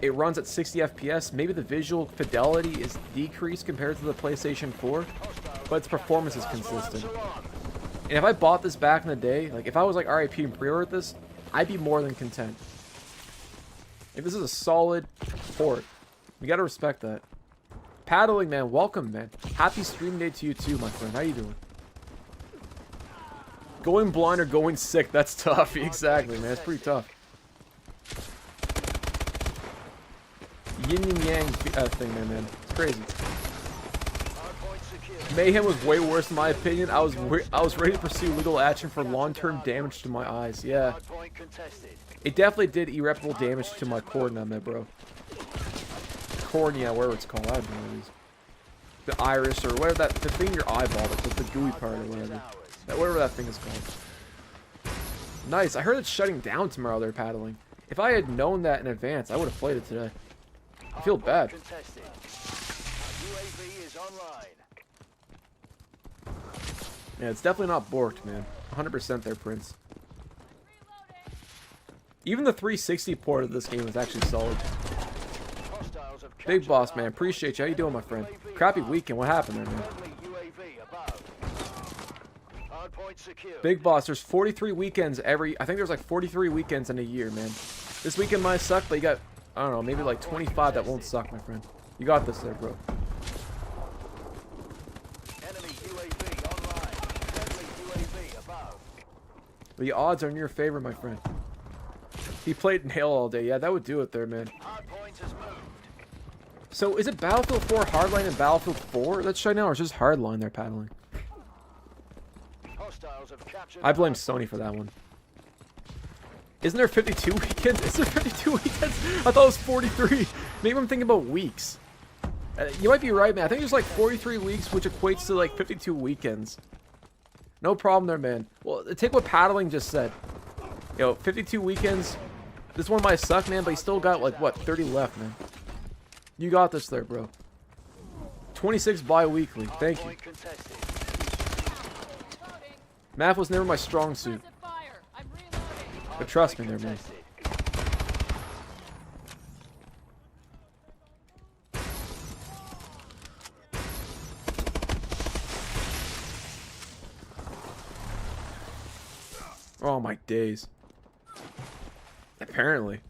[SPEAKER 2] It runs at 60 FPS. Maybe the visual fidelity is decreased compared to the PlayStation 4, but its performance is consistent. And if I bought this back in the day, like if I was like RIP and pre-ordered this, I'd be more than content. Like, this is a solid port. We gotta respect that. Paddling, man, welcome, man. Happy stream day to you too, my friend. How you doing? Going blind or going sick, that's tough. Exactly, man. It's pretty tough. Yin and yang thing, man. It's crazy. Mayhem was way worse in my opinion. I was ready to pursue legal action for long-term damage to my eyes. Yeah. It definitely did irreparable damage to my cornea, man, bro. Cornea, whatever it's called. I don't know what it is. The iris or whatever that, the thing in your eyeball, the gooey part or whatever. Whatever that thing is called. Nice. I heard it's shutting down tomorrow, they're paddling. If I had known that in advance, I would have played it today. I feel bad. Yeah, it's definitely not borked, man. 100% there, Prince. Even the 360 port of this game is actually solid. Big Boss, man. Appreciate you. How you doing, my friend? Crappy weekend. What happened there, man?
[SPEAKER 16] Hardpoint secured.
[SPEAKER 2] Big Boss, there's 43 weekends I think there's like 43 weekends in a year, man. This weekend might suck, but you got, I don't know, maybe like 25 that won't suck, my friend. You got this there, bro. But the odds are in your favor, my friend. He played Nail all day. Yeah, that would do it there, man. So, is it Battlefield 4 Hardline and Battlefield 4 that's shut down, or is it just Hardline they're paddling? I blame Sony for that one. Isn't there 52 weekends? Is there 52 weekends? I thought it was 43. Maybe I'm thinking about weeks. You might be right, man. I think there's like 43 weeks, which equates to like 52 weekends. No problem there, man. Well, take what Paddling just said. Yo, 52 weekends. This one might suck, man, but you still got like, what, 30 left, man. You got this there, bro. 26 bi-weekly. Thank you. Math was never my strong suit. But trust me there, man. Oh my days. Apparently.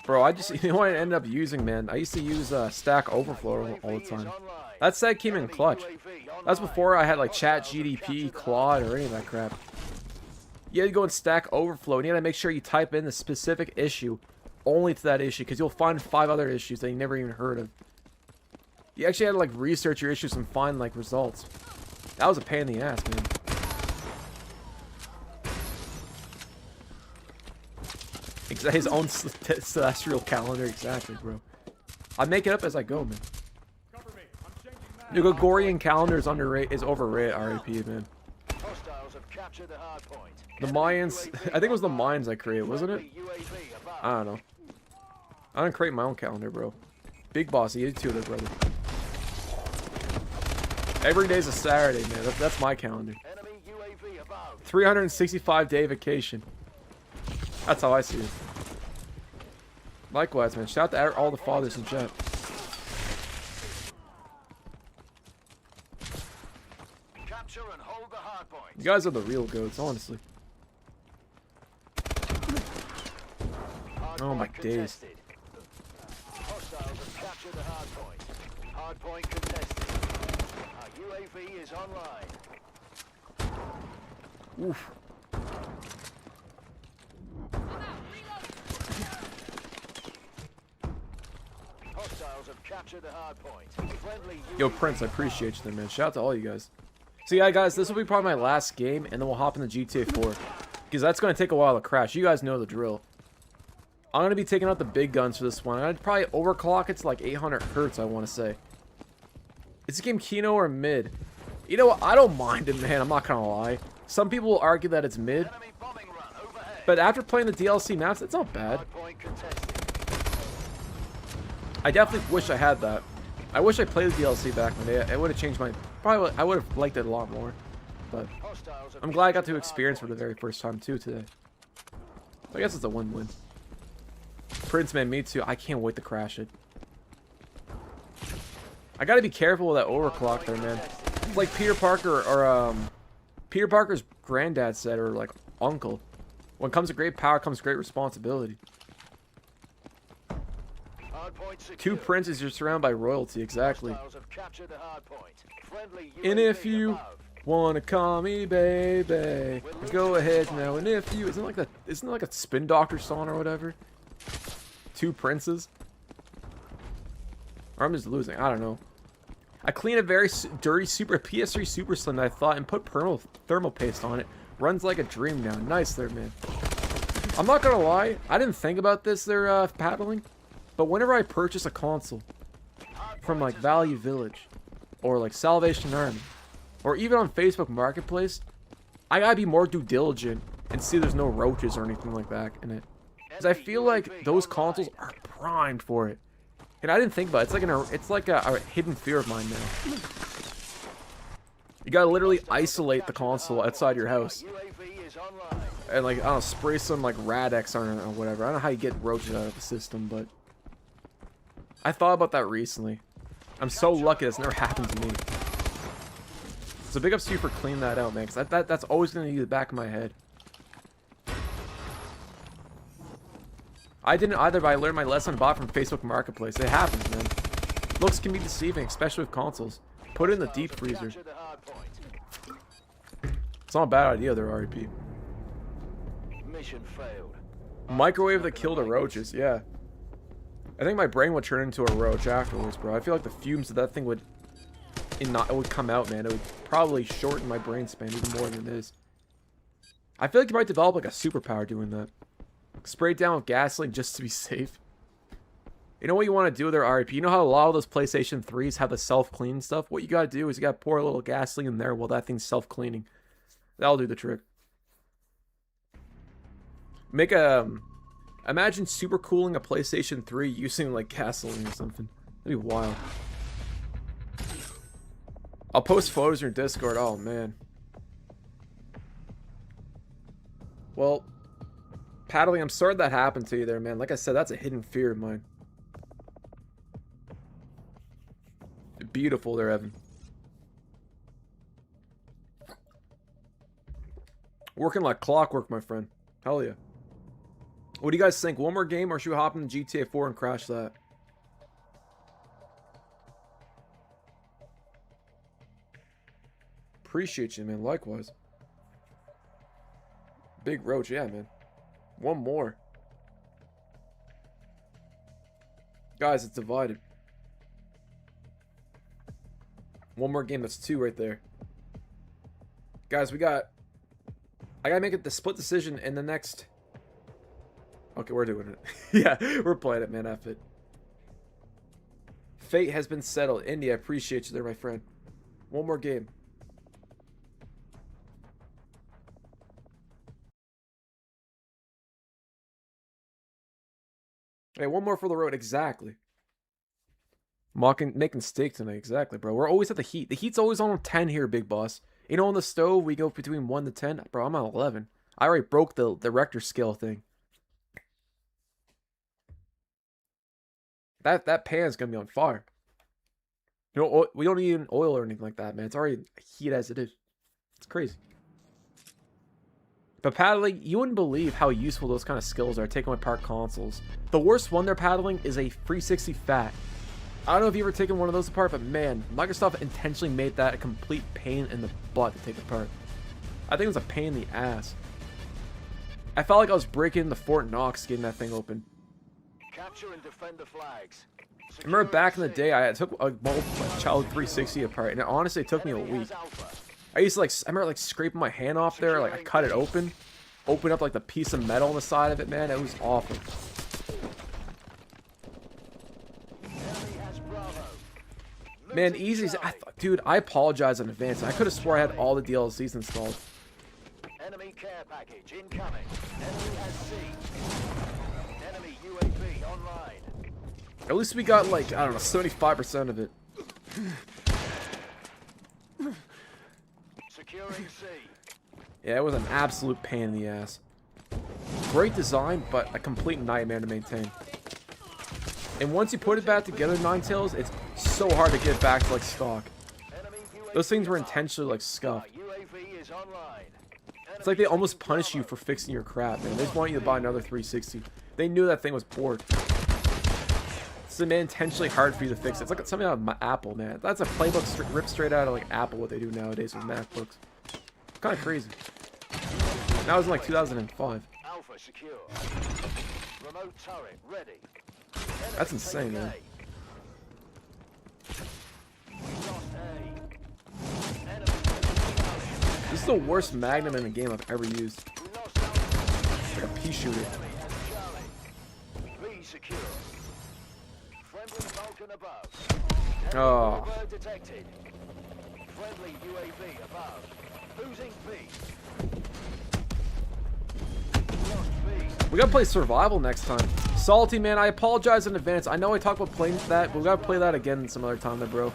[SPEAKER 2] Bro, you know what I ended up using, man? I used to use Stack Overflow all the time. That set came in clutch. That's before I had like Chat GDP, Claude, or any of that crap. You had to go and Stack Overflow, and you had to make sure you type in the specific issue only to that issue, because you'll find 5 other issues that you never even heard of. You actually had to like research your issues and find like results. That was a pain in the ass, man. His own celestial calendar, exactly, bro. I make it up as I go, man. The Gregorian calendar is overrated, RAP, man. The Mayans, I think it was the Mayans I created, wasn't it? I don't know. I didn't create my own calendar, bro. Big Boss, you too, there, brother. Every day's a Saturday, man. That's my calendar. 365-day vacation. That's how I see it. Likewise, man. Shout out to all the fathers in chat. You guys are the real goats, honestly. Oh my days.
[SPEAKER 16] Hostiles have captured the hard point. Hard point contested. Our UAV is online.
[SPEAKER 2] Oof.
[SPEAKER 16] Hostiles have captured the hard point.
[SPEAKER 2] Yo, Prince, I appreciate you there, man. Shout out to all you guys. So yeah, guys, this will be probably my last game, and then we'll hop into GTA 4. Because that's going to take a while to crash. You guys know the drill. I'm going to be taking out the big guns for this one. I'd probably overclock it to like 800 hertz, I want to say. Is this game Kino or mid? You know what? I don't mind it, man. I'm not going to lie. Some people will argue that it's mid. But after playing the DLC maps, it's not bad. I definitely wish I had that. I wish I played the DLC back in the day. It would have changed my... Probably, I would have liked it a lot more. But I'm glad I got to experience for the very first time, too, today. I guess it's a win-win. Prince, man, me too. I can't wait to crash it. I gotta be careful with that overclock there, man. It's like Peter Parker, or, Peter Parker's granddad said, or, like, uncle. When it comes to great power comes great responsibility. 2 princes, you're surrounded by royalty, exactly. And if you wanna call me baby, go ahead now. And if you, isn't it like a Spin Doctor song or whatever? 2 princes. Or I'm just losing. I don't know. I cleaned a very dirty PS3 Super Slim that I thought and put thermal paste on it. Runs like a dream now. Nice there, man. I'm not gonna lie. I didn't think about this there, paddling. But whenever I purchase a console from like Value Village or like Salvation Army or even on Facebook Marketplace, I gotta be more due diligent and see there's no roaches or anything like that in it. Because I feel like those consoles are primed for it. And I didn't think about it. It's like a hidden fear of mine now. You gotta literally isolate the console outside your house. And like, I don't know, spray some like Radex on it or whatever. I don't know how you get roaches out of the system, but I thought about that recently. I'm so lucky that's never happened to me. So big ups to you for cleaning that out, man, because that's always going to be the back of my head. I didn't either, but I learned my lesson bought from Facebook Marketplace. It happens, man. Looks can be deceiving, especially with consoles. Put it in the deep freezer. It's not a bad idea there, REP.
[SPEAKER 16] Mission failed.
[SPEAKER 2] Microwave that killed the roaches, yeah. I think my brain would turn into a roach afterwards, bro. I feel like the fumes of that thing would come out, man. It would probably shorten my brain span even more than it is. I feel like you might develop like a superpower doing that. Spray it down with gasoline just to be safe. You know what you want to do with their REP? You know how a lot of those PlayStation 3s have the self-clean stuff? What you got to do is you got to pour a little gasoline in there while that thing's self-cleaning. That'll do the trick. Make a... Imagine super cooling a PlayStation 3 using like gasoline or something. That'd be wild. I'll post photos in your Discord. Oh, man. Well, paddling, I'm sorry that happened to you there, man. Like I said, that's a hidden fear of mine. Beautiful there, Evan. Working like clockwork, my friend. Hell yeah. What do you guys think? One more game, or should we hop into GTA 4 and crash that? Appreciate you, man. Likewise. Big Roach, yeah, man. One more. Guys, it's divided. One more game, that's 2 right there. Guys, I gotta make it the split decision in the next... Okay, we're doing it. Yeah, we're playing it, man. F it. Fate has been settled. Indy, I appreciate you there, my friend. One more game. Hey, one more for the road. Exactly. Making steak tonight. Exactly, bro. We're always at the heat. The heat's always on 10 here, big boss. You know, on the stove, we go between 1 to 10. Bro, I'm on 11. I already broke the Richter scale thing. That pan's gonna be on fire. You know, we don't need an oil or anything like that, man. It's already heat as it is. It's crazy. But paddling, you wouldn't believe how useful those kind of skills are, taking apart consoles. The worst one they're paddling is a 360 Fat. I don't know if you've ever taken one of those apart, but man, Microsoft intentionally made that a complete pain in the butt to take apart. I think it was a pain in the ass. I felt like I was breaking into Fort Knox getting that thing open.
[SPEAKER 16] Capture and defend the flags.
[SPEAKER 2] I remember back in the day, I took a Child 360 apart, and it honestly took me a week. I used to I remember scraping my hand off there, like I cut it open up like the piece of metal on the side of it, man. It was awful. Man, easy. Dude, I apologize in advance. I could have swore I had all the DLCs installed.
[SPEAKER 16] Enemy care package incoming. Enemy has C. Enemy UAV online.
[SPEAKER 2] At least we got like, I don't know, 75% of it.
[SPEAKER 16] Securing C.
[SPEAKER 2] Yeah, it was an absolute pain in the ass. Great design, but a complete nightmare to maintain. And once you put it back together, Ninetales, it's so hard to get back to like stock. Those things were intentionally like scuffed. It's like they almost punish you for fixing your crap, man. They just want you to buy another 360. They knew that thing was bored. So they intentionally hard for you to fix it. It's like something out of Apple, man. That's a playbook ripped straight out of like Apple, what they do nowadays with MacBooks. Kind of crazy. That was in like 2005.
[SPEAKER 16] Alpha secure. Remote turret ready.
[SPEAKER 2] That's insane, man. This is the worst Magnum in a game I've ever used. It's like a pea shooter.
[SPEAKER 16] B secure. Friendly Vulcan above.
[SPEAKER 2] Oh.
[SPEAKER 16] Detected. Friendly UAV above. Losing B.
[SPEAKER 2] We gotta play survival next time. Salty, man, I apologize in advance. I know I talked about playing that, but we gotta play that again some other time, there, bro.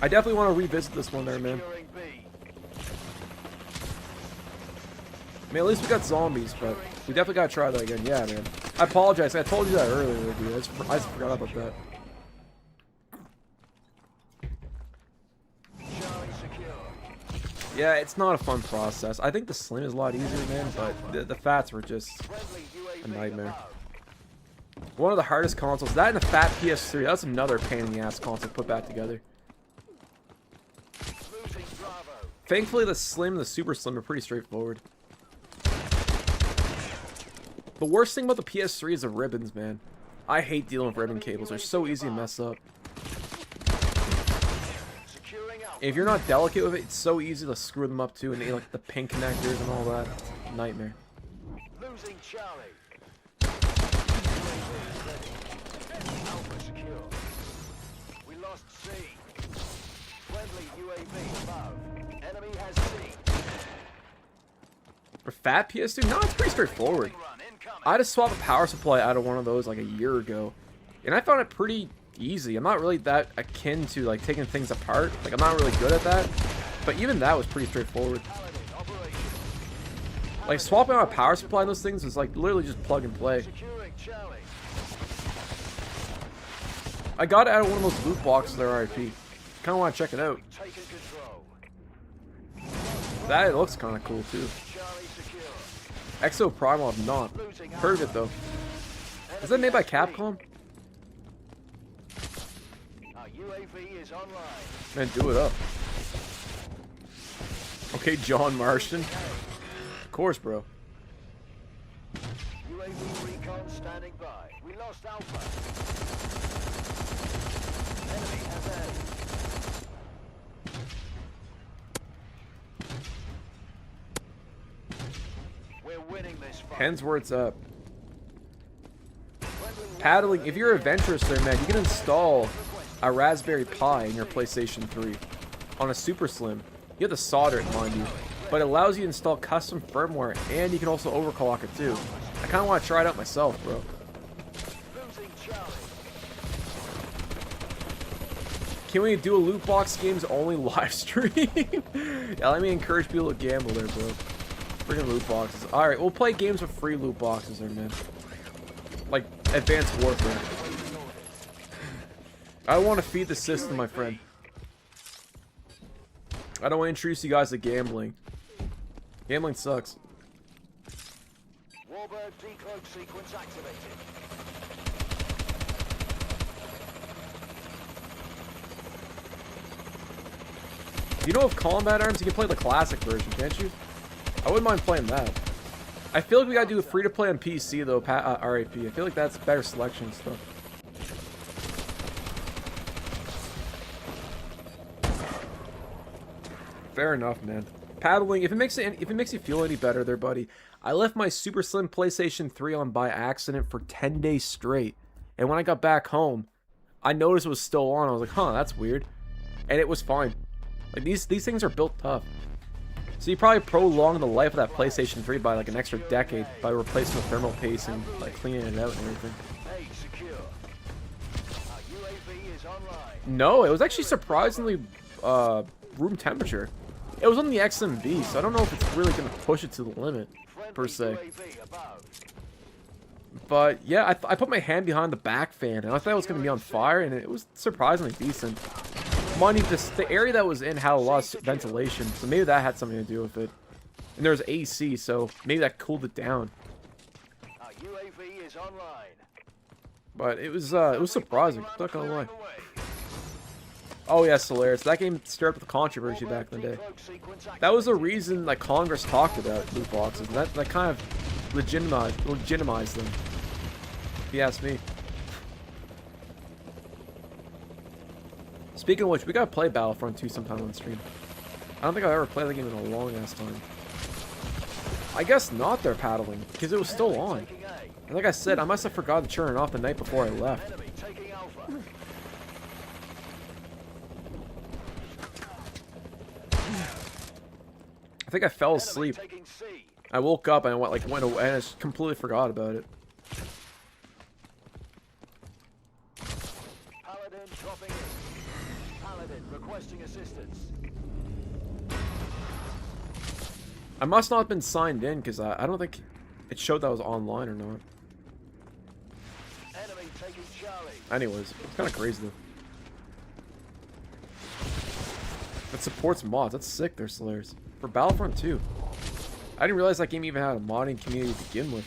[SPEAKER 2] I definitely want to revisit this one there, man. I mean, at least we got zombies, but we definitely gotta try that again. Yeah, man. I apologize. I told you that earlier, dude. I just forgot about that. Yeah, it's not a fun process. I think the Slim is a lot easier, man, but the Fats were just a nightmare. One of the hardest consoles. That and the Fat PS3. That's another pain in the ass console to put back together. Thankfully, the Slim and the Super Slim are pretty straightforward. The worst thing about the PS3 is the ribbons, man. I hate dealing with ribbon cables. They're so easy to mess up. If you're not delicate with it, it's so easy to screw them up too, and like the pin connectors and all that. Nightmare.
[SPEAKER 16] Losing Charlie. Alpha secure. We lost C. Friendly UAV above. Enemy has C.
[SPEAKER 2] For Fat PS2? No, it's pretty straightforward. I just swapped a power supply out of one of those like a year ago, and I found it pretty easy. I'm not really that akin to like taking things apart. Like I'm not really good at that, but even that was pretty straightforward. Like swapping out a power supply on those things is like literally just plug and play. I got it out of one of those loot boxes there, RIP. Kind of want to check it out. That looks kind of cool too. Exo Primal, I've not heard of it though. Is that made by Capcom? Man, do it up. Okay, John Marston. Of course, bro.
[SPEAKER 16] UAV recon standing by. We lost Alpha. Enemy has A. We're winning this fight.
[SPEAKER 2] Hands where it's up. Paddling. If you're adventurous there, man, you can install a Raspberry Pi in your PlayStation 3 on a Super Slim. You have to solder it, mind you, but it allows you to install custom firmware, and you can also overclock it too. I kind of want to try it out myself, bro. Can we do a loot box games only live stream? Yeah, let me encourage people to gamble there, bro. Freaking loot boxes. All right, we'll play games with free loot boxes there, man. Like Advanced Warfare. I want to feed the system, my friend. I don't want to introduce you guys to gambling. Gambling sucks.
[SPEAKER 16] Warbird decloak sequence activated.
[SPEAKER 2] You know, with combat arms, you can play the classic version, can't you? I wouldn't mind playing that. I feel like we gotta do a free-to-play on PC though, RAP. I feel like that's better selection stuff. Fair enough, man. Paddling, if it makes you feel any better there, buddy. I left my Super Slim PlayStation 3 on by accident for 10 days straight. And when I got back home, I noticed it was still on. I was like, huh, that's weird. And it was fine. Like, these things are built tough. So you probably prolong the life of that PlayStation 3 by like an extra decade by replacing the thermal paste and like cleaning it out and everything. No, it was actually surprisingly room temperature. It was on the XMB, so I don't know if it's really going to push it to the limit, per se. But yeah, I put my hand behind the back fan, and I thought it was going to be on fire, and it was surprisingly decent. Mind you, the area that was in had a lot of ventilation, so maybe that had something to do with it. And there was AC, so maybe that cooled it down.
[SPEAKER 16] UAV is online.
[SPEAKER 2] But it was surprising, not gonna lie. Oh yeah, Solaris. That game stirred up the controversy back in the day. That was the reason like Congress talked about loot boxes. That kind of legitimized them. If you ask me. Speaking of which, we gotta play Battlefront 2 sometime on stream. I don't think I've ever played the game in a long ass time. I guess not there, paddling, because it was still on. And like I said, I must have forgot to turn it off the night before I left. I think I fell asleep. I woke up and I went away and I just completely forgot about it.
[SPEAKER 16] Paladin dropping in. Paladin requesting assistance.
[SPEAKER 2] I must not have been signed in because I don't think it showed that I was online or not.
[SPEAKER 16] Enemy taking Charlie.
[SPEAKER 2] Anyways, it's kind of crazy though. That supports mods. That's sick, there, Slayers. For Battlefront 2. I didn't realize that game even had a modding community to begin with.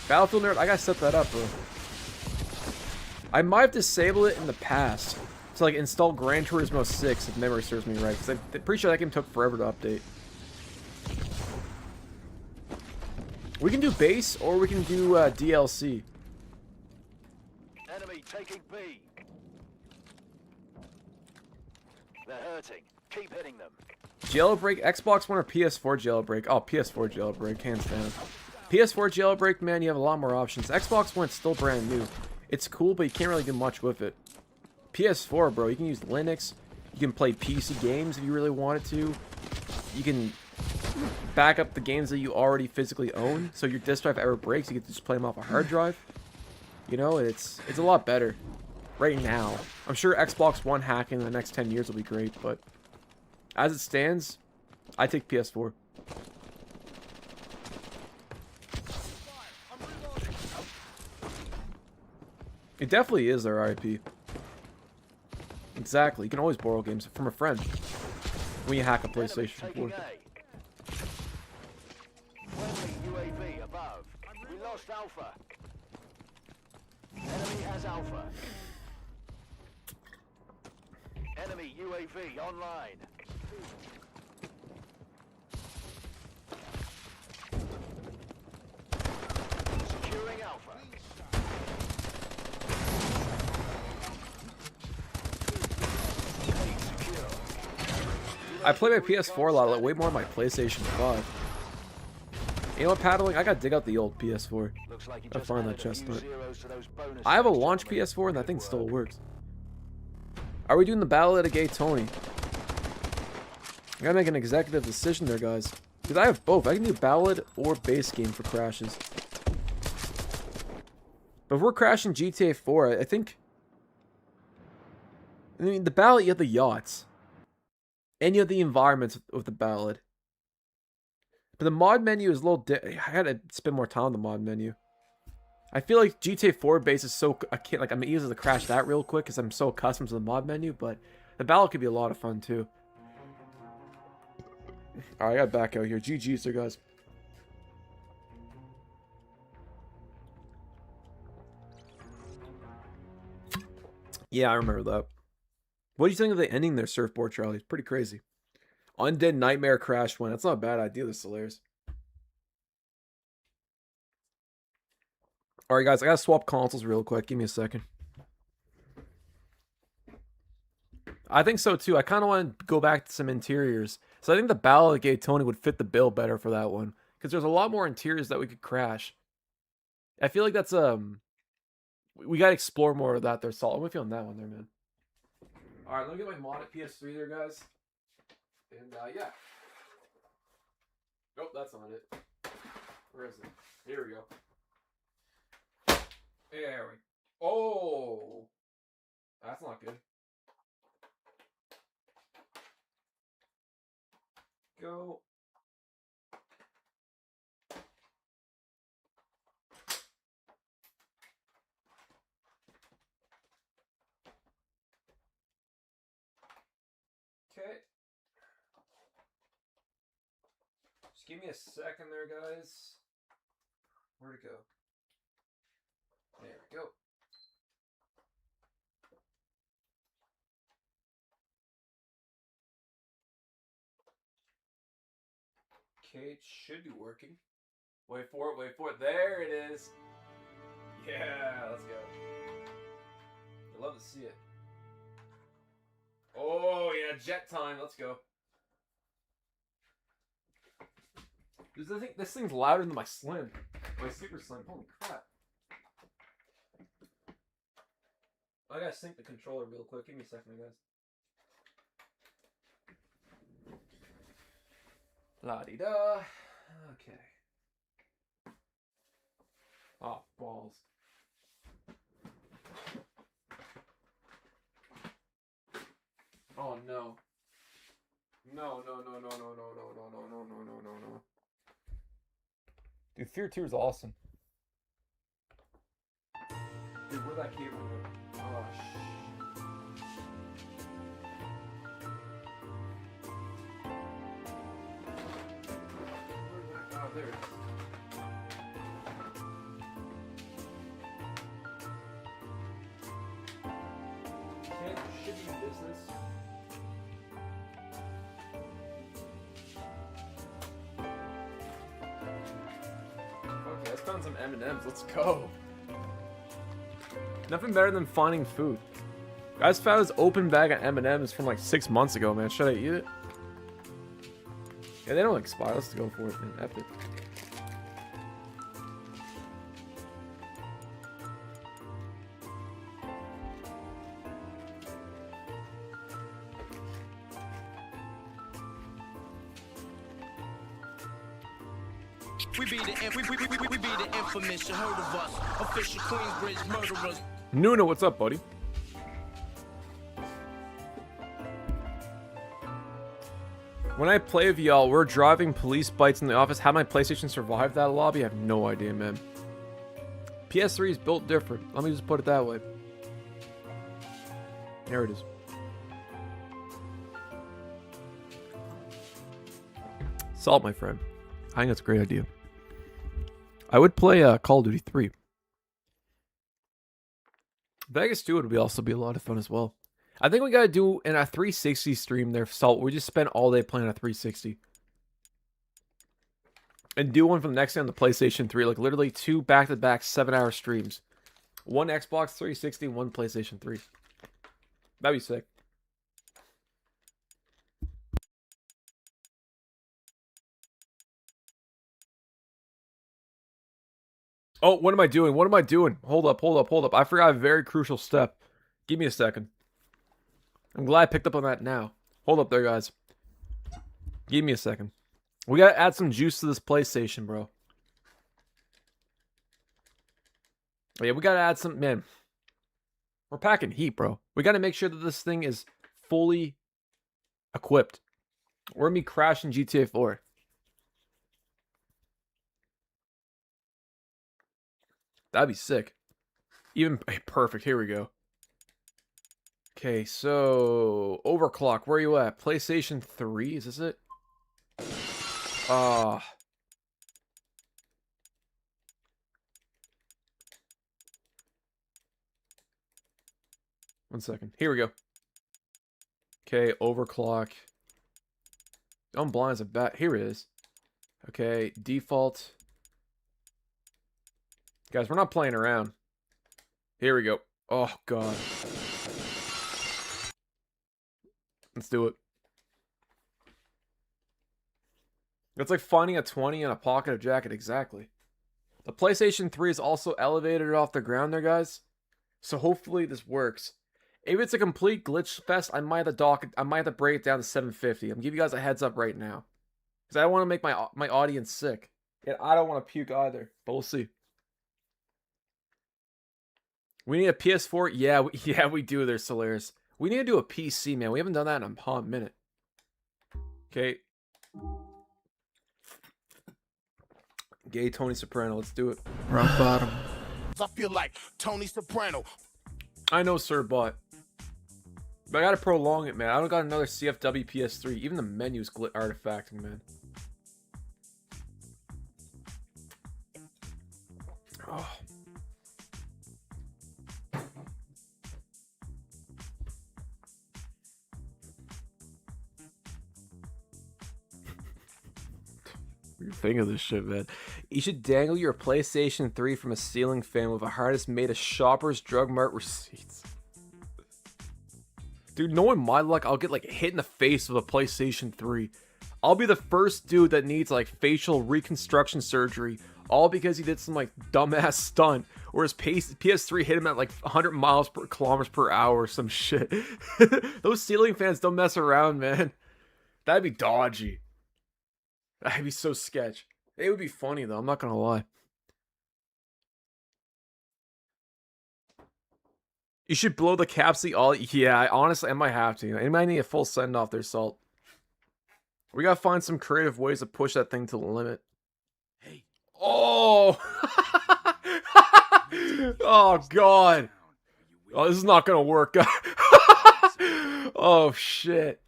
[SPEAKER 2] Battlefield Nerd, I gotta set that up, bro. I might have disabled it in the past to like install Gran Turismo 6 if memory serves me right, because I'm pretty sure that game took forever to update. We can do base or we can do DLC.
[SPEAKER 16] Enemy taking B. They're hurting. Keep hitting them.
[SPEAKER 2] Jailbreak, Xbox One or PS4 jailbreak? Oh, PS4 jailbreak, hands down. PS4 jailbreak, man, you have a lot more options. Xbox One's still brand new. It's cool, but you can't really do much with it. PS4, bro, you can use Linux. You can play PC games if you really wanted to. You can back up the games that you already physically own. So your disk drive ever breaks, you can just play them off a hard drive. You know, it's a lot better right now. I'm sure Xbox One hacking in the next 10 years will be great, but as it stands, I take PS4. It definitely is their IP. Exactly. You can always borrow games from a friend when you hack a PlayStation 4.
[SPEAKER 16] UAV above. We lost Alpha. Enemy has Alpha. Enemy UAV online. Securing Alpha.
[SPEAKER 2] I play my PS4 a lot, like way more on my PlayStation 5. You know what, paddling? I gotta dig out the old PS4. I find that chestnut. I have a launch PS4 and that thing still works. Are we doing the Battle of the Gay Tony? I gotta make an executive decision there, guys. Because I have both. I can do Ballad or base game for crashes. But if we're crashing GTA 4, I think... I mean, the Ballad, you have the yachts. And you have the environments of the Ballad. But the mod menu is a little... I gotta spend more time on the mod menu. I feel like GTA 4 base is so... I can't... Like, I'm easy to crash that real quick because I'm so accustomed to the mod menu. But the Ballad could be a lot of fun, too. Alright, I gotta back out here. GG's there, guys. Yeah, I remember that. What do you think of the ending there, Surfboard Charlie? It's pretty crazy. Undead Nightmare crashed one. That's not a bad idea, this hilarious. Alright, guys, I gotta swap consoles real quick. Give me a second. I think so, too. I kind of want to go back to some interiors. So I think the Battle of the Gay Tony would fit the bill better for that one. Because there's a lot more interiors that we could crash. I feel like that's, we gotta explore more of that there, Salt. I'm with you on that one there, man. Alright, let me get my mod at PS3 there, guys. And, yeah. Nope, that's not it. Where is it? Here we go. There we go. Oh! That's not good. Go. Okay. Just give me a second there, guys. Where'd it go? There we go. Okay, it should be working. Wait for it, wait for it. There it is. Yeah, let's go. I'd love to see it. Oh, yeah, jet time. Let's go. This thing's louder than my Slim. My Super Slim. Holy crap. I gotta sync the controller real quick. Give me a second, guys. La-di-da. Okay. Oh, balls. Oh, no. No. Dude, Fear 2 is awesome. Dude, where'd that cable go? Oh, shit. there it is. Can't shipping business. Okay, I found some M&Ms. Let's go. Nothing better than finding food. I just found this open bag of M&Ms from like 6 months ago, man. Should I eat it? Yeah, they don't expire. Let's go for it, man. Epic.
[SPEAKER 1] We be the infamous, you heard of us. Official Queensbridge murderers.
[SPEAKER 2] Nuna, what's up, buddy? When I play with y'all, we're driving police bites in the office. How my PlayStation survive that lobby? I have no idea, man. PS3 is built different. Let me just put it that way. There it is. Salt, my friend. I think that's a great idea. I would play Call of Duty 3. Vegas 2 would also be a lot of fun as well. I think we gotta do in a 360 stream there, Salt. We just spend all day playing a 360. And do one for the next day on the PlayStation 3. Like literally 2 back-to-back 7-hour streams. 1 Xbox 360, 1 PlayStation 3. That'd be sick. Oh, what am I doing? What am I doing? Hold up, hold up, hold up. I forgot a very crucial step. Give me a second. I'm glad I picked up on that now. Hold up there, guys. Give me a second. We gotta add some juice to this PlayStation, bro. Oh, yeah, we gotta add some... Man, we're packing heat, bro. We gotta make sure that this thing is fully equipped. We're gonna be crashing GTA 4. That'd be sick. Even... Hey, perfect. Here we go. Okay, so... Overclock. Where are you at? PlayStation 3? Is this it? One second. Here we go. Okay, overclock. I'm blind as a bat. Here it is. Okay, default. Guys, we're not playing around. Here we go. Oh, God. Let's do it. It's like finding a 20 in a pocket of jacket, exactly. The PlayStation 3 is elevated off the ground there, guys. So hopefully this works. If it's a complete glitch fest, I might have to break it down to 750. I'm giving you guys a heads up right now. Because I don't want to make my audience sick. And I don't want to puke either. But we'll see. We need a PS4? Yeah, we do there, Solaris. We need to do a PC, man. We haven't done that in a hot minute. Okay. Gay Tony Soprano, let's do it.
[SPEAKER 7] Rock bottom.
[SPEAKER 3] I feel like Tony Soprano.
[SPEAKER 2] I know, sir, but I gotta prolong it, man. I don't got another CFW PS3. Even the menu's artifacting, man. Oh. What do you think of this shit, man? You should dangle your PlayStation 3 from a ceiling fan with a harness made of Shoppers Drug Mart receipts. Dude, knowing my luck, I'll get like hit in the face with a PlayStation 3. I'll be the first dude that needs like facial reconstruction surgery, all because he did some like dumbass stunt, or his PS3 hit him at like 100 kilometers per hour or some shit. Those ceiling fans don't mess around, man. That'd be dodgy. That'd be so sketch. It would be funny though, I'm not gonna lie. You should blow the capsule all. Yeah, honestly, I might have to. I might need a full send off there, Salt. We gotta find some creative ways to push that thing to the limit. Hey. Oh! Oh, God. Oh, this is not gonna work. Oh, shit.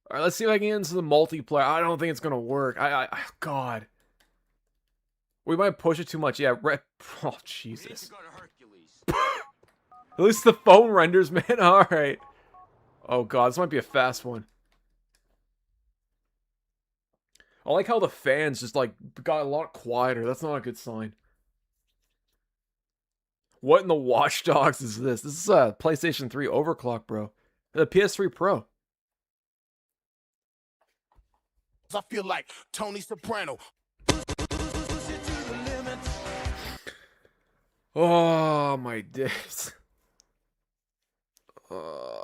[SPEAKER 2] Alright, let's see if I can get into the multiplayer. I don't think it's gonna work. God. We might push it too much. Yeah, oh, Jesus. At least the phone renders, man. Alright. Oh, God. This might be a fast one. I like how the fans just, like, got a lot quieter. That's not a good sign. What in the Watch Dogs is this? This is a PlayStation 3 overclock, bro. The PS3 Pro.
[SPEAKER 3] I feel like Tony Soprano.
[SPEAKER 2] Oh, my days. Oh,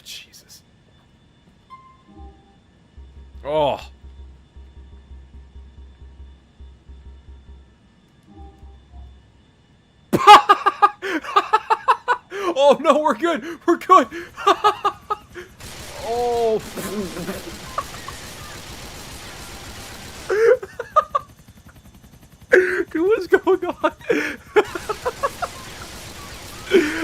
[SPEAKER 2] Jesus. Oh. Oh, no, we're good. We're good. Oh. Dude, what's going on?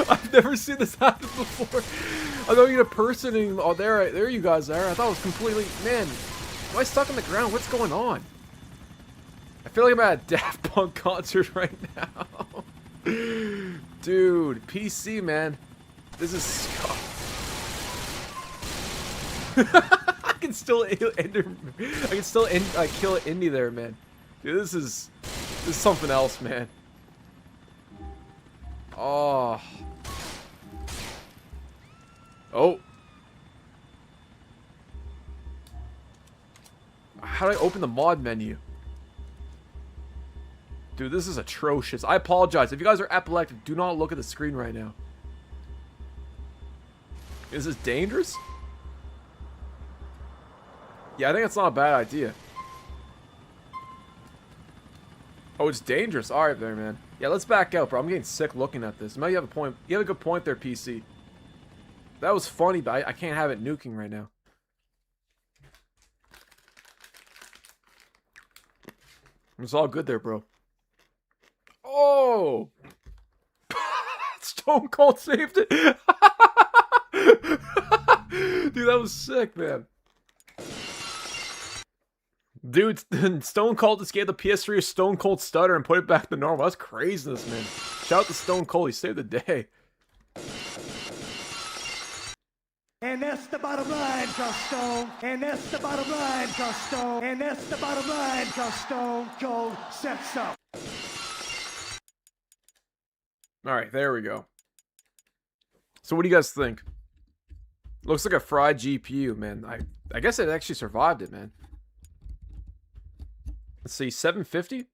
[SPEAKER 2] I've never seen this happen before. I thought you had a person in... Oh, there you guys are. I thought it was completely... Man, am I stuck on the ground? What's going on? I feel like I'm at a Daft Punk concert right now. Dude, PC, man. This is scuff. I can still kill Indy there, man. Dude, this is something else, man. Oh. Oh. How do I open the mod menu? Dude, this is atrocious. I apologize. If you guys are epileptic, do not look at the screen right now. Is this dangerous? Yeah, I think it's not a bad idea. Oh, it's dangerous. Alright there, man. Yeah, let's back out, bro. I'm getting sick looking at this. Maybe you have a point. You have a good point there, PC. That was funny, but I can't have it nuking right now. It's all good there, bro. Oh! Stone Cold saved it. Dude, that was sick, man. Dude, Stone Cold just gave the PS3 a Stone Cold stutter and put it back to normal. That's craziness, man. Shout out to Stone Cold. He saved the day.
[SPEAKER 6] And that's the bottom line, cause Stone. And that's the bottom line, cause Stone. And that's the bottom line, cause Stone Cold said so.
[SPEAKER 2] Alright, there we go. So what do you guys think? Looks like a fried GPU, man. I guess it actually survived it, man. Let's see, 750?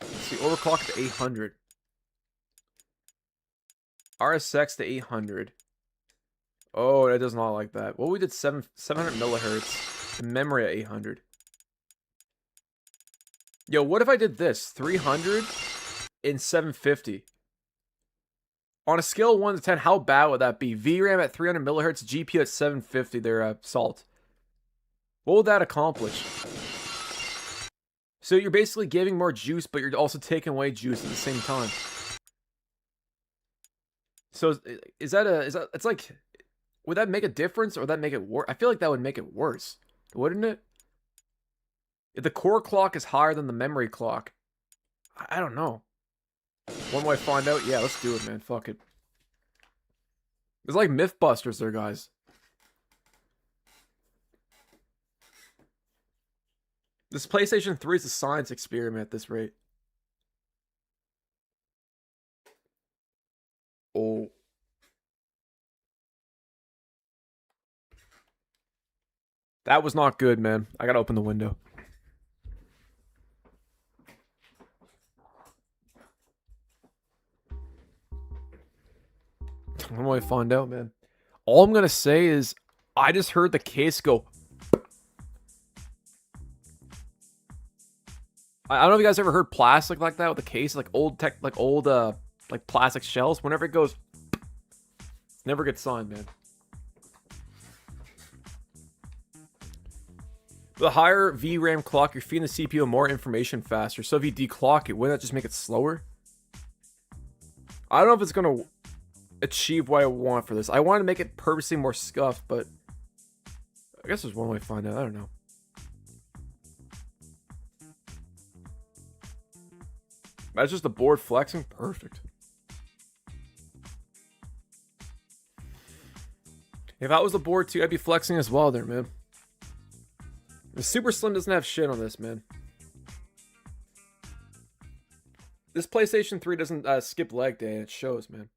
[SPEAKER 2] Let's see, overclock to 800. RSX to 800. Oh, that does not like that. Well, we did 700 millihertz. And memory at 800. Yo, what if I did this? 300 and 750. On a scale of 1 to 10, how bad would that be? VRAM at 300 millihertz, GPU at 750, they're Salt. What would that accomplish? So you're basically giving more juice, but you're also taking away juice at the same time. So is that it's like, would that make a difference or would that make it worse? I feel like that would make it worse, wouldn't it? If the core clock is higher than the memory clock, I don't know. One way to find out? Yeah, let's do it, man. Fuck it. It's like Mythbusters there, guys. This PlayStation 3 is a science experiment at this rate. Oh. That was not good, man. I gotta open the window. What do I find out, man? All I'm gonna say is I just heard the case go. I don't know if you guys ever heard plastic like that with the case, like old like plastic shells. Whenever it goes, it's never a good sign, man. The higher VRAM clock, you're feeding the CPU more information faster. So if you declock it, wouldn't that just make it slower? I don't know if it's gonna. achieve what I want for this. I want to make it purposely more scuffed, but I guess there's one way to find out. I don't know. That's just the board flexing. Perfect. If I was the board too, I'd be flexing as well there, man. The Super Slim doesn't have shit on this, man. This PlayStation 3 doesn't skip leg day, and it shows, man.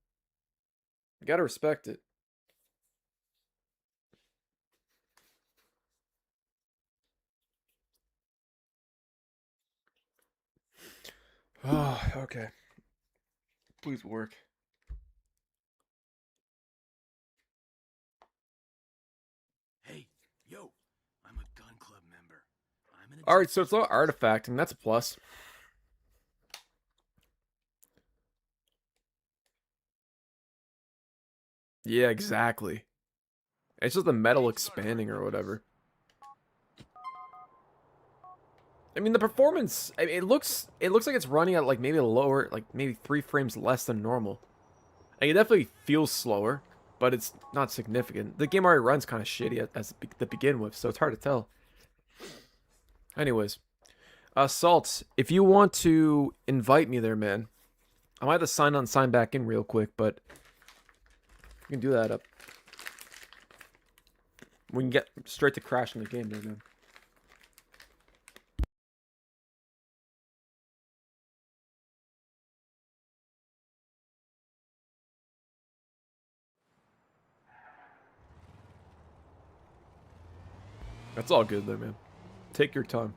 [SPEAKER 2] You gotta respect it. Oh, okay. Please work.
[SPEAKER 17] Hey, yo, I'm a gun club member.
[SPEAKER 2] Alright, so it's not artifacting. That's a plus. Yeah, exactly. It's just the metal expanding or whatever. I mean, the performance, I mean, it looks like it's running at like maybe a lower, like maybe 3 frames less than normal. And it definitely feels slower, but it's not significant. The game already runs kind of shitty to begin with, so it's hard to tell. Anyways, Salts, if you want to invite me there, man, I might have to sign back in real quick, but you can do that up. We can get straight to crashing the game there, man. That's all good there, man. Take your time.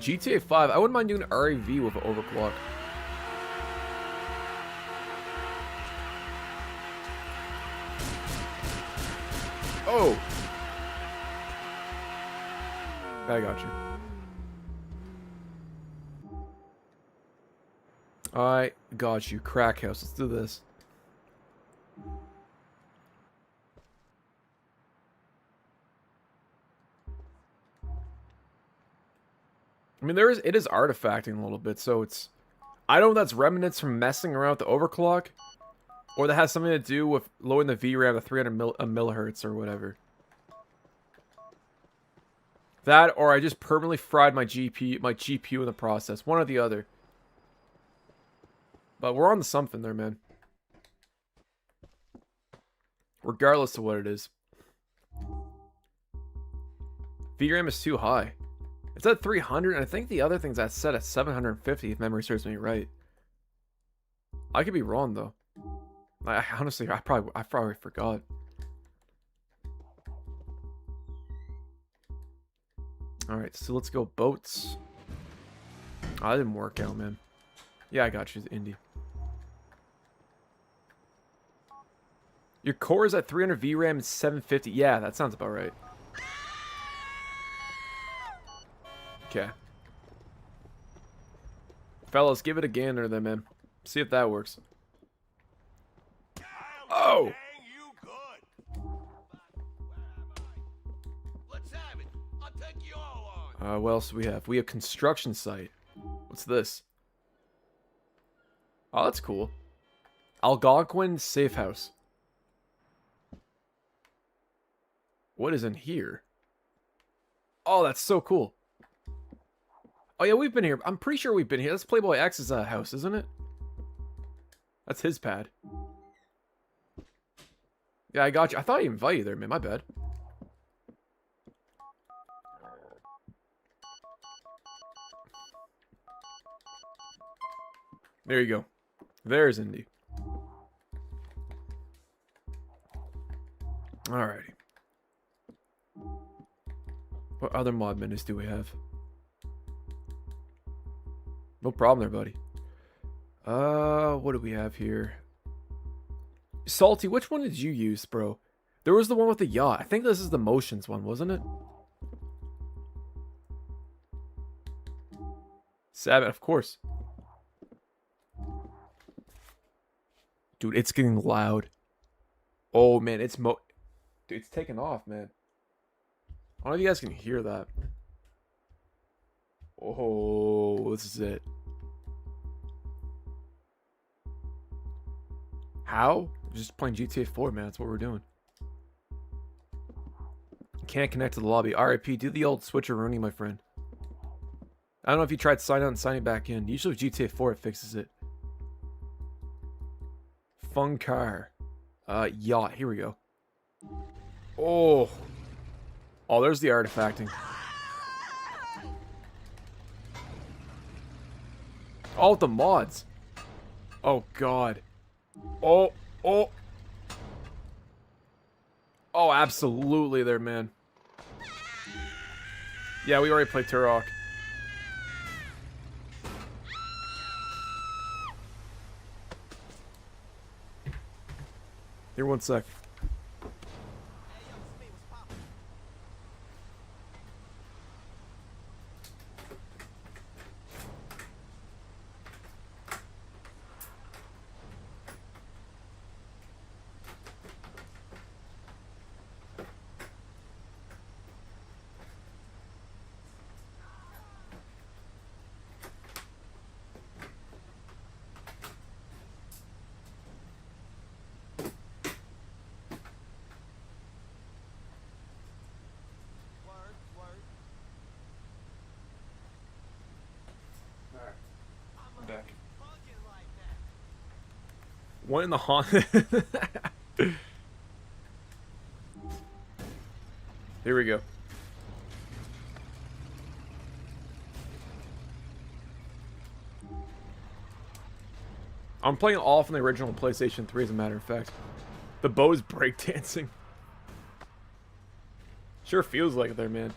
[SPEAKER 2] GTA 5, I wouldn't mind doing RAV with an overclock. Oh! I got you. I got you. Crack house. Let's do this. I mean, it is artifacting a little bit, so it's... I don't know if that's remnants from messing around with the overclock, or that has something to do with lowering the VRAM to 300 millihertz or whatever. That, or I just permanently fried my GPU in the process. One or the other. But we're on to something there, man. Regardless of what it is. VRAM is too high. It's at 300, and I think the other thing's set at 750, if memory serves me right. I could be wrong, though. Honestly, I probably forgot. Alright, so let's go boats. Oh, that didn't work out, man. Yeah, I got you, Indy. Your core is at 300 VRAM and 750. Yeah, that sounds about right. Okay. Fellas, give it a gander then, man. See if that works. Oh! What else do we have? We have construction site. What's this? Oh, that's cool. Algonquin safe house. What is in here? Oh, that's so cool. Oh yeah, we've been here. I'm pretty sure we've been here. That's Playboy X's house, isn't it? That's his pad. Yeah, I got you. I thought I invited you there, man. My bad. There you go. There's Indy. Alrighty. What other mod menus do we have? No problem there, buddy. What do we have here? Salty, which one did you use, bro? There was the one with the yacht. I think this is the motions one, wasn't it? Sabbath, of course. Dude, it's getting loud. Oh man, it's dude, it's taking off, man. I don't know if you guys can hear that. Oh, this is it. How? Just playing GTA 4, man. That's what we're doing. Can't connect to the lobby. RIP, do the old switcheroonie, my friend. I don't know if you tried signing out and signing back in. Usually with GTA 4, it fixes it. Fun car. Yacht. Here we go. Oh. Oh, there's the artifacting. Oh, the mods. Oh, God. Oh. Oh. Oh, absolutely there, man. Yeah, we already played Turok. Here, one sec. Back. One in the haunted. Here we go. I'm playing all from the original PlayStation 3, as a matter of fact. The bow's breakdancing. Sure feels like it there, man.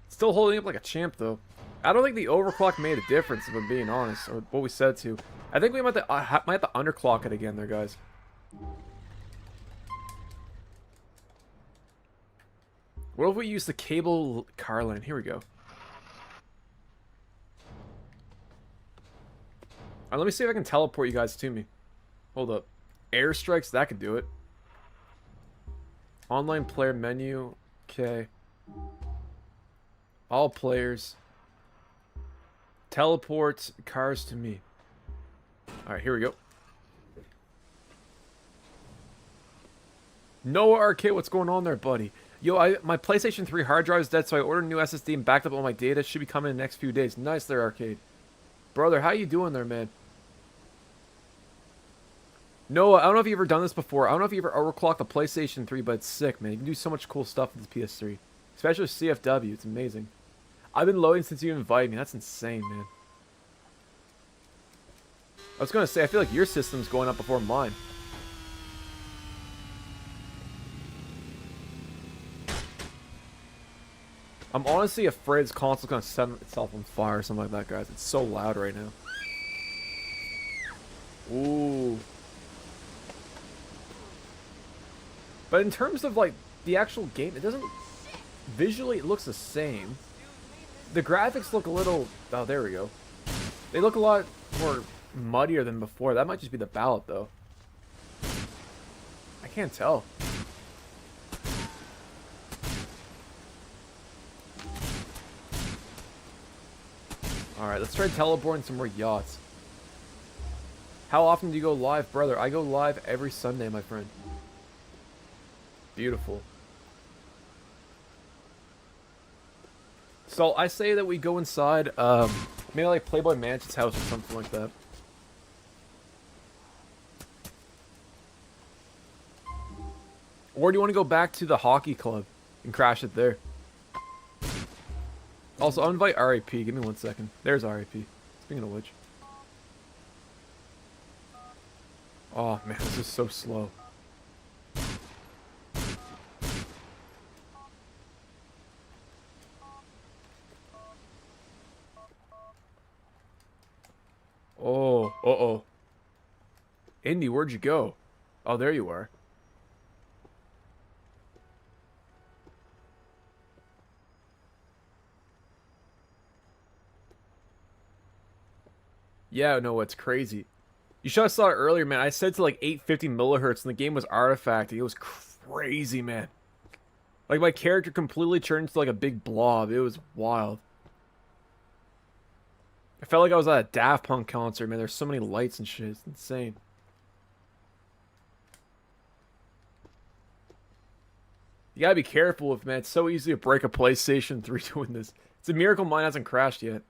[SPEAKER 2] Still holding up like a champ, though. I don't think the overclock made a difference, if I'm being honest, or what we said to. I think we might have to underclock it again there, guys. What if we use the cable car line? Here we go. Alright, let me see if I can teleport you guys to me. Hold up. Airstrikes, that could do it. Online player menu. Okay. All players. Teleport cars to me. Alright, here we go. Noah Arcade, what's going on there, buddy? Yo, my PlayStation 3 hard drive is dead, so I ordered a new SSD and backed up all my data. Should be coming in the next few days. Nice there, Arcade. Brother, how you doing there, man? Noah, I don't know if you've ever done this before. I don't know if you ever overclocked the PlayStation 3, but it's sick, man. You can do so much cool stuff with the PS3. Especially with CFW. It's amazing. I've been loading since you invited me. That's insane, man. I was going to say, I feel like your system's going up before mine. I'm honestly afraid this console's going to set itself on fire or something like that, guys. It's so loud right now. Ooh. But in terms of, like, the actual game, it doesn't... Visually, it looks the same. The graphics look a little... Oh, there we go. They look a lot more muddier than before. That might just be the ballot, though. I can't tell. Alright, let's try teleporting some more yachts. How often do you go live, brother? I go live every Sunday, my friend. Beautiful. So I say that we go inside, maybe like Playboy Mansion's house or something like that. Or do you want to go back to the hockey club and crash it there? Also, I'll invite RIP. Give me 1 second. There's RIP. Speaking of which. Oh, man, this is so slow. Oh, uh-oh. Indy, where'd you go? Oh, there you are. Yeah, no, it's crazy. You should have saw it earlier, man. I said to like 850 millihertz, and the game was artifacting. It was crazy, man. Like, my character completely turned into like a big blob. It was wild. I felt like I was at a Daft Punk concert, man. There's so many lights and shit. It's insane. You gotta be careful with, man. It's so easy to break a PlayStation 3 doing this. It's a miracle mine hasn't crashed yet.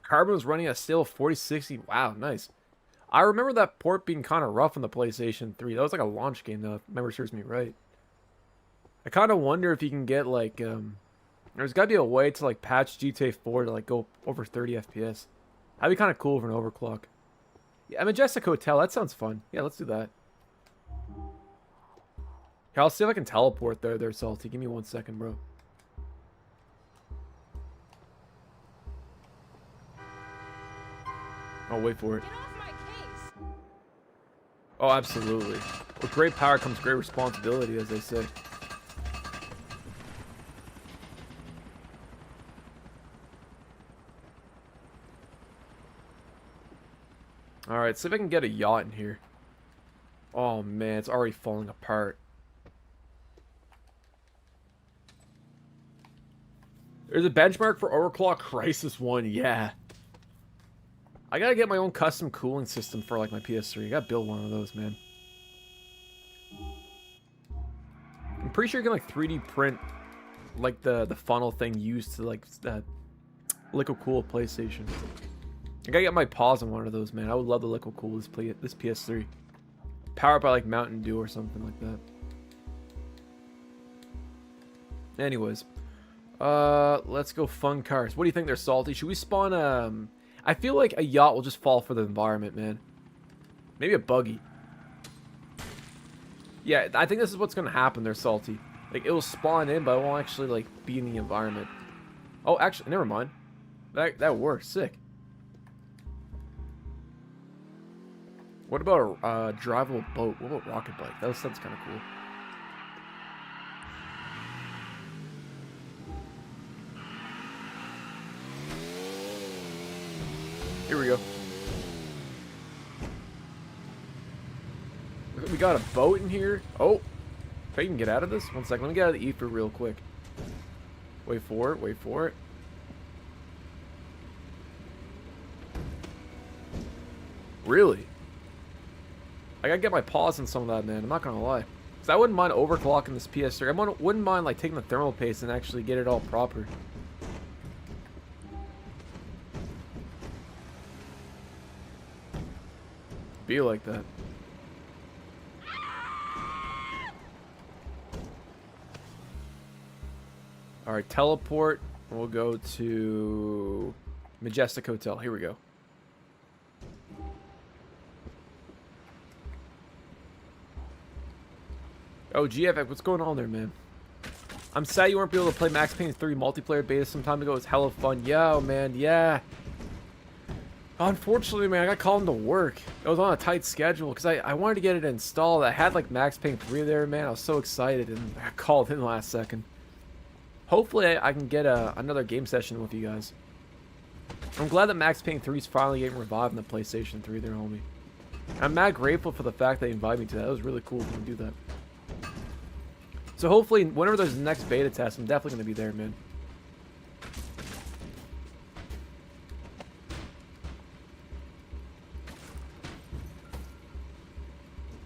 [SPEAKER 2] Carbon was running at still 4060. Wow, nice. I remember that port being kind of rough on the PlayStation 3. That was like a launch game, though, if memory serves me right. I kind of wonder if you can get, like, there's got to be a way to, like, patch GTA 4 to, like, go over 30 FPS. That'd be kind of cool for an overclock. Yeah, Majestic Hotel, that sounds fun. Yeah, let's do that. Here, I'll see if I can teleport there, Salty. Give me 1 second, bro. I'll wait for it. Oh, absolutely. With great power comes great responsibility, as they say. Alright, see if I can get a yacht in here. Oh man, it's already falling apart. There's a benchmark for Overclock Crisis 1, yeah. I gotta get my own custom cooling system for like my PS3. I gotta build one of those, man. I'm pretty sure you can like 3D print like the funnel thing used to like liquid cool PlayStation. I gotta get my paws on one of those, man. I would love to liquid cool this PS3. Powered by like Mountain Dew or something like that. Anyways, let's go fun cars. What do you think they're Salty? Should we spawn I feel like a yacht will just fall for the environment, man. Maybe a buggy. Yeah, I think this is what's gonna happen there, Salty. Like, it will spawn in, but it won't actually, like, be in the environment. Oh, actually, never mind. That works. Sick. What about a drivable boat? What about rocket bike? That sounds kind of cool. Here we go. We got a boat in here. Oh, if I can get out of this. 1 second. Let me get out of the ether real quick. Wait for it. Wait for it. Really? I gotta get my paws on some of that, man. I'm not gonna lie. Cause I wouldn't mind overclocking this PS3. I wouldn't mind like taking the thermal paste and actually get it all proper. Be like that. Alright, teleport. We'll go to Majestic Hotel. Here we go. Oh, GFX, what's going on there, man? I'm sad you weren't able to play Max Payne 3 multiplayer beta some time ago. It was hella fun. Yo, man, yeah. Unfortunately, man, I got called into work. It was on a tight schedule because I wanted to get it installed. I had like Max Payne 3 there, man. I was so excited and I called in last second. Hopefully, I can get another game session with you guys. I'm glad that Max Payne 3 is finally getting revived on the PlayStation 3 there, homie. I'm mad grateful for the fact they invited me to that. That was really cool to do that. So hopefully, whenever there's the next beta test, I'm definitely going to be there, man.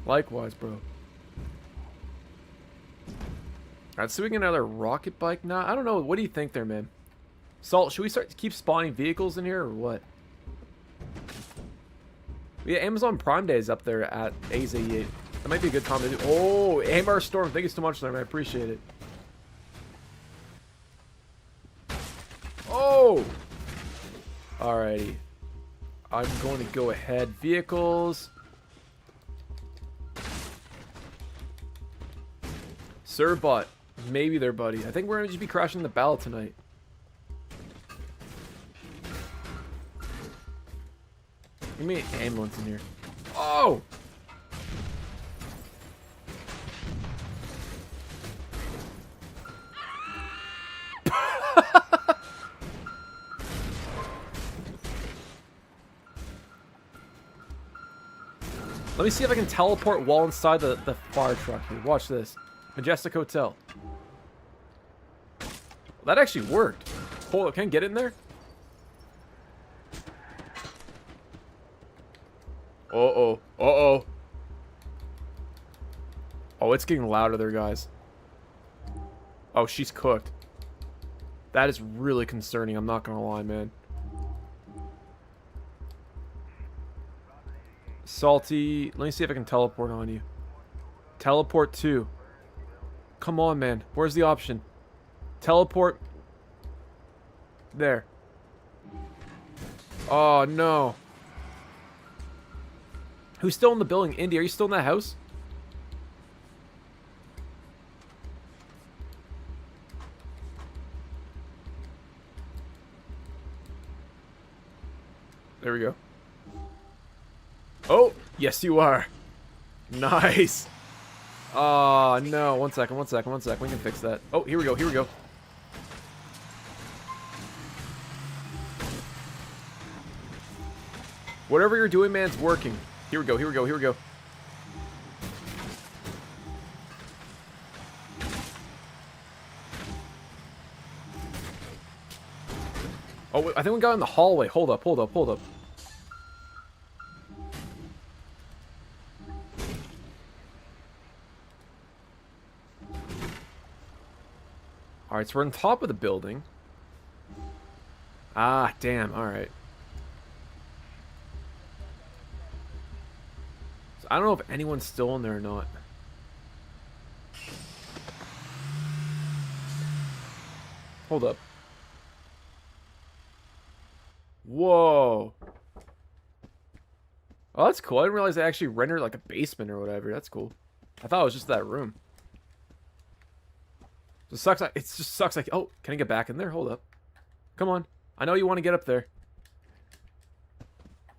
[SPEAKER 2] Likewise, bro. Alright, so we get another rocket bike now. I don't know. What do you think there, man? Salt, should we start to keep spawning vehicles in here or what? Yeah, Amazon Prime Day is up there at AZ88. That might be a good time to do. Oh, Amber Storm, thank you so much, man. I appreciate it. Oh! Alrighty. I'm going to go ahead. Vehicles. Sirbot. Maybe there, buddy. I think we're going to just be crashing the battle tonight. Give me an ambulance in here. Oh! me see if I can teleport while inside the fire truck here. Watch this. Majestic Hotel. That actually worked. Hold on, can I get in there? Uh-oh. Uh-oh. Oh, it's getting louder there, guys. Oh, she's cooked. That is really concerning, I'm not gonna lie, man. Salty, let me see if I can teleport on you. Teleport to. Come on, man. Where's the option? Teleport. There. Oh, no. Who's still in the building? Indy, are you still in that house? There we go. Oh, yes you are. Nice. Oh, no. One second. We can fix that. Oh, here we go. Whatever you're doing, man, it's working. Here we go. Oh, I think we got in the hallway. Hold up. Alright, so we're on top of the building. Ah, damn, alright. So I don't know if anyone's still in there or not. Hold up. Whoa. Oh, that's cool. I didn't realize they actually rendered like a basement or whatever. That's cool. I thought it was just that room. So it sucks. It just sucks. Like, oh, can I get back in there? Hold up. Come on. I know you want to get up there.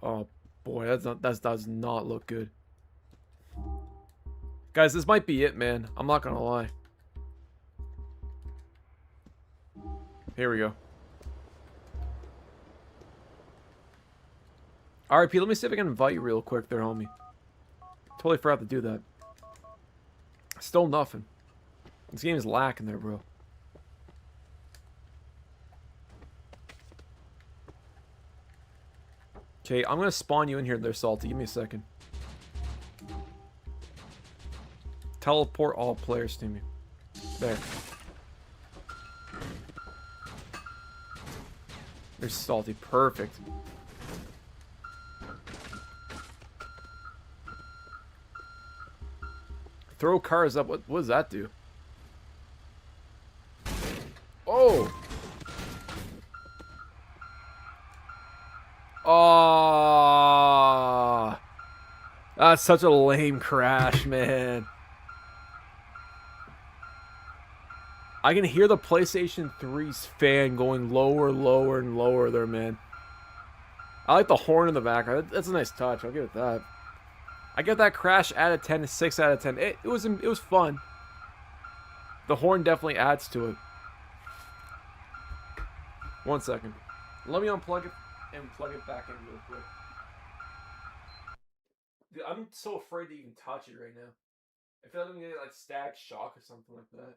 [SPEAKER 2] Oh boy, that does not look good. Guys, this might be it, man. I'm not gonna lie. Here we go. RIP, let me see if I can invite you real quick there, homie. Totally forgot to do that. Still nothing. This game is lacking there, bro. Okay, I'm gonna spawn you in here there, Salty. Give me a second. Teleport all players to me. There. There's Salty. Perfect. Throw cars up. What does that do? Oh! Oh! That's such a lame crash, man. I can hear the PlayStation 3's fan going lower, lower, and lower there, man. I like the horn in the background. That's a nice touch. I'll give it that. I get that crash out of 10 to 6 out of 10. It was fun. The horn definitely adds to it. 1 second. Let me unplug it and plug it back in real quick. Dude, I'm so afraid to even touch it right now. I feel like I'm gonna get like static shock or something like that.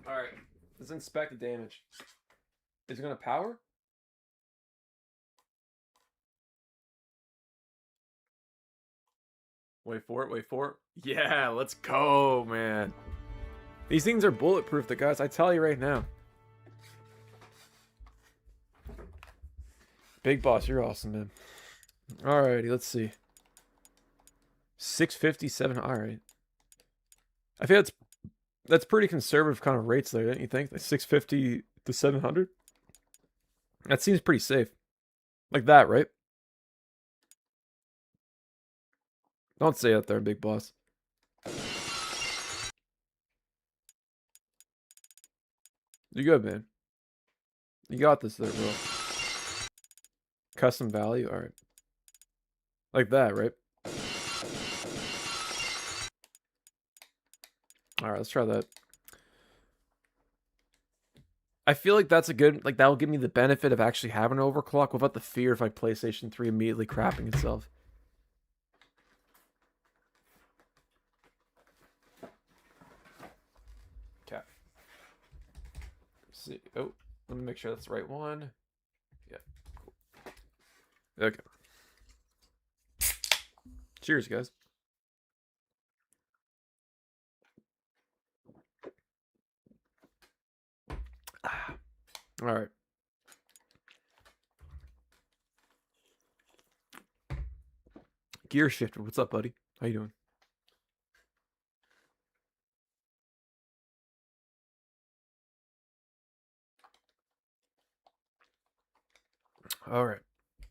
[SPEAKER 2] Alright, let's inspect the damage. Is it gonna power? Wait for it, wait for it. Yeah, let's go, man. These things are bulletproof, the guys, I tell you right now. Big Boss, you're awesome, man. Alrighty, let's see. 657, alright. I feel that's pretty conservative kind of rates there, don't you think? Like 650 to 700? That seems pretty safe. Like that, right? Don't say that there, Big Boss. You good, man. You got this there, bro. Custom value? Alright. Like that, right? Alright, let's try that. I feel like that's a good, like, that'll give me the benefit of actually having an overclock without the fear of my PlayStation 3 immediately crapping itself. Okay. Let's see. Oh, let me make sure that's the right one. Yeah. Cool. Okay. Cheers, guys. All right. Gear Shifter, what's up, buddy? How you doing? All right.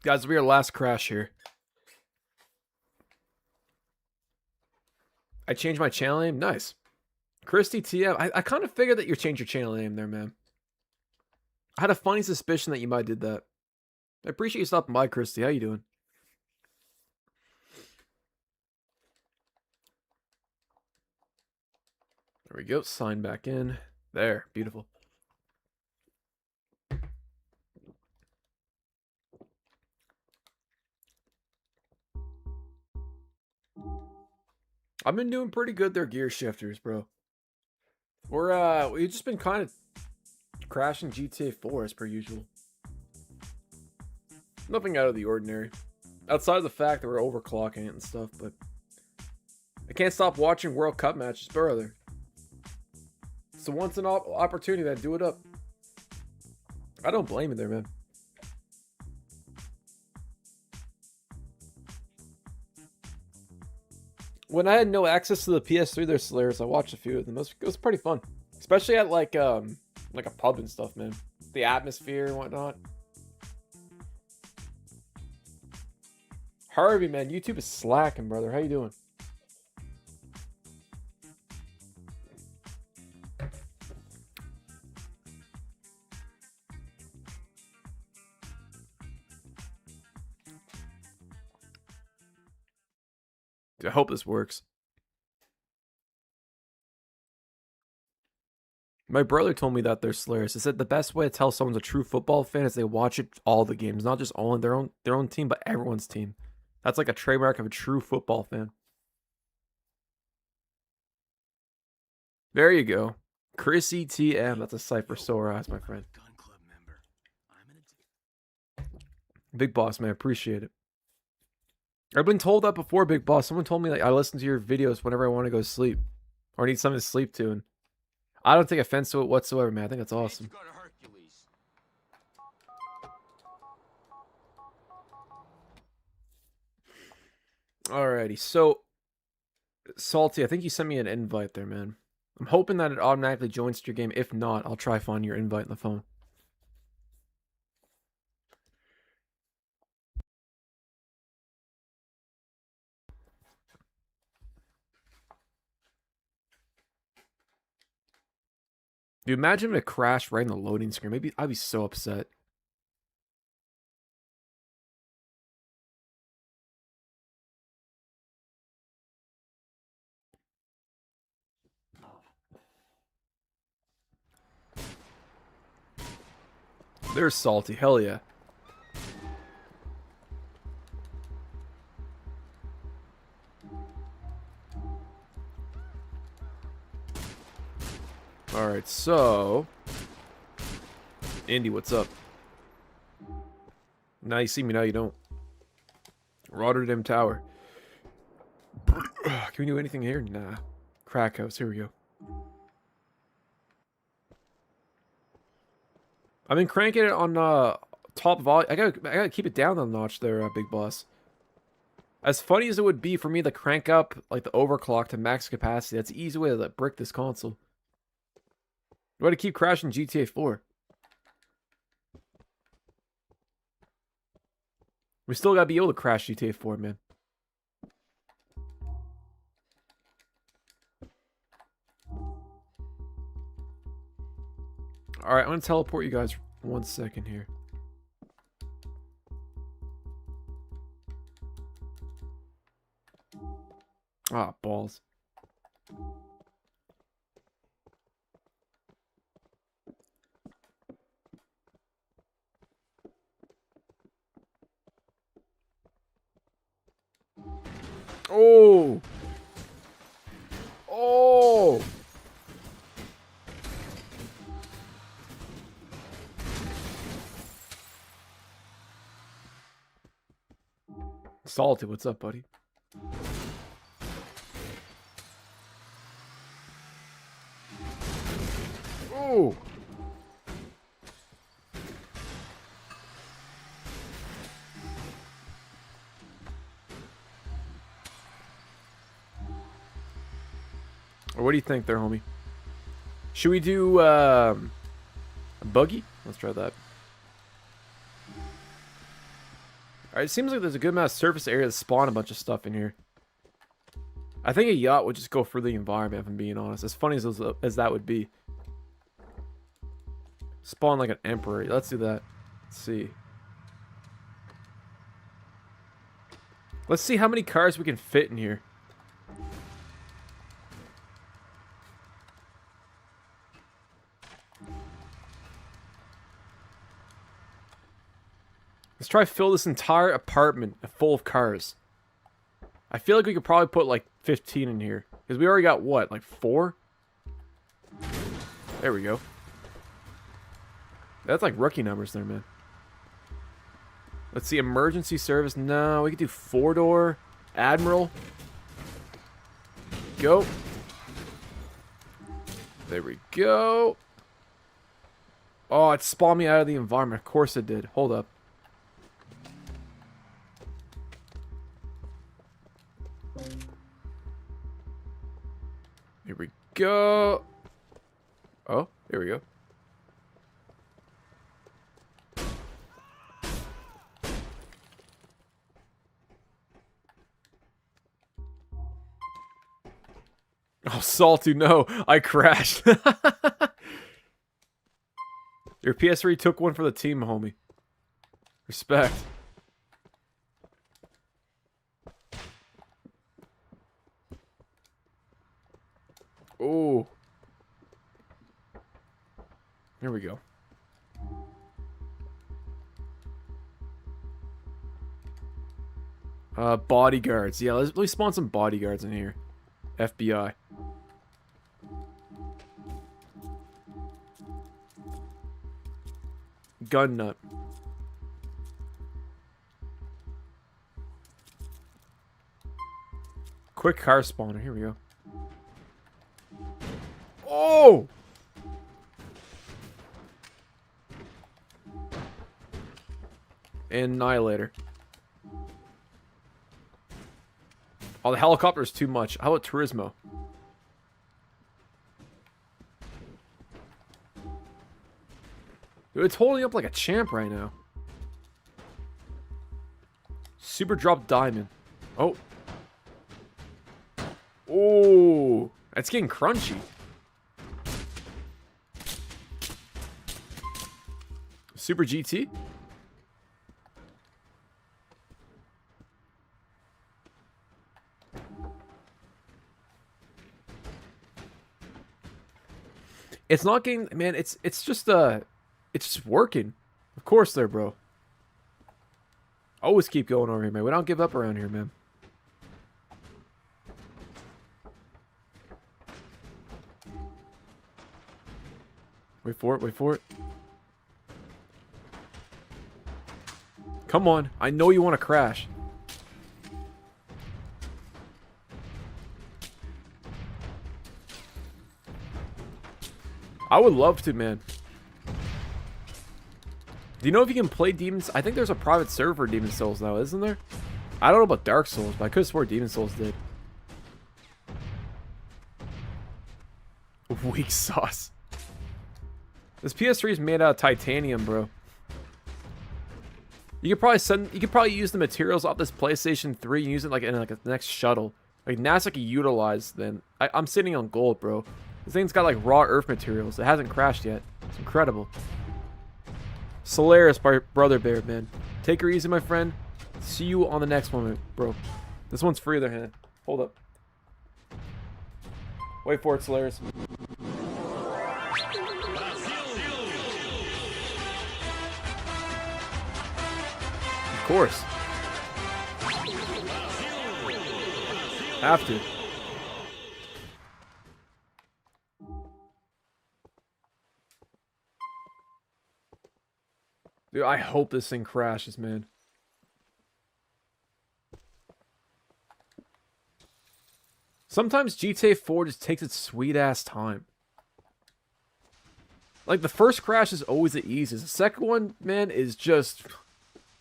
[SPEAKER 2] Guys, we are last crash here. I changed my channel name. Nice. Christy TM. I kind of figured that you changed your channel name there, man. I had a funny suspicion that you might did that. I appreciate you stopping by, Christy. How you doing? There we go. Sign back in. There. Beautiful. I've been doing pretty good there, Gear Shifters, bro. We've just been kind of crashing GTA 4 as per usual. Nothing out of the ordinary. Outside of the fact that we're overclocking it and stuff, but I can't stop watching World Cup matches, brother. It's a once in a opportunity, man. Do it up. I don't blame you there, man. When I had no access to the PS3, there's Slayers. I watched a few of them. It was pretty fun, especially at like a pub and stuff, man. The atmosphere and whatnot. Harvey, man, YouTube is slacking, brother. How you doing? I hope this works. My brother told me that they're Slayers. He said the best way to tell someone's a true football fan is they watch it all the games, not just only their own team, but everyone's team. That's like a trademark of a true football fan. There you go. Chrissy TM. That's a cipher sore eyes, my friend. Big Boss, man. Appreciate it. I've been told that before, Big Boss. Someone told me like I listen to your videos whenever I want to go sleep or need something to sleep to, and I don't take offense to it whatsoever, man. I think that's awesome. Alrighty, so Salty, I think you sent me an invite there, man. I'm hoping that it automatically joins to your game. If not, I'll try find your invite on the phone. Dude, imagine if it crashed right in the loading screen. Maybe I'd be so upset. There's Salty. Hell yeah. Alright, so... Andy, what's up? Now you see me, now you don't. Rotterdam Tower. Can we do anything here? Nah. Crack house, here we go. I've been cranking it on top volume. I gotta keep it down a notch there, Big Boss. As funny as it would be for me to crank up like the overclock to max capacity, that's an easy way to like, brick this console. You want to keep crashing GTA 4. We still gotta be able to crash GTA 4, man. Alright, I'm gonna teleport you guys 1 second here. Ah, balls. Salty, what's up, buddy? Ooh. Or what do you think there, homie? Should we do a buggy? Let's try that. Alright, it seems like there's a good amount of surface area to spawn a bunch of stuff in here. I think a yacht would just go for the environment, if I'm being honest. As funny as that would be. Spawn like an emperor. Let's do that. Let's see. Let's see how many cars we can fit in here. Let's try to fill this entire apartment full of cars. I feel like we could probably put like 15 in here. Because we already got what? Like 4? There we go. That's like rookie numbers there, man. Let's see. Emergency service. No, we could do 4-door. Admiral. Go. There we go. Oh, it spawned me out of the environment. Of course it did. Hold up. Here we go. Oh, here we go. Oh, Salty, no. I crashed. Your PS3 took one for the team, homie. Respect. Oh. Here we go. Bodyguards. Yeah, let's spawn some bodyguards in here. FBI. Gun nut. Quick car spawner. Here we go. Oh! Annihilator. Oh, the helicopter is too much. How about Turismo? Dude, it's holding up like a champ right now. Super drop diamond. Oh. Oh. That's getting crunchy. Super GT? It's not getting, man, it's just working. Of course there, bro. Always keep going over here, man. We don't give up around here, man. Wait for it, wait for it. Come on. I know you want to crash. I would love to, man. Do you know if you can play Demons? I think there's a private server for Demon Souls now, isn't there? I don't know about Dark Souls, but I could have sworn Demon Souls did. Weak sauce. This PS3 is made out of titanium, bro. You could probably use the materials off this PlayStation 3 and use it like in like a next shuttle. Like NASA could utilize them. I'm sitting on gold, bro. This thing's got like raw earth materials. It hasn't crashed yet. It's incredible. Solaris, brother bear, man. Take her easy, my friend. See you on the next one, bro. This one's free, other hand. Hold up. Wait for it, Solaris. Of course. Have to. Dude, I hope this thing crashes, man. Sometimes GTA 4 just takes its sweet-ass time. Like, the first crash is always the easiest. The second one, man, is just...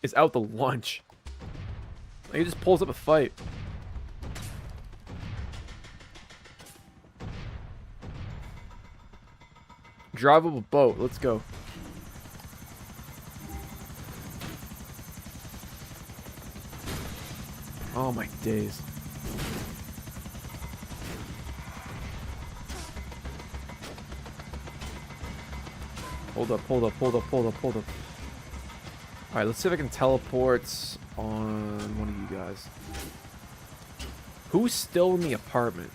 [SPEAKER 2] is out the lunch. Like, it just pulls up a fight. Drivable boat. Let's go. Oh my days. Hold up, hold up, hold up, hold up, hold up. Alright, let's see if I can teleport on one of you guys. Who's still in the apartment?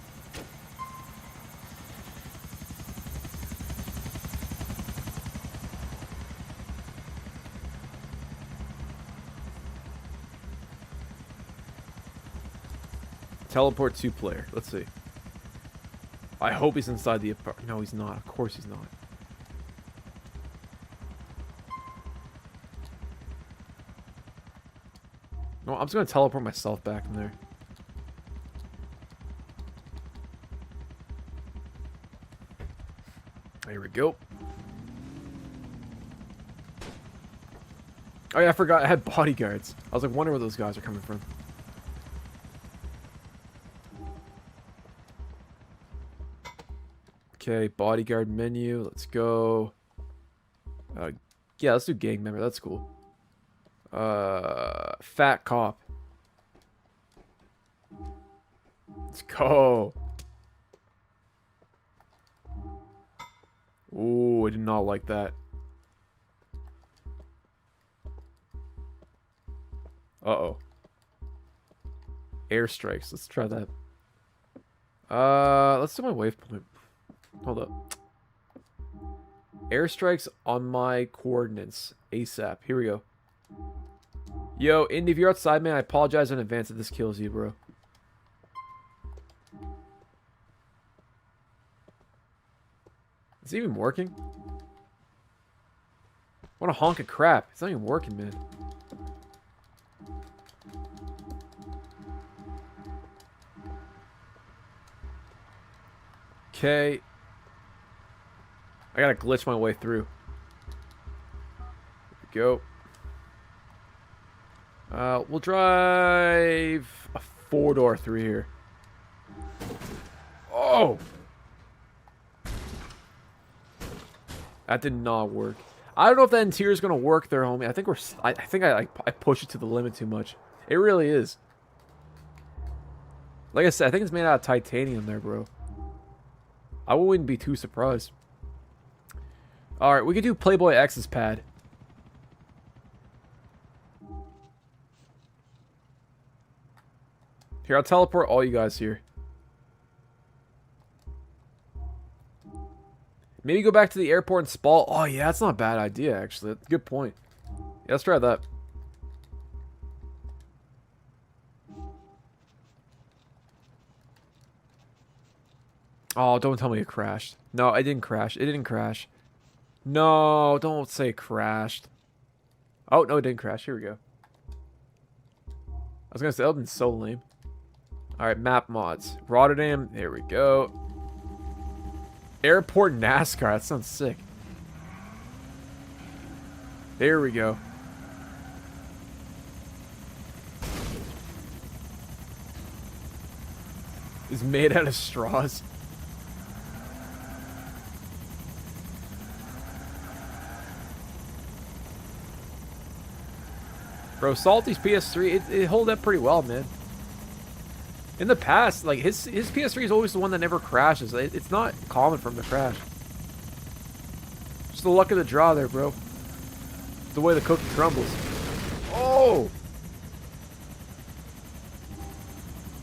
[SPEAKER 2] Teleport 2-player. Let's see. I hope he's inside the apartment. No, he's not. Of course he's not. No, I'm just going to teleport myself back in there. There we go. Oh yeah, I forgot I had bodyguards. I was like wondering where those guys are coming from. Okay, bodyguard menu. Let's go. Yeah, let's do gang member. That's cool. Fat cop. Let's go. Ooh, I did not like that. Uh-oh. Airstrikes. Let's try that. Let's do my waypoint. Hold up. Airstrikes on my coordinates. ASAP. Here we go. Yo, Indy, if you're outside, man, I apologize in advance if this kills you, bro. Is it even working? What a honk of crap. It's not even working, man. Okay. I gotta glitch my way through. There we go. We'll drive a 4-door through here. Oh! That did not work. I don't know if that interior is gonna work there, homie. I think I push it to the limit too much. It really is. Like I said, I think it's made out of titanium there, bro. I wouldn't be too surprised. Alright, we could do Playboy X's pad. Here, I'll teleport all you guys here. Maybe go back to the airport and spawn. Oh, yeah, that's not a bad idea, actually. That's a good point. Yeah, let's try that. Oh, don't tell me it crashed. No, I didn't crash. It didn't crash. No, don't say it crashed. Oh, no, it didn't crash. Here we go. I was going to say, that would have been so lame. Alright, map mods. Rotterdam. There we go. Airport NASCAR. That sounds sick. There we go. It's made out of straws. Bro, Salty's PS3, it held up pretty well, man. In the past, like, his PS3 is always the one that never crashes. It's not common for him to crash. Just the luck of the draw there, bro. It's the way the cookie crumbles. Oh!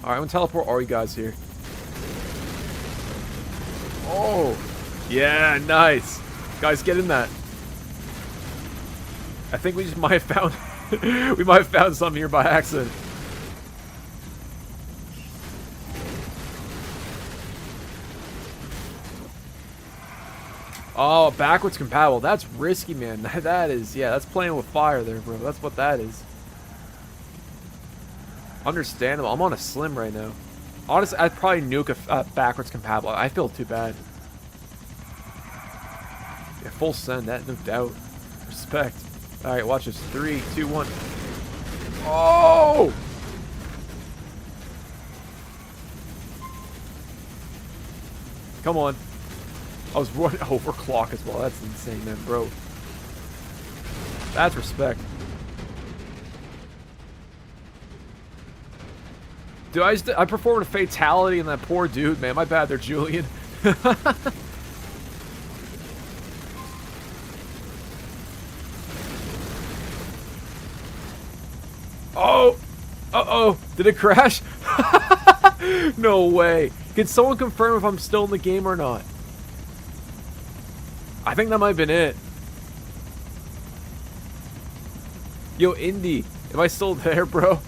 [SPEAKER 2] Alright, I'm gonna teleport all you guys here. Oh! Yeah, nice! Guys, get in that. I think we just might have found... we might have found something here by accident. Oh, backwards compatible. That's risky, man. That is, yeah, that's playing with fire there, bro. That's what that is. Understandable. I'm on a slim right now. Honestly, I'd probably nuke a backwards compatible. I feel too bad. Yeah, full send, that, no doubt. Respect. Alright, watch this. 3, 2, 1. Oh! Come on. I was running overclock as well. That's insane, man, bro. That's respect. Dude, I performed a fatality in that poor dude, man. My bad there, Julian. Oh! Uh-oh! Did it crash? No way. Can someone confirm if I'm still in the game or not? I think that might have been it. Yo, Indy, am I still there, bro?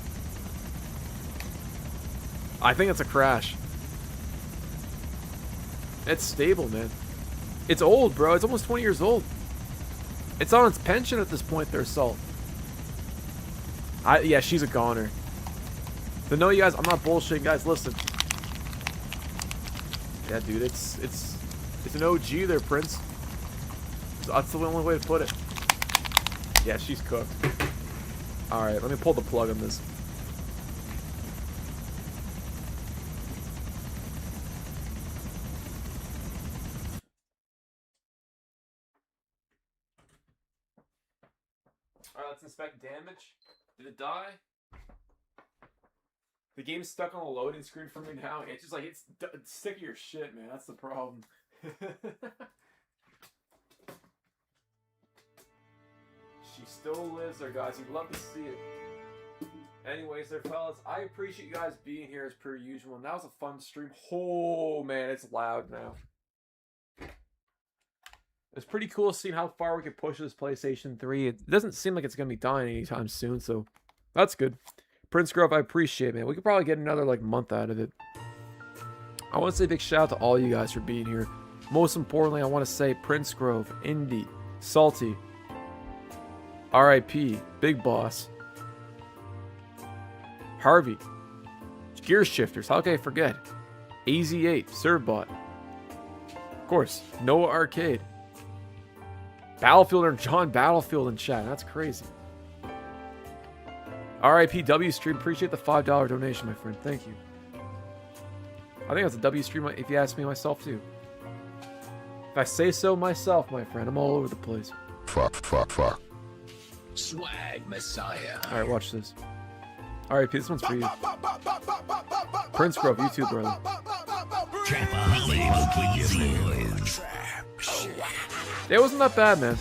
[SPEAKER 2] I think it's a crash. It's stable, man. It's old, bro. It's almost 20 years old. It's on its pension at this point there, Salt. Yeah, she's a goner. So no, you guys, I'm not bullshitting, guys. Listen. Yeah, dude, it's an OG there, Prince. That's the only way to put it. Yeah, she's cooked. All right, let me pull the plug on this. All right, let's inspect damage. Did it die? The game's stuck on a loading screen for me now. It's just like, it's sick of your shit, man. That's the problem. She still lives there, guys. You'd love to see it. Anyways there, fellas, I appreciate you guys being here as per usual. And that was a fun stream. Oh, man, it's loud now. It's pretty cool seeing how far we can push this PlayStation 3. It doesn't seem like it's going to be dying anytime soon, so that's good. Prince Grove, I appreciate it, man. We could probably get another, like, month out of it. I want to say a big shout out to all you guys for being here. Most importantly, I want to say Prince Grove, Indy, Salty, RIP, Big Boss, Harvey, Gear Shifters, how can I forget? AZ8, Servbot, of course, Noah Arcade, Battlefield and John Battlefield in chat. That's crazy. RIP W Stream, appreciate the $5 donation, my friend. Thank you. I think that's a W Stream if you ask me myself too. If I say so myself, my friend, I'm all over the place.
[SPEAKER 5] Fuck. Swag Messiah.
[SPEAKER 2] Alright, watch this. RIP, this one's for you. Prince Grove, you too, brother. It wasn't that bad, man.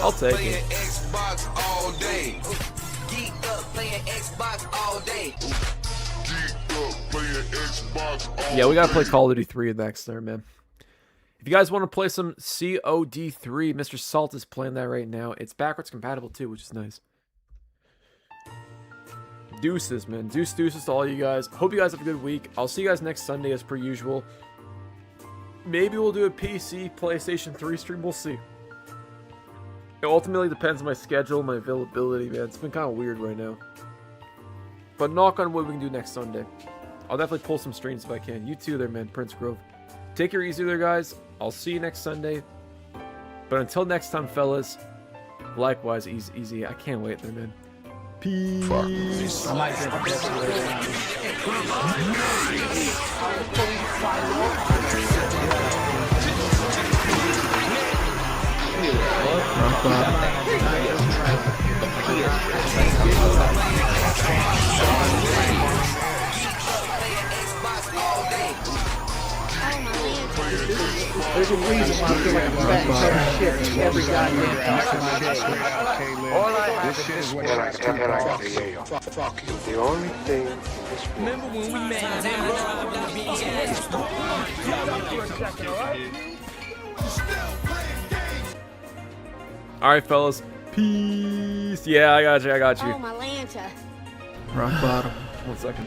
[SPEAKER 2] I'll take it.
[SPEAKER 3] Xbox all day. Geeked up playing Xbox all day. Geeked up playing Xbox all day.
[SPEAKER 2] Yeah, we gotta play Call of Duty 3 next there, man. If you guys want to play some COD 3, Mr. Salt is playing that right now. It's backwards compatible too, which is nice. Deuces, man. Deuces to all you guys. Hope you guys have a good week. I'll see you guys next Sunday as per usual. Maybe we'll do a PC, PlayStation 3 stream. We'll see. It ultimately depends on my schedule, my availability, man. It's been kind of weird right now. But knock on wood, we can do next Sunday. I'll definitely pull some streams if I can. You too there, man. Prince Grove. Take her easy there, guys. I'll see you next Sunday. But until next time, fellas, likewise, easy. I can't wait there, man. Peace.
[SPEAKER 7] I might drink a Pepsi later
[SPEAKER 6] There's a reason why I feel like I'm back shit every goddamn hour of my day.
[SPEAKER 9] All I have in this world is two problems. Fuck you. The only thing in this world. Remember when we met?
[SPEAKER 2] Alright, fellas. Peace. Yeah, I got you.
[SPEAKER 14] Oh, my Lanta.
[SPEAKER 2] Rock bottom. 1 second.